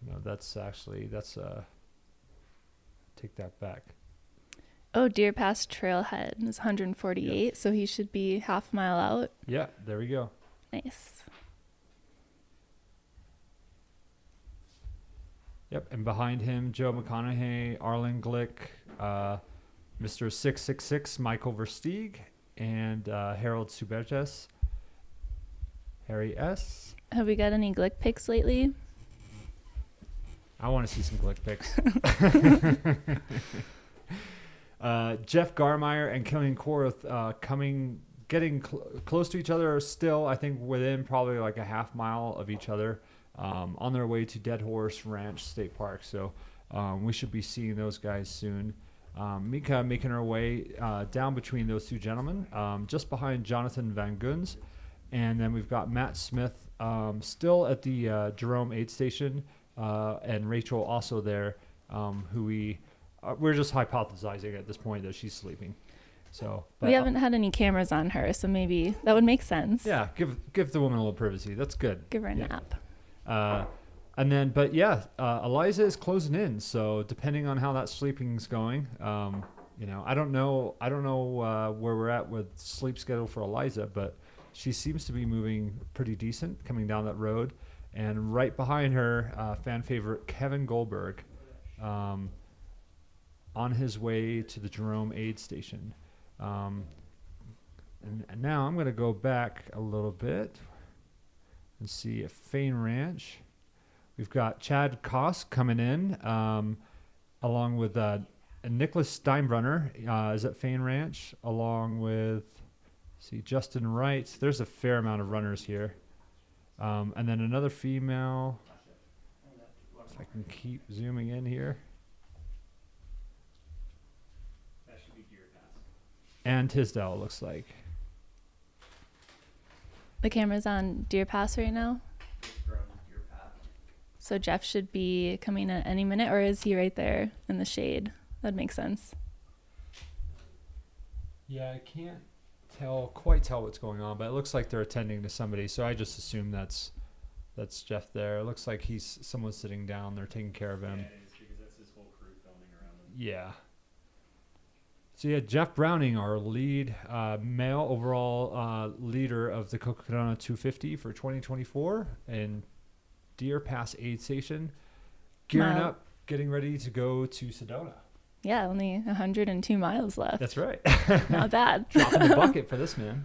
No, take that back. Oh, Deer Pass Trailhead is 148, yep. So he should be half mile out. Yeah, there we go. Nice. Yep, and behind him, Joe McConaughey, Arlen Glick, Mr. 666, Michael Versteeg, and Harold Subertes, Harry S. Have we got any Glick pics lately? I want to see some Glick pics. Jeff Garmeyer and Killian Korth getting close to each other still, I think within probably like a half mile of each other, on their way to Dead Horse Ranch State Park. So we should be seeing those guys soon. Mika making her way down between those two gentlemen, just behind Jonathan Van Guns. And then we've got Matt Smith still at the Jerome aid station, and Rachel also there, who we're just hypothesizing at this point that she's sleeping. So we haven't had any cameras on her, so maybe that would make sense. Yeah, give the woman a little privacy. That's good. Give her a nap. And then, Eliza is closing in. So depending on how that sleeping's going, I don't know where we're at with sleep schedule for Eliza, but she seems to be moving pretty decent coming down that road. And right behind her, fan favorite Kevin Goldberg, on his way to the Jerome aid station. And now I'm going to go back a little bit and see at Fain Ranch. We've got Chad Koss coming in, along with Nicholas Steinbrunner is at Fain Ranch, along with Justin Wright. There's a fair amount of runners here. And then another female, if I can keep zooming in here. That should be Deer Pass. And Tisdale, looks like. The camera's on Deer Pass right now. So Jeff should be coming at any minute, or is he right there in the shade? That makes sense. Yeah, I can't quite tell what's going on, but it looks like they're attending to somebody, so I just assume that's Jeff there. It looks like someone's sitting down, they're taking care of him. Yeah, it is, because that's his whole crew filming around him. Yeah. So yeah, Jeff Browning, our lead male overall leader of the Cocodona 250 for 2024, and Deer Pass aid station, gearing up, getting ready to go to Sedona. Yeah, only 102 miles left. That's right. Not bad. Dropping the bucket for this man.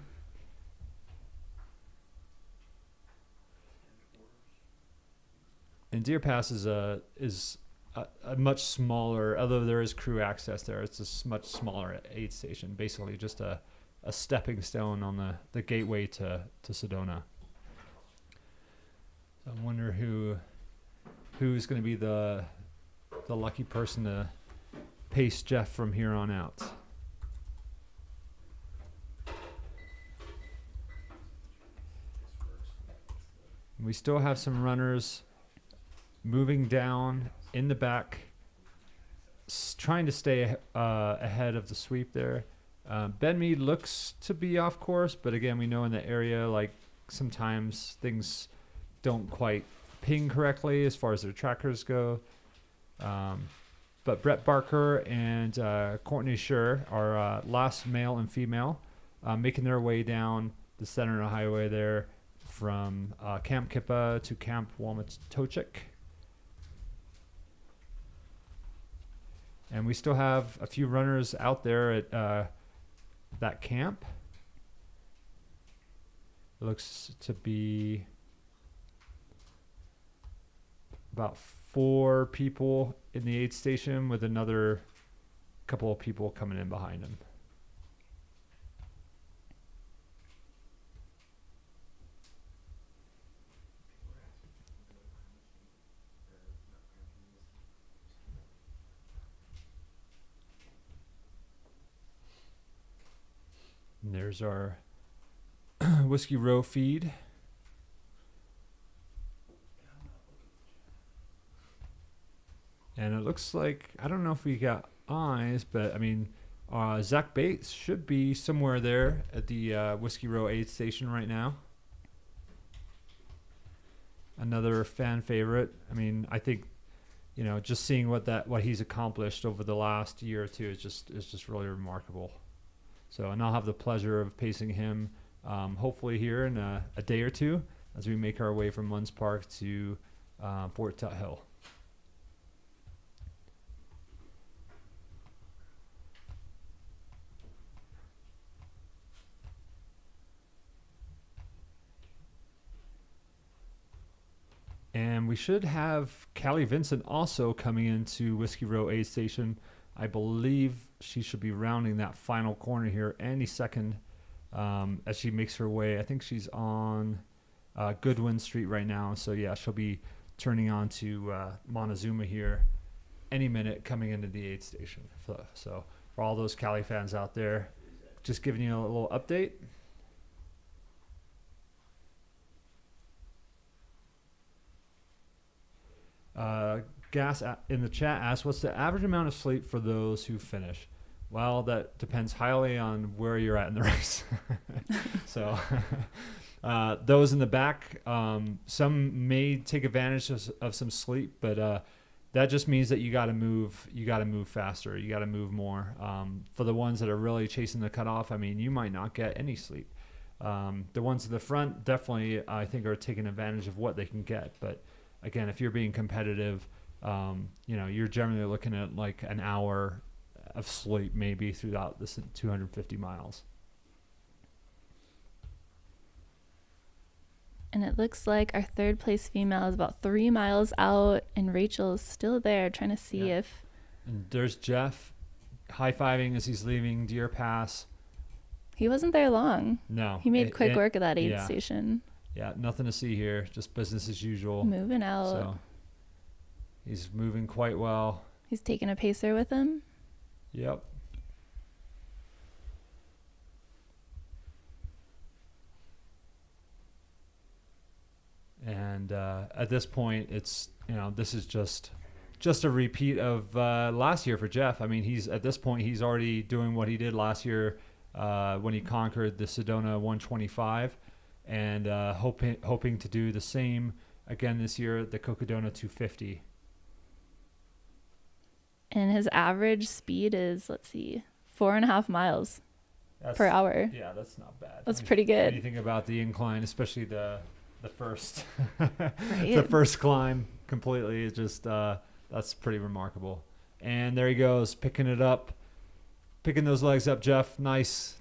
And Deer Pass is a much smaller, although there is crew access there, it's a much smaller aid station, basically just a stepping stone on the gateway to Sedona. So I wonder who's going to be the lucky person to pace Jeff from here on out. We still have some runners moving down in the back, trying to stay ahead of the sweep there. Ben Mead looks to be off course, but again, we know in the area, like, sometimes things don't quite ping correctly as far as their trackers go. But Brett Barker and Courtney Scher are last male and female, making their way down the center of the highway there from Camp Kippa to Camp Wamatochik. And we still have a few runners out there at that camp. It looks to be about 4 people in the aid station with another couple of people coming in behind them. And there's our Whiskey Row feed. And it looks like, I don't know if we got eyes, but I mean, Zach Bates should be somewhere there at the Whiskey Row aid station right now. Another fan favorite. I mean, I think, just seeing what he's accomplished over the last year or two is just really remarkable. So, and I'll have the pleasure of pacing him, hopefully here in a day or two as we make our way from Munns Park to Fort Tut Hill. And we should have Callie Vincent also coming into Whiskey Row aid station. I believe she should be rounding that final corner here any second as she makes her way. I think she's on Goodwin Street right now. So yeah, she'll be turning on to Montezuma here any minute coming into the aid station. So for all those Cali fans out there, just giving you a little update. Gas in the chat asks, what's the average amount of sleep for those who finish? Well, that depends highly on where you're at in the race. So those in the back, some may take advantage of some sleep, but that just means that you got to move. You got to move faster. You got to move more. For the ones that are really chasing the cutoff, I mean, you might not get any sleep. The ones in the front definitely, I think, are taking advantage of what they can get. But again, if you're being competitive, you're generally looking at like an hour of sleep maybe throughout this 250 miles. And it looks like our third place female is about 3 miles out, and Rachel is still there trying to see if. And there's Jeff high-fiving as he's leaving Deer Pass. He wasn't there long. No. He made quick work of that aid station. Yeah, nothing to see here. Just business as usual. Moving out. So he's moving quite well. He's taking a pacer with him. Yep. And at this point, it's this is just a repeat of last year for Jeff. I mean, at this point he's already doing what he did last year when he conquered the Sedona 125, and hoping to do the same again this year at the Cocodona 250. And his average speed is 4.5 miles per hour. Yeah, that's not bad. That's pretty good. When you think about the incline, especially the first right. the first climb completely, is just that's pretty remarkable. And there he goes, picking those legs up, Jeff. Nice.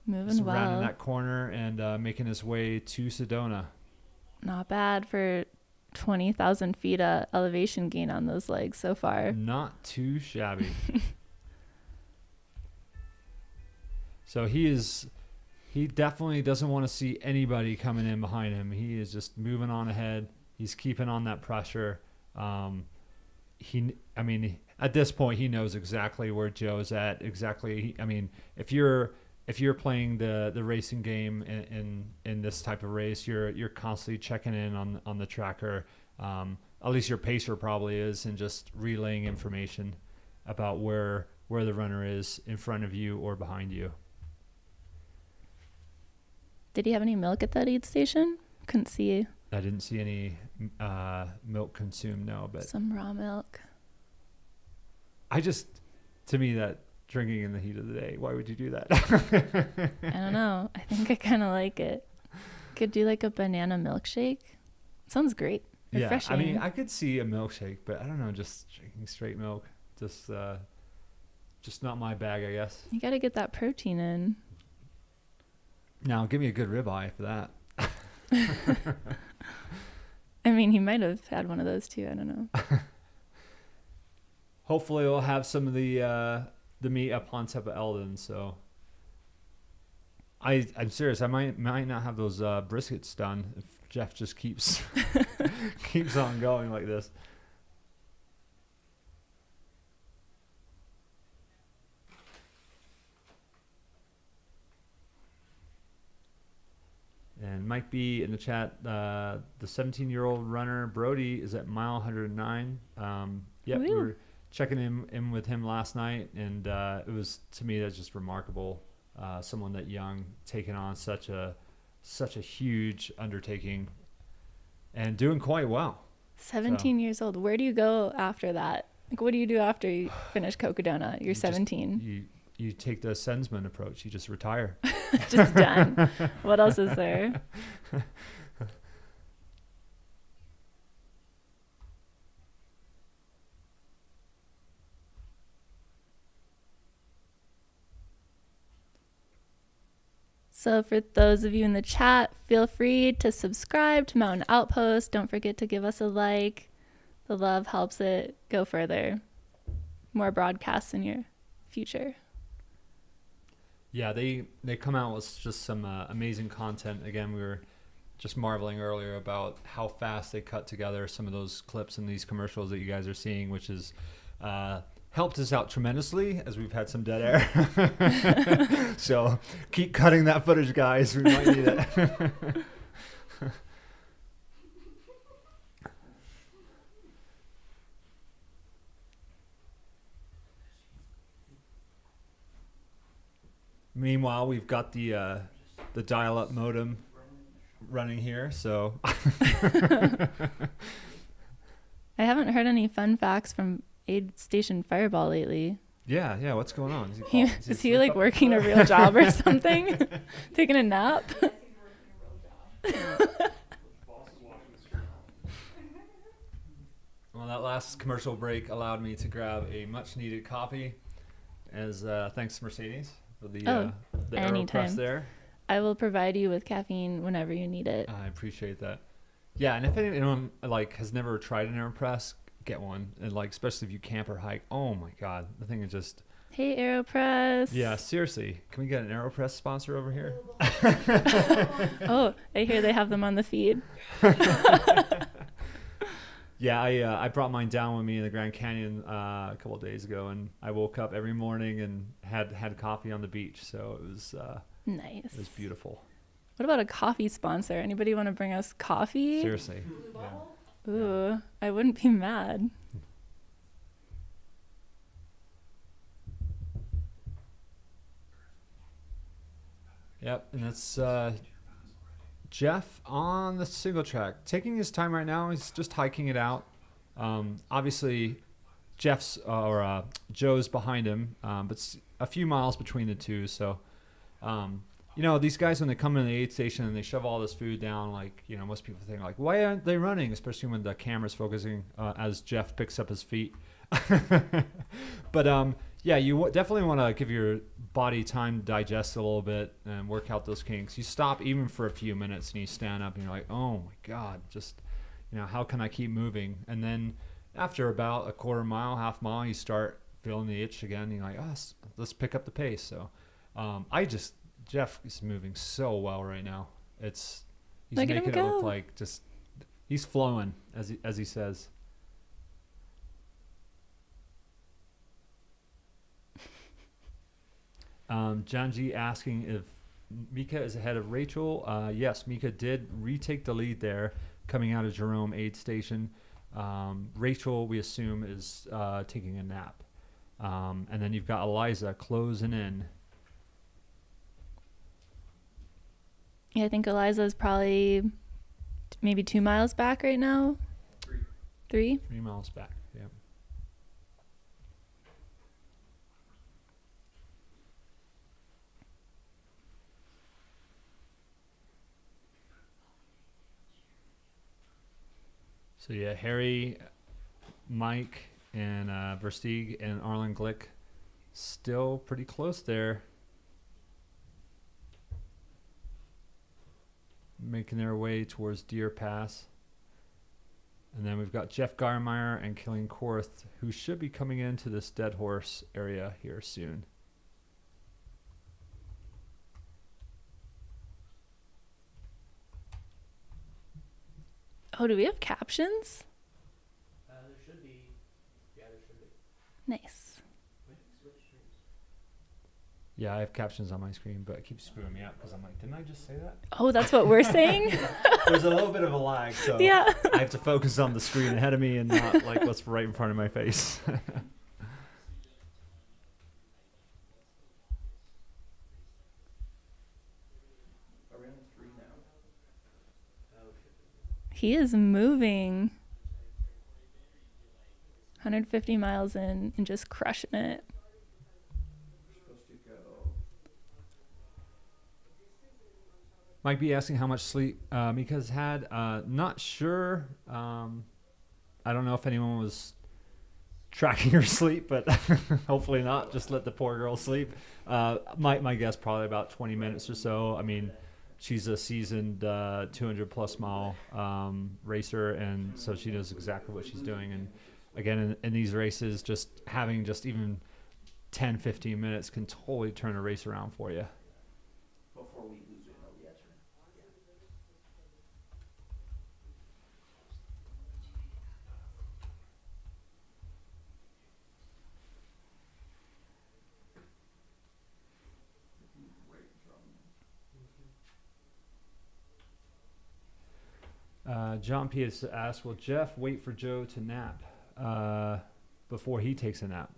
Moving just well. Rounding that corner and making his way to Sedona. Not bad for 20,000 feet elevation gain on those legs so far. Not too shabby. So he definitely doesn't want to see anybody coming in behind him. He is just moving on ahead. He's keeping on that pressure. At this point, he knows exactly where Joe's at. Exactly. If you're playing the racing game in this type of race, you're constantly checking in on the tracker. At least your pacer probably is, and just relaying information about where the runner is in front of you or behind you. Did he have any milk at that aid station? Couldn't see. I didn't see any milk consumed, no. But some raw milk. To me, that drinking in the heat of the day, why would you do that? I don't know. I think I kind of like it. Could do like a banana milkshake. Sounds great. Refreshing. Yeah, I could see a milkshake, but I don't know, just drinking straight milk, just not my bag, I guess. You got to get that protein in. Now, give me a good ribeye for that. He might have had one of those too. I don't know. Hopefully, we'll have some of the meat up on top of Eldon. So, I'm serious. I might not have those briskets done if Jeff just keeps on going like this. And Mike B in the chat, the 17-year-old runner Brody is at mile 109. We were checking in with him last night, and it was, to me, that's just remarkable. Someone that young taking on such a huge undertaking and doing quite well. 17 years old. Where do you go after that? What do you do after you finish Cocodona? You're 17. You take the Sensman approach. You just retire. Just done. What else is there? So for those of you in the chat, feel free to subscribe to Mountain Outpost. Don't forget to give us a like. The love helps it go further. more broadcasts in your future? Yeah, they come out with just some amazing content. Again, we were just marveling earlier about how fast they cut together some of those clips in these commercials that you guys are seeing, which has helped us out tremendously as we've had some dead air. So keep cutting that footage, guys. We might need it. Meanwhile, we've got the dial-up modem running here, so I haven't heard any fun facts from Aid Station Fireball lately. Yeah, what's going on? Is he like working a real job or something? Taking a nap? Well, that last commercial break allowed me to grab a much-needed coffee, as thanks to Mercedes for the anytime. AeroPress there. I will provide you with caffeine whenever you need it. I appreciate that. Yeah, and if anyone has never tried an AeroPress, get one. And especially if you camp or hike, oh my God, the thing is just. Hey, AeroPress. Yeah, seriously, can we get an AeroPress sponsor over here? Oh, I hear they have them on the feed. Yeah, I brought mine down with me in the Grand Canyon a couple of days ago, and I woke up every morning and had coffee on the beach. So it was nice. It was beautiful. What about a coffee sponsor? Anybody want to bring us coffee? Seriously. Yeah. Ooh, I wouldn't be mad. Yep, and that's Jeff on the single track, taking his time right now. He's just hiking it out. Obviously, Joe's behind him, but a few miles between the two. So, these guys, when they come in the aid station and they shove all this food down, most people think why aren't they running? Especially when the camera's focusing as Jeff picks up his feet. But yeah, you definitely want to give your body time to digest a little bit and work out those kinks. You stop even for a few minutes and you stand up and you're like, oh my God, just, how can I keep moving? And then after about a quarter mile, half mile, you start feeling the itch again. You're like, let's pick up the pace. So Jeff is moving so well right now. He's making it look like he's flowing, as he says. Janji asking if Mika is ahead of Rachel. Yes, Mika did retake the lead there coming out of Jerome aid station. Rachel, we assume, is taking a nap. And then you've got Eliza closing in. Yeah, I think Eliza's probably maybe 2 miles back right now. 3 miles back, yeah. So yeah, Harry, Mike, and Versteeg and Arlen Glick still pretty close there. Making their way towards Deer Pass. And then we've got Jeff Garmeyer and Killing Korth, who should be coming into this Dead Horse area here soon. Oh, do we have captions? There should be. Yeah, there should be. Nice. Yeah, I have captions on my screen, but it keeps screwing me up because I'm like, didn't I just say that? Oh, that's what we're saying? There's a little bit of a lag, so yeah. I have to focus on the screen ahead of me and not what's right in front of my face. He is moving. 150 miles in and just crushing it. Mike B asking how much sleep Mika's had. Not sure. I don't know if anyone was tracking her sleep, but hopefully not. Just let the poor girl sleep. My guess probably about 20 minutes or so. I mean, she's a seasoned 200 plus mile racer, and so she knows exactly what she's doing. And again, in these races, just having just even 10, 15 minutes can totally turn a race around for you. Before we lose it, John P. has asked, will Jeff wait for Joe to nap before he takes a nap?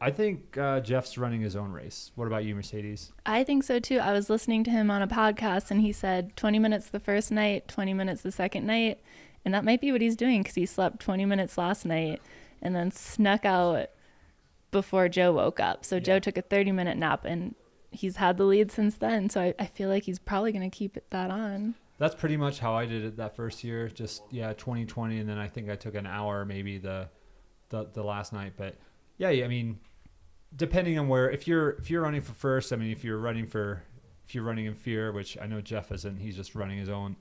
I think Jeff's running his own race. What about you, Mercedes? I think so too. I was listening to him on a podcast and he said 20 minutes the first night, 20 minutes the second night. And that might be what he's doing because he slept 20 minutes last night and then snuck out before Joe woke up. So Joe took a 30-minute nap and he's had the lead since then. So I feel like he's probably going to keep that on. That's pretty much how I did it that first year. Just 2020, and then I think I took an hour maybe the last night. But yeah, I mean, depending on where, if you're running for first, I mean, if you're running in fear, which I know Jeff isn't, he's just running his own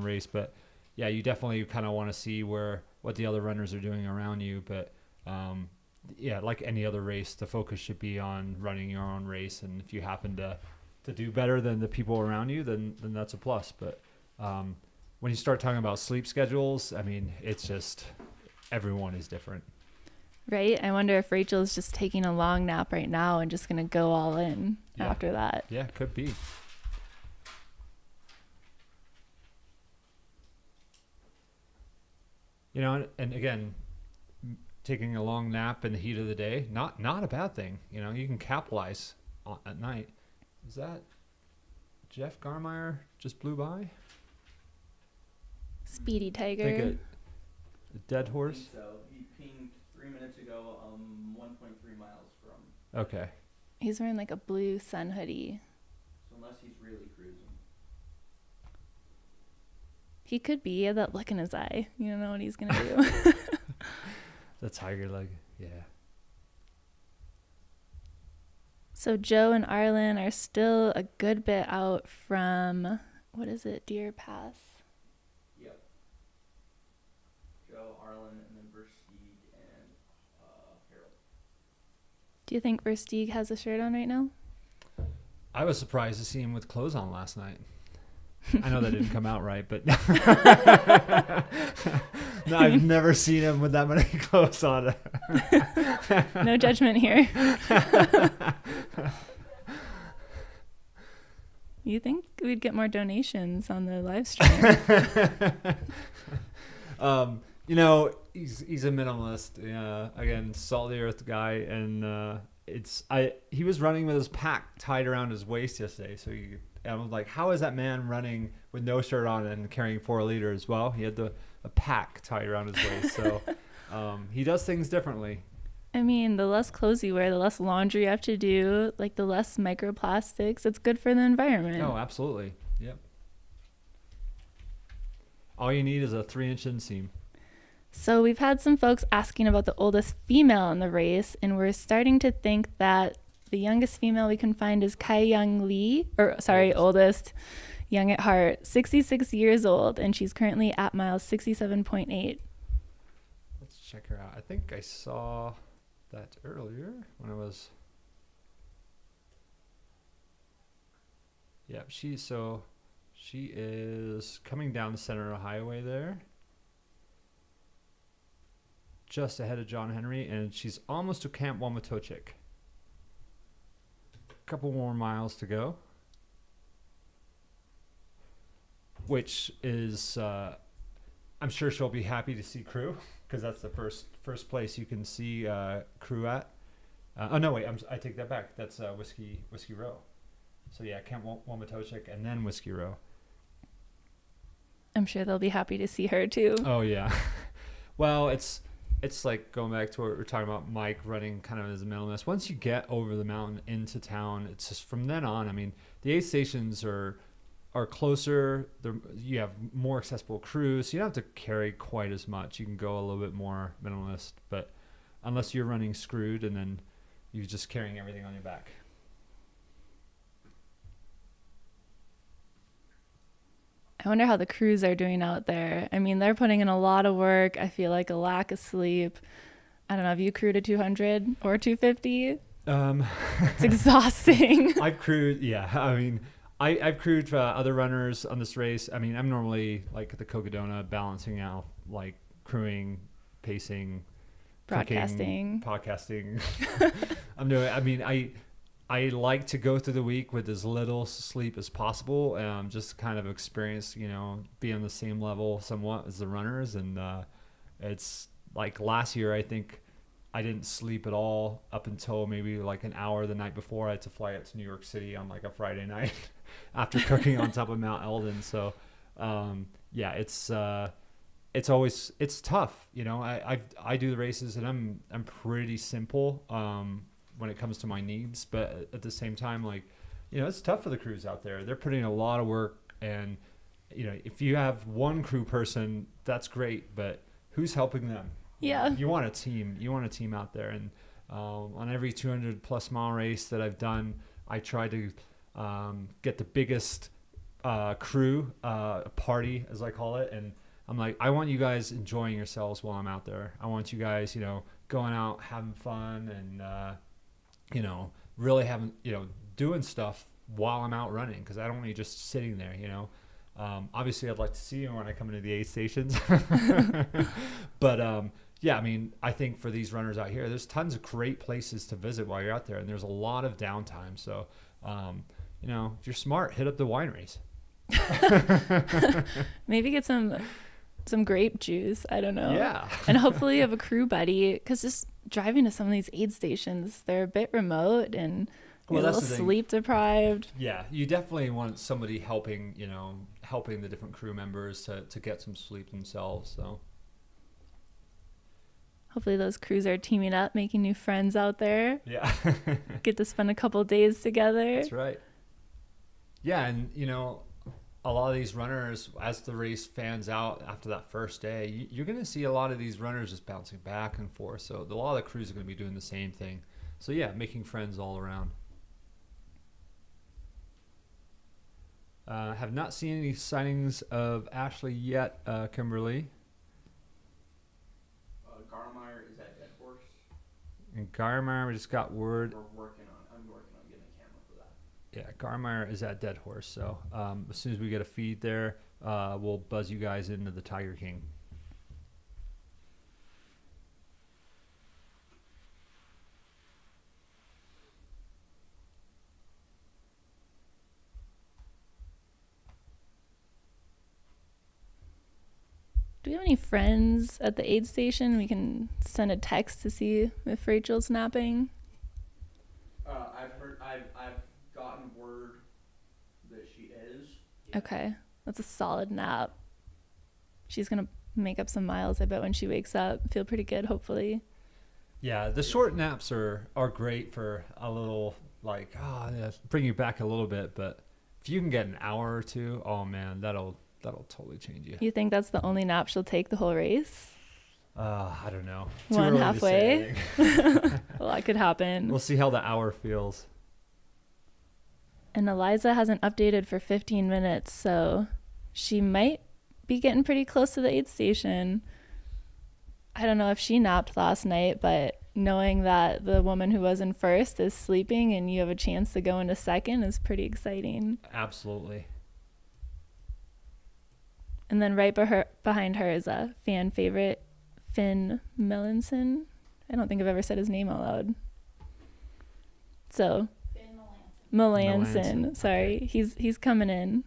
race. But yeah, you definitely kind of want to see what the other runners are doing around you. But yeah, like any other race, the focus should be on running your own race. And if you happen to do better than the people around you, then that's a plus. But when you start talking about sleep schedules, I mean, it's just everyone is different. Right? I wonder if Rachel's just taking a long nap right now and just going to go all in after that. Yeah, could be. You know, and again, taking a long nap in the heat of the day, not a bad thing. You know, you can capitalize at night. Is that Jeff Garmeyer just blew by? Speedy Tiger. I think a dead horse? So he pinged 3 minutes ago, 1.3 miles from. Okay. He's wearing like a blue sun hoodie. So unless he's really cruising. He could be. He had that look in his eye. You don't know what he's going to do. The tiger leg, yeah. So Joe and Arlen are still a good bit out from, what is it, Deer Pass? Yep. Joe, Arlen, and then Versteeg and Harold. Do you think Versteeg has a shirt on right now? I was surprised to see him with clothes on last night. I know that didn't come out right, but no, I've never seen him with that many clothes on. No judgment here. You think we'd get more donations on the live stream? You know, he's a minimalist. Again, salt of the earth guy, and he was running with his pack tied around his waist yesterday, so I was like, how is that man running with no shirt on and carrying 4 liters? Well, he had a pack tied around his waist. So he does things differently. I mean, the less clothes you wear, the less laundry you have to do, like the less microplastics. It's good for the environment. Oh, absolutely. Yep. All you need is a 3-inch inseam. So we've had some folks asking about the oldest female in the race, and we're starting to think that the youngest female we can find is Kai Young Lee, oldest, young at heart, 66 years old, and she's currently at mile 67.8. Let's check her out. I think I saw that earlier when I was. Yeah, she is coming down the center of the highway there, just ahead of John Henry, and she's almost to Camp Wamatochik. Couple more miles to go, which is I'm sure she'll be happy to see Crew, because that's the first place you can see Crew at. Oh no, wait, I take that back. That's Whiskey Row. So yeah, Camp Wamatochik and then Whiskey Row. I'm sure they'll be happy to see her too. Oh yeah. Well, it's like going back to what we were talking about, Mike running kind of as a minimalist. Once you get over the mountain into town, it's just from then on. I mean, the aid stations are closer. You have more accessible crews, so you don't have to carry quite as much. You can go a little bit more minimalist, but unless you're running screwed and then you're just carrying everything on your back. I I wonder how the crews are doing out there. I mean, they're putting in a lot of work. I feel like a lack of sleep. I don't know. Have you crewed a 200 or 250? It's exhausting. I've crewed, yeah. I mean, I've crewed other runners on this race. I mean, I'm normally like at the Cocodona balancing out, like crewing, pacing, Broadcasting. cooking, podcasting. I mean, I like to go through the week with as little sleep as possible, just to kind of experience, be on the same level somewhat as the runners. And it's like last year, I think I didn't sleep at all up until maybe like an hour the night before. I had to fly out to New York City on like a Friday night after cooking on top of Mount Eldon. So yeah, it's tough. I do the races and I'm pretty simple when it comes to my needs, but at the same time, like, it's tough for the crews out there. They're putting a lot of work, and if you have one crew person, that's great, but who's helping them? Yeah. You want a team. You want a team out there. And on every 200 plus mile race that I've done, I try to get the biggest crew party, as I call it. And I'm like, I want you guys enjoying yourselves while I'm out there. I want you guys, going out, having fun, and, really having, doing stuff while I'm out running, because I don't want you just sitting there, Obviously, I'd like to see you when I come into the aid stations. But, yeah, I mean, I think for these runners out here, there's tons of great places to visit while you're out there, and there's a lot of downtime. So, if you're smart, hit up the wineries. Maybe get some grape juice. I don't know. Yeah. And hopefully you have a crew buddy, because just driving to some of these aid stations, they're a bit remote and you're a little sleep deprived. Yeah, you definitely want somebody helping the different crew members to get some sleep themselves. So hopefully those crews are teaming up, making new friends out there. Yeah. Get to spend a couple days together. That's right. Yeah, and a lot of these runners, as the race fans out after that first day, you're going to see a lot of these runners just bouncing back and forth. So a lot of the crews are going to be doing the same thing. So yeah, making friends all around. Have not seen any sightings of Ashley yet, Kimberly. Garmeyer is at Dead Horse. And Garmeyer, we just got word. I'm working on getting a camera for that. Yeah, Garmeyer is at Dead Horse. So as soon as we get a feed there, we'll buzz you guys into the Tiger King. Do we have any friends at the aid station? We can send a text to see if Rachel's napping. I've gotten word that she is. Okay, that's a solid nap. She's gonna make up some miles, I bet, when she wakes up. Feel pretty good, hopefully. Yeah, the short naps are great for a little, bring you back a little bit. But if you can get an hour or two, oh man, that'll totally change you. You think that's the only nap she'll take the whole race? I don't know. One halfway. Well, that could happen. We'll see how the hour feels. And Eliza hasn't updated for 15 minutes, so she might be getting pretty close to the aid station. I don't know if she napped last night, but knowing that the woman who was in first is sleeping and you have a chance to go into second is pretty exciting. Absolutely. And then right behind her is a fan favorite, Finn Melanson. I don't think I've ever said his name out loud. So, Finn Melanson. Sorry, okay. He's coming in.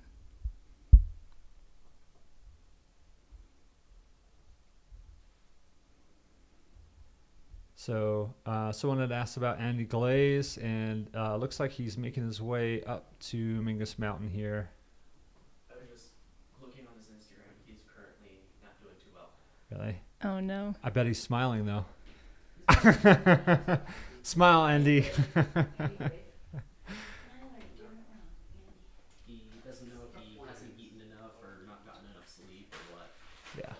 So, someone had asked about Andy Glaze, and looks like he's making his way up to Mingus Mountain here. Really? Oh no. I bet he's smiling though. Smile, Andy. He doesn't know if he hasn't eaten enough or not gotten enough sleep or what. Yeah.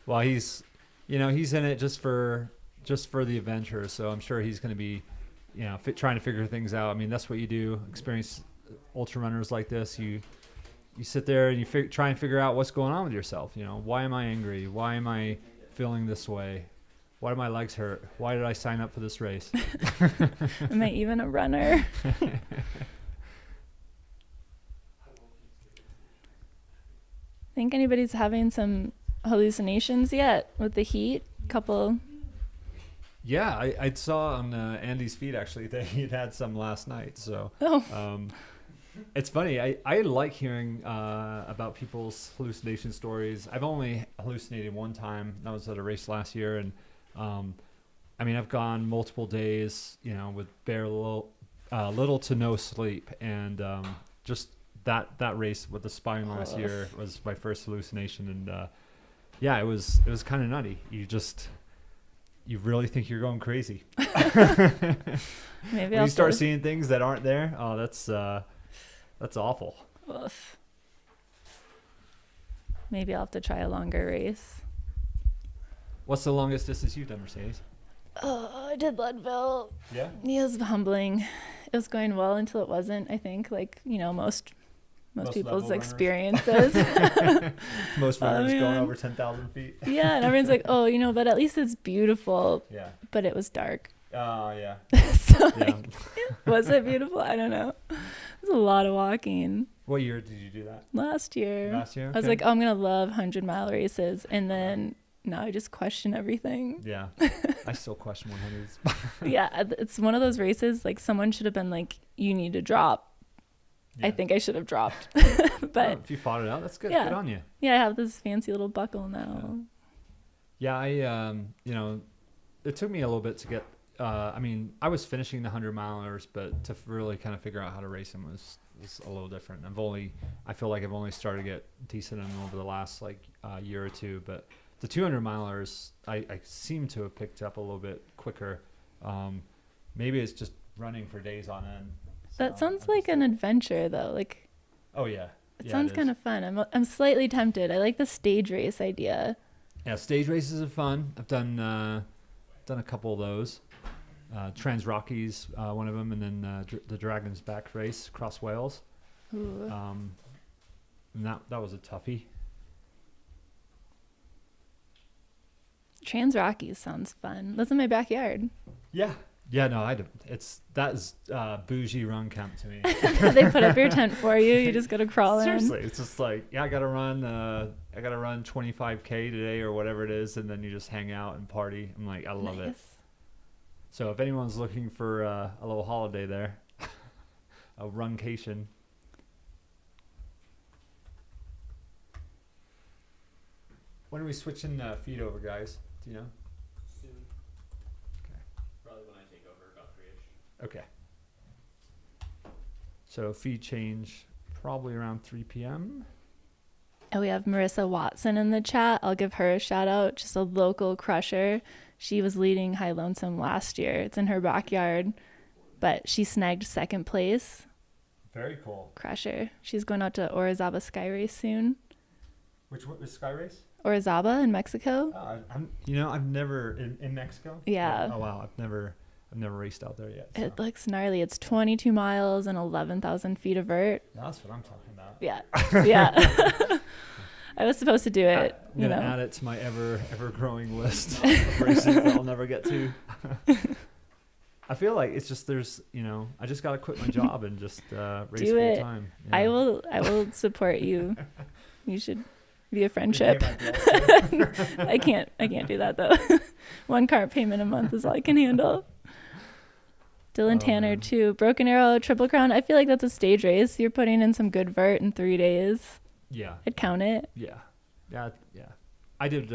Well, he's in it just for the adventure. So I'm sure he's going to be, trying to figure things out. I mean, that's what you do. Experience ultra runners like this. You you sit there and you try and figure out what's going on with yourself. You know, why am I angry? Why am I feeling this way? Why do my legs hurt? Why did I sign up for this race? Am I even a runner? Think anybody's having some hallucinations yet with the heat? Couple. Yeah, I saw on Andy's feed actually that he'd had some last night. So it's funny. I like hearing about people's hallucination stories. I've only hallucinated one time. That was at a race last year, and I mean, I've gone multiple days, you know, with little to no sleep, and just that race with the spine last year was my first hallucination, and yeah, it was kind of nutty. You really think you're going crazy. Maybe when you start seeing things that aren't there, oh, that's awful. Oof. Maybe I'll have to try a longer race. What's the longest distance you've done, Mercedes? Oh, I did Leadville. Yeah? Yeah, it was humbling. It was going well until it wasn't, I think, like, you know, most people's experiences. Most runners going over 10,000 feet. Yeah, and everyone's like, oh, you know, but at least it's beautiful. Yeah. But it was dark. Oh, yeah. So, like, was it beautiful? I don't know. It was a lot of walking. What year did you do that? Last year. Okay. I was like, oh, I'm going to love 100-mile races. And then now I just question everything. Yeah. I still question 100s. Yeah, it's one of those races, like, someone should have been like, you need to drop. Yeah. I think I should have dropped. But if you fought it out, that's good. Yeah. Good on you. Yeah, I have this fancy little buckle now. Yeah, I you know, it took me a little bit to get I mean, I was finishing the 100-milers, but to really kind of figure out how to race them was a little different. I feel like I've only started to get decent in them over the last like year or two, but the 200-milers I seem to have picked up a little bit quicker. Maybe it's just running for days on end. That sounds like an adventure, though. Like, oh yeah, it sounds kind of fun. I'm slightly tempted. I like the stage race idea. Yeah, stage races are fun. I've done a couple of those. Trans Rockies, one of them, and then the Dragon's Back race across Wales. Ooh. And that was a toughie. Trans Rockies sounds fun. That's in my backyard. Yeah. Yeah, no, that is bougie run camp to me. They put up your tent for you. You just gotta crawl Seriously, it's just like, yeah, I gotta run 25K today or whatever it is, and then you just hang out and party. I'm like, I love it. So if anyone's looking for a little holiday there, a runcation. When are we switching feed over, guys? Do you know? Soon. Probably when I take over about 3-ish. Okay. So feed change probably around 3 p.m. And we have Marissa Watson in the chat. I'll give her a shout out. Just a local crusher. She was leading High Lonesome last year. It's in her backyard, but she snagged second place. Very cool. Crusher. She's going out to Orizaba Sky Race soon. Which one is Sky Race? Orizaba in Mexico. I've never in Mexico. Yeah. Oh wow, I've never raced out there yet. So. It looks gnarly. It's 22 miles and 11,000 feet of vert. That's what I'm talking about. Yeah. Yeah. I was supposed to do it. I'm gonna add it to my ever growing list of races that I'll never get to. I feel like it's just I just gotta quit my job and just race full time. Yeah. I will support you. You should be a friendship. I can't do that though. One car payment a month is all I can handle. Dylan Tanner too. Broken Arrow, Triple Crown. I feel like that's a stage race. You're putting in some good vert in 3 days. Yeah. I'd count it. Yeah. I did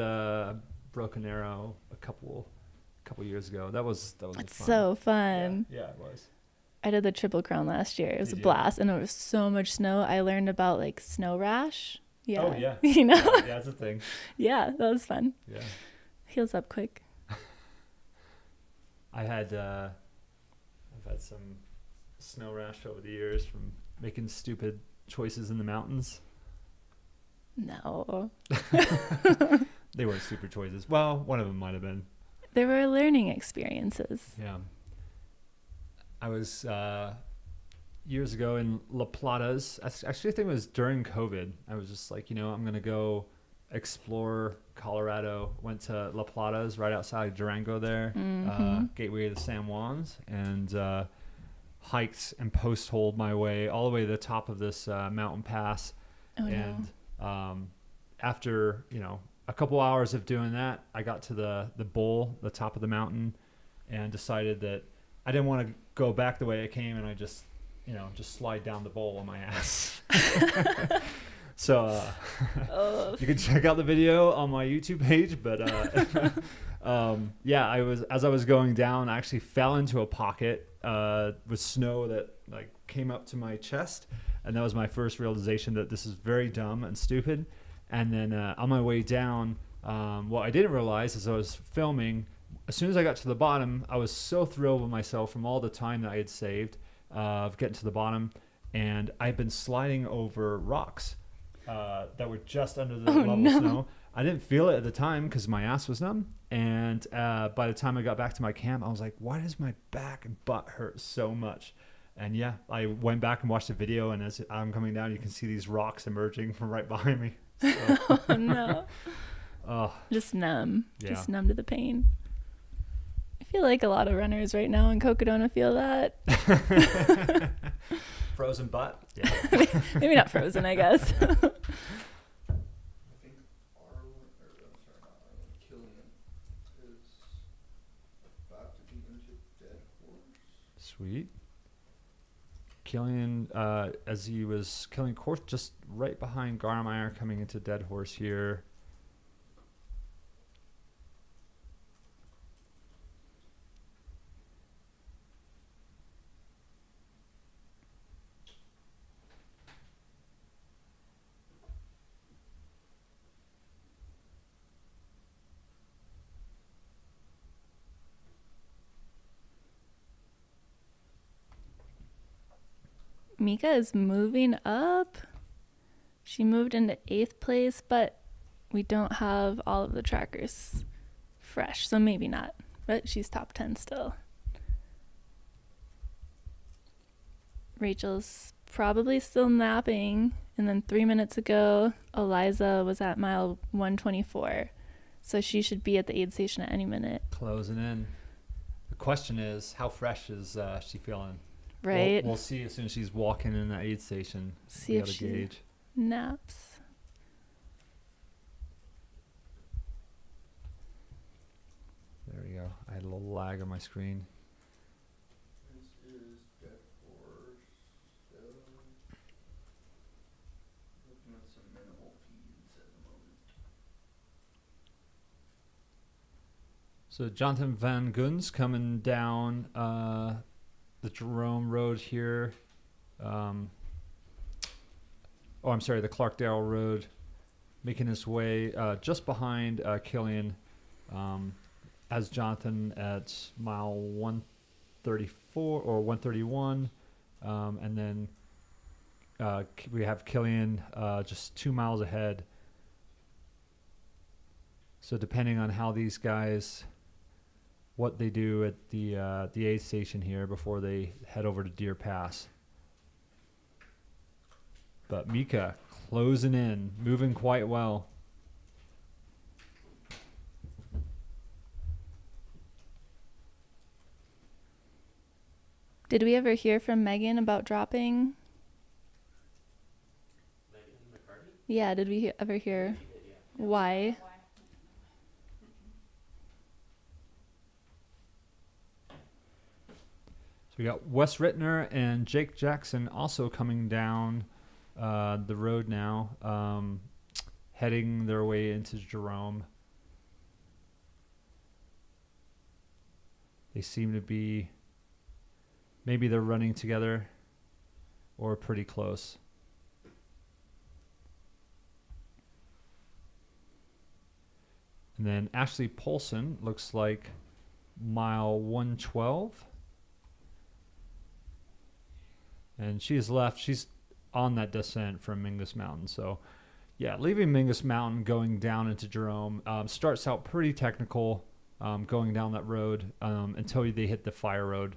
Broken Arrow a couple years ago. That was That's fun. so fun. Yeah, it was. I did the Triple Crown last year. It was a blast, and there was so much snow. I learned about like snow rash. Yeah. Oh yeah. You know. Yeah, it's a thing. Yeah, that was fun. Yeah. Heals up quick. I've had some snow rash over the years from making stupid choices in the mountains. No. They weren't stupid choices. Well, one of them might have been. They were learning experiences. Yeah. I was years ago in La Plata's. Actually, I think it was during COVID. I was just like, I'm gonna go explore Colorado. Went to La Plata's right outside Durango there, gateway to the San Juans, and hiked and post-holed my way all the way to the top of this mountain pass. Oh, and after a couple hours of doing that, I got to the bowl, the top of the mountain, and decided that I didn't want to go back the way I came, and I just slide down the bowl on my ass. So you can check out the video on my YouTube page, but as I was going down, I actually fell into a pocket with snow that like came up to my chest, and that was my first realization that this is very dumb and stupid. And then on my way down, what I didn't realize as I was filming, as soon as I got to the bottom, I was so thrilled with myself from all the time that I had saved of getting to the bottom, and I'd been sliding over rocks that were just under the level of snow. I didn't feel it at the time because my ass was numb, and by the time I got back to my camp, I was like, why does my back and butt hurt so much? And yeah, I went back and watched the video, and as I'm coming down, you can see these rocks emerging from right behind me. So. Oh no. Just numb. Yeah. Just numb to the pain. I feel like a lot of runners right now in Cocodona feel that. Frozen butt? Yeah. Maybe not frozen, I guess. Sweet. Killian, as he was killing course, just right behind Garmeyer coming into Dead Horse here. Mika is moving up. She moved into 8th place, but we don't have all of the trackers fresh, so maybe not. But she's top 10 still. Rachel's probably still napping. And then 3 minutes ago, Eliza was at mile 124. So she should be at the aid station at any minute. Closing in. The question is, how fresh is she feeling? Right. We'll see as soon as she's walking in that aid station. See if she naps. There we go. I had a little lag on my screen. This is Dead Horse. Looking at some minimal feeds at the moment. So Jonathan Van Guns coming down the Jerome Road here. The Clarkdale Road, making his way just behind Killian, as Jonathan at mile 134 or 131, and then we have Killian just 2 miles ahead. So depending on how these guys, what they do at the aid station here before they head over to Deer Pass. But Mika closing in, moving quite well. Did we ever hear from Megan about dropping? Megan McCarty? Yeah, did we ever hear why? So we got Wes Rittner and Jake Jackson also coming down the road now, heading their way into Jerome. They seem to be, maybe they're running together or pretty close. And then Ashley Polson looks like mile 112. And she's left. She's on that descent from Mingus Mountain. So, yeah, leaving Mingus Mountain, going down into Jerome, starts out pretty technical, going down that road until they hit the fire road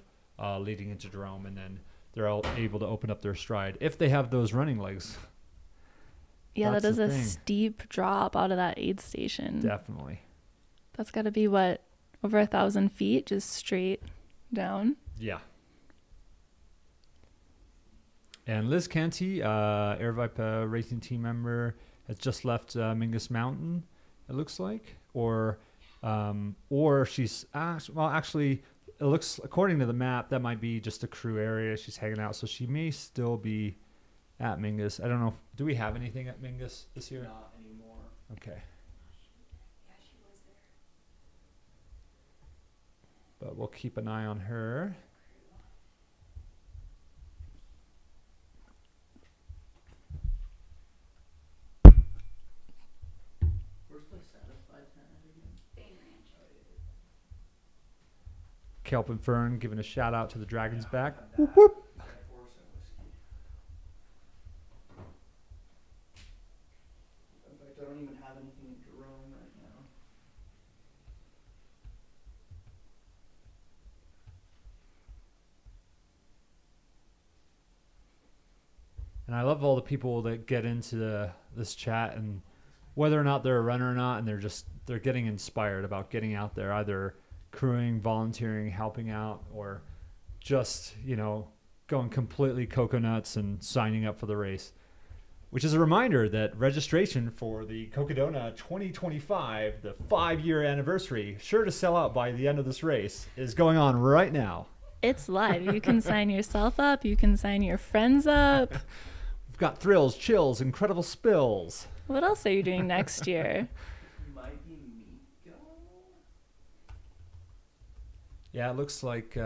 leading into Jerome. And then they're all able to open up their stride if they have those running legs. Yeah, That's that is the a thing. steep drop out of that aid station. Definitely. That's got to be what, over 1,000 feet, just straight down. Yeah. And Liz Canty, Air Viper racing team member, has just left Mingus Mountain, it looks like. Or she's, actually, it looks, according to the map, that might be just a crew area she's hanging out. So she may still be at Mingus. I don't know. Do we have anything at Mingus this year? Not anymore. Okay. But we'll keep an eye on her. Where's the Satisfied tent again? Kelp and Fern giving a shout out to the Dragon's Back. Whoop, whoop. In fact, I don't even have anything in Jerome right now. And I love all the people that get into this chat, and whether or not they're a runner or not, and they're getting inspired about getting out there, either crewing, volunteering, helping out, or just, going completely coconuts and signing up for the race. Which is a reminder that registration for the Cocodona 2025, the 5-year anniversary, sure to sell out by the end of this race, is going on right now. It's live. You can sign yourself up. You can sign your friends up. We've got thrills, chills, incredible spills. What else are you doing next year? Might be Miko. Yeah, it looks like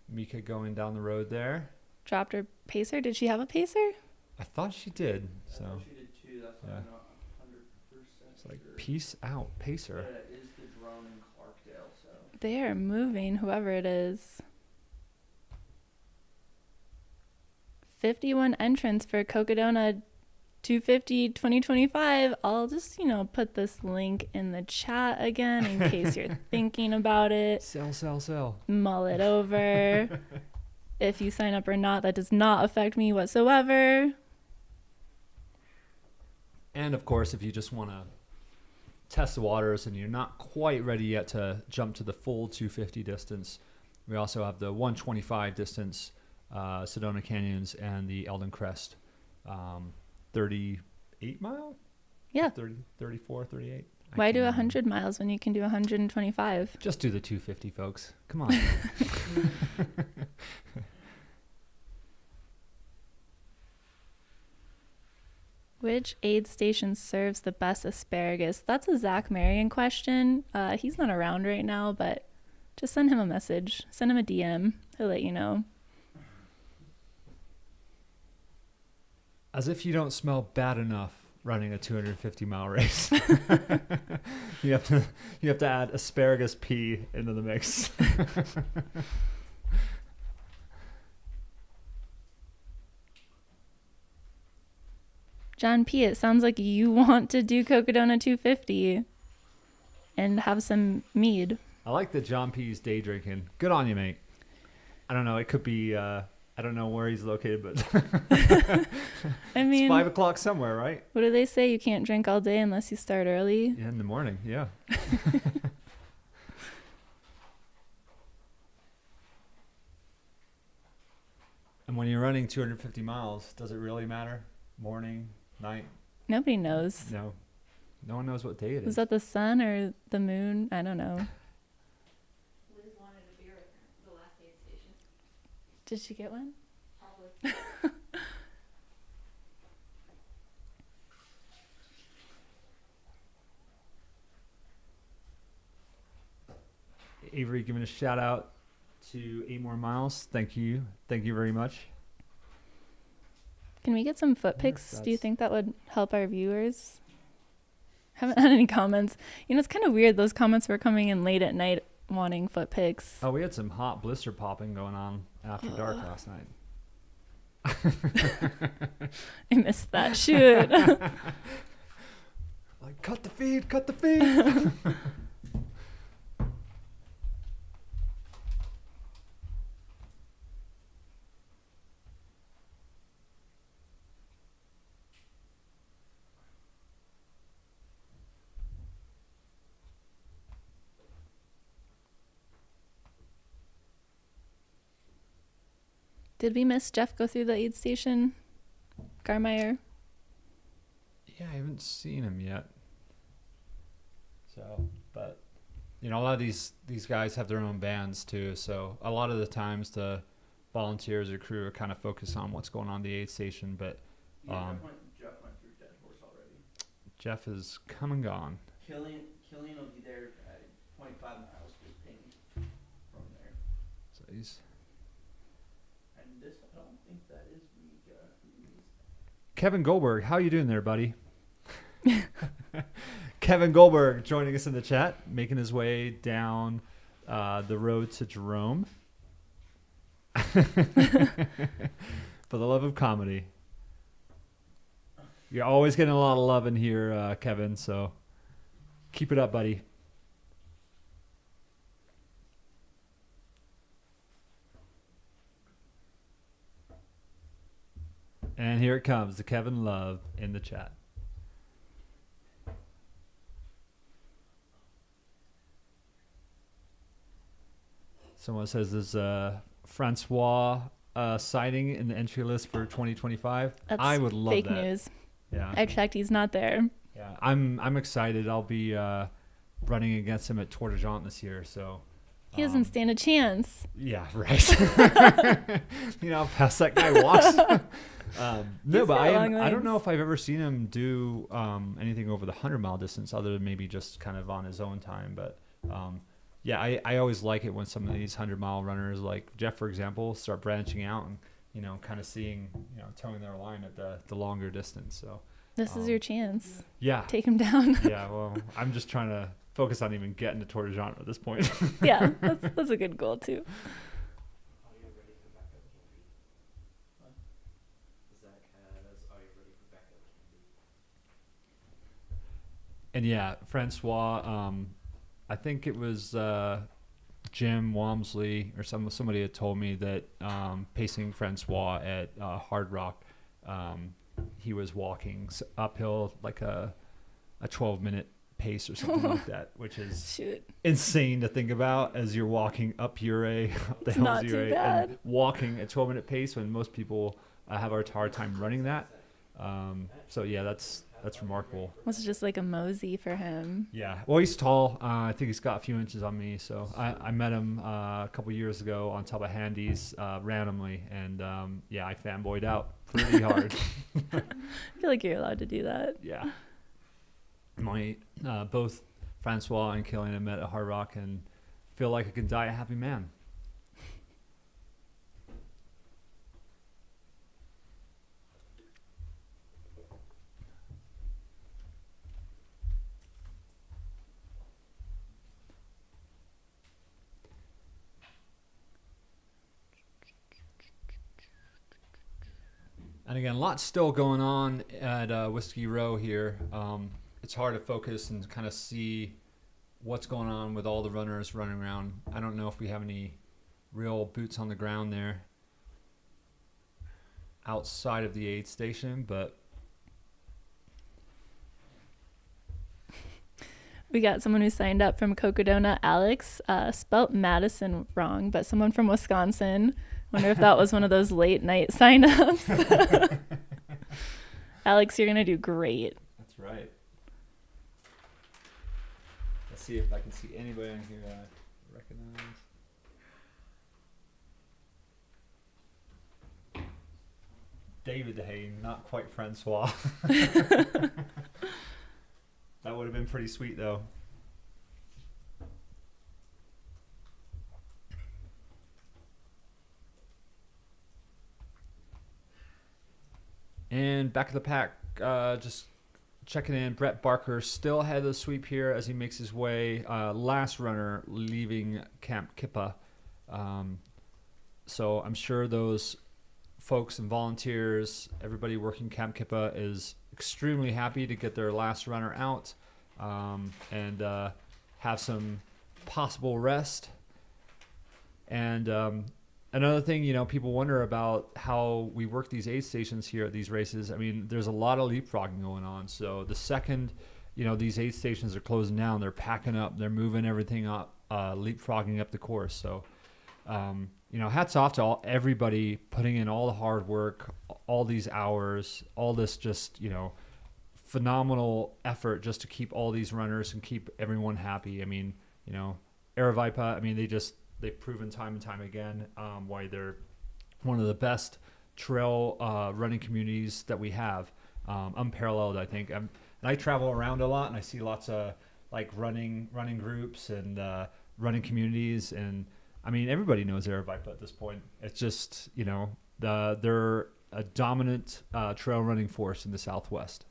Mika going down the road there. Dropped her pacer. Did she have a pacer? I thought she did. So She did too. That's why I'm not 100% it's like, peace out, pacer. Yeah, it is the drone in Clarkdale, so. They are moving, whoever it is. 51 entrants for Cocodona 250 2025. I'll just, put this link in the chat again in case you're thinking about it. Sell. Mull it over. If you sign up or not, that does not affect me whatsoever. And of course, if you just want to test the waters and you're not quite ready yet to jump to the full 250 distance, we also have the 125 distance Sedona Canyons and the Eldon Crest 38 mile? Yeah. 30, 34, 38. Why do 100 miles when you can do 125? Just do the 250, folks. Come on. Which aid station serves the best asparagus? That's a Zach Marion question. He's not around right now, but just send him a message. Send him a DM. He'll let you know. As if you don't smell bad enough running a 250-mile race. You have to add asparagus pea into the mix. John P., it sounds like you want to do Cocodona 250 and have some mead. I like that John P's day drinking. Good on you, mate. I don't know. It could be, I don't know where he's located, but I mean, it's 5 o'clock somewhere, right? What do they say? You can't drink all day unless you start early. Yeah, in the morning, yeah. And when you're running 250 miles, does it really matter? Morning, night? Nobody knows. No. No one knows what day it Was is. that the sun or the moon? I don't know. Liz wanted a beer at the last aid station. Did she get one? Probably. Avery giving a shout out to 8 more miles. Thank you. Thank you very much. Can we get some foot pics? Do you think that would help our viewers? Haven't had any comments. It's kind of weird. Those comments were coming in late at night wanting foot pics. Oh, we had some hot blister popping going on after dark last night. I missed that. Shoot. Like, cut the feed, cut the feed. Did we miss Jeff go through the aid station? Garmeyer? Yeah, I haven't seen him yet. So, but you know, a lot of these guys have their own bands too. So a lot of the times the volunteers or crew are kind of focused on what's going on at the aid station. But Jeff went through Dead Horse already. Jeff is come and gone. Killian will be there at 25 miles just pinged from there. So he's. And this, I don't think that is Kevin Goldberg, how you doing there, buddy? Kevin Goldberg joining us in the chat, making his way down the road to Jerome. For the love of comedy. You're always getting a lot of love in here, Kevin, so keep it up, buddy. And here it comes, the Kevin Love in the chat. Someone says there's Francois sighting in the entry list for 2025. That's I would love fake that. news. Yeah, I checked. He's not there. Yeah, I'm excited. I'll be running against him at Tour de Jante this year. So He doesn't stand a chance. yeah, right. You know how fast that guy walks. No, but I don't know if I've ever seen him do anything over the 100-mile distance, other than maybe just kind of on his own time. But yeah, I always like it when some of these 100-mile runners, like Jeff, for example, start branching out and, you know, kind of seeing, you know, towing their line at the longer distance. So This is your chance. yeah, Take him down. Yeah, well, I'm just trying to focus on even getting to Tour de Jante at this point. Yeah, that's a good goal too. And yeah, Francois, I think it was Jim Walmsley or somebody had told me that pacing Francois at Hard Rock, he was walking uphill like a 12-minute pace or something like that, which is insane to think about as you're walking up Uray, up the hills Uray, and walking at 12-minute pace when most people have a hard time running that. So yeah, that's remarkable. Was it just like a mosey for him? Yeah. Well, he's tall. I think he's got a few inches on me. So I met him a couple years ago on top of Handy's randomly, and yeah, I fanboyed out pretty hard. I feel like you're allowed to do that. Yeah. Both Francois and Killian have met at Hard Rock and feel like I can die a happy man. And again, lots still going on at Whiskey Row here. It's hard to focus and kind of see what's going on with all the runners running around. I don't know if we have any real boots on the ground there outside of the aid station, but we got someone who signed up from Cocodona, Alex, spelt Madison wrong, but someone from Wisconsin. Wonder if that was one of those late night signups. Alex, you're going to do great. That's right. Let's see if I can see anybody on here I recognize. David Hayne, not quite Francois. That would have been pretty sweet, though. And back of the pack, just checking in. Brett Barker still ahead of the sweep here as he makes his way. Last runner leaving Camp Kippa. So I'm sure those folks and volunteers, everybody working Camp Kippa is extremely happy to get their last runner out and have some possible rest. And another thing, you know, people wonder about how we work these aid stations here at these races. I mean, there's a lot of leapfrogging going on. So the second, you know, these aid stations are closing down, they're packing up, they're moving everything up, leapfrogging up the course. So hats off to everybody putting in all the hard work, all these hours, all this just, phenomenal effort just to keep all these runners and keep everyone happy. I mean, Aravaipa, I mean, they've proven time and time again why they're one of the best trail running communities that we have, unparalleled, I think. And I travel around a lot, and I see lots of like running groups and running communities, and I mean, everybody knows Aravaipa at this point. It's just, they're a dominant trail running force in the Southwest.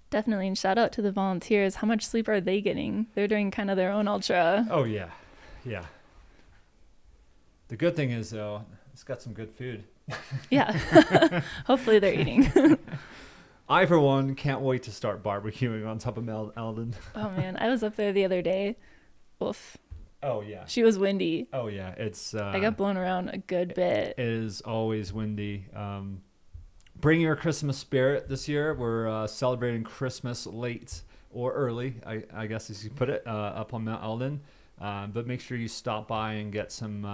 Definitely, and shout out to the volunteers. How much sleep are they getting? They're doing kind of their own ultra. Oh yeah. The good thing is, though, it's got some good food. Yeah. Hopefully they're eating. I, for one, can't wait to start barbecuing on top of Eldon. Oh, man. I was up there the other day. Oof. Oh, yeah. She was windy. Oh, yeah. It's. I got blown around a good bit. It is always windy. Bring your Christmas spirit this year. We're celebrating Christmas late or early, I guess as you put it, up on Mount Eldon. But make sure you stop by and get some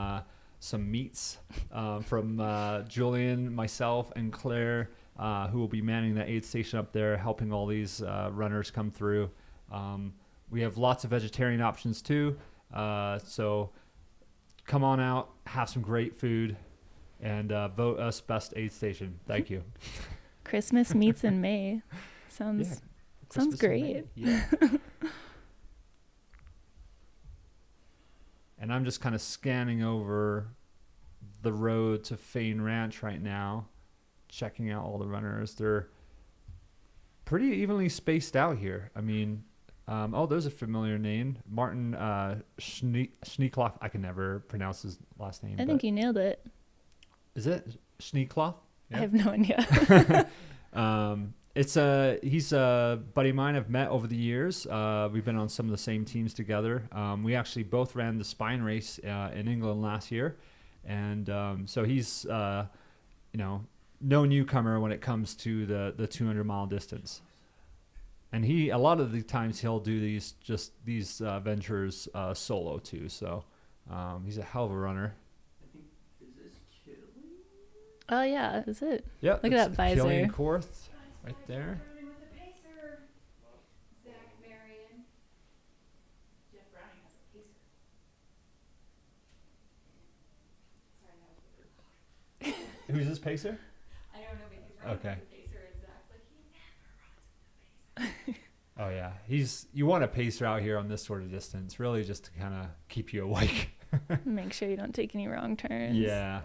meats from Julian, myself, and Claire, who will be manning that aid station up there, helping all these runners come through. We have lots of vegetarian options too, so come on out, have some great food, and vote us best aid station. Thank you. Christmas meets in May. Sounds great. Yeah. And I'm just kind of scanning over the road to Fain Ranch right now, checking out all the runners. They're pretty evenly spaced out here. I mean, there's a familiar name. Martin Schneekloth. I can never pronounce his last name. I think you nailed it. Is it Schneekloth? Yeah. I have no idea. He's a buddy of mine I've met over the years. We've been on some of the same teams together. We actually both ran the Spine race in England last year. And so he's, no newcomer when it comes to the 200-mile distance. And a lot of the times he'll do these ventures solo too. So he's a hell of a runner. Oh yeah, is it? Yeah. Look at that visor. Killian Korth right there. Who's this pacer? I don't know, but he's running Okay. with the pacer, and Zach's like, he never runs with the pacer. Oh yeah, you want a pacer out here on this sort of distance, really, just to kind of keep you awake. Make sure you don't take any wrong turns. Yeah.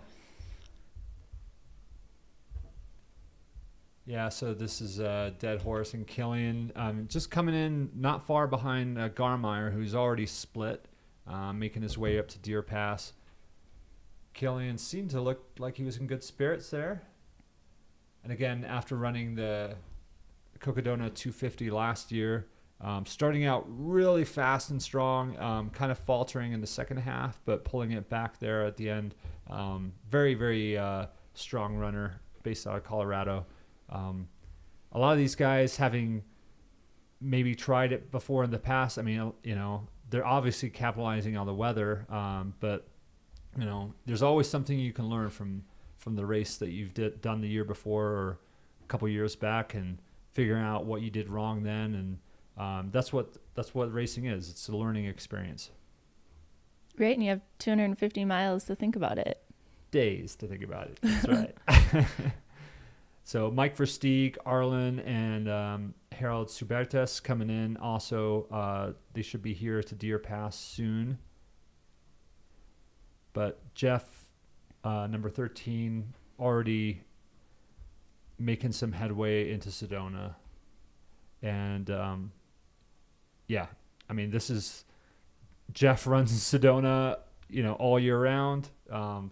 Yeah, so this is Dead Horse and Killian, just coming in not far behind Garmeyer, who's already split, making his way up to Deer Pass. Killian seemed to look like he was in good spirits there. And again, after running the Cocodona 250 last year, starting out really fast and strong, kind of faltering in the second half, but pulling it back there at the end. Very, very strong runner based out of Colorado. A lot of these guys having maybe tried it before in the past. I mean, they're obviously capitalizing on the weather, but there's always something you can learn from the race that you've done the year before or a couple years back, and figuring out what you did wrong then. And that's what racing is. It's a learning experience. Right, and you have 250 miles to think about it. Days to think about it. That's right. So Mike Versteeg, Arlen, and Harold Subertas coming in. Also, they should be here to Deer Pass soon. But Jeff, number 13, already making some headway into Sedona. And, I mean, this is... Jeff runs in Sedona, all year round.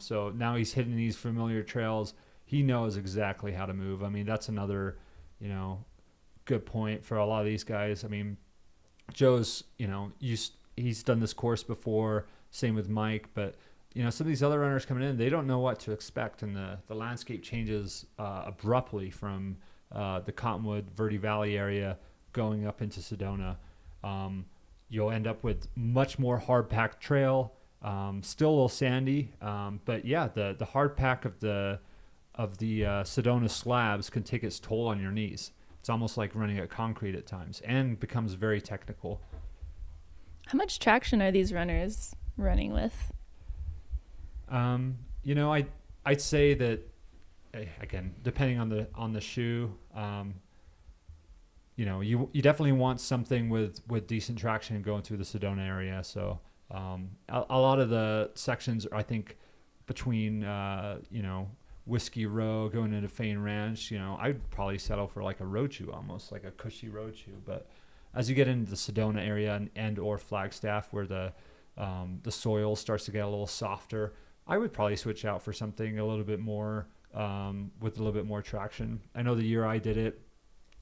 So now he's hitting these familiar trails. He knows exactly how to move. I mean, that's another, good point for a lot of these guys. I mean, Joe's, he's done this course before. Same with Mike. But, some of these other runners coming in, they don't know what to expect. And the landscape changes abruptly from the Cottonwood, Verde Valley area going up into Sedona. You'll end up with much more hard-packed trail, Still a little sandy, but yeah, the hard pack of the Cocodona slabs can take its toll on your knees. It's almost like running at concrete at times, and becomes very technical. How much traction are these runners running with? I'd say that, again, depending on the shoe, you definitely want something with decent traction going through the Cocodona area. So a lot of the sections, I think, between Whiskey Row going into Fain Ranch, I'd probably settle for like a road shoe, almost like a cushy road shoe. But as you get into the Cocodona area and or Flagstaff, where the soil starts to get a little softer, I would probably switch out for something a little bit more with a little bit more traction. I know the year I did it,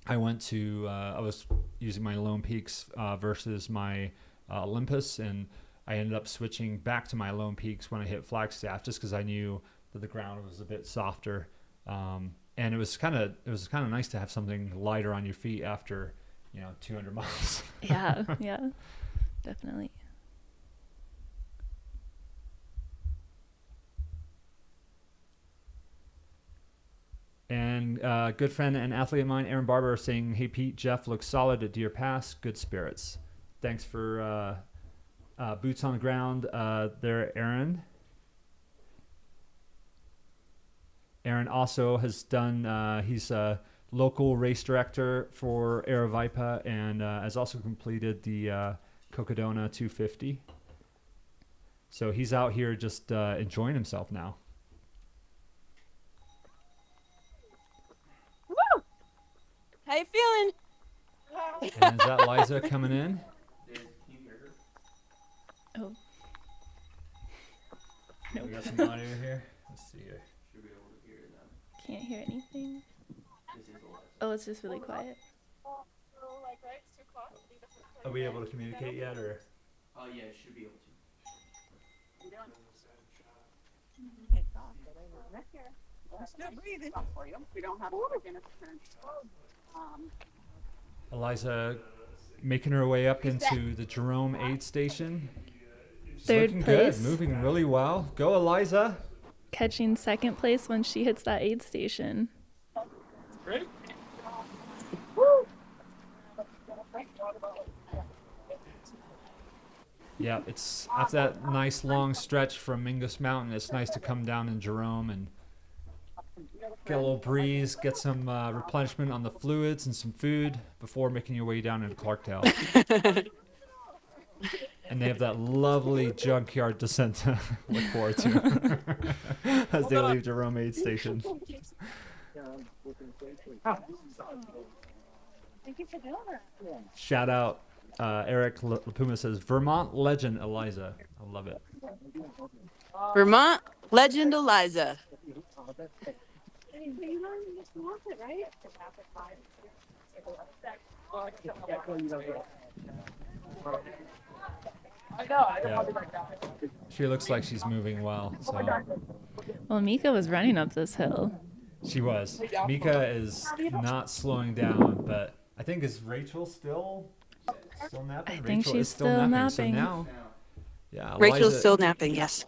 I went to I was using my Lone Peaks versus my Olympus, and I ended up switching back to my Lone Peaks when I hit Flagstaff, just because I knew that the ground was a bit softer, and it was kind of nice to have something lighter on your feet after 200 miles. Yeah, definitely. And good friend and athlete of mine, Aaron Barber, saying, "Hey Pete, Jeff looks solid at Deer Pass. Good spirits." Thanks for boots on the ground there, Aaron. Aaron also has done, he's a local race director for Aravaipa, and has also completed the Cocodona 250. So he's out here just enjoying himself now. Woo! How you feeling? And is that Liza coming in? Oh. We got some audio here. Let's see here. Can't hear anything. Oh, it's just really quiet. Are we able to communicate yet, or? Oh yeah, should be able to. Still breathing for you. We don't have to Eliza making her way up into the Jerome aid station. She's Third looking place. good, moving really well. Go, Eliza. Catching second place when she hits that aid station. Great. Yeah, it's after that nice long stretch from Mingus Mountain, it's nice to come down in Jerome and get a little breeze, get some replenishment on the fluids and some food before making your way down into Clarkdale. And they have that lovely junkyard descent to look forward to as they leave Jerome aid station. Thank you for doing that. Shout out, Eric Lapuma says, Vermont legend Eliza. I love it. Vermont legend Eliza. Yeah. She looks like she's moving well. So. Well, Mika was running up this hill. She was. Mika is not slowing down, but I think is Rachel still napping? I think Rachel she's is still napping. So now, yeah, Rachel's still napping, yes.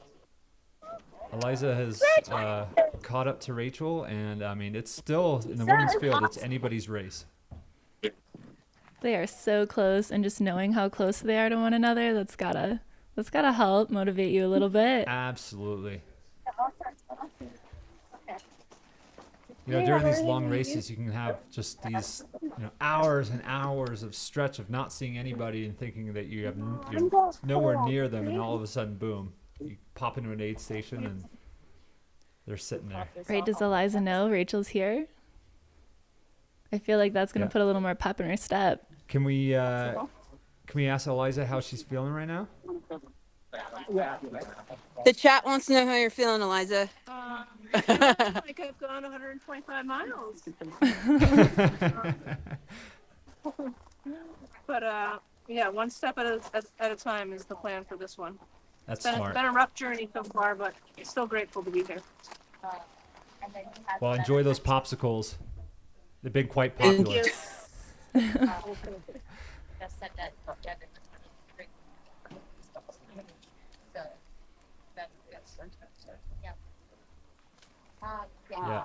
Eliza has caught up to Rachel, and I mean, it's still in the women's field. It's anybody's race. They are so close, and just knowing how close they are to one another, that's gotta help motivate you a little bit. Absolutely. During these long races, you can have just these, hours and hours of stretch of not seeing anybody and thinking that you're nowhere near them, and all of a sudden, boom, you pop into an aid station and they're sitting there. Right? Does Eliza know Rachel's here? I feel like that's gonna put a little more pep in her step. Can we ask Eliza how she's feeling right now? The chat wants to know how you're feeling, Eliza. Like I've gone 125 miles. But yeah, one step at a time is the plan for this one. That's It's smart. been a rough journey so far, but still grateful to be here. Well, enjoy those popsicles. They've been quite popular.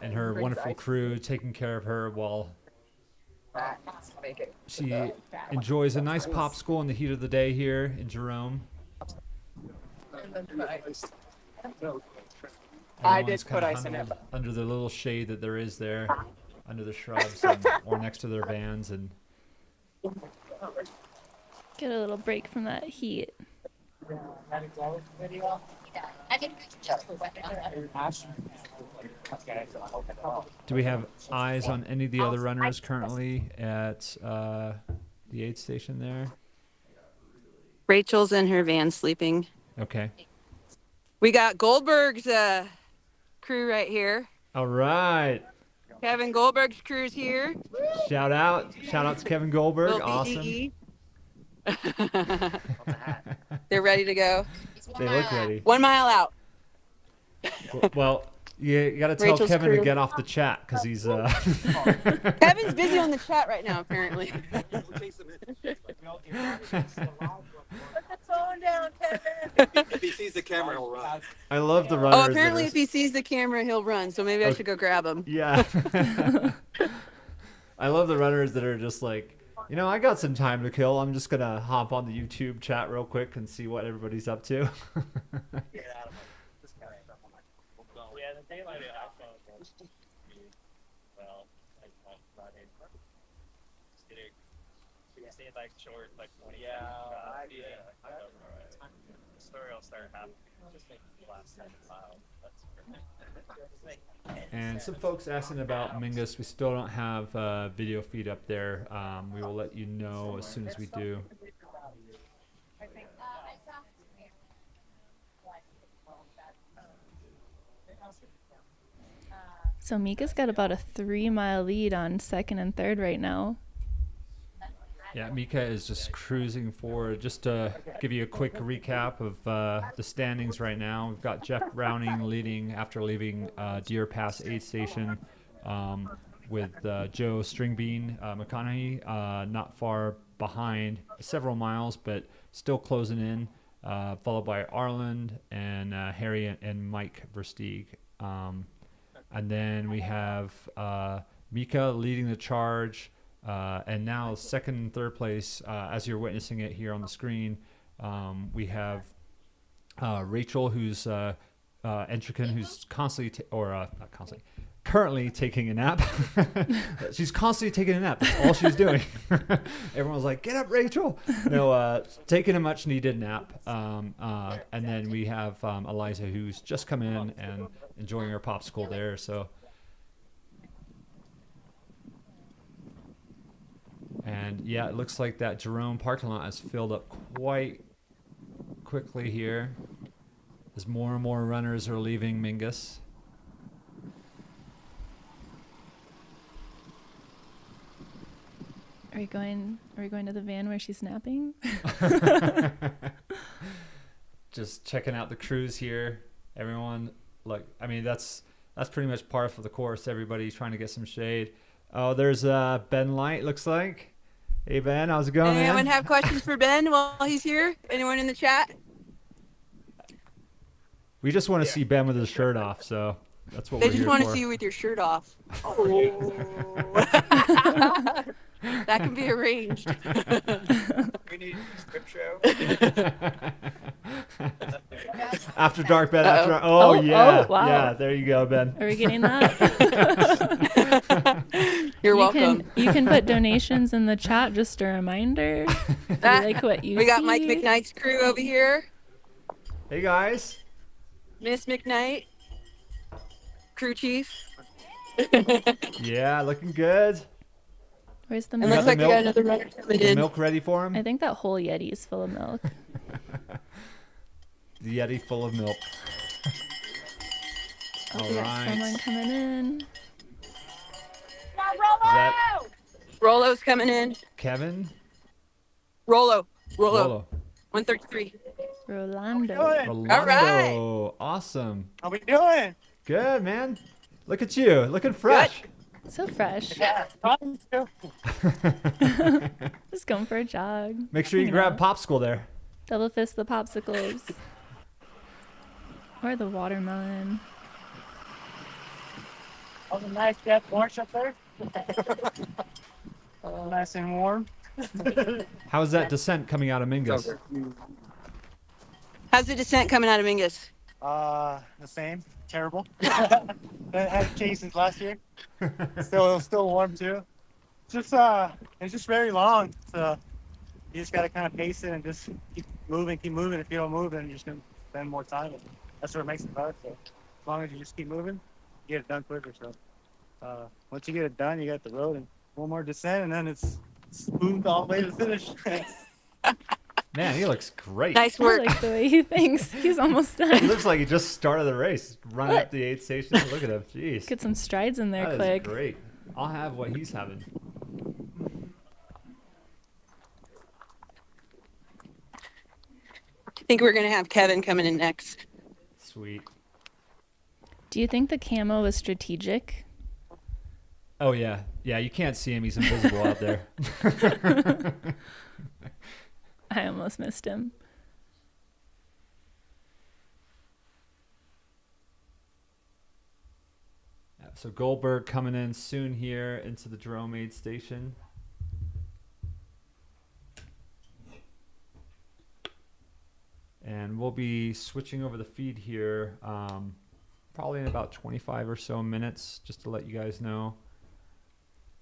and her wonderful crew taking care of her while she enjoys a nice popsicle in the heat of the day here in Jerome. I did put ice in it. Under the little shade that there is there, under the shrubs, or next to their vans, and Get a little break from that heat. do we have eyes on any of the other runners currently at the aid station there? Rachel's in her van sleeping. Okay. We got Goldberg's crew right here. All right. Kevin Goldberg's crew's here. Shout out to Kevin Goldberg. Little Awesome. BEE. They're ready to go. They look ready. 1 mile out. Well, you got to tell Rachel's Kevin crew. to get off the chat because he's Kevin's busy on the chat right now, apparently. Put the phone down, Kevin. If he sees the camera, he'll run. I love the runners. Oh, apparently if he sees the camera, he'll run. So maybe I should go grab him. Yeah. I love the runners that are just like, you know, I got some time to kill. I'm just going to hop on the YouTube chat real quick and see what everybody's up to. Yeah, the daylight iPhone. Well, like not in. Just kidding. You can see it like short, like 20. Yeah. The story will start happening. Just make the last 10 miles. That's perfect. And some folks asking about Mingus. We still don't have a video feed up there. We will let you know as soon as we do. So Mika's got about a 3-mile lead on second and third right now. Yeah, Mika is just cruising forward. Just to give you a quick recap of the standings right now, we've got Jeff Browning leading after leaving Deer Pass aid station with Joe Stringbean McConaughey not far behind, several miles, but still closing in, followed by Arland and Harry and Mike Versteeg. And then we have Mika leading the charge. And now second and third place, as you're witnessing it here on the screen, we have Rachel, who's Entrican, who's currently taking a nap. She's constantly taking a nap. That's all she's doing. Everyone's like, "Get up, Rachel!" No, taking a much-needed nap. And then we have Eliza, who's just come in and enjoying her popsicle there. So. And yeah, it looks like that Jerome parking lot has filled up quite quickly here as more and more runners are leaving Mingus. Are we going to the van where she's napping? Just checking out the crews here. Everyone, like, I mean, that's pretty much par for the course. Everybody's trying to get some shade. Oh, there's Ben Light, looks like. Hey, Ben, how's it going, Anyone man? have questions for Ben while he's here? Anyone in the chat? We just want to see Ben with his shirt off, so that's what They we're just here want to for. see you with your shirt off. Oh. That can be arranged. We need a script show. After dark, Ben. Uh-oh. After oh yeah, wow. yeah. There you go, Ben. Are we getting that? You're welcome. You can put donations in the chat. Just a reminder. If you like what you We got see. Mike McKnight's crew over here. Hey guys. Miss McKnight, crew chief. Yeah, looking good. Where's the It milk? looks like we got another runner coming The in. milk ready for him? I think that whole Yeti is full of milk. The Yeti full of milk. All We got right. someone coming in. Is that Rolo's coming in. Kevin? Rolo. Rolo. 133. Rolando. Rolando. All right. Awesome. How we doing? Good, man. Look at you. Looking fresh. So fresh. Yeah. Just going for a jog. Make sure you grab popsicle there. Double fist the popsicles. Or the watermelon. All the nice death march up there. Nice and warm. How's that descent coming out of Mingus? How's the descent coming out of Mingus? The same. Terrible. I had changed since last year. Still warm too. Just it's just very long. So you just gotta kind of pace it and just keep moving. If you don't move, then you're just gonna spend more time. That's what makes it hard. So as long as you just keep moving, you get it done quicker. So once you get it done, you got the road and one more descent, and then it's smooth all the way to the finish. Man, he looks great. Nice work. I like the way he thinks. He's almost done. It looks like he just started the race, running up the 8th station. Look at him. Jeez. Get some strides in there That quick. is great. I'll have what he's having. I think we're gonna have Kevin coming in next. Sweet. Do you think the camo was strategic? Oh, yeah. Yeah, you can't see him. He's invisible out there. I almost missed him. So Goldberg coming in soon here into the Jerome aid station. And we'll be switching over the feed here probably in about 25 or so minutes, just to let you guys know.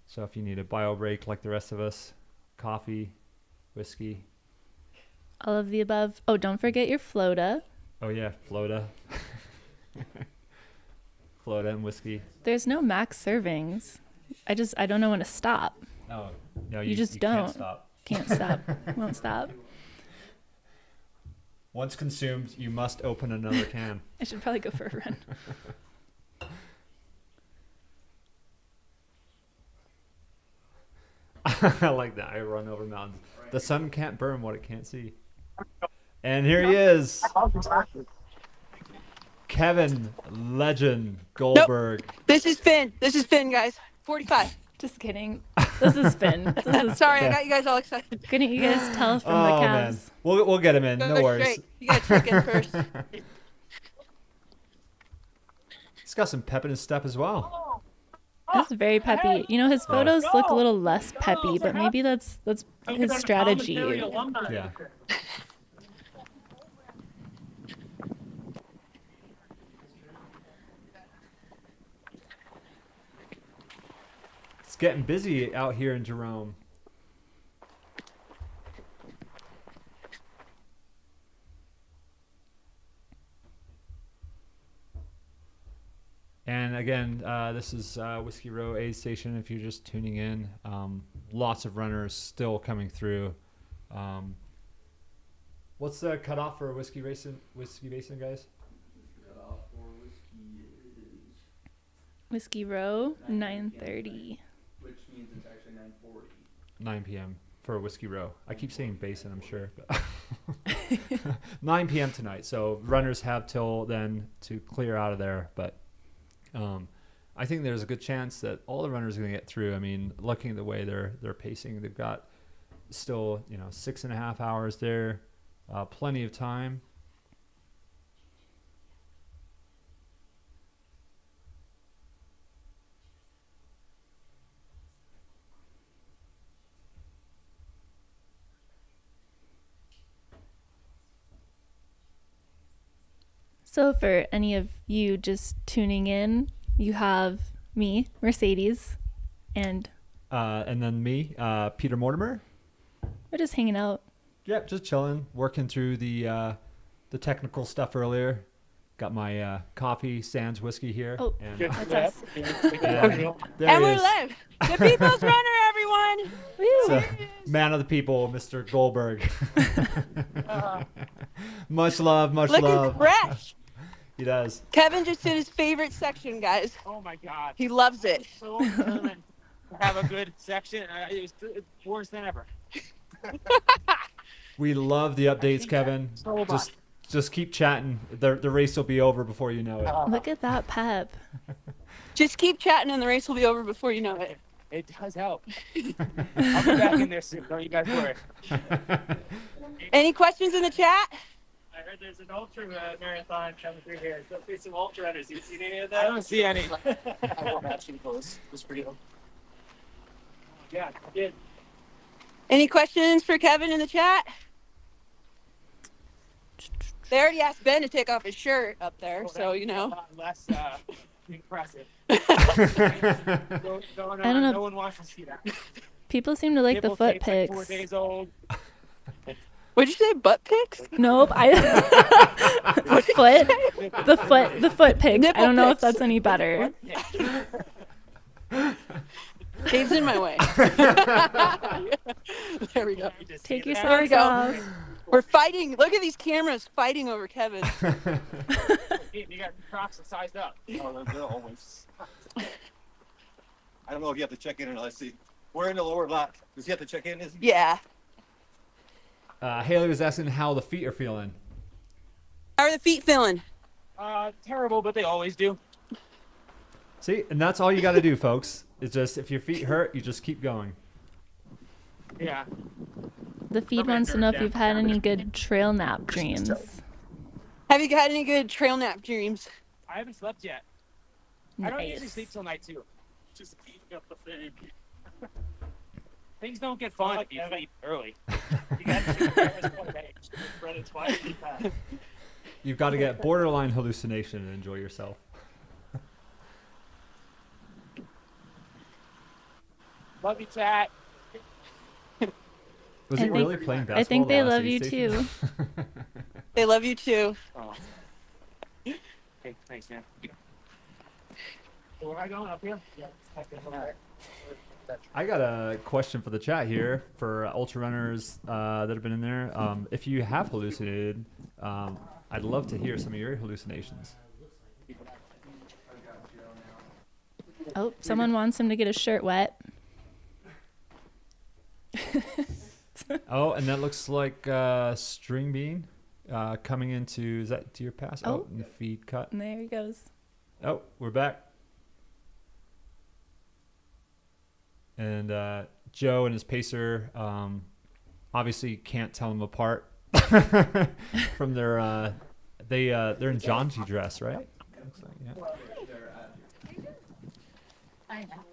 So if you need a bio break like the rest of us, coffee, whiskey. All of the above. Oh, don't forget your floata. Oh yeah, floata. Floata and whiskey. There's no max servings. I don't know when to stop. No, no, you just can't don't. stop. Can't stop. Won't stop. Once consumed, you must open another can. I should probably go for a run. I like that. I run over mountains. The sun can't burn what it can't see. And here he is. Kevin Legend Goldberg. Nope. This is Finn, guys. 45. Just kidding. This is Finn. Sorry, I got you guys all excited. Couldn't you guys tell from the calves? Man. We'll get him in. Go No worries. straight. You got to check in first. He's got some pep in his step as well. That's very peppy. You know, his photos look a little less peppy, but maybe that's his strategy. Yeah. It's getting busy out here in Jerome. And again, this is Whiskey Row aid station. If you're just tuning in, lots of runners still coming through. What's the cutoff for Whiskey Basin, guys? Cutoff for whiskey is Whiskey Row, 9:30. Which means it's actually 9:40. 9 p.m. for Whiskey Row. I keep saying Basin, I'm sure. But 9 p.m. tonight. So runners have till then to clear out of there. But I think there's a good chance that all the runners are going to get through. I mean, looking at the way they're pacing, they've got still 6.5 hours there, plenty of time. So for any of you just tuning in, you have me, Mercedes, and then me, Peter Mortimer. We're just hanging out. Yep, just chilling, working through the technical stuff earlier. Got my coffee, sans whiskey here. Oh, and, that's us. And we're live. The People's Runner, everyone. So, man of the people, Mr. Goldberg. Much love, much Looking love. fresh. He does. Kevin just did his favorite section, guys. Oh my God. He loves it. So determined to have a good section. It's worse than ever. We love the updates, Kevin. So Just keep chatting. The race will be over before you know it. Look at that pep. Just keep chatting and the race will be over before you know it. It does help. I'll be back in there soon. Don't you guys worry. Any questions in the chat? heard there's an ultra marathon coming through here. Go see some ultra runners. You seen any of that? I don't see any. I won't match you close. It's pretty cool. Yeah, good. Any questions for Kevin in the chat? They already asked Ben to take off his shirt up there, so you know. Less impressive. I don't know. No one wants to see that. People seem to like the foot Tape's like pics. 4 days old. What'd you say? Butt pics? Nope. The foot pics. I don't know if that's any better. Cave's in my way. There we go. Take your There we socks go. off. We're fighting. Look at these cameras fighting over Kevin. You got Crocs sized up. Oh, they're always. I don't know if you have to check in or not. Let's see. We're in the lower lot. Does he have to check in? Is he? Yeah. Haley was asking how the feet are feeling. How are the feet feeling? Terrible, but they always do. See, and that's all you got to do, folks. It's just if your feet hurt, you just keep going. Yeah. The feed wants to know if you've had any good trail nap dreams. Have you had any good trail nap dreams? I haven't slept yet. I don't usually sleep till night 2. Just eating up the thing. Things don't get fun if you sleep early. You got to twice. You've got to get borderline hallucination and enjoy yourself. Love you, chat. Was he really playing basketball? I think they the last love you aid station? too. They love you too. Oh. Okay, thanks, man. Where am I going up here? Yeah. I got a question for the chat here for ultra runners that have been in there. If you have hallucinated, I'd love to hear some of your hallucinations. Oh, someone wants him to get his shirt wet. Oh, and that looks like string bean coming into, is that to your pass? Oh, and the feed cut. And there he goes. Oh, we're back. And Joe and his pacer obviously can't tell them apart from their they're in jaunty dress, right? Looks like, yeah. I know.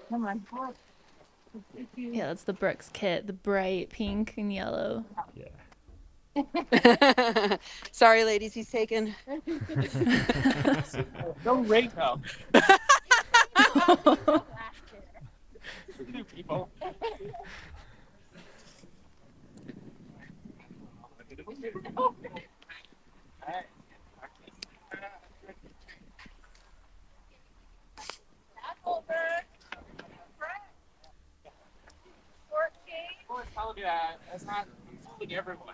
Come on. Yeah, that's the Brooks kit, the bright pink and yellow. Yeah. Sorry, ladies, he's taken. Don't rate him. People. That's not fooling everyone.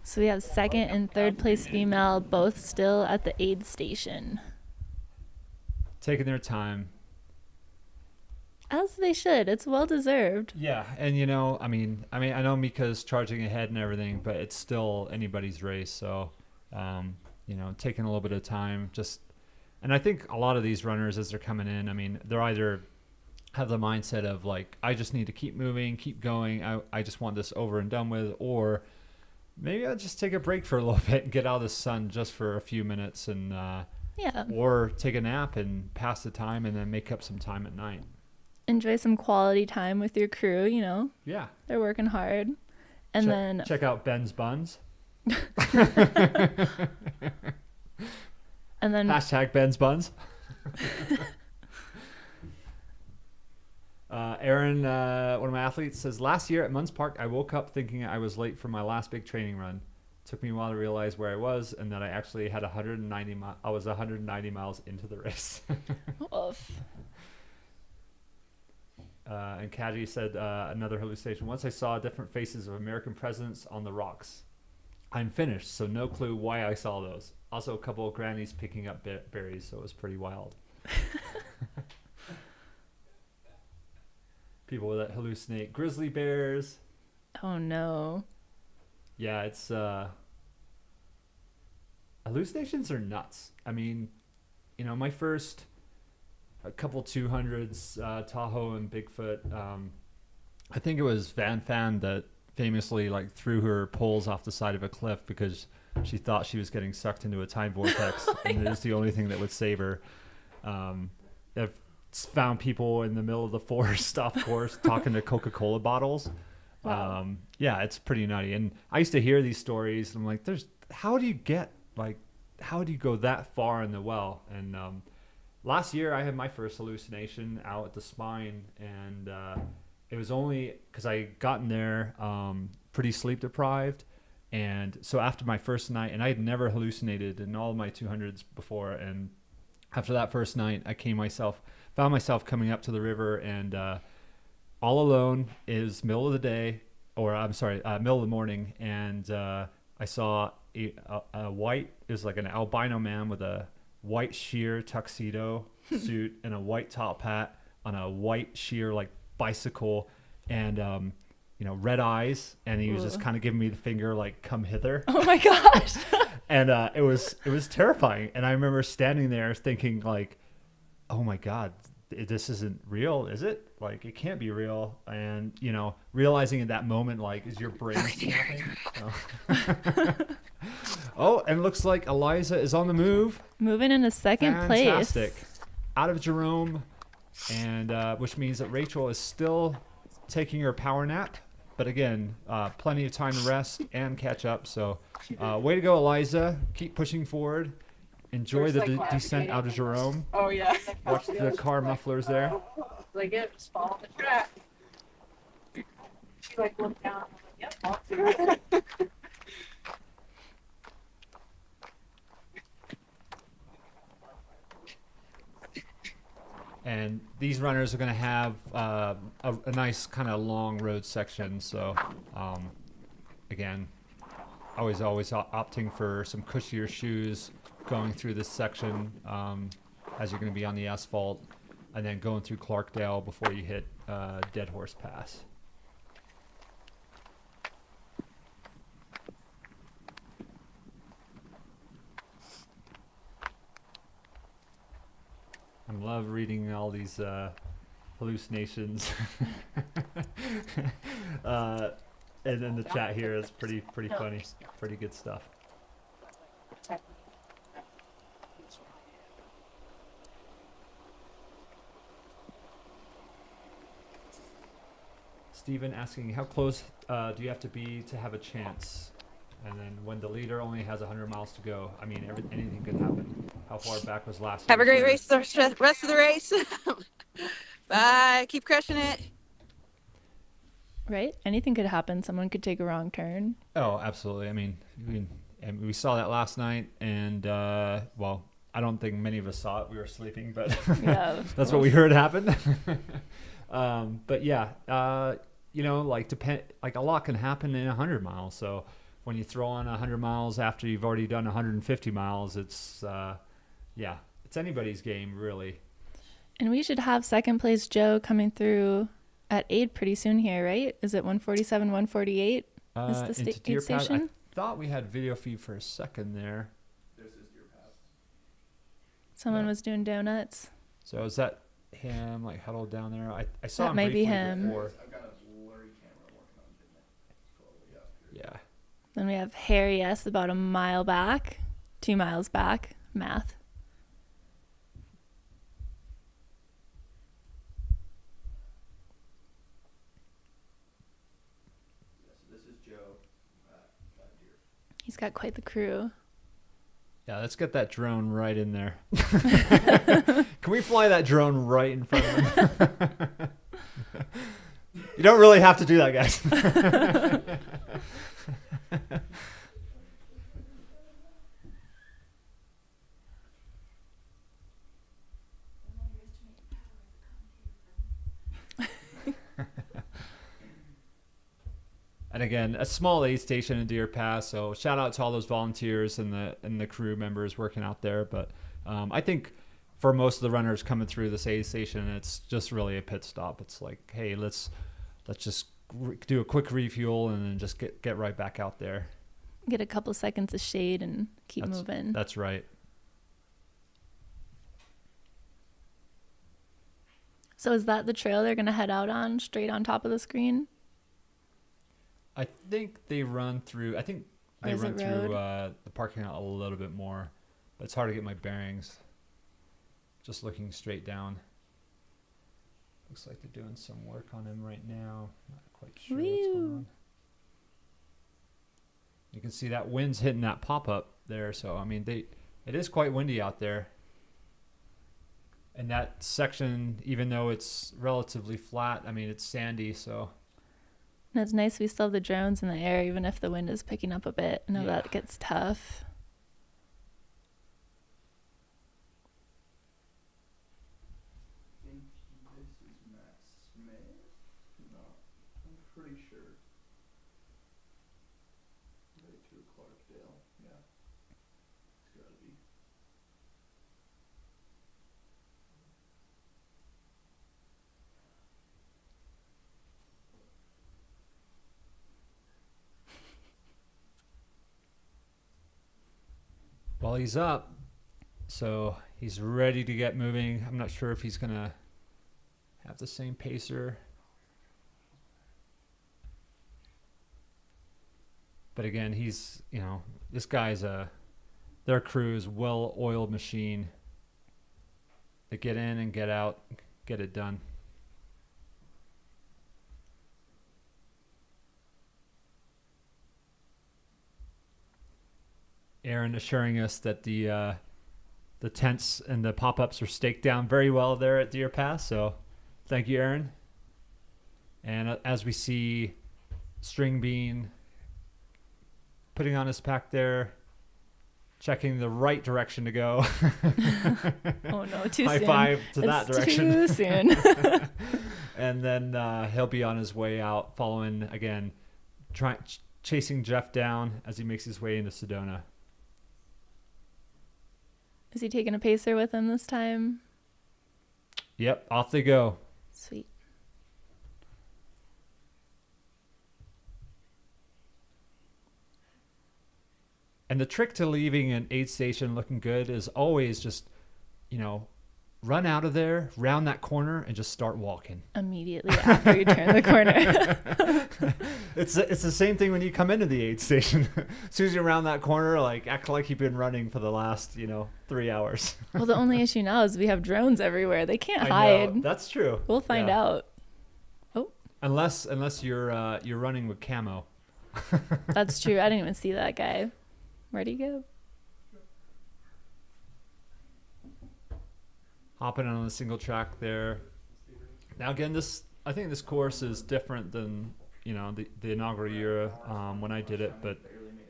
So we have second and third place female, both still at the aid station. Taking their time. As they should. It's well deserved. Yeah, and you know, I mean, I know Mika's charging ahead and everything, but it's still anybody's race. So, you know, taking a little bit of time. And I think a lot of these runners, as they're coming in, I mean, they're either have the mindset of like, I just need to keep moving, keep going. I just want this over and done with, or maybe I'll just take a break for a little bit and get out of the sun just for a few minutes and or take a nap and pass the time and then make up some time at night. Enjoy some quality time with your crew, you know. Yeah. They're working hard. And then check out Ben's buns. And then hashtag Ben's buns. Aaron, one of my athletes, says, last year at Munns Park, I woke up thinking I was late for my last big training run. Took me a while to realize where I was and that I actually had 190 I was 190 miles into the race. Oof. And Kaji said another hallucination. Once I saw different faces of American presidents on the rocks. I'm finished, so no clue why I saw those. Also, a couple of grannies picking up berries, so it was pretty wild. People that hallucinate grizzly bears. Oh no. Yeah, it's hallucinations are nuts. I mean, you know, my first a couple 200s, Tahoe and Bigfoot. I think it was Van Fan that famously like threw her poles off the side of a cliff because she thought she was getting sucked into a time vortex, and it was the only thing that would save her. I've found people in the middle of the forest, off course, talking to Coca-Cola bottles. Wow. Yeah, it's pretty nutty. And I used to hear these stories. And I'm like, how do you go that far in the well? And last year I had my first hallucination out at the spine, and it was only because I gotten there pretty sleep deprived. And so after my first night, and I had never hallucinated in all of my 200s before, and after that first night, I found myself coming up to the river, and all alone. Is middle of the day, middle of the morning, and I saw a white. It was like an albino man with a white sheer tuxedo suit and a white top hat on a white sheer like bicycle, and red eyes, and he was just kind of giving me the finger, like, come hither. Oh my gosh. And it was terrifying. And I remember standing there thinking, like, oh my God, this isn't real, is it? Like, it can't be real. And, realizing in that moment, like, is your brain snapping? Oh, and it looks like Eliza is on the move. Moving in a second Fantastic. place. Out of Jerome, and which means that Rachel is still taking her power nap. But again, plenty of time to rest and catch up. So way to go, Eliza. Keep pushing forward. Enjoy the descent out of Jerome. Oh, yeah. Watch the car mufflers there. Like it, just follow the track. She like looked down. I'm like, yep, walk through. And these runners are going to have a nice kind of long road section. So, again, always opting for some cushier shoes going through this section as you're going to be on the asphalt, and then going through Clarkdale before you hit Dead Horse Pass. I love reading all these hallucinations. And then the chat here is pretty funny. Pretty good stuff. Stephen asking, how close do you have to be to have a chance? And then when the leader only has 100 miles to go, I mean, anything could happen. How far back was last Have a year's great leader? race the rest of the race. Bye. Keep crushing it. Right? Anything could happen. Someone could take a wrong turn. Oh, absolutely. I mean, we saw that last night, and well, I don't think many of us saw it. We were sleeping, but Yeah. that's what we heard happen. But yeah, like a lot can happen in 100 miles. So when you throw on 100 miles after you've already done 150 miles, it's it's anybody's game, really. And we should have second place Joe coming through at aid pretty soon here, right? Is it 147, 148? Is the Into Deer aid Pass. station? I thought we had video feed for a second there. This is Deer Pass. Someone was doing donuts. So is that him, like, huddled down there? I saw That him might be briefly him. before. I've got a blurry camera working on getting it slowly up here. Yeah. Then we have Harry S. about a mile back, 2 miles back. Math. This is Joe at Deer. He's got quite the crew. Yeah, let's get that drone right in there. Can we fly that drone right in front of him? You don't really have to do that, guys. And again, a small aid station in Deer Pass, so shout out to all those volunteers and the crew members working out there. But I think for most of the runners coming through this aid station, it's just really a pit stop. It's like, hey, let's just do a quick refuel and then just get right back out there. Get a couple seconds of shade and keep moving. That's right. So is that the trail they're going to head out on, straight on top of the screen? I think they run through. I think they Or is run it through road? the parking lot a little bit more, but it's hard to get my bearings. Just looking straight down. Looks like they're doing some work on him right now. Not quite sure what's going Woo. on. You can see that wind's hitting that pop-up there, so I mean it is quite windy out there. And that section, even though it's relatively flat, I mean it's sandy, so And it's nice we still have the drones in the air, even if the wind is picking up a bit. I know Yeah. that gets tough. pretty sure. Right through Clarkdale, yeah. It's gotta be. Well, he's up, so he's ready to get moving. I'm not sure if he's gonna have the same pacer. But again, he's, you know, this guy's their crew is well-oiled machine. They get in and get out, get it done. Aaron assuring us that the tents and the pop-ups are staked down very well there at Deer Pass, so thank you, Aaron. And as we see String Bean putting on his pack there, checking the right direction to go. Oh no, too High soon. five to that It's direction. too soon. And then he'll be on his way out, following again, chasing Jeff down as he makes his way into Sedona. Is he taking a pacer with him this time? Yep, off they go. Sweet. And the trick to leaving an aid station looking good is always just, you know, run out of there, round that corner, and just start walking. Immediately after you turn the corner. It's the same thing when you come into the aid station. As soon as you round that corner, like act like you've been running for the last, 3 hours. Well, the only issue now is we have drones everywhere. They can't I know, hide. that's true. We'll find Yeah. out. Oh, Unless you're running with camo. that's true. I didn't even see that guy. Where'd he go? Hopping on a single track there. Now again, I think this course is different than the inaugural year when I did it, but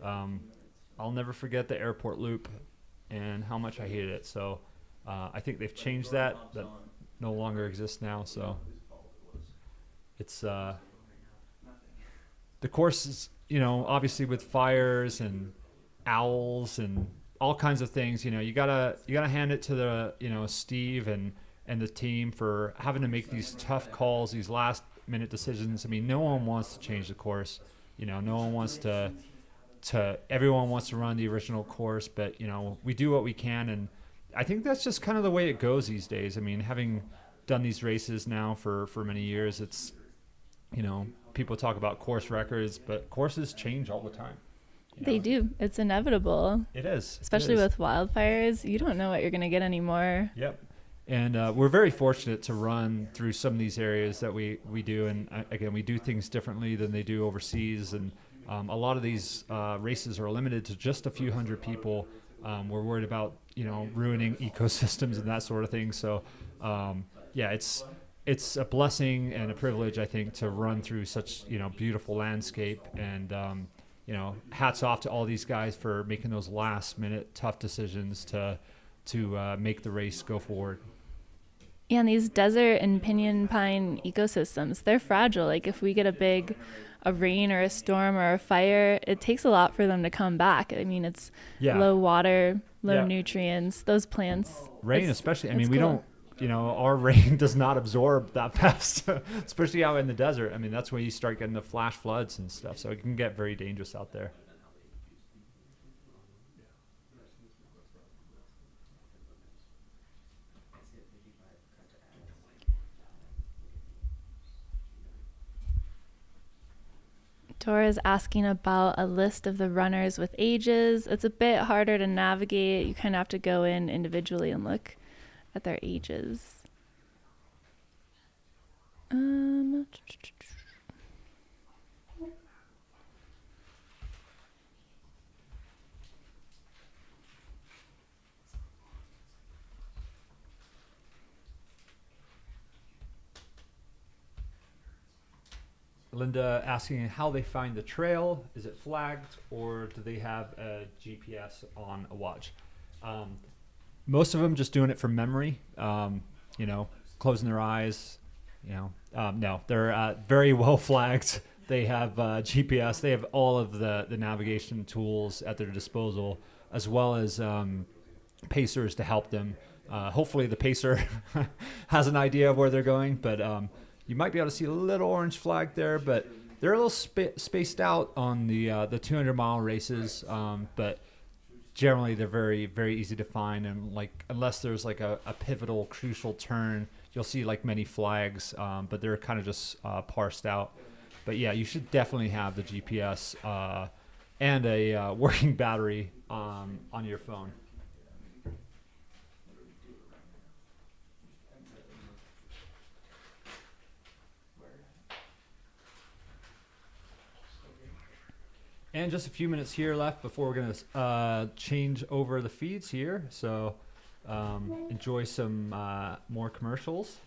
I'll never forget the airport loop and how much I hated it. So I think they've changed that no longer exists now. So it's the course is obviously with fires and owls and all kinds of things. You gotta hand it to the Steve and the team for having to make these tough calls, these last minute decisions. I mean, no one wants to change the course. No one wants to everyone wants to run the original course, but we do what we can, and I think that's just kind of the way it goes these days. I mean, having done these races now for many years, it's people talk about course records, but courses change all the time. They do. It's inevitable. It is. Especially It is. with wildfires. You don't know what you're going to get anymore. Yep. And we're very fortunate to run through some of these areas that we do. And again, we do things differently than they do overseas. And a lot of these races are limited to just a few hundred people. We're worried about, ruining ecosystems and that sort of thing. So, yeah, it's a blessing and a privilege, I think, to run through such, beautiful landscape. And, hats off to all these guys for making those last minute tough decisions to make the race go forward. Yeah, and these desert and pinyon pine ecosystems, they're fragile. Like if we get a rain or a storm or a fire, it takes a lot for them to come back. I mean, it's low water, low nutrients, those plants. Rain especially. I mean, it's we cool. don't, our rain does not absorb that fast, especially out in the desert. I mean, that's when you start getting the flash floods and stuff. So it can get very dangerous out there. Dora's asking about a list of the runners with ages. It's a bit harder to navigate. You kind of have to go in individually and look at their ages. Linda asking how they find the trail. Is it flagged or do they have a GPS on a watch? Most of them just doing it from memory, you know, closing their eyes, you know. No, they're very well flagged. They have GPS. They have all of the navigation tools at their disposal, as well as pacers to help them. Hopefully the pacer has an idea of where they're going, but you might be able to see a little orange flag there, but they're a little spaced out on the 200-mile races, but generally they're very, very easy to find, and like unless there's like a pivotal, crucial turn, you'll see like many flags, but they're kind of just parsed out. But yeah, you should definitely have the GPS and a working battery on your phone. And just a few minutes here left before we're going to change over the feeds here. So enjoy some more commercials.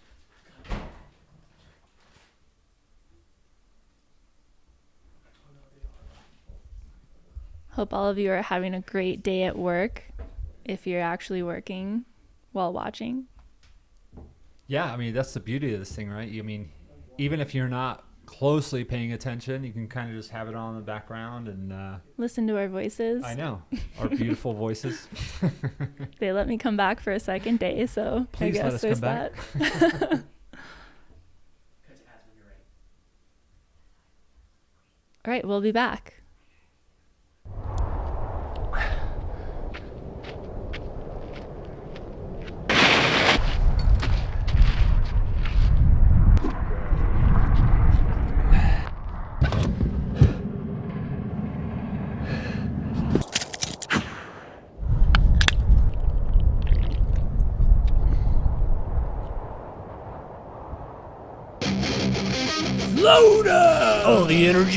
Hope all of you are having a great day at work if you're actually working while watching. Yeah, I mean, that's the beauty of this thing, right? I mean, even if you're not closely paying attention, you can kind of just have it on in the background and listen to our voices. I know, our beautiful voices. They let me come back for a second day, so please I guess there's that. All right, we'll be back. Load up! All the energy